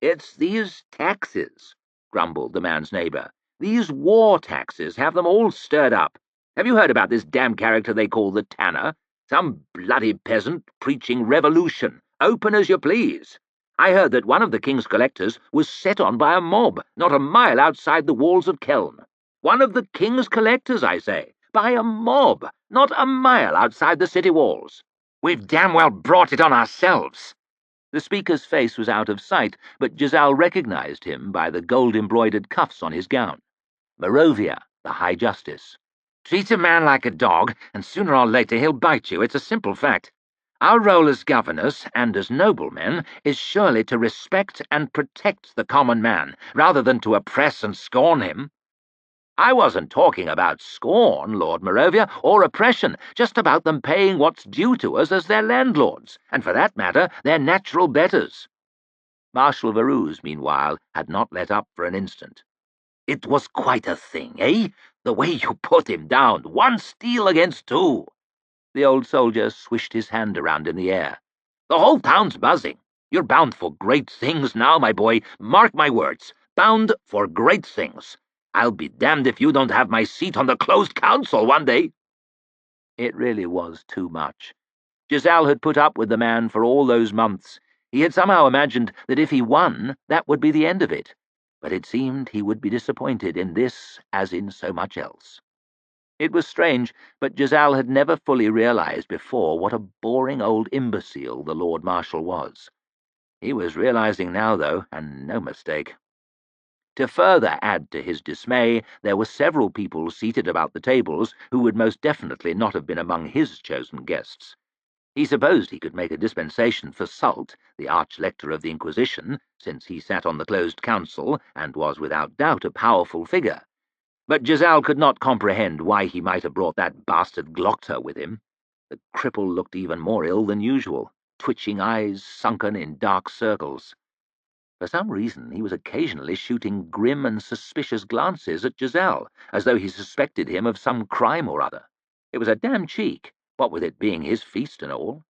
"It's these taxes," grumbled the man's neighbour. "These war taxes have them all stirred up. Have you heard about this damn character they call the Tanner? Some bloody peasant preaching revolution, open as you please. I heard that one of the king's collectors was set on by a mob not a mile outside the walls of Keln. One of the king's collectors, I say, by a mob not a mile outside the city walls. We've damn well brought it on ourselves." The speaker's face was out of sight, but Giselle recognized him by the gold-embroidered cuffs on his gown. Morovia, the High Justice. "Treat a man like a dog, and sooner or later he'll bite you. It's a simple fact. Our role as governors, and as noblemen, is surely to respect and protect the common man, rather than to oppress and scorn him." "I wasn't talking about scorn, Lord Morovia, or oppression, just about them paying what's due to us as their landlords, and for that matter, their natural betters." Marshal Varuse, meanwhile, had not let up for an instant. "It was quite a thing, eh? The way you put him down, 1 steal against 2. The old soldier swished his hand around in the air. "The whole town's buzzing. You're bound for great things now, my boy. Mark my words. Bound for great things. I'll be damned if you don't have my seat on the closed council one day." It really was too much. Giselle had put up with the man for all those months. He had somehow imagined that if he won, that would be the end of it. But it seemed he would be disappointed in this as in so much else. It was strange, but Giselle had never fully realized before what a boring old imbecile the Lord Marshal was. He was realizing now, though, and no mistake. To further add to his dismay, there were several people seated about the tables who would most definitely not have been among his chosen guests. He supposed he could make a dispensation for Sult, the Arch-Lector of the Inquisition, since he sat on the closed council and was without doubt a powerful figure. But Giselle could not comprehend why he might have brought that bastard Glockter with him. The cripple looked even more ill than usual, twitching eyes sunken in dark circles. For some reason he was occasionally shooting grim and suspicious glances at Giselle, as though he suspected him of some crime or other. It was a damn cheek, what with it being his feast and all.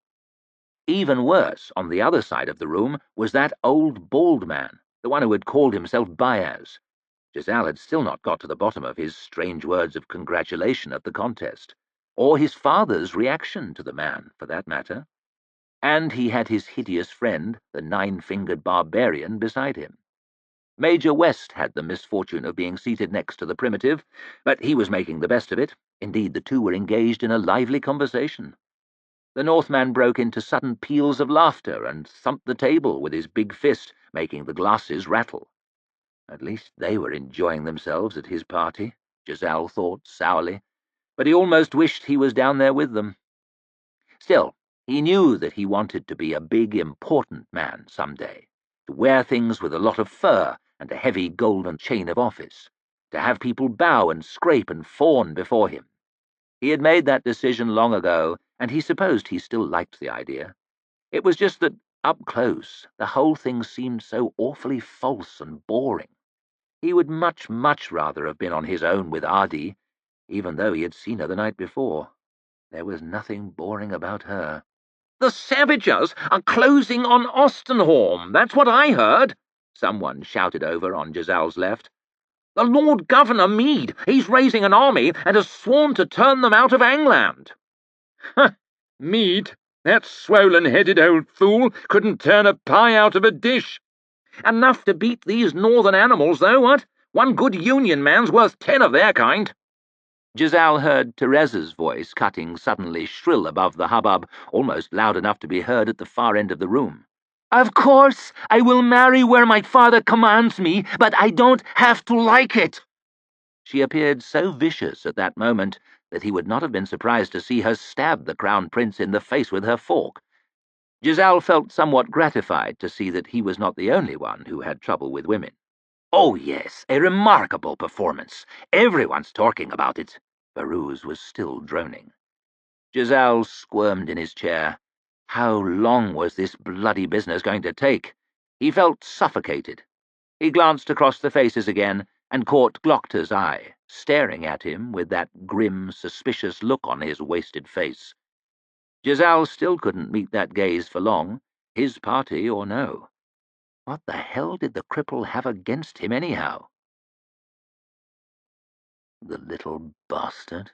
Even worse, on the other side of the room, was that old bald man, the one who had called himself Baez. Giselle had still not got to the bottom of his strange words of congratulation at the contest, or his father's reaction to the man, for that matter. And he had his hideous friend, the 9-fingered barbarian, beside him. Major West had the misfortune of being seated next to the primitive, but he was making the best of it. Indeed, the two were engaged in a lively conversation. The Northman broke into sudden peals of laughter and thumped the table with his big fist, making the glasses rattle. At least they were enjoying themselves at his party, Giselle thought sourly, but he almost wished he was down there with them. Still, he knew that he wanted to be a big, important man some day, to wear things with a lot of fur and a heavy golden chain of office, to have people bow and scrape and fawn before him. He had made that decision long ago, and he supposed he still liked the idea. It was just that, up close, the whole thing seemed so awfully false and boring. He would much, much rather have been on his own with Adi, even though he had seen her the night before. There was nothing boring about her. "The Savages are closing on Ostenholm, that's what I heard," someone shouted over on Giselle's left. "The Lord Governor Meade, he's raising an army and has sworn to turn them out of England." "Ha! Meade, that swollen-headed old fool, couldn't turn a pie out of a dish. Enough to beat these northern animals, though, what? One good Union man's worth 10 of their kind." Giselle heard Therese's voice cutting suddenly shrill above the hubbub, almost loud enough to be heard at the far end of the room. "Of course, I will marry where my father commands me, but I don't have to like it." She appeared so vicious at that moment that he would not have been surprised to see her stab the Crown Prince in the face with her fork. Giselle felt somewhat gratified to see that he was not the only one who had trouble with women. "Oh, yes, a remarkable performance. Everyone's talking about it." Baruz was still droning. Giselle squirmed in his chair. How long was this bloody business going to take? He felt suffocated. He glanced across the faces again and caught Glocta's eye, staring at him with that grim, suspicious look on his wasted face. Giselle still couldn't meet that gaze for long, his party or no. What the hell did the cripple have against him anyhow? The little bastard.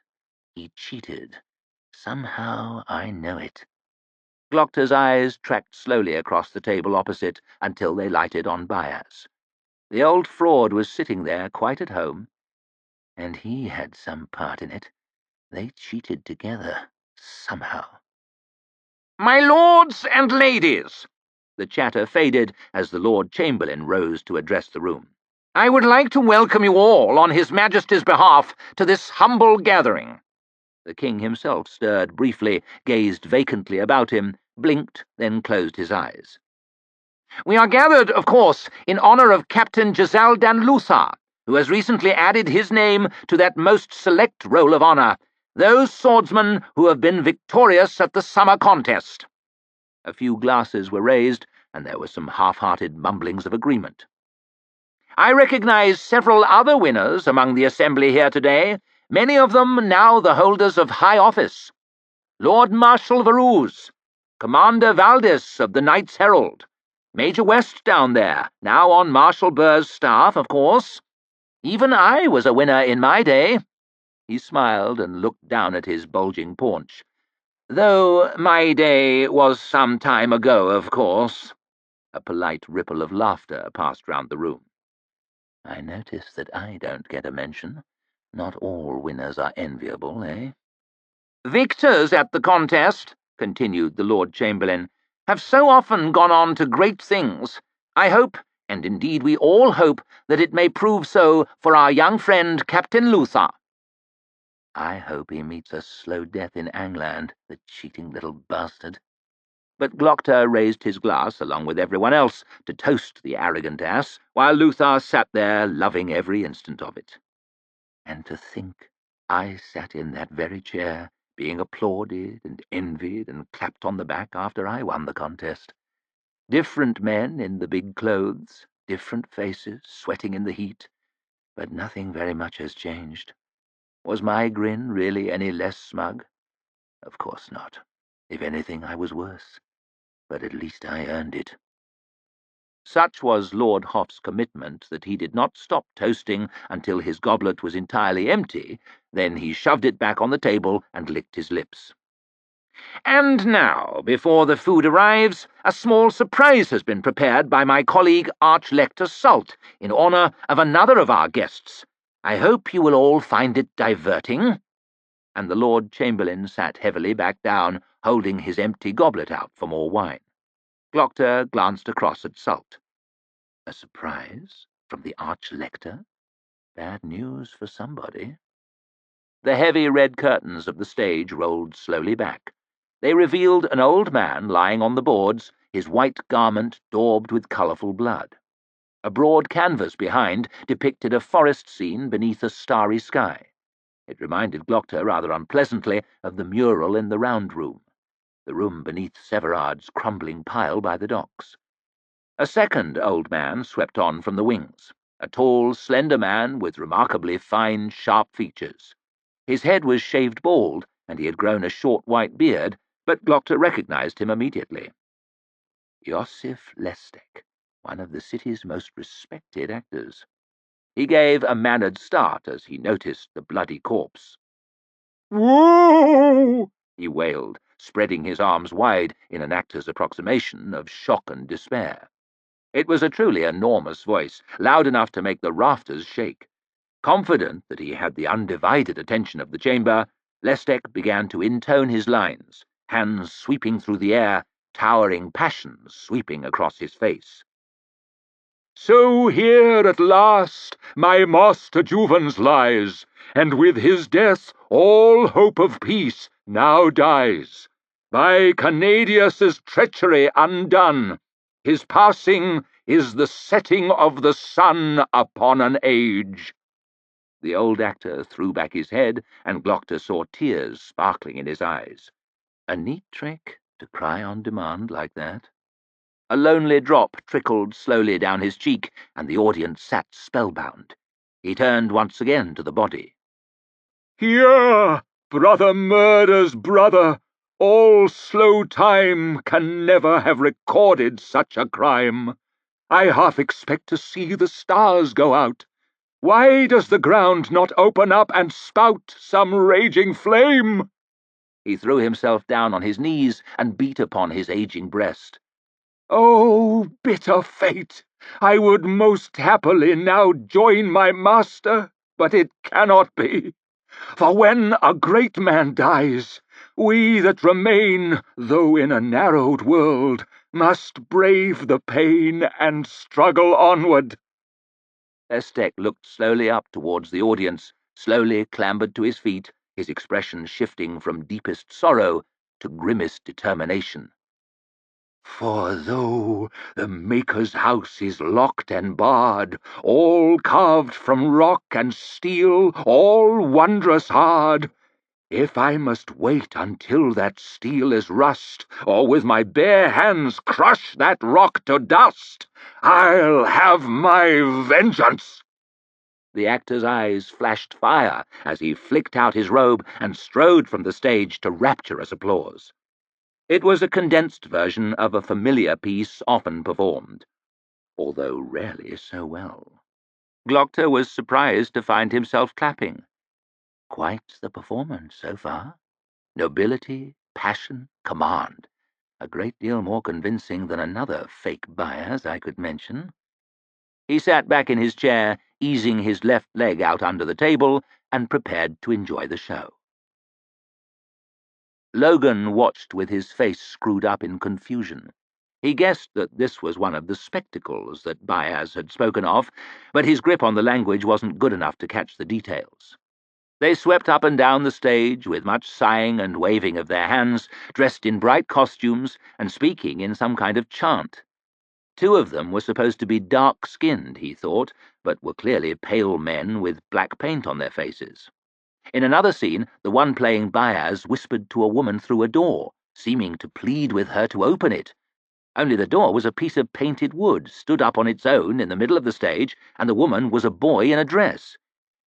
He cheated. Somehow I know it. Glocta's eyes tracked slowly across the table opposite until they lighted on Bias. The old fraud was sitting there quite at home, and he had some part in it. They cheated together, somehow. "My lords and ladies," the chatter faded as the Lord Chamberlain rose to address the room. "I would like to welcome you all on His Majesty's behalf to this humble gathering." The king himself stirred briefly, gazed vacantly about him, blinked, then closed his eyes. "We are gathered, of course, in honor of Captain Giselle Dan Luther, who has recently added his name to that most select roll of honor, those swordsmen who have been victorious at the summer contest." A few glasses were raised, and there were some half-hearted mumblings of agreement. "I recognize several other winners among the assembly here today, many of them now the holders of high office. Lord Marshal Baruz, Commander Valdis of the Knights Herald, Major West down there, now on Marshal Burr's staff, of course. Even I was a winner in my day." He smiled and looked down at his bulging paunch. "Though my day was some time ago, of course." A polite ripple of laughter passed round the room. "I notice that I don't get a mention. Not all winners are enviable, eh?" "Victors at the contest," continued the Lord Chamberlain, "have so often gone on to great things. I hope, and indeed we all hope, that it may prove so for our young friend Captain Luther." "I hope he meets a slow death in Angland, the cheating little bastard." But Glocta raised his glass, along with everyone else, to toast the arrogant ass, while Luther sat there, loving every instant of it. And to think I sat in that very chair, being applauded and envied and clapped on the back after I won the contest. Different men in the big clothes, different faces, sweating in the heat, but nothing very much has changed. Was my grin really any less smug? Of course not. If anything, I was worse. But at least I earned it. Such was Lord Hoff's commitment that he did not stop toasting until his goblet was entirely empty. Then he shoved it back on the table and licked his lips. "And now, before the food arrives, a small surprise has been prepared by my colleague Arch-Lector Salt in honor of another of our guests. I hope you will all find it diverting." and the Lord Chamberlain sat heavily back down, holding his empty goblet out for more wine. Glockter glanced across at Sult. A surprise from the Arch-Lector? Bad news for somebody. The heavy red curtains of the stage rolled slowly back. They revealed an old man lying on the boards, his white garment daubed with colourful blood. A broad canvas behind depicted a forest scene beneath a starry sky. It reminded Glockter rather unpleasantly of the mural in the round room, the room beneath Severard's crumbling pile by the docks. A second old man swept on from the wings, a tall, slender man with remarkably fine, sharp features. His head was shaved bald, and he had grown a short white beard, but Glockter recognized him immediately. Iosif Lestek, one of the city's most respected actors. He gave a mannered start as he noticed the bloody corpse. "Whoa!" he wailed, spreading his arms wide in an actor's approximation of shock and despair. It was a truly enormous voice, loud enough to make the rafters shake. Confident that he had the undivided attention of the chamber, Lestek began to intone his lines, hands sweeping through the air, towering passions sweeping across his face. "So here at last my master Juvens lies, and with his death all hope of peace now dies. By Cannadius's treachery undone, his passing is the setting of the sun upon an age." The old actor threw back his head, and Glockter saw tears sparkling in his eyes. A neat trick to cry on demand like that. A lonely drop trickled slowly down his cheek, and the audience sat spellbound. He turned once again to the body. "Here, brother murders brother. All slow time can never have recorded such a crime. I half expect to see the stars go out. Why does the ground not open up and spout some raging flame?" He threw himself down on his knees and beat upon his aging breast. "Oh, bitter fate! I would most happily now join my master, but it cannot be. For when a great man dies, we that remain, though in a narrowed world, must brave the pain and struggle onward." Lestek looked slowly up towards the audience, slowly clambered to his feet, his expression shifting from deepest sorrow to grimmest determination. "For though the Maker's house is locked and barred, all carved from rock and steel, all wondrous hard, if I must wait until that steel is rust, or with my bare hands crush that rock to dust, I'll have my vengeance." The actor's eyes flashed fire as he flicked out his robe and strode from the stage to rapturous applause. It was a condensed version of a familiar piece often performed, although rarely so well. Glockter was surprised to find himself clapping. Quite the performance so far. Nobility, passion, command. A great deal more convincing than another fake bias I could mention. He sat back in his chair, easing his left leg out under the table, and prepared to enjoy the show. Logan watched with his face screwed up in confusion. He guessed that this was one of the spectacles that Baez had spoken of, but his grip on the language wasn't good enough to catch the details. They swept up and down the stage with much sighing and waving of their hands, dressed in bright costumes and speaking in some kind of chant. Two of them were supposed to be dark-skinned, he thought, but were clearly pale men with black paint on their faces. In another scene, the one playing Baez whispered to a woman through a door, seeming to plead with her to open it. Only the door was a piece of painted wood, stood up on its own in the middle of the stage, and the woman was a boy in a dress.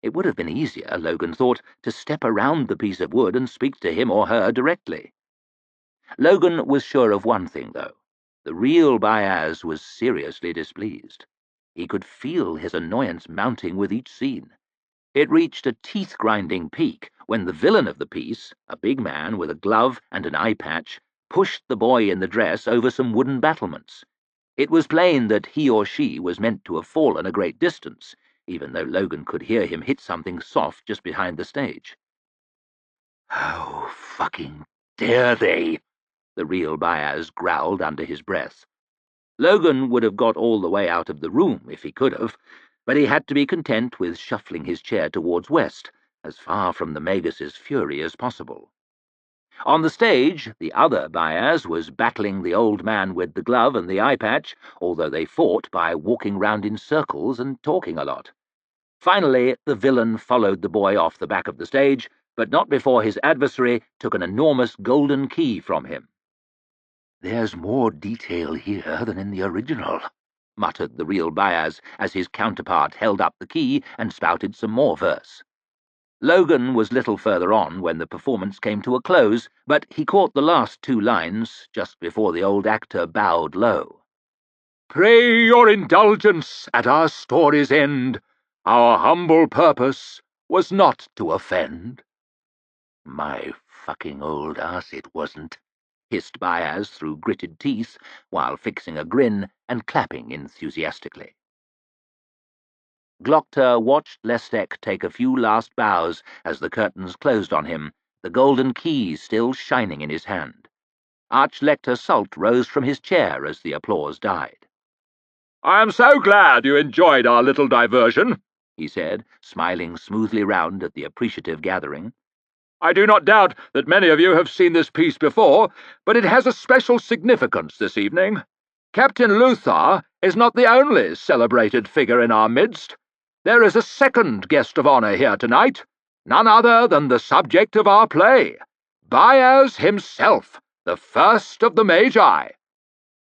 It would have been easier, Logan thought, to step around the piece of wood and speak to him or her directly. Logan was sure of one thing, though. The real Baez was seriously displeased. He could feel his annoyance mounting with each scene. It reached a teeth-grinding peak when the villain of the piece, a big man with a glove and an eye patch, pushed the boy in the dress over some wooden battlements. It was plain that he or she was meant to have fallen a great distance, even though Logan could hear him hit something soft just behind the stage. "How fucking dare they?" the real Baez growled under his breath. Logan would have got all the way out of the room if he could have, but he had to be content with shuffling his chair towards west, as far from the Magus's fury as possible. On the stage, the other Baez was battling the old man with the glove and the eye patch, although they fought by walking round in circles and talking a lot. Finally, the villain followed the boy off the back of the stage, but not before his adversary took an enormous golden key from him. "There's more detail here than in the original," muttered the real Baez as his counterpart held up the key and spouted some more verse. Logan was little further on when the performance came to a close, but he caught the last two lines just before the old actor bowed low. "Pray your indulgence at our story's end. Our humble purpose was not to offend." "My fucking old ass it wasn't," hissed Baez through gritted teeth, while fixing a grin and clapping enthusiastically. Glockter watched Lestek take a few last bows as the curtains closed on him, the golden key still shining in his hand. Arch-Lector Sult rose from his chair as the applause died. "I am so glad you enjoyed our little diversion," he said, smiling smoothly round at the appreciative gathering. "I do not doubt that many of you have seen this piece before, but it has a special significance this evening. Captain Luthar is not the only celebrated figure in our midst. There is a second guest of honor here tonight, none other than the subject of our play, Baez himself, the first of the Magi."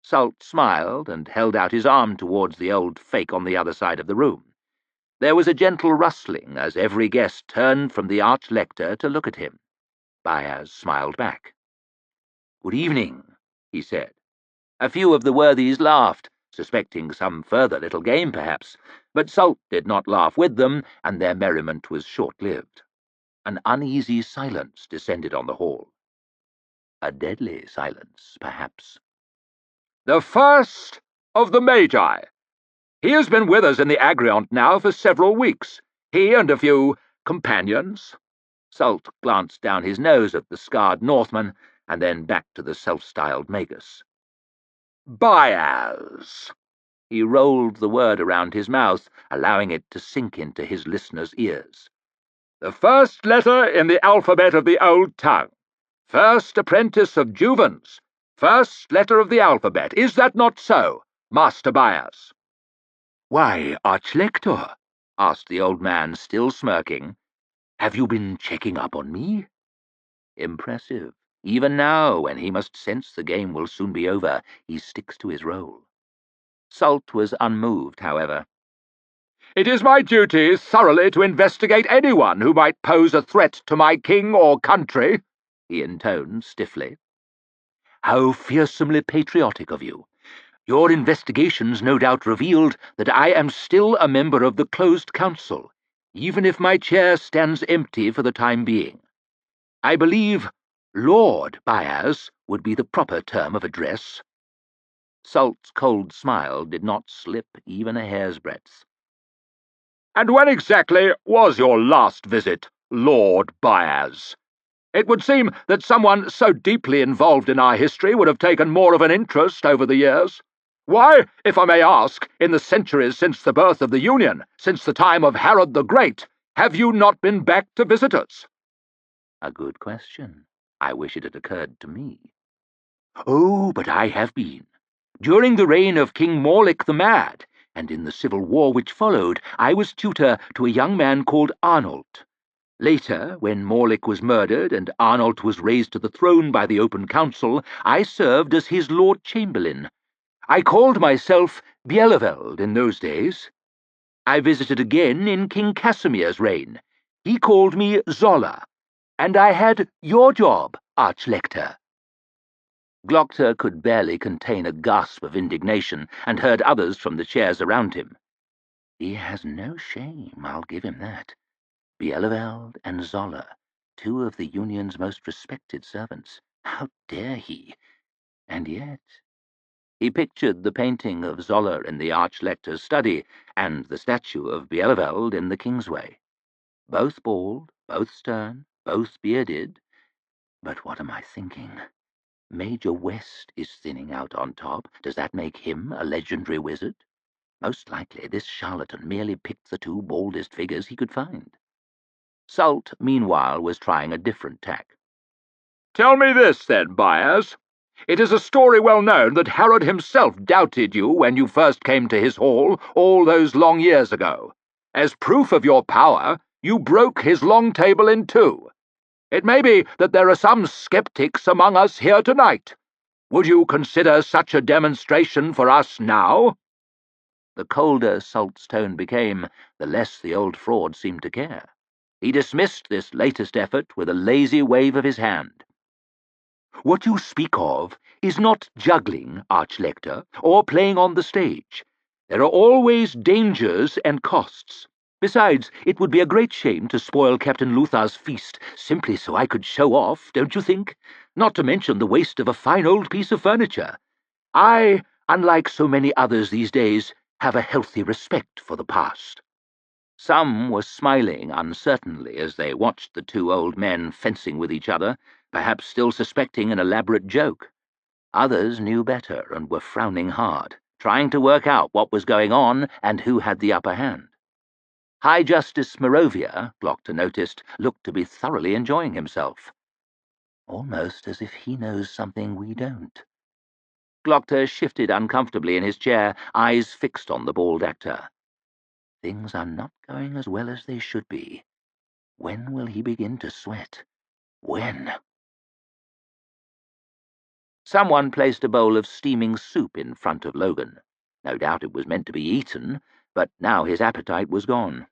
Sult smiled and held out his arm towards the old fake on the other side of the room. There was a gentle rustling as every guest turned from the Arch-Lector to look at him. Baez smiled back. "Good evening," he said. A few of the worthies laughed, suspecting some further little game perhaps, but Sult did not laugh with them, and their merriment was short-lived. An uneasy silence descended on the hall. A deadly silence, perhaps. "The first of the Magi. He has been with us in the Agriont now for several weeks, he and a few companions." Sult glanced down his nose at the scarred Northman, and then back to the self-styled Magus. "Baez." He rolled the word around his mouth, allowing it to sink into his listeners' ears. "The first letter in the alphabet of the old tongue. First apprentice of Juven's. First letter of the alphabet. Is that not so, Master Baez?" "Why, Arch-Lector," asked the old man, still smirking, "have you been checking up on me?" Impressive. Even now, when he must sense the game will soon be over, he sticks to his role. Sult was unmoved, however. "It is my duty thoroughly to investigate anyone who might pose a threat to my king or country," he intoned stiffly. "How fearsomely patriotic of you. Your investigations no doubt revealed that I am still a member of the closed council, even if my chair stands empty for the time being. I believe Lord Baez would be the proper term of address." Salt's cold smile did not slip even a hair's breadth. "And when exactly was your last visit, Lord Baez? It would seem that someone so deeply involved in our history would have taken more of an interest over the years. Why, if I may ask, in the centuries since the birth of the Union, since the time of Herod the Great, have you not been back to visit us?" A good question. I wish it had occurred to me. "Oh, but I have been. During the reign of King Morlik the Mad, and in the civil war which followed, I was tutor to a young man called Arnold. Later, when Morlik was murdered and Arnold was raised to the throne by the Open Council, I served as his Lord Chamberlain. I called myself Bieleveld in those days. I visited again in King Casimir's reign. He called me Zola. And I had your job, Arch-Lector." Glockter could barely contain a gasp of indignation, and heard others from the chairs around him. He has no shame, I'll give him that. Bieleveld and Zola, two of the Union's most respected servants. How dare he? And yet... He pictured the painting of Zola in the Arch-Lector's study, and the statue of Bieleveld in the Kingsway. Both bald, both stern, both bearded, But what am I thinking? Major West is thinning out on top. Does that make him a legendary wizard? Most likely this charlatan merely picked the two baldest figures he could find. Salt, meanwhile, was trying a different tack. Tell me this, then, Byers. It is a story well known that Herod himself doubted you when you first came to his hall all those long years ago. As proof of your power, you broke his long table in two. It may be that there are some skeptics among us here tonight. Would you consider such a demonstration for us now?" The colder Salt's tone became, the less the old fraud seemed to care. He dismissed this latest effort with a lazy wave of his hand. "What you speak of is not juggling, Arch-Lector, or playing on the stage. There are always dangers and costs. Besides, it would be a great shame to spoil Captain Luthar's feast simply so I could show off, don't you think? Not to mention the waste of a fine old piece of furniture. I, unlike so many others these days, have a healthy respect for the past." Some were smiling uncertainly as they watched the two old men fencing with each other, perhaps still suspecting an elaborate joke. Others knew better and were frowning hard, trying to work out what was going on and who had the upper hand. High Justice Morovia, Glockter noticed, looked to be thoroughly enjoying himself. Almost as if he knows something we don't. Glockter shifted uncomfortably in his chair, eyes fixed on the bald actor. Things are not going as well as they should be. When will he begin to sweat? When? Someone placed a bowl of steaming soup in front of Logan. No doubt it was meant to be eaten, but now his appetite was gone.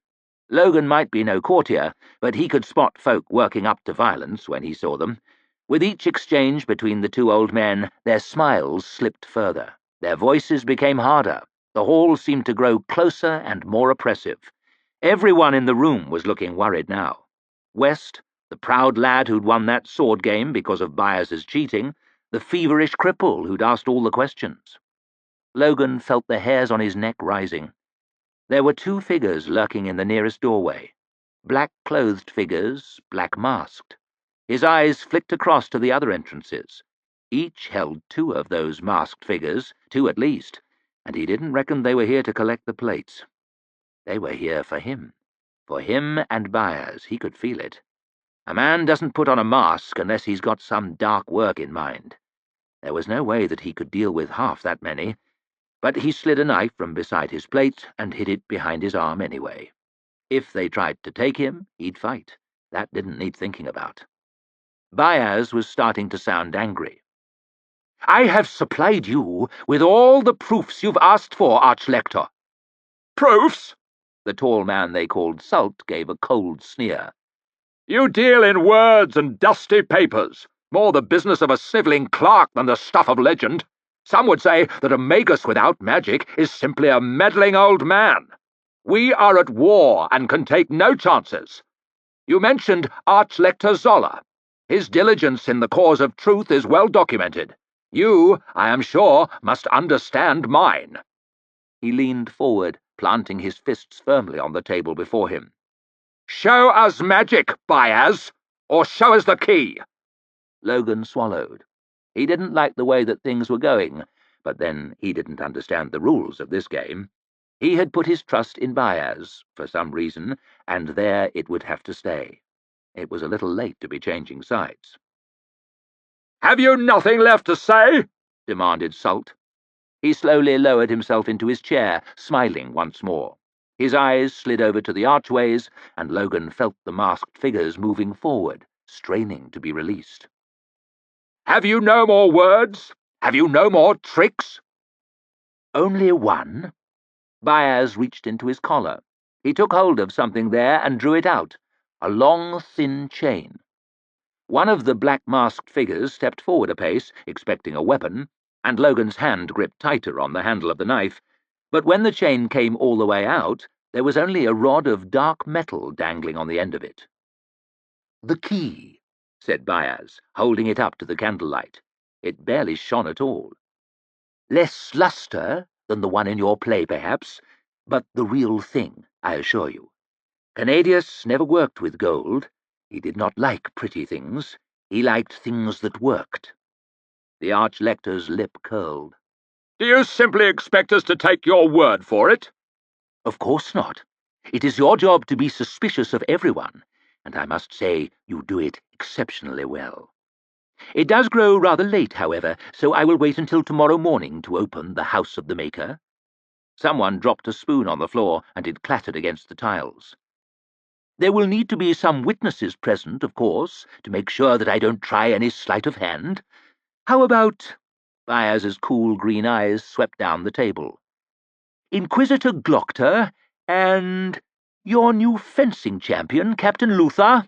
Logan might be no courtier, but he could spot folk working up to violence when he saw them. With each exchange between the two old men, their smiles slipped further. Their voices became harder. The hall seemed to grow closer and more oppressive. Everyone in the room was looking worried now. West, the proud lad who'd won that sword game because of Byers' cheating, the feverish cripple who'd asked all the questions. Logan felt the hairs on his neck rising. There were two figures lurking in the nearest doorway. Black-clothed figures, black-masked. His eyes flicked across to the other entrances. Each held two of those masked figures, two at least, and he didn't reckon they were here to collect the plates. They were here for him. For him and Byers, he could feel it. A man doesn't put on a mask unless he's got some dark work in mind. There was no way that he could deal with half that many, but he slid a knife from beside his plate and hid it behind his arm anyway. If they tried to take him, he'd fight. That didn't need thinking about. Byers was starting to sound angry. "I have supplied you with all the proofs you've asked for, Arch-Lector." "Proofs?" The tall man they called Salt gave a cold sneer. "You deal in words and dusty papers, more the business of a snivelling clerk than the stuff of legend. Some would say that a magus without magic is simply a meddling old man. We are at war and can take no chances. You mentioned Arch-Lector Zoller. His diligence in the cause of truth is well documented. You, I am sure, must understand mine." He leaned forward, planting his fists firmly on the table before him. "Show us magic, Byers, or show us the key." Logan swallowed. He didn't like the way that things were going, but then he didn't understand the rules of this game. He had put his trust in Byers, for some reason, and there it would have to stay. It was a little late to be changing sides. "Have you nothing left to say?" demanded Salt. He slowly lowered himself into his chair, smiling once more. His eyes slid over to the archways, and Logan felt the masked figures moving forward, straining to be released. "Have you no more words? Have you no more tricks?" "Only one." Byers reached into his collar. He took hold of something there and drew it out, a long, thin chain. One of the black-masked figures stepped forward a pace, expecting a weapon, and Logan's hand gripped tighter on the handle of the knife, but when the chain came all the way out, there was only a rod of dark metal dangling on the end of it. "The key," said Byers, holding it up to the candlelight. It barely shone at all. "Less lustre than the one in your play, perhaps, but the real thing, I assure you. Canadius never worked with gold. He did not like pretty things. He liked things that worked. The Arch-Lector's lip curled. Do you simply expect us to take your word for it? Of course not. It is your job to be suspicious of everyone, and I must say you do it exceptionally well. It does grow rather late, however, so I will wait until tomorrow morning to open the House of the Maker. Someone dropped a spoon on the floor, and it clattered against the tiles. There will need to be some witnesses present, of course, to make sure that I don't try any sleight of hand. How about— Byas's cool green eyes swept down the table. Inquisitor Glockter and your new fencing champion, Captain Luther?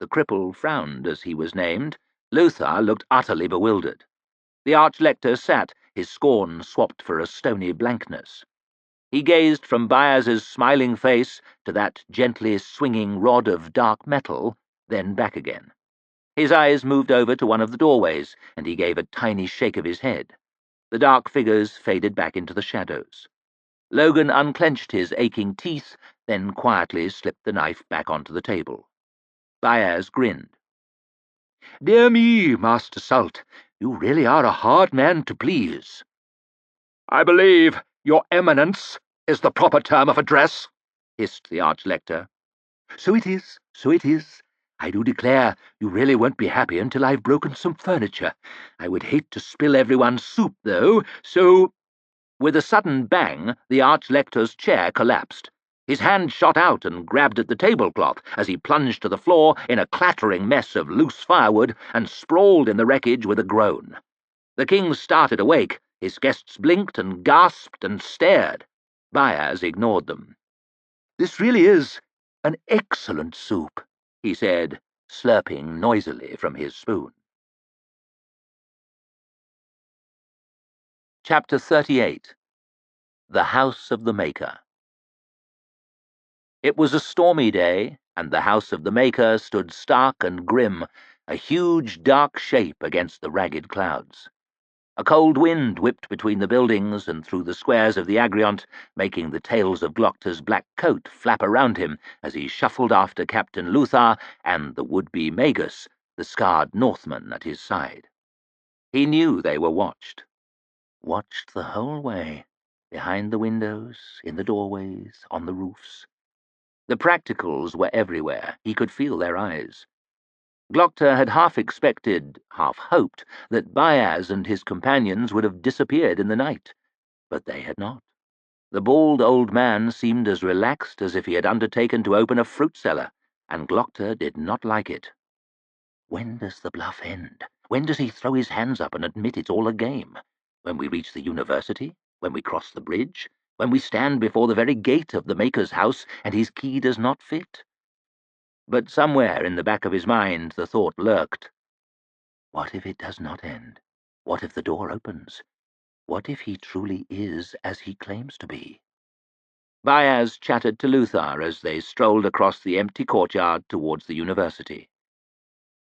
The cripple frowned as he was named. Luther looked utterly bewildered. The Arch-Lector sat, his scorn swapped for a stony blankness. He gazed from Byas's smiling face to that gently swinging rod of dark metal, then back again. His eyes moved over to one of the doorways, and he gave a tiny shake of his head. The dark figures faded back into the shadows. Logan unclenched his aching teeth, then quietly slipped the knife back onto the table. Byas grinned. "Dear me, Master Salt, you really are a hard man to please." I believe your eminence is the proper term of address, hissed the Arch-Lector. So it is, so it is. I do declare you really won't be happy until I've broken some furniture. I would hate to spill everyone's soup, though, so— With a sudden bang, the Arch-Lector's chair collapsed. His hand shot out and grabbed at the tablecloth as he plunged to the floor in a clattering mess of loose firewood and sprawled in the wreckage with a groan. The king started awake. His guests blinked and gasped and stared. Byas ignored them. "This really is an excellent soup," he said, slurping noisily from his spoon. Chapter 38. The House of the Maker. It was a stormy day, and the House of the Maker stood stark and grim, a huge dark shape against the ragged clouds. A cold wind whipped between the buildings and through the squares of the Agriont, making the tails of Glockter's black coat flap around him as he shuffled after Captain Luther and the would-be Magus, the scarred Northman, at his side. He knew they were watched. Watched the whole way, behind the windows, in the doorways, on the roofs. The practicals were everywhere. He could feel their eyes. Glockter had half expected, half hoped, that Byas and his companions would have disappeared in the night, but they had not. The bald old man seemed as relaxed as if he had undertaken to open a fruit cellar, and Glockter did not like it. When does the bluff end? When does he throw his hands up and admit it's all a game? When we reach the university? When we cross the bridge? When we stand before the very gate of the Maker's house and his key does not fit? But somewhere in the back of his mind the thought lurked. What if it does not end? What if the door opens? What if he truly is as he claims to be? Byas chattered to Luther as they strolled across the empty courtyard towards the university.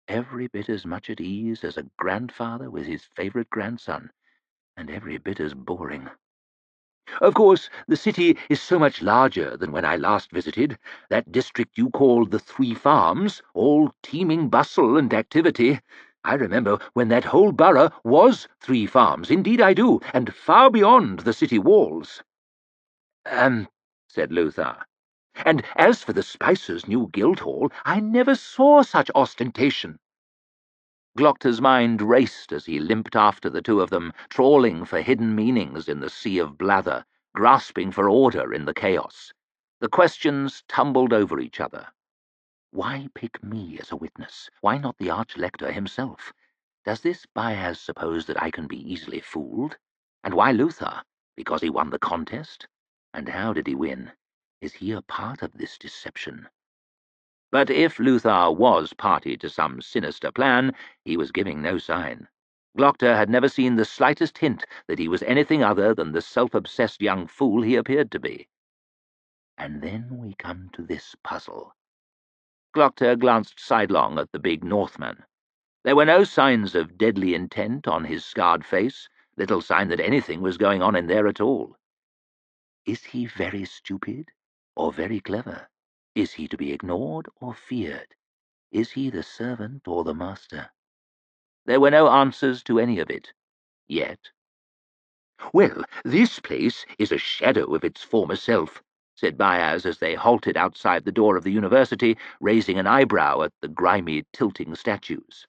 Every bit as much at ease as a grandfather with his favourite grandson, and every bit as boring. Of course, the city is so much larger than when I last visited. That district you call the 3 Farms, all teeming bustle and activity. I remember when that whole borough was 3 farms, indeed I do, and far beyond the city walls. Said Luther. And as for the Spicers' new Guildhall, I never saw such ostentation. Glockter's mind raced as he limped after the two of them, trawling for hidden meanings in the sea of blather, grasping for order in the chaos. The questions tumbled over each other. Why pick me as a witness? Why not the Arch-Lector himself? Does this Byas suppose that I can be easily fooled? And why Luther? Because he won the contest? And how did he win? Is he a part of this deception? But if Luther was party to some sinister plan, he was giving no sign. Glockter had never seen the slightest hint that he was anything other than the self-obsessed young fool he appeared to be. And then we come to this puzzle. Glockter glanced sidelong at the big Northman. There were no signs of deadly intent on his scarred face, little sign that anything was going on in there at all. Is he very stupid or very clever? Is he to be ignored or feared? Is he the servant or the master? There were no answers to any of it, yet. "Well, this place is a shadow of its former self," said Byaz as they halted outside the door of the university, raising an eyebrow at the grimy, tilting statues.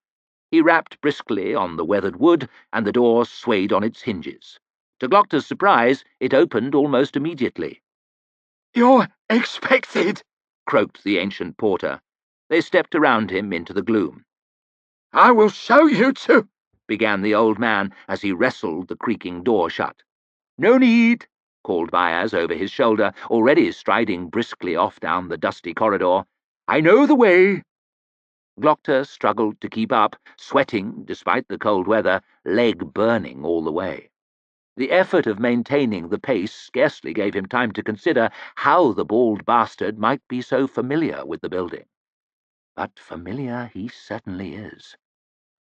He rapped briskly on the weathered wood, and the door swayed on its hinges. To Glockter's surprise, it opened almost immediately. "You're expected," croaked the ancient porter. They stepped around him into the gloom. "I will show you to—" began the old man as he wrestled the creaking door shut. "No need," called Byaz over his shoulder, already striding briskly off down the dusty corridor. "I know the way." Glockter struggled to keep up, sweating despite the cold weather, leg burning all the way. The effort of maintaining the pace scarcely gave him time to consider how the bald bastard might be so familiar with the building. But familiar he certainly is.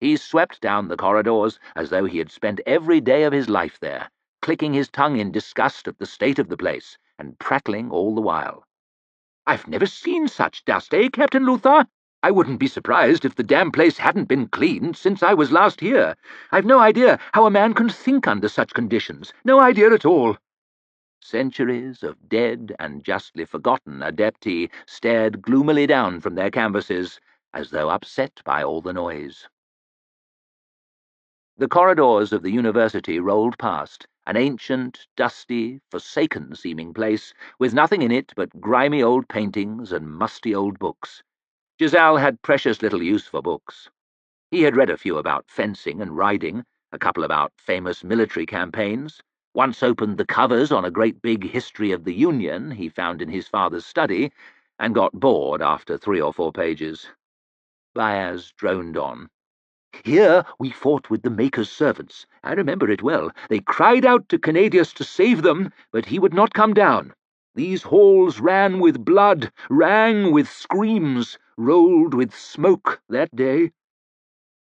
He swept down the corridors as though he had spent every day of his life there, clicking his tongue in disgust at the state of the place, and prattling all the while. "I've never seen such dust, Captain Luther? I wouldn't be surprised if the damn place hadn't been cleaned since I was last here. I've no idea how a man can think under such conditions. No idea at all." Centuries of dead and justly forgotten adepti stared gloomily down from their canvases, as though upset by all the noise. The corridors of the university rolled past, an ancient, dusty, forsaken-seeming place, with nothing in it but grimy old paintings and musty old books. Giselle had precious little use for books. He had read a few about fencing and riding, a couple about famous military campaigns, once opened the covers on a great big history of the Union he found in his father's study, and got bored after 3 or 4 pages. Byaz droned on. "Here we fought with the Maker's servants. I remember it well. They cried out to Canadius to save them, but he would not come down. These halls ran with blood, rang with screams, rolled with smoke that day."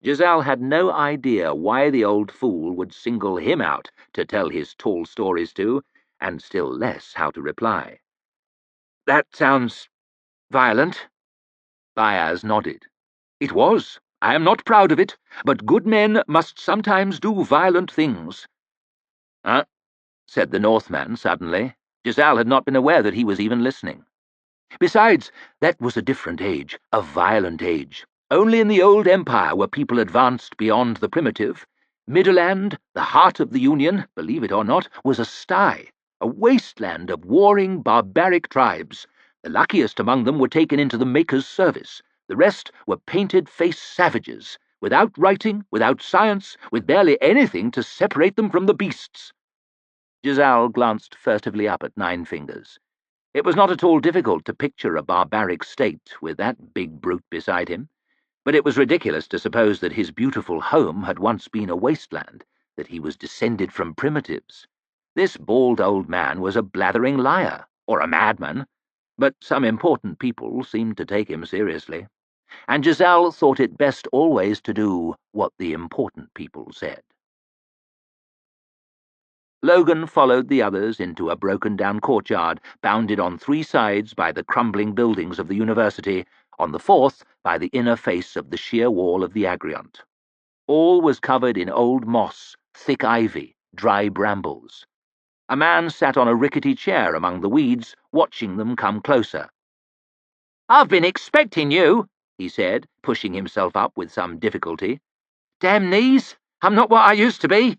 Giselle had no idea why the old fool would single him out to tell his tall stories to, and still less how to reply. "That sounds violent." Byaz nodded. "It was. I am not proud of it, but good men must sometimes do violent things." "Huh?" said the Northman suddenly. Giselle had not been aware that he was even listening. "Besides, that was a different age, a violent age. Only in the old empire were people advanced beyond the primitive. Midderland, the heart of the Union, believe it or not, was a sty, a wasteland of warring, barbaric tribes. The luckiest among them were taken into the Maker's service. The rest were painted-faced savages, without writing, without science, with barely anything to separate them from the beasts." Giselle glanced furtively up at Nine Fingers. It was not at all difficult to picture a barbaric state with that big brute beside him, but it was ridiculous to suppose that his beautiful home had once been a wasteland, that he was descended from primitives. This bald old man was a blathering liar, or a madman, but some important people seemed to take him seriously, and Giselle thought it best always to do what the important people said. Logan followed the others into a broken-down courtyard, bounded on 3 sides by the crumbling buildings of the university, on the 4th by the inner face of the sheer wall of the Agriont. All was covered in old moss, thick ivy, dry brambles. A man sat on a rickety chair among the weeds, watching them come closer. "I've been expecting you," he said, pushing himself up with some difficulty. "Damn knees! I'm not what I used to be."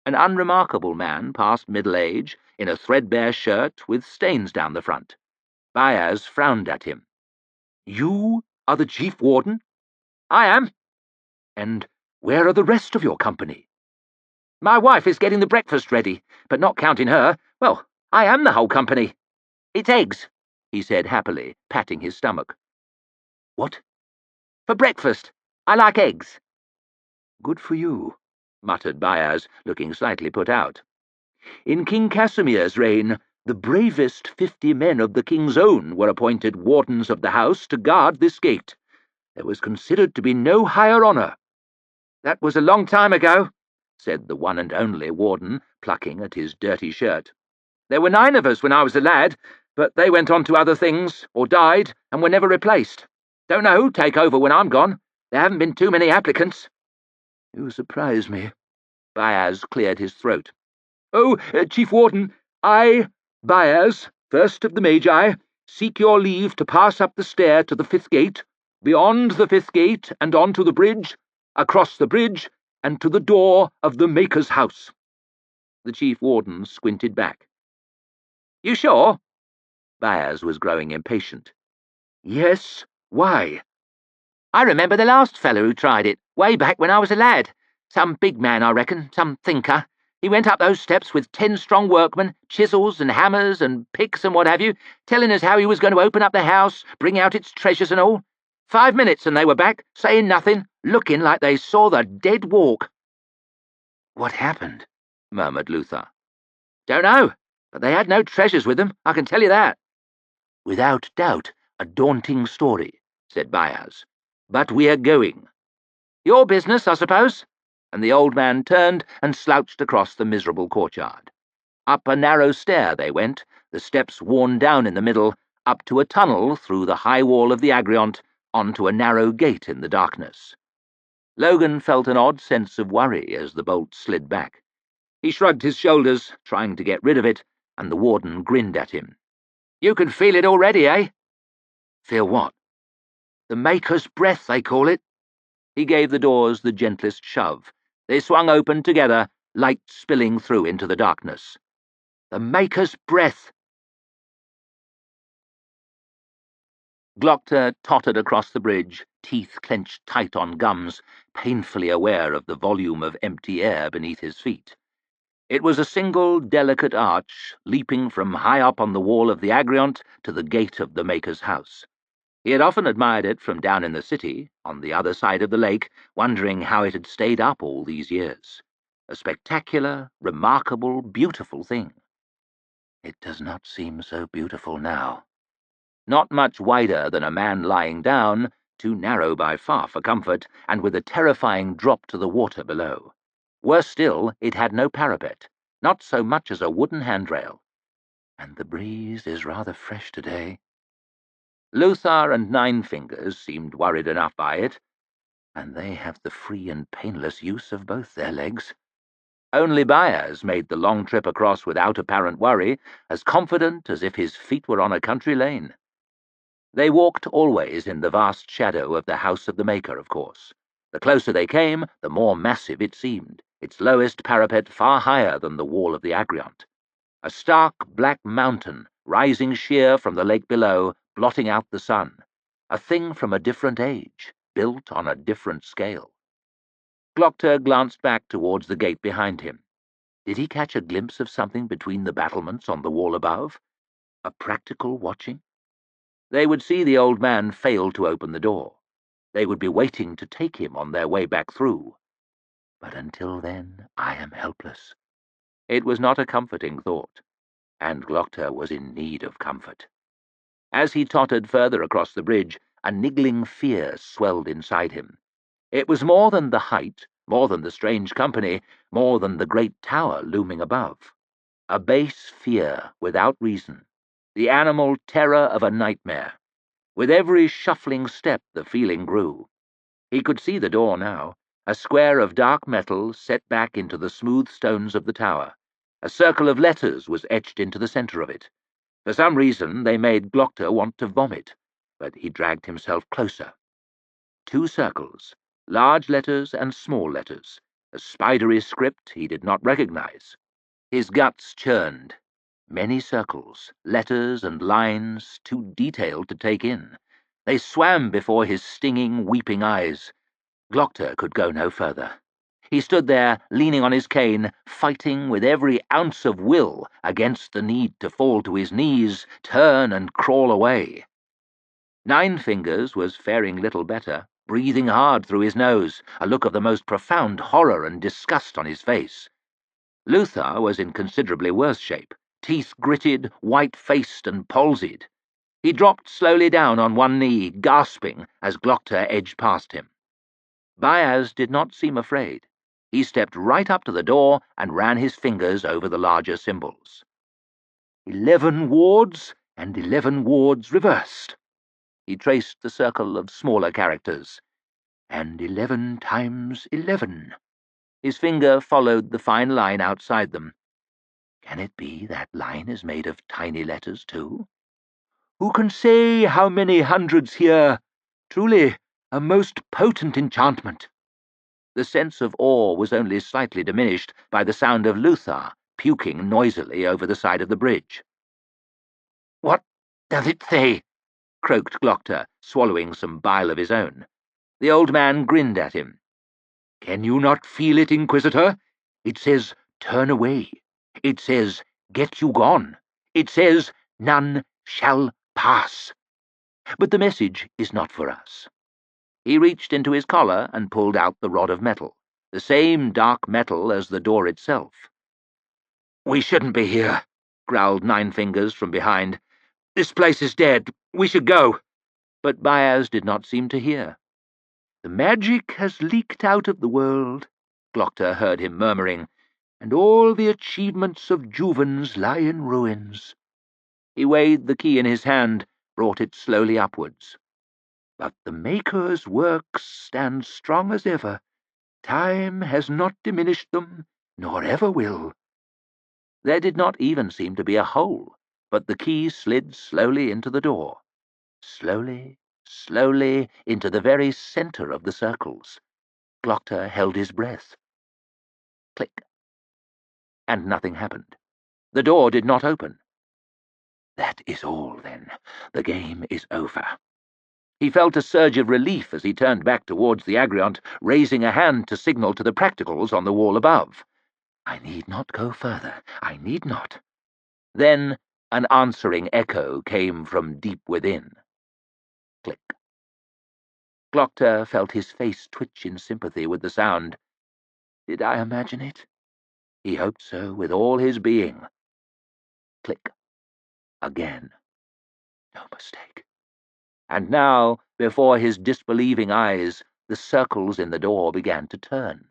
An unremarkable man past middle age, in a threadbare shirt with stains down the front. Byaz frowned at him. "You are the chief warden?" "I am." "And where are the rest of your company?" "My wife is getting the breakfast ready, but not counting her, well, I am the whole company. It's eggs," he said happily, patting his stomach. "What?" "For breakfast. I like eggs." "Good for you," muttered Byaz, looking slightly put out. "In King Casimir's reign, the bravest 50 men of the King's Own were appointed wardens of the house to guard this gate. There was considered to be no higher honour." "That was a long time ago," said the one and only warden, plucking at his dirty shirt. "There were 9 of us when I was a lad, but they went on to other things, or died, and were never replaced. Don't know who'll take over when I'm gone. There haven't been too many applicants." "You surprise me." Byaz cleared his throat. "Oh, Chief Warden, I, Byaz, first of the Magi, seek your leave to pass up the stair to the 5th gate, beyond the 5th gate and onto the bridge, across the bridge, and to the door of the Maker's house." The Chief Warden squinted back. "You sure?" Byaz was growing impatient. "Yes, why?" "I remember the last fellow who tried it, way back when I was a lad. Some big man, I reckon, some thinker. He went up those steps with 10 strong workmen, chisels and hammers and picks and what have you, telling us how he was going to open up the house, bring out its treasures and all. 5 minutes and they were back, saying nothing, looking like they saw the dead walk." "What happened?" murmured Luther. "Don't know, but they had no treasures with them, I can tell you that." "Without doubt, a daunting story," said Byaz. "But we're going." "Your business, I suppose?" And the old man turned and slouched across the miserable courtyard. Up a narrow stair they went, the steps worn down in the middle, up to a tunnel through the high wall of the Agriont, onto a narrow gate in the darkness. Logan felt an odd sense of worry as the bolt slid back. He shrugged his shoulders, trying to get rid of it, and the warden grinned at him. "You can feel it already, eh?" "Feel what?" "The Maker's breath, they call it." He gave the doors the gentlest shove. They swung open together, light spilling through into the darkness. "The Maker's breath." Glockter tottered across the bridge, teeth clenched tight on gums, painfully aware of the volume of empty air beneath his feet. It was a single delicate arch, leaping from high up on the wall of the Agriont to the gate of the Maker's house. He had often admired it from down in the city, on the other side of the lake, wondering how it had stayed up all these years. A spectacular, remarkable, beautiful thing. It does not seem so beautiful now. Not much wider than a man lying down, too narrow by far for comfort, and with a terrifying drop to the water below. Worse still, it had no parapet, not so much as a wooden handrail. And the breeze is rather fresh today. Luther and Nine Fingers seemed worried enough by it. And they have the free and painless use of both their legs. Only Byaz made the long trip across without apparent worry, as confident as if his feet were on a country lane. They walked always in the vast shadow of the house of the Maker, of course. The closer they came, the more massive it seemed, its lowest parapet far higher than the wall of the Agriont. A stark black mountain, rising sheer from the lake below, blotting out the sun. A thing from a different age, built on a different scale. Glockter glanced back towards the gate behind him. Did he catch a glimpse of something between the battlements on the wall above? A practical watching? They would see the old man fail to open the door. They would be waiting to take him on their way back through. But until then, I am helpless. It was not a comforting thought, and Glockter was in need of comfort. As he tottered further across the bridge, a niggling fear swelled inside him. It was more than the height, more than the strange company, more than the great tower looming above. A base fear without reason, the animal terror of a nightmare. With every shuffling step the feeling grew. He could see the door now, a square of dark metal set back into the smooth stones of the tower. A circle of letters was etched into the center of it. For some reason they made Glockter want to vomit, but he dragged himself closer. 2 circles, large letters and small letters, a spidery script he did not recognize. His guts churned. Many circles, letters and lines, too detailed to take in. They swam before his stinging, weeping eyes. Glockter could go no further. He stood there, leaning on his cane, fighting with every ounce of will against the need to fall to his knees, turn and crawl away. Nine Fingers was faring little better, breathing hard through his nose, a look of the most profound horror and disgust on his face. Luther was in considerably worse shape, teeth gritted, white-faced and palsied. He dropped slowly down on one knee, gasping, as Glockter edged past him. Byaz did not seem afraid. He stepped right up to the door and ran his fingers over the larger symbols. 11 wards and 11 wards reversed. He traced the circle of smaller characters. And 11 times 11. His finger followed the fine line outside them. Can it be that line is made of tiny letters, too? Who can say how many hundreds here? Truly, a most potent enchantment. The sense of awe was only slightly diminished by the sound of Luther puking noisily over the side of the bridge. "What does it say?" croaked Glockter, swallowing some bile of his own. The old man grinned at him. "Can you not feel it, Inquisitor? It says, 'Turn away.' It says, 'Get you gone.' It says, 'None shall pass.' But the message is not for us." He reached into his collar and pulled out the rod of metal, the same dark metal as the door itself. "We shouldn't be here," growled Nine Fingers from behind. "This place is dead. We should go." But Baez did not seem to hear. "The magic has leaked out of the world," Glockter heard him murmuring, "and all the achievements of Juvens lie in ruins." He weighed the key in his hand, brought it slowly upwards. "But the Maker's works stand strong as ever. Time has not diminished them, nor ever will." There did not even seem to be a hole, but the key slid slowly into the door. Slowly, slowly, into the very centre of the circles. Glockter held his breath. Click. And nothing happened. The door did not open. That is all, then. The game is over. He felt a surge of relief as he turned back towards the Agriont, raising a hand to signal to the practicals on the wall above. I need not go further. I need not. Then an answering echo came from deep within. Click. Glockter felt his face twitch in sympathy with the sound. Did I imagine it? He hoped so with all his being. Click. Again. No mistake. And now, before his disbelieving eyes, the circles in the door began to turn.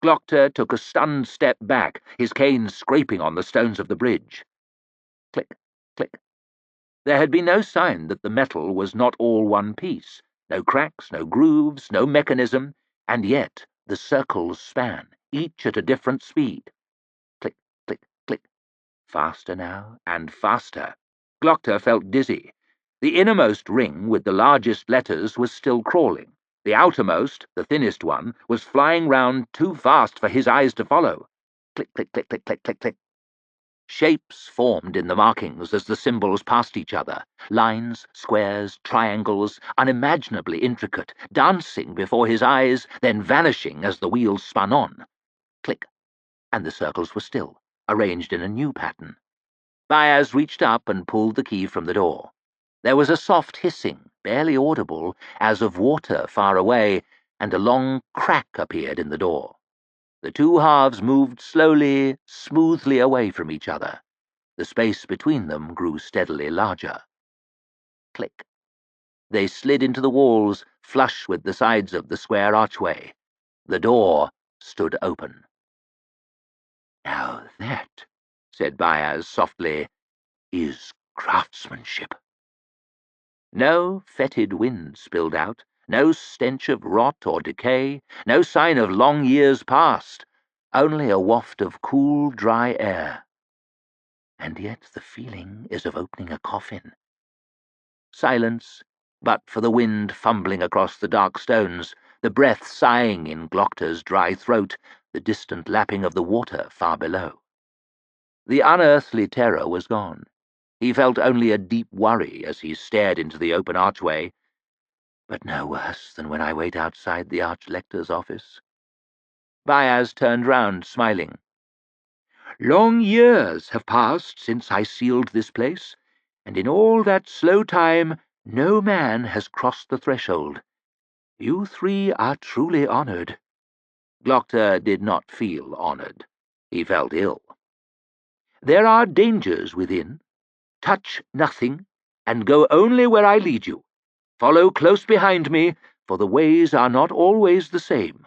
Glockter took a stunned step back, his cane scraping on the stones of the bridge. Click, click. There had been no sign that the metal was not all one piece, no cracks, no grooves, no mechanism, and yet the circles span, each at a different speed. Click, click, click. Faster now, and faster. Glockter felt dizzy. The innermost ring with the largest letters was still crawling. The outermost, the thinnest one, was flying round too fast for his eyes to follow. Click, click, click, click, click, click, click. Shapes formed in the markings as the symbols passed each other. Lines, squares, triangles, unimaginably intricate, dancing before his eyes, then vanishing as the wheels spun on. Click. And the circles were still, arranged in a new pattern. Baez reached up and pulled the key from the door. There was a soft hissing, barely audible, as of water far away, and a long crack appeared in the door. The two halves moved slowly, smoothly away from each other. The space between them grew steadily larger. Click. They slid into the walls, flush with the sides of the square archway. The door stood open. "Now that," said Baez softly, "is craftsmanship." No fetid wind spilled out, no stench of rot or decay, no sign of long years past, only a waft of cool, dry air. And yet the feeling is of opening a coffin. Silence, but for the wind fumbling across the dark stones, the breath sighing in Glockter's dry throat, the distant lapping of the water far below. The unearthly terror was gone. He felt only a deep worry as he stared into the open archway, but no worse than when I wait outside the Archlector's office. Baez turned round, smiling. "Long years have passed since I sealed this place, and in all that slow time no man has crossed the threshold. You three are truly honored." Glockter did not feel honored. He felt ill. "There are dangers within. Touch nothing, and go only where I lead you. Follow close behind me, for the ways are not always the same."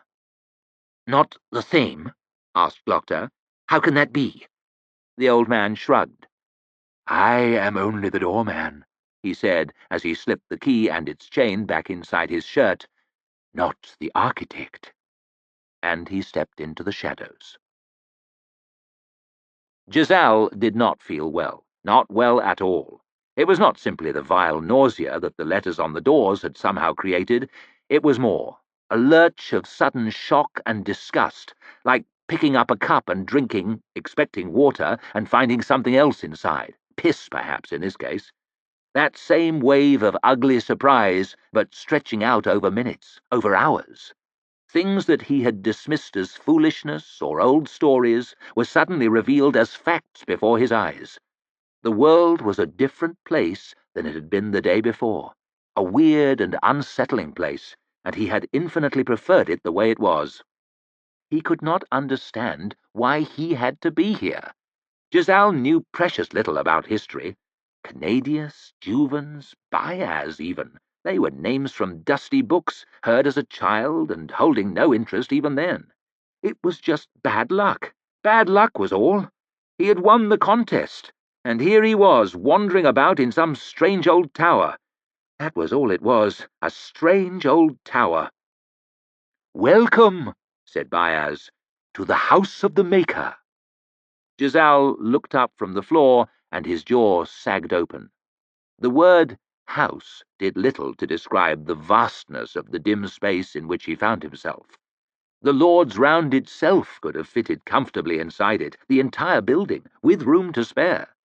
"Not the same?" asked Glockter. "How can that be?" The old man shrugged. "I am only the doorman," he said as he slipped the key and its chain back inside his shirt. "Not the architect." And he stepped into the shadows. Giselle did not feel well, not well at all. It was not simply the vile nausea that the letters on the doors had somehow created. It was more, a lurch of sudden shock and disgust, like picking up a cup and drinking, expecting water, and finding something else inside, piss perhaps in this case. That same wave of ugly surprise, but stretching out over minutes, over hours. Things that he had dismissed as foolishness or old stories were suddenly revealed as facts before his eyes. The world was a different place than it had been the day before, a weird and unsettling place, and he had infinitely preferred it the way it was. He could not understand why he had to be here. Giselle knew precious little about history. Canadius, Juvens, Baez even. They were names from dusty books, heard as a child, and holding no interest even then. It was just bad luck. Bad luck was all. He had won the contest, and here he was, wandering about in some strange old tower. That was all it was, a strange old tower. "Welcome," said Baez, "to the house of the Maker." Giselle looked up from the floor, and his jaw sagged open. The word house did little to describe the vastness of the dim space in which he found himself. The Lord's Round itself could have fitted comfortably inside it, the entire building, with room to spare.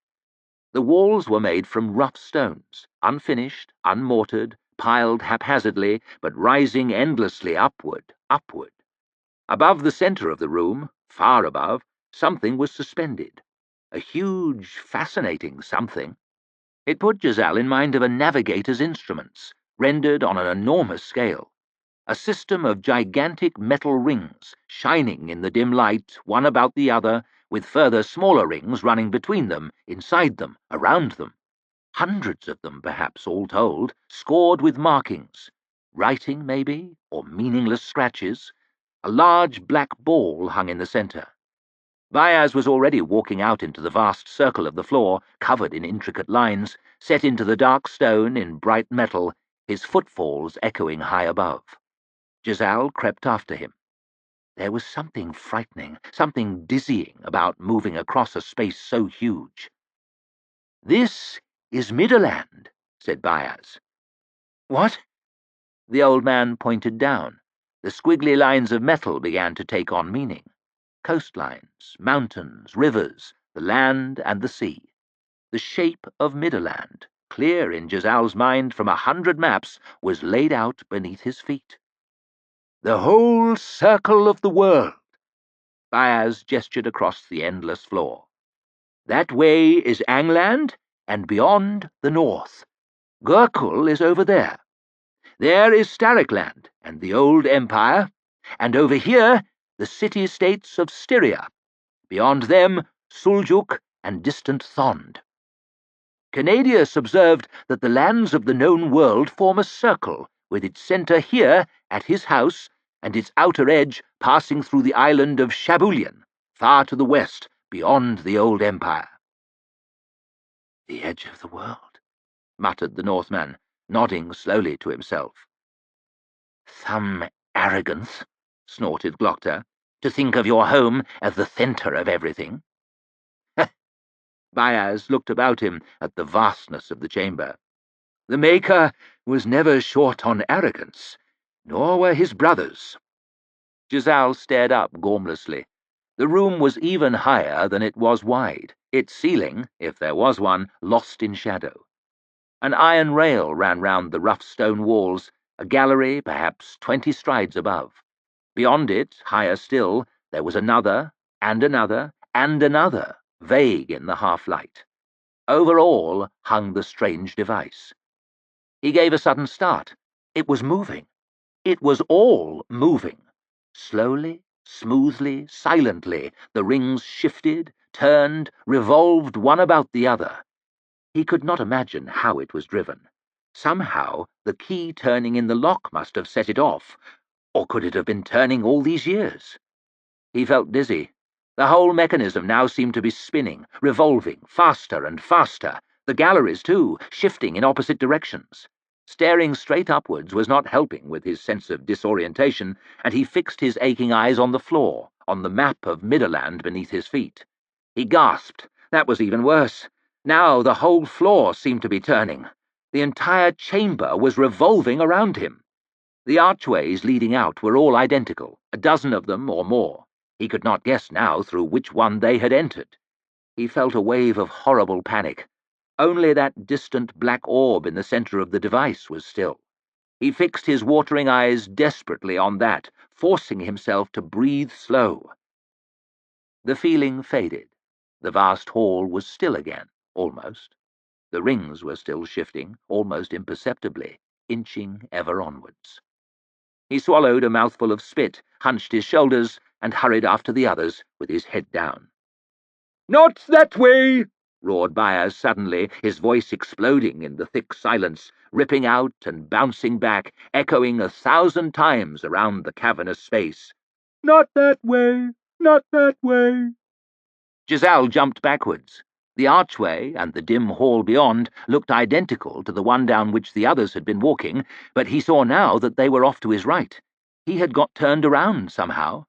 The walls were made from rough stones, unfinished, unmortared, piled haphazardly, but rising endlessly upward, upward. Above the centre of the room, far above, something was suspended. A huge, fascinating something. It put Giselle in mind of a navigator's instruments, rendered on an enormous scale. A system of gigantic metal rings, shining in the dim light, one about the other, with further smaller rings running between them, inside them, around them. Hundreds of them, perhaps, all told, scored with markings. Writing, maybe, or meaningless scratches. A large black ball hung in the centre. Baez was already walking out into the vast circle of the floor, covered in intricate lines, set into the dark stone in bright metal, his footfalls echoing high above. Giselle crept after him. There was something frightening, something dizzying about moving across a space so huge. "This is Midderland," said Baez. "What?" The old man pointed down. The squiggly lines of metal began to take on meaning. Coastlines, mountains, rivers, the land and the sea. The shape of Midderland, clear in Giselle's mind from 100 maps, was laid out beneath his feet. "The whole circle of the world." Baez gestured across the endless floor. "That way is Angland, and beyond the north. Gurkul is over there. There is Starikland and the old empire, and over here the city-states of Styria. Beyond them, Suljuk and distant Thond. Canadius observed that the lands of the known world form a circle, with its centre here at his house, and its outer edge passing through the island of Shabulian, far to the west, beyond the old empire. "The edge of the world," muttered the Northman, nodding slowly to himself. "Some arrogance," snorted Glockter, "to think of your home as the centre of everything." Baez looked about him at the vastness of the chamber. "The Maker was never short on arrogance, nor were his brothers." Giselle stared up gormlessly. The room was even higher than it was wide, its ceiling, if there was one, lost in shadow. An iron rail ran round the rough stone walls, a gallery perhaps 20 strides above. Beyond it, higher still, there was another, and another, and another, vague in the half-light. Over all hung the strange device. He gave a sudden start. It was moving. It was all moving. Slowly, smoothly, silently, the rings shifted, turned, revolved one about the other. He could not imagine how it was driven. Somehow the key turning in the lock must have set it off, or could it have been turning all these years? He felt dizzy. The whole mechanism now seemed to be spinning, revolving, faster and faster. The galleries, too, shifting in opposite directions. Staring straight upwards was not helping with his sense of disorientation, and he fixed his aching eyes on the floor, on the map of Midderland beneath his feet. He gasped. That was even worse. Now the whole floor seemed to be turning. The entire chamber was revolving around him. The archways leading out were all identical, a dozen of them or more. He could not guess now through which one they had entered. He felt a wave of horrible panic. Only that distant black orb in the centre of the device was still. He fixed his watering eyes desperately on that, forcing himself to breathe slow. The feeling faded. The vast hall was still again, almost. The rings were still shifting, almost imperceptibly, inching ever onwards. He swallowed a mouthful of spit, hunched his shoulders, and hurried after the others with his head down. "Not that way!" roared Byers suddenly, his voice exploding in the thick silence, ripping out and bouncing back, echoing 1,000 times around the cavernous space. "Not that way! Not that way!" Giselle jumped backwards. The archway and the dim hall beyond looked identical to the one down which the others had been walking, but he saw now that they were off to his right. He had got turned around somehow.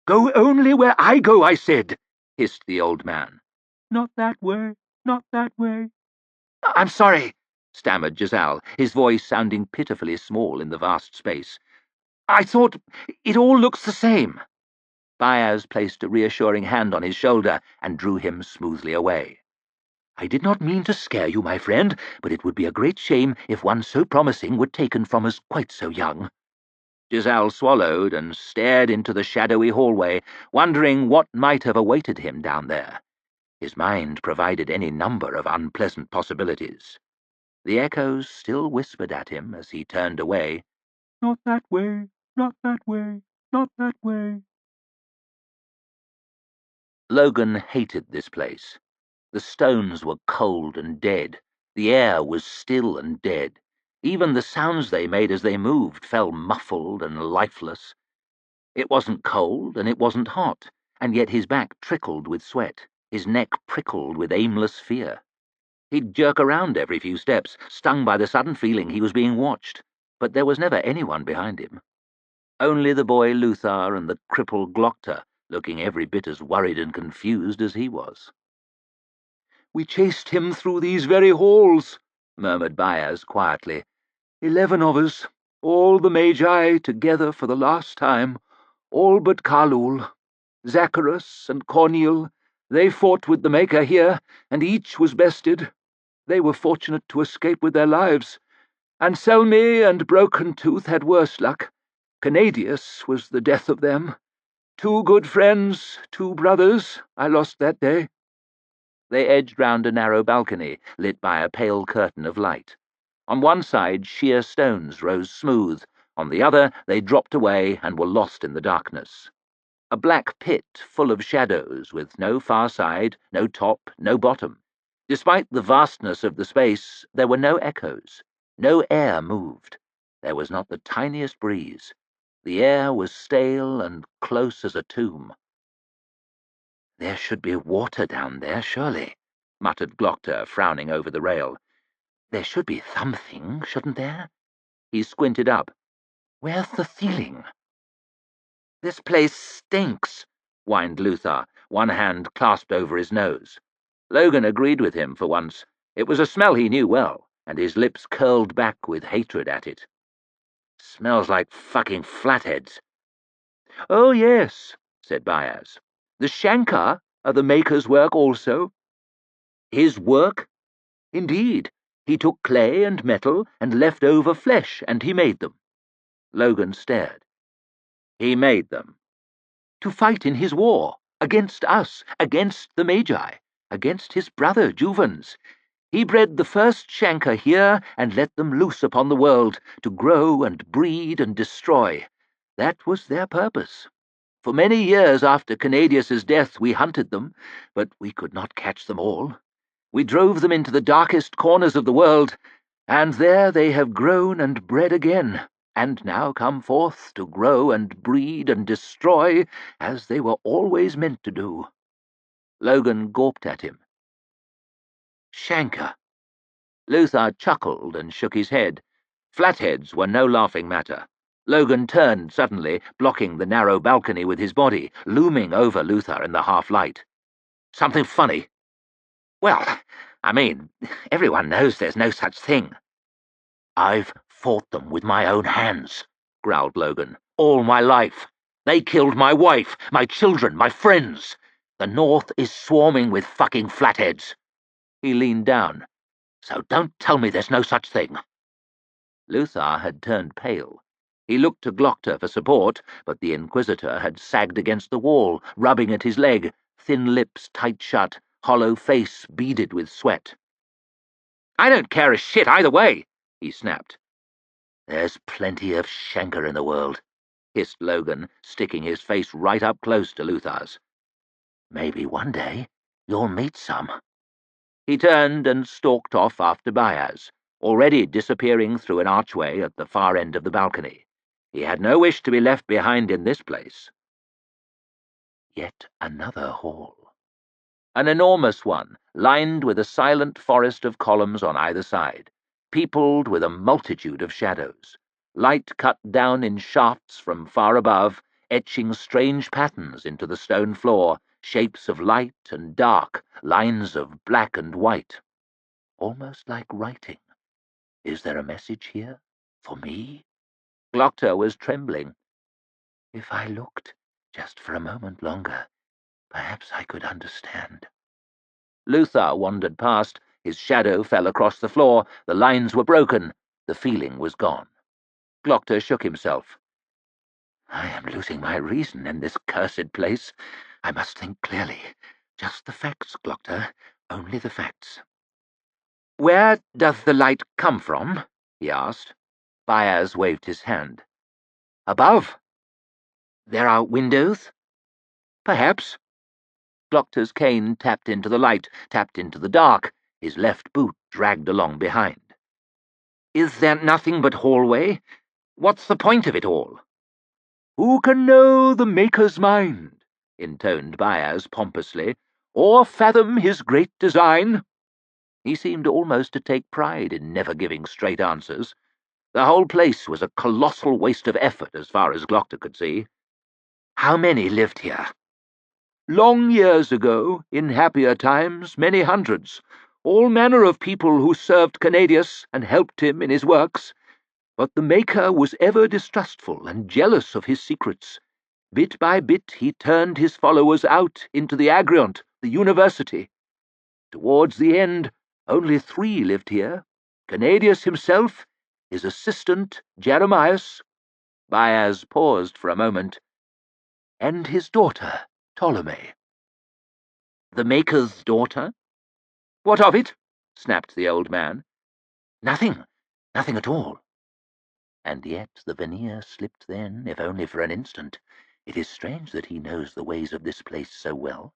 "Go only where I go, I said," hissed the old man. "Not that way, not that way." I'm sorry, stammered Giselle, his voice sounding pitifully small in the vast space. I thought it all looks the same. Byers placed a reassuring hand on his shoulder and drew him smoothly away. I did not mean to scare you, my friend, but it would be a great shame if one so promising were taken from us quite so young. Giselle swallowed and stared into the shadowy hallway, wondering what might have awaited him down there. His mind provided any number of unpleasant possibilities. The echoes still whispered at him as he turned away. "Not that way, not that way, not that way." Logan hated this place. The stones were cold and dead. The air was still and dead. Even the sounds they made as they moved fell muffled and lifeless. It wasn't cold and it wasn't hot, and yet his back trickled with sweat, his neck prickled with aimless fear. He'd jerk around every few steps, stung by the sudden feeling he was being watched, but there was never anyone behind him. Only the boy Luthar and the cripple Glockter, looking every bit as worried and confused as he was. "We chased him through these very halls," murmured Byers quietly. 11 of us, all the Magi together for the last time, all but Kalul. Zacharias and Cornel, they fought with the Maker here, and each was bested. They were fortunate to escape with their lives. Anselmi and Broken Tooth had worse luck. Canadius was the death of them. 2 good friends, 2 brothers, I lost that day." They edged round a narrow balcony, lit by a pale curtain of light. On one side sheer stones rose smooth, on the other they dropped away and were lost in the darkness. A black pit full of shadows, with no far side, no top, no bottom. Despite the vastness of the space, there were no echoes. No air moved. There was not the tiniest breeze. The air was stale and close as a tomb. There should be water down there, surely, muttered Glockter, frowning over the rail. There should be something, shouldn't there? He squinted up. Where's the ceiling? "This place stinks," whined Luthar, one hand clasped over his nose. Logan agreed with him for once. It was a smell he knew well, and his lips curled back with hatred at it. "Smells like fucking flatheads." "Oh, yes," said Byers. "The Shankar are the Maker's work also." "His work?" "Indeed. He took clay and metal and left over flesh, and he made them." Logan stared. "He made them?" "To fight in his war, against us, against the Magi, against his brother Juvans. He bred the first Shankar here and let them loose upon the world, to grow and breed and destroy. That was their purpose. For many years after Canadius's death we hunted them, but we could not catch them all. We drove them into the darkest corners of the world, and there they have grown and bred again, and now come forth to grow and breed and destroy, as they were always meant to do." Logan gawped at him. Shankar, Luther chuckled and shook his head. Flatheads were no laughing matter. Logan turned suddenly, blocking the narrow balcony with his body, looming over Luther in the half-light. "Something funny?" "Well, I mean, everyone knows there's no such thing." "I've fought them with my own hands," growled Logan. "All my life. They killed my wife, my children, my friends. The North is swarming with fucking flatheads." He leaned down. "So don't tell me there's no such thing." Luther had turned pale. He looked to Glockter for support, but the Inquisitor had sagged against the wall, rubbing at his leg, thin lips tight shut, hollow face beaded with sweat. "I don't care a shit either way," he snapped. "There's plenty of Schenker in the world," hissed Logan, sticking his face right up close to Luther's. "Maybe one day you'll meet some." He turned and stalked off after Baez, already disappearing through an archway at the far end of the balcony. He had no wish to be left behind in this place. Yet another hall. An enormous one, lined with a silent forest of columns on either side, peopled with a multitude of shadows, light cut down in shafts from far above, etching strange patterns into the stone floor, shapes of light and dark, lines of black and white. Almost like writing. Is there a message here? For me? Glockter was trembling. If I looked just for a moment longer, perhaps I could understand. Luther wandered past. His shadow fell across the floor. The lines were broken. The feeling was gone. Glockter shook himself. I am losing my reason in this cursed place. I must think clearly. Just the facts, Glockter. Only the facts. "Where does the light come from?" he asked. Baez waved his hand. "Above." "There are windows?" "Perhaps." Glockter's cane tapped into the light, tapped into the dark. His left boot dragged along behind. "Is there nothing but hallway? What's the point of it all?" "Who can know the Maker's mind?" intoned Baez pompously, "or fathom his great design?" He seemed almost to take pride in never giving straight answers. The whole place was a colossal waste of effort as far as Glockter could see. "How many lived here?" "Long years ago, in happier times, many hundreds. All manner of people who served Canadius and helped him in his works. But the Maker was ever distrustful and jealous of his secrets. Bit by bit he turned his followers out into the Agriont, the university. Towards the end, only 3 lived here. Canadius himself, his assistant, Jeremias." Baez paused for a moment. "And his daughter, Ptolemy." "The Maker's daughter?" "What of it?" snapped the old man. "Nothing. Nothing at all." And yet the veneer slipped then, if only for an instant. It is strange that he knows the ways of this place so well.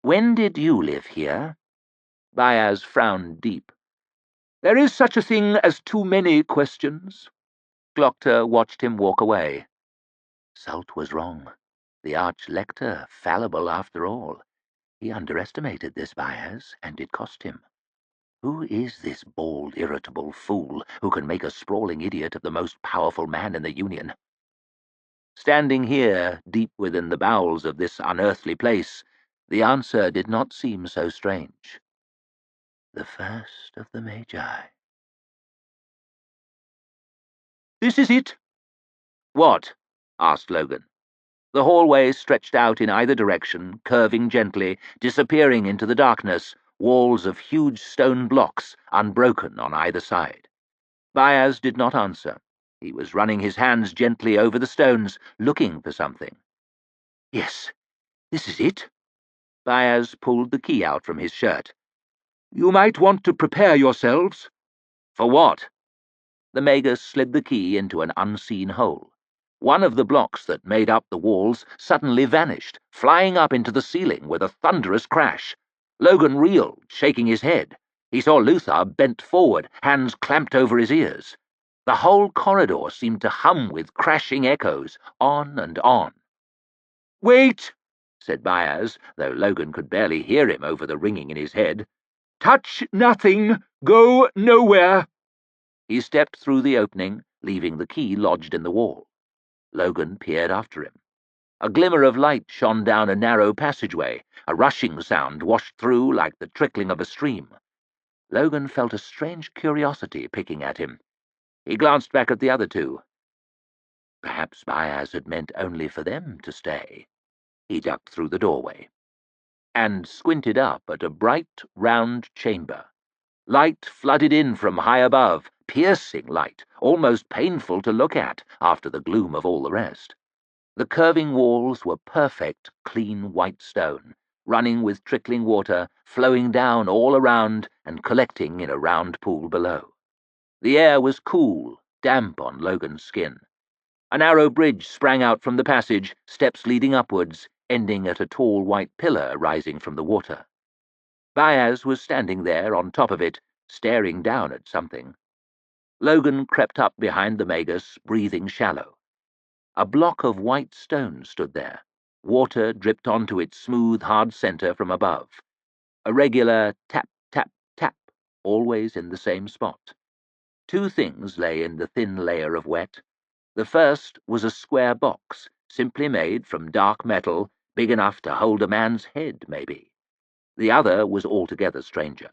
"When did you live here?" Baez frowned deep. "There is such a thing as too many questions." Glockter watched him walk away. Salt was wrong. The Arch-Lector, fallible after all. He underestimated this Baez, and it cost him. Who is this bald, irritable fool who can make a sprawling idiot of the most powerful man in the Union? Standing here, deep within the bowels of this unearthly place, the answer did not seem so strange. The first of the Magi. "This is it." "What?" asked Logan. The hallway stretched out in either direction, curving gently, disappearing into the darkness, walls of huge stone blocks, unbroken on either side. Baez did not answer. He was running his hands gently over the stones, looking for something. "Yes, this is it." Baez pulled the key out from his shirt. "You might want to prepare yourselves." "For what?" The Magus slid the key into an unseen hole. One of the blocks that made up the walls suddenly vanished, flying up into the ceiling with a thunderous crash. Logan reeled, shaking his head. He saw Luther bent forward, hands clamped over his ears. The whole corridor seemed to hum with crashing echoes, on and on. "Wait!" said Baez, though Logan could barely hear him over the ringing in his head. Touch nothing. Go nowhere. He stepped through the opening, leaving the key lodged in the wall. Logan peered after him. A glimmer of light shone down a narrow passageway. A rushing sound washed through like the trickling of a stream. Logan felt a strange curiosity picking at him. He glanced back at the other two. Perhaps Baez had meant only for them to stay. He ducked through the doorway and squinted up at a bright, round chamber. Light flooded in from high above, piercing light, almost painful to look at after the gloom of all the rest. The curving walls were perfect, clean white stone, running with trickling water, flowing down all around and collecting in a round pool below. The air was cool, damp on Logan's skin. A narrow bridge sprang out from the passage, steps leading upwards, ending at a tall white pillar rising from the water. Baez was standing there on top of it, staring down at something. Logan crept up behind the Magus, breathing shallow. A block of white stone stood there. Water dripped onto its smooth, hard centre from above. A regular tap, tap, tap, always in the same spot. Two things lay in the thin layer of wet. The first was a square box, simply made from dark metal, big enough to hold a man's head, maybe. The other was altogether stranger.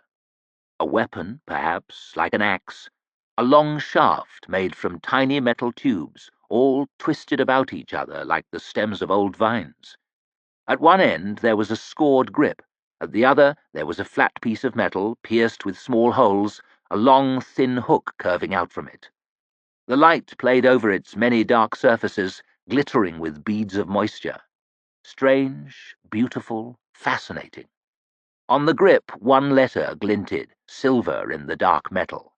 A weapon, perhaps, like an axe. A long shaft made from tiny metal tubes, all twisted about each other like the stems of old vines. At one end there was a scored grip. At the other there was a flat piece of metal, pierced with small holes, a long, thin hook curving out from it. The light played over its many dark surfaces, glittering with beads of moisture. Strange, beautiful, fascinating. On the grip, one letter glinted, silver in the dark metal.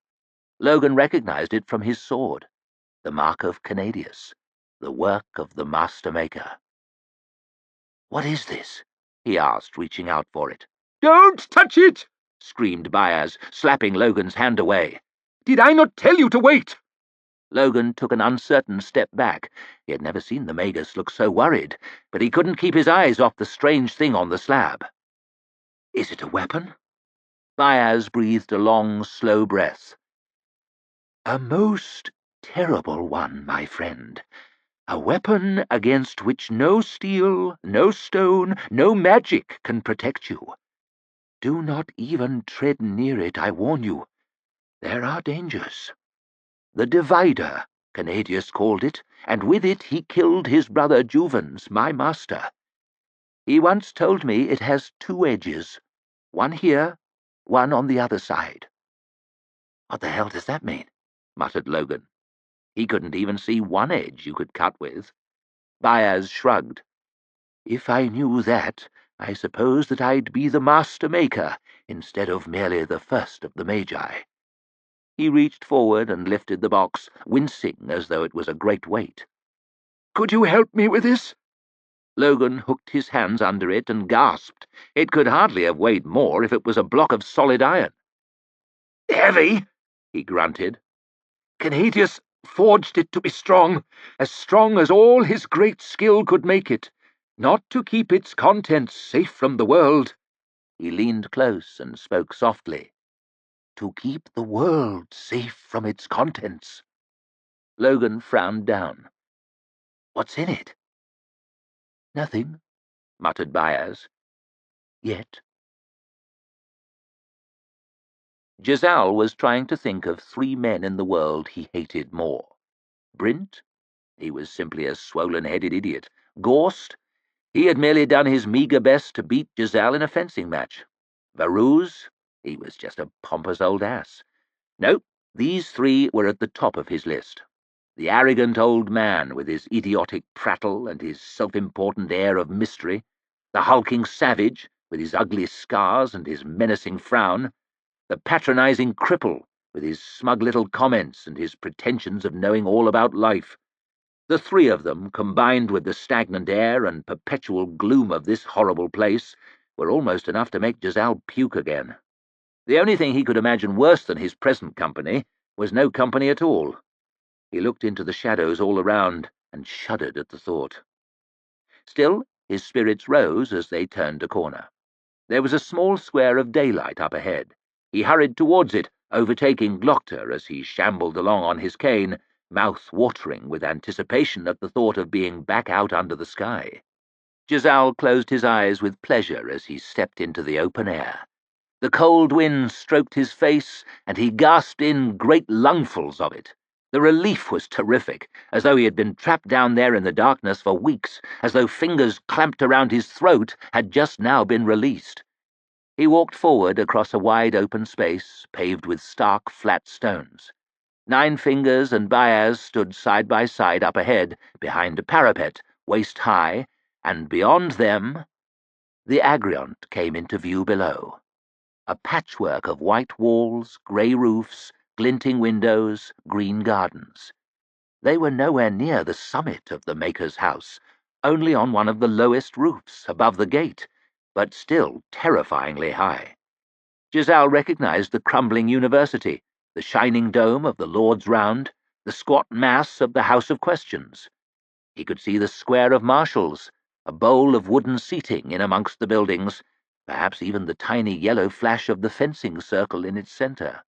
Logan recognized it from his sword. The mark of Canadius, the work of the master maker. "What is this?" he asked, reaching out for it. Don't touch it! Screamed Baez, slapping Logan's hand away. Did I not tell you to wait? Logan took an uncertain step back. He had never seen the Magus look so worried, but he couldn't keep his eyes off the strange thing on the slab. "Is it a weapon?" Baez breathed a long, slow breath. "A most terrible one, my friend. A weapon against which no steel, no stone, no magic can protect you. Do not even tread near it, I warn you. There are dangers. The Divider, Canadius called it, and with it he killed his brother Juvens, my master. He once told me it has two edges, one here, one on the other side." "What the hell does that mean?" muttered Logan. He couldn't even see one edge you could cut with. Baez shrugged. "If I knew that, I suppose that I'd be the master maker instead of merely the first of the Magi." He reached forward and lifted the box, wincing as though it was a great weight. Could you help me with this? Logan hooked his hands under it and gasped. It could hardly have weighed more if it was a block of solid iron. Heavy, he grunted. Canadius forged it to be strong as all his great skill could make it, not to keep its contents safe from the world. He leaned close and spoke softly. "To keep the world safe from its contents." Logan frowned down. "What's in it?" "Nothing," muttered Baez. "Yet." Giselle was trying to think of 3 men in the world he hated more. Brint? He was simply a swollen-headed idiot. Gorst? He had merely done his meagre best to beat Giselle in a fencing match. Varouz? He was just a pompous old ass. No, these 3 were at the top of his list. The arrogant old man with his idiotic prattle and his self-important air of mystery, the hulking savage with his ugly scars and his menacing frown, the patronizing cripple with his smug little comments and his pretensions of knowing all about life. The 3 of them, combined with the stagnant air and perpetual gloom of this horrible place, were almost enough to make Giselle puke again. The only thing he could imagine worse than his present company was no company at all. He looked into the shadows all around and shuddered at the thought. Still, his spirits rose as they turned a corner. There was a small square of daylight up ahead. He hurried towards it, overtaking Glockter as he shambled along on his cane, mouth watering with anticipation at the thought of being back out under the sky. Giselle closed his eyes with pleasure as he stepped into the open air. The cold wind stroked his face, and he gasped in great lungfuls of it. The relief was terrific, as though he had been trapped down there in the darkness for weeks, as though fingers clamped around his throat had just now been released. He walked forward across a wide open space, paved with stark, flat stones. Nine Fingers and Baez stood side by side up ahead, behind a parapet, waist high, and beyond them, the Agriont came into view below. A patchwork of white walls, grey roofs, glinting windows, green gardens. They were nowhere near the summit of the Maker's house, only on one of the lowest roofs, above the gate, but still terrifyingly high. Giselle recognized the crumbling university, the shining dome of the Lord's Round, the squat mass of the House of Questions. He could see the square of marshals, a bowl of wooden seating in amongst the buildings, perhaps even the tiny yellow flash of the fencing circle in its centre.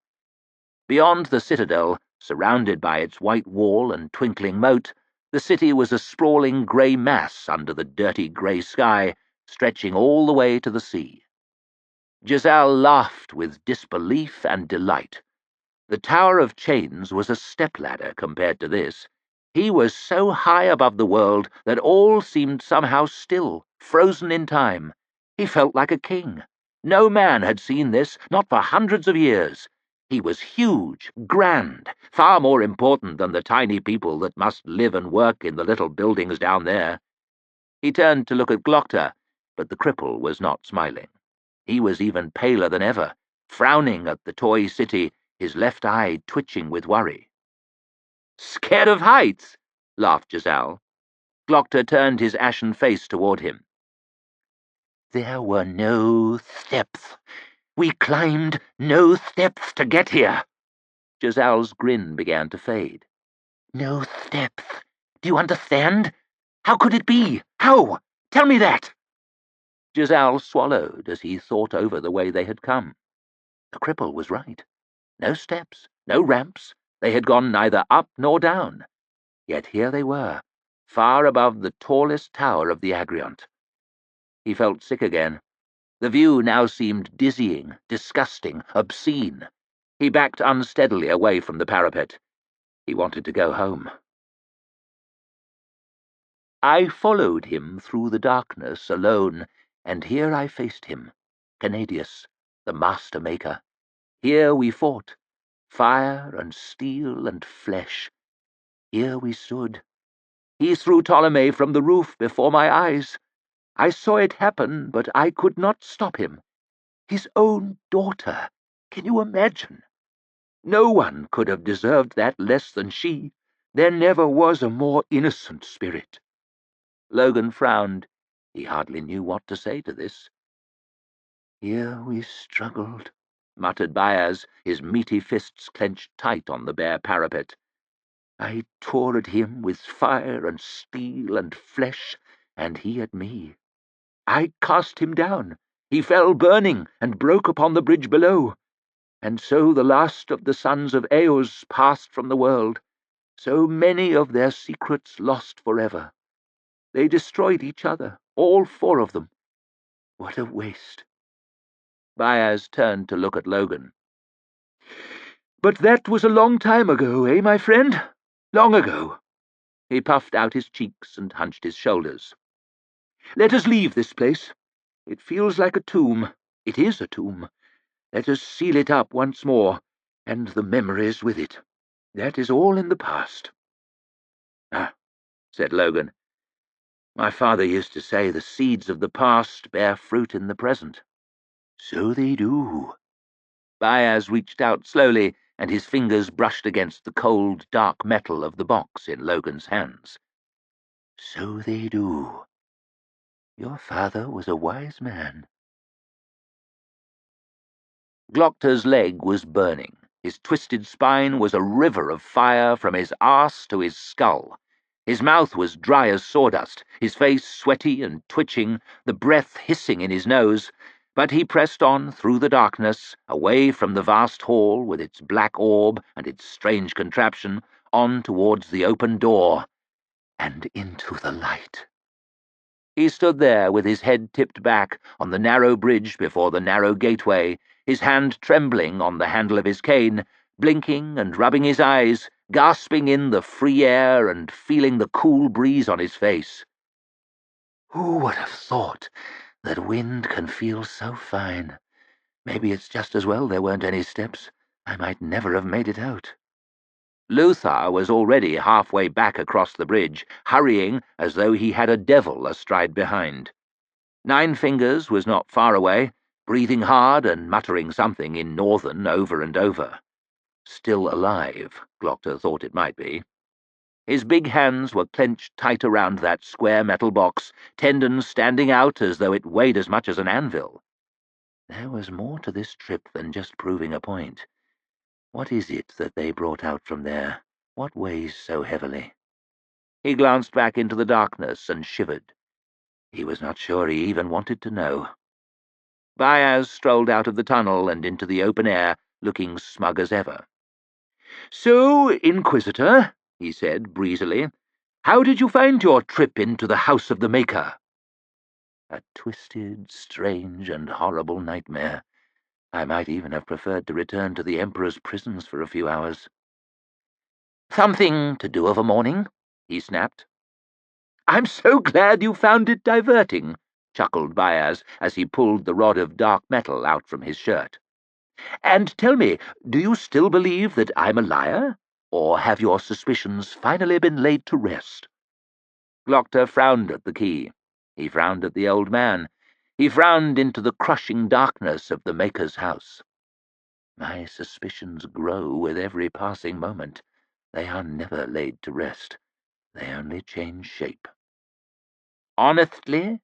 Beyond the citadel, surrounded by its white wall and twinkling moat, the city was a sprawling grey mass under the dirty grey sky, stretching all the way to the sea. Giselle laughed with disbelief and delight. The Tower of Chains was a stepladder compared to this. He was so high above the world that all seemed somehow still, frozen in time. He felt like a king. No man had seen this, not for hundreds of years. He was huge, grand, far more important than the tiny people that must live and work in the little buildings down there. He turned to look at Glockter, but the cripple was not smiling. He was even paler than ever, frowning at the toy city, his left eye twitching with worry. "Scared of heights?" laughed Giselle. Glockter turned his ashen face toward him. "There were no steps. We climbed no steps to get here." Giselle's grin began to fade. "No steps. Do you understand? How could it be? How? Tell me that." Giselle swallowed as he thought over the way they had come. The cripple was right. No steps, no ramps. They had gone neither up nor down. Yet here they were, far above the tallest tower of the Agriont. He felt sick again. The view now seemed dizzying, disgusting, obscene. He backed unsteadily away from the parapet. He wanted to go home. I followed him through the darkness alone, and here I faced him, Canadius, the Master Maker. Here we fought, fire and steel and flesh. Here we stood. He threw Ptolemy from the roof before my eyes. I saw it happen, but I could not stop him. His own daughter. Can you imagine? No one could have deserved that less than she. There never was a more innocent spirit. Logan frowned. He hardly knew what to say to this. "Here we struggled," muttered Baez, his meaty fists clenched tight on the bare parapet. "I tore at him with fire and steel and flesh, and he at me. I cast him down. He fell burning and broke upon the bridge below. And so the last of the sons of Eos passed from the world, so many of their secrets lost forever. They destroyed each other, all four of them. What a waste." Baez turned to look at Logan. "But that was a long time ago, eh, my friend? Long ago." He puffed out his cheeks and hunched his shoulders. "Let us leave this place. It feels like a tomb. It is a tomb. Let us seal it up once more, and the memories with it. That is all in the past." "Ah," said Logan. "My father used to say the seeds of the past bear fruit in the present." "So they do." Baez reached out slowly, and his fingers brushed against the cold, dark metal of the box in Logan's hands. "So they do. Your father was a wise man." Glockter's leg was burning. His twisted spine was a river of fire from his arse to his skull. His mouth was dry as sawdust, his face sweaty and twitching, the breath hissing in his nose, But he pressed on through the darkness, away from the vast hall with its black orb and its strange contraption, on towards the open door, and into the light. He stood there with his head tipped back on the narrow bridge before the narrow gateway, his hand trembling on the handle of his cane, blinking and rubbing his eyes, gasping in the free air and feeling the cool breeze on his face. Who would have thought that wind can feel so fine? Maybe it's just as well there weren't any steps. I might never have made it out. Luther was already halfway back across the bridge, hurrying as though he had a devil astride behind. Nine Fingers was not far away, breathing hard and muttering something in Northern over and over. Still alive, Glockter thought it might be. His big hands were clenched tight around that square metal box, tendons standing out as though it weighed as much as an anvil. There was more to this trip than just proving a point. What is it that they brought out from there? What weighs so heavily? He glanced back into the darkness and shivered. He was not sure he even wanted to know. Byaz strolled out of the tunnel and into the open air, looking smug as ever. "So, Inquisitor," he said breezily, "how did you find your trip into the House of the Maker?" A twisted, strange, and horrible nightmare. I might even have preferred to return to the Emperor's prisons for a few hours. "Something to do of a morning?" he snapped. "I'm so glad you found it diverting," chuckled Byaz as he pulled the rod of dark metal out from his shirt. "And tell me, do you still believe that I'm a liar? Or have your suspicions finally been laid to rest?" Glockter frowned at the key. He frowned at the old man. He frowned into the crushing darkness of the Maker's house. "My suspicions grow with every passing moment. They are never laid to rest. They only change shape. Honestly,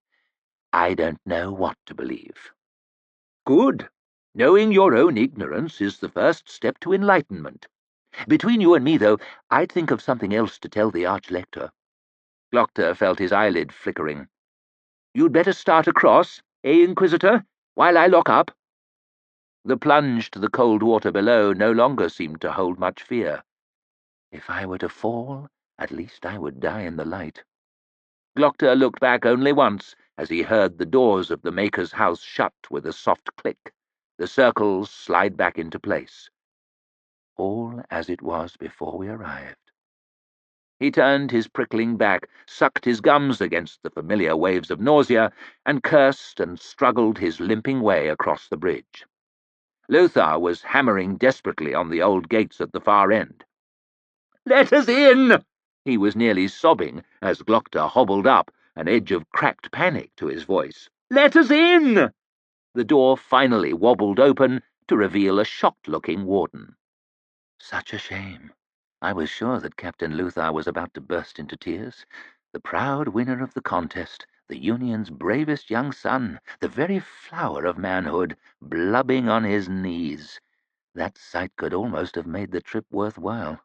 I don't know what to believe." "Good. Knowing your own ignorance is the first step to enlightenment. Between you and me, though, I'd think of something else to tell the Archlector." Glockter felt his eyelid flickering. "You'd better start across, Inquisitor, while I lock up." The plunge to the cold water below no longer seemed to hold much fear. If I were to fall, at least I would die in the light. Glockter looked back only once as he heard the doors of the Maker's house shut with a soft click, the circles slide back into place. All as it was before we arrived. He turned his prickling back, sucked his gums against the familiar waves of nausea, and cursed and struggled his limping way across the bridge. Luther was hammering desperately on the old gates at the far end. "Let us in!" He was nearly sobbing as Glockter hobbled up, an edge of cracked panic to his voice. "Let us in!" The door finally wobbled open to reveal a shocked-looking warden. Such a shame. I was sure that Captain Luther was about to burst into tears. The proud winner of the contest, the Union's bravest young son, the very flower of manhood, blubbing on his knees. That sight could almost have made the trip worthwhile.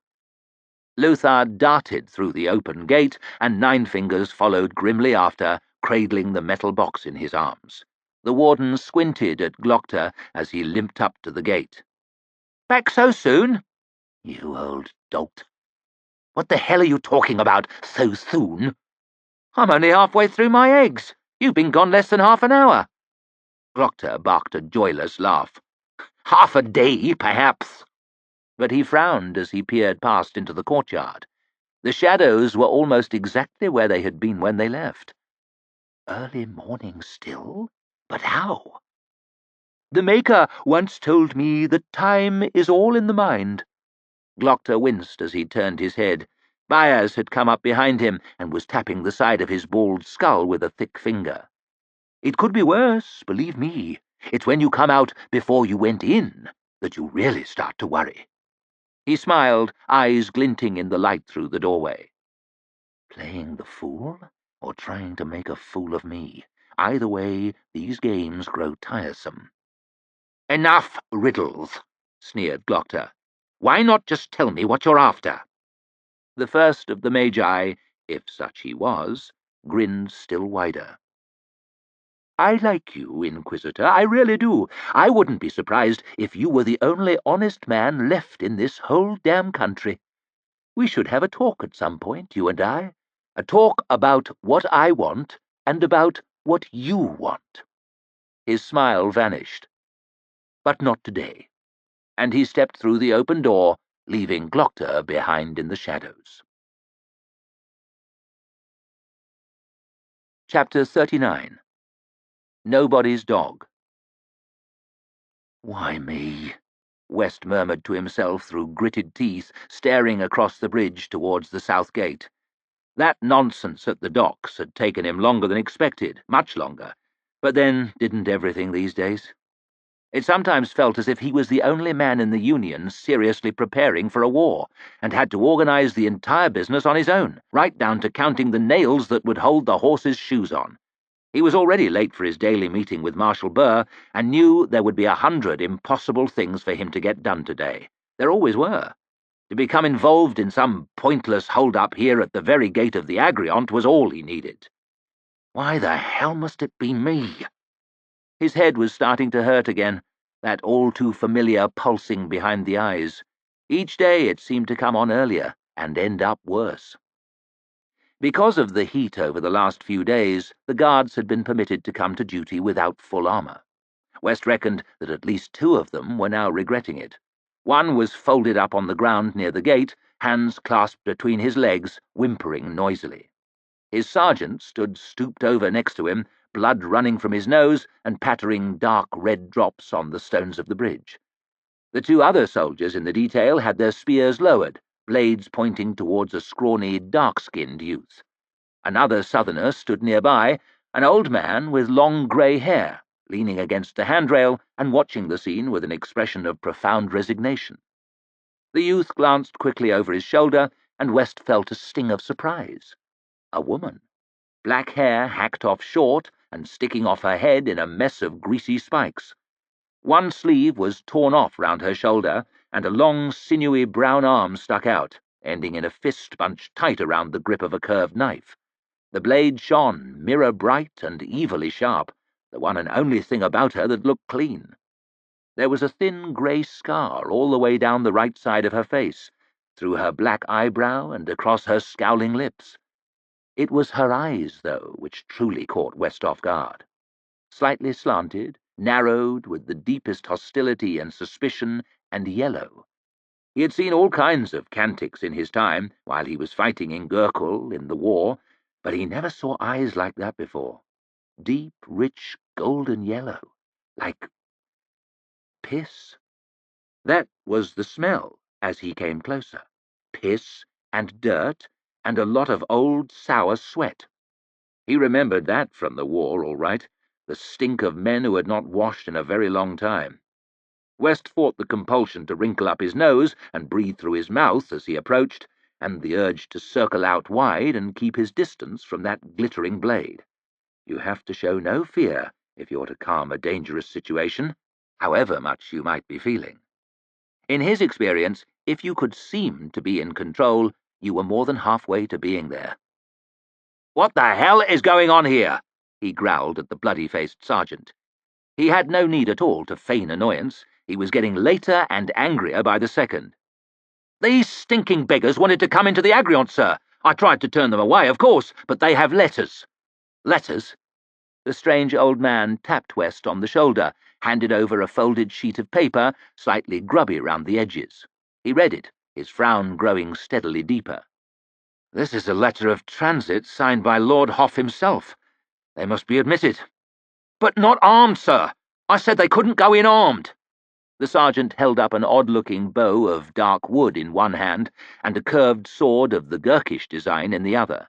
Luther darted through the open gate, and Nine Fingers followed grimly after, cradling the metal box in his arms. The warden squinted at Glockter as he limped up to the gate. "Back so soon?" "You old dolt. What the hell are you talking about, so soon?" "I'm only halfway through my eggs. You've been gone less than half an hour." Glockter barked a joyless laugh. "Half a day, perhaps." But he frowned as he peered past into the courtyard. The shadows were almost exactly where they had been when they left. Early morning still? But how? "The Maker once told me that time is all in the mind." Glockter winced as he turned his head. Byaz had come up behind him and was tapping the side of his bald skull with a thick finger. "It could be worse, believe me. It's when you come out before you went in that you really start to worry." He smiled, eyes glinting in the light through the doorway. Playing the fool, or trying to make a fool of me? Either way, these games grow tiresome. "Enough riddles," sneered Glockter. "Why not just tell me what you're after?" The first of the Magi, if such he was, grinned still wider. I like you, Inquisitor, I really do. I wouldn't be surprised if you were the only honest man left in this whole damn country. We should have a talk at some point, you and I. A talk about what I want and about what you want." His smile vanished. But not today, and he stepped through the open door, leaving Glockter behind in the shadows. Chapter 39. Nobody's Dog. "Why me?" West murmured to himself through gritted teeth, staring across the bridge towards the south gate. That nonsense at the docks had taken him longer than expected, much longer, but then didn't everything these days? It sometimes felt as if he was the only man in the Union seriously preparing for a war, and had to organize the entire business on his own, right down to counting the nails that would hold the horses' shoes on. He was already late for his daily meeting with Marshal Burr, and knew there would be 100 impossible things for him to get done today. There always were. To become involved in some pointless hold-up here at the very gate of the Agriont was all he needed. Why the hell must it be me? His head was starting to hurt again, that all-too-familiar pulsing behind the eyes. Each day it seemed to come on earlier and end up worse. Because of the heat over the last few days, the guards had been permitted to come to duty without full armor. West reckoned that at least 2 of them were now regretting it. One was folded up on the ground near the gate, hands clasped between his legs, whimpering noisily. His sergeant stood stooped over next to him, blood running from his nose and pattering dark red drops on the stones of the bridge. The 2 other soldiers in the detail had their spears lowered, blades pointing towards a scrawny, dark-skinned youth. Another southerner stood nearby, an old man with long grey hair, leaning against the handrail and watching the scene with an expression of profound resignation. The youth glanced quickly over his shoulder, and West felt a sting of surprise. A woman. Black hair hacked off short and sticking off her head in a mess of greasy spikes. One sleeve was torn off round her shoulder, and a long, sinewy brown arm stuck out, ending in a fist bunched tight around the grip of a curved knife. The blade shone, mirror-bright and evilly sharp, the one and only thing about her that looked clean. There was a thin grey scar all the way down the right side of her face, through her black eyebrow and across her scowling lips. It was her eyes, though, which truly caught West off guard. Slightly slanted, narrowed with the deepest hostility and suspicion, and yellow. He had seen all kinds of Cantics in his time, while he was fighting in Gurkul in the war, but he never saw eyes like that before. Deep, rich, golden yellow, like piss. That was the smell as he came closer. Piss and dirt and a lot of old, sour sweat. He remembered that from the war, all right, the stink of men who had not washed in a very long time. West fought the compulsion to wrinkle up his nose and breathe through his mouth as he approached, and the urge to circle out wide and keep his distance from that glittering blade. You have to show no fear if you're to calm a dangerous situation, however much you might be feeling. In his experience, if you could seem to be in control, you were more than halfway to being there. "What the hell is going on here?" he growled at the bloody-faced sergeant. He had no need at all to feign annoyance. He was getting later and angrier by the second. "These stinking beggars wanted to come into the Agriont, sir. I tried to turn them away, of course, but they have letters." "Letters?" The strange old man tapped West on the shoulder, handed over a folded sheet of paper, slightly grubby round the edges. He read it, his frown growing steadily deeper. "This is a letter of transit signed by Lord Hoff himself. They must be admitted." "But not armed, sir. I said they couldn't go in armed." The sergeant held up an odd-looking bow of dark wood in one hand and a curved sword of the Gurkish design in the other.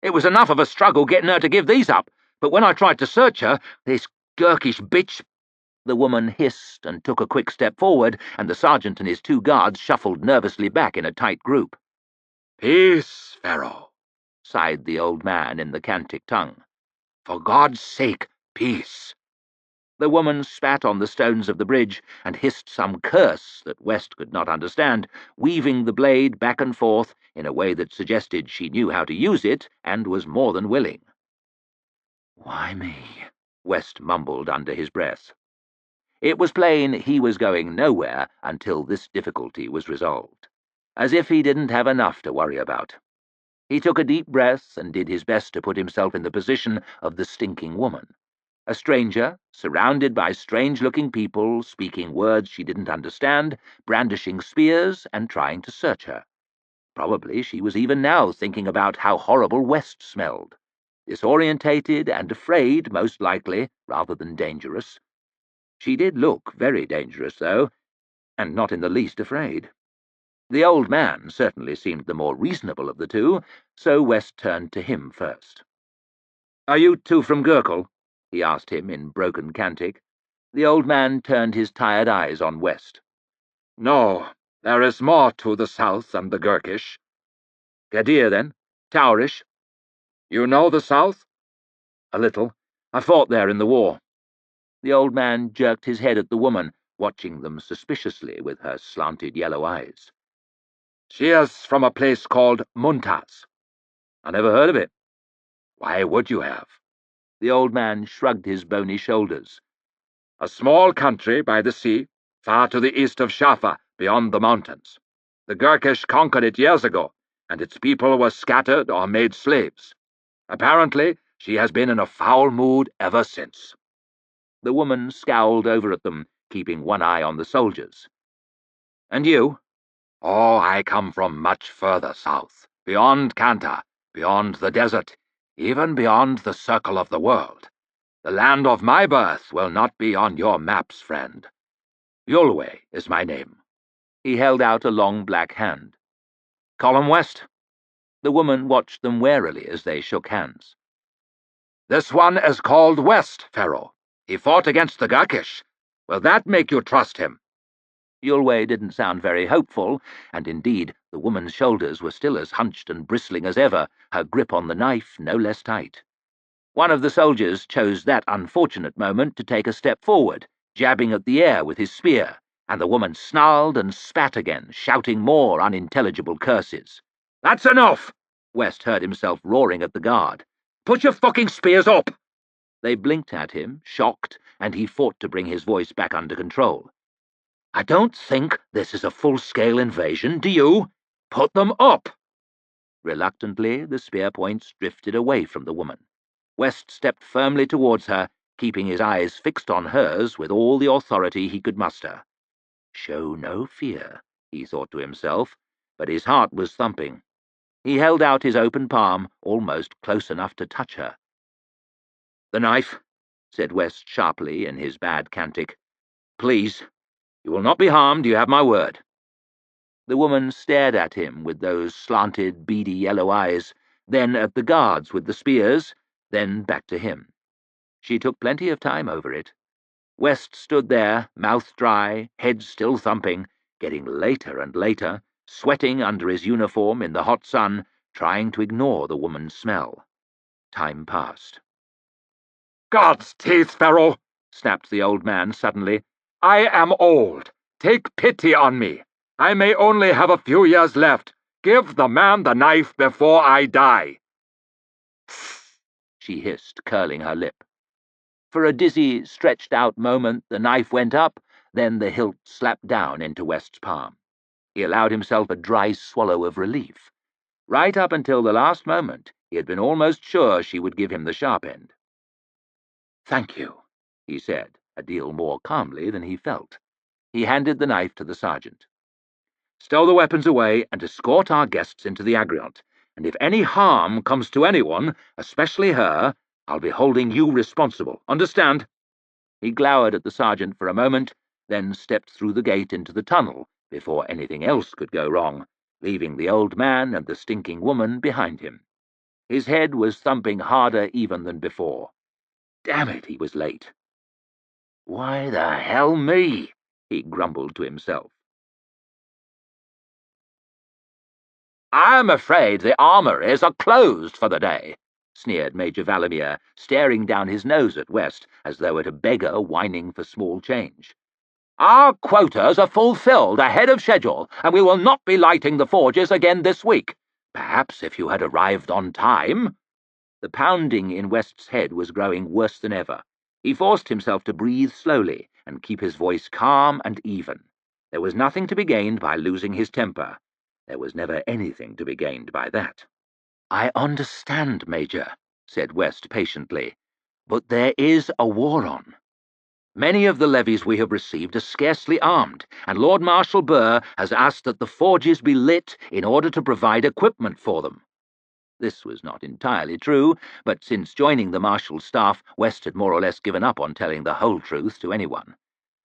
"It was enough of a struggle getting her to give these up, but when I tried to search her, this Gurkish bitch—" The woman hissed and took a quick step forward, and the sergeant and his 2 guards shuffled nervously back in a tight group. "Peace, Pharaoh," sighed the old man in the Cantic tongue. "For God's sake, peace." The woman spat on the stones of the bridge and hissed some curse that West could not understand, weaving the blade back and forth in a way that suggested she knew how to use it and was more than willing. "Why me?" West mumbled under his breath. It was plain he was going nowhere until this difficulty was resolved, as if he didn't have enough to worry about. He took a deep breath and did his best to put himself in the position of the stinking woman. A stranger, surrounded by strange-looking people, speaking words she didn't understand, brandishing spears and trying to search her. Probably she was even now thinking about how horrible West smelled. Disorientated and afraid, most likely, rather than dangerous. She did look very dangerous, though, and not in the least afraid. The old man certainly seemed the more reasonable of the two, so West turned to him first. "Are you two from Gurkel?" he asked him in broken Cantic. The old man turned his tired eyes on West. "No, there is more to the south than the Gurkish." "Gadir, then? Taurish?" "You know the south?" "A little. I fought there in the war." The old man jerked his head at the woman, watching them suspiciously with her slanted yellow eyes. "She is from a place called Muntaz." "I never heard of it." "Why would you have?" The old man shrugged his bony shoulders. "A small country by the sea, far to the east of Shafa, beyond the mountains. The Gurkish conquered it years ago, and its people were scattered or made slaves. Apparently, she has been in a foul mood ever since." The woman scowled over at them, keeping one eye on the soldiers. "And you?" "Oh, I come from much further south, beyond Kanta, beyond the desert, even beyond the circle of the world. The land of my birth will not be on your maps, friend. Yulway is my name." He held out a long black hand. "Column West." The woman watched them warily as they shook hands. "This one is called West, Pharaoh. He fought against the Gurkish. Will that make you trust him?" Yulway didn't sound very hopeful, and indeed the woman's shoulders were still as hunched and bristling as ever, her grip on the knife no less tight. One of the soldiers chose that unfortunate moment to take a step forward, jabbing at the air with his spear, and the woman snarled and spat again, shouting more unintelligible curses. "That's enough!" West heard himself roaring at the guard. "Put your fucking spears up!" They blinked at him, shocked, and he fought to bring his voice back under control. "I don't think this is a full-scale invasion, do you? Put them up!" Reluctantly, the spear points drifted away from the woman. West stepped firmly towards her, keeping his eyes fixed on hers with all the authority he could muster. Show no fear, he thought to himself, but his heart was thumping. He held out his open palm, almost close enough to touch her. "The knife," said West sharply in his bad Cantic. "Please. You will not be harmed, you have my word." The woman stared at him with those slanted, beady yellow eyes, then at the guards with the spears, then back to him. She took plenty of time over it. West stood there, mouth dry, head still thumping, getting later and later, sweating under his uniform in the hot sun, trying to ignore the woman's smell. Time passed. "God's teeth, Pharaoh!" snapped the old man suddenly. "I am old. Take pity on me. I may only have a few years left. Give the man the knife before I die." She hissed, curling her lip. For a dizzy, stretched-out moment the knife went up, then the hilt slapped down into West's palm. He allowed himself a dry swallow of relief. Right up until the last moment, he had been almost sure she would give him the sharp end. "Thank you," he said, a deal more calmly than he felt. He handed the knife to the sergeant. "Stow the weapons away and escort our guests into the Agriont, and if any harm comes to anyone, especially her, I'll be holding you responsible. Understand?" He glowered at the sergeant for a moment, then stepped through the gate into the tunnel before anything else could go wrong, leaving the old man and the stinking woman behind him. His head was thumping harder even than before. Damn it, he was late. "Why the hell me?" he grumbled to himself. "I'm afraid the armories are closed for the day," sneered Major Valamir, staring down his nose at West as though at a beggar whining for small change. "Our quotas are fulfilled ahead of schedule, and we will not be lighting the forges again this week. Perhaps if you had arrived on time—" The pounding in West's head was growing worse than ever. He forced himself to breathe slowly and keep his voice calm and even. There was nothing to be gained by losing his temper. There was never anything to be gained by that. "I understand, Major," said West patiently, "but there is a war on. Many of the levies we have received are scarcely armed, and Lord Marshal Burr has asked that the forges be lit in order to provide equipment for them." This was not entirely true, but since joining the Marshal's staff, West had more or less given up on telling the whole truth to anyone.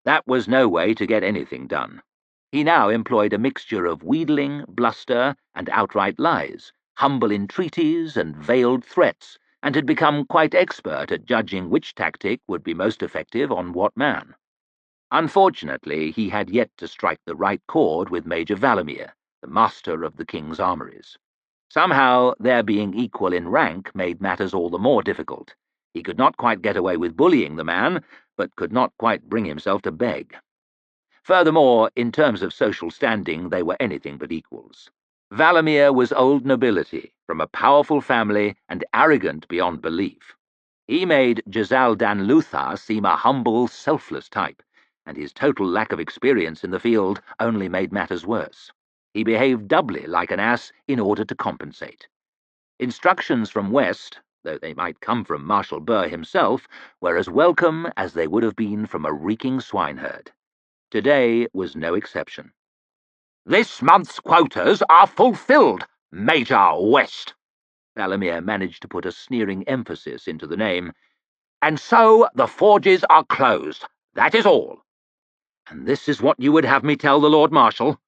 That was no way to get anything done. He now employed a mixture of wheedling, bluster, and outright lies, humble entreaties and veiled threats, and had become quite expert at judging which tactic would be most effective on what man. Unfortunately, he had yet to strike the right chord with Major Valamir, the master of the king's armories. Somehow, their being equal in rank made matters all the more difficult. He could not quite get away with bullying the man, but could not quite bring himself to beg. Furthermore, in terms of social standing, they were anything but equals. Valamir was old nobility, from a powerful family, and arrogant beyond belief. He made Jazal Dan Luthar seem a humble, selfless type, and his total lack of experience in the field only made matters worse. He behaved doubly like an ass in order to compensate. Instructions from West, though they might come from Marshal Burr himself, were as welcome as they would have been from a reeking swineherd. Today was no exception. "This month's quotas are fulfilled, Major West." Valamir managed to put a sneering emphasis into the name. "And so the forges are closed. That is all." "And this is what you would have me tell the Lord Marshal?"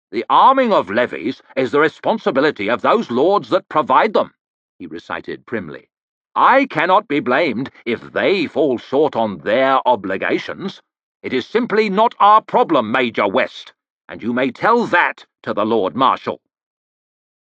"The arming of levies is the responsibility of those lords that provide them," he recited primly. "I cannot be blamed if they fall short on their obligations. It is simply not our problem, Major West, and you may tell that to the Lord Marshal."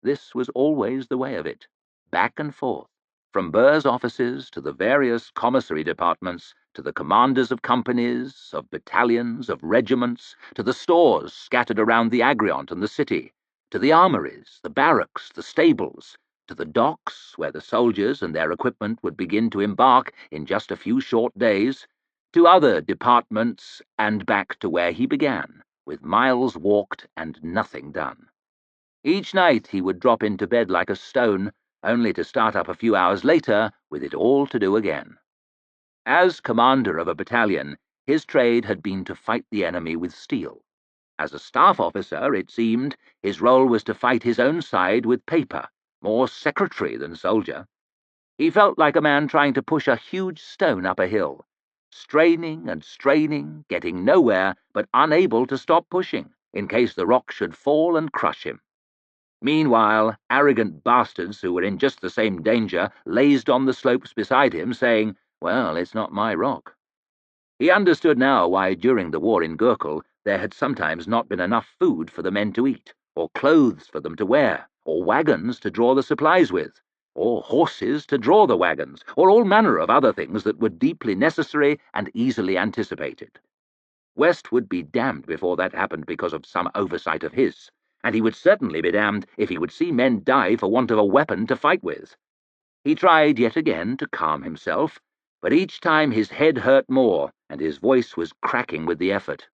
This was always the way of it, back and forth, from Burr's offices to the various commissary departments, to the commanders of companies, of battalions, of regiments, to the stores scattered around the Agriont and the city, to the armories, the barracks, the stables, to the docks, where the soldiers and their equipment would begin to embark in just a few short days, to other departments, and back to where he began, with miles walked and nothing done. Each night he would drop into bed like a stone, only to start up a few hours later with it all to do again. As commander of a battalion, his trade had been to fight the enemy with steel. As a staff officer, it seemed, his role was to fight his own side with paper, more secretary than soldier. He felt like a man trying to push a huge stone up a hill, straining and straining, getting nowhere, but unable to stop pushing, in case the rock should fall and crush him. Meanwhile, arrogant bastards who were in just the same danger lazed on the slopes beside him, saying, "Well, it's not my rock." He understood now why during the war in Gurkel there had sometimes not been enough food for the men to eat, or clothes for them to wear, or wagons to draw the supplies with, or horses to draw the wagons, or all manner of other things that were deeply necessary and easily anticipated. West would be damned before that happened because of some oversight of his, and he would certainly be damned if he would see men die for want of a weapon to fight with. He tried yet again to calm himself, but each time his head hurt more, and his voice was cracking with the effort.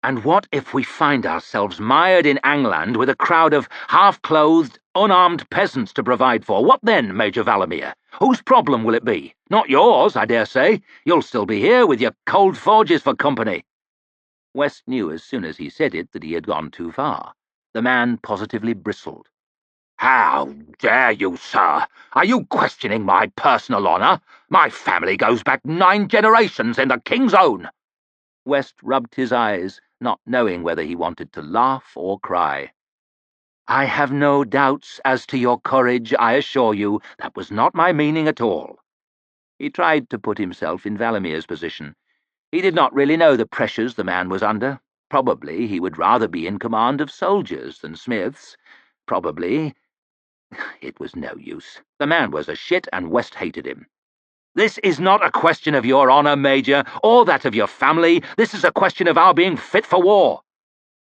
"And what if we find ourselves mired in Angland with a crowd of half-clothed, unarmed peasants to provide for? What then, Major Valamir? Whose problem will it be? Not yours, I dare say. You'll still be here with your cold forges for company." West knew as soon as he said it that he had gone too far. The man positively bristled. "How dare you, sir? Are you questioning my personal honour? My family goes back 9 generations in the King's Own." West rubbed his eyes, not knowing whether he wanted to laugh or cry. "I have no doubts as to your courage, I assure you. That was not my meaning at all." He tried to put himself in Valamir's position. He did not really know the pressures the man was under. Probably he would rather be in command of soldiers than smiths. Probably... It was no use. The man was a shit, and West hated him. "This is not a question of your honour, Major, or that of your family. This is a question of our being fit for war."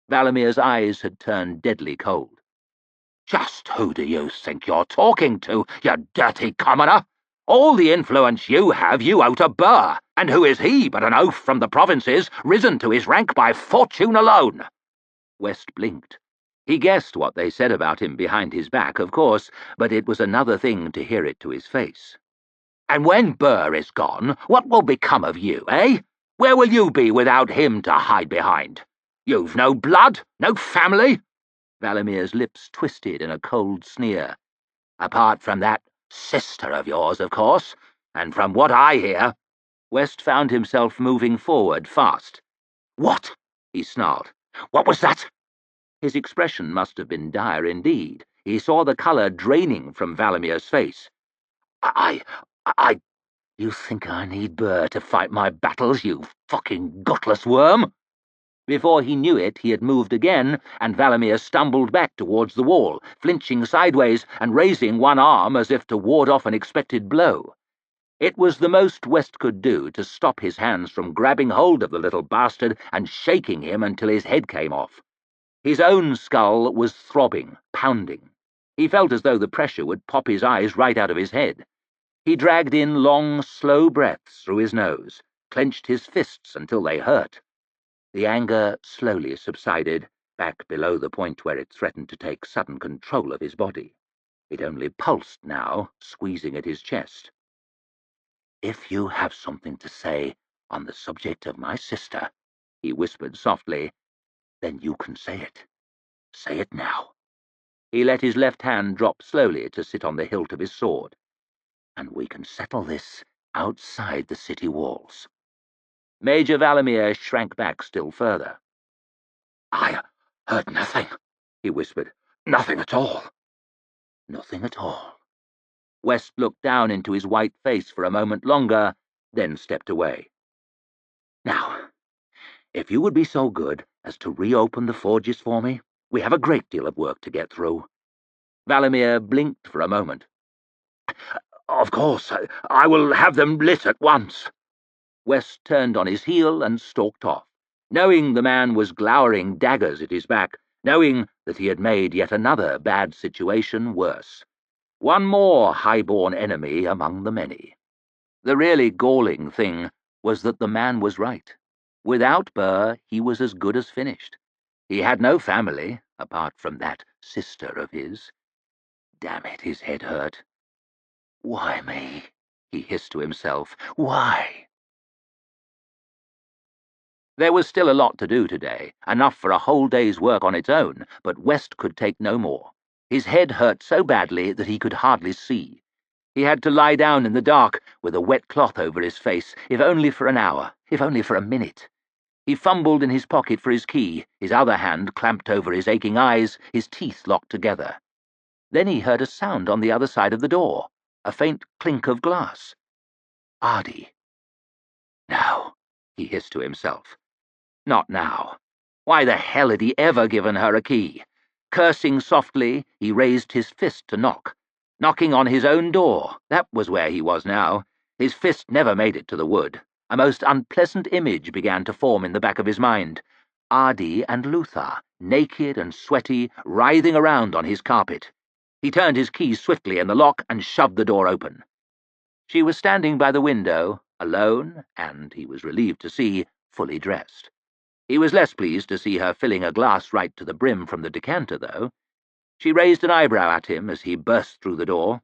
Valamir's eyes had turned deadly cold. "Just who do you think you're talking to, you dirty commoner? All the influence you have you owe to Burr, and who is he but an oaf from the provinces, risen to his rank by fortune alone?" West blinked. He guessed what they said about him behind his back, of course, but it was another thing to hear it to his face. "And when Burr is gone, what will become of you, eh? Where will you be without him to hide behind? You've no blood, no family?" Valamir's lips twisted in a cold sneer. "Apart from that sister of yours, of course, and from what I hear—" West found himself moving forward fast. "What?" he snarled. "What was that?" His expression must have been dire indeed. He saw the colour draining from Valamir's face. I... You think I need Burr to fight my battles, you fucking gutless worm?" Before he knew it, he had moved again, and Valimir stumbled back towards the wall, flinching sideways and raising one arm as if to ward off an expected blow. It was the most West could do to stop his hands from grabbing hold of the little bastard and shaking him until his head came off. His own skull was throbbing, pounding. He felt as though the pressure would pop his eyes right out of his head. He dragged in long, slow breaths through his nose, clenched his fists until they hurt. The anger slowly subsided, back below the point where it threatened to take sudden control of his body. It only pulsed now, squeezing at his chest. "If you have something to say on the subject of my sister," he whispered softly, "then you can say it. Say it now." He let his left hand drop slowly to sit on the hilt of his sword. "And we can settle this outside the city walls." Major Valimir shrank back still further. "I heard nothing," he whispered. "Nothing at all." "Nothing at all." West looked down into his white face for a moment longer, then stepped away. "Now, if you would be so good as to reopen the forges for me, we have a great deal of work to get through." Valimir blinked for a moment. "Of course, I will have them lit at once." West turned on his heel and stalked off, knowing the man was glowering daggers at his back, knowing that he had made yet another bad situation worse. One more high-born enemy among the many. The really galling thing was that the man was right. Without Burr, he was as good as finished. He had no family, apart from that sister of his. Damn it, his head hurt. "Why me?" he hissed to himself. "Why?" There was still a lot to do today, enough for a whole day's work on its own, but West could take no more. His head hurt so badly that he could hardly see. He had to lie down in the dark, with a wet cloth over his face, if only for an hour, if only for a minute. He fumbled in his pocket for his key, his other hand clamped over his aching eyes, his teeth locked together. Then he heard a sound on the other side of the door, a faint clink of glass. Ardy. "No," he hissed to himself. Not now. Why the hell had he ever given her a key? Cursing softly, he raised his fist to knock. Knocking on his own door, that was where he was now. His fist never made it to the wood. A most unpleasant image began to form in the back of his mind. Ardy and Luther, naked and sweaty, writhing around on his carpet. He turned his key swiftly in the lock and shoved the door open. She was standing by the window, alone, and, he was relieved to see, fully dressed. He was less pleased to see her filling a glass right to the brim from the decanter, though. She raised an eyebrow at him as he burst through the door.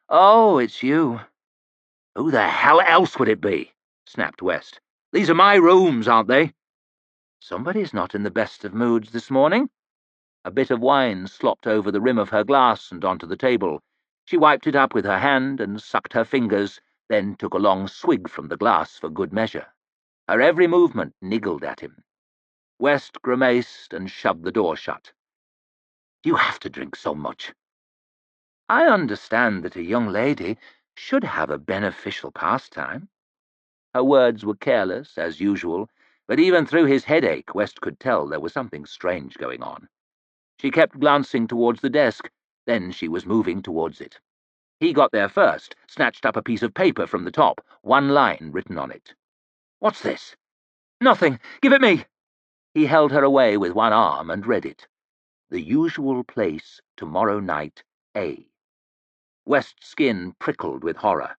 "Oh, it's you." "Who the hell else would it be?" snapped West. "These are my rooms, aren't they?" "Somebody's not in the best of moods this morning." A bit of wine slopped over the rim of her glass and onto the table. She wiped it up with her hand and sucked her fingers, then took a long swig from the glass for good measure. Her every movement niggled at him. West grimaced and shoved the door shut. "Do you have to drink so much?" "I understand that a young lady should have a beneficial pastime." Her words were careless, as usual, but even through his headache West could tell there was something strange going on. She kept glancing towards the desk, then she was moving towards it. He got there first, snatched up a piece of paper from the top, one line written on it. "What's this?" "Nothing. Give it me." He held her away with one arm and read it. "The usual place tomorrow night, A." West's skin prickled with horror.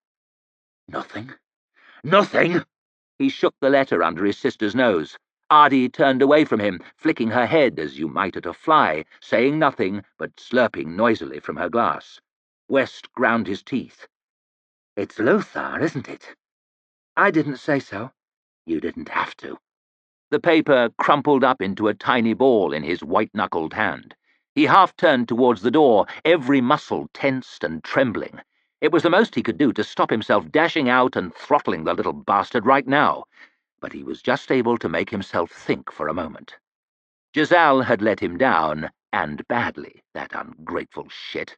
Nothing? Nothing? He shook the letter under his sister's nose. Ardie turned away from him, flicking her head as you might at a fly, saying nothing but slurping noisily from her glass. West ground his teeth. It's Lothar, isn't it? I didn't say so. You didn't have to. The paper crumpled up into a tiny ball in his white-knuckled hand. He half-turned towards the door, every muscle tensed and trembling. It was the most he could do to stop himself dashing out and throttling the little bastard right now, but he was just able to make himself think for a moment. Giselle had let him down, and badly, that ungrateful shit.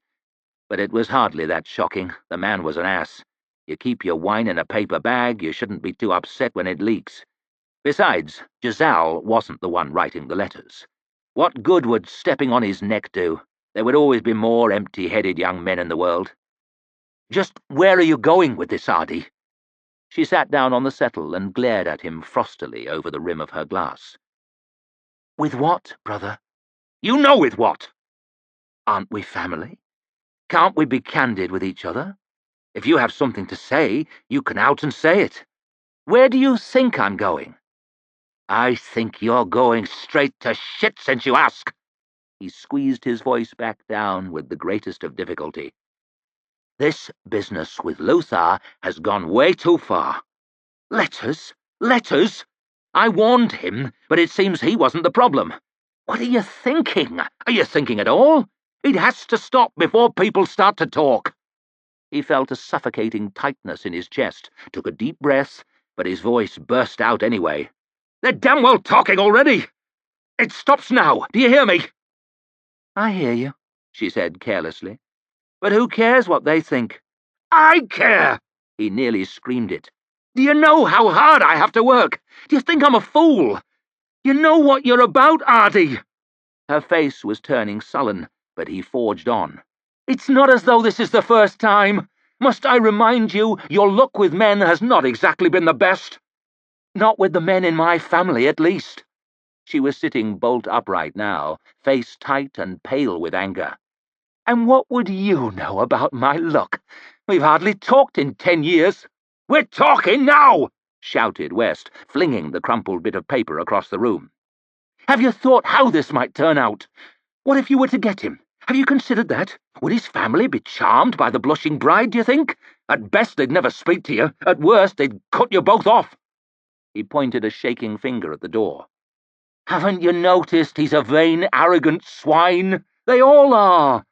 But it was hardly that shocking. The man was an ass. You keep your wine in a paper bag, you shouldn't be too upset when it leaks. Besides, Giselle wasn't the one writing the letters. What good would stepping on his neck do? There would always be more empty-headed young men in the world. Just where are you going with this, Ardie? She sat down on the settle and glared at him frostily over the rim of her glass. With what, brother? You know with what! Aren't we family? Can't we be candid with each other? If you have something to say, you can out and say it. Where do you think I'm going? I think you're going straight to shit since you ask. He squeezed his voice back down with the greatest of difficulty. This business with Lothar has gone way too far. Letters? Letters? I warned him, but it seems he wasn't the problem. What are you thinking? Are you thinking at all? It has to stop before people start to talk. He felt a suffocating tightness in his chest, took a deep breath, but his voice burst out anyway. They're damn well talking already! It stops now, do you hear me? I hear you, she said carelessly. But who cares what they think? I care! He nearly screamed it. Do you know how hard I have to work? Do you think I'm a fool? You know what you're about, Ardie? Her face was turning sullen, but he forged on. It's not as though this is the first time. Must I remind you, your luck with men has not exactly been the best? Not with the men in my family, at least. She was sitting bolt upright now, face tight and pale with anger. And what would you know about my luck? We've hardly talked in 10 years. We're talking now! Shouted West, flinging the crumpled bit of paper across the room. Have you thought how this might turn out? What if you were to get him? Have you considered that? Would his family be charmed by the blushing bride, do you think? At best, they'd never speak to you. At worst, they'd cut you both off. He pointed a shaking finger at the door. Haven't you noticed he's a vain, arrogant swine? They all are.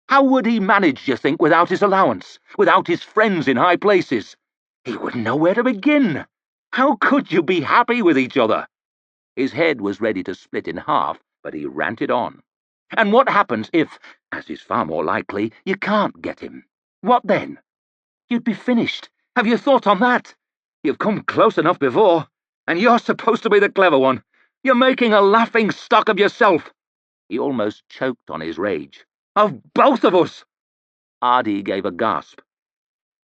How would he manage, you think, without his allowance, without his friends in high places? He wouldn't know where to begin. How could you be happy with each other? His head was ready to split in half, but he ranted on. And what happens if, as is far more likely, you can't get him? What then? You'd be finished. Have you thought on that? You've come close enough before, and you're supposed to be the clever one. You're making a laughing stock of yourself. He almost choked on his rage. Of both of us! Ardie gave a gasp.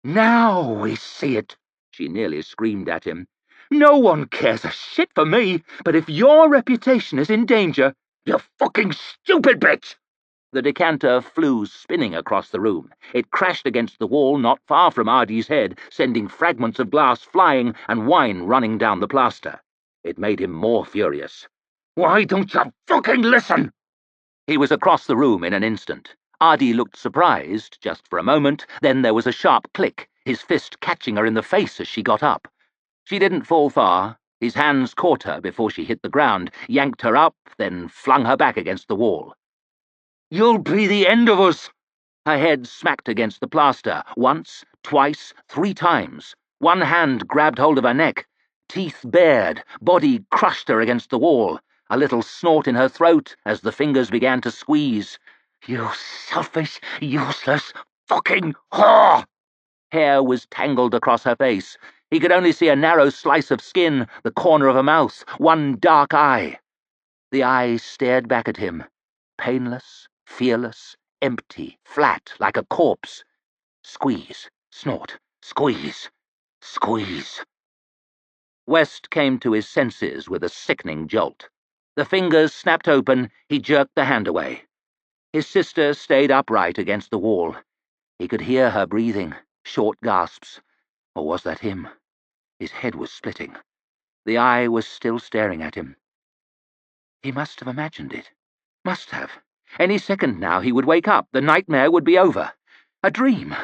Now we see it, she nearly screamed at him. No one cares a shit for me, but if your reputation is in danger, you fucking stupid bitch! The decanter flew spinning across the room. It crashed against the wall not far from Ardie's head, sending fragments of glass flying and wine running down the plaster. It made him more furious. Why don't you fucking listen? He was across the room in an instant. Ardie looked surprised, just for a moment, then there was a sharp click, his fist catching her in the face as she got up. She didn't fall far. His hands caught her before she hit the ground, yanked her up, then flung her back against the wall. You'll be the end of us! Her head smacked against the plaster, once, twice, 3 times. One hand grabbed hold of her neck. Teeth bared, body crushed her against the wall. A little snort in her throat as the fingers began to squeeze. You selfish, useless, fucking whore! Hair was tangled across her face. He could only see a narrow slice of skin, the corner of a mouth, one dark eye. The eye stared back at him, painless, fearless, empty, flat, like a corpse. Squeeze, snort, squeeze, squeeze. West came to his senses with a sickening jolt. The fingers snapped open, he jerked the hand away. His sister stayed upright against the wall. He could hear her breathing, short gasps. Or was that him? His head was splitting. The eye was still staring at him. He must have imagined it. Must have. Any second now he would wake up. The nightmare would be over. A dream.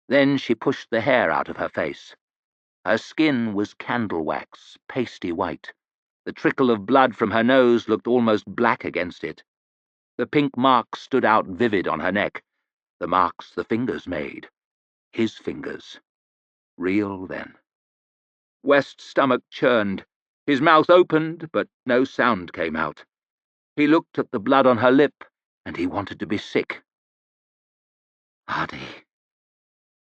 Then she pushed the hair out of her face. Her skin was candle wax, pasty white. The trickle of blood from her nose looked almost black against it. The pink marks stood out vivid on her neck. The marks the fingers made. His fingers. Real then. West's stomach churned. His mouth opened, but no sound came out. He looked at the blood on her lip, and he wanted to be sick. Artie.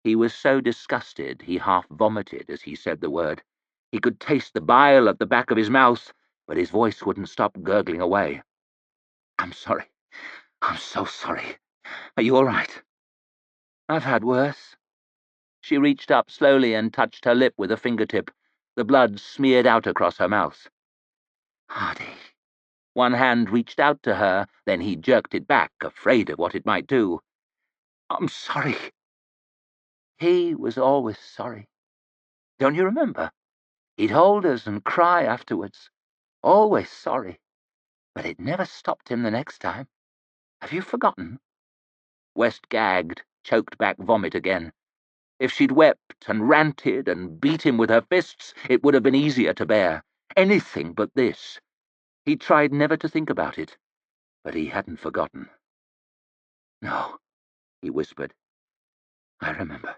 He was so disgusted he half vomited as he said the word. He could taste the bile at the back of his mouth, but his voice wouldn't stop gurgling away. I'm sorry. I'm so sorry. Are you all right? I've had worse. She reached up slowly and touched her lip with a fingertip. The blood smeared out across her mouth. Artie. One hand reached out to her, then he jerked it back, afraid of what it might do. I'm sorry. He was always sorry. Don't you remember? He'd hold us and cry afterwards. Always sorry. But it never stopped him the next time. Have you forgotten? West gagged, choked back vomit again. If she'd wept and ranted and beat him with her fists, it would have been easier to bear. Anything but this. He tried never to think about it, but he hadn't forgotten. No, he whispered. I remember.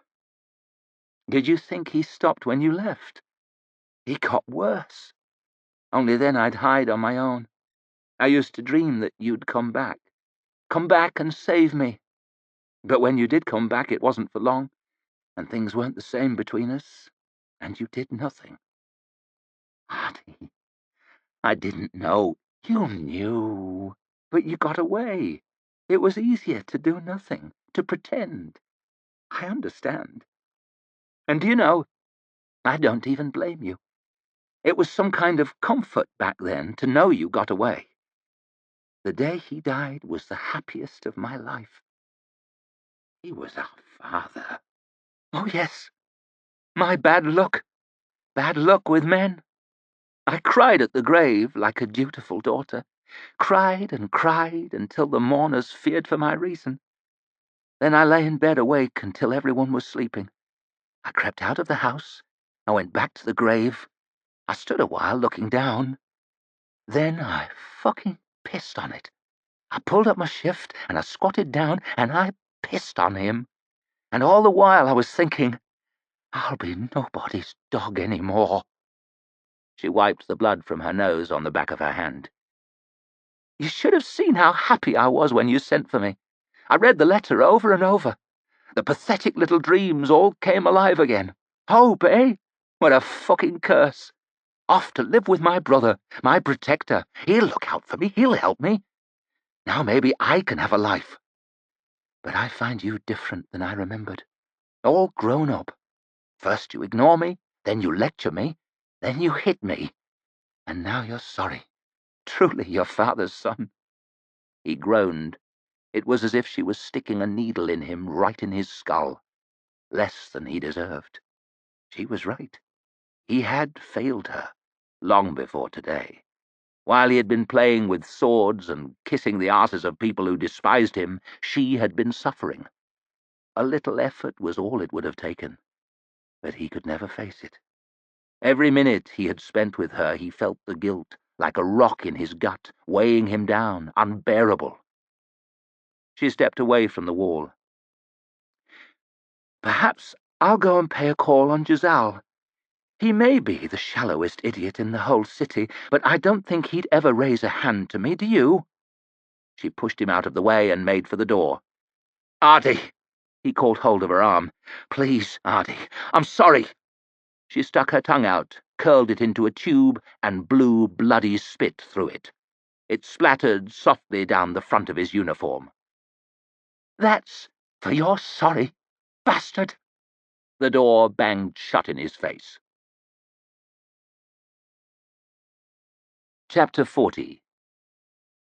Did you think he stopped when you left? He got worse. Only then I'd hide on my own. I used to dream that you'd come back. Come back and save me. But when you did come back, it wasn't for long, and things weren't the same between us, and you did nothing. Artie, I didn't know. You knew. But you got away. It was easier to do nothing, to pretend. I understand. And do you know, I don't even blame you. It was some kind of comfort back then to know you got away. The day he died was the happiest of my life. He was our father. Oh, yes. My bad luck. Bad luck with men. I cried at the grave like a dutiful daughter. Cried and cried until the mourners feared for my reason. Then I lay in bed awake until everyone was sleeping. I crept out of the house. I went back to the grave. I stood a while looking down. Then I fucking pissed on it. I pulled up my shift and I squatted down and I pissed on him. And all the while I was thinking, I'll be nobody's dog anymore. She wiped the blood from her nose on the back of her hand. You should have seen how happy I was when you sent for me. I read the letter over and over. The pathetic little dreams all came alive again. Hope, eh? What a fucking curse. Off to live with my brother, my protector. He'll look out for me. He'll help me. Now maybe I can have a life. But I find you different than I remembered. All grown up. First you ignore me, then you lecture me, then you hit me. And now you're sorry. Truly your father's son. He groaned. It was as if she was sticking a needle in him right in his skull. Less than he deserved. She was right. He had failed her, long before today. While he had been playing with swords and kissing the asses of people who despised him, she had been suffering. A little effort was all it would have taken, but he could never face it. Every minute he had spent with her, he felt the guilt, like a rock in his gut, weighing him down, unbearable. She stepped away from the wall. Perhaps I'll go and pay a call on Giselle. He may be the shallowest idiot in the whole city, but I don't think he'd ever raise a hand to me, do you? She pushed him out of the way and made for the door. Artie! He caught hold of her arm. Please, Artie, I'm sorry. She stuck her tongue out, curled it into a tube, and blew bloody spit through it. It splattered softly down the front of his uniform. That's for your sorry, bastard! The door banged shut in his face. Chapter 40.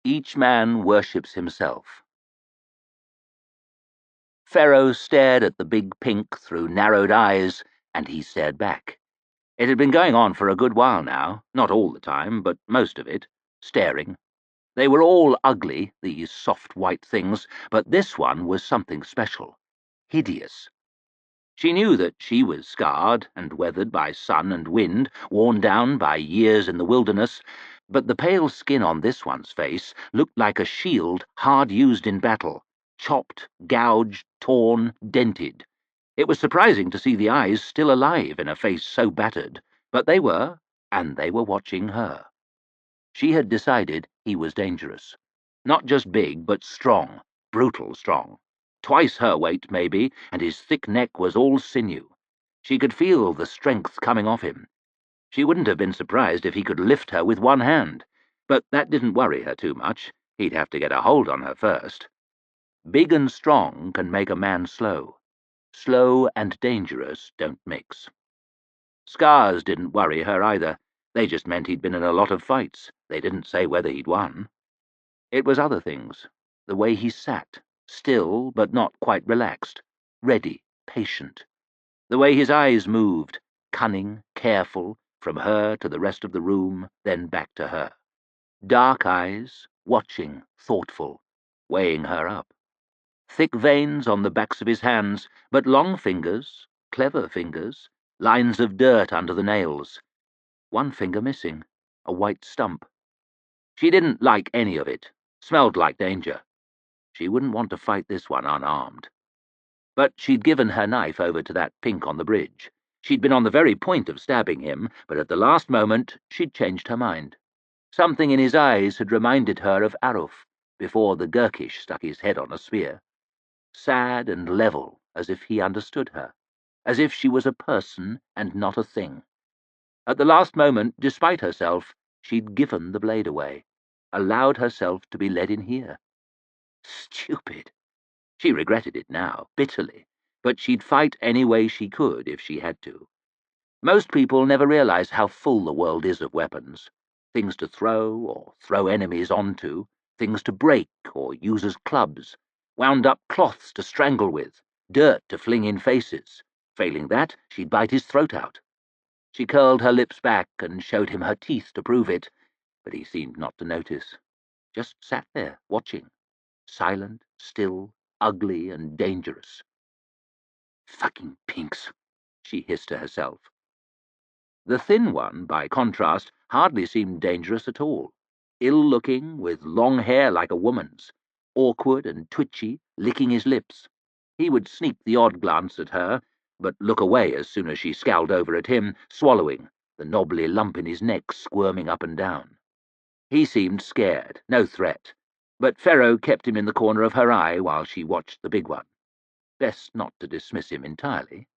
Each man worships himself. Pharaoh stared at the big pink through narrowed eyes, and he stared back. It had been going on for a good while now, not all the time, but most of it, staring. They were all ugly, these soft white things, but this one was something special, hideous. She knew that she was scarred and weathered by sun and wind, worn down by years in the wilderness, but the pale skin on this one's face looked like a shield hard used in battle, chopped, gouged, torn, dented. It was surprising to see the eyes still alive in a face so battered, but they were, and they were watching her. She had decided he was dangerous. Not just big, but strong, brutal strong. Twice her weight, maybe, and his thick neck was all sinew. She could feel the strength coming off him. She wouldn't have been surprised if he could lift her with one hand, but that didn't worry her too much. He'd have to get a hold on her first. Big and strong can make a man slow. Slow and dangerous don't mix. Scars didn't worry her either. They just meant he'd been in a lot of fights. They didn't say whether he'd won. It was other things. The way he sat, still but not quite relaxed, ready, patient. The way his eyes moved, cunning, careful, from her to the rest of the room, then back to her. Dark eyes, watching, thoughtful, weighing her up. Thick veins on the backs of his hands, but long fingers, clever fingers, lines of dirt under the nails. One finger missing, a white stump. She didn't like any of it. Smelled like danger. She wouldn't want to fight this one unarmed. But she'd given her knife over to that pink on the bridge. She'd been on the very point of stabbing him, but at the last moment she'd changed her mind. Something in his eyes had reminded her of Aruf, before the Gurkish stuck his head on a spear. Sad and level, as if he understood her, as if she was a person and not a thing. At the last moment, despite herself, she'd given the blade away, allowed herself to be led in here. Stupid. She regretted it now, bitterly, but she'd fight any way she could if she had to. Most people never realize how full the world is of weapons. Things to throw, or throw enemies onto, things to break, or use as clubs, wound-up cloths to strangle with, dirt to fling in faces. Failing that, she'd bite his throat out. She curled her lips back and showed him her teeth to prove it, but he seemed not to notice. Just sat there, watching. Silent, still, ugly, and dangerous. Fucking pinks, she hissed to herself. The thin one, by contrast, hardly seemed dangerous at all. Ill-looking, with long hair like a woman's. Awkward and twitchy, licking his lips. He would sneak the odd glance at her, but look away as soon as she scowled over at him, swallowing, the knobbly lump in his neck squirming up and down. He seemed scared, no threat, but Pharaoh kept him in the corner of her eye while she watched the big one. Best not to dismiss him entirely.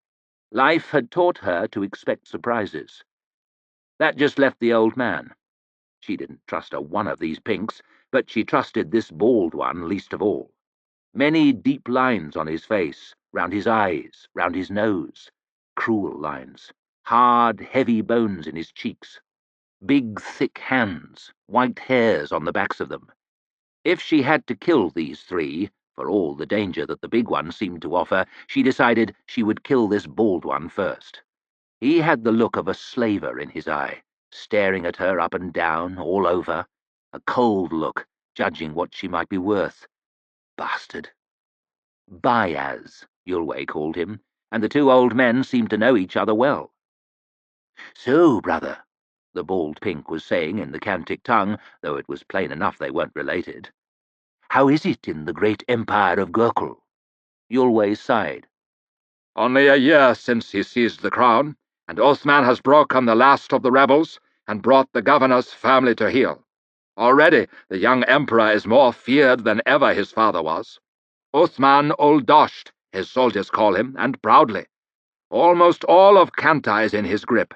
Life had taught her to expect surprises. That just left the old man. She didn't trust a one of these pinks, but she trusted this bald one least of all. Many deep lines on his face, round his eyes, round his nose. Cruel lines. Hard, heavy bones in his cheeks. Big, thick hands, white hairs on the backs of them. If she had to kill these three, for all the danger that the big one seemed to offer, she decided she would kill this bald one first. He had the look of a slaver in his eye, staring at her up and down, all over. A cold look, judging what she might be worth. Bastard. Bayaz, Yulway called him, and the two old men seemed to know each other well. "So, brother," the bald pink was saying in the Cantic tongue, though it was plain enough they weren't related. "How is it in the great empire of Gurkul?" Yulway sighed. "Only a year since he seized the crown, and Othman has broken the last of the rebels and brought the governors firmly to heel. Already the young emperor is more feared than ever his father was. Uthman ul Dasht, his soldiers call him, and proudly. Almost all of Kanta is in his grip.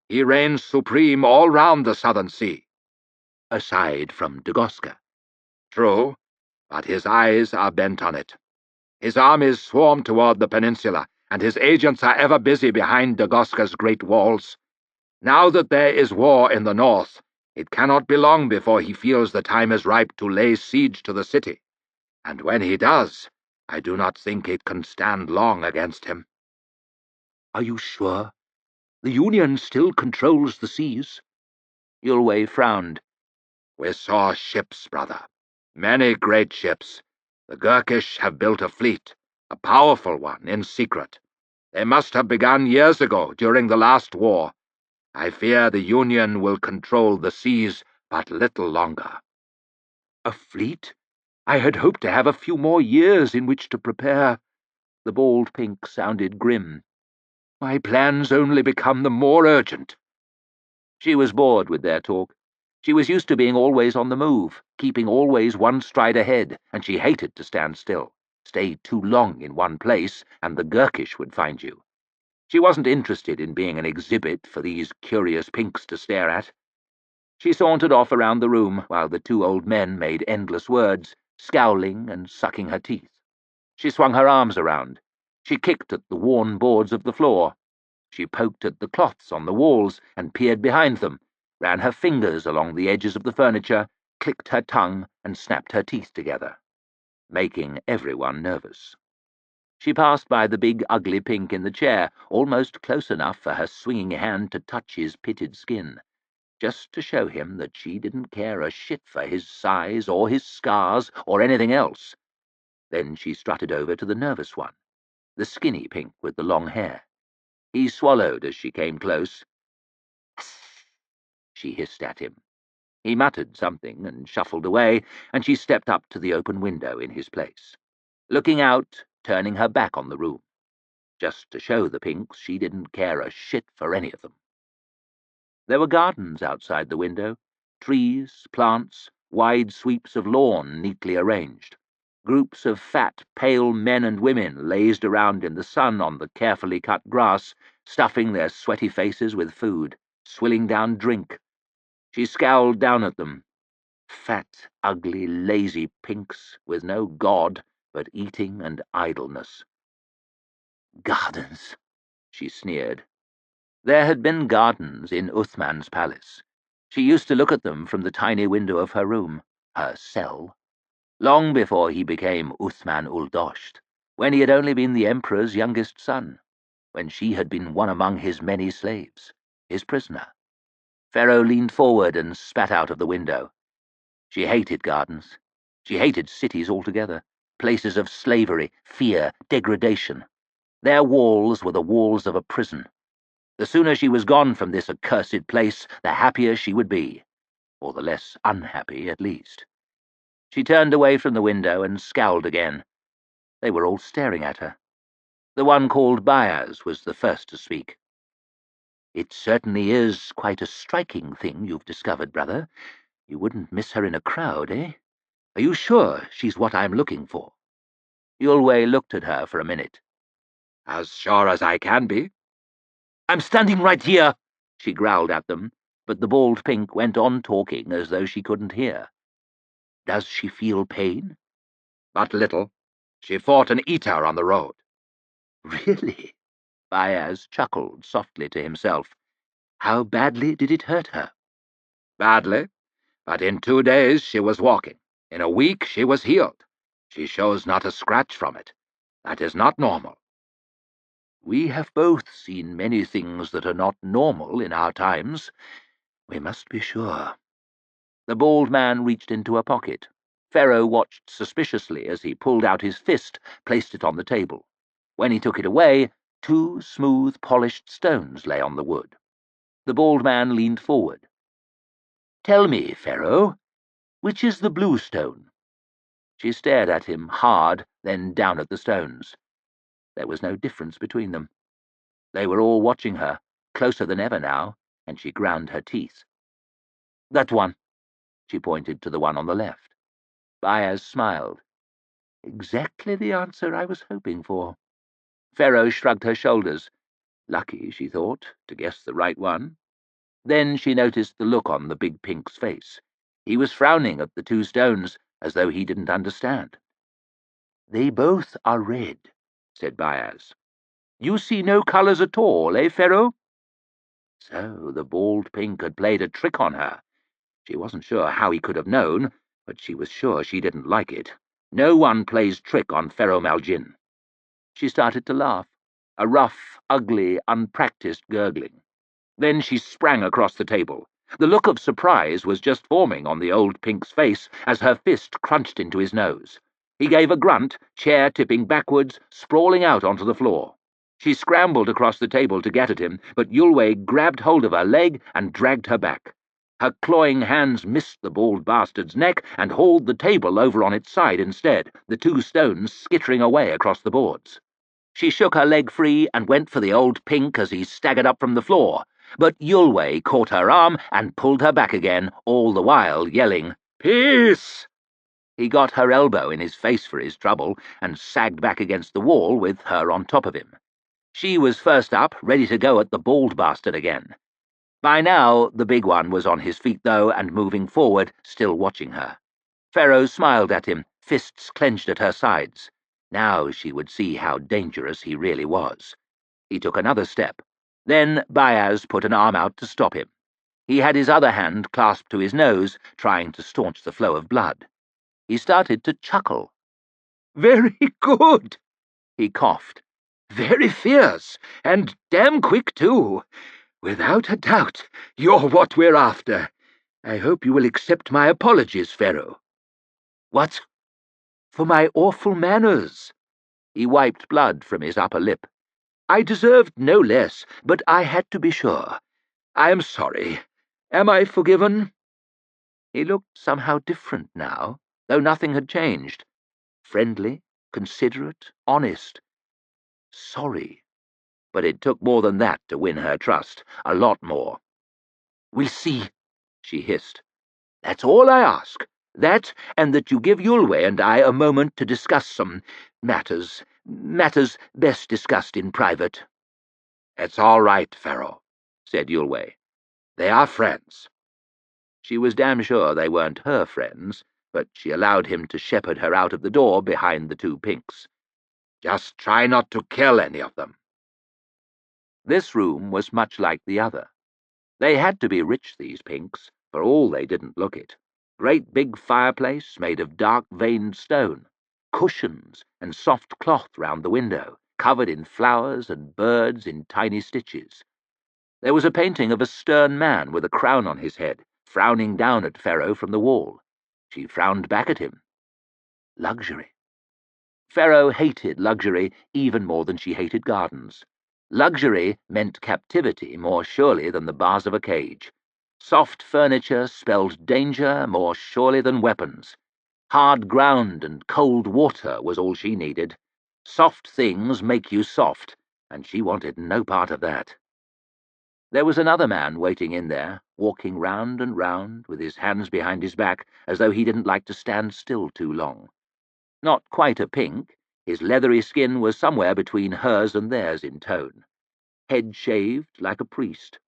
He reigns supreme all round the southern sea." "Aside from Dagoska." "True, but his eyes are bent on it. His armies swarm toward the peninsula, and his agents are ever busy behind Dagoska's great walls. Now that there is war in the north, it cannot be long before he feels the time is ripe to lay siege to the city. And when he does, I do not think it can stand long against him. Are you sure? The Union still controls the seas. Yulway frowned. We saw ships, brother. Many great ships. The Gurkish have built a fleet, a powerful one, in secret. They must have begun years ago, during the last war. I fear the Union will control the seas but little longer. A fleet? I had hoped to have a few more years in which to prepare. The bald pink sounded grim. My plans only become the more urgent. She was bored with their talk. She was used to being always on the move, keeping always one stride ahead, and she hated to stand still. Stay too long in one place, and the Gurkish would find you. She wasn't interested in being an exhibit for these curious pinks to stare at. She sauntered off around the room while the two old men made endless words, scowling and sucking her teeth. She swung her arms around. She kicked at the worn boards of the floor. She poked at the cloths on the walls and peered behind them, ran her fingers along the edges of the furniture, clicked her tongue and snapped her teeth together, making everyone nervous. She passed by the big ugly pink in the chair, almost close enough for her swinging hand to touch his pitted skin, just to show him that she didn't care a shit for his size or his scars or anything else. Then she strutted over to the nervous one, the skinny pink with the long hair. He swallowed as she came close. She hissed at him. He muttered something and shuffled away, and she stepped up to the open window in his place, looking out, turning her back on the room, just to show the pinks she didn't care a shit for any of them. There were gardens outside the window, trees, plants, wide sweeps of lawn neatly arranged. Groups of fat, pale men and women lazed around in the sun on the carefully cut grass, stuffing their sweaty faces with food, swilling down drink. She scowled down at them. Fat, ugly, lazy pinks, with no god but eating and idleness. Gardens, she sneered. There had been gardens in Uthman's palace. She used to look at them from the tiny window of her room, her cell, long before he became Uthman ul Dosth, when he had only been the emperor's youngest son, when she had been one among his many slaves, his prisoner. Pharaoh leaned forward and spat out of the window. She hated gardens. She hated cities altogether, places of slavery, fear, degradation. Their walls were the walls of a prison. The sooner she was gone from this accursed place, the happier she would be, or the less unhappy at least. She turned away from the window and scowled again. They were all staring at her. The one called Byers was the first to speak. "It certainly is quite a striking thing you've discovered, brother. You wouldn't miss her in a crowd, eh? Are you sure she's what I'm looking for?" Yulway looked at her for a minute. As sure as I can be. "I'm standing right here," she growled at them, but the bald pink went on talking as though she couldn't hear. "Does she feel pain?" But little. She fought an eater on the road. "Really?" Byers chuckled softly to himself. "How badly did it hurt her?" Badly, but in 2 days she was walking. In a week she was healed. She shows not a scratch from it. That is not normal. "We have both seen many things that are not normal in our times. We must be sure." The bald man reached into a pocket. Pharaoh watched suspiciously as he pulled out his fist, placed it on the table. When he took it away, 2 smooth, polished stones lay on the wood. The bald man leaned forward. "Tell me, Pharaoh, which is the blue stone?" She stared at him hard, then down at the stones. There was no difference between them. They were all watching her, closer than ever now, and she ground her teeth. "That one." She pointed to the one on the left. Byers smiled. "Exactly the answer I was hoping for." Pharaoh shrugged her shoulders. Lucky, she thought, to guess the right one. Then she noticed the look on the big pink's face. He was frowning at the 2 stones, as though he didn't understand. "They both are red," said Byers. "You see no colours at all, eh, Pharaoh?" So the bald pink had played a trick on her. She wasn't sure how he could have known, but she was sure she didn't like it. No one plays trick on Pharaoh Malgin." She started to laugh, a rough, ugly, unpracticed gurgling. Then she sprang across the table. The look of surprise was just forming on the old pink's face as her fist crunched into his nose. He gave a grunt, chair tipping backwards, sprawling out onto the floor. She scrambled across the table to get at him, but Yulwei grabbed hold of her leg and dragged her back. Her clawing hands missed the bald bastard's neck and hauled the table over on its side instead, the two stones skittering away across the boards. She shook her leg free and went for the old pink as he staggered up from the floor, but Yulwei caught her arm and pulled her back again, all the while yelling, "Peace!" He got her elbow in his face for his trouble and sagged back against the wall with her on top of him. She was first up, ready to go at the bald bastard again. By now, the big one was on his feet, though, and moving forward, still watching her. Pharaoh smiled at him, fists clenched at her sides. Now she would see how dangerous he really was. He took another step. Then Baez put an arm out to stop him. He had his other hand clasped to his nose, trying to staunch the flow of blood. He started to chuckle. "Very good," he coughed. "Very fierce, and damn quick, too. Without a doubt, you're what we're after. I hope you will accept my apologies, Pharaoh." "What?" "For my awful manners." He wiped blood from his upper lip. "I deserved no less, but I had to be sure. I am sorry. Am I forgiven?" He looked somehow different now, though nothing had changed. Friendly, considerate, honest. Sorry. But it took more than that to win her trust, a lot more. "We'll see," she hissed. "That's all I ask. That, and that you give Yulwei and I a moment to discuss some matters best discussed in private." "It's all right, Pharaoh," said Yulwei. "They are friends." She was damn sure they weren't her friends, but she allowed him to shepherd her out of the door behind the two pinks. "Just try not to kill any of them." This room was much like the other. They had to be rich, these pinks, for all they didn't look it. Great big fireplace made of dark-veined stone, cushions and soft cloth round the window, covered in flowers and birds in tiny stitches. There was a painting of a stern man with a crown on his head, frowning down at Pharaoh from the wall. She frowned back at him. Luxury. Pharaoh hated luxury even more than she hated gardens. Luxury meant captivity more surely than the bars of a cage. Soft furniture spelled danger more surely than weapons. Hard ground and cold water was all she needed. Soft things make you soft, and she wanted no part of that. There was another man waiting in there, walking round and round, with his hands behind his back, as though he didn't like to stand still too long. Not quite a pink, his leathery skin was somewhere between hers and theirs in tone. Head-shaved like a priest.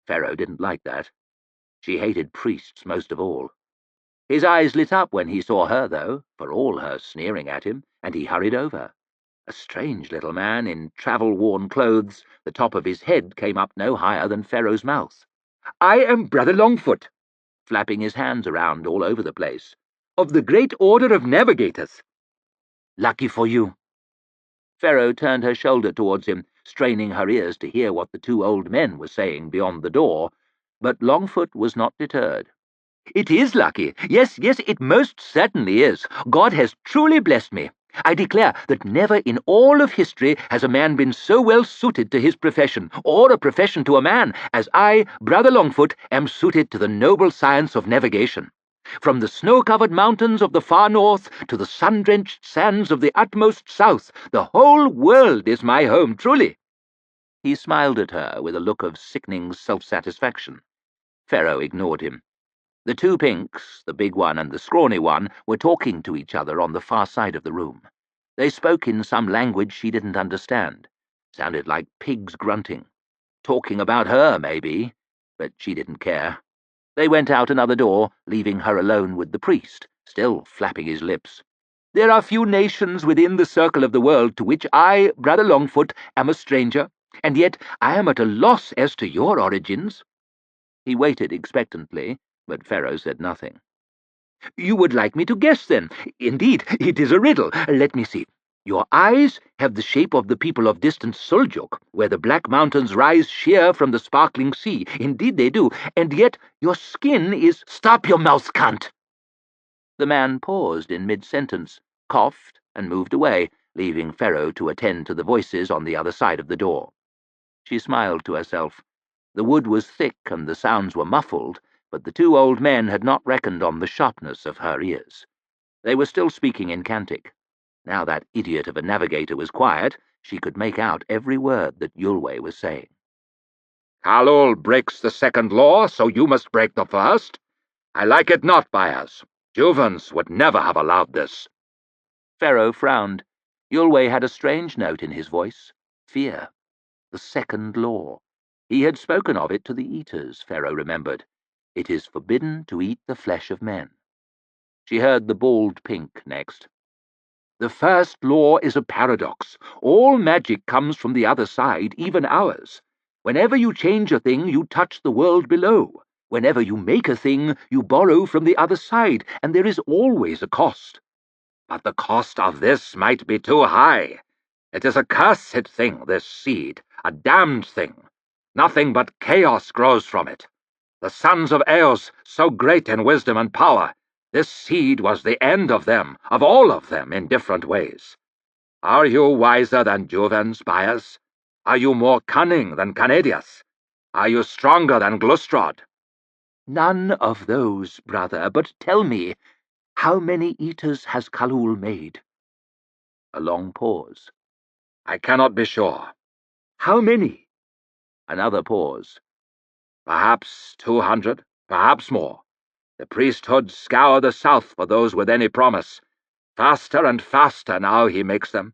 Pharaoh didn't like that. She hated priests most of all. His eyes lit up when he saw her, though, for all her sneering at him, and he hurried over. A strange little man in travel-worn clothes, the top of his head came up no higher than Pharaoh's mouth. "I am Brother Longfoot," flapping his hands around all over the place, "of the Great Order of Navigators." "Lucky for you." Pharaoh turned her shoulder towards him, straining her ears to hear what the two old men were saying beyond the door, but Longfoot was not deterred. "It is lucky. Yes, it most certainly is. God has truly blessed me. I declare that never in all of history has a man been so well suited to his profession, or a profession to a man, as I, Brother Longfoot, am suited to the noble science of navigation. From the snow-covered mountains of the far north to the sun-drenched sands of the utmost south, the whole world is my home, truly." He smiled at her with a look of sickening self-satisfaction. Pharaoh ignored him. The two pinks, the big one and the scrawny one, were talking to each other on the far side of the room. They spoke in some language she didn't understand. Sounded like pigs grunting. Talking about her, maybe, but she didn't care. They went out another door, leaving her alone with the priest, still flapping his lips. "There are few nations within the circle of the world to which I, Brother Longfoot, am a stranger, and yet I am at a loss as to your origins." He waited expectantly, but Pharaoh said nothing. You would like me to guess, then? Indeed, it is a riddle. Let me see. Your eyes have the shape of the people of distant Suljuk, where the black mountains rise sheer from the sparkling sea. Indeed they do. And yet your skin is— Stop your mouth, cunt! The man paused in mid-sentence, coughed, and moved away, leaving Ferro to attend to the voices on the other side of the door. She smiled to herself. The wood was thick and the sounds were muffled, but the two old men had not reckoned on the sharpness of her ears. They were still speaking in Cantic. Now that idiot of a navigator was quiet, she could make out every word that Yulway was saying. Khalul breaks the second law, so you must break the first. I like it not, Byers. Juvens would never have allowed this. Ferro frowned. Yulway had a strange note in his voice. Fear. The second law. He had spoken of it to the eaters, Ferro remembered. It is forbidden to eat the flesh of men. She heard the bald pink next. The first law is a paradox. All magic comes from the other side, even ours. Whenever you change a thing, you touch the world below. Whenever you make a thing, you borrow from the other side, and there is always a cost. But the cost of this might be too high. It is a cursed thing, this seed, a damned thing. Nothing but chaos grows from it. The sons of Eos, so great in wisdom and power, this seed was the end of them, of all of them, in different ways. Are you wiser than Juvens, Byers? Are you more cunning than Canedius? Are you stronger than Glustrod? None of those, brother, but tell me, how many eaters has Khalul made? A long pause. I cannot be sure. How many? Another pause. Perhaps 200, perhaps more. The priesthood scour the south for those with any promise. Faster and faster now he makes them,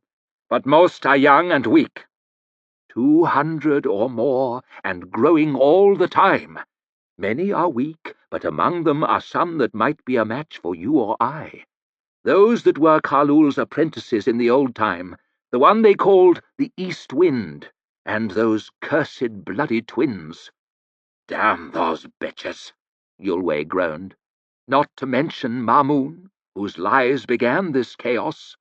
but most are young and weak. 200 or more, and growing all the time. Many are weak, but among them are some that might be a match for you or I. Those that were Khalul's apprentices in the old time, the one they called the East Wind, and those cursed bloody twins. Damn those bitches, Yulway groaned. Not to mention Mamoon, whose lies began this chaos.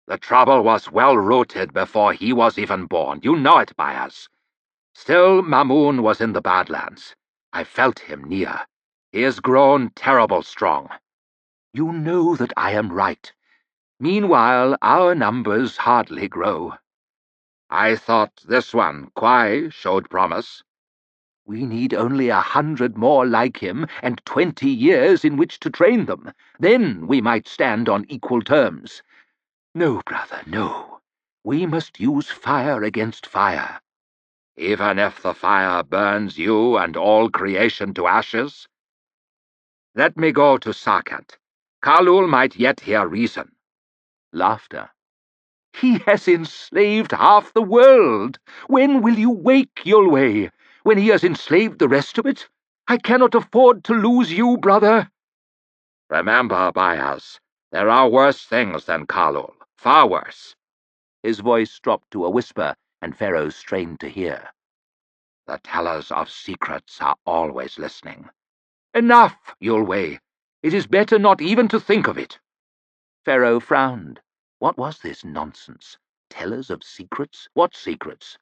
The trouble was well-rooted before he was even born. You know it, Byers. Still, Mamoon was in the Badlands. I felt him near. He has grown terrible strong. You know that I am right. Meanwhile, our numbers hardly grow. I thought this one, Quai, showed promise. We need only 100 more like him, and 20 years in which to train them. Then we might stand on equal terms. No, brother, no. We must use fire against fire. Even if the fire burns you and all creation to ashes? Let me go to Sarkant. Khalul might yet hear reason. Laughter. He has enslaved half the world. When will you wake, Yulway? When he has enslaved the rest of it? I cannot afford to lose you, brother. Remember, Byers, there are worse things than Khalul, far worse. His voice dropped to a whisper, and Ferro strained to hear. The tellers of secrets are always listening. Enough, Yulway. It is better not even to think of it. Ferro frowned. What was this nonsense? Tellers of secrets? What secrets?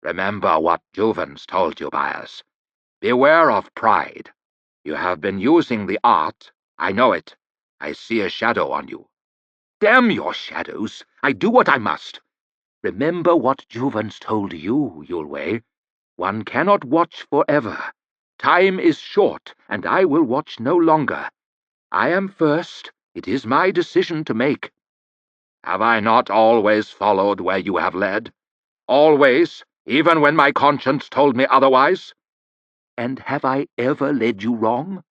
Remember what Juvens told you, Byers. Beware of pride. You have been using the art. I know it. I see a shadow on you. Damn your shadows! I do what I must. Remember what Juvens told you, Yulway. One cannot watch forever. Time is short, and I will watch no longer. I am first. It is my decision to make. Have I not always followed where you have led? Always, even when my conscience told me otherwise? And have I ever led you wrong?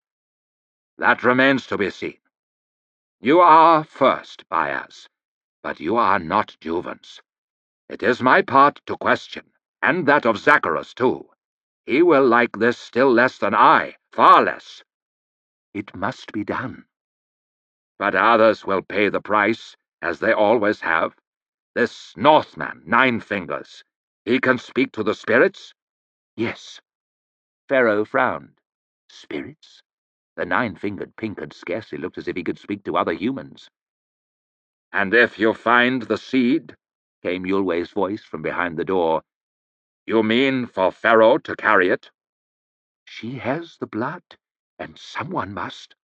That remains to be seen. You are first, Byers, but you are not Juvens. It is my part to question, and that of Zacharus, too. He will like this still less than I, far less. It must be done. But others will pay the price, as they always have. This Northman, Nine Fingers, he can speak to the spirits? Yes. Ferro frowned. Spirits? The nine-fingered pink had scarcely looked as if he could speak to other humans. "And if you find the seed," came Yulway's voice from behind the door. "you mean for Pharaoh to carry it?" "She has the blood, and someone must."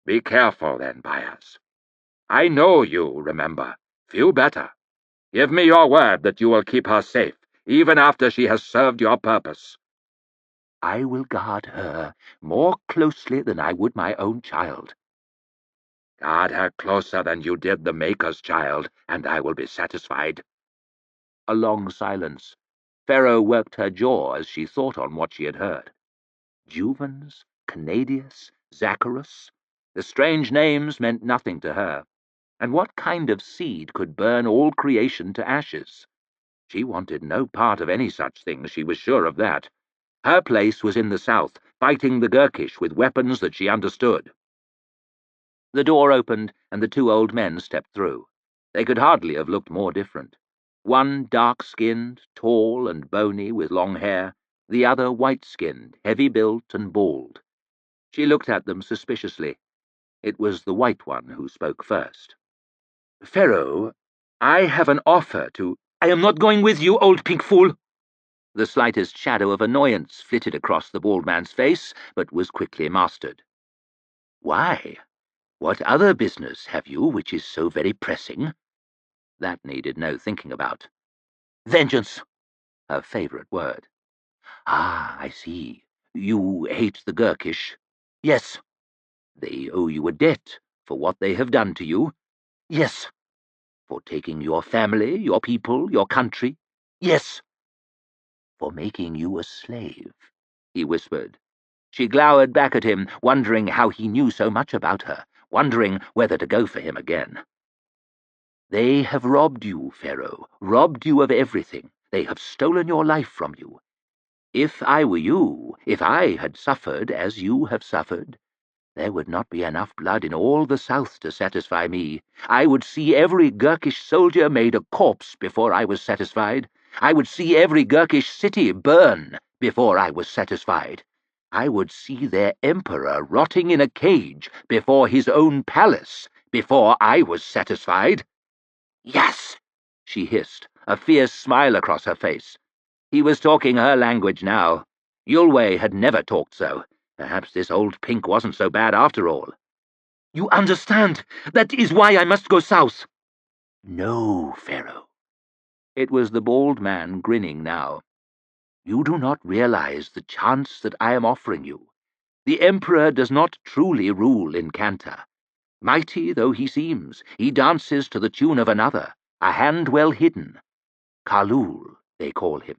"Be careful, then, Bias. I know you, remember. Few better. Give me your word that you will keep her safe, even after she has served your purpose." "I will guard her more closely than I would my own child." "Guard her closer than you did the Maker's child, and I will be satisfied." A long silence. Pharaoh worked her jaw as she thought on what she had heard. Juvens, Canadius, Zacharus. The strange names meant nothing to her. And what kind of seed could burn all creation to ashes? She wanted no part of any such thing, she was sure of that. Her place was in the south, fighting the Gurkish with weapons that she understood. The door opened, and the two old men stepped through. They could hardly have looked more different. One dark-skinned, tall and bony with long hair, the other white-skinned, heavy-built and bald. She looked at them suspiciously. It was the white one who spoke first. "Pharaoh, I have an offer to—" "I am not going with you, old pink fool!" The slightest shadow of annoyance flitted across the bald man's face, but was quickly mastered. "Why? What other business have you which is so very pressing?" That needed no thinking about. "Vengeance!" Her favourite word. "Ah, I see. You hate the Gurkish." "Yes." "They owe you a debt for what they have done to you." "Yes." "For taking your family, your people, your country." "Yes." "For making you a slave," he whispered. She glowered back at him, wondering how he knew so much about her, wondering whether to go for him again. "They have robbed you, Pharaoh, robbed you of everything. They have stolen your life from you. If I were you, if I had suffered as you have suffered, there would not be enough blood in all the south to satisfy me. I would see every Gurkish soldier made a corpse before I was satisfied. I would see every Gurkish city burn before I was satisfied. I would see their emperor rotting in a cage before his own palace before I was satisfied." "Yes," she hissed, a fierce smile across her face. He was talking her language now. Yulway had never talked so. Perhaps this old pink wasn't so bad after all. "You understand? That is why I must go south." "No, Pharaoh." It was the bald man grinning now. "You do not realize the chance that I am offering you. The Emperor does not truly rule in Kanta. Mighty though he seems, he dances to the tune of another, a hand well hidden. Khalul, they call him."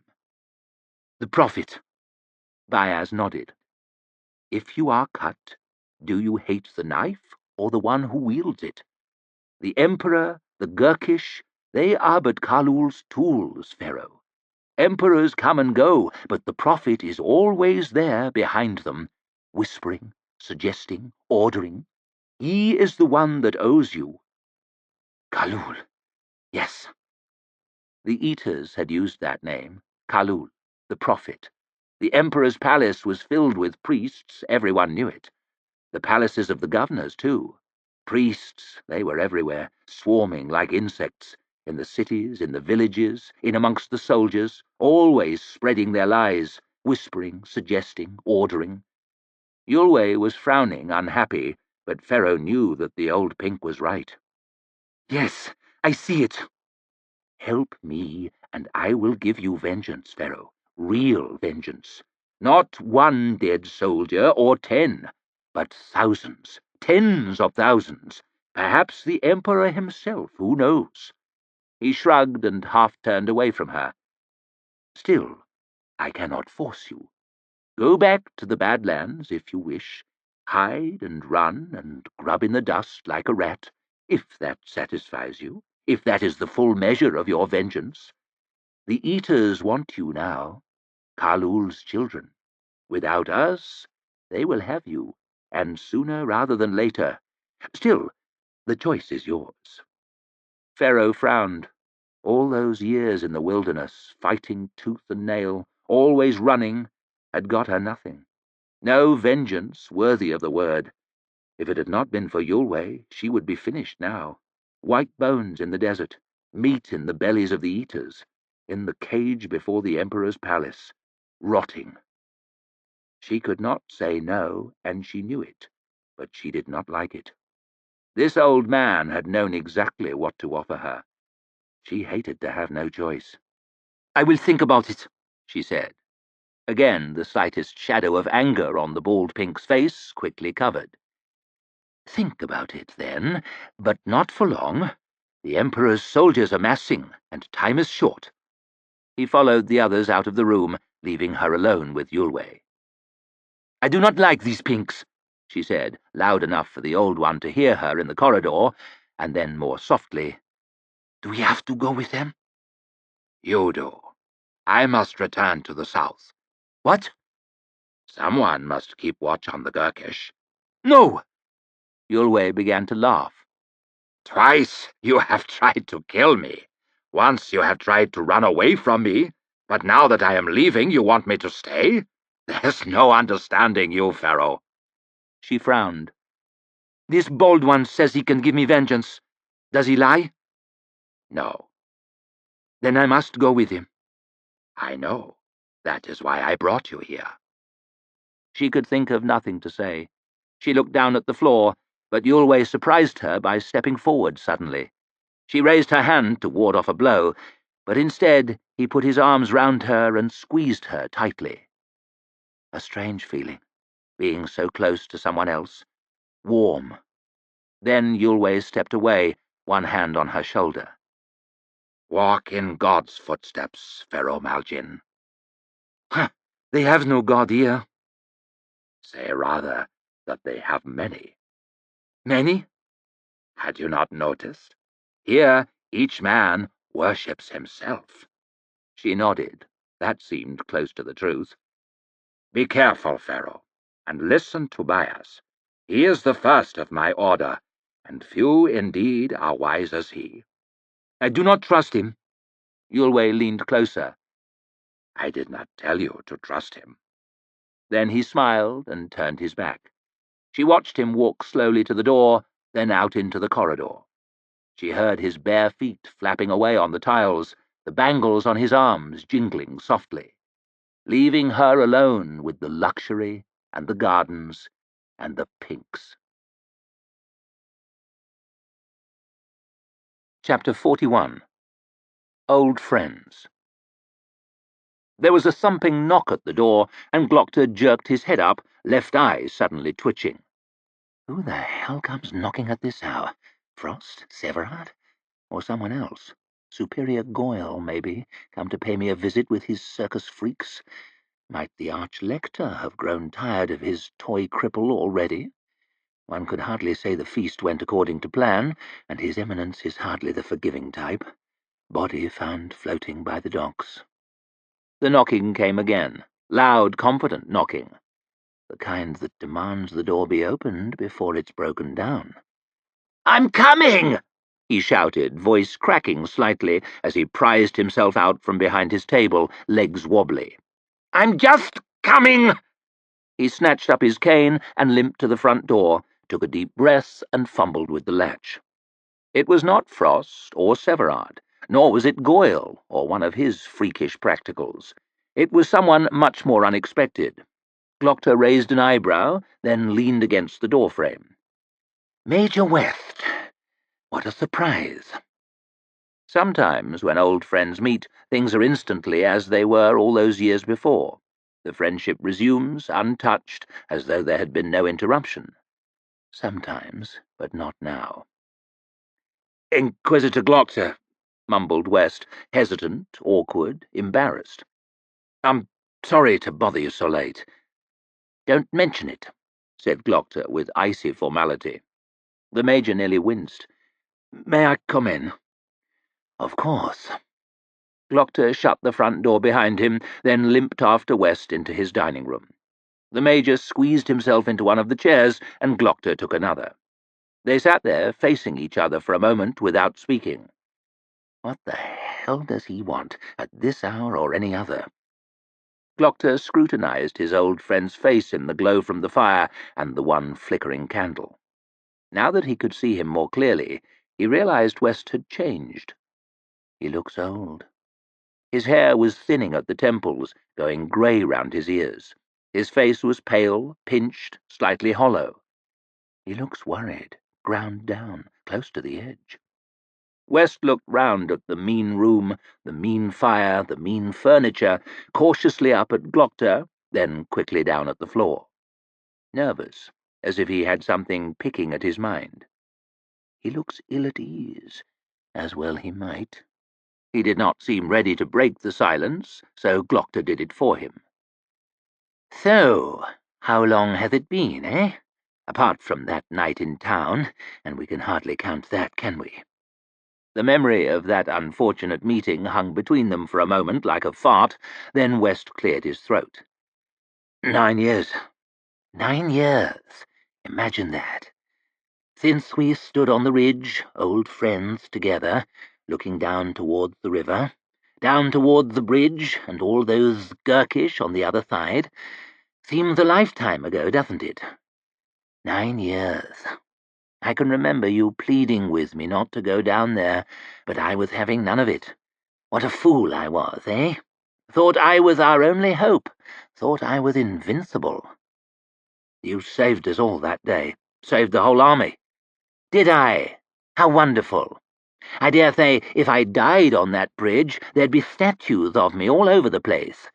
"The Prophet." Bias nodded. "If you are cut, do you hate the knife or the one who wields it? The Emperor, the Gurkish, they are but Khalul's tools, Pharaoh. Emperors come and go, but the Prophet is always there behind them, whispering, suggesting, ordering. He is the one that owes you." "Khalul, yes." The Eaters had used that name, Khalul, the Prophet. The Emperor's palace was filled with priests, everyone knew it. The palaces of the governors, too. Priests, they were everywhere, swarming like insects, in the cities, in the villages, in amongst the soldiers, always spreading their lies, whispering, suggesting, ordering. Yulway was frowning, unhappy, but Pharaoh knew that the old pink was right. "Yes, I see it." "Help me, and I will give you vengeance, Pharaoh. Real vengeance. Not one dead soldier or 10, but thousands, tens of thousands. Perhaps the Emperor himself, who knows?" He shrugged and half-turned away from her. "Still, I cannot force you. Go back to the Badlands if you wish. Hide and run and grub in the dust like a rat, if that satisfies you, if that is the full measure of your vengeance. The Eaters want you now, Khalul's children. Without us, they will have you, and sooner rather than later. Still, the choice is yours." Pharaoh frowned. All those years in the wilderness, fighting tooth and nail, always running, had got her nothing. No vengeance worthy of the word. If it had not been for Yulwei, she would be finished now. White bones in the desert, meat in the bellies of the eaters, in the cage before the Emperor's palace, rotting. She could not say no, and she knew it, but she did not like it. This old man had known exactly what to offer her. She hated to have no choice. "I will think about it," she said. Again, the slightest shadow of anger on the bald pink's face quickly covered. "Think about it, then, but not for long. The Emperor's soldiers are massing, and time is short." He followed the others out of the room, leaving her alone with Yulwei. "I do not like these pinks," she said, loud enough for the old one to hear her in the corridor, and then more softly, "Do we have to go with them?" You do. I must return to the south. "What?" Someone must keep watch on the Gurkish. "No!" Yulwei began to laugh. Twice you have tried to kill me. Once you have tried to run away from me, but now that I am leaving, you want me to stay? There's no understanding you, Pharaoh." She frowned. "This bold one says he can give me vengeance. Does he lie?" "No." "Then I must go with him." "I know. That is why I brought you here." She could think of nothing to say. She looked down at the floor, but Yulwei surprised her by stepping forward suddenly. She raised her hand to ward off a blow, but instead he put his arms round her and squeezed her tightly. A strange feeling, being so close to someone else. Warm. Then Yulwei stepped away, one hand on her shoulder. "Walk in God's footsteps, Pharaoh Maljin." "Huh, they have no god here." "Say rather that they have many." "Many?" "Had you not noticed? Here each man worships himself." She nodded. That seemed close to the truth. "Be careful, Pharaoh, and listen to Bias. He is the first of my order, and few indeed are wise as he." "I do not trust him." Yulwei leaned closer. "I did not tell you to trust him." Then he smiled and turned his back. She watched him walk slowly to the door, then out into the corridor. She heard his bare feet flapping away on the tiles, the bangles on his arms jingling softly, leaving her alone with the luxury and the gardens and the pinks. Chapter 41. Old Friends. There was a thumping knock at the door, and Glockter jerked his head up, left eye suddenly twitching. Who the hell comes knocking at this hour? Frost? Severard? Or someone else? Superior Goyle, maybe, come to pay me a visit with his circus freaks? Might the Arch-Lector have grown tired of his toy cripple already? One could hardly say the feast went according to plan, and His Eminence is hardly the forgiving type. Body found floating by the docks. The knocking came again, loud, confident knocking, the kind that demands the door be opened before it's broken down. "I'm coming!" he shouted, voice cracking slightly as he prized himself out from behind his table, legs wobbly. "I'm just coming!" He snatched up his cane and limped to the front door, took a deep breath, and fumbled with the latch. It was not Frost or Severard, nor was it Goyle or one of his freakish practicals. It was someone much more unexpected. Glockter raised an eyebrow, then leaned against the doorframe. "Major West. What a surprise." Sometimes, when old friends meet, things are instantly as they were all those years before. The friendship resumes, untouched, as though there had been no interruption. Sometimes, but not now. "Inquisitor Glockter," mumbled West, hesitant, awkward, embarrassed. "I'm sorry to bother you so late." "Don't mention it," said Glockter with icy formality. The Major nearly winced. "May I come in?" "Of course." Glockter shut the front door behind him, then limped after West into his dining room. The Major squeezed himself into one of the chairs, and Glockter took another. They sat there, facing each other for a moment without speaking. What the hell does he want, at this hour or any other? Glockter scrutinized his old friend's face in the glow from the fire and the one flickering candle. Now that he could see him more clearly, he realized West had changed. He looks old. His hair was thinning at the temples, going grey round his ears. His face was pale, pinched, slightly hollow. He looks worried, ground down, close to the edge. West looked round at the mean room, the mean fire, the mean furniture, cautiously up at Glockter, then quickly down at the floor. Nervous, as if he had something picking at his mind. He looks ill at ease, as well he might. He did not seem ready to break the silence, so Glockter did it for him. "So, how long hath it been, eh? Apart from that night in town, and we can hardly count that, can we?" The memory of that unfortunate meeting hung between them for a moment like a fart, then West cleared his throat. 9 years. 9 years. Imagine that. Since we stood on the ridge, old friends together, looking down toward the river, down toward the bridge and all those Gurkish on the other side. Seems a lifetime ago, doesn't it? 9 years. I can remember you pleading with me not to go down there, but I was having none of it. What a fool I was, eh? Thought I was our only hope. Thought I was invincible. You saved us all that day. Saved the whole army. Did I? How wonderful. I dare say if I died on that bridge, there'd be statues of me all over the place.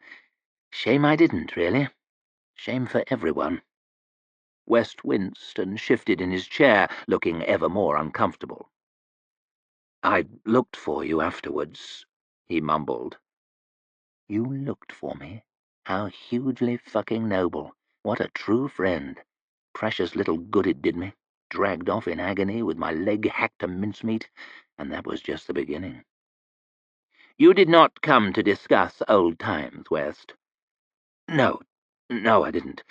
Shame I didn't, really. Shame for everyone. West winced and shifted in his chair, looking ever more uncomfortable. "I looked for you afterwards," he mumbled. "You looked for me? How hugely fucking noble. What a true friend. Precious little good it did me. Dragged off in agony with my leg hacked to mincemeat, and that was just the beginning." "You did not come to discuss old times, West?" No, I didn't.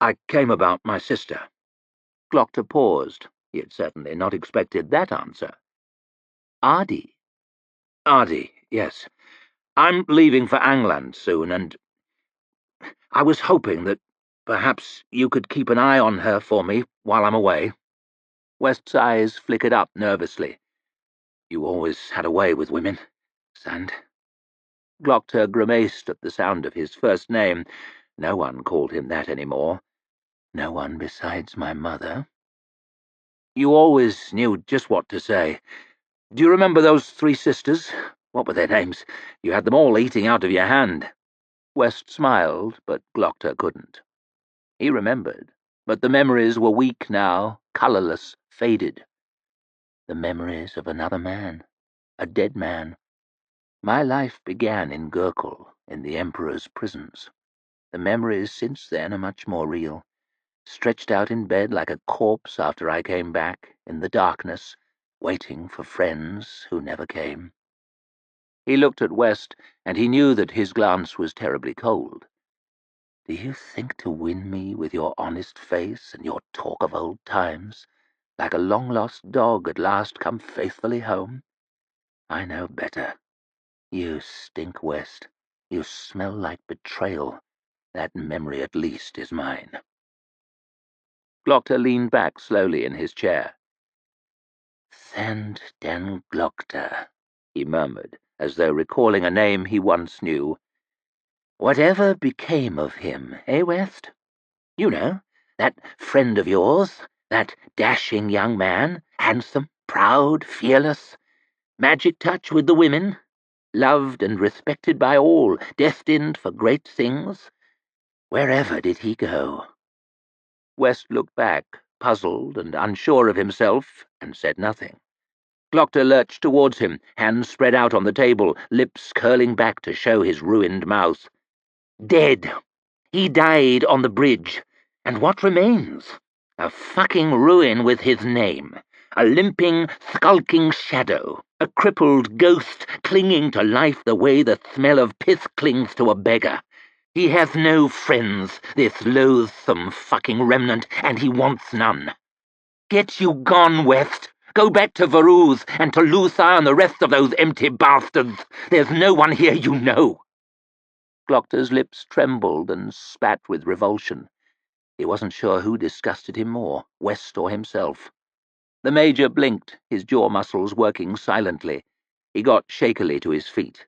I came about my sister." Glockter paused. He had certainly not expected that answer. "Adi?" "Adi, yes. I'm leaving for England soon, and I was hoping that perhaps you could keep an eye on her for me while I'm away." West's eyes flickered up nervously. "You always had a way with women, Sand." Glockter grimaced at the sound of his first name. No one called him that any more. No one besides my mother. "You always knew just what to say. Do you remember those 3 sisters? What were their names? You had them all eating out of your hand." West smiled, but Glockter couldn't. He remembered, but the memories were weak now, colourless, faded. The memories of another man, a dead man. My life began in Gurkel, in the Emperor's prisons. The memories since then are much more real. Stretched out in bed like a corpse after I came back, in the darkness, waiting for friends who never came." He looked at West, and he knew that his glance was terribly cold. "Do you think to win me with your honest face and your talk of old times, like a long-lost dog at last come faithfully home? I know better. You stink, West. You smell like betrayal. That memory at least is mine." Glockter leaned back slowly in his chair. "Sand den Glockter," he murmured, as though recalling a name he once knew. "Whatever became of him, eh, West? You know, that friend of yours, that dashing young man, handsome, proud, fearless, magic touch with the women, loved and respected by all, destined for great things. Wherever did he go?" West looked back, puzzled and unsure of himself, and said nothing. Glockter lurched towards him, hands spread out on the table, lips curling back to show his ruined mouth. "Dead. He died on the bridge. And what remains? A fucking ruin with his name. A limping, skulking shadow. A crippled ghost clinging to life the way the smell of piss clings to a beggar. He has no friends, this loathsome fucking remnant, and he wants none. Get you gone, West. Go back to Varuz and to Luthar and the rest of those empty bastards. There's no one here you know." Glockter's lips trembled and spat with revulsion. He wasn't sure who disgusted him more, West or himself. The Major blinked, his jaw muscles working silently. He got shakily to his feet.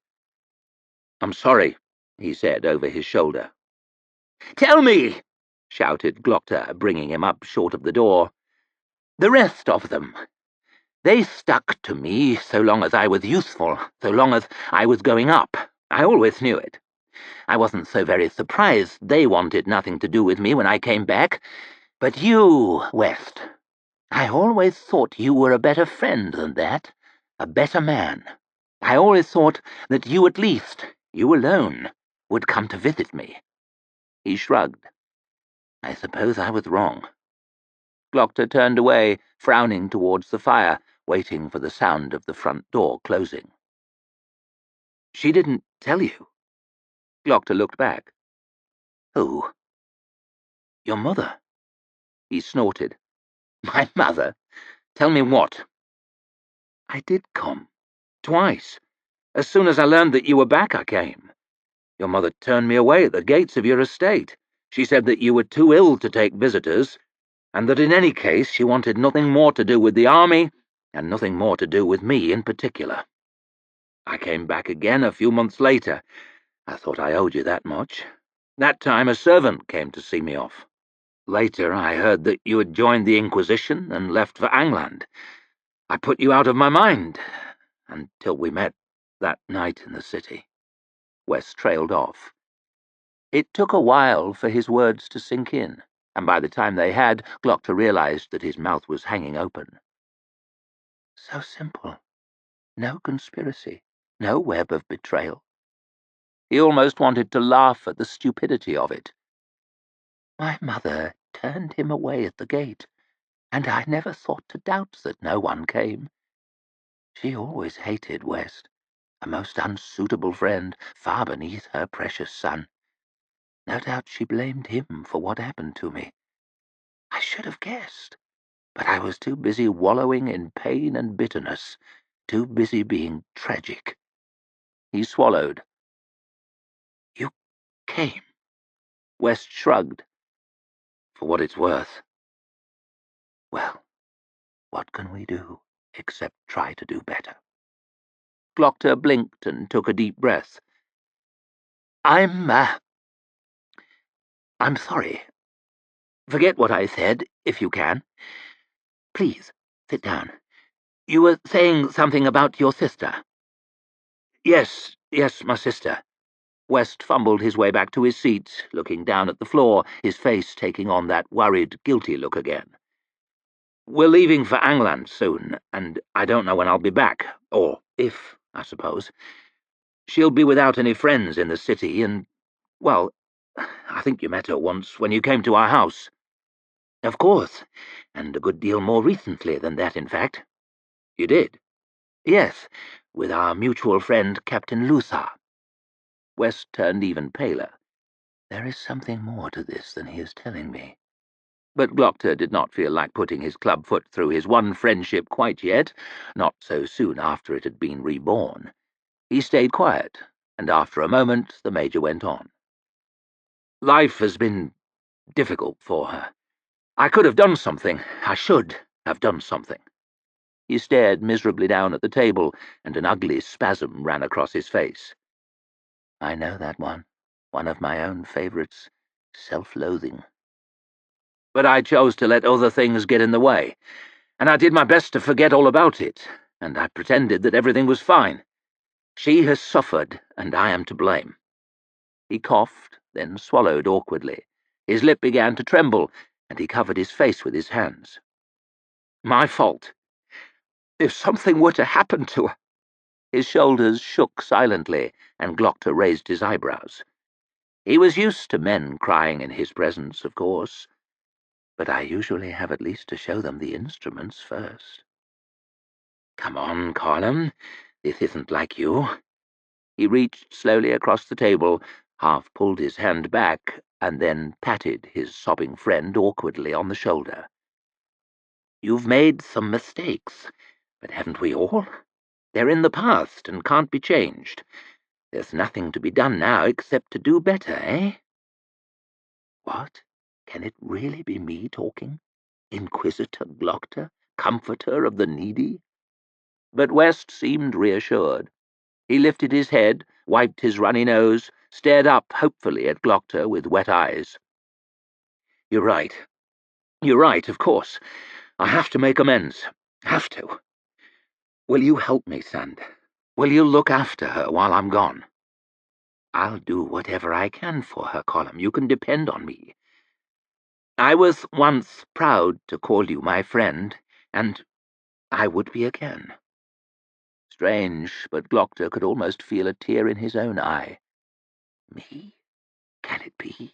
"I'm sorry," he said over his shoulder. "Tell me!" shouted Glockter, bringing him up short of the door. "The rest of them. They stuck to me so long as I was useful, so long as I was going up. I always knew it. I wasn't so very surprised they wanted nothing to do with me when I came back. But you, West, I always thought you were a better friend than that, a better man. I always thought that you at least, you alone, would come to visit me." He shrugged. "I suppose I was wrong." Glockter turned away, frowning towards the fire, waiting for the sound of the front door closing. "She didn't tell you?" Glockter looked back. "Who?" "Your mother." He snorted. "My mother? Tell me what?" "I did come. Twice. As soon as I learned that you were back, I came. Your mother turned me away at the gates of your estate. She said that you were too ill to take visitors, and that in any case she wanted nothing more to do with the army, and nothing more to do with me in particular. I came back again a few months later. I thought I owed you that much. That time a servant came to see me off. Later I heard that you had joined the Inquisition and left for England. I put you out of my mind, until we met that night in the city." West trailed off. It took a while for his words to sink in, and by the time they had, Glockter realized that his mouth was hanging open. So simple. No conspiracy. No web of betrayal. He almost wanted to laugh at the stupidity of it. My mother turned him away at the gate, and I never thought to doubt that no one came. She always hated West, a most unsuitable friend, far beneath her precious son. No doubt she blamed him for what happened to me. I should have guessed, but I was too busy wallowing in pain and bitterness, too busy being tragic. He swallowed. "You came." West shrugged. "For what it's worth." "Well, what can we do except try to do better?" Glockter blinked and took a deep breath. I'm sorry. Forget what I said, if you can. Please, sit down. You were saying something about your sister." Yes, my sister." West fumbled his way back to his seat, looking down at the floor, his face taking on that worried, guilty look again. "We're leaving for England soon, and I don't know when I'll be back. Or if, I suppose. She'll be without any friends in the city, and, well, I think you met her once when you came to our house." "Of course, and a good deal more recently than that, in fact." "You did?" "Yes, with our mutual friend Captain Luther." West turned even paler. "There is something more to this than he is telling me." But Glockter did not feel like putting his club foot through his one friendship quite yet, not so soon after it had been reborn. He stayed quiet, and after a moment the Major went on. "Life has been difficult for her. I could have done something. I should have done something." He stared miserably down at the table, and an ugly spasm ran across his face. "I know that one of my own favourites, self-loathing. But I chose to let other things get in the way, and I did my best to forget all about it, and I pretended that everything was fine. She has suffered, and I am to blame." He coughed, then swallowed awkwardly. His lip began to tremble, and he covered his face with his hands. "My fault. If something were to happen to her—" His shoulders shook silently, and Glockter raised his eyebrows. He was used to men crying in his presence, of course, but I usually have at least to show them the instruments first. "Come on, Colin. This isn't like you." He reached slowly across the table, half pulled his hand back, and then patted his sobbing friend awkwardly on the shoulder. "You've made some mistakes, but haven't we all? They're in the past and can't be changed. There's nothing to be done now except to do better, eh? What? Can it really be me talking? Inquisitor Glockter, comforter of the needy? But West seemed reassured. He lifted his head, wiped his runny nose, stared up hopefully at Glockter with wet eyes. You're right. You're right, of course. I have to make amends. Have to. Will you help me, Sand? Will you look after her while I'm gone? I'll do whatever I can for her, Colum. You can depend on me. I was once proud to call you my friend, and I would be again. Strange, but Glockter could almost feel a tear in his own eye. Me? Can it be?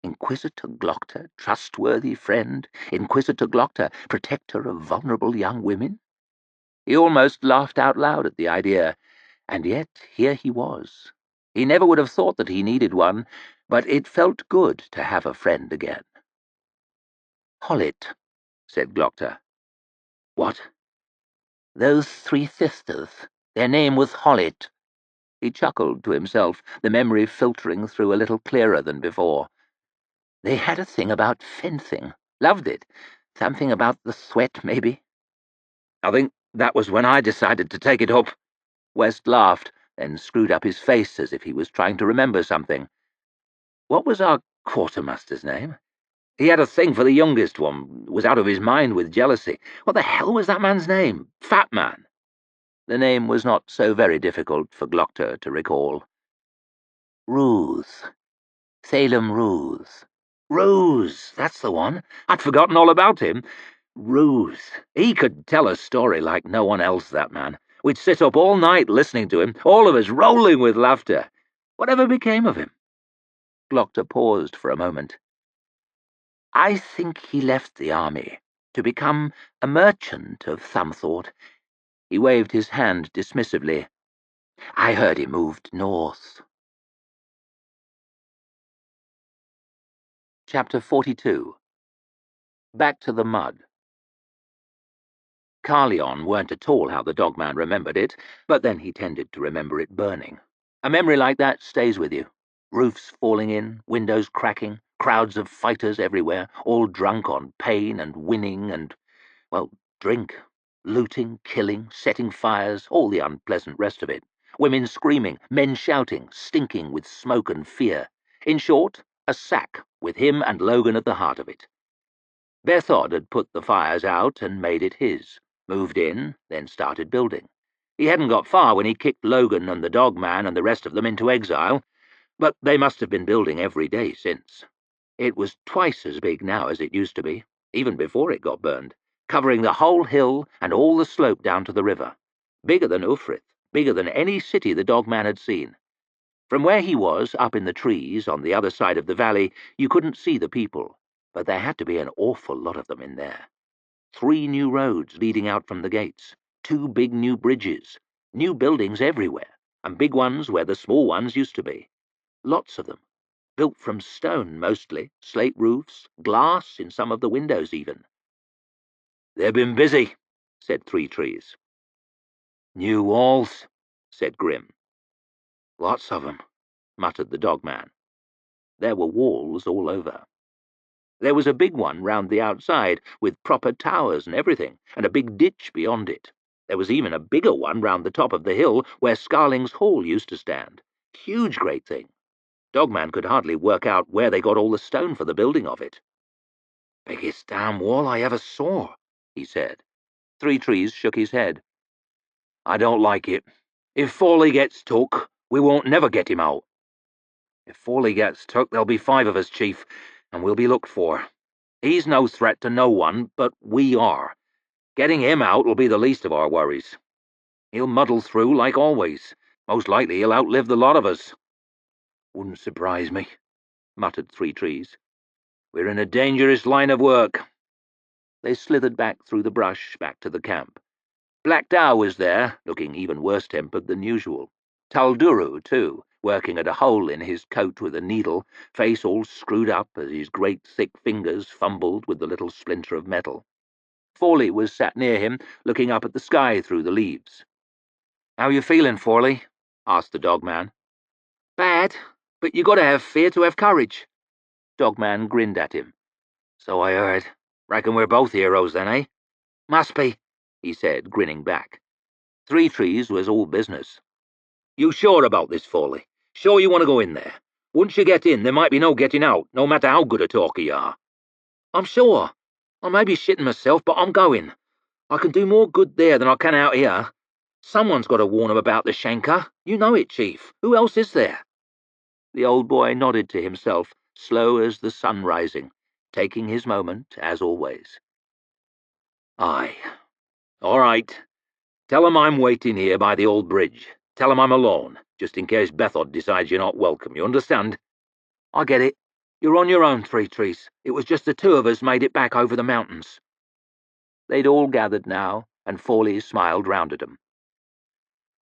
Inquisitor Glockter, trustworthy friend, Inquisitor Glockter, protector of vulnerable young women? He almost laughed out loud at the idea, and yet here he was. He never would have thought that he needed one, but it felt good to have a friend again. Hollit, said Glockter. What? Those 3 sisters. Their name was Hollit. He chuckled to himself, the memory filtering through a little clearer than before. They had a thing about fencing. Loved it. Something about the sweat, maybe. I think that was when I decided to take it up. West laughed, then screwed up his face as if he was trying to remember something. What was our quartermaster's name? He had a thing for the youngest one, was out of his mind with jealousy. What the hell was that man's name? Fat Man. The name was not so very difficult for Glockter to recall. Ruth. Salem Ruth. Ruse, that's the one. I'd forgotten all about him. Ruth. He could tell a story like no one else, that man. We'd sit up all night listening to him, all of us rolling with laughter. Whatever became of him? Glockter paused for a moment. I think he left the army to become a merchant of some sort. He waved his hand dismissively. I heard he moved north. Chapter 42. Back to the mud. Carleon weren't at all how the dogman remembered it, but then he tended to remember it burning. A memory like that stays with you. Roofs falling in, windows cracking, crowds of fighters everywhere, all drunk on pain and winning and, well, drink. Looting, killing, setting fires, all the unpleasant rest of it. Women screaming, men shouting, stinking with smoke and fear. In short, a sack with him and Logan at the heart of it. Bethod had put the fires out and made it his, moved in, then started building. He hadn't got far when he kicked Logan and the dogman and the rest of them into exile, but they must have been building every day since. It was twice as big now as it used to be, even before it got burned, covering the whole hill and all the slope down to the river. Bigger than Ufrith, bigger than any city the dogman had seen. From where he was, up in the trees on the other side of the valley, you couldn't see the people, but there had to be an awful lot of them in there. 3 new roads leading out from the gates, 2 big new bridges, new buildings everywhere, and big ones where the small ones used to be. Lots of them, built from stone mostly, slate roofs, glass in some of the windows even. They've been busy, said Three Trees. New walls, said Grim. Lots of 'em, muttered the dogman. There were walls all over. There was a big one round the outside, with proper towers and everything, and a big ditch beyond it. There was even a bigger one round the top of the hill where Scarling's Hall used to stand. Huge great thing. Dogman could hardly work out where they got all the stone for the building of it. Biggest damn wall I ever saw, he said. Three Trees shook his head. I don't like it. If Fawley gets took, we won't never get him out. If Fawley gets took, there'll be 5 of us, Chief, and we'll be looked for. He's no threat to no one, but we are. Getting him out will be the least of our worries. He'll muddle through like always. Most likely he'll outlive the lot of us. Wouldn't surprise me, muttered Three Trees. We're in a dangerous line of work. They slithered back through the brush, back to the camp. Black Dow was there, looking even worse-tempered than usual. Talduru, too, working at a hole in his coat with a needle, face all screwed up as his great thick fingers fumbled with the little splinter of metal. Fawley was sat near him, looking up at the sky through the leaves. "How you feeling, Fawley?" asked the dogman. Bad, but you gotta have fear to have courage. Dogman grinned at him. So I heard. Reckon we're both heroes then, eh? Must be, he said, grinning back. Three Trees was all business. You sure about this, Foley? Sure you want to go in there? Once you get in, there might be no getting out, no matter how good a talker you are. I'm sure. I may be shitting myself, but I'm going. I can do more good there than I can out here. Someone's got to warn 'em about the Shanker. You know it, Chief. Who else is there? The old boy nodded to himself, slow as the sun rising, taking his moment, as always. Aye. All right. Tell 'em I'm waiting here by the old bridge. Tell 'em I'm alone, just in case Bethod decides you're not welcome, you understand? I get it. You're on your own, Three Trees. It was just the two of us made it back over the mountains. They'd all gathered now, and Fawley smiled round at 'em.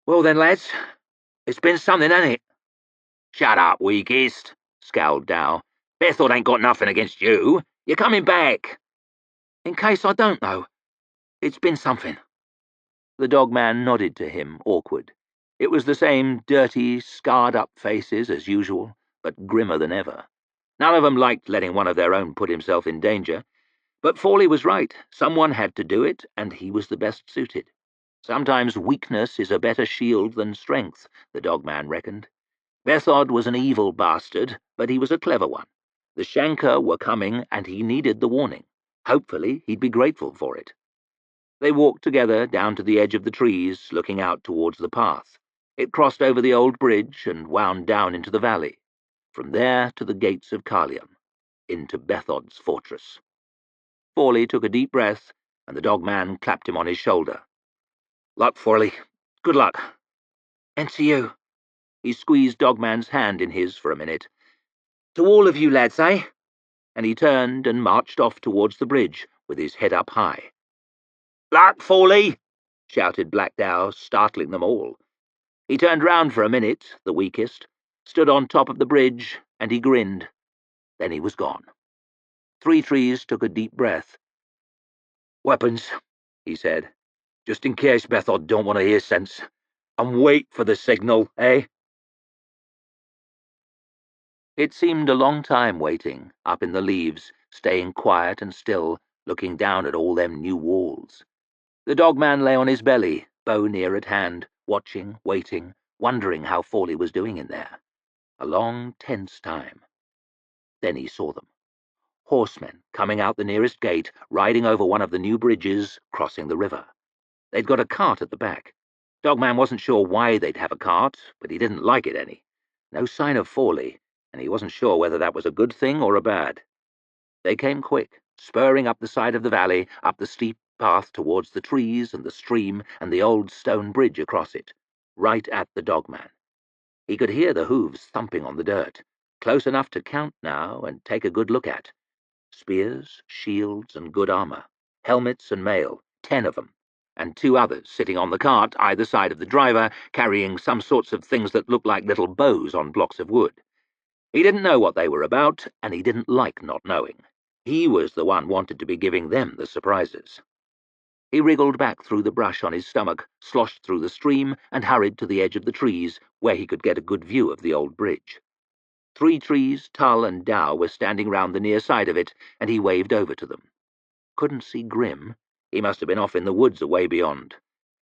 Well then, lads, it's been something, ain't it? Shut up, weakest, scowled Dow. Bethod ain't got nothing against you. You're coming back. In case I don't know, it's been something. The dogman nodded to him, awkward. It was the same dirty, scarred-up faces as usual, but grimmer than ever. None of 'em liked letting one of their own put himself in danger. But Fawley was right. Someone had to do it, and he was the best suited. Sometimes weakness is a better shield than strength, the dogman reckoned. Bethod was an evil bastard, but he was a clever one. The Shanker were coming, and he needed the warning. Hopefully he'd be grateful for it. They walked together down to the edge of the trees, looking out towards the path. It crossed over the old bridge and wound down into the valley. From there to the gates of Carlion, into Bethod's fortress. Fawley took a deep breath, and the dogman clapped him on his shoulder. Luck, Fawley. Good luck. And to you. He squeezed Dogman's hand in his for a minute. To all of you lads, eh? And he turned and marched off towards the bridge, with his head up high. Luck, Fawley! Shouted Black Dow, startling them all. He turned round for a minute, the weakest, stood on top of the bridge, and he grinned. Then he was gone. Three Trees took a deep breath. Weapons, he said, just in case Bethod don't want to hear sense. And wait for the signal, eh? It seemed a long time waiting, up in the leaves, staying quiet and still, looking down at all them new walls. The dogman lay on his belly, bow near at hand, watching, waiting, wondering how Fawley was doing in there. A long, tense time. Then he saw them. Horsemen coming out the nearest gate, riding over one of the new bridges, crossing the river. They'd got a cart at the back. Dogman wasn't sure why they'd have a cart, but he didn't like it any. No sign of Fawley, and he wasn't sure whether that was a good thing or a bad. They came quick, spurring up the side of the valley, up the steep path towards the trees and the stream and the old stone bridge across it, right at the dogman. He could hear the hooves thumping on the dirt, close enough to count now and take a good look at. Spears, shields, and good armour, helmets and mail, 10 of them, and 2 others sitting on the cart either side of the driver, carrying some sorts of things that looked like little bows on blocks of wood. He didn't know what they were about, and he didn't like not knowing. He was the one wanted to be giving them the surprises. He wriggled back through the brush on his stomach, sloshed through the stream, and hurried to the edge of the trees, where he could get a good view of the old bridge. Three Trees, Tull, and Dow were standing round the near side of it, and he waved over to them. Couldn't see Grim. He must have been off in the woods away beyond.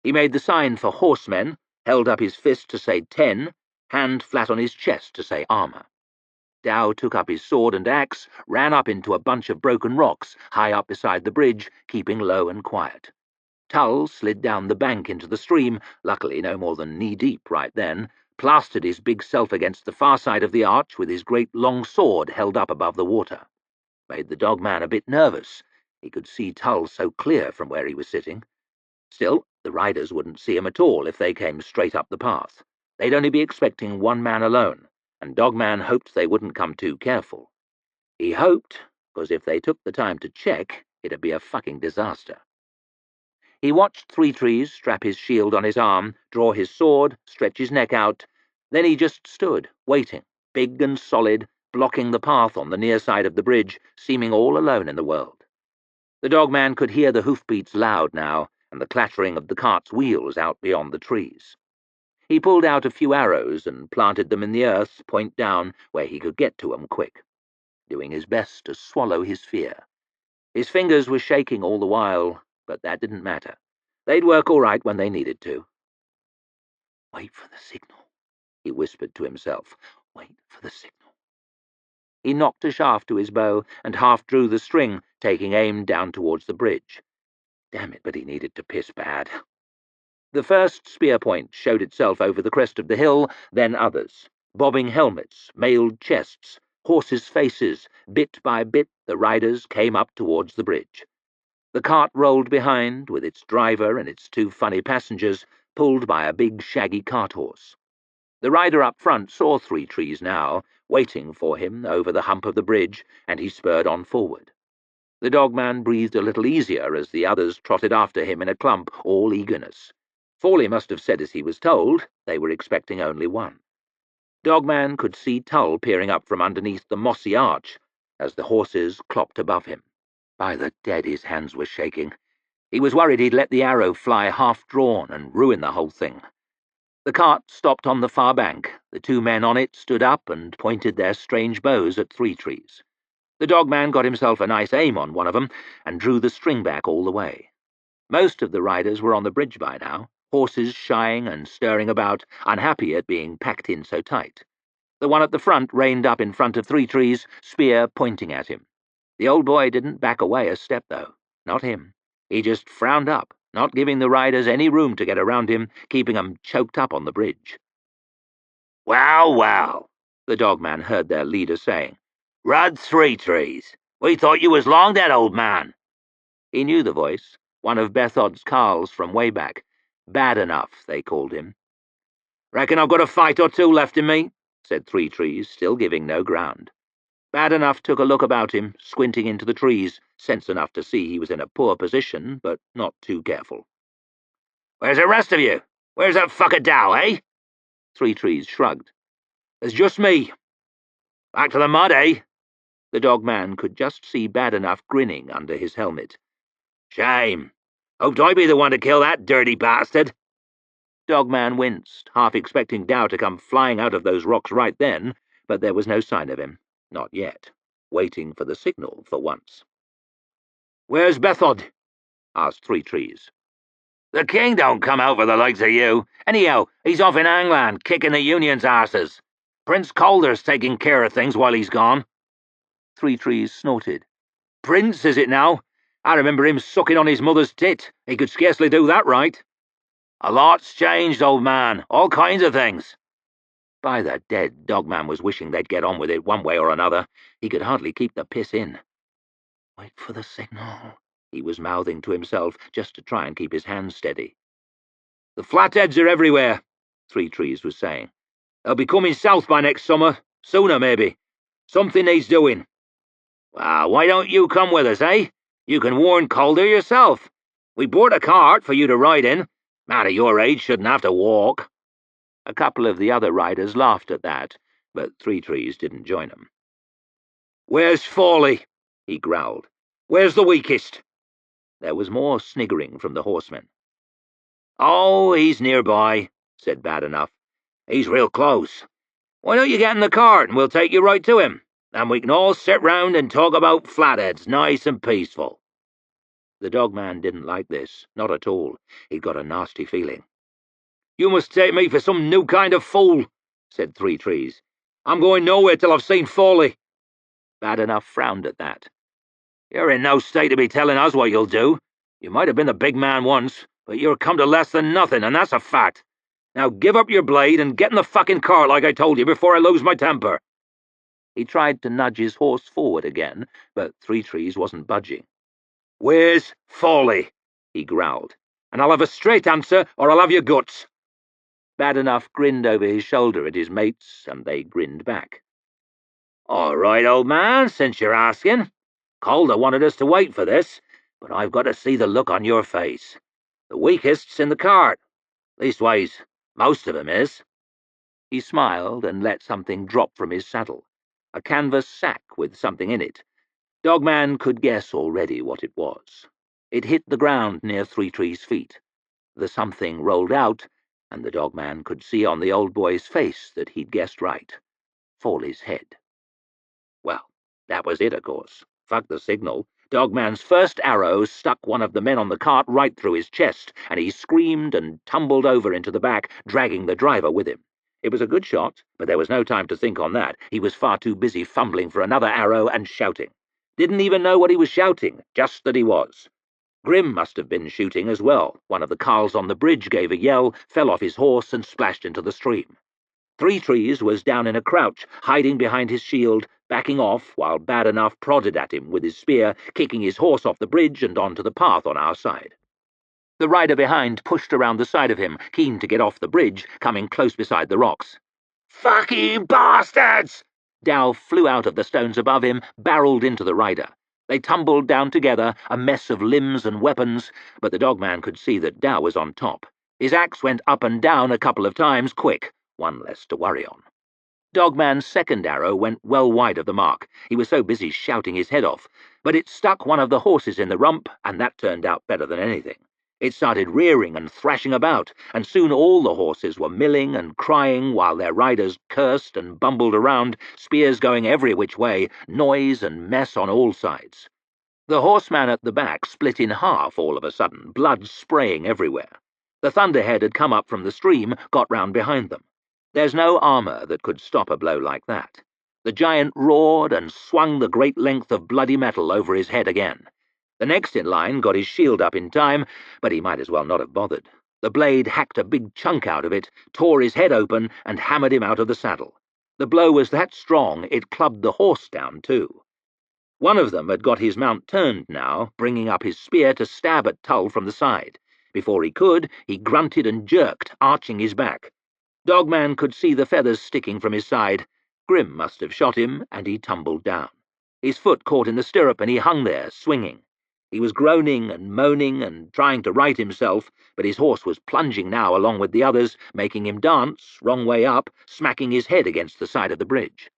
He made the sign for horsemen, held up his fist to say 10, hand flat on his chest to say armour. Dow took up his sword and axe, ran up into a bunch of broken rocks high up beside the bridge, keeping low and quiet. Tull slid down the bank into the stream, luckily no more than knee-deep right then, plastered his big self against the far side of the arch with his great long sword held up above the water. Made the dogman a bit nervous. He could see Tull so clear from where he was sitting. Still, the riders wouldn't see him at all if they came straight up the path. They'd only be expecting one man alone, and Dogman hoped they wouldn't come too careful. He hoped, because if they took the time to check, it'd be a fucking disaster. He watched Three Trees strap his shield on his arm, draw his sword, stretch his neck out. Then he just stood, waiting, big and solid, blocking the path on the near side of the bridge, seeming all alone in the world. The dogman could hear the hoofbeats loud now, and the clattering of the cart's wheels out beyond the trees. He pulled out a few arrows and planted them in the earth, point down, where he could get to 'em quick, doing his best to swallow his fear. His fingers were shaking all the while, but that didn't matter. They'd work all right when they needed to. "Wait for the signal," he whispered to himself. "Wait for the signal." He knocked a shaft to his bow and half drew the string, taking aim down towards the bridge. Damn it, but he needed to piss bad. The first spear point showed itself over the crest of the hill, then others. Bobbing helmets, mailed chests, horses' faces. Bit by bit the riders came up towards the bridge. The cart rolled behind, with its driver and its 2 funny passengers, pulled by a big shaggy cart-horse. The rider up front saw Three Trees now, waiting for him over the hump of the bridge, and he spurred on forward. The dogman breathed a little easier as the others trotted after him in a clump, all eagerness. Fawley must have said as he was told. They were expecting only one. Dogman could see Tull peering up from underneath the mossy arch as the horses clopped above him. By the dead, his hands were shaking. He was worried he'd let the arrow fly half-drawn and ruin the whole thing. The cart stopped on the far bank. The 2 men on it stood up and pointed their strange bows at Three Trees. The dogman got himself a nice aim on one of them and drew the string back all the way. Most of the riders were on the bridge by now, horses shying and stirring about, unhappy at being packed in so tight. The one at the front reined up in front of Three Trees, spear pointing at him. The old boy didn't back away a step, though. Not him. He just frowned up, not giving the riders any room to get around him, keeping 'em choked up on the bridge. "Well, well," the dogman heard their leader saying. "Rud Three Trees. We thought you was long dead, old man." He knew the voice, one of Bethod's Carl's from way back. Bad Enough, they called him. "Reckon I've got a fight or 2 left in me," said Three Trees, still giving no ground. Bad Enough took a look about him, squinting into the trees, sense enough to see he was in a poor position, but not too careful. "Where's the rest of you? Where's that fucker Dow, eh?" Three Trees shrugged. "There's just me." "Back to the mud, eh?" The dogman could just see Bad Enough grinning under his helmet. "Shame. Hoped I'd be the one to kill that dirty bastard." Dogman winced, half expecting Dow to come flying out of those rocks right then, but there was no sign of him. Not yet. Waiting for the signal for once. "Where's Bethod?" asked Three Trees. "The king don't come out for the likes of you. Anyhow, he's off in England, kicking the Union's arses. Prince Calder's taking care of things while he's gone." Three Trees snorted. "Prince, is it now? I remember him sucking on his mother's tit. He could scarcely do that right." "A lot's changed, old man. All kinds of things." By the dead, Dogman was wishing they'd get on with it one way or another. He could hardly keep the piss in. "Wait for the signal," he was mouthing to himself, just to try and keep his hands steady. "The flatheads are everywhere," Three Trees was saying. "They'll be coming south by next summer. Sooner, maybe. Something needs doing." "Well, why don't you come with us, eh? You can warn Calder yourself. We bought a cart for you to ride in. Man of your age shouldn't have to walk." A couple of the other riders laughed at that, but Three Trees didn't join them. "Where's Fawley?" he growled. "Where's the weakest?" There was more sniggering from the horsemen. "Oh, he's nearby," said Bad Enough. "He's real close. Why don't you get in the cart and we'll take you right to him? And we can all sit round and talk about flatheads, nice and peaceful." The dogman didn't like this, not at all. He'd got a nasty feeling. "You must take me for some new kind of fool," said Three Trees. "I'm going nowhere till I've seen Fawley." Bad Enough frowned at that. "You're in no state to be telling us what you'll do. You might have been the big man once, but you're come to less than nothing, and that's a fact. Now give up your blade and get in the fucking cart like I told you before I lose my temper." He tried to nudge his horse forward again, but Three Trees wasn't budging. "Where's Fawley?" he growled. "And I'll have a straight answer, or I'll have your guts." Bad Enough grinned over his shoulder at his mates, and they grinned back. "All right, old man, since you're asking. Calder wanted us to wait for this, but I've got to see the look on your face. The weakest's in the cart. Leastways, most of 'em is." He smiled and let something drop from his saddle. A canvas sack with something in it. Dogman could guess already what it was. It hit the ground near Three Trees' feet. The something rolled out, and the dogman could see on the old boy's face that he'd guessed right. Fawley's head. Well, that was it, of course. Fuck the signal. Dogman's first arrow stuck one of the men on the cart right through his chest, and he screamed and tumbled over into the back, dragging the driver with him. It was a good shot, but there was no time to think on that. He was far too busy fumbling for another arrow and shouting. Didn't even know what he was shouting, just that he was. Grim must have been shooting as well. One of the carls on the bridge gave a yell, fell off his horse, and splashed into the stream. Three Trees was down in a crouch, hiding behind his shield, backing off while Bad Enough prodded at him with his spear, kicking his horse off the bridge and onto the path on our side. The rider behind pushed around the side of him, keen to get off the bridge, coming close beside the rocks. "Fuck you bastards!" Dow flew out of the stones above him, barreled into the rider. They tumbled down together, a mess of limbs and weapons, but the dogman could see that Dow was on top. His axe went up and down a couple of times, quick, one less to worry on. Dogman's second arrow went well wide of the mark. He was so busy shouting his head off, but it stuck one of the horses in the rump, and that turned out better than anything. It started rearing and thrashing about, and soon all the horses were milling and crying while their riders cursed and bumbled around, spears going every which way, noise and mess on all sides. The horseman at the back split in half all of a sudden, blood spraying everywhere. The thunderhead had come up from the stream, got round behind them. There's no armour that could stop a blow like that. The giant roared and swung the great length of bloody metal over his head again. The next in line got his shield up in time, but he might as well not have bothered. The blade hacked a big chunk out of it, tore his head open, and hammered him out of the saddle. The blow was that strong it clubbed the horse down too. One of them had got his mount turned now, bringing up his spear to stab at Tull from the side. Before he could, he grunted and jerked, arching his back. Dogman could see the feathers sticking from his side. Grim must have shot him, and he tumbled down. His foot caught in the stirrup, and he hung there, swinging. He was groaning and moaning and trying to right himself, but his horse was plunging now along with the others, making him dance, wrong way up, smacking his head against the side of the bridge.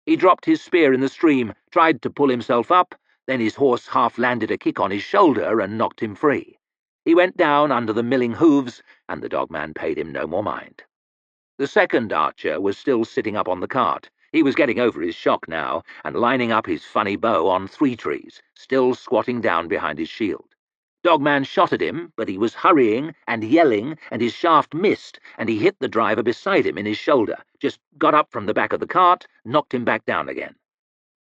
He dropped his spear in the stream, tried to pull himself up, then his horse half-landed a kick on his shoulder and knocked him free. He went down under the milling hooves, and the dogman paid him no more mind. The second archer was still sitting up on the cart. He was getting over his shock now, and lining up his funny bow on Three Trees, still squatting down behind his shield. Dogman shot at him, but he was hurrying and yelling, and his shaft missed, and he hit the driver beside him in his shoulder, just got up from the back of the cart, knocked him back down again.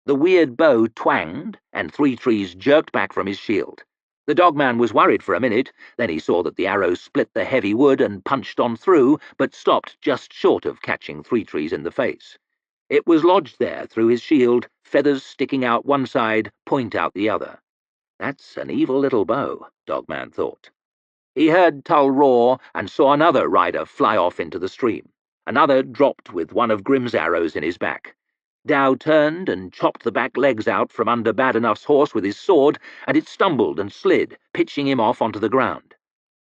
The weird bow twanged, and Three Trees jerked back from his shield. The dogman was worried for a minute, then he saw that the arrow split the heavy wood and punched on through, but stopped just short of catching Three Trees in the face. It was lodged there through his shield, feathers sticking out one side, point out the other. That's an evil little bow, Dogman thought. He heard Tull roar and saw another rider fly off into the stream. Another dropped with one of Grim's arrows in his back. Dow turned and chopped the back legs out from under Bad Enough's horse with his sword, and it stumbled and slid, pitching him off onto the ground.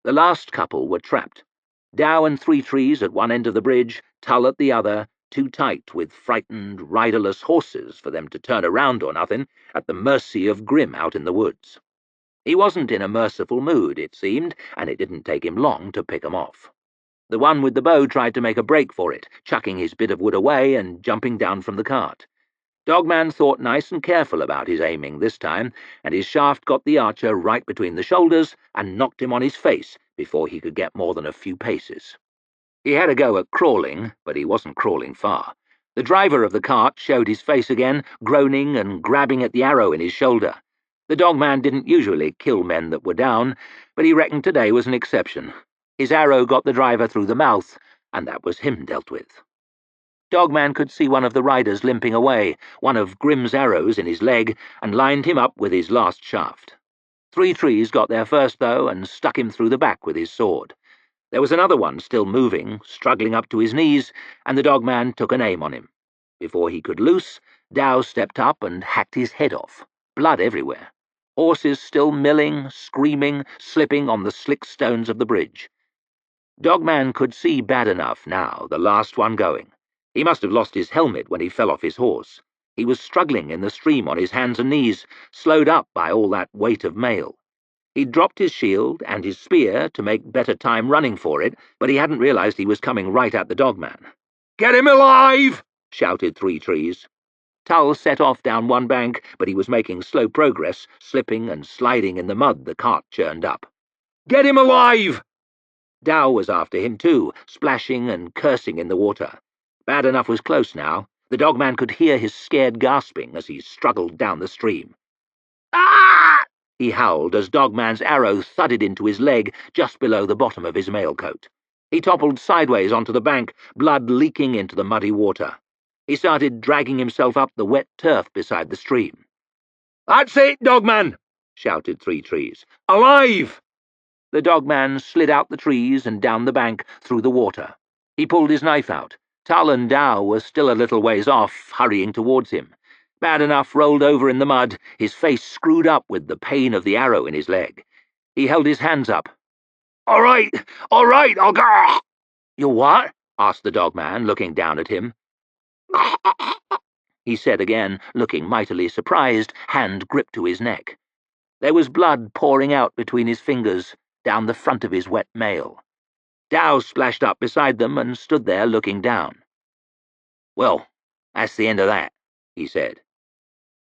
The last couple were trapped. Dow and Three Trees at one end of the bridge, Tull at the other, too tight with frightened, riderless horses for them to turn around or nothing, at the mercy of Grim out in the woods. He wasn't in a merciful mood, it seemed, and it didn't take him long to pick 'em off. The one with the bow tried to make a break for it, chucking his bit of wood away and jumping down from the cart. Dogman thought nice and careful about his aiming this time, and his shaft got the archer right between the shoulders and knocked him on his face before he could get more than a few paces. He had a go at crawling, but he wasn't crawling far. The driver of the cart showed his face again, groaning and grabbing at the arrow in his shoulder. The dogman didn't usually kill men that were down, but he reckoned today was an exception. His arrow got the driver through the mouth, and that was him dealt with. Dogman could see one of the riders limping away, one of Grim's arrows in his leg, and lined him up with his last shaft. Three Trees got there first, though, and stuck him through the back with his sword. There was another one still moving, struggling up to his knees, and the dogman took an aim on him. Before he could loose, Dow stepped up and hacked his head off, blood everywhere. Horses still milling, screaming, slipping on the slick stones of the bridge. Dogman could see Bad Enough now, the last one going. He must have lost his helmet when he fell off his horse. He was struggling in the stream on his hands and knees, slowed up by all that weight of mail. He'd dropped his shield and his spear to make better time running for it, but he hadn't realized he was coming right at the dogman. "Get him alive!" shouted Three Trees. Tull set off down one bank, but he was making slow progress, slipping and sliding in the mud the cart churned up. "Get him alive!" Dow was after him too, splashing and cursing in the water. Bad Enough was close now. The dogman could hear his scared gasping as he struggled down the stream. "Ah!" he howled as Dogman's arrow thudded into his leg just below the bottom of his mailcoat. He toppled sideways onto the bank, blood leaking into the muddy water. He started dragging himself up the wet turf beside the stream. "That's it, Dogman!" shouted Three Trees. "Alive!" The dogman slid out the trees and down the bank through the water. He pulled his knife out. Tull and Dow were still a little ways off, hurrying towards him. Bad Enough rolled over in the mud, his face screwed up with the pain of the arrow in his leg. He held his hands up. All right, I'll go." "You what?" asked the dogman, looking down at him. He said again, looking mightily surprised, hand gripped to his neck. There was blood pouring out between his fingers, down the front of his wet mail. Dow splashed up beside them and stood there looking down. "Well, that's the end of that," he said.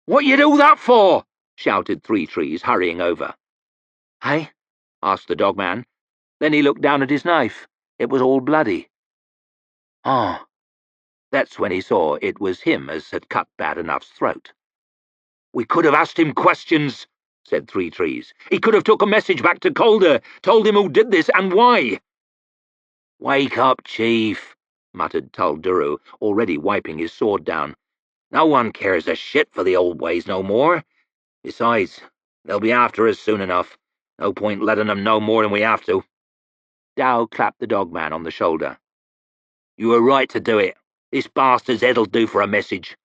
"What you do that for?" shouted Three Trees, hurrying over. "Hey?" asked the dogman. Then he looked down at his knife. It was all bloody. Oh. That's when he saw it was him as had cut Bad Enough's throat. "We could have asked him questions," said Three Trees. "He could have took a message back to Calder, told him who did this and why." "Wake up, Chief," muttered Tull Duru, already wiping his sword down. "No one cares a shit for the old ways no more. Besides, they'll be after us soon enough. No point letting them know more than we have to." Dow clapped the dogman on the shoulder. "You were right to do it. This bastard's head'll do for a message."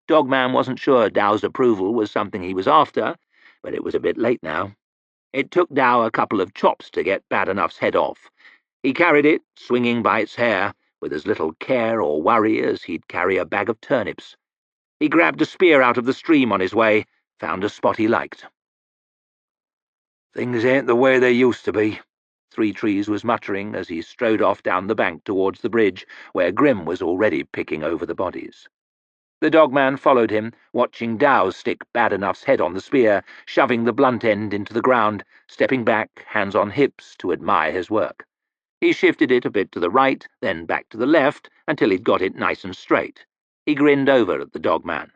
Dogman wasn't sure Dow's approval was something he was after, but it was a bit late now. It took Dow a couple of chops to get Bad Enough's head off. He carried it, swinging by its hair, with as little care or worry as he'd carry a bag of turnips. He grabbed a spear out of the stream on his way, found a spot he liked. "Things ain't the way they used to be," Three Trees was muttering as he strode off down the bank towards the bridge, where Grim was already picking over the bodies. The dogman followed him, watching Dow stick Bad Enough's head on the spear, shoving the blunt end into the ground, stepping back, hands on hips, to admire his work. He shifted it a bit to the right, then back to the left, until he'd got it nice and straight. He grinned over at the dogman.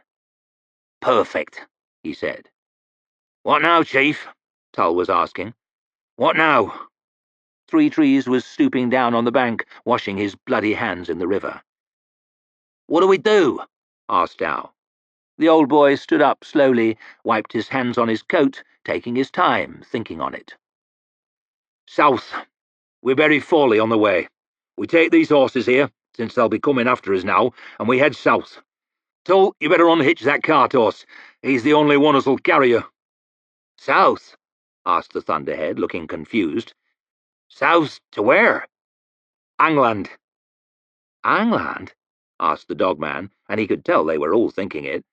"Perfect," he said. "What now, Chief?" Tull was asking. "What now?" Three Trees was stooping down on the bank, washing his bloody hands in the river. "What do we do?" asked Dow. The old boy stood up slowly, wiped his hands on his coat, taking his time, thinking on it. "South. We're very Foley on the way. We take these horses here, since they'll be coming after us now, and we head south. Tull, you better unhitch that cart horse. He's the only one as'll carry you." "South?" asked the Thunderhead, looking confused. "South to where?" "Angland." "Angland?" asked the dogman, and he could tell they were all thinking it.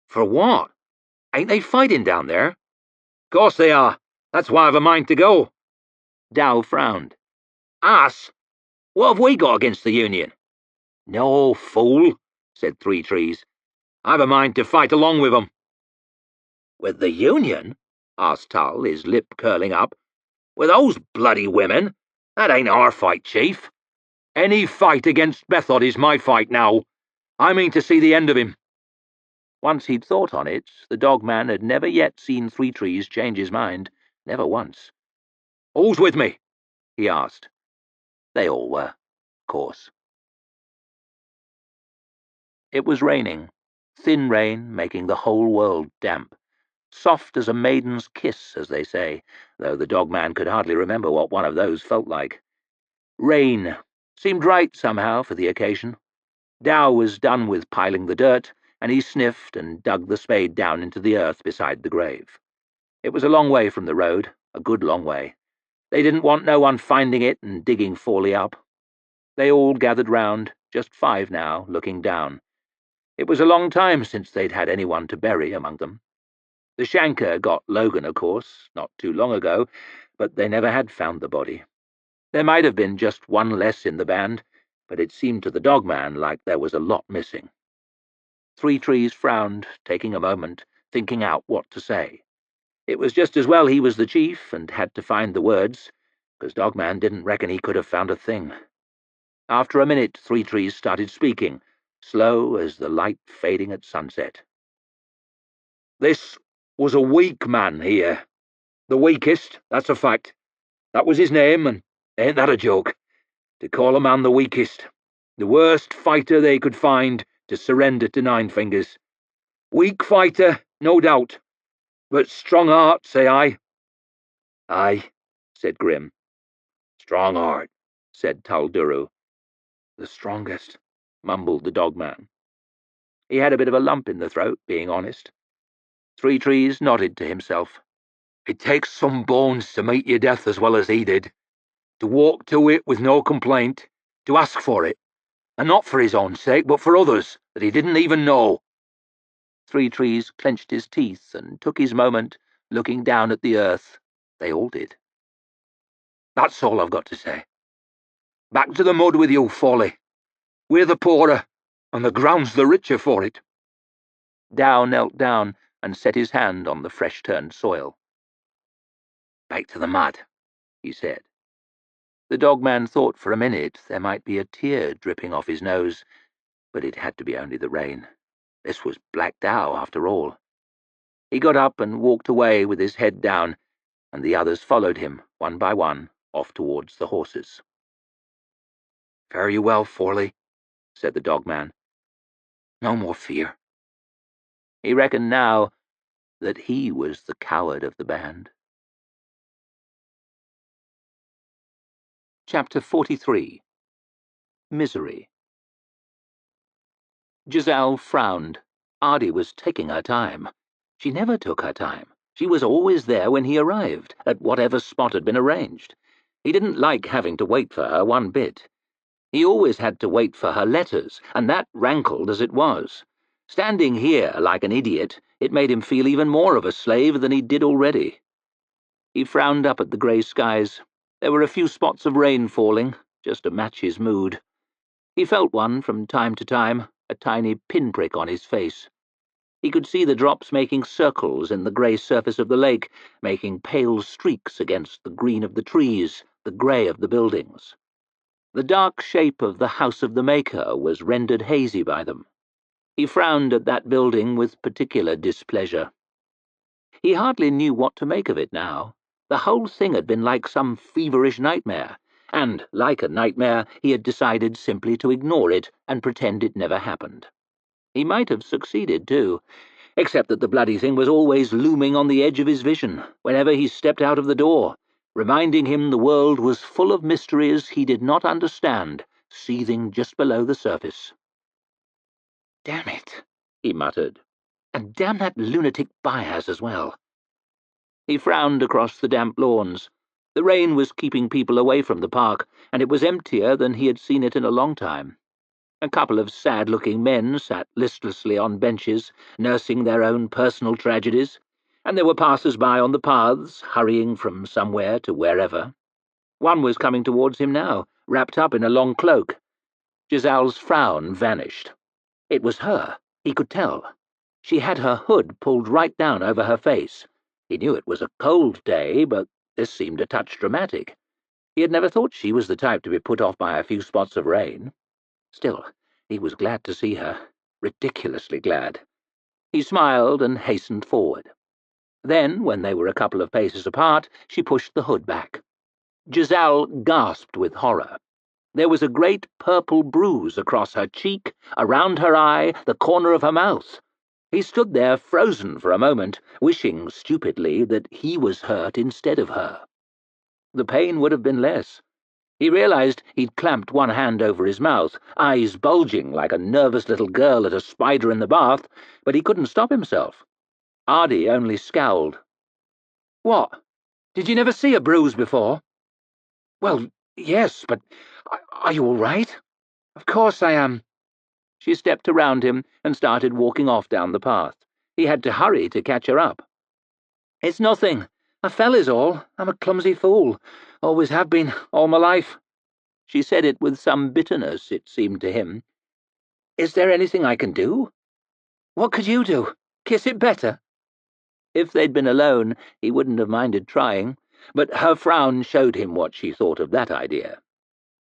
"For what? Ain't they fighting down there?" "Course they are. That's why I've a mind to go." Dow frowned. "Us? What have we got against the Union?" "No, fool," said Three Trees. "I've a mind to fight along with 'em." "With the Union?" asked Tull, his lip curling up. "With those bloody women? That ain't our fight, Chief." "Any fight against Bethod is my fight now. I mean to see the end of him." Once he'd thought on it, the dogman had never yet seen Three Trees change his mind. Never once. "Who's with me?" he asked. They all were, of course. It was raining, thin rain making the whole world damp. Soft as a maiden's kiss, as they say, though the dogman could hardly remember what one of those felt like. Rain seemed right somehow for the occasion. Dow was done with piling the dirt, and he sniffed and dug the spade down into the earth beside the grave. It was a long way from the road, a good long way. They didn't want no one finding it and digging Fawley up. They all gathered round, just 5 now, looking down. It was a long time since they'd had anyone to bury among them. The shanker got Logan, of course, not too long ago, but they never had found the body. There might have been just one less in the band, but it seemed to the dogman like there was a lot missing. Three Trees frowned, taking a moment, thinking out what to say. It was just as well he was the chief and had to find the words, because Dogman didn't reckon he could have found a thing. After a minute, Three Trees started speaking, slow as the light fading at sunset. "This was a weak man here. The weakest, that's a fact. That was his name, and ain't that a joke? To call a man the weakest. The worst fighter they could find to surrender to Nine Fingers. Weak fighter, no doubt, but strong heart, say I." "Aye," said Grim. "Strong heart," said Tulduru. "The strongest," mumbled the dogman. He had a bit of a lump in the throat, being honest. Three Trees nodded to himself. "It takes some bones to meet your death as well as he did. To walk to it with no complaint, to ask for it, and not for his own sake, but for others that he didn't even know." Three Trees clenched his teeth and took his moment, looking down at the earth. They all did. "That's all I've got to say. Back to the mud with you, Folly. We're the poorer, and the ground's the richer for it." Dow knelt down and set his hand on the fresh-turned soil. "Back to the mud," he said. The dogman thought for a minute there might be a tear dripping off his nose, but it had to be only the rain. This was Black Dow, after all. He got up and walked away with his head down, and the others followed him, one by one, off towards the horses. "Fare you well, Forley," said the dogman. "No more fear." He reckoned now that he was the coward of the band. Chapter 43. Misery. Giselle frowned. Ardy was taking her time. She never took her time. She was always there when he arrived, at whatever spot had been arranged. He didn't like having to wait for her one bit. He always had to wait for her letters, and that rankled as it was. Standing here like an idiot, it made him feel even more of a slave than he did already. He frowned up at the grey skies. There were a few spots of rain falling, just to match his mood. He felt one from time to time, a tiny pinprick on his face. He could see the drops making circles in the grey surface of the lake, making pale streaks against the green of the trees, the grey of the buildings. The dark shape of the House of the Maker was rendered hazy by them. He frowned at that building with particular displeasure. He hardly knew what to make of it now. The whole thing had been like some feverish nightmare, and, like a nightmare, he had decided simply to ignore it and pretend it never happened. He might have succeeded, too, except that the bloody thing was always looming on the edge of his vision, whenever he stepped out of the door, reminding him the world was full of mysteries he did not understand, seething just below the surface. "Damn it," he muttered. "And damn that lunatic Baez as well." He frowned across the damp lawns. The rain was keeping people away from the park, and it was emptier than he had seen it in a long time. A couple of sad-looking men sat listlessly on benches, nursing their own personal tragedies, and there were passers-by on the paths, hurrying from somewhere to wherever. One was coming towards him now, wrapped up in a long cloak. Giselle's frown vanished. It was her, he could tell. She had her hood pulled right down over her face. He knew it was a cold day, but this seemed a touch dramatic. He had never thought she was the type to be put off by a few spots of rain. Still, he was glad to see her, ridiculously glad. He smiled and hastened forward. Then, when they were a couple of paces apart, she pushed the hood back. Giselle gasped with horror. There was a great purple bruise across her cheek, around her eye, the corner of her mouth. He stood there frozen for a moment, wishing stupidly that he was hurt instead of her. The pain would have been less. He realized he'd clamped one hand over his mouth, eyes bulging like a nervous little girl at a spider in the bath, but he couldn't stop himself. Ardy only scowled. "What? Did you never see a bruise before?" "Well, yes, but are you all right?" "Of course I am." She stepped around him and started walking off down the path. He had to hurry to catch her up. "It's nothing. I fell is all. I'm a clumsy fool. Always have been, all my life." She said it with some bitterness, it seemed to him. "Is there anything I can do?" "What could you do? Kiss it better?" If they'd been alone, he wouldn't have minded trying, but her frown showed him what she thought of that idea.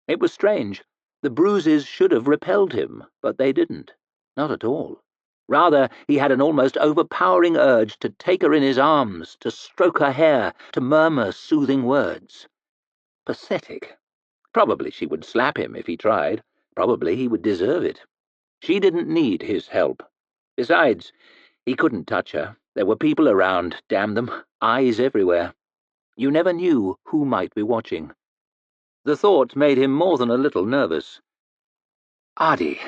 It was strange. The bruises should have repelled him, but they didn't. Not at all. Rather, he had an almost overpowering urge to take her in his arms, to stroke her hair, to murmur soothing words. Pathetic. Probably she would slap him if he tried. Probably he would deserve it. She didn't need his help. Besides, he couldn't touch her. There were people around, damn them, eyes everywhere. You never knew who might be watching. The thought made him more than a little nervous. "Ardy,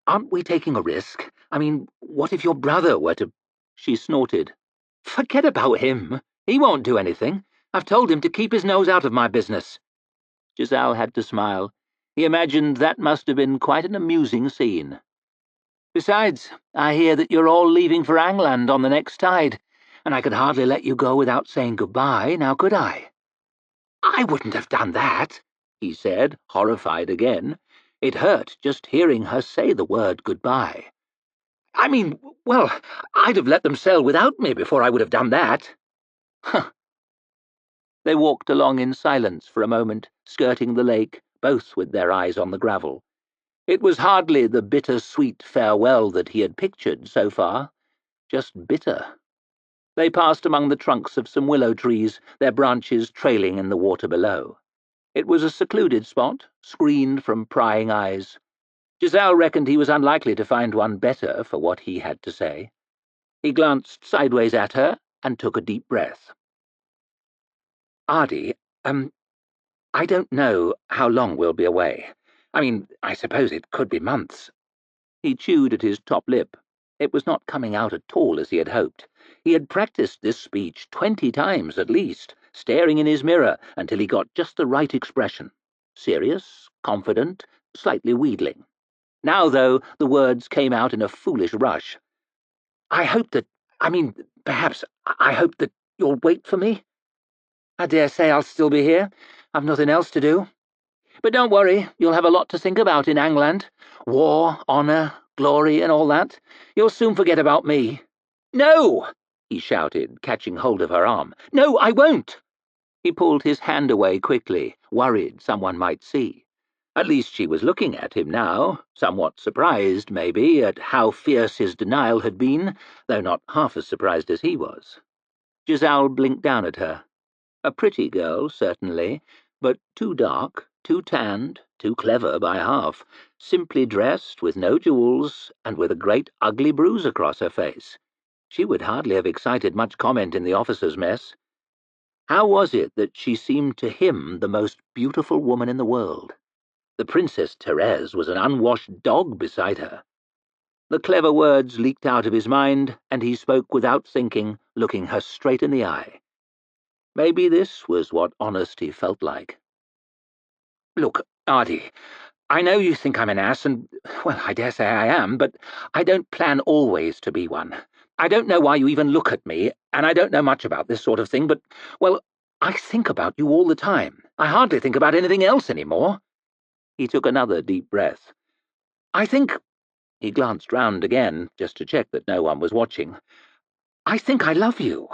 aren't we taking a risk? I mean, what if your brother were to—" She snorted. "Forget about him. He won't do anything. I've told him to keep his nose out of my business." Giselle had to smile. He imagined that must have been quite an amusing scene. "Besides, I hear that you're all leaving for England on the next tide, and I could hardly let you go without saying goodbye, now could I?" "I wouldn't have done that," he said, horrified again. It hurt just hearing her say the word goodbye. "I mean, well, I'd have let them sail without me before I would have done that." Huh. They walked along in silence for a moment, skirting the lake, both with their eyes on the gravel. It was hardly the bitter-sweet farewell that he had pictured so far, just bitter. They passed among the trunks of some willow trees, their branches trailing in the water below. It was a secluded spot, screened from prying eyes. Giselle reckoned he was unlikely to find one better for what he had to say. He glanced sideways at her and took a deep breath. "Ardy, I don't know how long we'll be away. I mean, I suppose it could be months." He chewed at his top lip. It was not coming out at all as he had hoped. He had practiced this speech 20 times at least, staring in his mirror until he got just the right expression. Serious, confident, slightly wheedling. Now, though, the words came out in a foolish rush. I hope that you'll wait for me. I dare say I'll still be here. I've nothing else to do. But don't worry, you'll have a lot to think about in England. War, honour, glory, and all that. You'll soon forget about me." "No!" he shouted, catching hold of her arm. "No, I won't!" He pulled his hand away quickly, worried someone might see. At least she was looking at him now, somewhat surprised, maybe, at how fierce his denial had been, though not half as surprised as he was. Giselle blinked down at her. A pretty girl, certainly, but too dark, too tanned, too clever by half, simply dressed, with no jewels, and with a great ugly bruise across her face. She would hardly have excited much comment in the officers' mess. How was it that she seemed to him the most beautiful woman in the world? The Princess Thérèse was an unwashed dog beside her. The clever words leaked out of his mind, and he spoke without thinking, looking her straight in the eye. Maybe this was what honesty felt like. "Look, Ardy, I know you think I'm an ass, and, well, I dare say I am, but I don't plan always to be one. I don't know why you even look at me, and I don't know much about this sort of thing, but, well, I think about you all the time. I hardly think about anything else anymore." He took another deep breath. "I think—" He glanced round again, just to check that no one was watching. "I think I love you."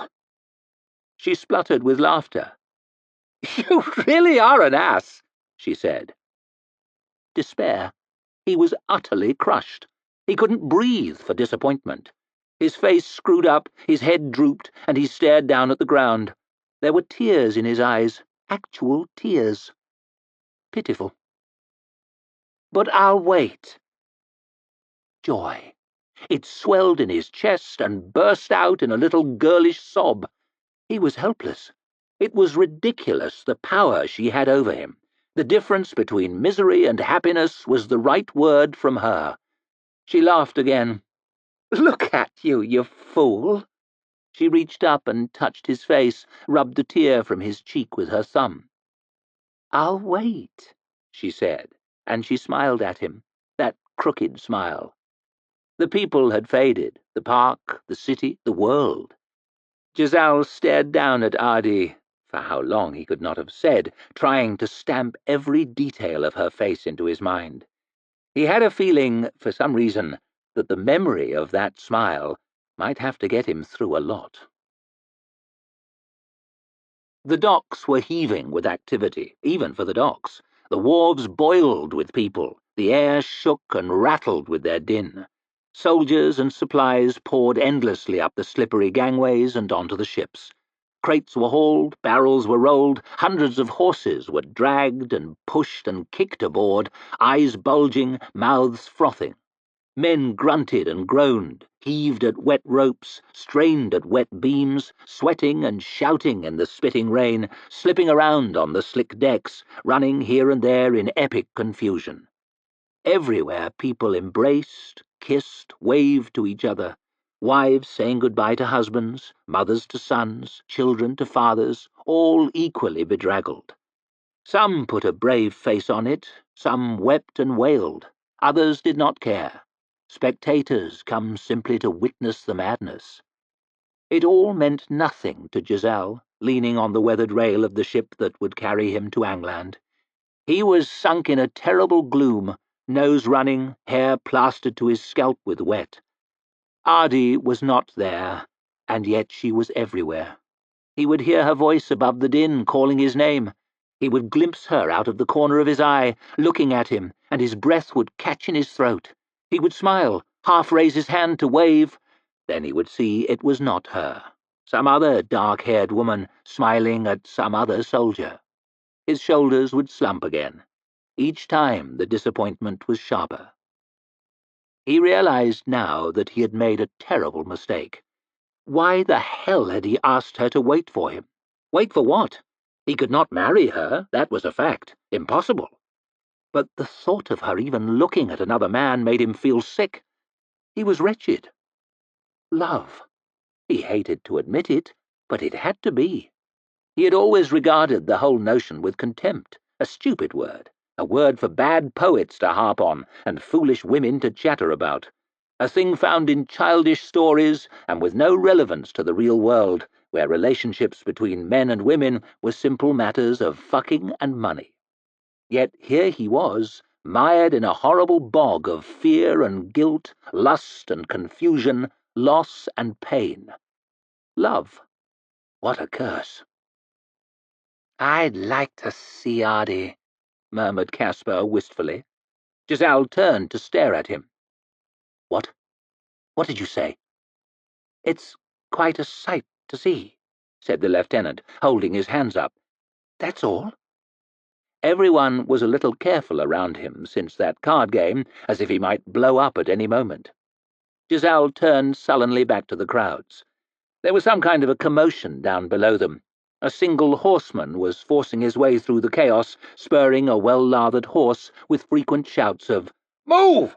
She spluttered with laughter. "You really are an ass," she said. Despair. He was utterly crushed. He couldn't breathe for disappointment. His face screwed up, his head drooped, and he stared down at the ground. There were tears in his eyes, actual tears. Pitiful. "But I'll wait." Joy. It swelled in his chest and burst out in a little girlish sob. He was helpless. It was ridiculous, the power she had over him. The difference between misery and happiness was the right word from her. She laughed again. "Look at you, you fool!" She reached up and touched his face, rubbed a tear from his cheek with her thumb. "I'll wait," she said, and she smiled at him, that crooked smile. The people had faded, the park, the city, the world. Giselle stared down at Adi, for how long he could not have said, trying to stamp every detail of her face into his mind. He had a feeling, for some reason, that the memory of that smile might have to get him through a lot. The docks were heaving with activity, even for the docks. The wharves boiled with people, the air shook and rattled with their din. Soldiers and supplies poured endlessly up the slippery gangways and onto the ships. Crates were hauled, barrels were rolled, hundreds of horses were dragged and pushed and kicked aboard, eyes bulging, mouths frothing. Men grunted and groaned, heaved at wet ropes, strained at wet beams, sweating and shouting in the spitting rain, slipping around on the slick decks, running here and there in epic confusion. Everywhere people embraced, kissed, waved to each other, wives saying goodbye to husbands, mothers to sons, children to fathers, all equally bedraggled. Some put a brave face on it, some wept and wailed, others did not care. Spectators come simply to witness the madness. It all meant nothing to Giselle, leaning on the weathered rail of the ship that would carry him to Angland. He was sunk in a terrible gloom, nose running, hair plastered to his scalp with wet. Adi was not there, and yet she was everywhere. He would hear her voice above the din calling his name. He would glimpse her out of the corner of his eye, looking at him, and his breath would catch in his throat. He would smile, half raise his hand to wave. Then he would see it was not her, some other dark-haired woman smiling at some other soldier. His shoulders would slump again. Each time the disappointment was sharper. He realized now that he had made a terrible mistake. Why the hell had he asked her to wait for him? Wait for what? He could not marry her, that was a fact. Impossible. But the thought of her even looking at another man made him feel sick. He was wretched. Love. He hated to admit it, but it had to be. He had always regarded the whole notion with contempt, a stupid word, a word for bad poets to harp on and foolish women to chatter about, a thing found in childish stories and with no relevance to the real world, where relationships between men and women were simple matters of fucking and money. Yet here he was, mired in a horrible bog of fear and guilt, lust and confusion, loss and pain. Love. What a curse. "I'd like to see Adi," murmured Caspar wistfully. Giselle turned to stare at him. "What? What did you say?" "It's quite a sight to see," said the lieutenant, holding his hands up. "That's all." Everyone was a little careful around him since that card game, as if he might blow up at any moment. Giselle turned sullenly back to the crowds. There was some kind of a commotion down below them. A single horseman was forcing his way through the chaos, spurring a well-lathered horse with frequent shouts of, "Move!"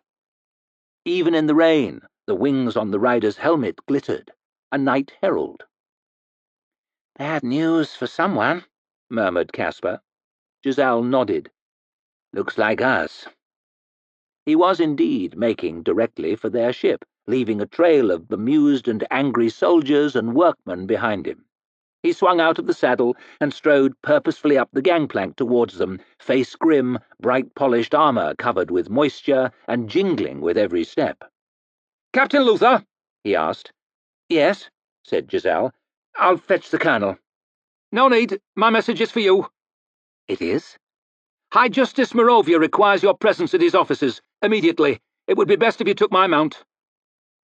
Even in the rain, the wings on the rider's helmet glittered. A night herald. "Bad news for someone," murmured Caspar. Giselle nodded. "Looks like us." He was indeed making directly for their ship, leaving a trail of bemused and angry soldiers and workmen behind him. He swung out of the saddle and strode purposefully up the gangplank towards them, face grim, bright-polished armour covered with moisture and jingling with every step. "Captain Luther?" he asked. "Yes," said Giselle. "I'll fetch the colonel." "No need. My message is for you." "It is?" "High Justice Moravia requires your presence at his offices, immediately. It would be best if you took my mount."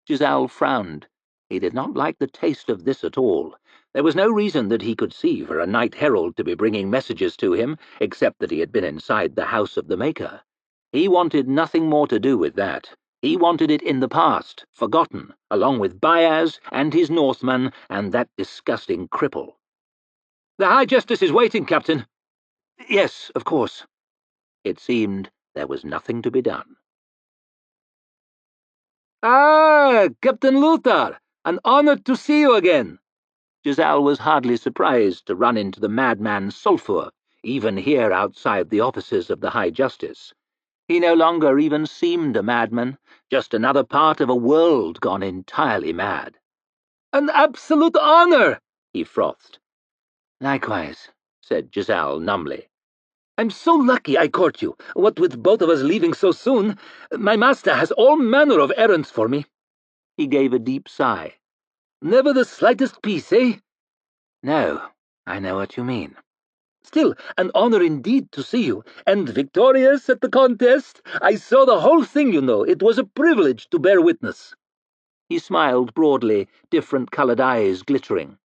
Giselle frowned. He did not like the taste of this at all. There was no reason that he could see for a night herald to be bringing messages to him, except that he had been inside the house of the Maker. He wanted nothing more to do with that. He wanted it in the past, forgotten, along with Baez and his Northman and that disgusting cripple. "The High Justice is waiting, Captain." "Yes, of course." It seemed there was nothing to be done. "Ah, Captain Luther! An honor to see you again." Giselle was hardly surprised to run into the madman Sulphur, even here outside the offices of the High Justice. He no longer even seemed a madman, just another part of a world gone entirely mad. An absolute honor, he frothed. Likewise, said Giselle numbly. I'm so lucky I caught you, what with both of us leaving so soon. My master has all manner of errands for me. He gave a deep sigh. Never the slightest peace, eh? No, I know what you mean. Still, an honor indeed to see you, and victorious at the contest. I saw the whole thing, you know. It was a privilege to bear witness. He smiled broadly, different-colored eyes glittering.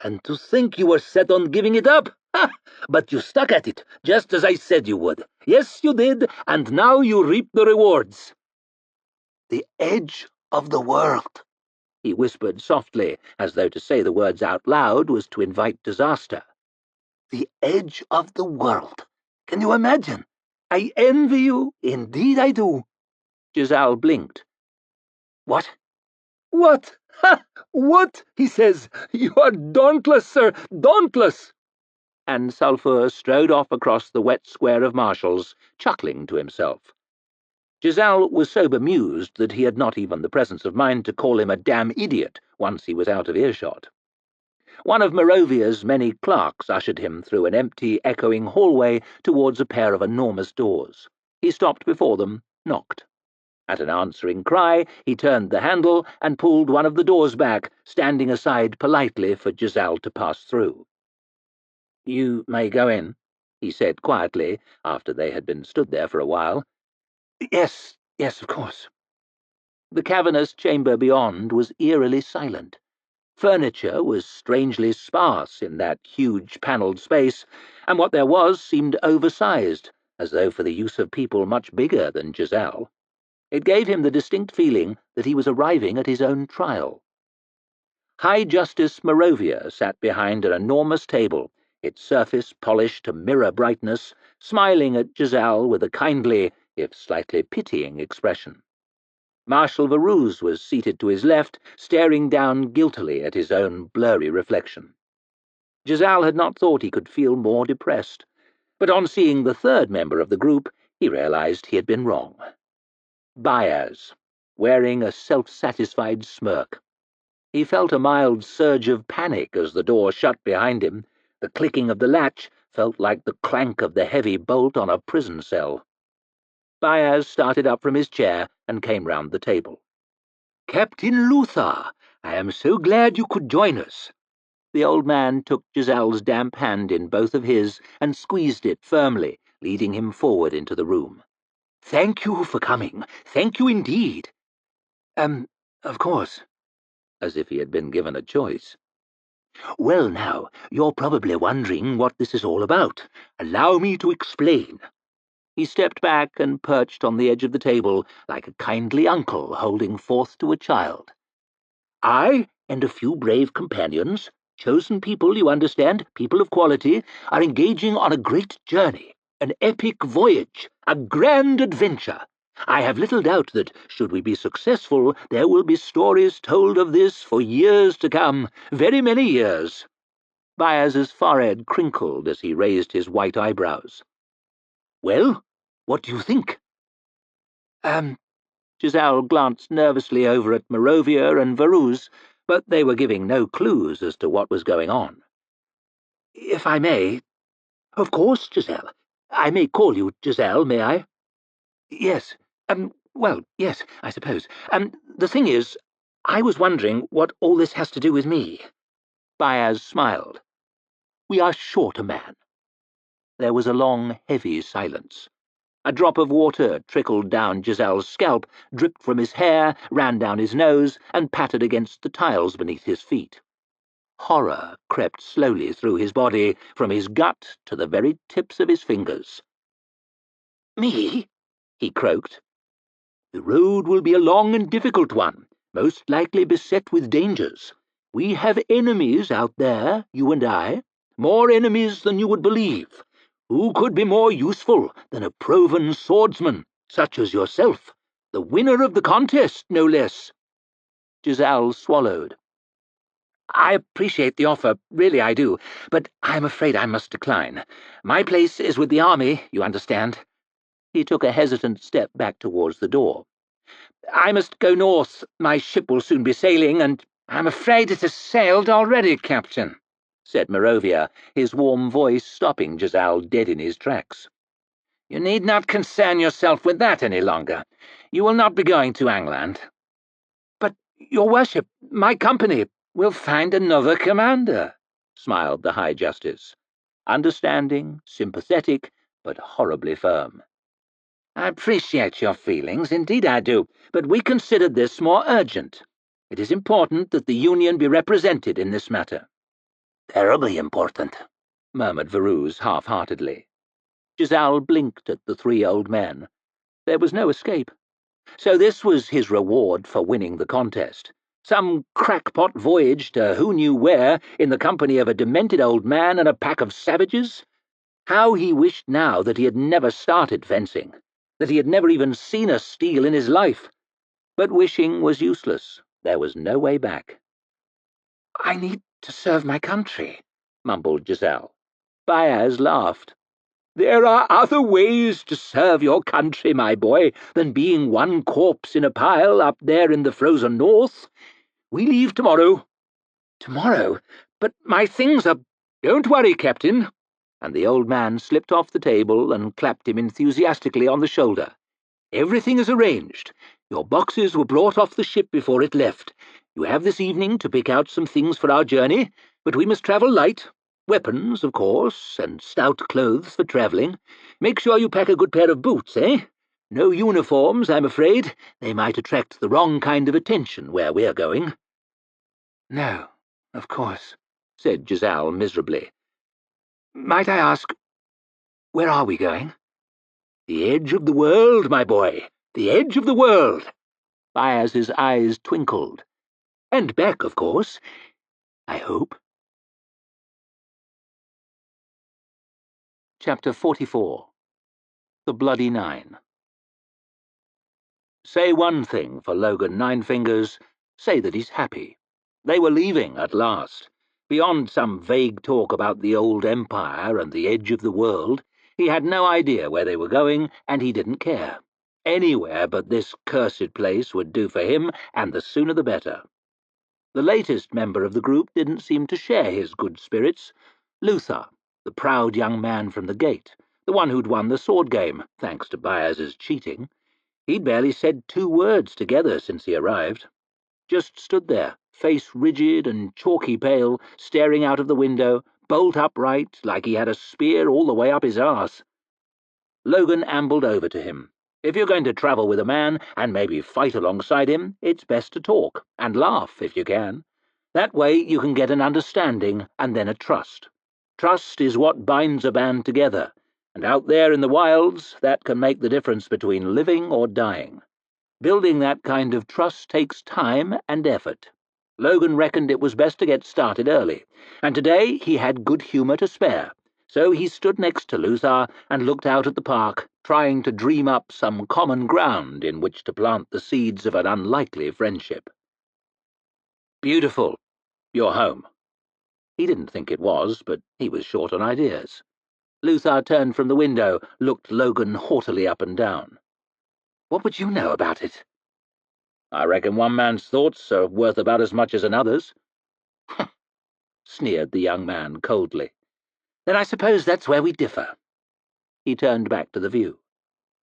And to think you were set on giving it up! Ha! But you stuck at it, just as I said you would. Yes, you did, and now you reap the rewards. The edge of the world, he whispered softly, as though to say the words out loud was to invite disaster. The edge of the world. Can you imagine? I envy you, indeed I do. Giselle blinked. What? What? Ha! What? He says. You are dauntless, sir, dauntless. And Sulphur strode off across the wet square of marshals, chuckling to himself. Giselle was so bemused that he had not even the presence of mind to call him a damn idiot once he was out of earshot. One of Moravia's many clerks ushered him through an empty, echoing hallway towards a pair of enormous doors. He stopped before them, knocked. At an answering cry, he turned the handle and pulled one of the doors back, standing aside politely for Giselle to pass through. "You may go in," he said quietly, after they had been stood there for a while. Yes, of course." The cavernous chamber beyond was eerily silent. Furniture was strangely sparse in that huge panelled space, and what there was seemed oversized, as though for the use of people much bigger than Giselle. It gave him the distinct feeling that he was arriving at his own trial. High Justice Moravia sat behind an enormous table, its surface polished to mirror brightness, smiling at Giselle with a kindly, if slightly pitying expression. Marshal Varuse was seated to his left, staring down guiltily at his own blurry reflection. Giselle had not thought he could feel more depressed, but on seeing the third member of the group, he realized he had been wrong. Baez, wearing a self-satisfied smirk. He felt a mild surge of panic as the door shut behind him. The clicking of the latch felt like the clank of the heavy bolt on a prison cell. Baez started up from his chair and came round the table. "Captain Luther, I am so glad you could join us." The old man took Giselle's damp hand in both of his and squeezed it firmly, leading him forward into the room. "Thank you for coming. Thank you indeed." Of course," as if he had been given a choice. "Well, now, you're probably wondering what this is all about. Allow me to explain." He stepped back and perched on the edge of the table like a kindly uncle holding forth to a child. "I and a few brave companions, chosen people, you understand, people of quality, are engaging on a great journey, an epic voyage, a grand adventure. I have little doubt that, should we be successful, there will be stories told of this for years to come, very many years." Baez's forehead crinkled as he raised his white eyebrows. "Well, what do you think?" Giselle glanced nervously over at Moravia and Varuse, but they were giving no clues as to what was going on. "If I may—" "Of course, Giselle. I may call you Giselle, may I?" "Yes. Well, yes, I suppose. The thing is, I was wondering what all this has to do with me." Baez smiled. "We are short a man." There was a long, heavy silence. A drop of water trickled down Giselle's scalp, dripped from his hair, ran down his nose, and pattered against the tiles beneath his feet. Horror crept slowly through his body, from his gut to the very tips of his fingers. "Me?" he croaked. "The road will be a long and difficult one, most likely beset with dangers. We have enemies out there, you and I, more enemies than you would believe. Who could be more useful than a proven swordsman, such as yourself, the winner of the contest, no less?" Giselle swallowed. "I appreciate the offer, really I do, but I'm afraid I must decline. My place is with the army, you understand." He took a hesitant step back towards the door. "I must go north. My ship will soon be sailing, and I'm afraid it has sailed already, Captain, said Morovia, his warm voice stopping Giselle dead in his tracks. You need not concern yourself with that any longer. You will not be going to England. But, your worship, my company will find another commander, smiled the High Justice, understanding, sympathetic, but horribly firm. I appreciate your feelings, indeed I do, but we considered this more urgent. It is important that the Union be represented in this matter. Terribly important, murmured Varouz half-heartedly. Giselle blinked at the three old men. There was no escape. So this was his reward for winning the contest. Some crackpot voyage to who knew where in the company of a demented old man and a pack of savages? How he wished now that he had never started fencing, that he had never even seen a steel in his life. But wishing was useless. There was no way back. I need to serve my country, mumbled Giselle. Baez laughed. There are other ways to serve your country, my boy, than being one corpse in a pile up there in the frozen north. We leave tomorrow. Tomorrow? But my things are— Don't worry, Captain. And the old man slipped off the table and clapped him enthusiastically on the shoulder. Everything is arranged. Your boxes were brought off the ship before it left. You have this evening to pick out some things for our journey, but we must travel light. Weapons, of course, and stout clothes for travelling. Make sure you pack a good pair of boots, eh? No uniforms, I'm afraid. They might attract the wrong kind of attention where we're going. No, of course, said Giselle miserably. Might I ask, where are we going? The edge of the world, my boy. The edge of the world. Baez's eyes twinkled. And back, of course. I hope. Chapter 44. The Bloody Nine. Say one thing for Logan Ninefingers, say that he's happy. They were leaving at last. Beyond some vague talk about the old empire and the edge of the world, he had no idea where they were going, and he didn't care. Anywhere but this cursed place would do for him, and the sooner the better. The latest member of the group didn't seem to share his good spirits. Luther, the proud young man from the gate, the one who'd won the sword game, thanks to Baez's cheating. He'd barely said 2 words together since he arrived. Just stood there, face rigid and chalky pale, staring out of the window, bolt upright, like he had a spear all the way up his arse. Logan ambled over to him. If you're going to travel with a man, and maybe fight alongside him, it's best to talk, and laugh if you can. That way you can get an understanding, and then a trust. Trust is what binds a band together, and out there in the wilds, that can make the difference between living or dying. Building that kind of trust takes time and effort. Logan reckoned it was best to get started early, and today he had good humour to spare. So he stood next to Luther and looked out at the park, trying to dream up some common ground in which to plant the seeds of an unlikely friendship. Beautiful. You're home. He didn't think it was, but he was short on ideas. Luther turned from the window, looked Logan haughtily up and down. What would you know about it? I reckon one man's thoughts are worth about as much as another's. Sneered the young man coldly. Then I suppose that's where we differ. He turned back to the view.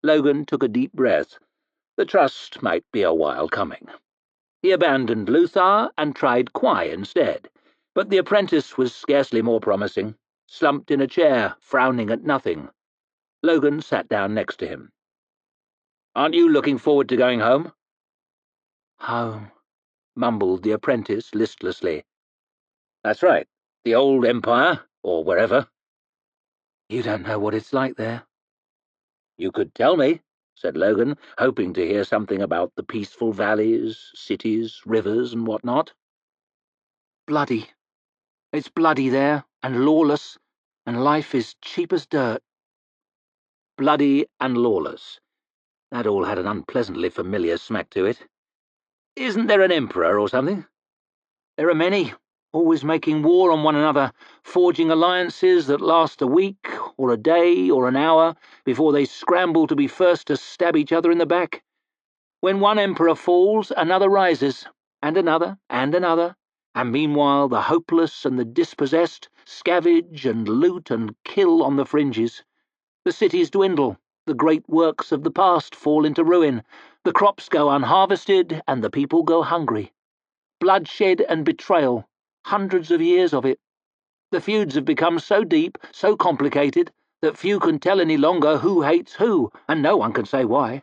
Logan took a deep breath. The trust might be a while coming. He abandoned Luther and tried Quai instead, but the apprentice was scarcely more promising, slumped in a chair, frowning at nothing. Logan sat down next to him. Aren't you looking forward to going home? Home, mumbled the apprentice listlessly. That's right, the old empire, or wherever. You don't know what it's like there. You could tell me, said Logan, hoping to hear something about the peaceful valleys, cities, rivers, and what-not. Bloody. It's bloody there, and lawless, and life is cheap as dirt. Bloody and lawless. That all had an unpleasantly familiar smack to it. Isn't there an emperor or something? There are many, always making war on one another, forging alliances that last a week, or a day, or an hour, before they scramble to be first to stab each other in the back. When one emperor falls, another rises, and another, and meanwhile the hopeless and the dispossessed scavenge and loot and kill on the fringes. The cities dwindle, the great works of the past fall into ruin, the crops go unharvested, and the people go hungry. Bloodshed and betrayal, hundreds of years of it. The feuds have become so deep, so complicated, that few can tell any longer who hates who, and no one can say why.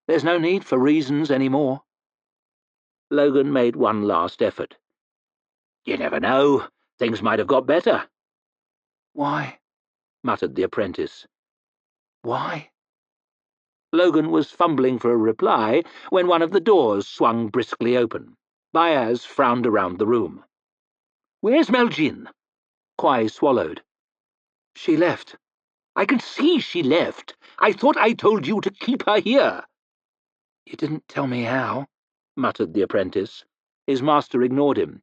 There's no need for reasons any more. Logan made one last effort. You never know. Things might have got better. Why? Muttered the apprentice. Why? Logan was fumbling for a reply when one of the doors swung briskly open. Baez frowned around the room. Where's Melgin? Quai swallowed. She left. I can see she left. I thought I told you to keep her here. You didn't tell me how, muttered the apprentice. His master ignored him.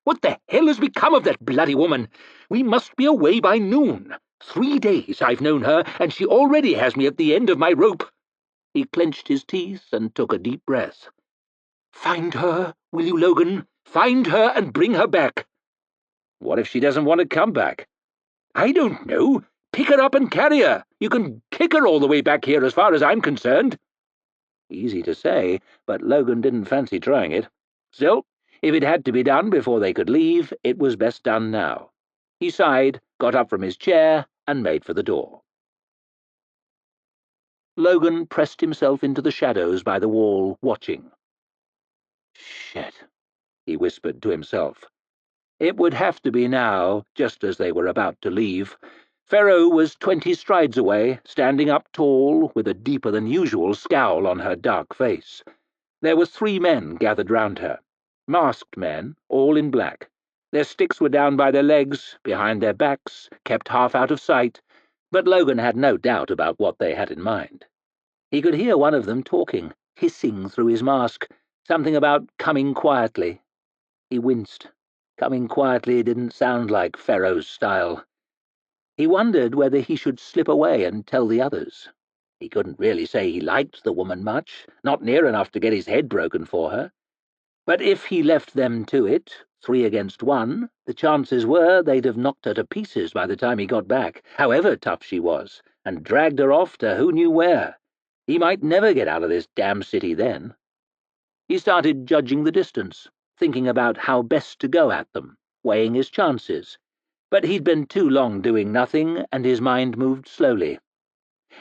What the hell has become of that bloody woman? We must be away by noon. 3 days I've known her, and she already has me at the end of my rope. He clenched his teeth and took a deep breath. Find her, will you, Logan? Find her and bring her back. What if she doesn't want to come back? I don't know. Pick her up and carry her. You can kick her all the way back here as far as I'm concerned. Easy to say, but Logan didn't fancy trying it. Still, if it had to be done before they could leave, it was best done now. He sighed, got up from his chair, and made for the door. Logan pressed himself into the shadows by the wall, watching. Shit, he whispered to himself. It would have to be now, just as they were about to leave. Ferro was 20 strides away, standing up tall, with a deeper-than-usual scowl on her dark face. There were 3 men gathered round her. Masked men, all in black. Their sticks were down by their legs, behind their backs, kept half out of sight, but Logan had no doubt about what they had in mind. He could hear one of them talking, hissing through his mask, something about coming quietly. He winced. Coming quietly didn't sound like Ferro's style. He wondered whether he should slip away and tell the others. He couldn't really say he liked the woman much, not near enough to get his head broken for her. But if he left them to it, 3 against 1, the chances were they'd have knocked her to pieces by the time he got back, however tough she was, and dragged her off to who knew where. He might never get out of this damn city then. He started judging the distance, thinking about how best to go at them, weighing his chances. But he'd been too long doing nothing, and his mind moved slowly.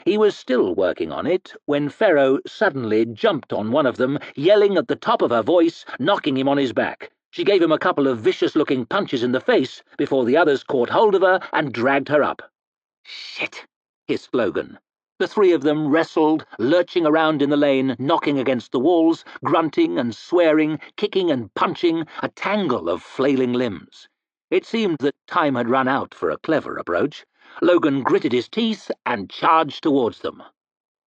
He was still working on it when Ferro suddenly jumped on one of them, yelling at the top of her voice, knocking him on his back. She gave him a couple of vicious-looking punches in the face before the others caught hold of her and dragged her up. "Shit!" hissed Logan. The 3 of them wrestled, lurching around in the lane, knocking against the walls, grunting and swearing, kicking and punching, a tangle of flailing limbs. It seemed that time had run out for a clever approach. Logan gritted his teeth and charged towards them.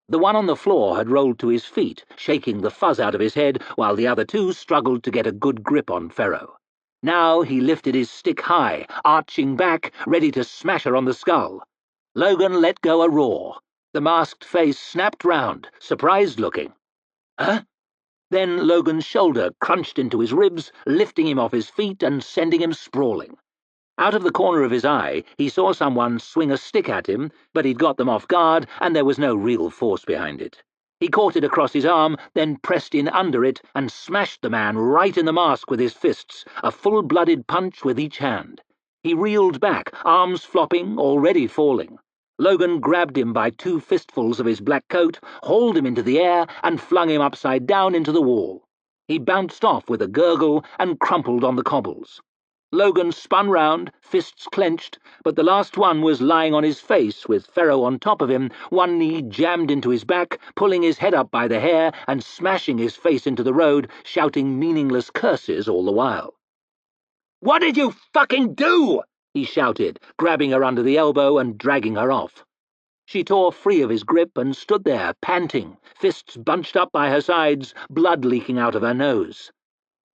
The one on the floor had rolled to his feet, shaking the fuzz out of his head, while the other 2 struggled to get a good grip on Ferro. Now he lifted his stick high, arching back, ready to smash her on the skull. Logan let go a roar. The masked face snapped round, surprised-looking. Huh? Then Logan's shoulder crunched into his ribs, lifting him off his feet and sending him sprawling. Out of the corner of his eye, he saw someone swing a stick at him, but he'd got them off guard, and there was no real force behind it. He caught it across his arm, then pressed in under it and smashed the man right in the mask with his fists, a full-blooded punch with each hand. He reeled back, arms flopping, already falling. Logan grabbed him by 2 fistfuls of his black coat, hauled him into the air, and flung him upside down into the wall. He bounced off with a gurgle and crumpled on the cobbles. Logan spun round, fists clenched, but the last one was lying on his face with Ferro on top of him, one knee jammed into his back, pulling his head up by the hair and smashing his face into the road, shouting meaningless curses all the while. "What did you fucking do?" he shouted, grabbing her under the elbow and dragging her off. She tore free of his grip and stood there, panting, fists bunched up by her sides, blood leaking out of her nose.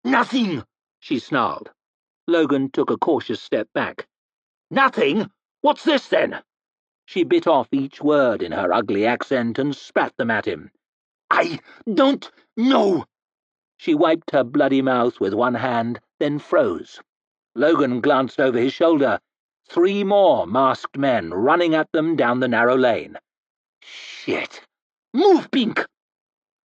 "Nothing!" she snarled. Logan took a cautious step back. "Nothing? What's this, then?" She bit off each word in her ugly accent and spat them at him. "I don't know." She wiped her bloody mouth with one hand, then froze. Logan glanced over his shoulder. 3 more masked men running at them down the narrow lane. Shit! Move, Pink!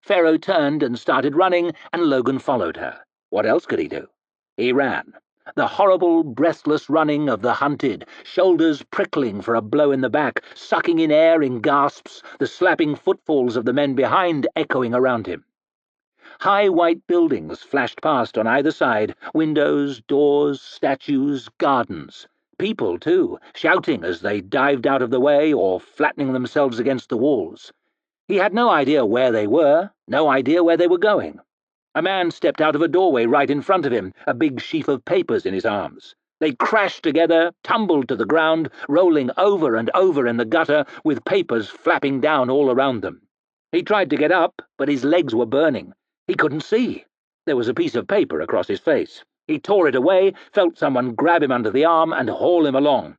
Pharaoh turned and started running, and Logan followed her. What else could he do? He ran. The horrible, breathless running of the hunted, shoulders prickling for a blow in the back, sucking in air in gasps, the slapping footfalls of the men behind echoing around him. High white buildings flashed past on either side, windows, doors, statues, gardens. People, too, shouting as they dived out of the way or flattening themselves against the walls. He had no idea where they were, no idea where they were going. A man stepped out of a doorway right in front of him, a big sheaf of papers in his arms. They crashed together, tumbled to the ground, rolling over and over in the gutter, with papers flapping down all around them. He tried to get up, but his legs were burning. He couldn't see. There was a piece of paper across his face. He tore it away, felt someone grab him under the arm and haul him along.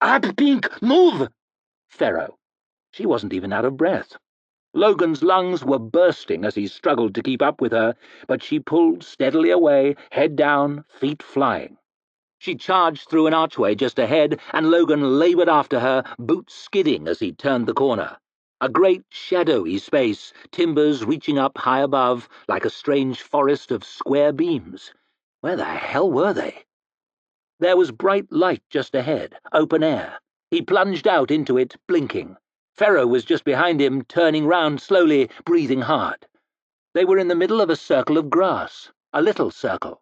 "Up, Pink! Move!" Pharaoh. She wasn't even out of breath. Logan's lungs were bursting as he struggled to keep up with her, but she pulled steadily away, head down, feet flying. She charged through an archway just ahead, and Logan laboured after her, boots skidding as he turned the corner. A great shadowy space, timbers reaching up high above, like a strange forest of square beams. Where the hell were they? There was bright light just ahead, open air. He plunged out into it, blinking. Pharaoh was just behind him, turning round slowly, breathing hard. They were in the middle of a circle of grass, a little circle.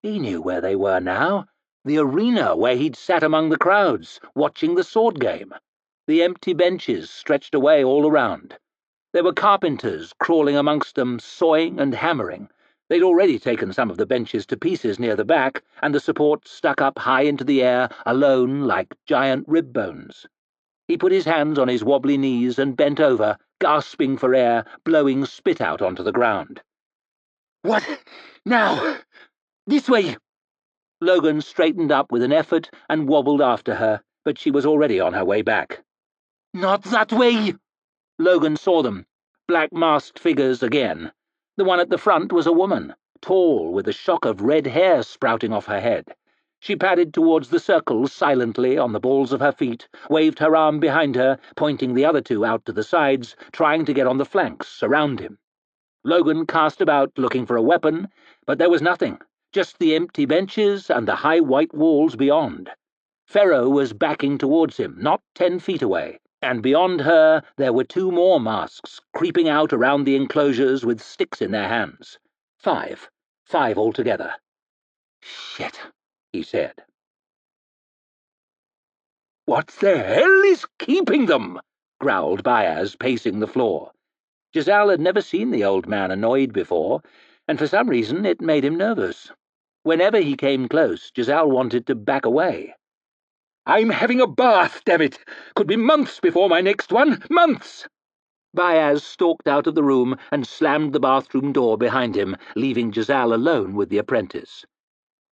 He knew where they were now, the arena where he'd sat among the crowds, watching the sword game. The empty benches stretched away all around. There were carpenters crawling amongst them, sawing and hammering. They'd already taken some of the benches to pieces near the back, and the supports stuck up high into the air, alone like giant rib bones. He put his hands on his wobbly knees and bent over, gasping for air, blowing spit out onto the ground. "What? Now! This way!" Logan straightened up with an effort and wobbled after her, but she was already on her way back. "Not that way!" Logan saw them, black masked figures again. The one at the front was a woman, tall, with a shock of red hair sprouting off her head. She padded towards the circle silently on the balls of her feet, waved her arm behind her, pointing the other 2 out to the sides, trying to get on the flanks around him. Logan cast about looking for a weapon, but there was nothing, just the empty benches and the high white walls beyond. Pharaoh was backing towards him, not 10 feet away, and beyond her there were 2 more masks creeping out around the enclosures with sticks in their hands. 5 altogether. "Shit," he said. "What the hell is keeping them?" growled Baez, pacing the floor. Giselle had never seen the old man annoyed before, and for some reason it made him nervous. Whenever he came close, Giselle wanted to back away. "I'm having a bath, damn it! Could be months before my next one. Months!" Baez stalked out of the room and slammed the bathroom door behind him, leaving Giselle alone with the apprentice.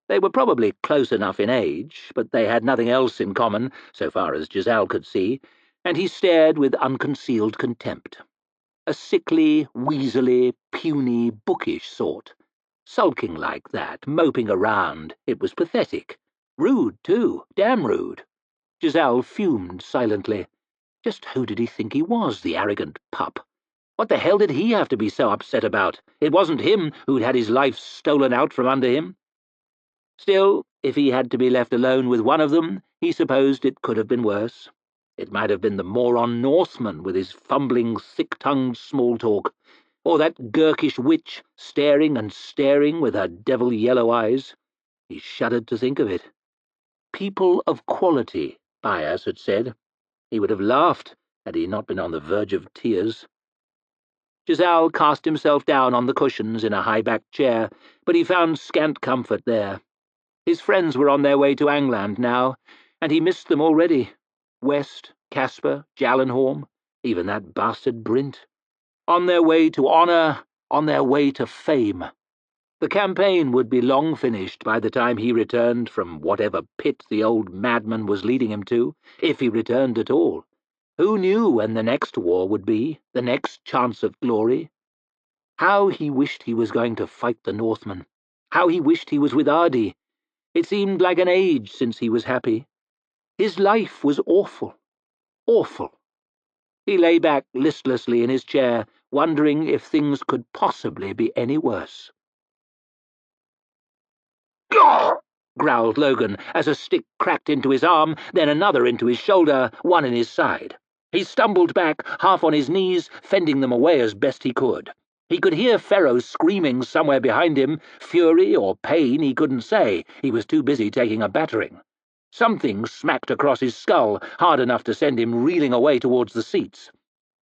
They were probably close enough in age, but they had nothing else in common, so far as Giselle could see, and he stared with unconcealed contempt. A sickly, weaselly, puny, bookish sort. Sulking like that, moping around, it was pathetic. Rude, too, damn rude. Giselle fumed silently. Just who did he think he was, the arrogant pup? What the hell did he have to be so upset about? It wasn't him who'd had his life stolen out from under him. Still, if he had to be left alone with one of them, he supposed it could have been worse. It might have been the moron Northman with his fumbling, thick-tongued small talk, or that gurkish witch staring and staring with her devil-yellow eyes. He shuddered to think of it. People of quality, Baez had said. He would have laughed had he not been on the verge of tears. Giselle cast himself down on the cushions in a high-backed chair, but he found scant comfort there. His friends were on their way to Angland now, and he missed them already. West, Casper, Jallenhorm, even that bastard Brint. On their way to honour, on their way to fame. The campaign would be long finished by the time he returned from whatever pit the old madman was leading him to, if he returned at all. Who knew when the next war would be, the next chance of glory? How he wished he was going to fight the Northmen. How he wished he was with Ardy. It seemed like an age since he was happy. His life was awful. Awful. He lay back listlessly in his chair, wondering if things could possibly be any worse. "Gah!" growled Logan, as a stick cracked into his arm, then another into his shoulder, one in his side. He stumbled back, half on his knees, fending them away as best he could. He could hear Ferro screaming somewhere behind him, fury or pain he couldn't say, he was too busy taking a battering. Something smacked across his skull, hard enough to send him reeling away towards the seats.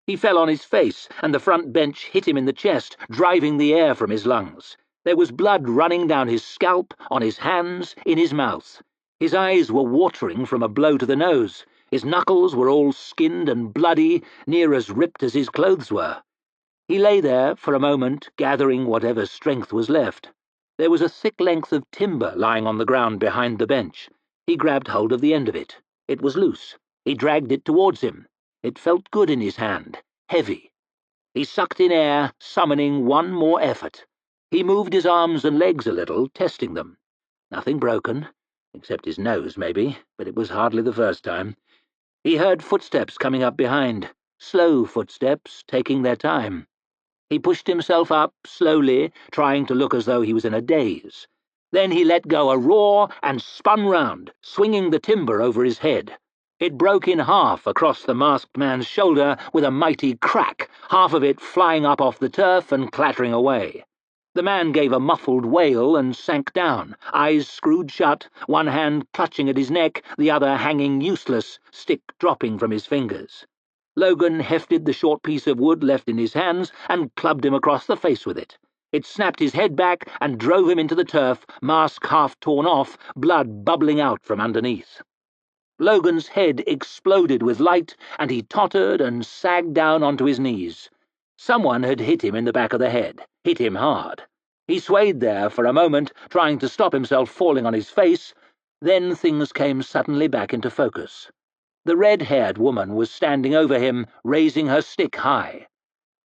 He fell on his face, and the front bench hit him in the chest, driving the air from his lungs. There was blood running down his scalp, on his hands, in his mouth. His eyes were watering from a blow to the nose. His knuckles were all skinned and bloody, near as ripped as his clothes were. He lay there for a moment, gathering whatever strength was left. There was a thick length of timber lying on the ground behind the bench. He grabbed hold of the end of it. It was loose. He dragged it towards him. It felt good in his hand, heavy. He sucked in air, summoning one more effort. He moved his arms and legs a little, testing them. Nothing broken, except his nose, maybe, but it was hardly the first time. He heard footsteps coming up behind, slow footsteps, taking their time. He pushed himself up, slowly, trying to look as though he was in a daze. Then he let go a roar and spun round, swinging the timber over his head. It broke in half across the masked man's shoulder with a mighty crack, half of it flying up off the turf and clattering away. The man gave a muffled wail and sank down, eyes screwed shut, one hand clutching at his neck, the other hanging useless, stick dropping from his fingers. Logan hefted the short piece of wood left in his hands and clubbed him across the face with it. It snapped his head back and drove him into the turf, mask half torn off, blood bubbling out from underneath. Logan's head exploded with light, and he tottered and sagged down onto his knees. Someone had hit him in the back of the head, hit him hard. He swayed there for a moment, trying to stop himself falling on his face. Then things came suddenly back into focus. The red-haired woman was standing over him, raising her stick high.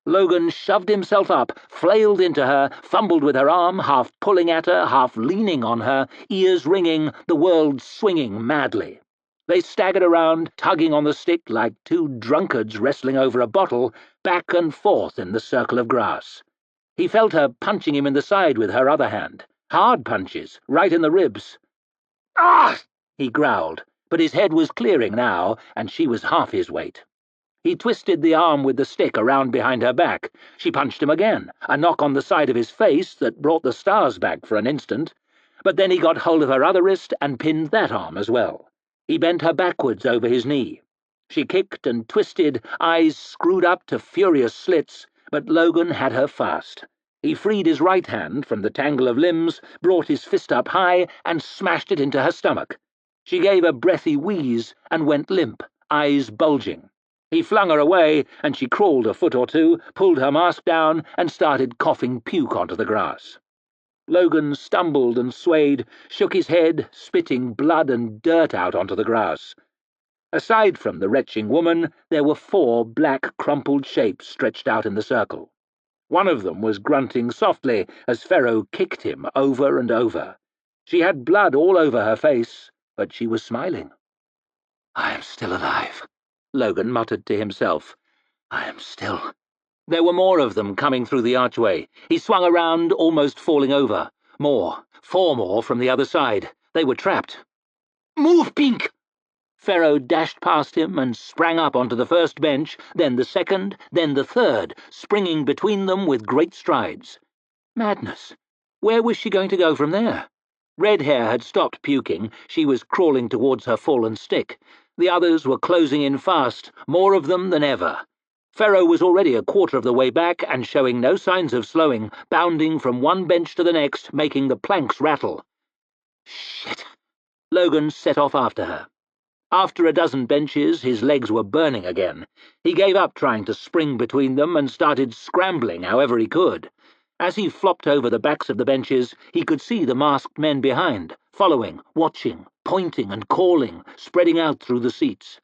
Logan shoved himself up, flailed into her, fumbled with her arm, half pulling at her, half leaning on her, ears ringing, the world swinging madly. They staggered around, tugging on the stick like two drunkards wrestling over a bottle, back and forth in the circle of grass. He felt her punching him in the side with her other hand. Hard punches, right in the ribs. "Ah!" he growled, but his head was clearing now, and she was half his weight. He twisted the arm with the stick around behind her back. She punched him again, a knock on the side of his face that brought the stars back for an instant. But then he got hold of her other wrist and pinned that arm as well. He bent her backwards over his knee. She kicked and twisted, eyes screwed up to furious slits, but Logan had her fast. He freed his right hand from the tangle of limbs, brought his fist up high, and smashed it into her stomach. She gave a breathy wheeze and went limp, eyes bulging. He flung her away, and she crawled a foot or two, pulled her mask down, and started coughing puke onto the grass. Logan stumbled and swayed, shook his head, spitting blood and dirt out onto the grass. Aside from the retching woman, there were 4 black, crumpled shapes stretched out in the circle. One of them was grunting softly as Ferro kicked him over and over. She had blood all over her face, but she was smiling. "I am still alive," Logan muttered to himself. "I am still—" There were more of them coming through the archway. He swung around, almost falling over. More, 4 more from the other side. They were trapped. "Move, Pink!" Ferro dashed past him and sprang up onto the first bench, then the second, then the third, springing between them with great strides. Madness. Where was she going to go from there? Red Hair had stopped puking. She was crawling towards her fallen stick. The others were closing in fast, more of them than ever. Ferro was already a quarter of the way back and showing no signs of slowing, bounding from one bench to the next, making the planks rattle. Shit! Logan set off after her. After a dozen benches, his legs were burning again. He gave up trying to spring between them and started scrambling however he could. As he flopped over the backs of the benches, he could see the masked men behind, following, watching, pointing and calling, spreading out through the seats.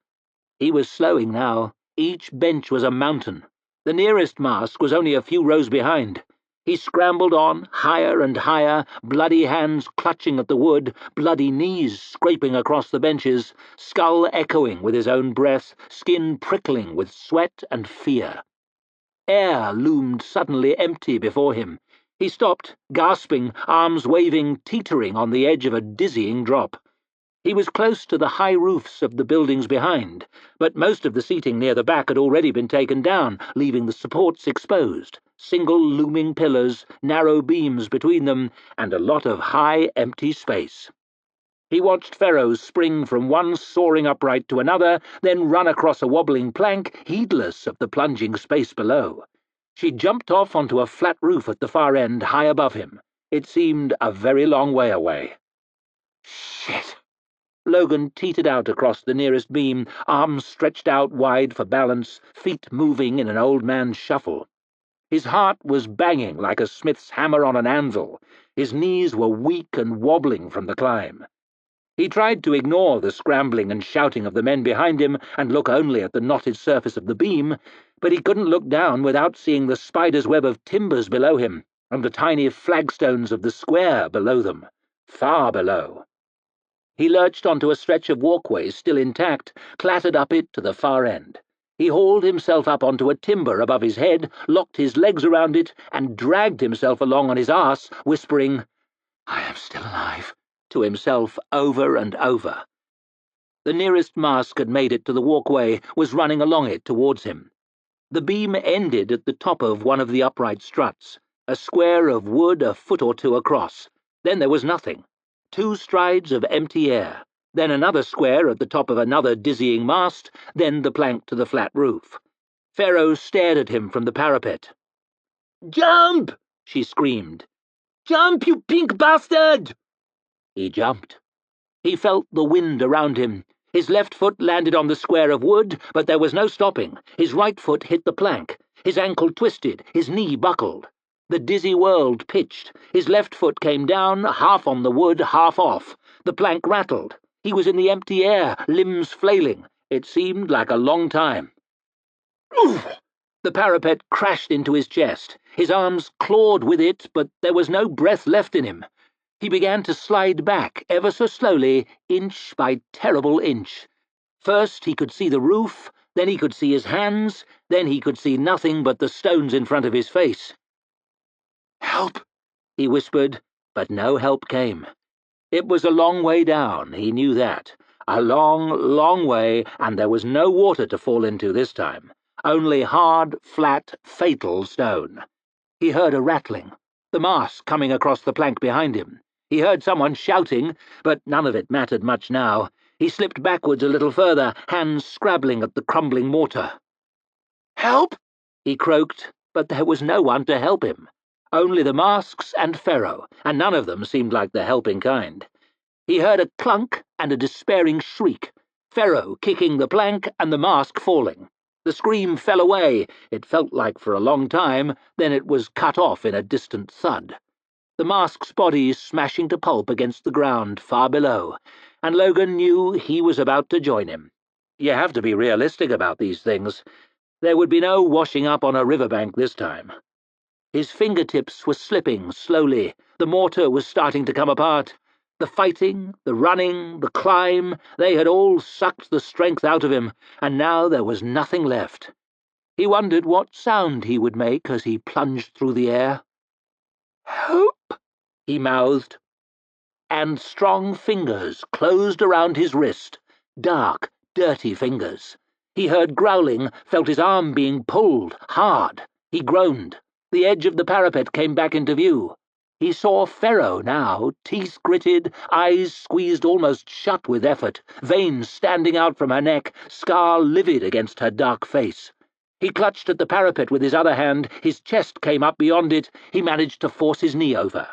He was slowing now. Each bench was a mountain. The nearest mask was only a few rows behind. He scrambled on, higher and higher, bloody hands clutching at the wood, bloody knees scraping across the benches, skull echoing with his own breath, skin prickling with sweat and fear. Air loomed suddenly empty before him. He stopped, gasping, arms waving, teetering on the edge of a dizzying drop. He was close to the high roofs of the buildings behind, but most of the seating near the back had already been taken down, leaving the supports exposed, single looming pillars, narrow beams between them, and a lot of high, empty space. He watched Ferro spring from one soaring upright to another, then run across a wobbling plank, heedless of the plunging space below. She jumped off onto a flat roof at the far end, high above him. It seemed a very long way away. Shit! Logan teetered out across the nearest beam, arms stretched out wide for balance, feet moving in an old man's shuffle. His heart was banging like a smith's hammer on an anvil. His knees were weak and wobbling from the climb. He tried to ignore the scrambling and shouting of the men behind him and look only at the knotted surface of the beam, but he couldn't look down without seeing the spider's web of timbers below him and the tiny flagstones of the square below them, far below. He lurched onto a stretch of walkway still intact, clattered up it to the far end. He hauled himself up onto a timber above his head, locked his legs around it, and dragged himself along on his arse, whispering, "I am still alive," to himself over and over. The nearest mask had made it to the walkway, was running along it towards him. The beam ended at the top of one of the upright struts, a square of wood a foot or two across. Then there was nothing. 2 strides of empty air, then another square at the top of another dizzying mast, then the plank to the flat roof. Ferro stared at him from the parapet. "Jump!" she screamed. "Jump, you pink bastard!" He jumped. He felt the wind around him. His left foot landed on the square of wood, but there was no stopping. His right foot hit the plank. His ankle twisted, his knee buckled. The dizzy world pitched. His left foot came down, half on the wood, half off. The plank rattled. He was in the empty air, limbs flailing. It seemed like a long time. Oof! The parapet crashed into his chest. His arms clawed with it, but there was no breath left in him. He began to slide back, ever so slowly, inch by terrible inch. First he could see the roof, then he could see his hands, then he could see nothing but the stones in front of his face. "Help!" he whispered, but no help came. It was a long way down, he knew that. A long, long way, and there was no water to fall into this time. Only hard, flat, fatal stone. He heard a rattling, the mask coming across the plank behind him. He heard someone shouting, but none of it mattered much now. He slipped backwards a little further, hands scrabbling at the crumbling mortar. "Help!" he croaked, but there was no one to help him. Only the masks and Ferro, and none of them seemed like the helping kind. He heard a clunk and a despairing shriek, Ferro kicking the plank and the mask falling. The scream fell away, it felt like for a long time, then it was cut off in a distant thud. The mask's body smashing to pulp against the ground far below, and Logan knew he was about to join him. You have to be realistic about these things. There would be no washing up on a riverbank this time. His fingertips were slipping slowly. The mortar was starting to come apart. The fighting, the running, the climb, they had all sucked the strength out of him, and now there was nothing left. He wondered what sound he would make as he plunged through the air. "Help!" he mouthed. And strong fingers closed around his wrist, dark, dirty fingers. He heard growling, felt his arm being pulled, hard. He groaned. The edge of the parapet came back into view. He saw Ferro now, teeth gritted, eyes squeezed almost shut with effort, veins standing out from her neck, scar livid against her dark face. He clutched at the parapet with his other hand, his chest came up beyond it, he managed to force his knee over.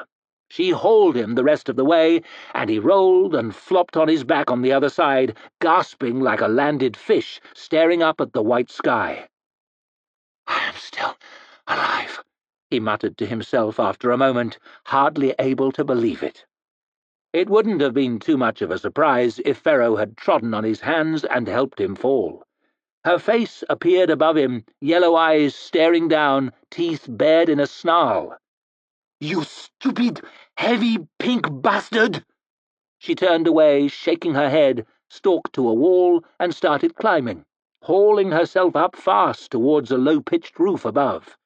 She hauled him the rest of the way, and he rolled and flopped on his back on the other side, gasping like a landed fish, staring up at the white sky. "I am still alive," he muttered to himself after a moment, hardly able to believe it. It wouldn't have been too much of a surprise if Ferro had trodden on his hands and helped him fall. Her face appeared above him, yellow eyes staring down, teeth bared in a snarl. You stupid, heavy, pink bastard! She turned away, shaking her head, stalked to a wall, and started climbing, hauling herself up fast towards a low-pitched roof above.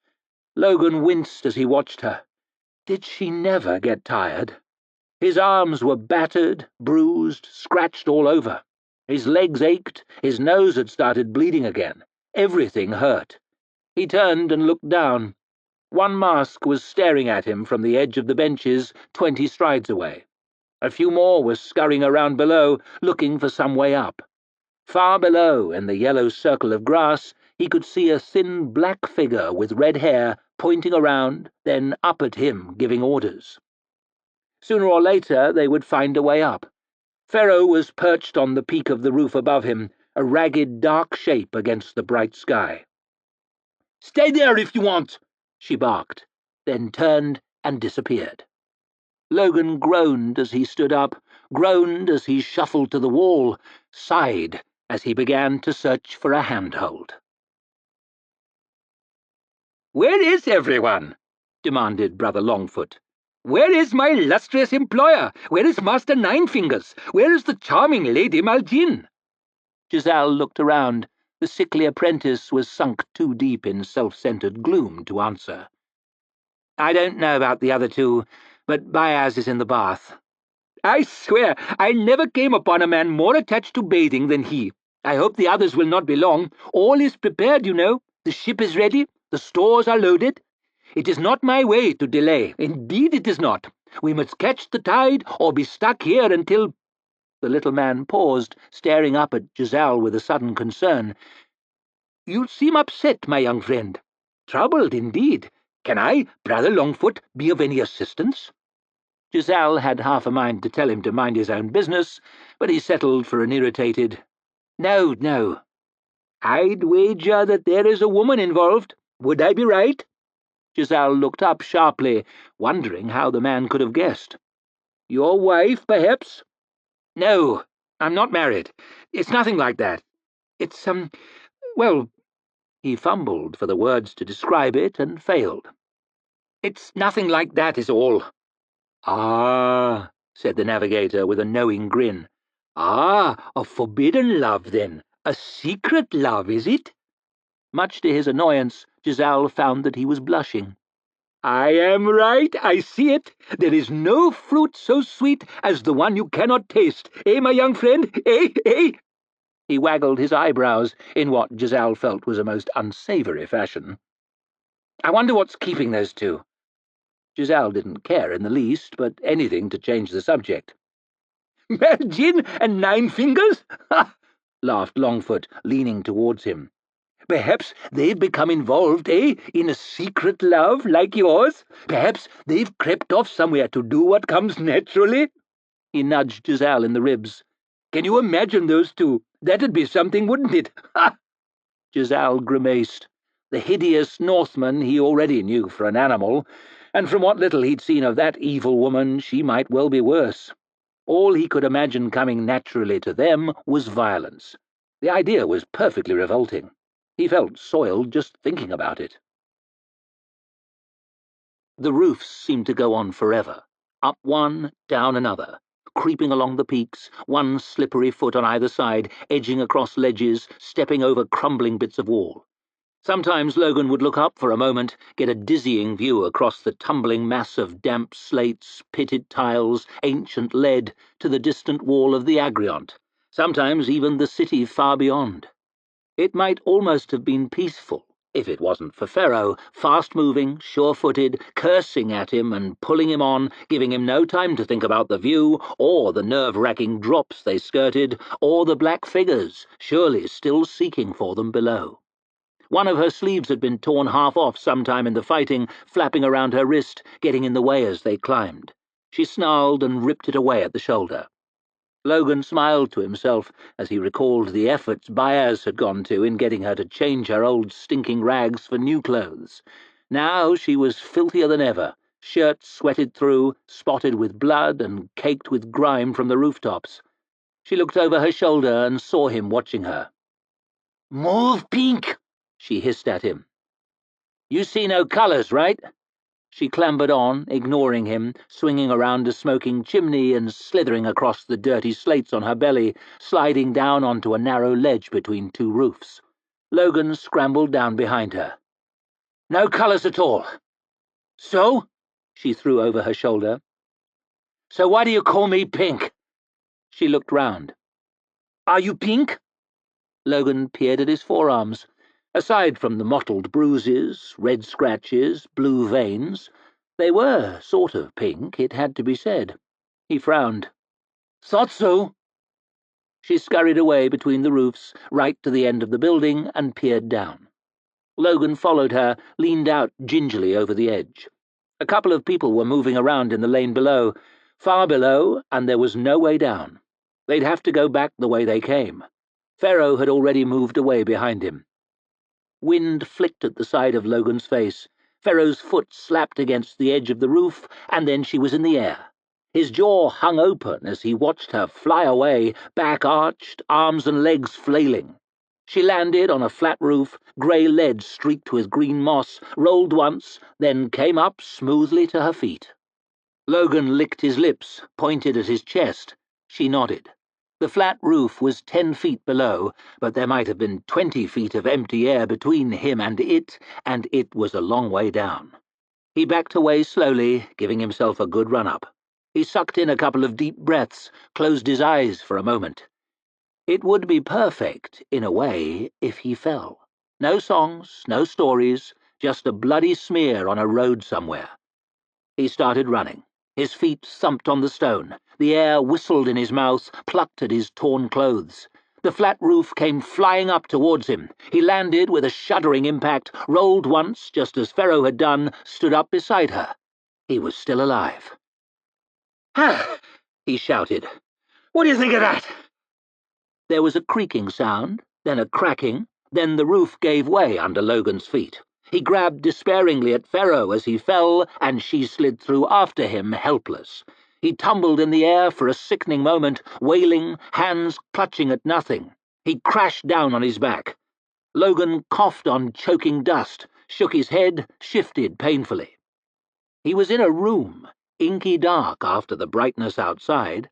Logan winced as he watched her. Did she never get tired? His arms were battered, bruised, scratched all over. His legs ached, his nose had started bleeding again. Everything hurt. He turned and looked down. One mask was staring at him from the edge of the benches 20 strides away. A few more were scurrying around below, looking for some way up. Far below, in the yellow circle of grass, he could see a thin black figure with red hair pointing around, then up at him, giving orders. Sooner or later they would find a way up. Pharaoh was perched on the peak of the roof above him, a ragged dark shape against the bright sky. "Stay there if you want," she barked, then turned and disappeared. Logan groaned as he stood up, groaned as he shuffled to the wall, sighed as he began to search for a handhold. "Where is everyone?" demanded Brother Longfoot. "Where is my illustrious employer? Where is Master Ninefingers? Where is the charming Lady Malgin?" Giselle looked around. The sickly apprentice was sunk too deep in self-centered gloom to answer. "I don't know about the other two, but Baez is in the bath." "I swear I never came upon a man more attached to bathing than he. I hope the others will not be long. All is prepared, you know. The ship is ready. The stores are loaded. It is not my way to delay. Indeed it is not. We must catch the tide or be stuck here until—" The little man paused, staring up at Giselle with a sudden concern. "You seem upset, my young friend. Troubled, indeed. Can I, Brother Longfoot, be of any assistance?" Giselle had half a mind to tell him to mind his own business, but he settled for an irritated, "No, no." "I'd wager that there is a woman involved. Would I be right?" Giselle looked up sharply, wondering how the man could have guessed. "Your wife, perhaps?" "No, I'm not married. It's nothing like that. It's, well—" He fumbled for the words to describe it and failed. "It's nothing like that is all." "Ah," said the navigator with a knowing grin. "Ah, a forbidden love, then. A secret love, is it?" Much to his annoyance, Giselle found that he was blushing. "I am right, I see it. There is no fruit so sweet as the one you cannot taste. Eh, my young friend? Eh, eh?" He waggled his eyebrows in what Giselle felt was a most unsavoury fashion. "I wonder what's keeping those two." Giselle didn't care in the least, but anything to change the subject. "Malgin and Ninefingers? Ha!" laughed Longfoot, leaning towards him. "Perhaps they've become involved, eh, in a secret love like yours? Perhaps they've crept off somewhere to do what comes naturally?" He nudged Giselle in the ribs. "Can you imagine those two? That'd be something, wouldn't it? Ha!" Giselle grimaced. The hideous Northman he already knew for an animal, and from what little he'd seen of that evil woman, she might well be worse. All he could imagine coming naturally to them was violence. The idea was perfectly revolting. He felt soiled just thinking about it. The roofs seemed to go on forever. Up one, down another, creeping along the peaks, one slippery foot on either side, edging across ledges, stepping over crumbling bits of wall. Sometimes Logan would look up for a moment, get a dizzying view across the tumbling mass of damp slates, pitted tiles, ancient lead, to the distant wall of the Agriont, sometimes even the city far beyond. It might almost have been peaceful, if it wasn't for Pharaoh, fast-moving, sure-footed, cursing at him and pulling him on, giving him no time to think about the view, or the nerve-wracking drops they skirted, or the black figures, surely still seeking for them below. One of her sleeves had been torn half off sometime in the fighting, flapping around her wrist, getting in the way as they climbed. She snarled and ripped it away at the shoulder. Logan smiled to himself as he recalled the efforts Baez had gone to in getting her to change her old stinking rags for new clothes. Now she was filthier than ever, shirt sweated through, spotted with blood and caked with grime from the rooftops. She looked over her shoulder and saw him watching her. "Move, Pink!" she hissed at him. "You see no colours, right?" She clambered on, ignoring him, swinging around a smoking chimney and slithering across the dirty slates on her belly, sliding down onto a narrow ledge between two roofs. Logan scrambled down behind her. "No colours at all." "So?" she threw over her shoulder. "So why do you call me Pink?" She looked round. "Are you pink?" Logan peered at his forearms. Aside from the mottled bruises, red scratches, blue veins, they were sort of pink, it had to be said. He frowned. "Thought so." She scurried away between the roofs, right to the end of the building, and peered down. Logan followed her, leaned out gingerly over the edge. A couple of people were moving around in the lane below, far below, and there was no way down. They'd have to go back the way they came. Ferro had already moved away behind him. Wind flicked at the side of Logan's face. Ferro's foot slapped against the edge of the roof, and then she was in the air. His jaw hung open as he watched her fly away, back arched, arms and legs flailing. She landed on a flat roof, grey lead streaked with green moss, rolled once, then came up smoothly to her feet. Logan licked his lips, pointed at his chest. She nodded. The flat roof was 10 feet below, but there might have been 20 feet of empty air between him and it was a long way down. He backed away slowly, giving himself a good run-up. He sucked in a couple of deep breaths, closed his eyes for a moment. It would be perfect, in a way, if he fell. No songs, no stories, just a bloody smear on a road somewhere. He started running. His feet thumped on the stone. The air whistled in his mouth, plucked at his torn clothes. The flat roof came flying up towards him. He landed with a shuddering impact, rolled once, just as Ferro had done, stood up beside her. He was still alive. "Ha!" he shouted. "What do you think of that?" There was a creaking sound, then a cracking, then the roof gave way under Logan's feet. He grabbed despairingly at Ferro as he fell, and she slid through after him, helpless. He tumbled in the air for a sickening moment, wailing, hands clutching at nothing. He crashed down on his back. Logan coughed on choking dust, shook his head, shifted painfully. He was in a room, inky dark after the brightness outside.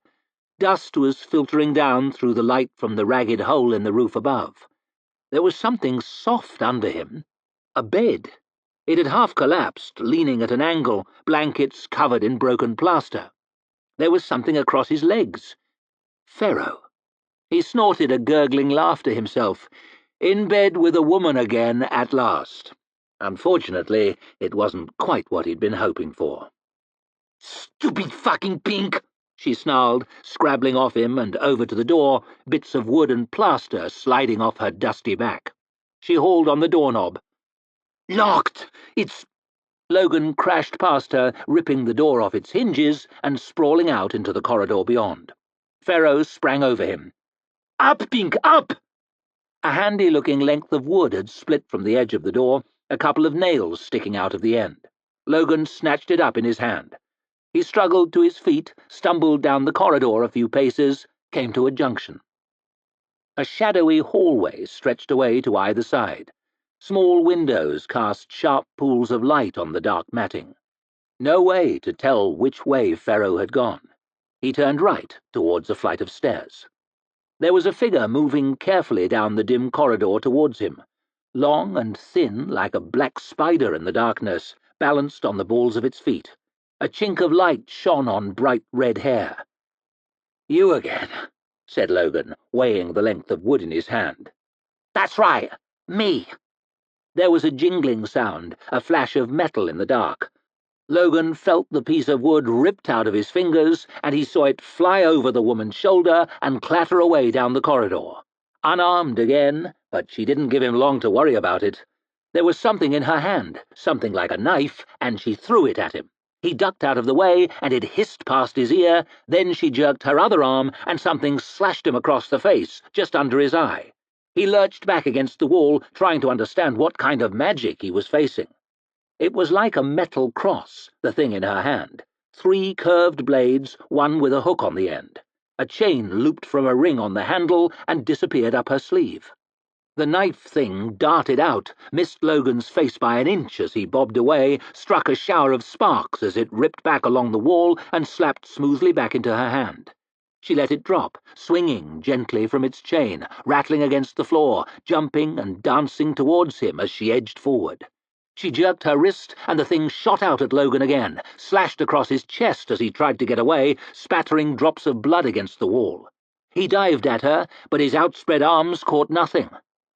Dust was filtering down through the light from the ragged hole in the roof above. There was something soft under him. A bed. It had half collapsed, leaning at an angle, blankets covered in broken plaster. There was something across his legs. Ferro. He snorted a gurgling laugh to himself. In bed with a woman again at last. Unfortunately, it wasn't quite what he'd been hoping for. "Stupid fucking Pink!" she snarled, scrabbling off him and over to the door, bits of wood and plaster sliding off her dusty back. She hauled on the doorknob. "Locked! It's—" Logan crashed past her, ripping the door off its hinges and sprawling out into the corridor beyond. Ferro sprang over him. "Up, Pink, up!" A handy-looking length of wood had split from the edge of the door, a couple of nails sticking out of the end. Logan snatched it up in his hand. He struggled to his feet, stumbled down the corridor a few paces, came to a junction. A shadowy hallway stretched away to either side. Small windows cast sharp pools of light on the dark matting. No way to tell which way Ferro had gone. He turned right towards a flight of stairs. There was a figure moving carefully down the dim corridor towards him, long and thin like a black spider in the darkness, balanced on the balls of its feet. A chink of light shone on bright red hair. "You again," said Logan, weighing the length of wood in his hand. "That's right, me." There was a jingling sound, a flash of metal in the dark. Logan felt the piece of wood ripped out of his fingers, and he saw it fly over the woman's shoulder and clatter away down the corridor. Unarmed again, but she didn't give him long to worry about it. There was something in her hand, something like a knife, and she threw it at him. He ducked out of the way, and it hissed past his ear. Then she jerked her other arm, and something slashed him across the face, just under his eye. He lurched back against the wall, trying to understand what kind of magic he was facing. It was like a metal cross, the thing in her hand. 3 curved blades, one with a hook on the end. A chain looped from a ring on the handle and disappeared up her sleeve. The knife thing darted out, missed Logan's face by an inch as he bobbed away, struck a shower of sparks as it ripped back along the wall and slapped smoothly back into her hand. She let it drop, swinging gently from its chain, rattling against the floor, jumping and dancing towards him as she edged forward. She jerked her wrist, and the thing shot out at Logan again, slashed across his chest as he tried to get away, spattering drops of blood against the wall. He dived at her, but his outspread arms caught nothing.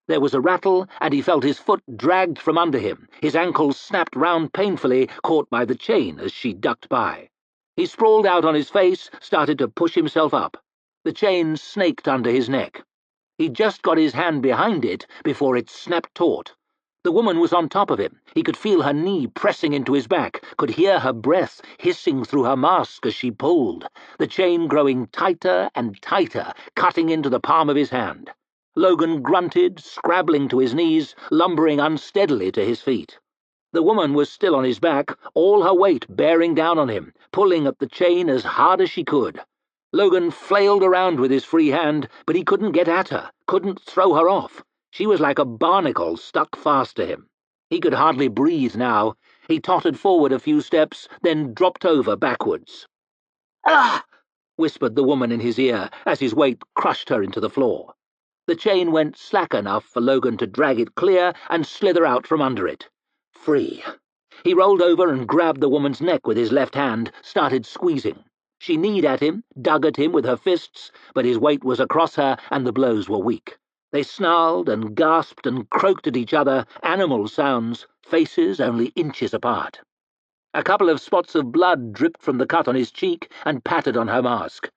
There was a rattle, and he felt his foot dragged from under him. His ankles snapped round painfully, caught by the chain as she ducked by. He sprawled out on his face, started to push himself up. The chain snaked under his neck. He'd just got his hand behind it before it snapped taut. The woman was on top of him. He could feel her knee pressing into his back, could hear her breath hissing through her mask as she pulled, the chain growing tighter and tighter, cutting into the palm of his hand. Logan grunted, scrabbling to his knees, lumbering unsteadily to his feet. The woman was still on his back, all her weight bearing down on him, pulling at the chain as hard as she could. Logan flailed around with his free hand, but he couldn't get at her, couldn't throw her off. She was like a barnacle stuck fast to him. He could hardly breathe now. He tottered forward a few steps, then dropped over backwards. "Ah!" whispered the woman in his ear as his weight crushed her into the floor. The chain went slack enough for Logan to drag it clear and slither out from under it. Free. He rolled over and grabbed the woman's neck with his left hand, started squeezing. She kneed at him, dug at him with her fists, but his weight was across her and the blows were weak. They snarled and gasped and croaked at each other, animal sounds, faces only inches apart. A couple of spots of blood dripped from the cut on his cheek and pattered on her mask.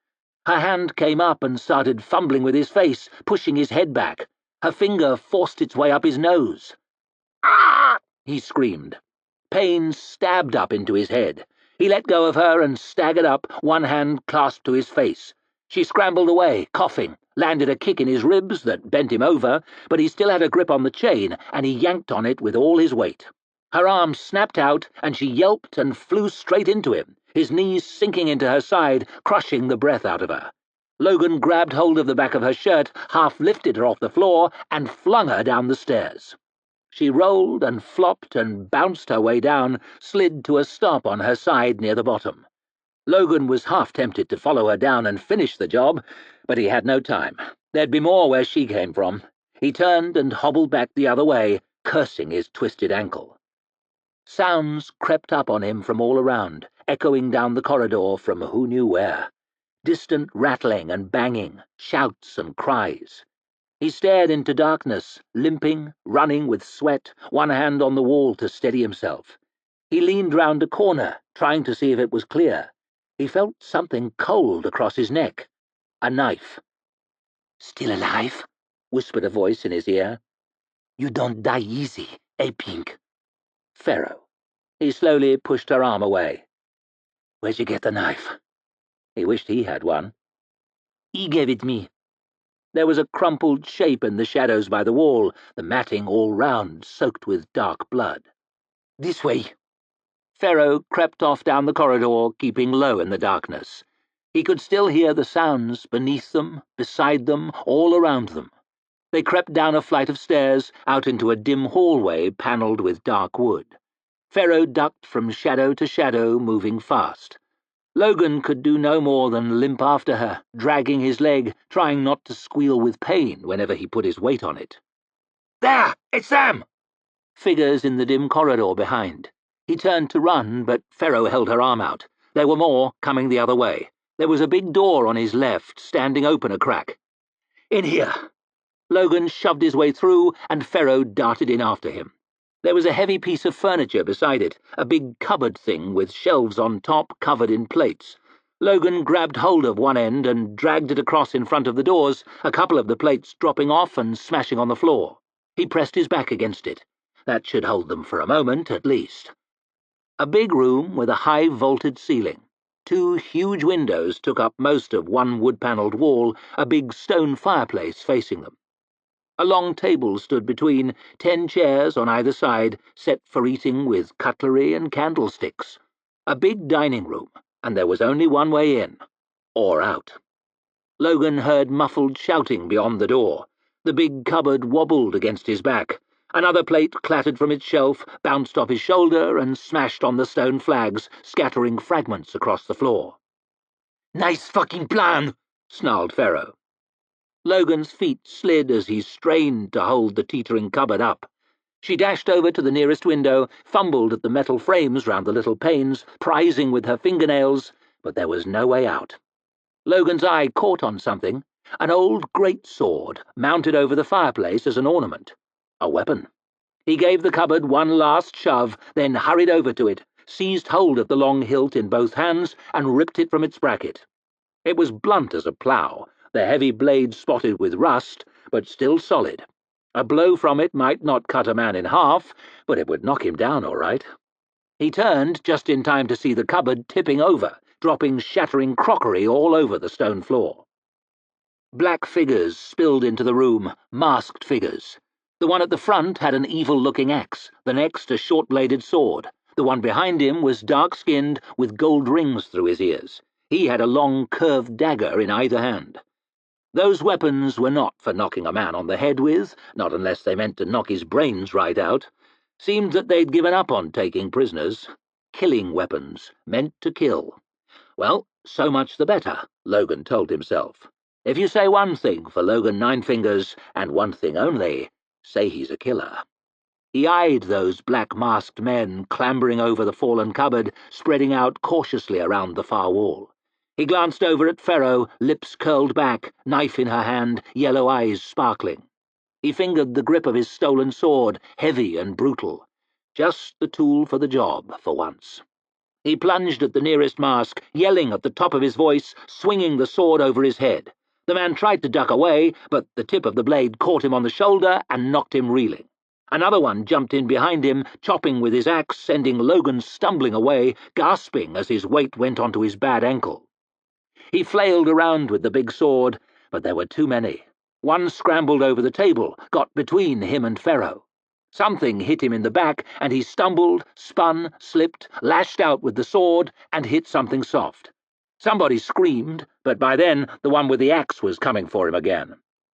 Her hand came up and started fumbling with his face, pushing his head back. Her finger forced its way up his nose. "Ah!" he screamed. Pain stabbed up into his head. He let go of her and staggered up, one hand clasped to his face. She scrambled away, coughing, landed a kick in his ribs that bent him over, but he still had a grip on the chain, and he yanked on it with all his weight. Her arm snapped out, and she yelped and flew straight into him, his knees sinking into her side, crushing the breath out of her. Logan grabbed hold of the back of her shirt, half lifted her off the floor, and flung her down the stairs. She rolled and flopped and bounced her way down, slid to a stop on her side near the bottom. Logan was half tempted to follow her down and finish the job, but he had no time. There'd be more where she came from. He turned and hobbled back the other way, cursing his twisted ankle. Sounds crept up on him from all around, echoing down the corridor from who knew where. Distant rattling and banging, shouts and cries. He stared into darkness, limping, running with sweat, one hand on the wall to steady himself. He leaned round a corner, trying to see if it was clear. He felt something cold across his neck. A knife. "Still alive?" whispered a voice in his ear. "You don't die easy, eh, Pink?" Pharaoh. He slowly pushed her arm away. "Where'd you get the knife?" He wished he had one. "He gave it me." There was a crumpled shape in the shadows by the wall, the matting all round soaked with dark blood. "This way." Pharaoh crept off down the corridor, keeping low in the darkness. He could still hear the sounds beneath them, beside them, all around them. They crept down a flight of stairs, out into a dim hallway panelled with dark wood. Pharaoh ducked from shadow to shadow, moving fast. Logan could do no more than limp after her, dragging his leg, trying not to squeal with pain whenever he put his weight on it. "There! It's them!" Figures in the dim corridor behind. He turned to run, but Pharaoh held her arm out. There were more, coming the other way. There was a big door on his left, standing open a crack. "In here!" Logan shoved his way through, and Pharaoh darted in after him. There was a heavy piece of furniture beside it, a big cupboard thing with shelves on top covered in plates. Logan grabbed hold of one end and dragged it across in front of the doors, a couple of the plates dropping off and smashing on the floor. He pressed his back against it. That should hold them for a moment, at least. A big room with a high vaulted ceiling. 2 huge windows took up most of one wood-panelled wall, a big stone fireplace facing them. A long table stood between, 10 chairs on either side, set for eating with cutlery and candlesticks. A big dining room, and there was only one way in, or out. Logan heard muffled shouting beyond the door. The big cupboard wobbled against his back. Another plate clattered from its shelf, bounced off his shoulder, and smashed on the stone flags, scattering fragments across the floor. "Nice fucking plan," snarled Ferro. Logan's feet slid as he strained to hold the teetering cupboard up. She dashed over to the nearest window, fumbled at the metal frames round the little panes, prizing with her fingernails, but there was no way out. Logan's eye caught on something, an old greatsword mounted over the fireplace as an ornament. A weapon. He gave the cupboard one last shove, then hurried over to it, seized hold of the long hilt in both hands, and ripped it from its bracket. It was blunt as a plough, the heavy blade spotted with rust, but still solid. A blow from it might not cut a man in half, but it would knock him down all right. He turned just in time to see the cupboard tipping over, dropping shattering crockery all over the stone floor. Black figures spilled into the room, masked figures. The one at the front had an evil-looking axe, the next a short-bladed sword. The one behind him was dark-skinned, with gold rings through his ears. He had a long, curved dagger in either hand. Those weapons were not for knocking a man on the head with, not unless they meant to knock his brains right out. Seemed that they'd given up on taking prisoners. Killing weapons, meant to kill. Well, so much the better, Logan told himself. If you say one thing for Logan Ninefingers, and one thing only, say he's a killer. He eyed those black-masked men clambering over the fallen cupboard, spreading out cautiously around the far wall. He glanced over at Ferro, lips curled back, knife in her hand, yellow eyes sparkling. He fingered the grip of his stolen sword, heavy and brutal. Just the tool for the job, for once. He plunged at the nearest mask, yelling at the top of his voice, swinging the sword over his head. The man tried to duck away, but the tip of the blade caught him on the shoulder and knocked him reeling. Another one jumped in behind him, chopping with his axe, sending Logan stumbling away, gasping as his weight went onto his bad ankle. He flailed around with the big sword, but there were too many. One scrambled over the table, got between him and Ferro. Something hit him in the back, and he stumbled, spun, slipped, lashed out with the sword, and hit something soft. Somebody screamed, but by then the one with the axe was coming for him again.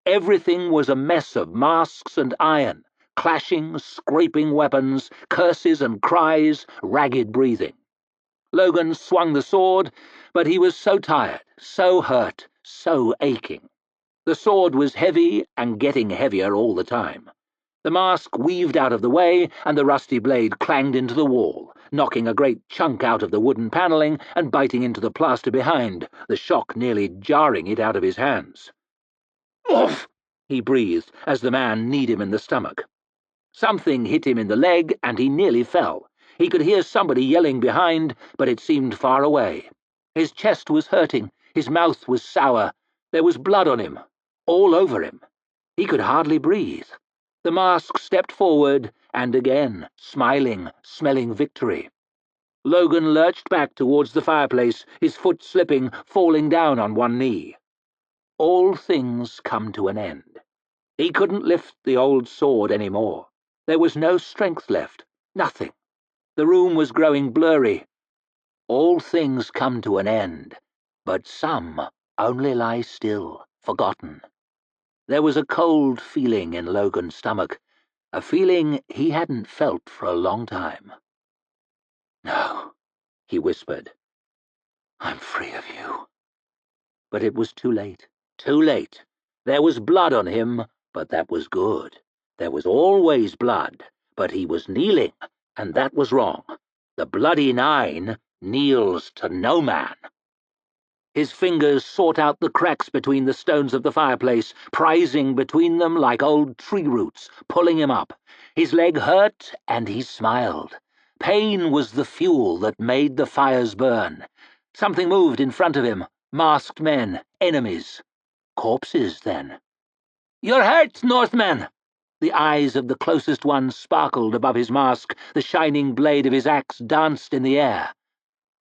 Everything was a mess of masks and iron, clashing, scraping weapons, curses and cries, ragged breathing. Logan swung the sword, but he was so tired, so hurt, so aching. The sword was heavy and getting heavier all the time. The mask weaved out of the way, and the rusty blade clanged into the wall, knocking a great chunk out of the wooden panelling and biting into the plaster behind, the shock nearly jarring it out of his hands. "Oof!" he breathed as the man kneed him in the stomach. Something hit him in the leg, and he nearly fell. He could hear somebody yelling behind, but it seemed far away. His chest was hurting, his mouth was sour. There was blood on him, all over him. He could hardly breathe. The mask stepped forward, and again, smiling, smelling victory. Logan lurched back towards the fireplace, his foot slipping, falling down on one knee. All things come to an end. He couldn't lift the old sword any more. There was no strength left, nothing. The room was growing blurry. All things come to an end, but some only lie still, forgotten. There was a cold feeling in Logan's stomach, a feeling he hadn't felt for a long time. "No," he whispered. "I'm free of you." But it was too late, too late. There was blood on him, but that was good. There was always blood, but he was kneeling, and that was wrong. The bloody nine kneels to no man. His fingers sought out the cracks between the stones of the fireplace, prizing between them like old tree roots, pulling him up. His leg hurt, and he smiled. Pain was the fuel that made the fires burn. Something moved in front of him. Masked men, enemies. Corpses, then. "You're hurt, Northman!" The eyes of the closest one sparkled above his mask. The shining blade of his axe danced in the air.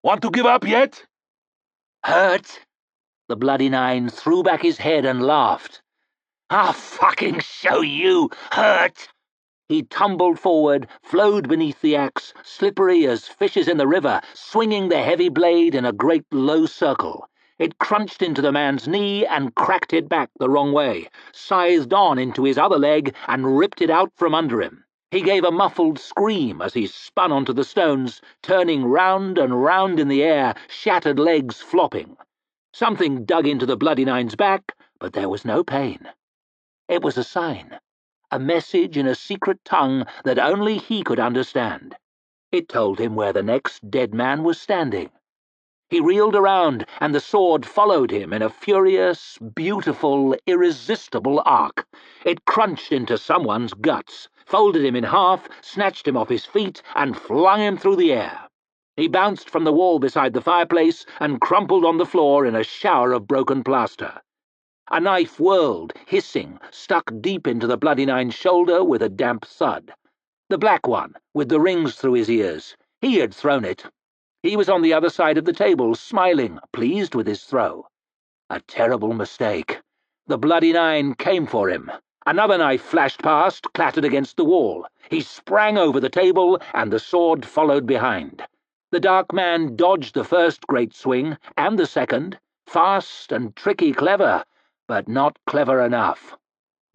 Want to give up yet? "Hurt?" The bloody nine threw back his head and laughed. "I'll fucking show you, hurt!" He tumbled forward, flowed beneath the axe, slippery as fishes in the river, swinging the heavy blade in a great low circle. It crunched into the man's knee and cracked it back the wrong way, scythed on into his other leg and ripped it out from under him. He gave a muffled scream as he spun onto the stones, turning round and round in the air, shattered legs flopping. Something dug into the Bloody Nine's back, but there was no pain. It was a sign, a message in a secret tongue that only he could understand. It told him where the next dead man was standing. He reeled around, and the sword followed him in a furious, beautiful, irresistible arc. It crunched into someone's guts, folded him in half, snatched him off his feet, and flung him through the air. He bounced from the wall beside the fireplace and crumpled on the floor in a shower of broken plaster. A knife whirled, hissing, stuck deep into the Bloody Nine's shoulder with a damp thud. The black one, with the rings through his ears. He had thrown it. He was on the other side of the table, smiling, pleased with his throw. A terrible mistake. The Bloody Nine came for him. Another knife flashed past, clattered against the wall. He sprang over the table, and the sword followed behind. The dark man dodged the first great swing, and the second. Fast and tricky clever, but not clever enough.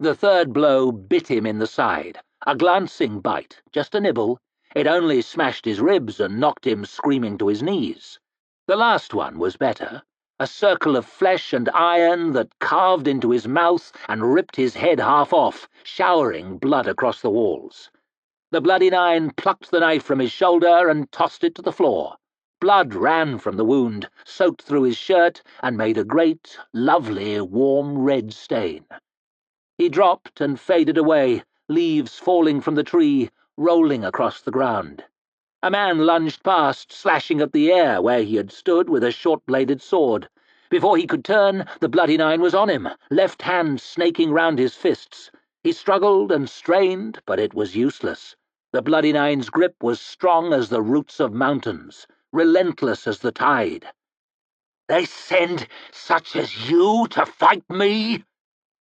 The third blow bit him in the side. A glancing bite, just a nibble. It only smashed his ribs and knocked him screaming to his knees. The last one was better, a circle of flesh and iron that carved into his mouth and ripped his head half off, showering blood across the walls. The Bloody Nine plucked the knife from his shoulder and tossed it to the floor. Blood ran from the wound, soaked through his shirt, and made a great, lovely, warm red stain. He dropped and faded away, leaves falling from the tree, rolling across the ground. A man lunged past, slashing at the air where he had stood with a short-bladed sword. Before he could turn, the Bloody Nine was on him, left hand snaking round his fists. He struggled and strained, but it was useless. The Bloody Nine's grip was strong as the roots of mountains, relentless as the tide. "They send such as you to fight me?"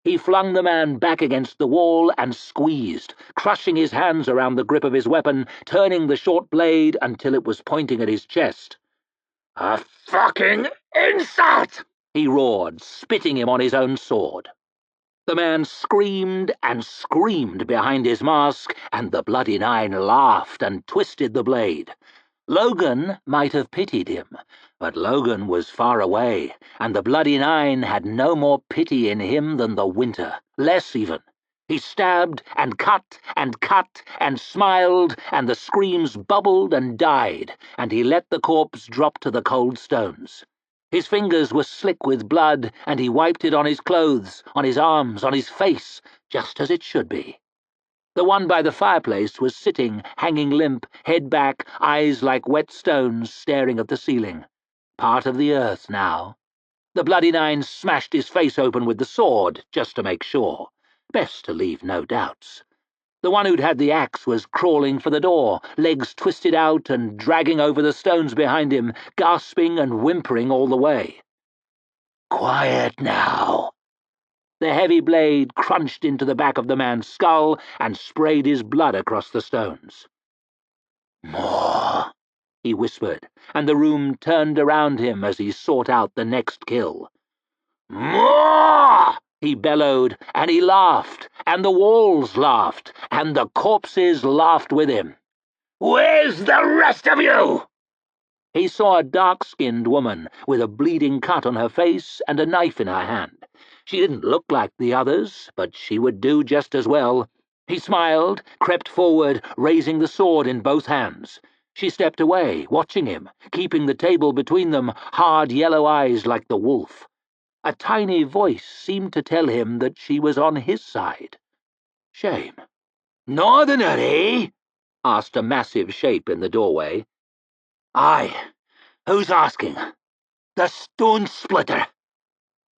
He flung the man back against the wall and squeezed, crushing his hands around the grip of his weapon, turning the short blade until it was pointing at his chest. "A fucking insult!" he roared, spitting him on his own sword. The man screamed and screamed behind his mask, and the Bloody Nine laughed and twisted the blade. Logan might have pitied him, but Logan was far away, and the Bloody Nine had no more pity in him than the winter, less even. He stabbed and cut and smiled, and the screams bubbled and died, and he let the corpse drop to the cold stones. His fingers were slick with blood, and he wiped it on his clothes, on his arms, on his face, just as it should be. The one by the fireplace was sitting, hanging limp, head back, eyes like wet stones staring at the ceiling. Part of the earth now. The Bloody Nine smashed his face open with the sword, just to make sure. Best to leave no doubts. The one who'd had the axe was crawling for the door, legs twisted out and dragging over the stones behind him, gasping and whimpering all the way. "Quiet now." The heavy blade crunched into the back of the man's skull and sprayed his blood across the stones. "More," he whispered, and the room turned around him as he sought out the next kill. "More!" he bellowed, and he laughed, and the walls laughed, and the corpses laughed with him. "Where's the rest of you?" He saw a dark-skinned woman with a bleeding cut on her face and a knife in her hand. She didn't look like the others, but she would do just as well. He smiled, crept forward, raising the sword in both hands. She stepped away, watching him, keeping the table between them, hard yellow eyes like the wolf. A tiny voice seemed to tell him that she was on his side. Shame. "Northerner, eh?" asked a massive shape in the doorway. "Aye. Who's asking?" "The Stone Splitter."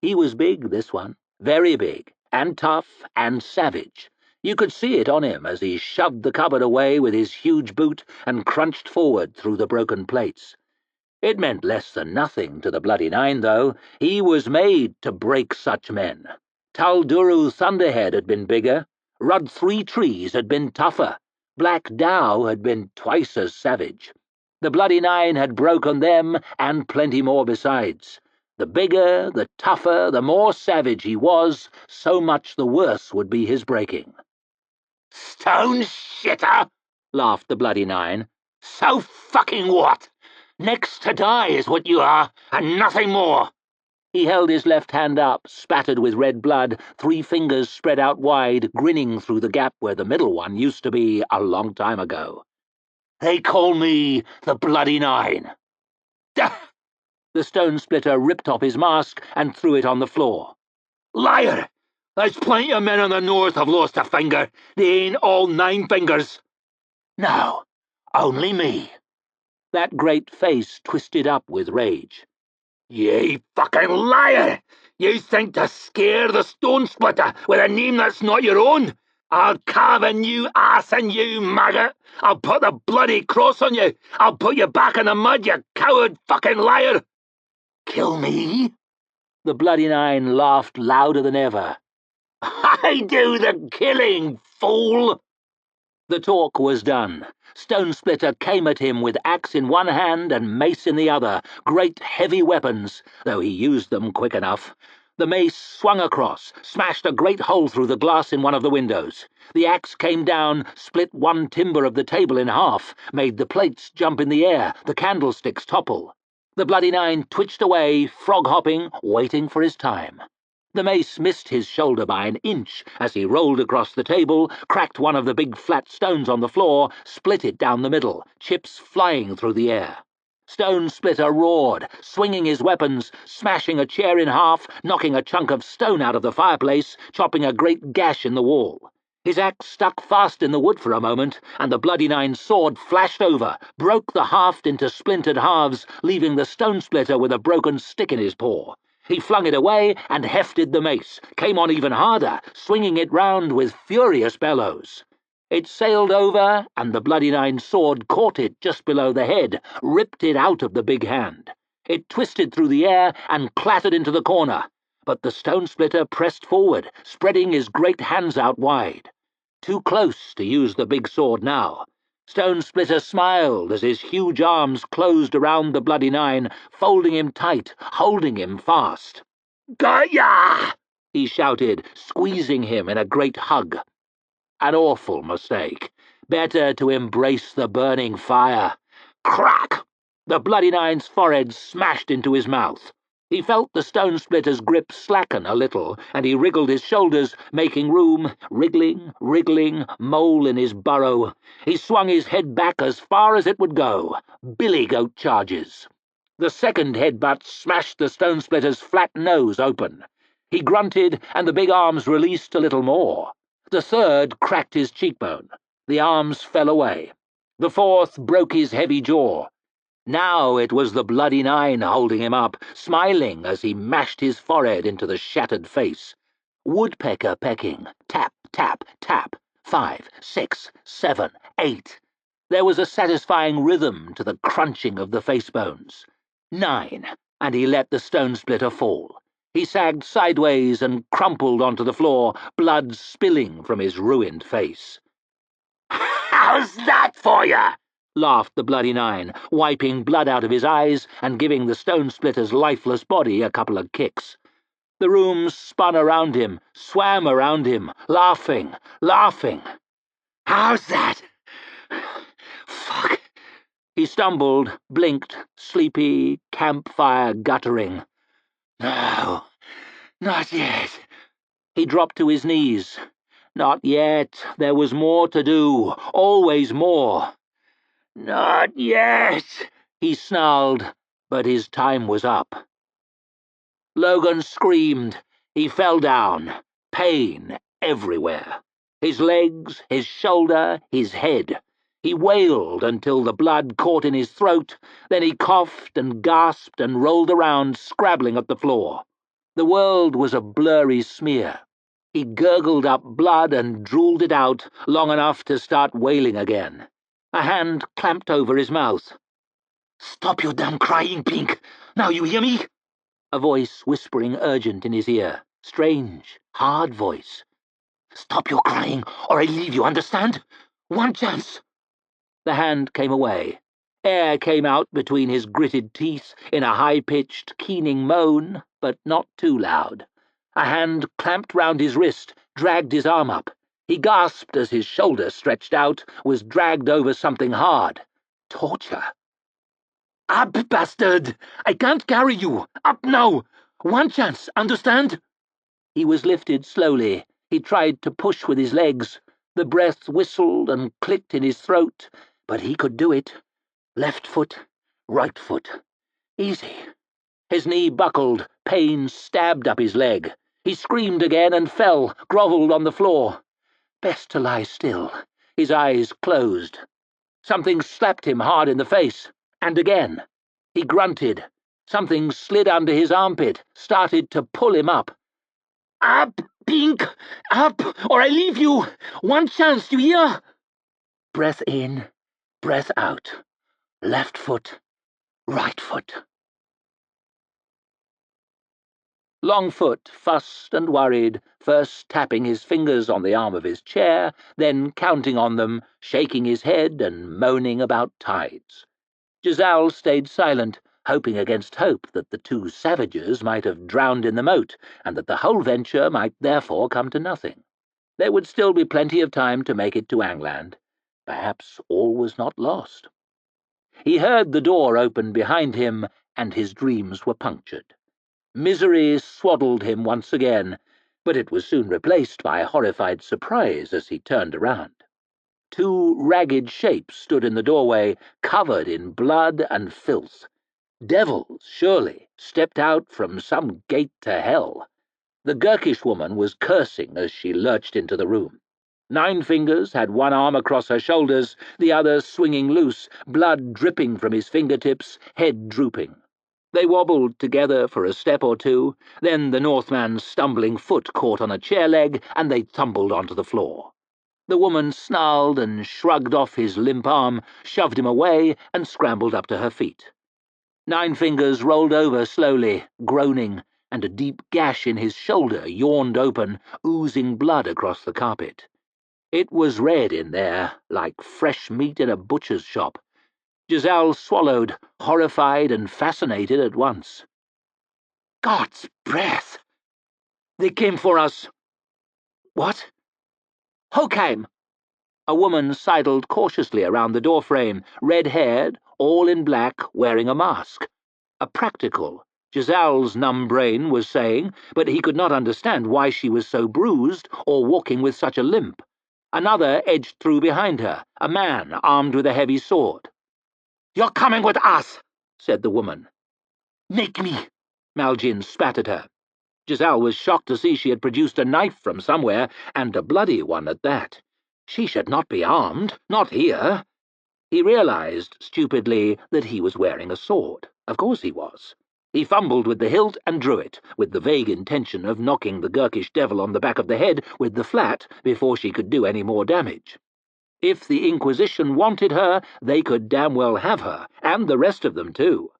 He was big, this one, very big, and tough and savage. You could see it on him as he shoved the cupboard away with his huge boot and crunched forward through the broken plates. It meant less than nothing to the Bloody Nine, though. He was made to break such men. Talduru Thunderhead had been bigger. Rud Three Trees had been tougher. Black Dow had been twice as savage. The Bloody Nine had broken them and plenty more besides. The bigger, the tougher, the more savage he was, so much the worse would be his breaking. "Stone shitter!" laughed the Bloody Nine. "So fucking what? Next to die is what you are, and nothing more." He held his left hand up, spattered with red blood, 3 fingers spread out wide, grinning through the gap where the middle one used to be a long time ago. "They call me the Bloody Nine." The stone splitter ripped off his mask and threw it on the floor. "Liar! There's plenty of men in the north have lost a finger. They ain't all 9 fingers." "No, only me." That great face twisted up with rage. "Ye fucking liar! You think to scare the stone splitter with a name that's not your own? I'll carve a new ass in you, maggot! I'll put the bloody cross on you! I'll put you back in the mud, you coward fucking liar!" "Kill me?" The Bloody Nine laughed louder than ever. "I do the killing, fool!" The talk was done. Stone Splitter came at him with axe in one hand and mace in the other, great heavy weapons, though he used them quick enough. The mace swung across, smashed a great hole through the glass in one of the windows. The axe came down, split one timber of the table in half, made the plates jump in the air, the candlesticks topple. The Bloody Nine twitched away, frog-hopping, waiting for his time. The mace missed his shoulder by an inch as he rolled across the table, cracked one of the big flat stones on the floor, split it down the middle, chips flying through the air. Stone Splitter roared, swinging his weapons, smashing a chair in half, knocking a chunk of stone out of the fireplace, chopping a great gash in the wall. His axe stuck fast in the wood for a moment, and the Bloody Nine's sword flashed over, broke the haft into splintered halves, leaving the Stone Splitter with a broken stick in his paw. He flung it away and hefted the mace, came on even harder, swinging it round with furious bellows. It sailed over, and the Bloody Nine's sword caught it just below the head, ripped it out of the big hand. It twisted through the air and clattered into the corner, but the Stone Splitter pressed forward, spreading his great hands out wide. Too close to use the big sword now. Stone Splitter smiled as his huge arms closed around the Bloody Nine, folding him tight, holding him fast. "Got ya!" he shouted, squeezing him in a great hug. An awful mistake. Better to embrace the burning fire. Crack! The Bloody Nine's forehead smashed into his mouth. He felt the Stone Splitter's grip slacken a little, and he wriggled his shoulders, making room, wriggling, mole in his burrow. He swung his head back as far as it would go. Billy goat charges. The second headbutt smashed the Stone Splitter's flat nose open. He grunted, and the big arms released a little more. The third cracked his cheekbone. The arms fell away. The fourth broke his heavy jaw. Now it was the Bloody Nine holding him up, smiling as he mashed his forehead into the shattered face. Woodpecker pecking. Tap, tap, tap. 5, 6, 7, 8. There was a satisfying rhythm to the crunching of the face bones. 9, and he let the Stone Splitter fall. He sagged sideways and crumpled onto the floor, blood spilling from his ruined face. "How's that for you?" laughed the Bloody Nine, wiping blood out of his eyes and giving the Stone Splitter's lifeless body a couple of kicks. The room spun around him, swam around him, laughing. "How's that? Fuck." He stumbled, blinked, sleepy, campfire guttering. "No, not yet." He dropped to his knees. Not yet. There was more to do. Always more. "Not yet," he snarled, but his time was up. Logan screamed. He fell down. Pain everywhere. His legs, his shoulder, his head. He wailed until the blood caught in his throat, then he coughed and gasped and rolled around, scrabbling at the floor. The world was a blurry smear. He gurgled up blood and drooled it out, long enough to start wailing again. A hand clamped over his mouth. "Stop your damn crying, Pink! Now you hear me?" A voice whispering urgent in his ear. Strange, hard voice. "Stop your crying, or I leave you, understand? One chance." The hand came away. Air came out between his gritted teeth in a high-pitched, keening moan, but not too loud. A hand clamped round his wrist, dragged his arm up. He gasped as his shoulder stretched out, was dragged over something hard. Torture. "Up, bastard! I can't carry you! Up now! One chance, understand?" He was lifted slowly. He tried to push with his legs. The breath whistled and clicked in his throat, but he could do it. Left foot, right foot. Easy. His knee buckled, pain stabbed up his leg. He screamed again and fell, grovelled on the floor. Best to lie still, his eyes closed. Something slapped him hard in the face, and again. He grunted. Something slid under his armpit, started to pull him up. "Up, Pink! Up, or I leave you! One chance, you hear?" Breath in, breath out. Left foot, right foot. Longfoot fussed and worried, first tapping his fingers on the arm of his chair, then counting on them, shaking his head and moaning about tides. Giselle stayed silent, hoping against hope that the two savages might have drowned in the moat, and that the whole venture might therefore come to nothing. There would still be plenty of time to make it to Angland. Perhaps all was not lost. He heard the door open behind him, and his dreams were punctured. Misery swaddled him once again, but it was soon replaced by horrified surprise as he turned around. Two ragged shapes stood in the doorway, covered in blood and filth. Devils, surely, stepped out from some gate to hell. The Gurkish woman was cursing as she lurched into the room. Nine Fingers had one arm across her shoulders, the other swinging loose, blood dripping from his fingertips, head drooping. They wobbled together for a step or two, then the Northman's stumbling foot caught on a chair leg, and they tumbled onto the floor. The woman snarled and shrugged off his limp arm, shoved him away, and scrambled up to her feet. Nine Fingers rolled over slowly, groaning, and a deep gash in his shoulder yawned open, oozing blood across the carpet. It was red in there, like fresh meat in a butcher's shop. Giselle swallowed, horrified and fascinated at once. "God's breath! They came for us." "What? Who came?" A woman sidled cautiously around the doorframe, red-haired, all in black, wearing a mask. A practical, Giselle's numb brain was saying, but he could not understand why she was so bruised or walking with such a limp. Another edged through behind her, a man armed with a heavy sword. "You're coming with us," said the woman. "Make me," Malgin spat at her. Giselle was shocked to see she had produced a knife from somewhere, and a bloody one at that. She should not be armed, not here. He realized, stupidly, that he was wearing a sword. Of course he was. He fumbled with the hilt and drew it, with the vague intention of knocking the Gurkish devil on the back of the head with the flat before she could do any more damage. If the Inquisition wanted her, they could damn well have her, and the rest of them too.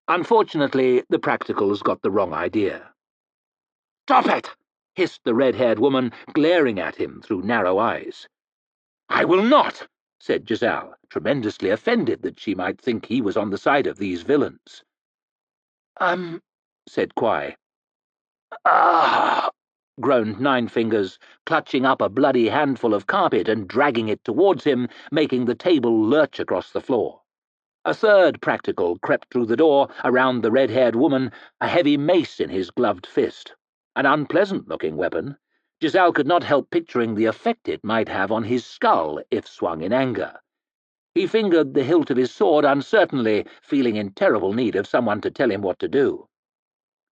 Unfortunately, the practicals got the wrong idea. "Stop it!" hissed the red-haired woman, glaring at him through narrow eyes. "I will not," said Giselle, tremendously offended that she might think he was on the side of these villains. Said Quai. Groaned Nine Fingers, clutching up a bloody handful of carpet and dragging it towards him, making the table lurch across the floor. A third practical crept through the door, around the red-haired woman, a heavy mace in his gloved fist. An unpleasant-looking weapon. Giselle could not help picturing the effect it might have on his skull if swung in anger. He fingered the hilt of his sword uncertainly, feeling in terrible need of someone to tell him what to do.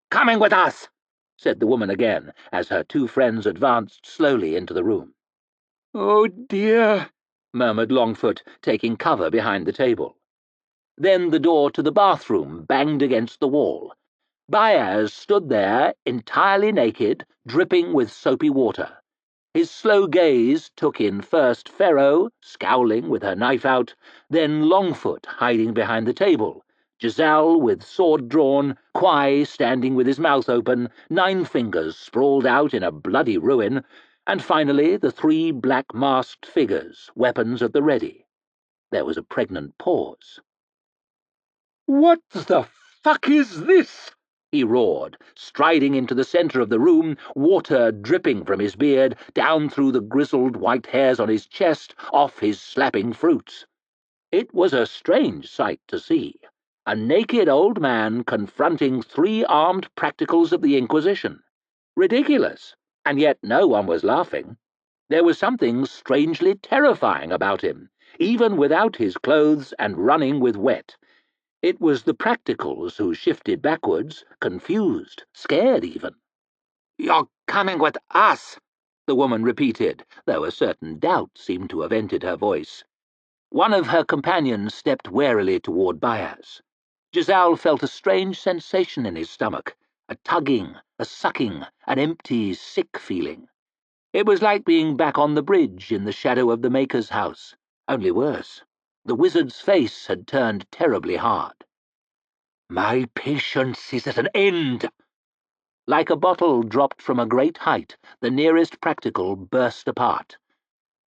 "Coming with us," said the woman again, as her two friends advanced slowly into the room. "Oh, dear," murmured Longfoot, taking cover behind the table. Then the door to the bathroom banged against the wall. Baez stood there, entirely naked, dripping with soapy water. His slow gaze took in first Ferro, scowling with her knife out, then Longfoot hiding behind the table, Giselle with sword drawn, Quai standing with his mouth open, Nine Fingers sprawled out in a bloody ruin, and finally the three black-masked figures, weapons at the ready. There was a pregnant pause. "What the fuck is this?" he roared, striding into the centre of the room, water dripping from his beard, down through the grizzled white hairs on his chest, off his slapping fruits. It was a strange sight to see. A naked old man confronting 3 armed practicals of the Inquisition. Ridiculous, and yet no one was laughing. There was something strangely terrifying about him, even without his clothes and running with wet. It was the practicals who shifted backwards, confused, scared even. "You're coming with us," the woman repeated, though a certain doubt seemed to have entered her voice. One of her companions stepped warily toward Bias. Giselle felt a strange sensation in his stomach, a tugging, a sucking, an empty, sick feeling. It was like being back on the bridge in the shadow of the Maker's house, only worse. The wizard's face had turned terribly hard. "My patience is at an end." Like a bottle dropped from a great height, the nearest practical burst apart.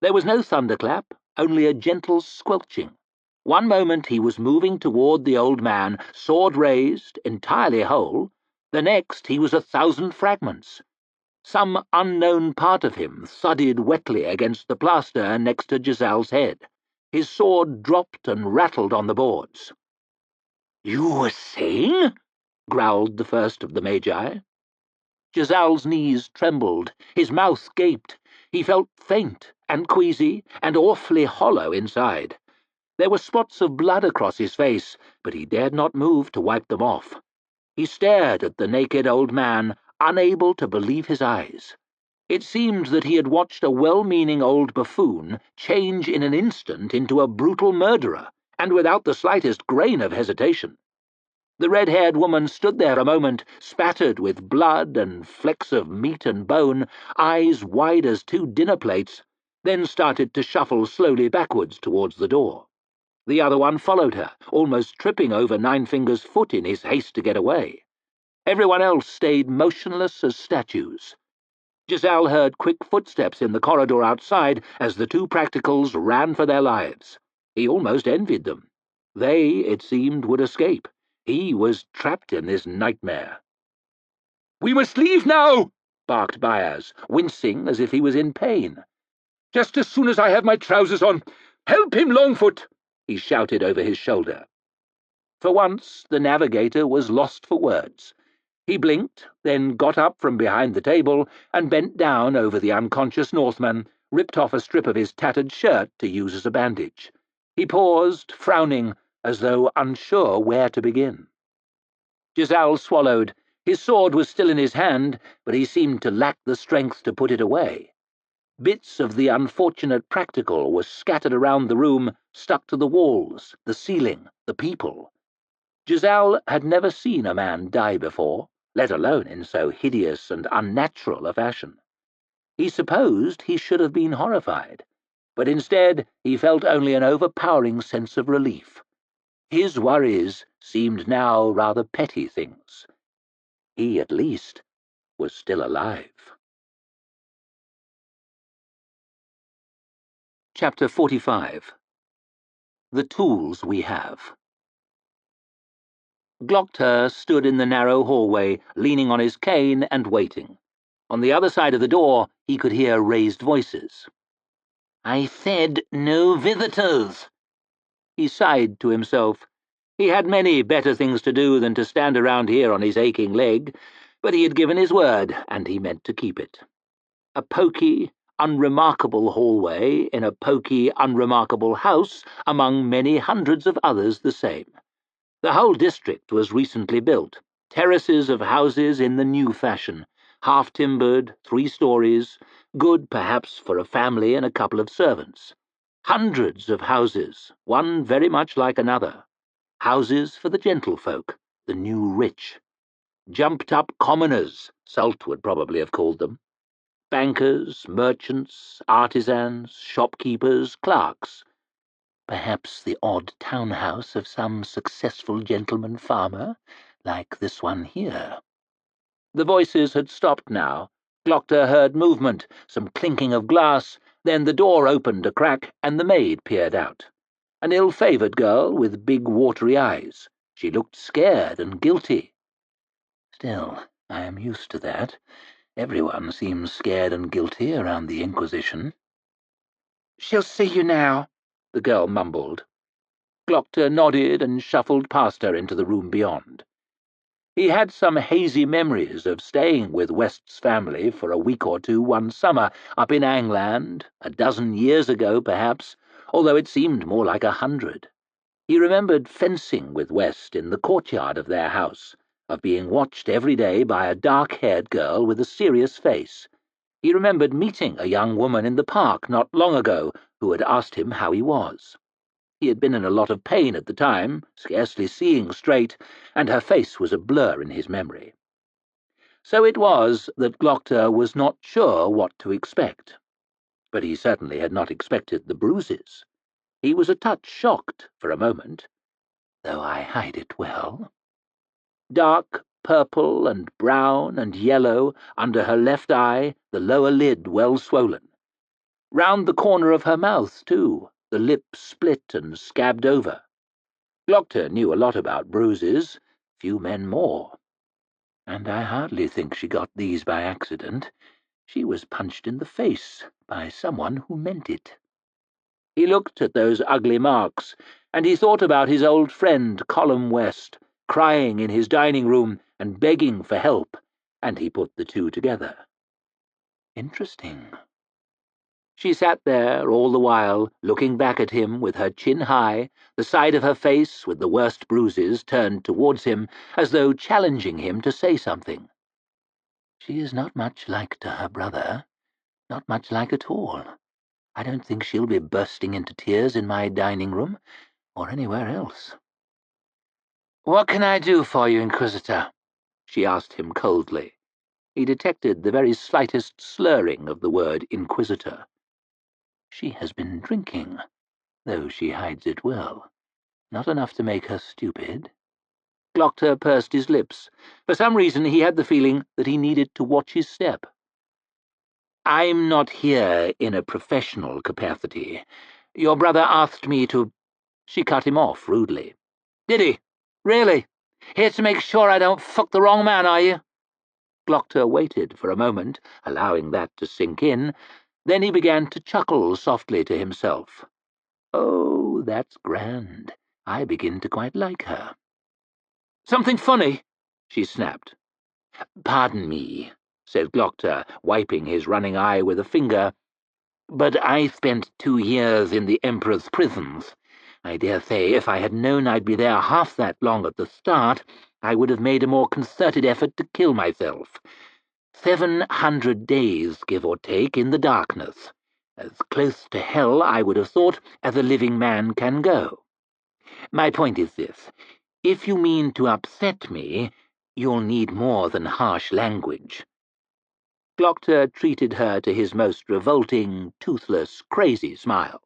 There was no thunderclap, only a gentle squelching. One moment he was moving toward the old man, sword raised, entirely whole. The next he was 1,000 fragments. Some unknown part of him thudded wetly against the plaster next to Giselle's head. His sword dropped and rattled on the boards. "You were saying?" growled the first of the Magi. Giselle's knees trembled, his mouth gaped. He felt faint and queasy and awfully hollow inside. There were spots of blood across his face, but he dared not move to wipe them off. He stared at the naked old man, unable to believe his eyes. It seemed that he had watched a well-meaning old buffoon change in an instant into a brutal murderer, and without the slightest grain of hesitation. The red-haired woman stood there a moment, spattered with blood and flecks of meat and bone, eyes wide as 2 dinner plates, then started to shuffle slowly backwards towards the door. The other one followed her, almost tripping over Ninefinger's foot in his haste to get away. Everyone else stayed motionless as statues. Giselle heard quick footsteps in the corridor outside as the 2 practicals ran for their lives. He almost envied them. They, it seemed, would escape. He was trapped in this nightmare. "We must leave now!" barked Bias, wincing as if he was in pain. "Just as soon as I have my trousers on. Help him, Longfoot!" he shouted over his shoulder. For once, the navigator was lost for words. He blinked, then got up from behind the table and bent down over the unconscious Northman, ripped off a strip of his tattered shirt to use as a bandage. He paused, frowning, as though unsure where to begin. Giselle swallowed. His sword was still in his hand, but he seemed to lack the strength to put it away. Bits of the unfortunate practical were scattered around the room, stuck to the walls, the ceiling, the people. Giselle had never seen a man die before, let alone in so hideous and unnatural a fashion. He supposed he should have been horrified, but instead he felt only an overpowering sense of relief. His worries seemed now rather petty things. He, at least, was still alive. Chapter 45. The Tools We Have. Glockter stood in the narrow hallway, leaning on his cane and waiting. On the other side of the door he could hear raised voices. "I said no visitors." He sighed to himself. He had many better things to do than to stand around here on his aching leg, but he had given his word, and he meant to keep it. A poky, unremarkable hallway in a poky, unremarkable house among many hundreds of others the same. The whole district was recently built, terraces of houses in the new fashion, half-timbered, 3 stories, good perhaps for a family and a couple of servants. Hundreds of houses, one very much like another. Houses for the gentlefolk, the new rich. Jumped-up commoners, Salt would probably have called them. Bankers, merchants, artisans, shopkeepers, clerks. Perhaps the odd townhouse of some successful gentleman farmer, like this one here. The voices had stopped now. Glockter heard movement, some clinking of glass, then the door opened a crack and the maid peered out. An ill-favoured girl with big watery eyes. She looked scared and guilty. Still, I am used to that. Everyone seems scared and guilty around the Inquisition. "She'll see you now," the girl mumbled. Glockter nodded and shuffled past her into the room beyond. He had some hazy memories of staying with West's family for a week or two one summer up in Angland, a dozen years ago perhaps, although it seemed more like 100. He remembered fencing with West in the courtyard of their house, of being watched every day by a dark-haired girl with a serious face. He remembered meeting a young woman in the park not long ago who had asked him how he was. He had been in a lot of pain at the time, scarcely seeing straight, and her face was a blur in his memory. So it was that Glockter was not sure what to expect. But he certainly had not expected the bruises. He was a touch shocked for a moment, though I hide it well. Dark purple and brown and yellow under her left eye, the lower lid well swollen. Round the corner of her mouth, too, the lip split and scabbed over. Glockter knew a lot about bruises, few men more. And I hardly think she got these by accident. She was punched in the face by someone who meant it. He looked at those ugly marks, and he thought about his old friend Colum West, crying in his dining room and begging for help, and he put the two together. Interesting. She sat there all the while, looking back at him with her chin high, the side of her face with the worst bruises turned towards him, as though challenging him to say something. She is not much like to her brother, not much like at all. I don't think she'll be bursting into tears in my dining room, or anywhere else. "What can I do for you, Inquisitor?" she asked him coldly. He detected the very slightest slurring of the word Inquisitor. She has been drinking, though she hides it well. Not enough to make her stupid. Glockter pursed his lips. For some reason he had the feeling that he needed to watch his step. "I'm not here in a professional capacity. Your brother asked me to—" She cut him off rudely. "Did he? Really? Here to make sure I don't fuck the wrong man, are you?" Glockter waited for a moment, allowing that to sink in. Then he began to chuckle softly to himself. "Oh, that's grand. I begin to quite like her." "Something funny?" she snapped. "Pardon me," said Glockter, wiping his running eye with a finger, "but I spent 2 years in the Emperor's prisons. I dare say if I had known I'd be there half that long at the start, I would have made a more concerted effort to kill myself. 700 days, give or take, in the darkness. As close to hell, I would have thought, as a living man can go. My point is this. If you mean to upset me, you'll need more than harsh language." Glockter treated her to his most revolting, toothless, crazy smile.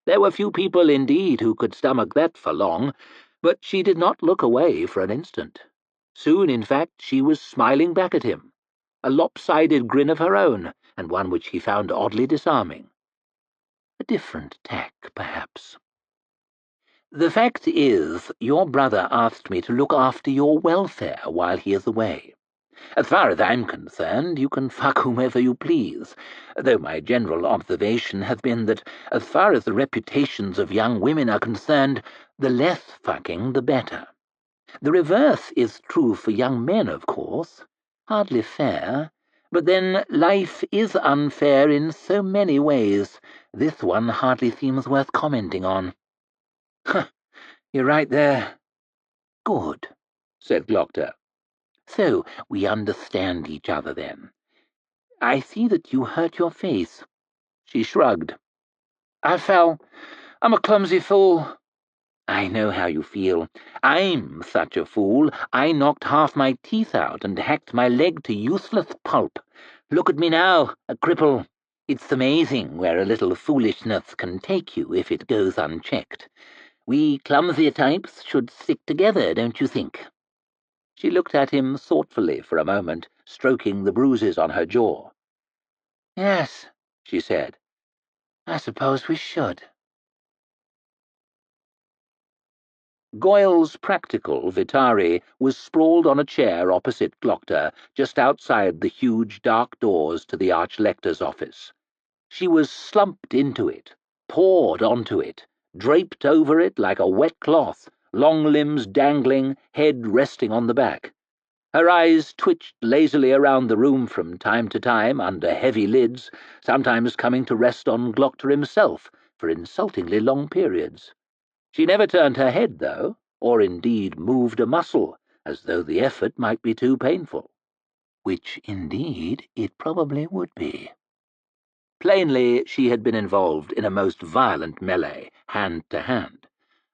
There were few people, indeed, who could stomach that for long, but she did not look away for an instant. Soon, in fact, she was smiling back at him, a lopsided grin of her own, and one which he found oddly disarming. A different tack, perhaps. "The fact is, your brother asked me to look after your welfare while he is away. As far as I'm concerned, you can fuck whomever you please, though my general observation has been that, as far as the reputations of young women are concerned, the less fucking the better. The reverse is true for young men, of course. Hardly fair, but then life is unfair in so many ways. This one hardly seems worth commenting on." "Huh, you're right there." "Good," said Glockter. "So we understand each other, then. I see that you hurt your face." She shrugged. "I fell. I'm a clumsy fool." "I know how you feel. I'm such a fool. I knocked half my teeth out and hacked my leg to useless pulp. Look at me now, a cripple. It's amazing where a little foolishness can take you if it goes unchecked. We clumsy types should stick together, don't you think?" She looked at him thoughtfully for a moment, stroking the bruises on her jaw. "Yes," she said, "I suppose we should." Goyle's practical Vitari was sprawled on a chair opposite Glockter, just outside the huge dark doors to the Archlector's office. She was slumped into it, poured onto it, draped over it like a wet cloth, long limbs dangling, head resting on the back. Her eyes twitched lazily around the room from time to time under heavy lids, sometimes coming to rest on Glockter himself for insultingly long periods. She never turned her head, though, or indeed moved a muscle, as though the effort might be too painful. Which, indeed, it probably would be. Plainly, she had been involved in a most violent melee, hand to hand.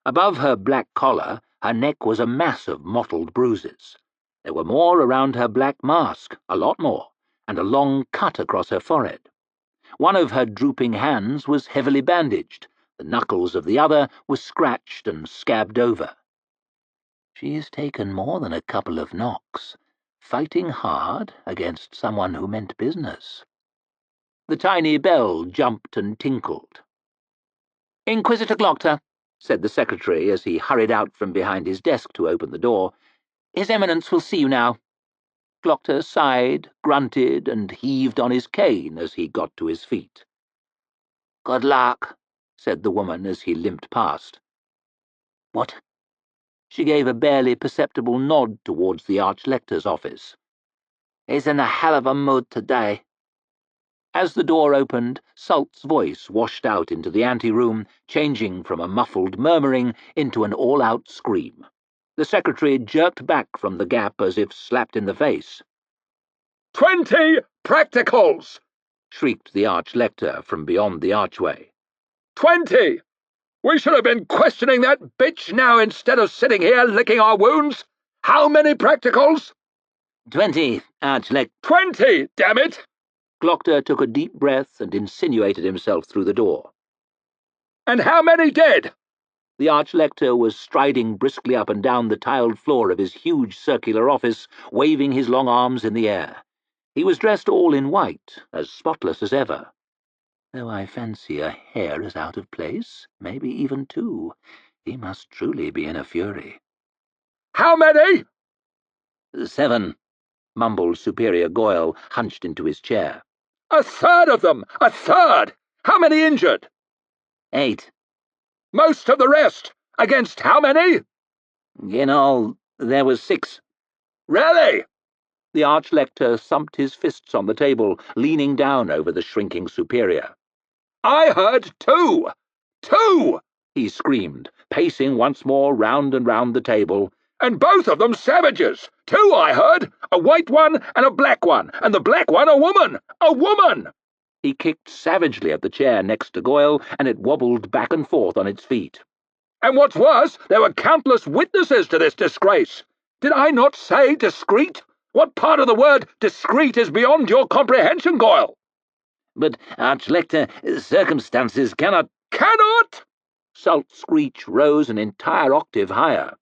Above her black collar, her neck was a mass of mottled bruises. There were more around her black mask, a lot more, and a long cut across her forehead. One of her drooping hands was heavily bandaged. The knuckles of the other were scratched and scabbed over. She's taken more than a couple of knocks, fighting hard against someone who meant business. The tiny bell jumped and tinkled. "Inquisitor Glockter," said the secretary as he hurried out from behind his desk to open the door. "His Eminence will see you now." Glockter sighed, grunted, and heaved on his cane as he got to his feet. "Good luck," said the woman as he limped past. "What?" She gave a barely perceptible nod towards the Archlector's office. "He's in a hell of a mood today." As the door opened, Salt's voice washed out into the anteroom, changing from a muffled murmuring into an all-out scream. The secretary jerked back from the gap as if slapped in the face. 20 practicals! Shrieked the Archlector from beyond the archway. 20! We should have been questioning that bitch now instead of sitting here licking our wounds. How many practicals? 20, Archlector. 20, damn it! Glockter took a deep breath and insinuated himself through the door. And how many dead? The Archlector was striding briskly up and down the tiled floor of his huge circular office, waving his long arms in the air. He was dressed all in white, as spotless as ever. Though I fancy a hair is out of place, maybe even two. He must truly be in a fury. How many? 7, mumbled Superior Goyle, hunched into his chair. A third of them! A third! How many injured? 8. Most of the rest! Against how many? In all, there was 6. Really? The Archlector thumped his fists on the table, leaning down over the shrinking Superior. I heard 2! 2! He screamed, pacing once more round and round the table. And both of them savages! 2, I heard! A white one and a black one, and the black one a woman! A woman! He kicked savagely at the chair next to Goyle, and it wobbled back and forth on its feet. And what's worse, there were countless witnesses to this disgrace. Did I not say discreet? What part of the word discreet is beyond your comprehension, Goyle? But, Archlector, circumstances cannot— Cannot? Salt's screech rose an entire octave higher.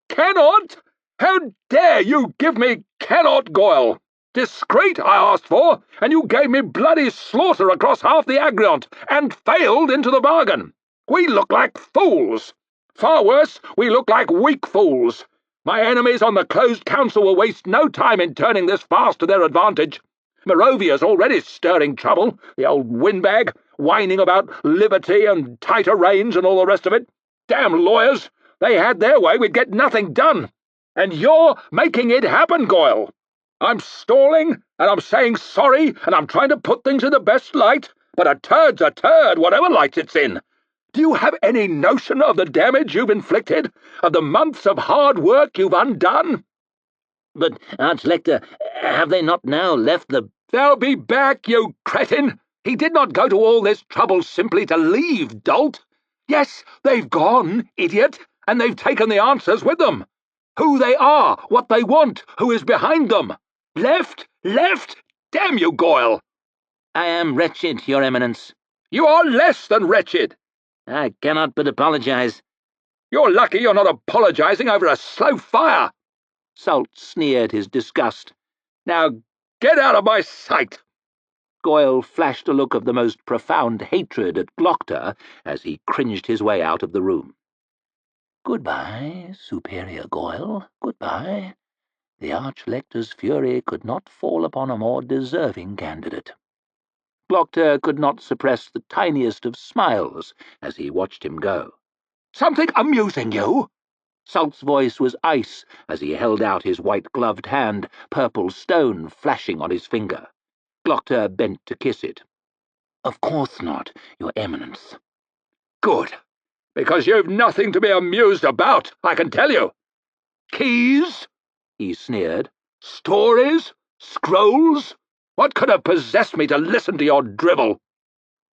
Cannot? How dare you give me cannot, Goyle? Discreet I asked for, and you gave me bloody slaughter across half the Agriont, and failed into the bargain. We look like fools. Far worse, we look like weak fools. My enemies on the closed council will waste no time in turning this farce to their advantage. Moravia's already stirring trouble, the old windbag, whining about liberty and tighter reins and all the rest of it. Damn lawyers! They had their way, we'd get nothing done. And you're making it happen, Goyle. I'm stalling, and I'm saying sorry, and I'm trying to put things in the best light, but a turd's a turd, whatever light it's in. Do you have any notion of the damage you've inflicted, of the months of hard work you've undone? But, Archlector, have they not now left the— They'll be back, you cretin! He did not go to all this trouble simply to leave, dolt. Yes, they've gone, idiot, and they've taken the answers with them. Who they are, what they want, who is behind them. Left! Left! Damn you, Goyle! I am wretched, Your Eminence. You are less than wretched. I cannot but apologize. You're lucky you're not apologizing over a slow fire. Salt sneered his disgust. Now get out of my sight! Goyle flashed a look of the most profound hatred at Glockter as he cringed his way out of the room. Goodbye, Superior Goyle, goodbye. The Arch-Lector's fury could not fall upon a more deserving candidate. Glockter could not suppress the tiniest of smiles as he watched him go. "Something amusing you?" Salt's voice was ice as he held out his white-gloved hand, purple stone flashing on his finger. Glockter bent to kiss it. "Of course not, Your Eminence." "Good, because you've nothing to be amused about, I can tell you. Keys?" he sneered. "Stories? Scrolls? What could have possessed me to listen to your drivel?"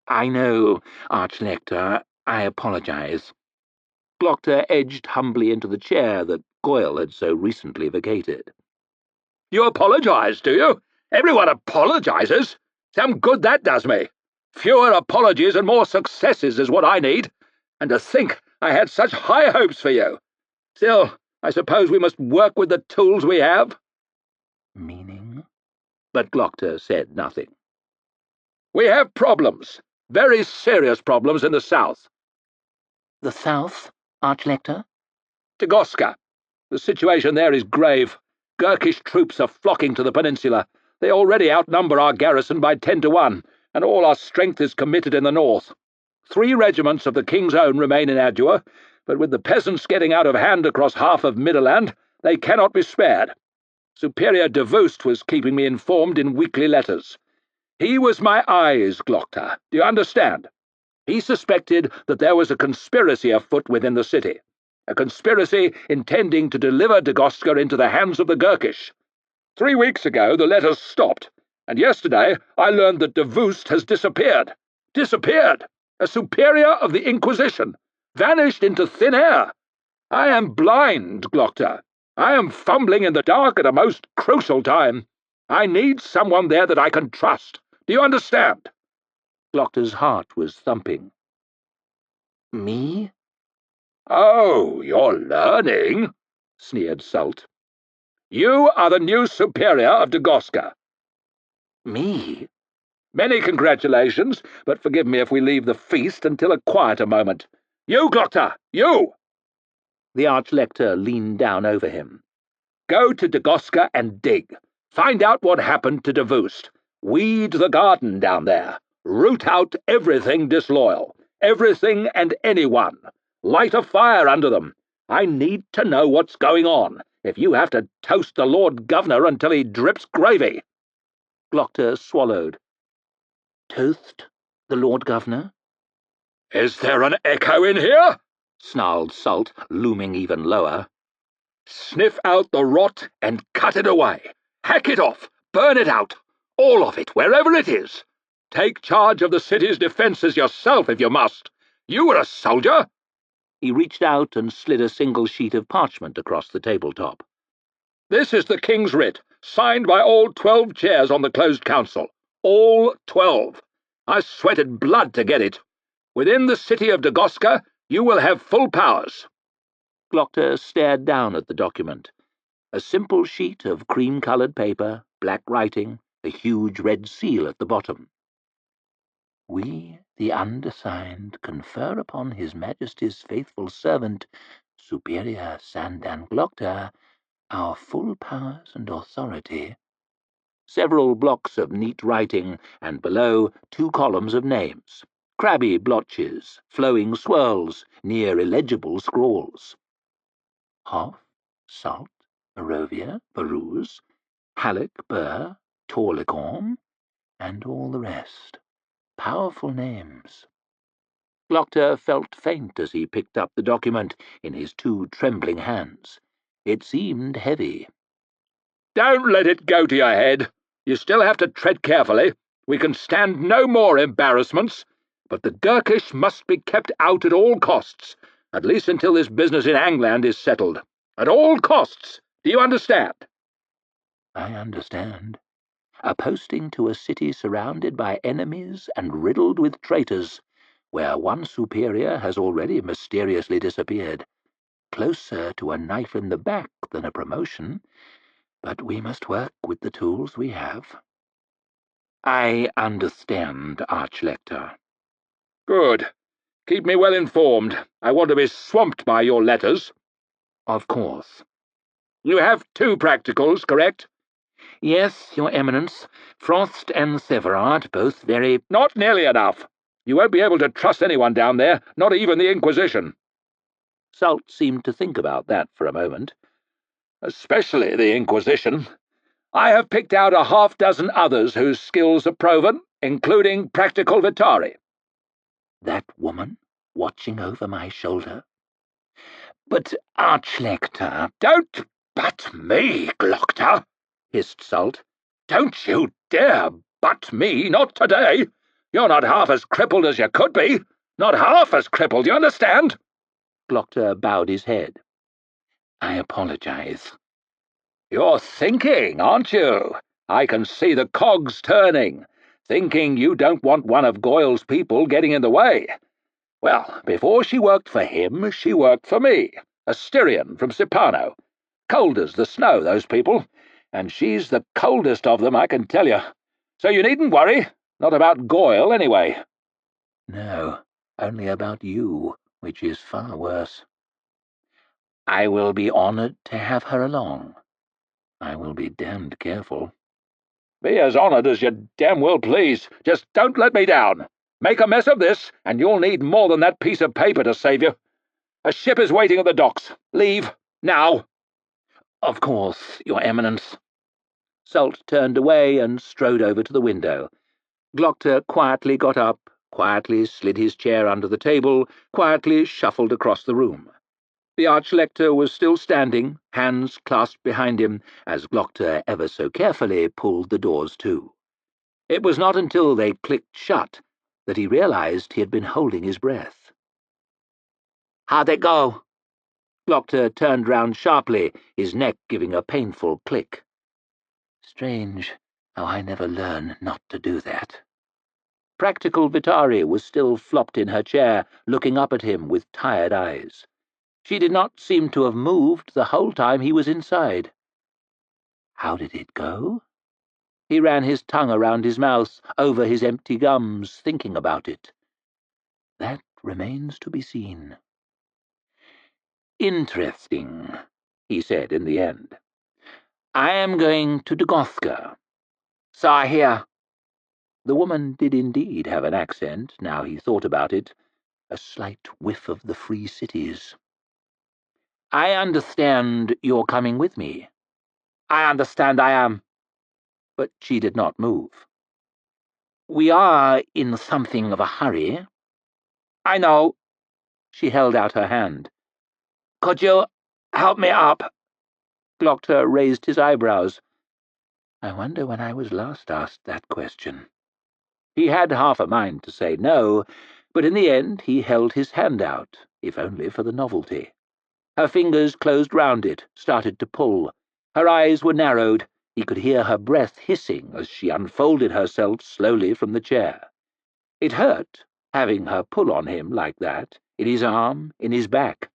"I know, Arch-Lector. I apologize." Glockter edged humbly into the chair that Goyle had so recently vacated. "You apologize, do you? Everyone apologizes. Some good that does me. Fewer apologies and more successes is what I need. And to think I had such high hopes for you. Still, I suppose we must work with the tools we have." "Meaning?" But Glockter said nothing. "We have problems. Very serious problems in the south." "The South, Arch-Lector?" "Togoska. The situation there is grave. Gurkish troops are flocking to the peninsula. They already outnumber our garrison by 10 to 1, and all our strength is committed in the north. 3 regiments of the King's Own remain in Adua, but with the peasants getting out of hand across half of Midderland, they cannot be spared. Superior de Voost was keeping me informed in weekly letters. He was my eyes, Glockter. Do you understand? He suspected that there was a conspiracy afoot within the city. A conspiracy intending to deliver Dagoska into the hands of the Gurkish. 3 weeks ago the letters stopped, and yesterday I learned that de Voost has disappeared. Disappeared! A superior of the Inquisition! Vanished into thin air! I am blind, Glockter. I am fumbling in the dark at a most crucial time. I need someone there that I can trust. Do you understand?" Glockter's heart was thumping. "Me?" "Oh, you're learning," sneered Salt. "You are the new superior of Dagoska." "Me?" "Many congratulations, but forgive me if we leave the feast until a quieter moment. You, Glockter, you!" The Arch-Lector leaned down over him. "Go to Dagoska and dig. Find out what happened to de Voost. Weed the garden down there. Root out everything disloyal. Everything and anyone. Light a fire under them. I need to know what's going on, if you have to toast the Lord Governor until he drips gravy." Glockter swallowed. "Toast the Lord Governor?" "Is there an echo in here?" snarled Salt, looming even lower. "Sniff out the rot and cut it away. Hack it off. Burn it out. All of it, wherever it is. Take charge of the city's defences yourself if you must. You were a soldier." He reached out and slid a single sheet of parchment across the tabletop. "This is the King's writ, signed by all 12 chairs on the closed council. All 12. I sweated blood to get it. Within the city of Dagoska, you will have full powers." Glockter stared down at the document. A simple sheet of cream-coloured paper, black writing, a huge red seal at the bottom. "We, the undersigned, confer upon His Majesty's faithful servant, Superior Sandan Glockter, our full powers and authority." Several blocks of neat writing, and below 2 columns of names. Crabby blotches, flowing swirls, near illegible scrawls. Hoff, Salt, Barovia, Baruz, Halleck, Burr, Torlicom, and all the rest. Powerful names. Glockter felt faint as he picked up the document in his 2 trembling hands. It seemed heavy. "Don't let it go to your head. You still have to tread carefully. We can stand no more embarrassments. But the Gurkish must be kept out at all costs, at least until this business in Angland is settled. At all costs. Do you understand?" "I understand. A posting to a city surrounded by enemies and riddled with traitors, where one superior has already mysteriously disappeared. Closer to a knife in the back than a promotion, but we must work with the tools we have." "I understand, Arch-Lector." "Good. Keep me well informed. I want to be swamped by your letters. Of course. You have 2 practicals, correct? Yes, Your Eminence. Frost and Severard, both very— Not nearly enough. You won't be able to trust anyone down there, not even the Inquisition. Salt seemed to think about that for a moment. Especially the Inquisition. I have picked out a half-dozen others whose skills are proven, including practical Vitari. That woman watching over my shoulder? But, Archlector— Don't butt me, Glockter, hissed Salt. Don't you dare butt me, not today. You're not half as crippled as you could be. Not half as crippled, you understand? Glockter bowed his head. I apologize. You're thinking, aren't you? I can see the cogs turning, thinking you don't want one of Goyle's people getting in the way. Well, before she worked for him, she worked for me, a Styrian from Sipano. Cold as the snow, those people, and she's the coldest of them, I can tell you. So you needn't worry, not about Goyle, anyway. No, only about you, which is far worse. I will be honored to have her along. I will be damned careful. Be as honored as you damn well please. Just don't let me down. Make a mess of this, and you'll need more than that piece of paper to save you. A ship is waiting at the docks. Leave, now. Of course, Your Eminence. Salt turned away and strode over to the window. Glockter quietly got up, quietly slid his chair under the table, quietly shuffled across the room. The Archlector was still standing, hands clasped behind him, as Glockter ever so carefully pulled the doors to. It was not until they clicked shut that he realized he had been holding his breath. "How'd it go?" Glockter turned round sharply, his neck giving a painful click. Strange how I never learn not to do that. Practical Vitari was still flopped in her chair, looking up at him with tired eyes. She did not seem to have moved the whole time he was inside. How did it go? He ran his tongue around his mouth, over his empty gums, thinking about it. That remains to be seen. "Interesting," he said in the end. "I am going to Dagorska." "So I hear." The woman did indeed have an accent, now he thought about it, A slight whiff of the free cities. "I understand you're coming with me." "I understand I am." But she did not move. We are in something of a hurry. "I know." She held out her hand. "Could you help me up?" Glockter raised his eyebrows. I wonder when I was last asked that question. He had half a mind to say no, but in the end he held his hand out, if only for the novelty. Her fingers closed round it, started to pull. Her eyes were narrowed. He could hear her breath hissing as she unfolded herself slowly from the chair. It hurt, having her pull on him like that, in his arm, in his back.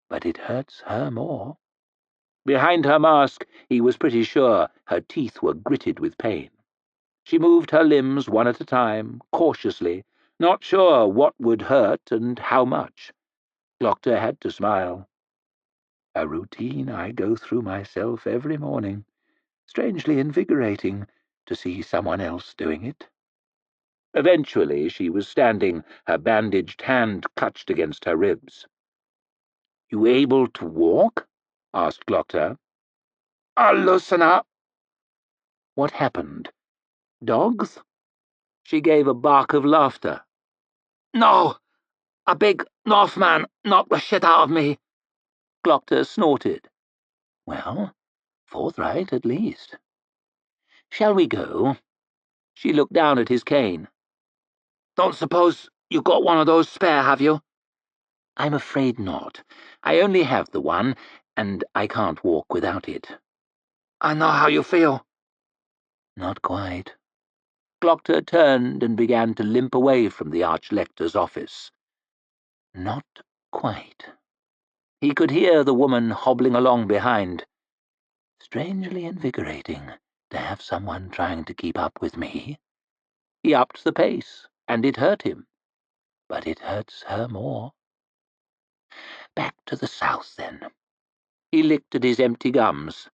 But it hurts her more. Behind her mask, he was pretty sure her teeth were gritted with pain. She moved her limbs one at a time, cautiously, not sure what would hurt and how much. Glockter had to smile. A routine I go through myself every morning. Strangely invigorating to see someone else doing it. Eventually she was standing, her bandaged hand clutched against her ribs. "You able to walk?" asked Glockter. "I'll loosen up." What happened? Dogs? She gave a bark of laughter. "No! A big Northman knocked the shit out of me." Glockter snorted. Well, forthright at least. Shall we go? She looked down at his cane. "Don't suppose you got one of those spare, have you?" "I'm afraid not. I only have the one, and I can't walk without it." "I know how you feel." "Not quite." Glockter turned and began to limp away from the Archlector's office. "Not quite." He could hear the woman hobbling along behind. Strangely invigorating to have someone trying to keep up with me. He upped the pace, and it hurt him. but it hurts her more. Back to the south, then. He licked at his empty gums.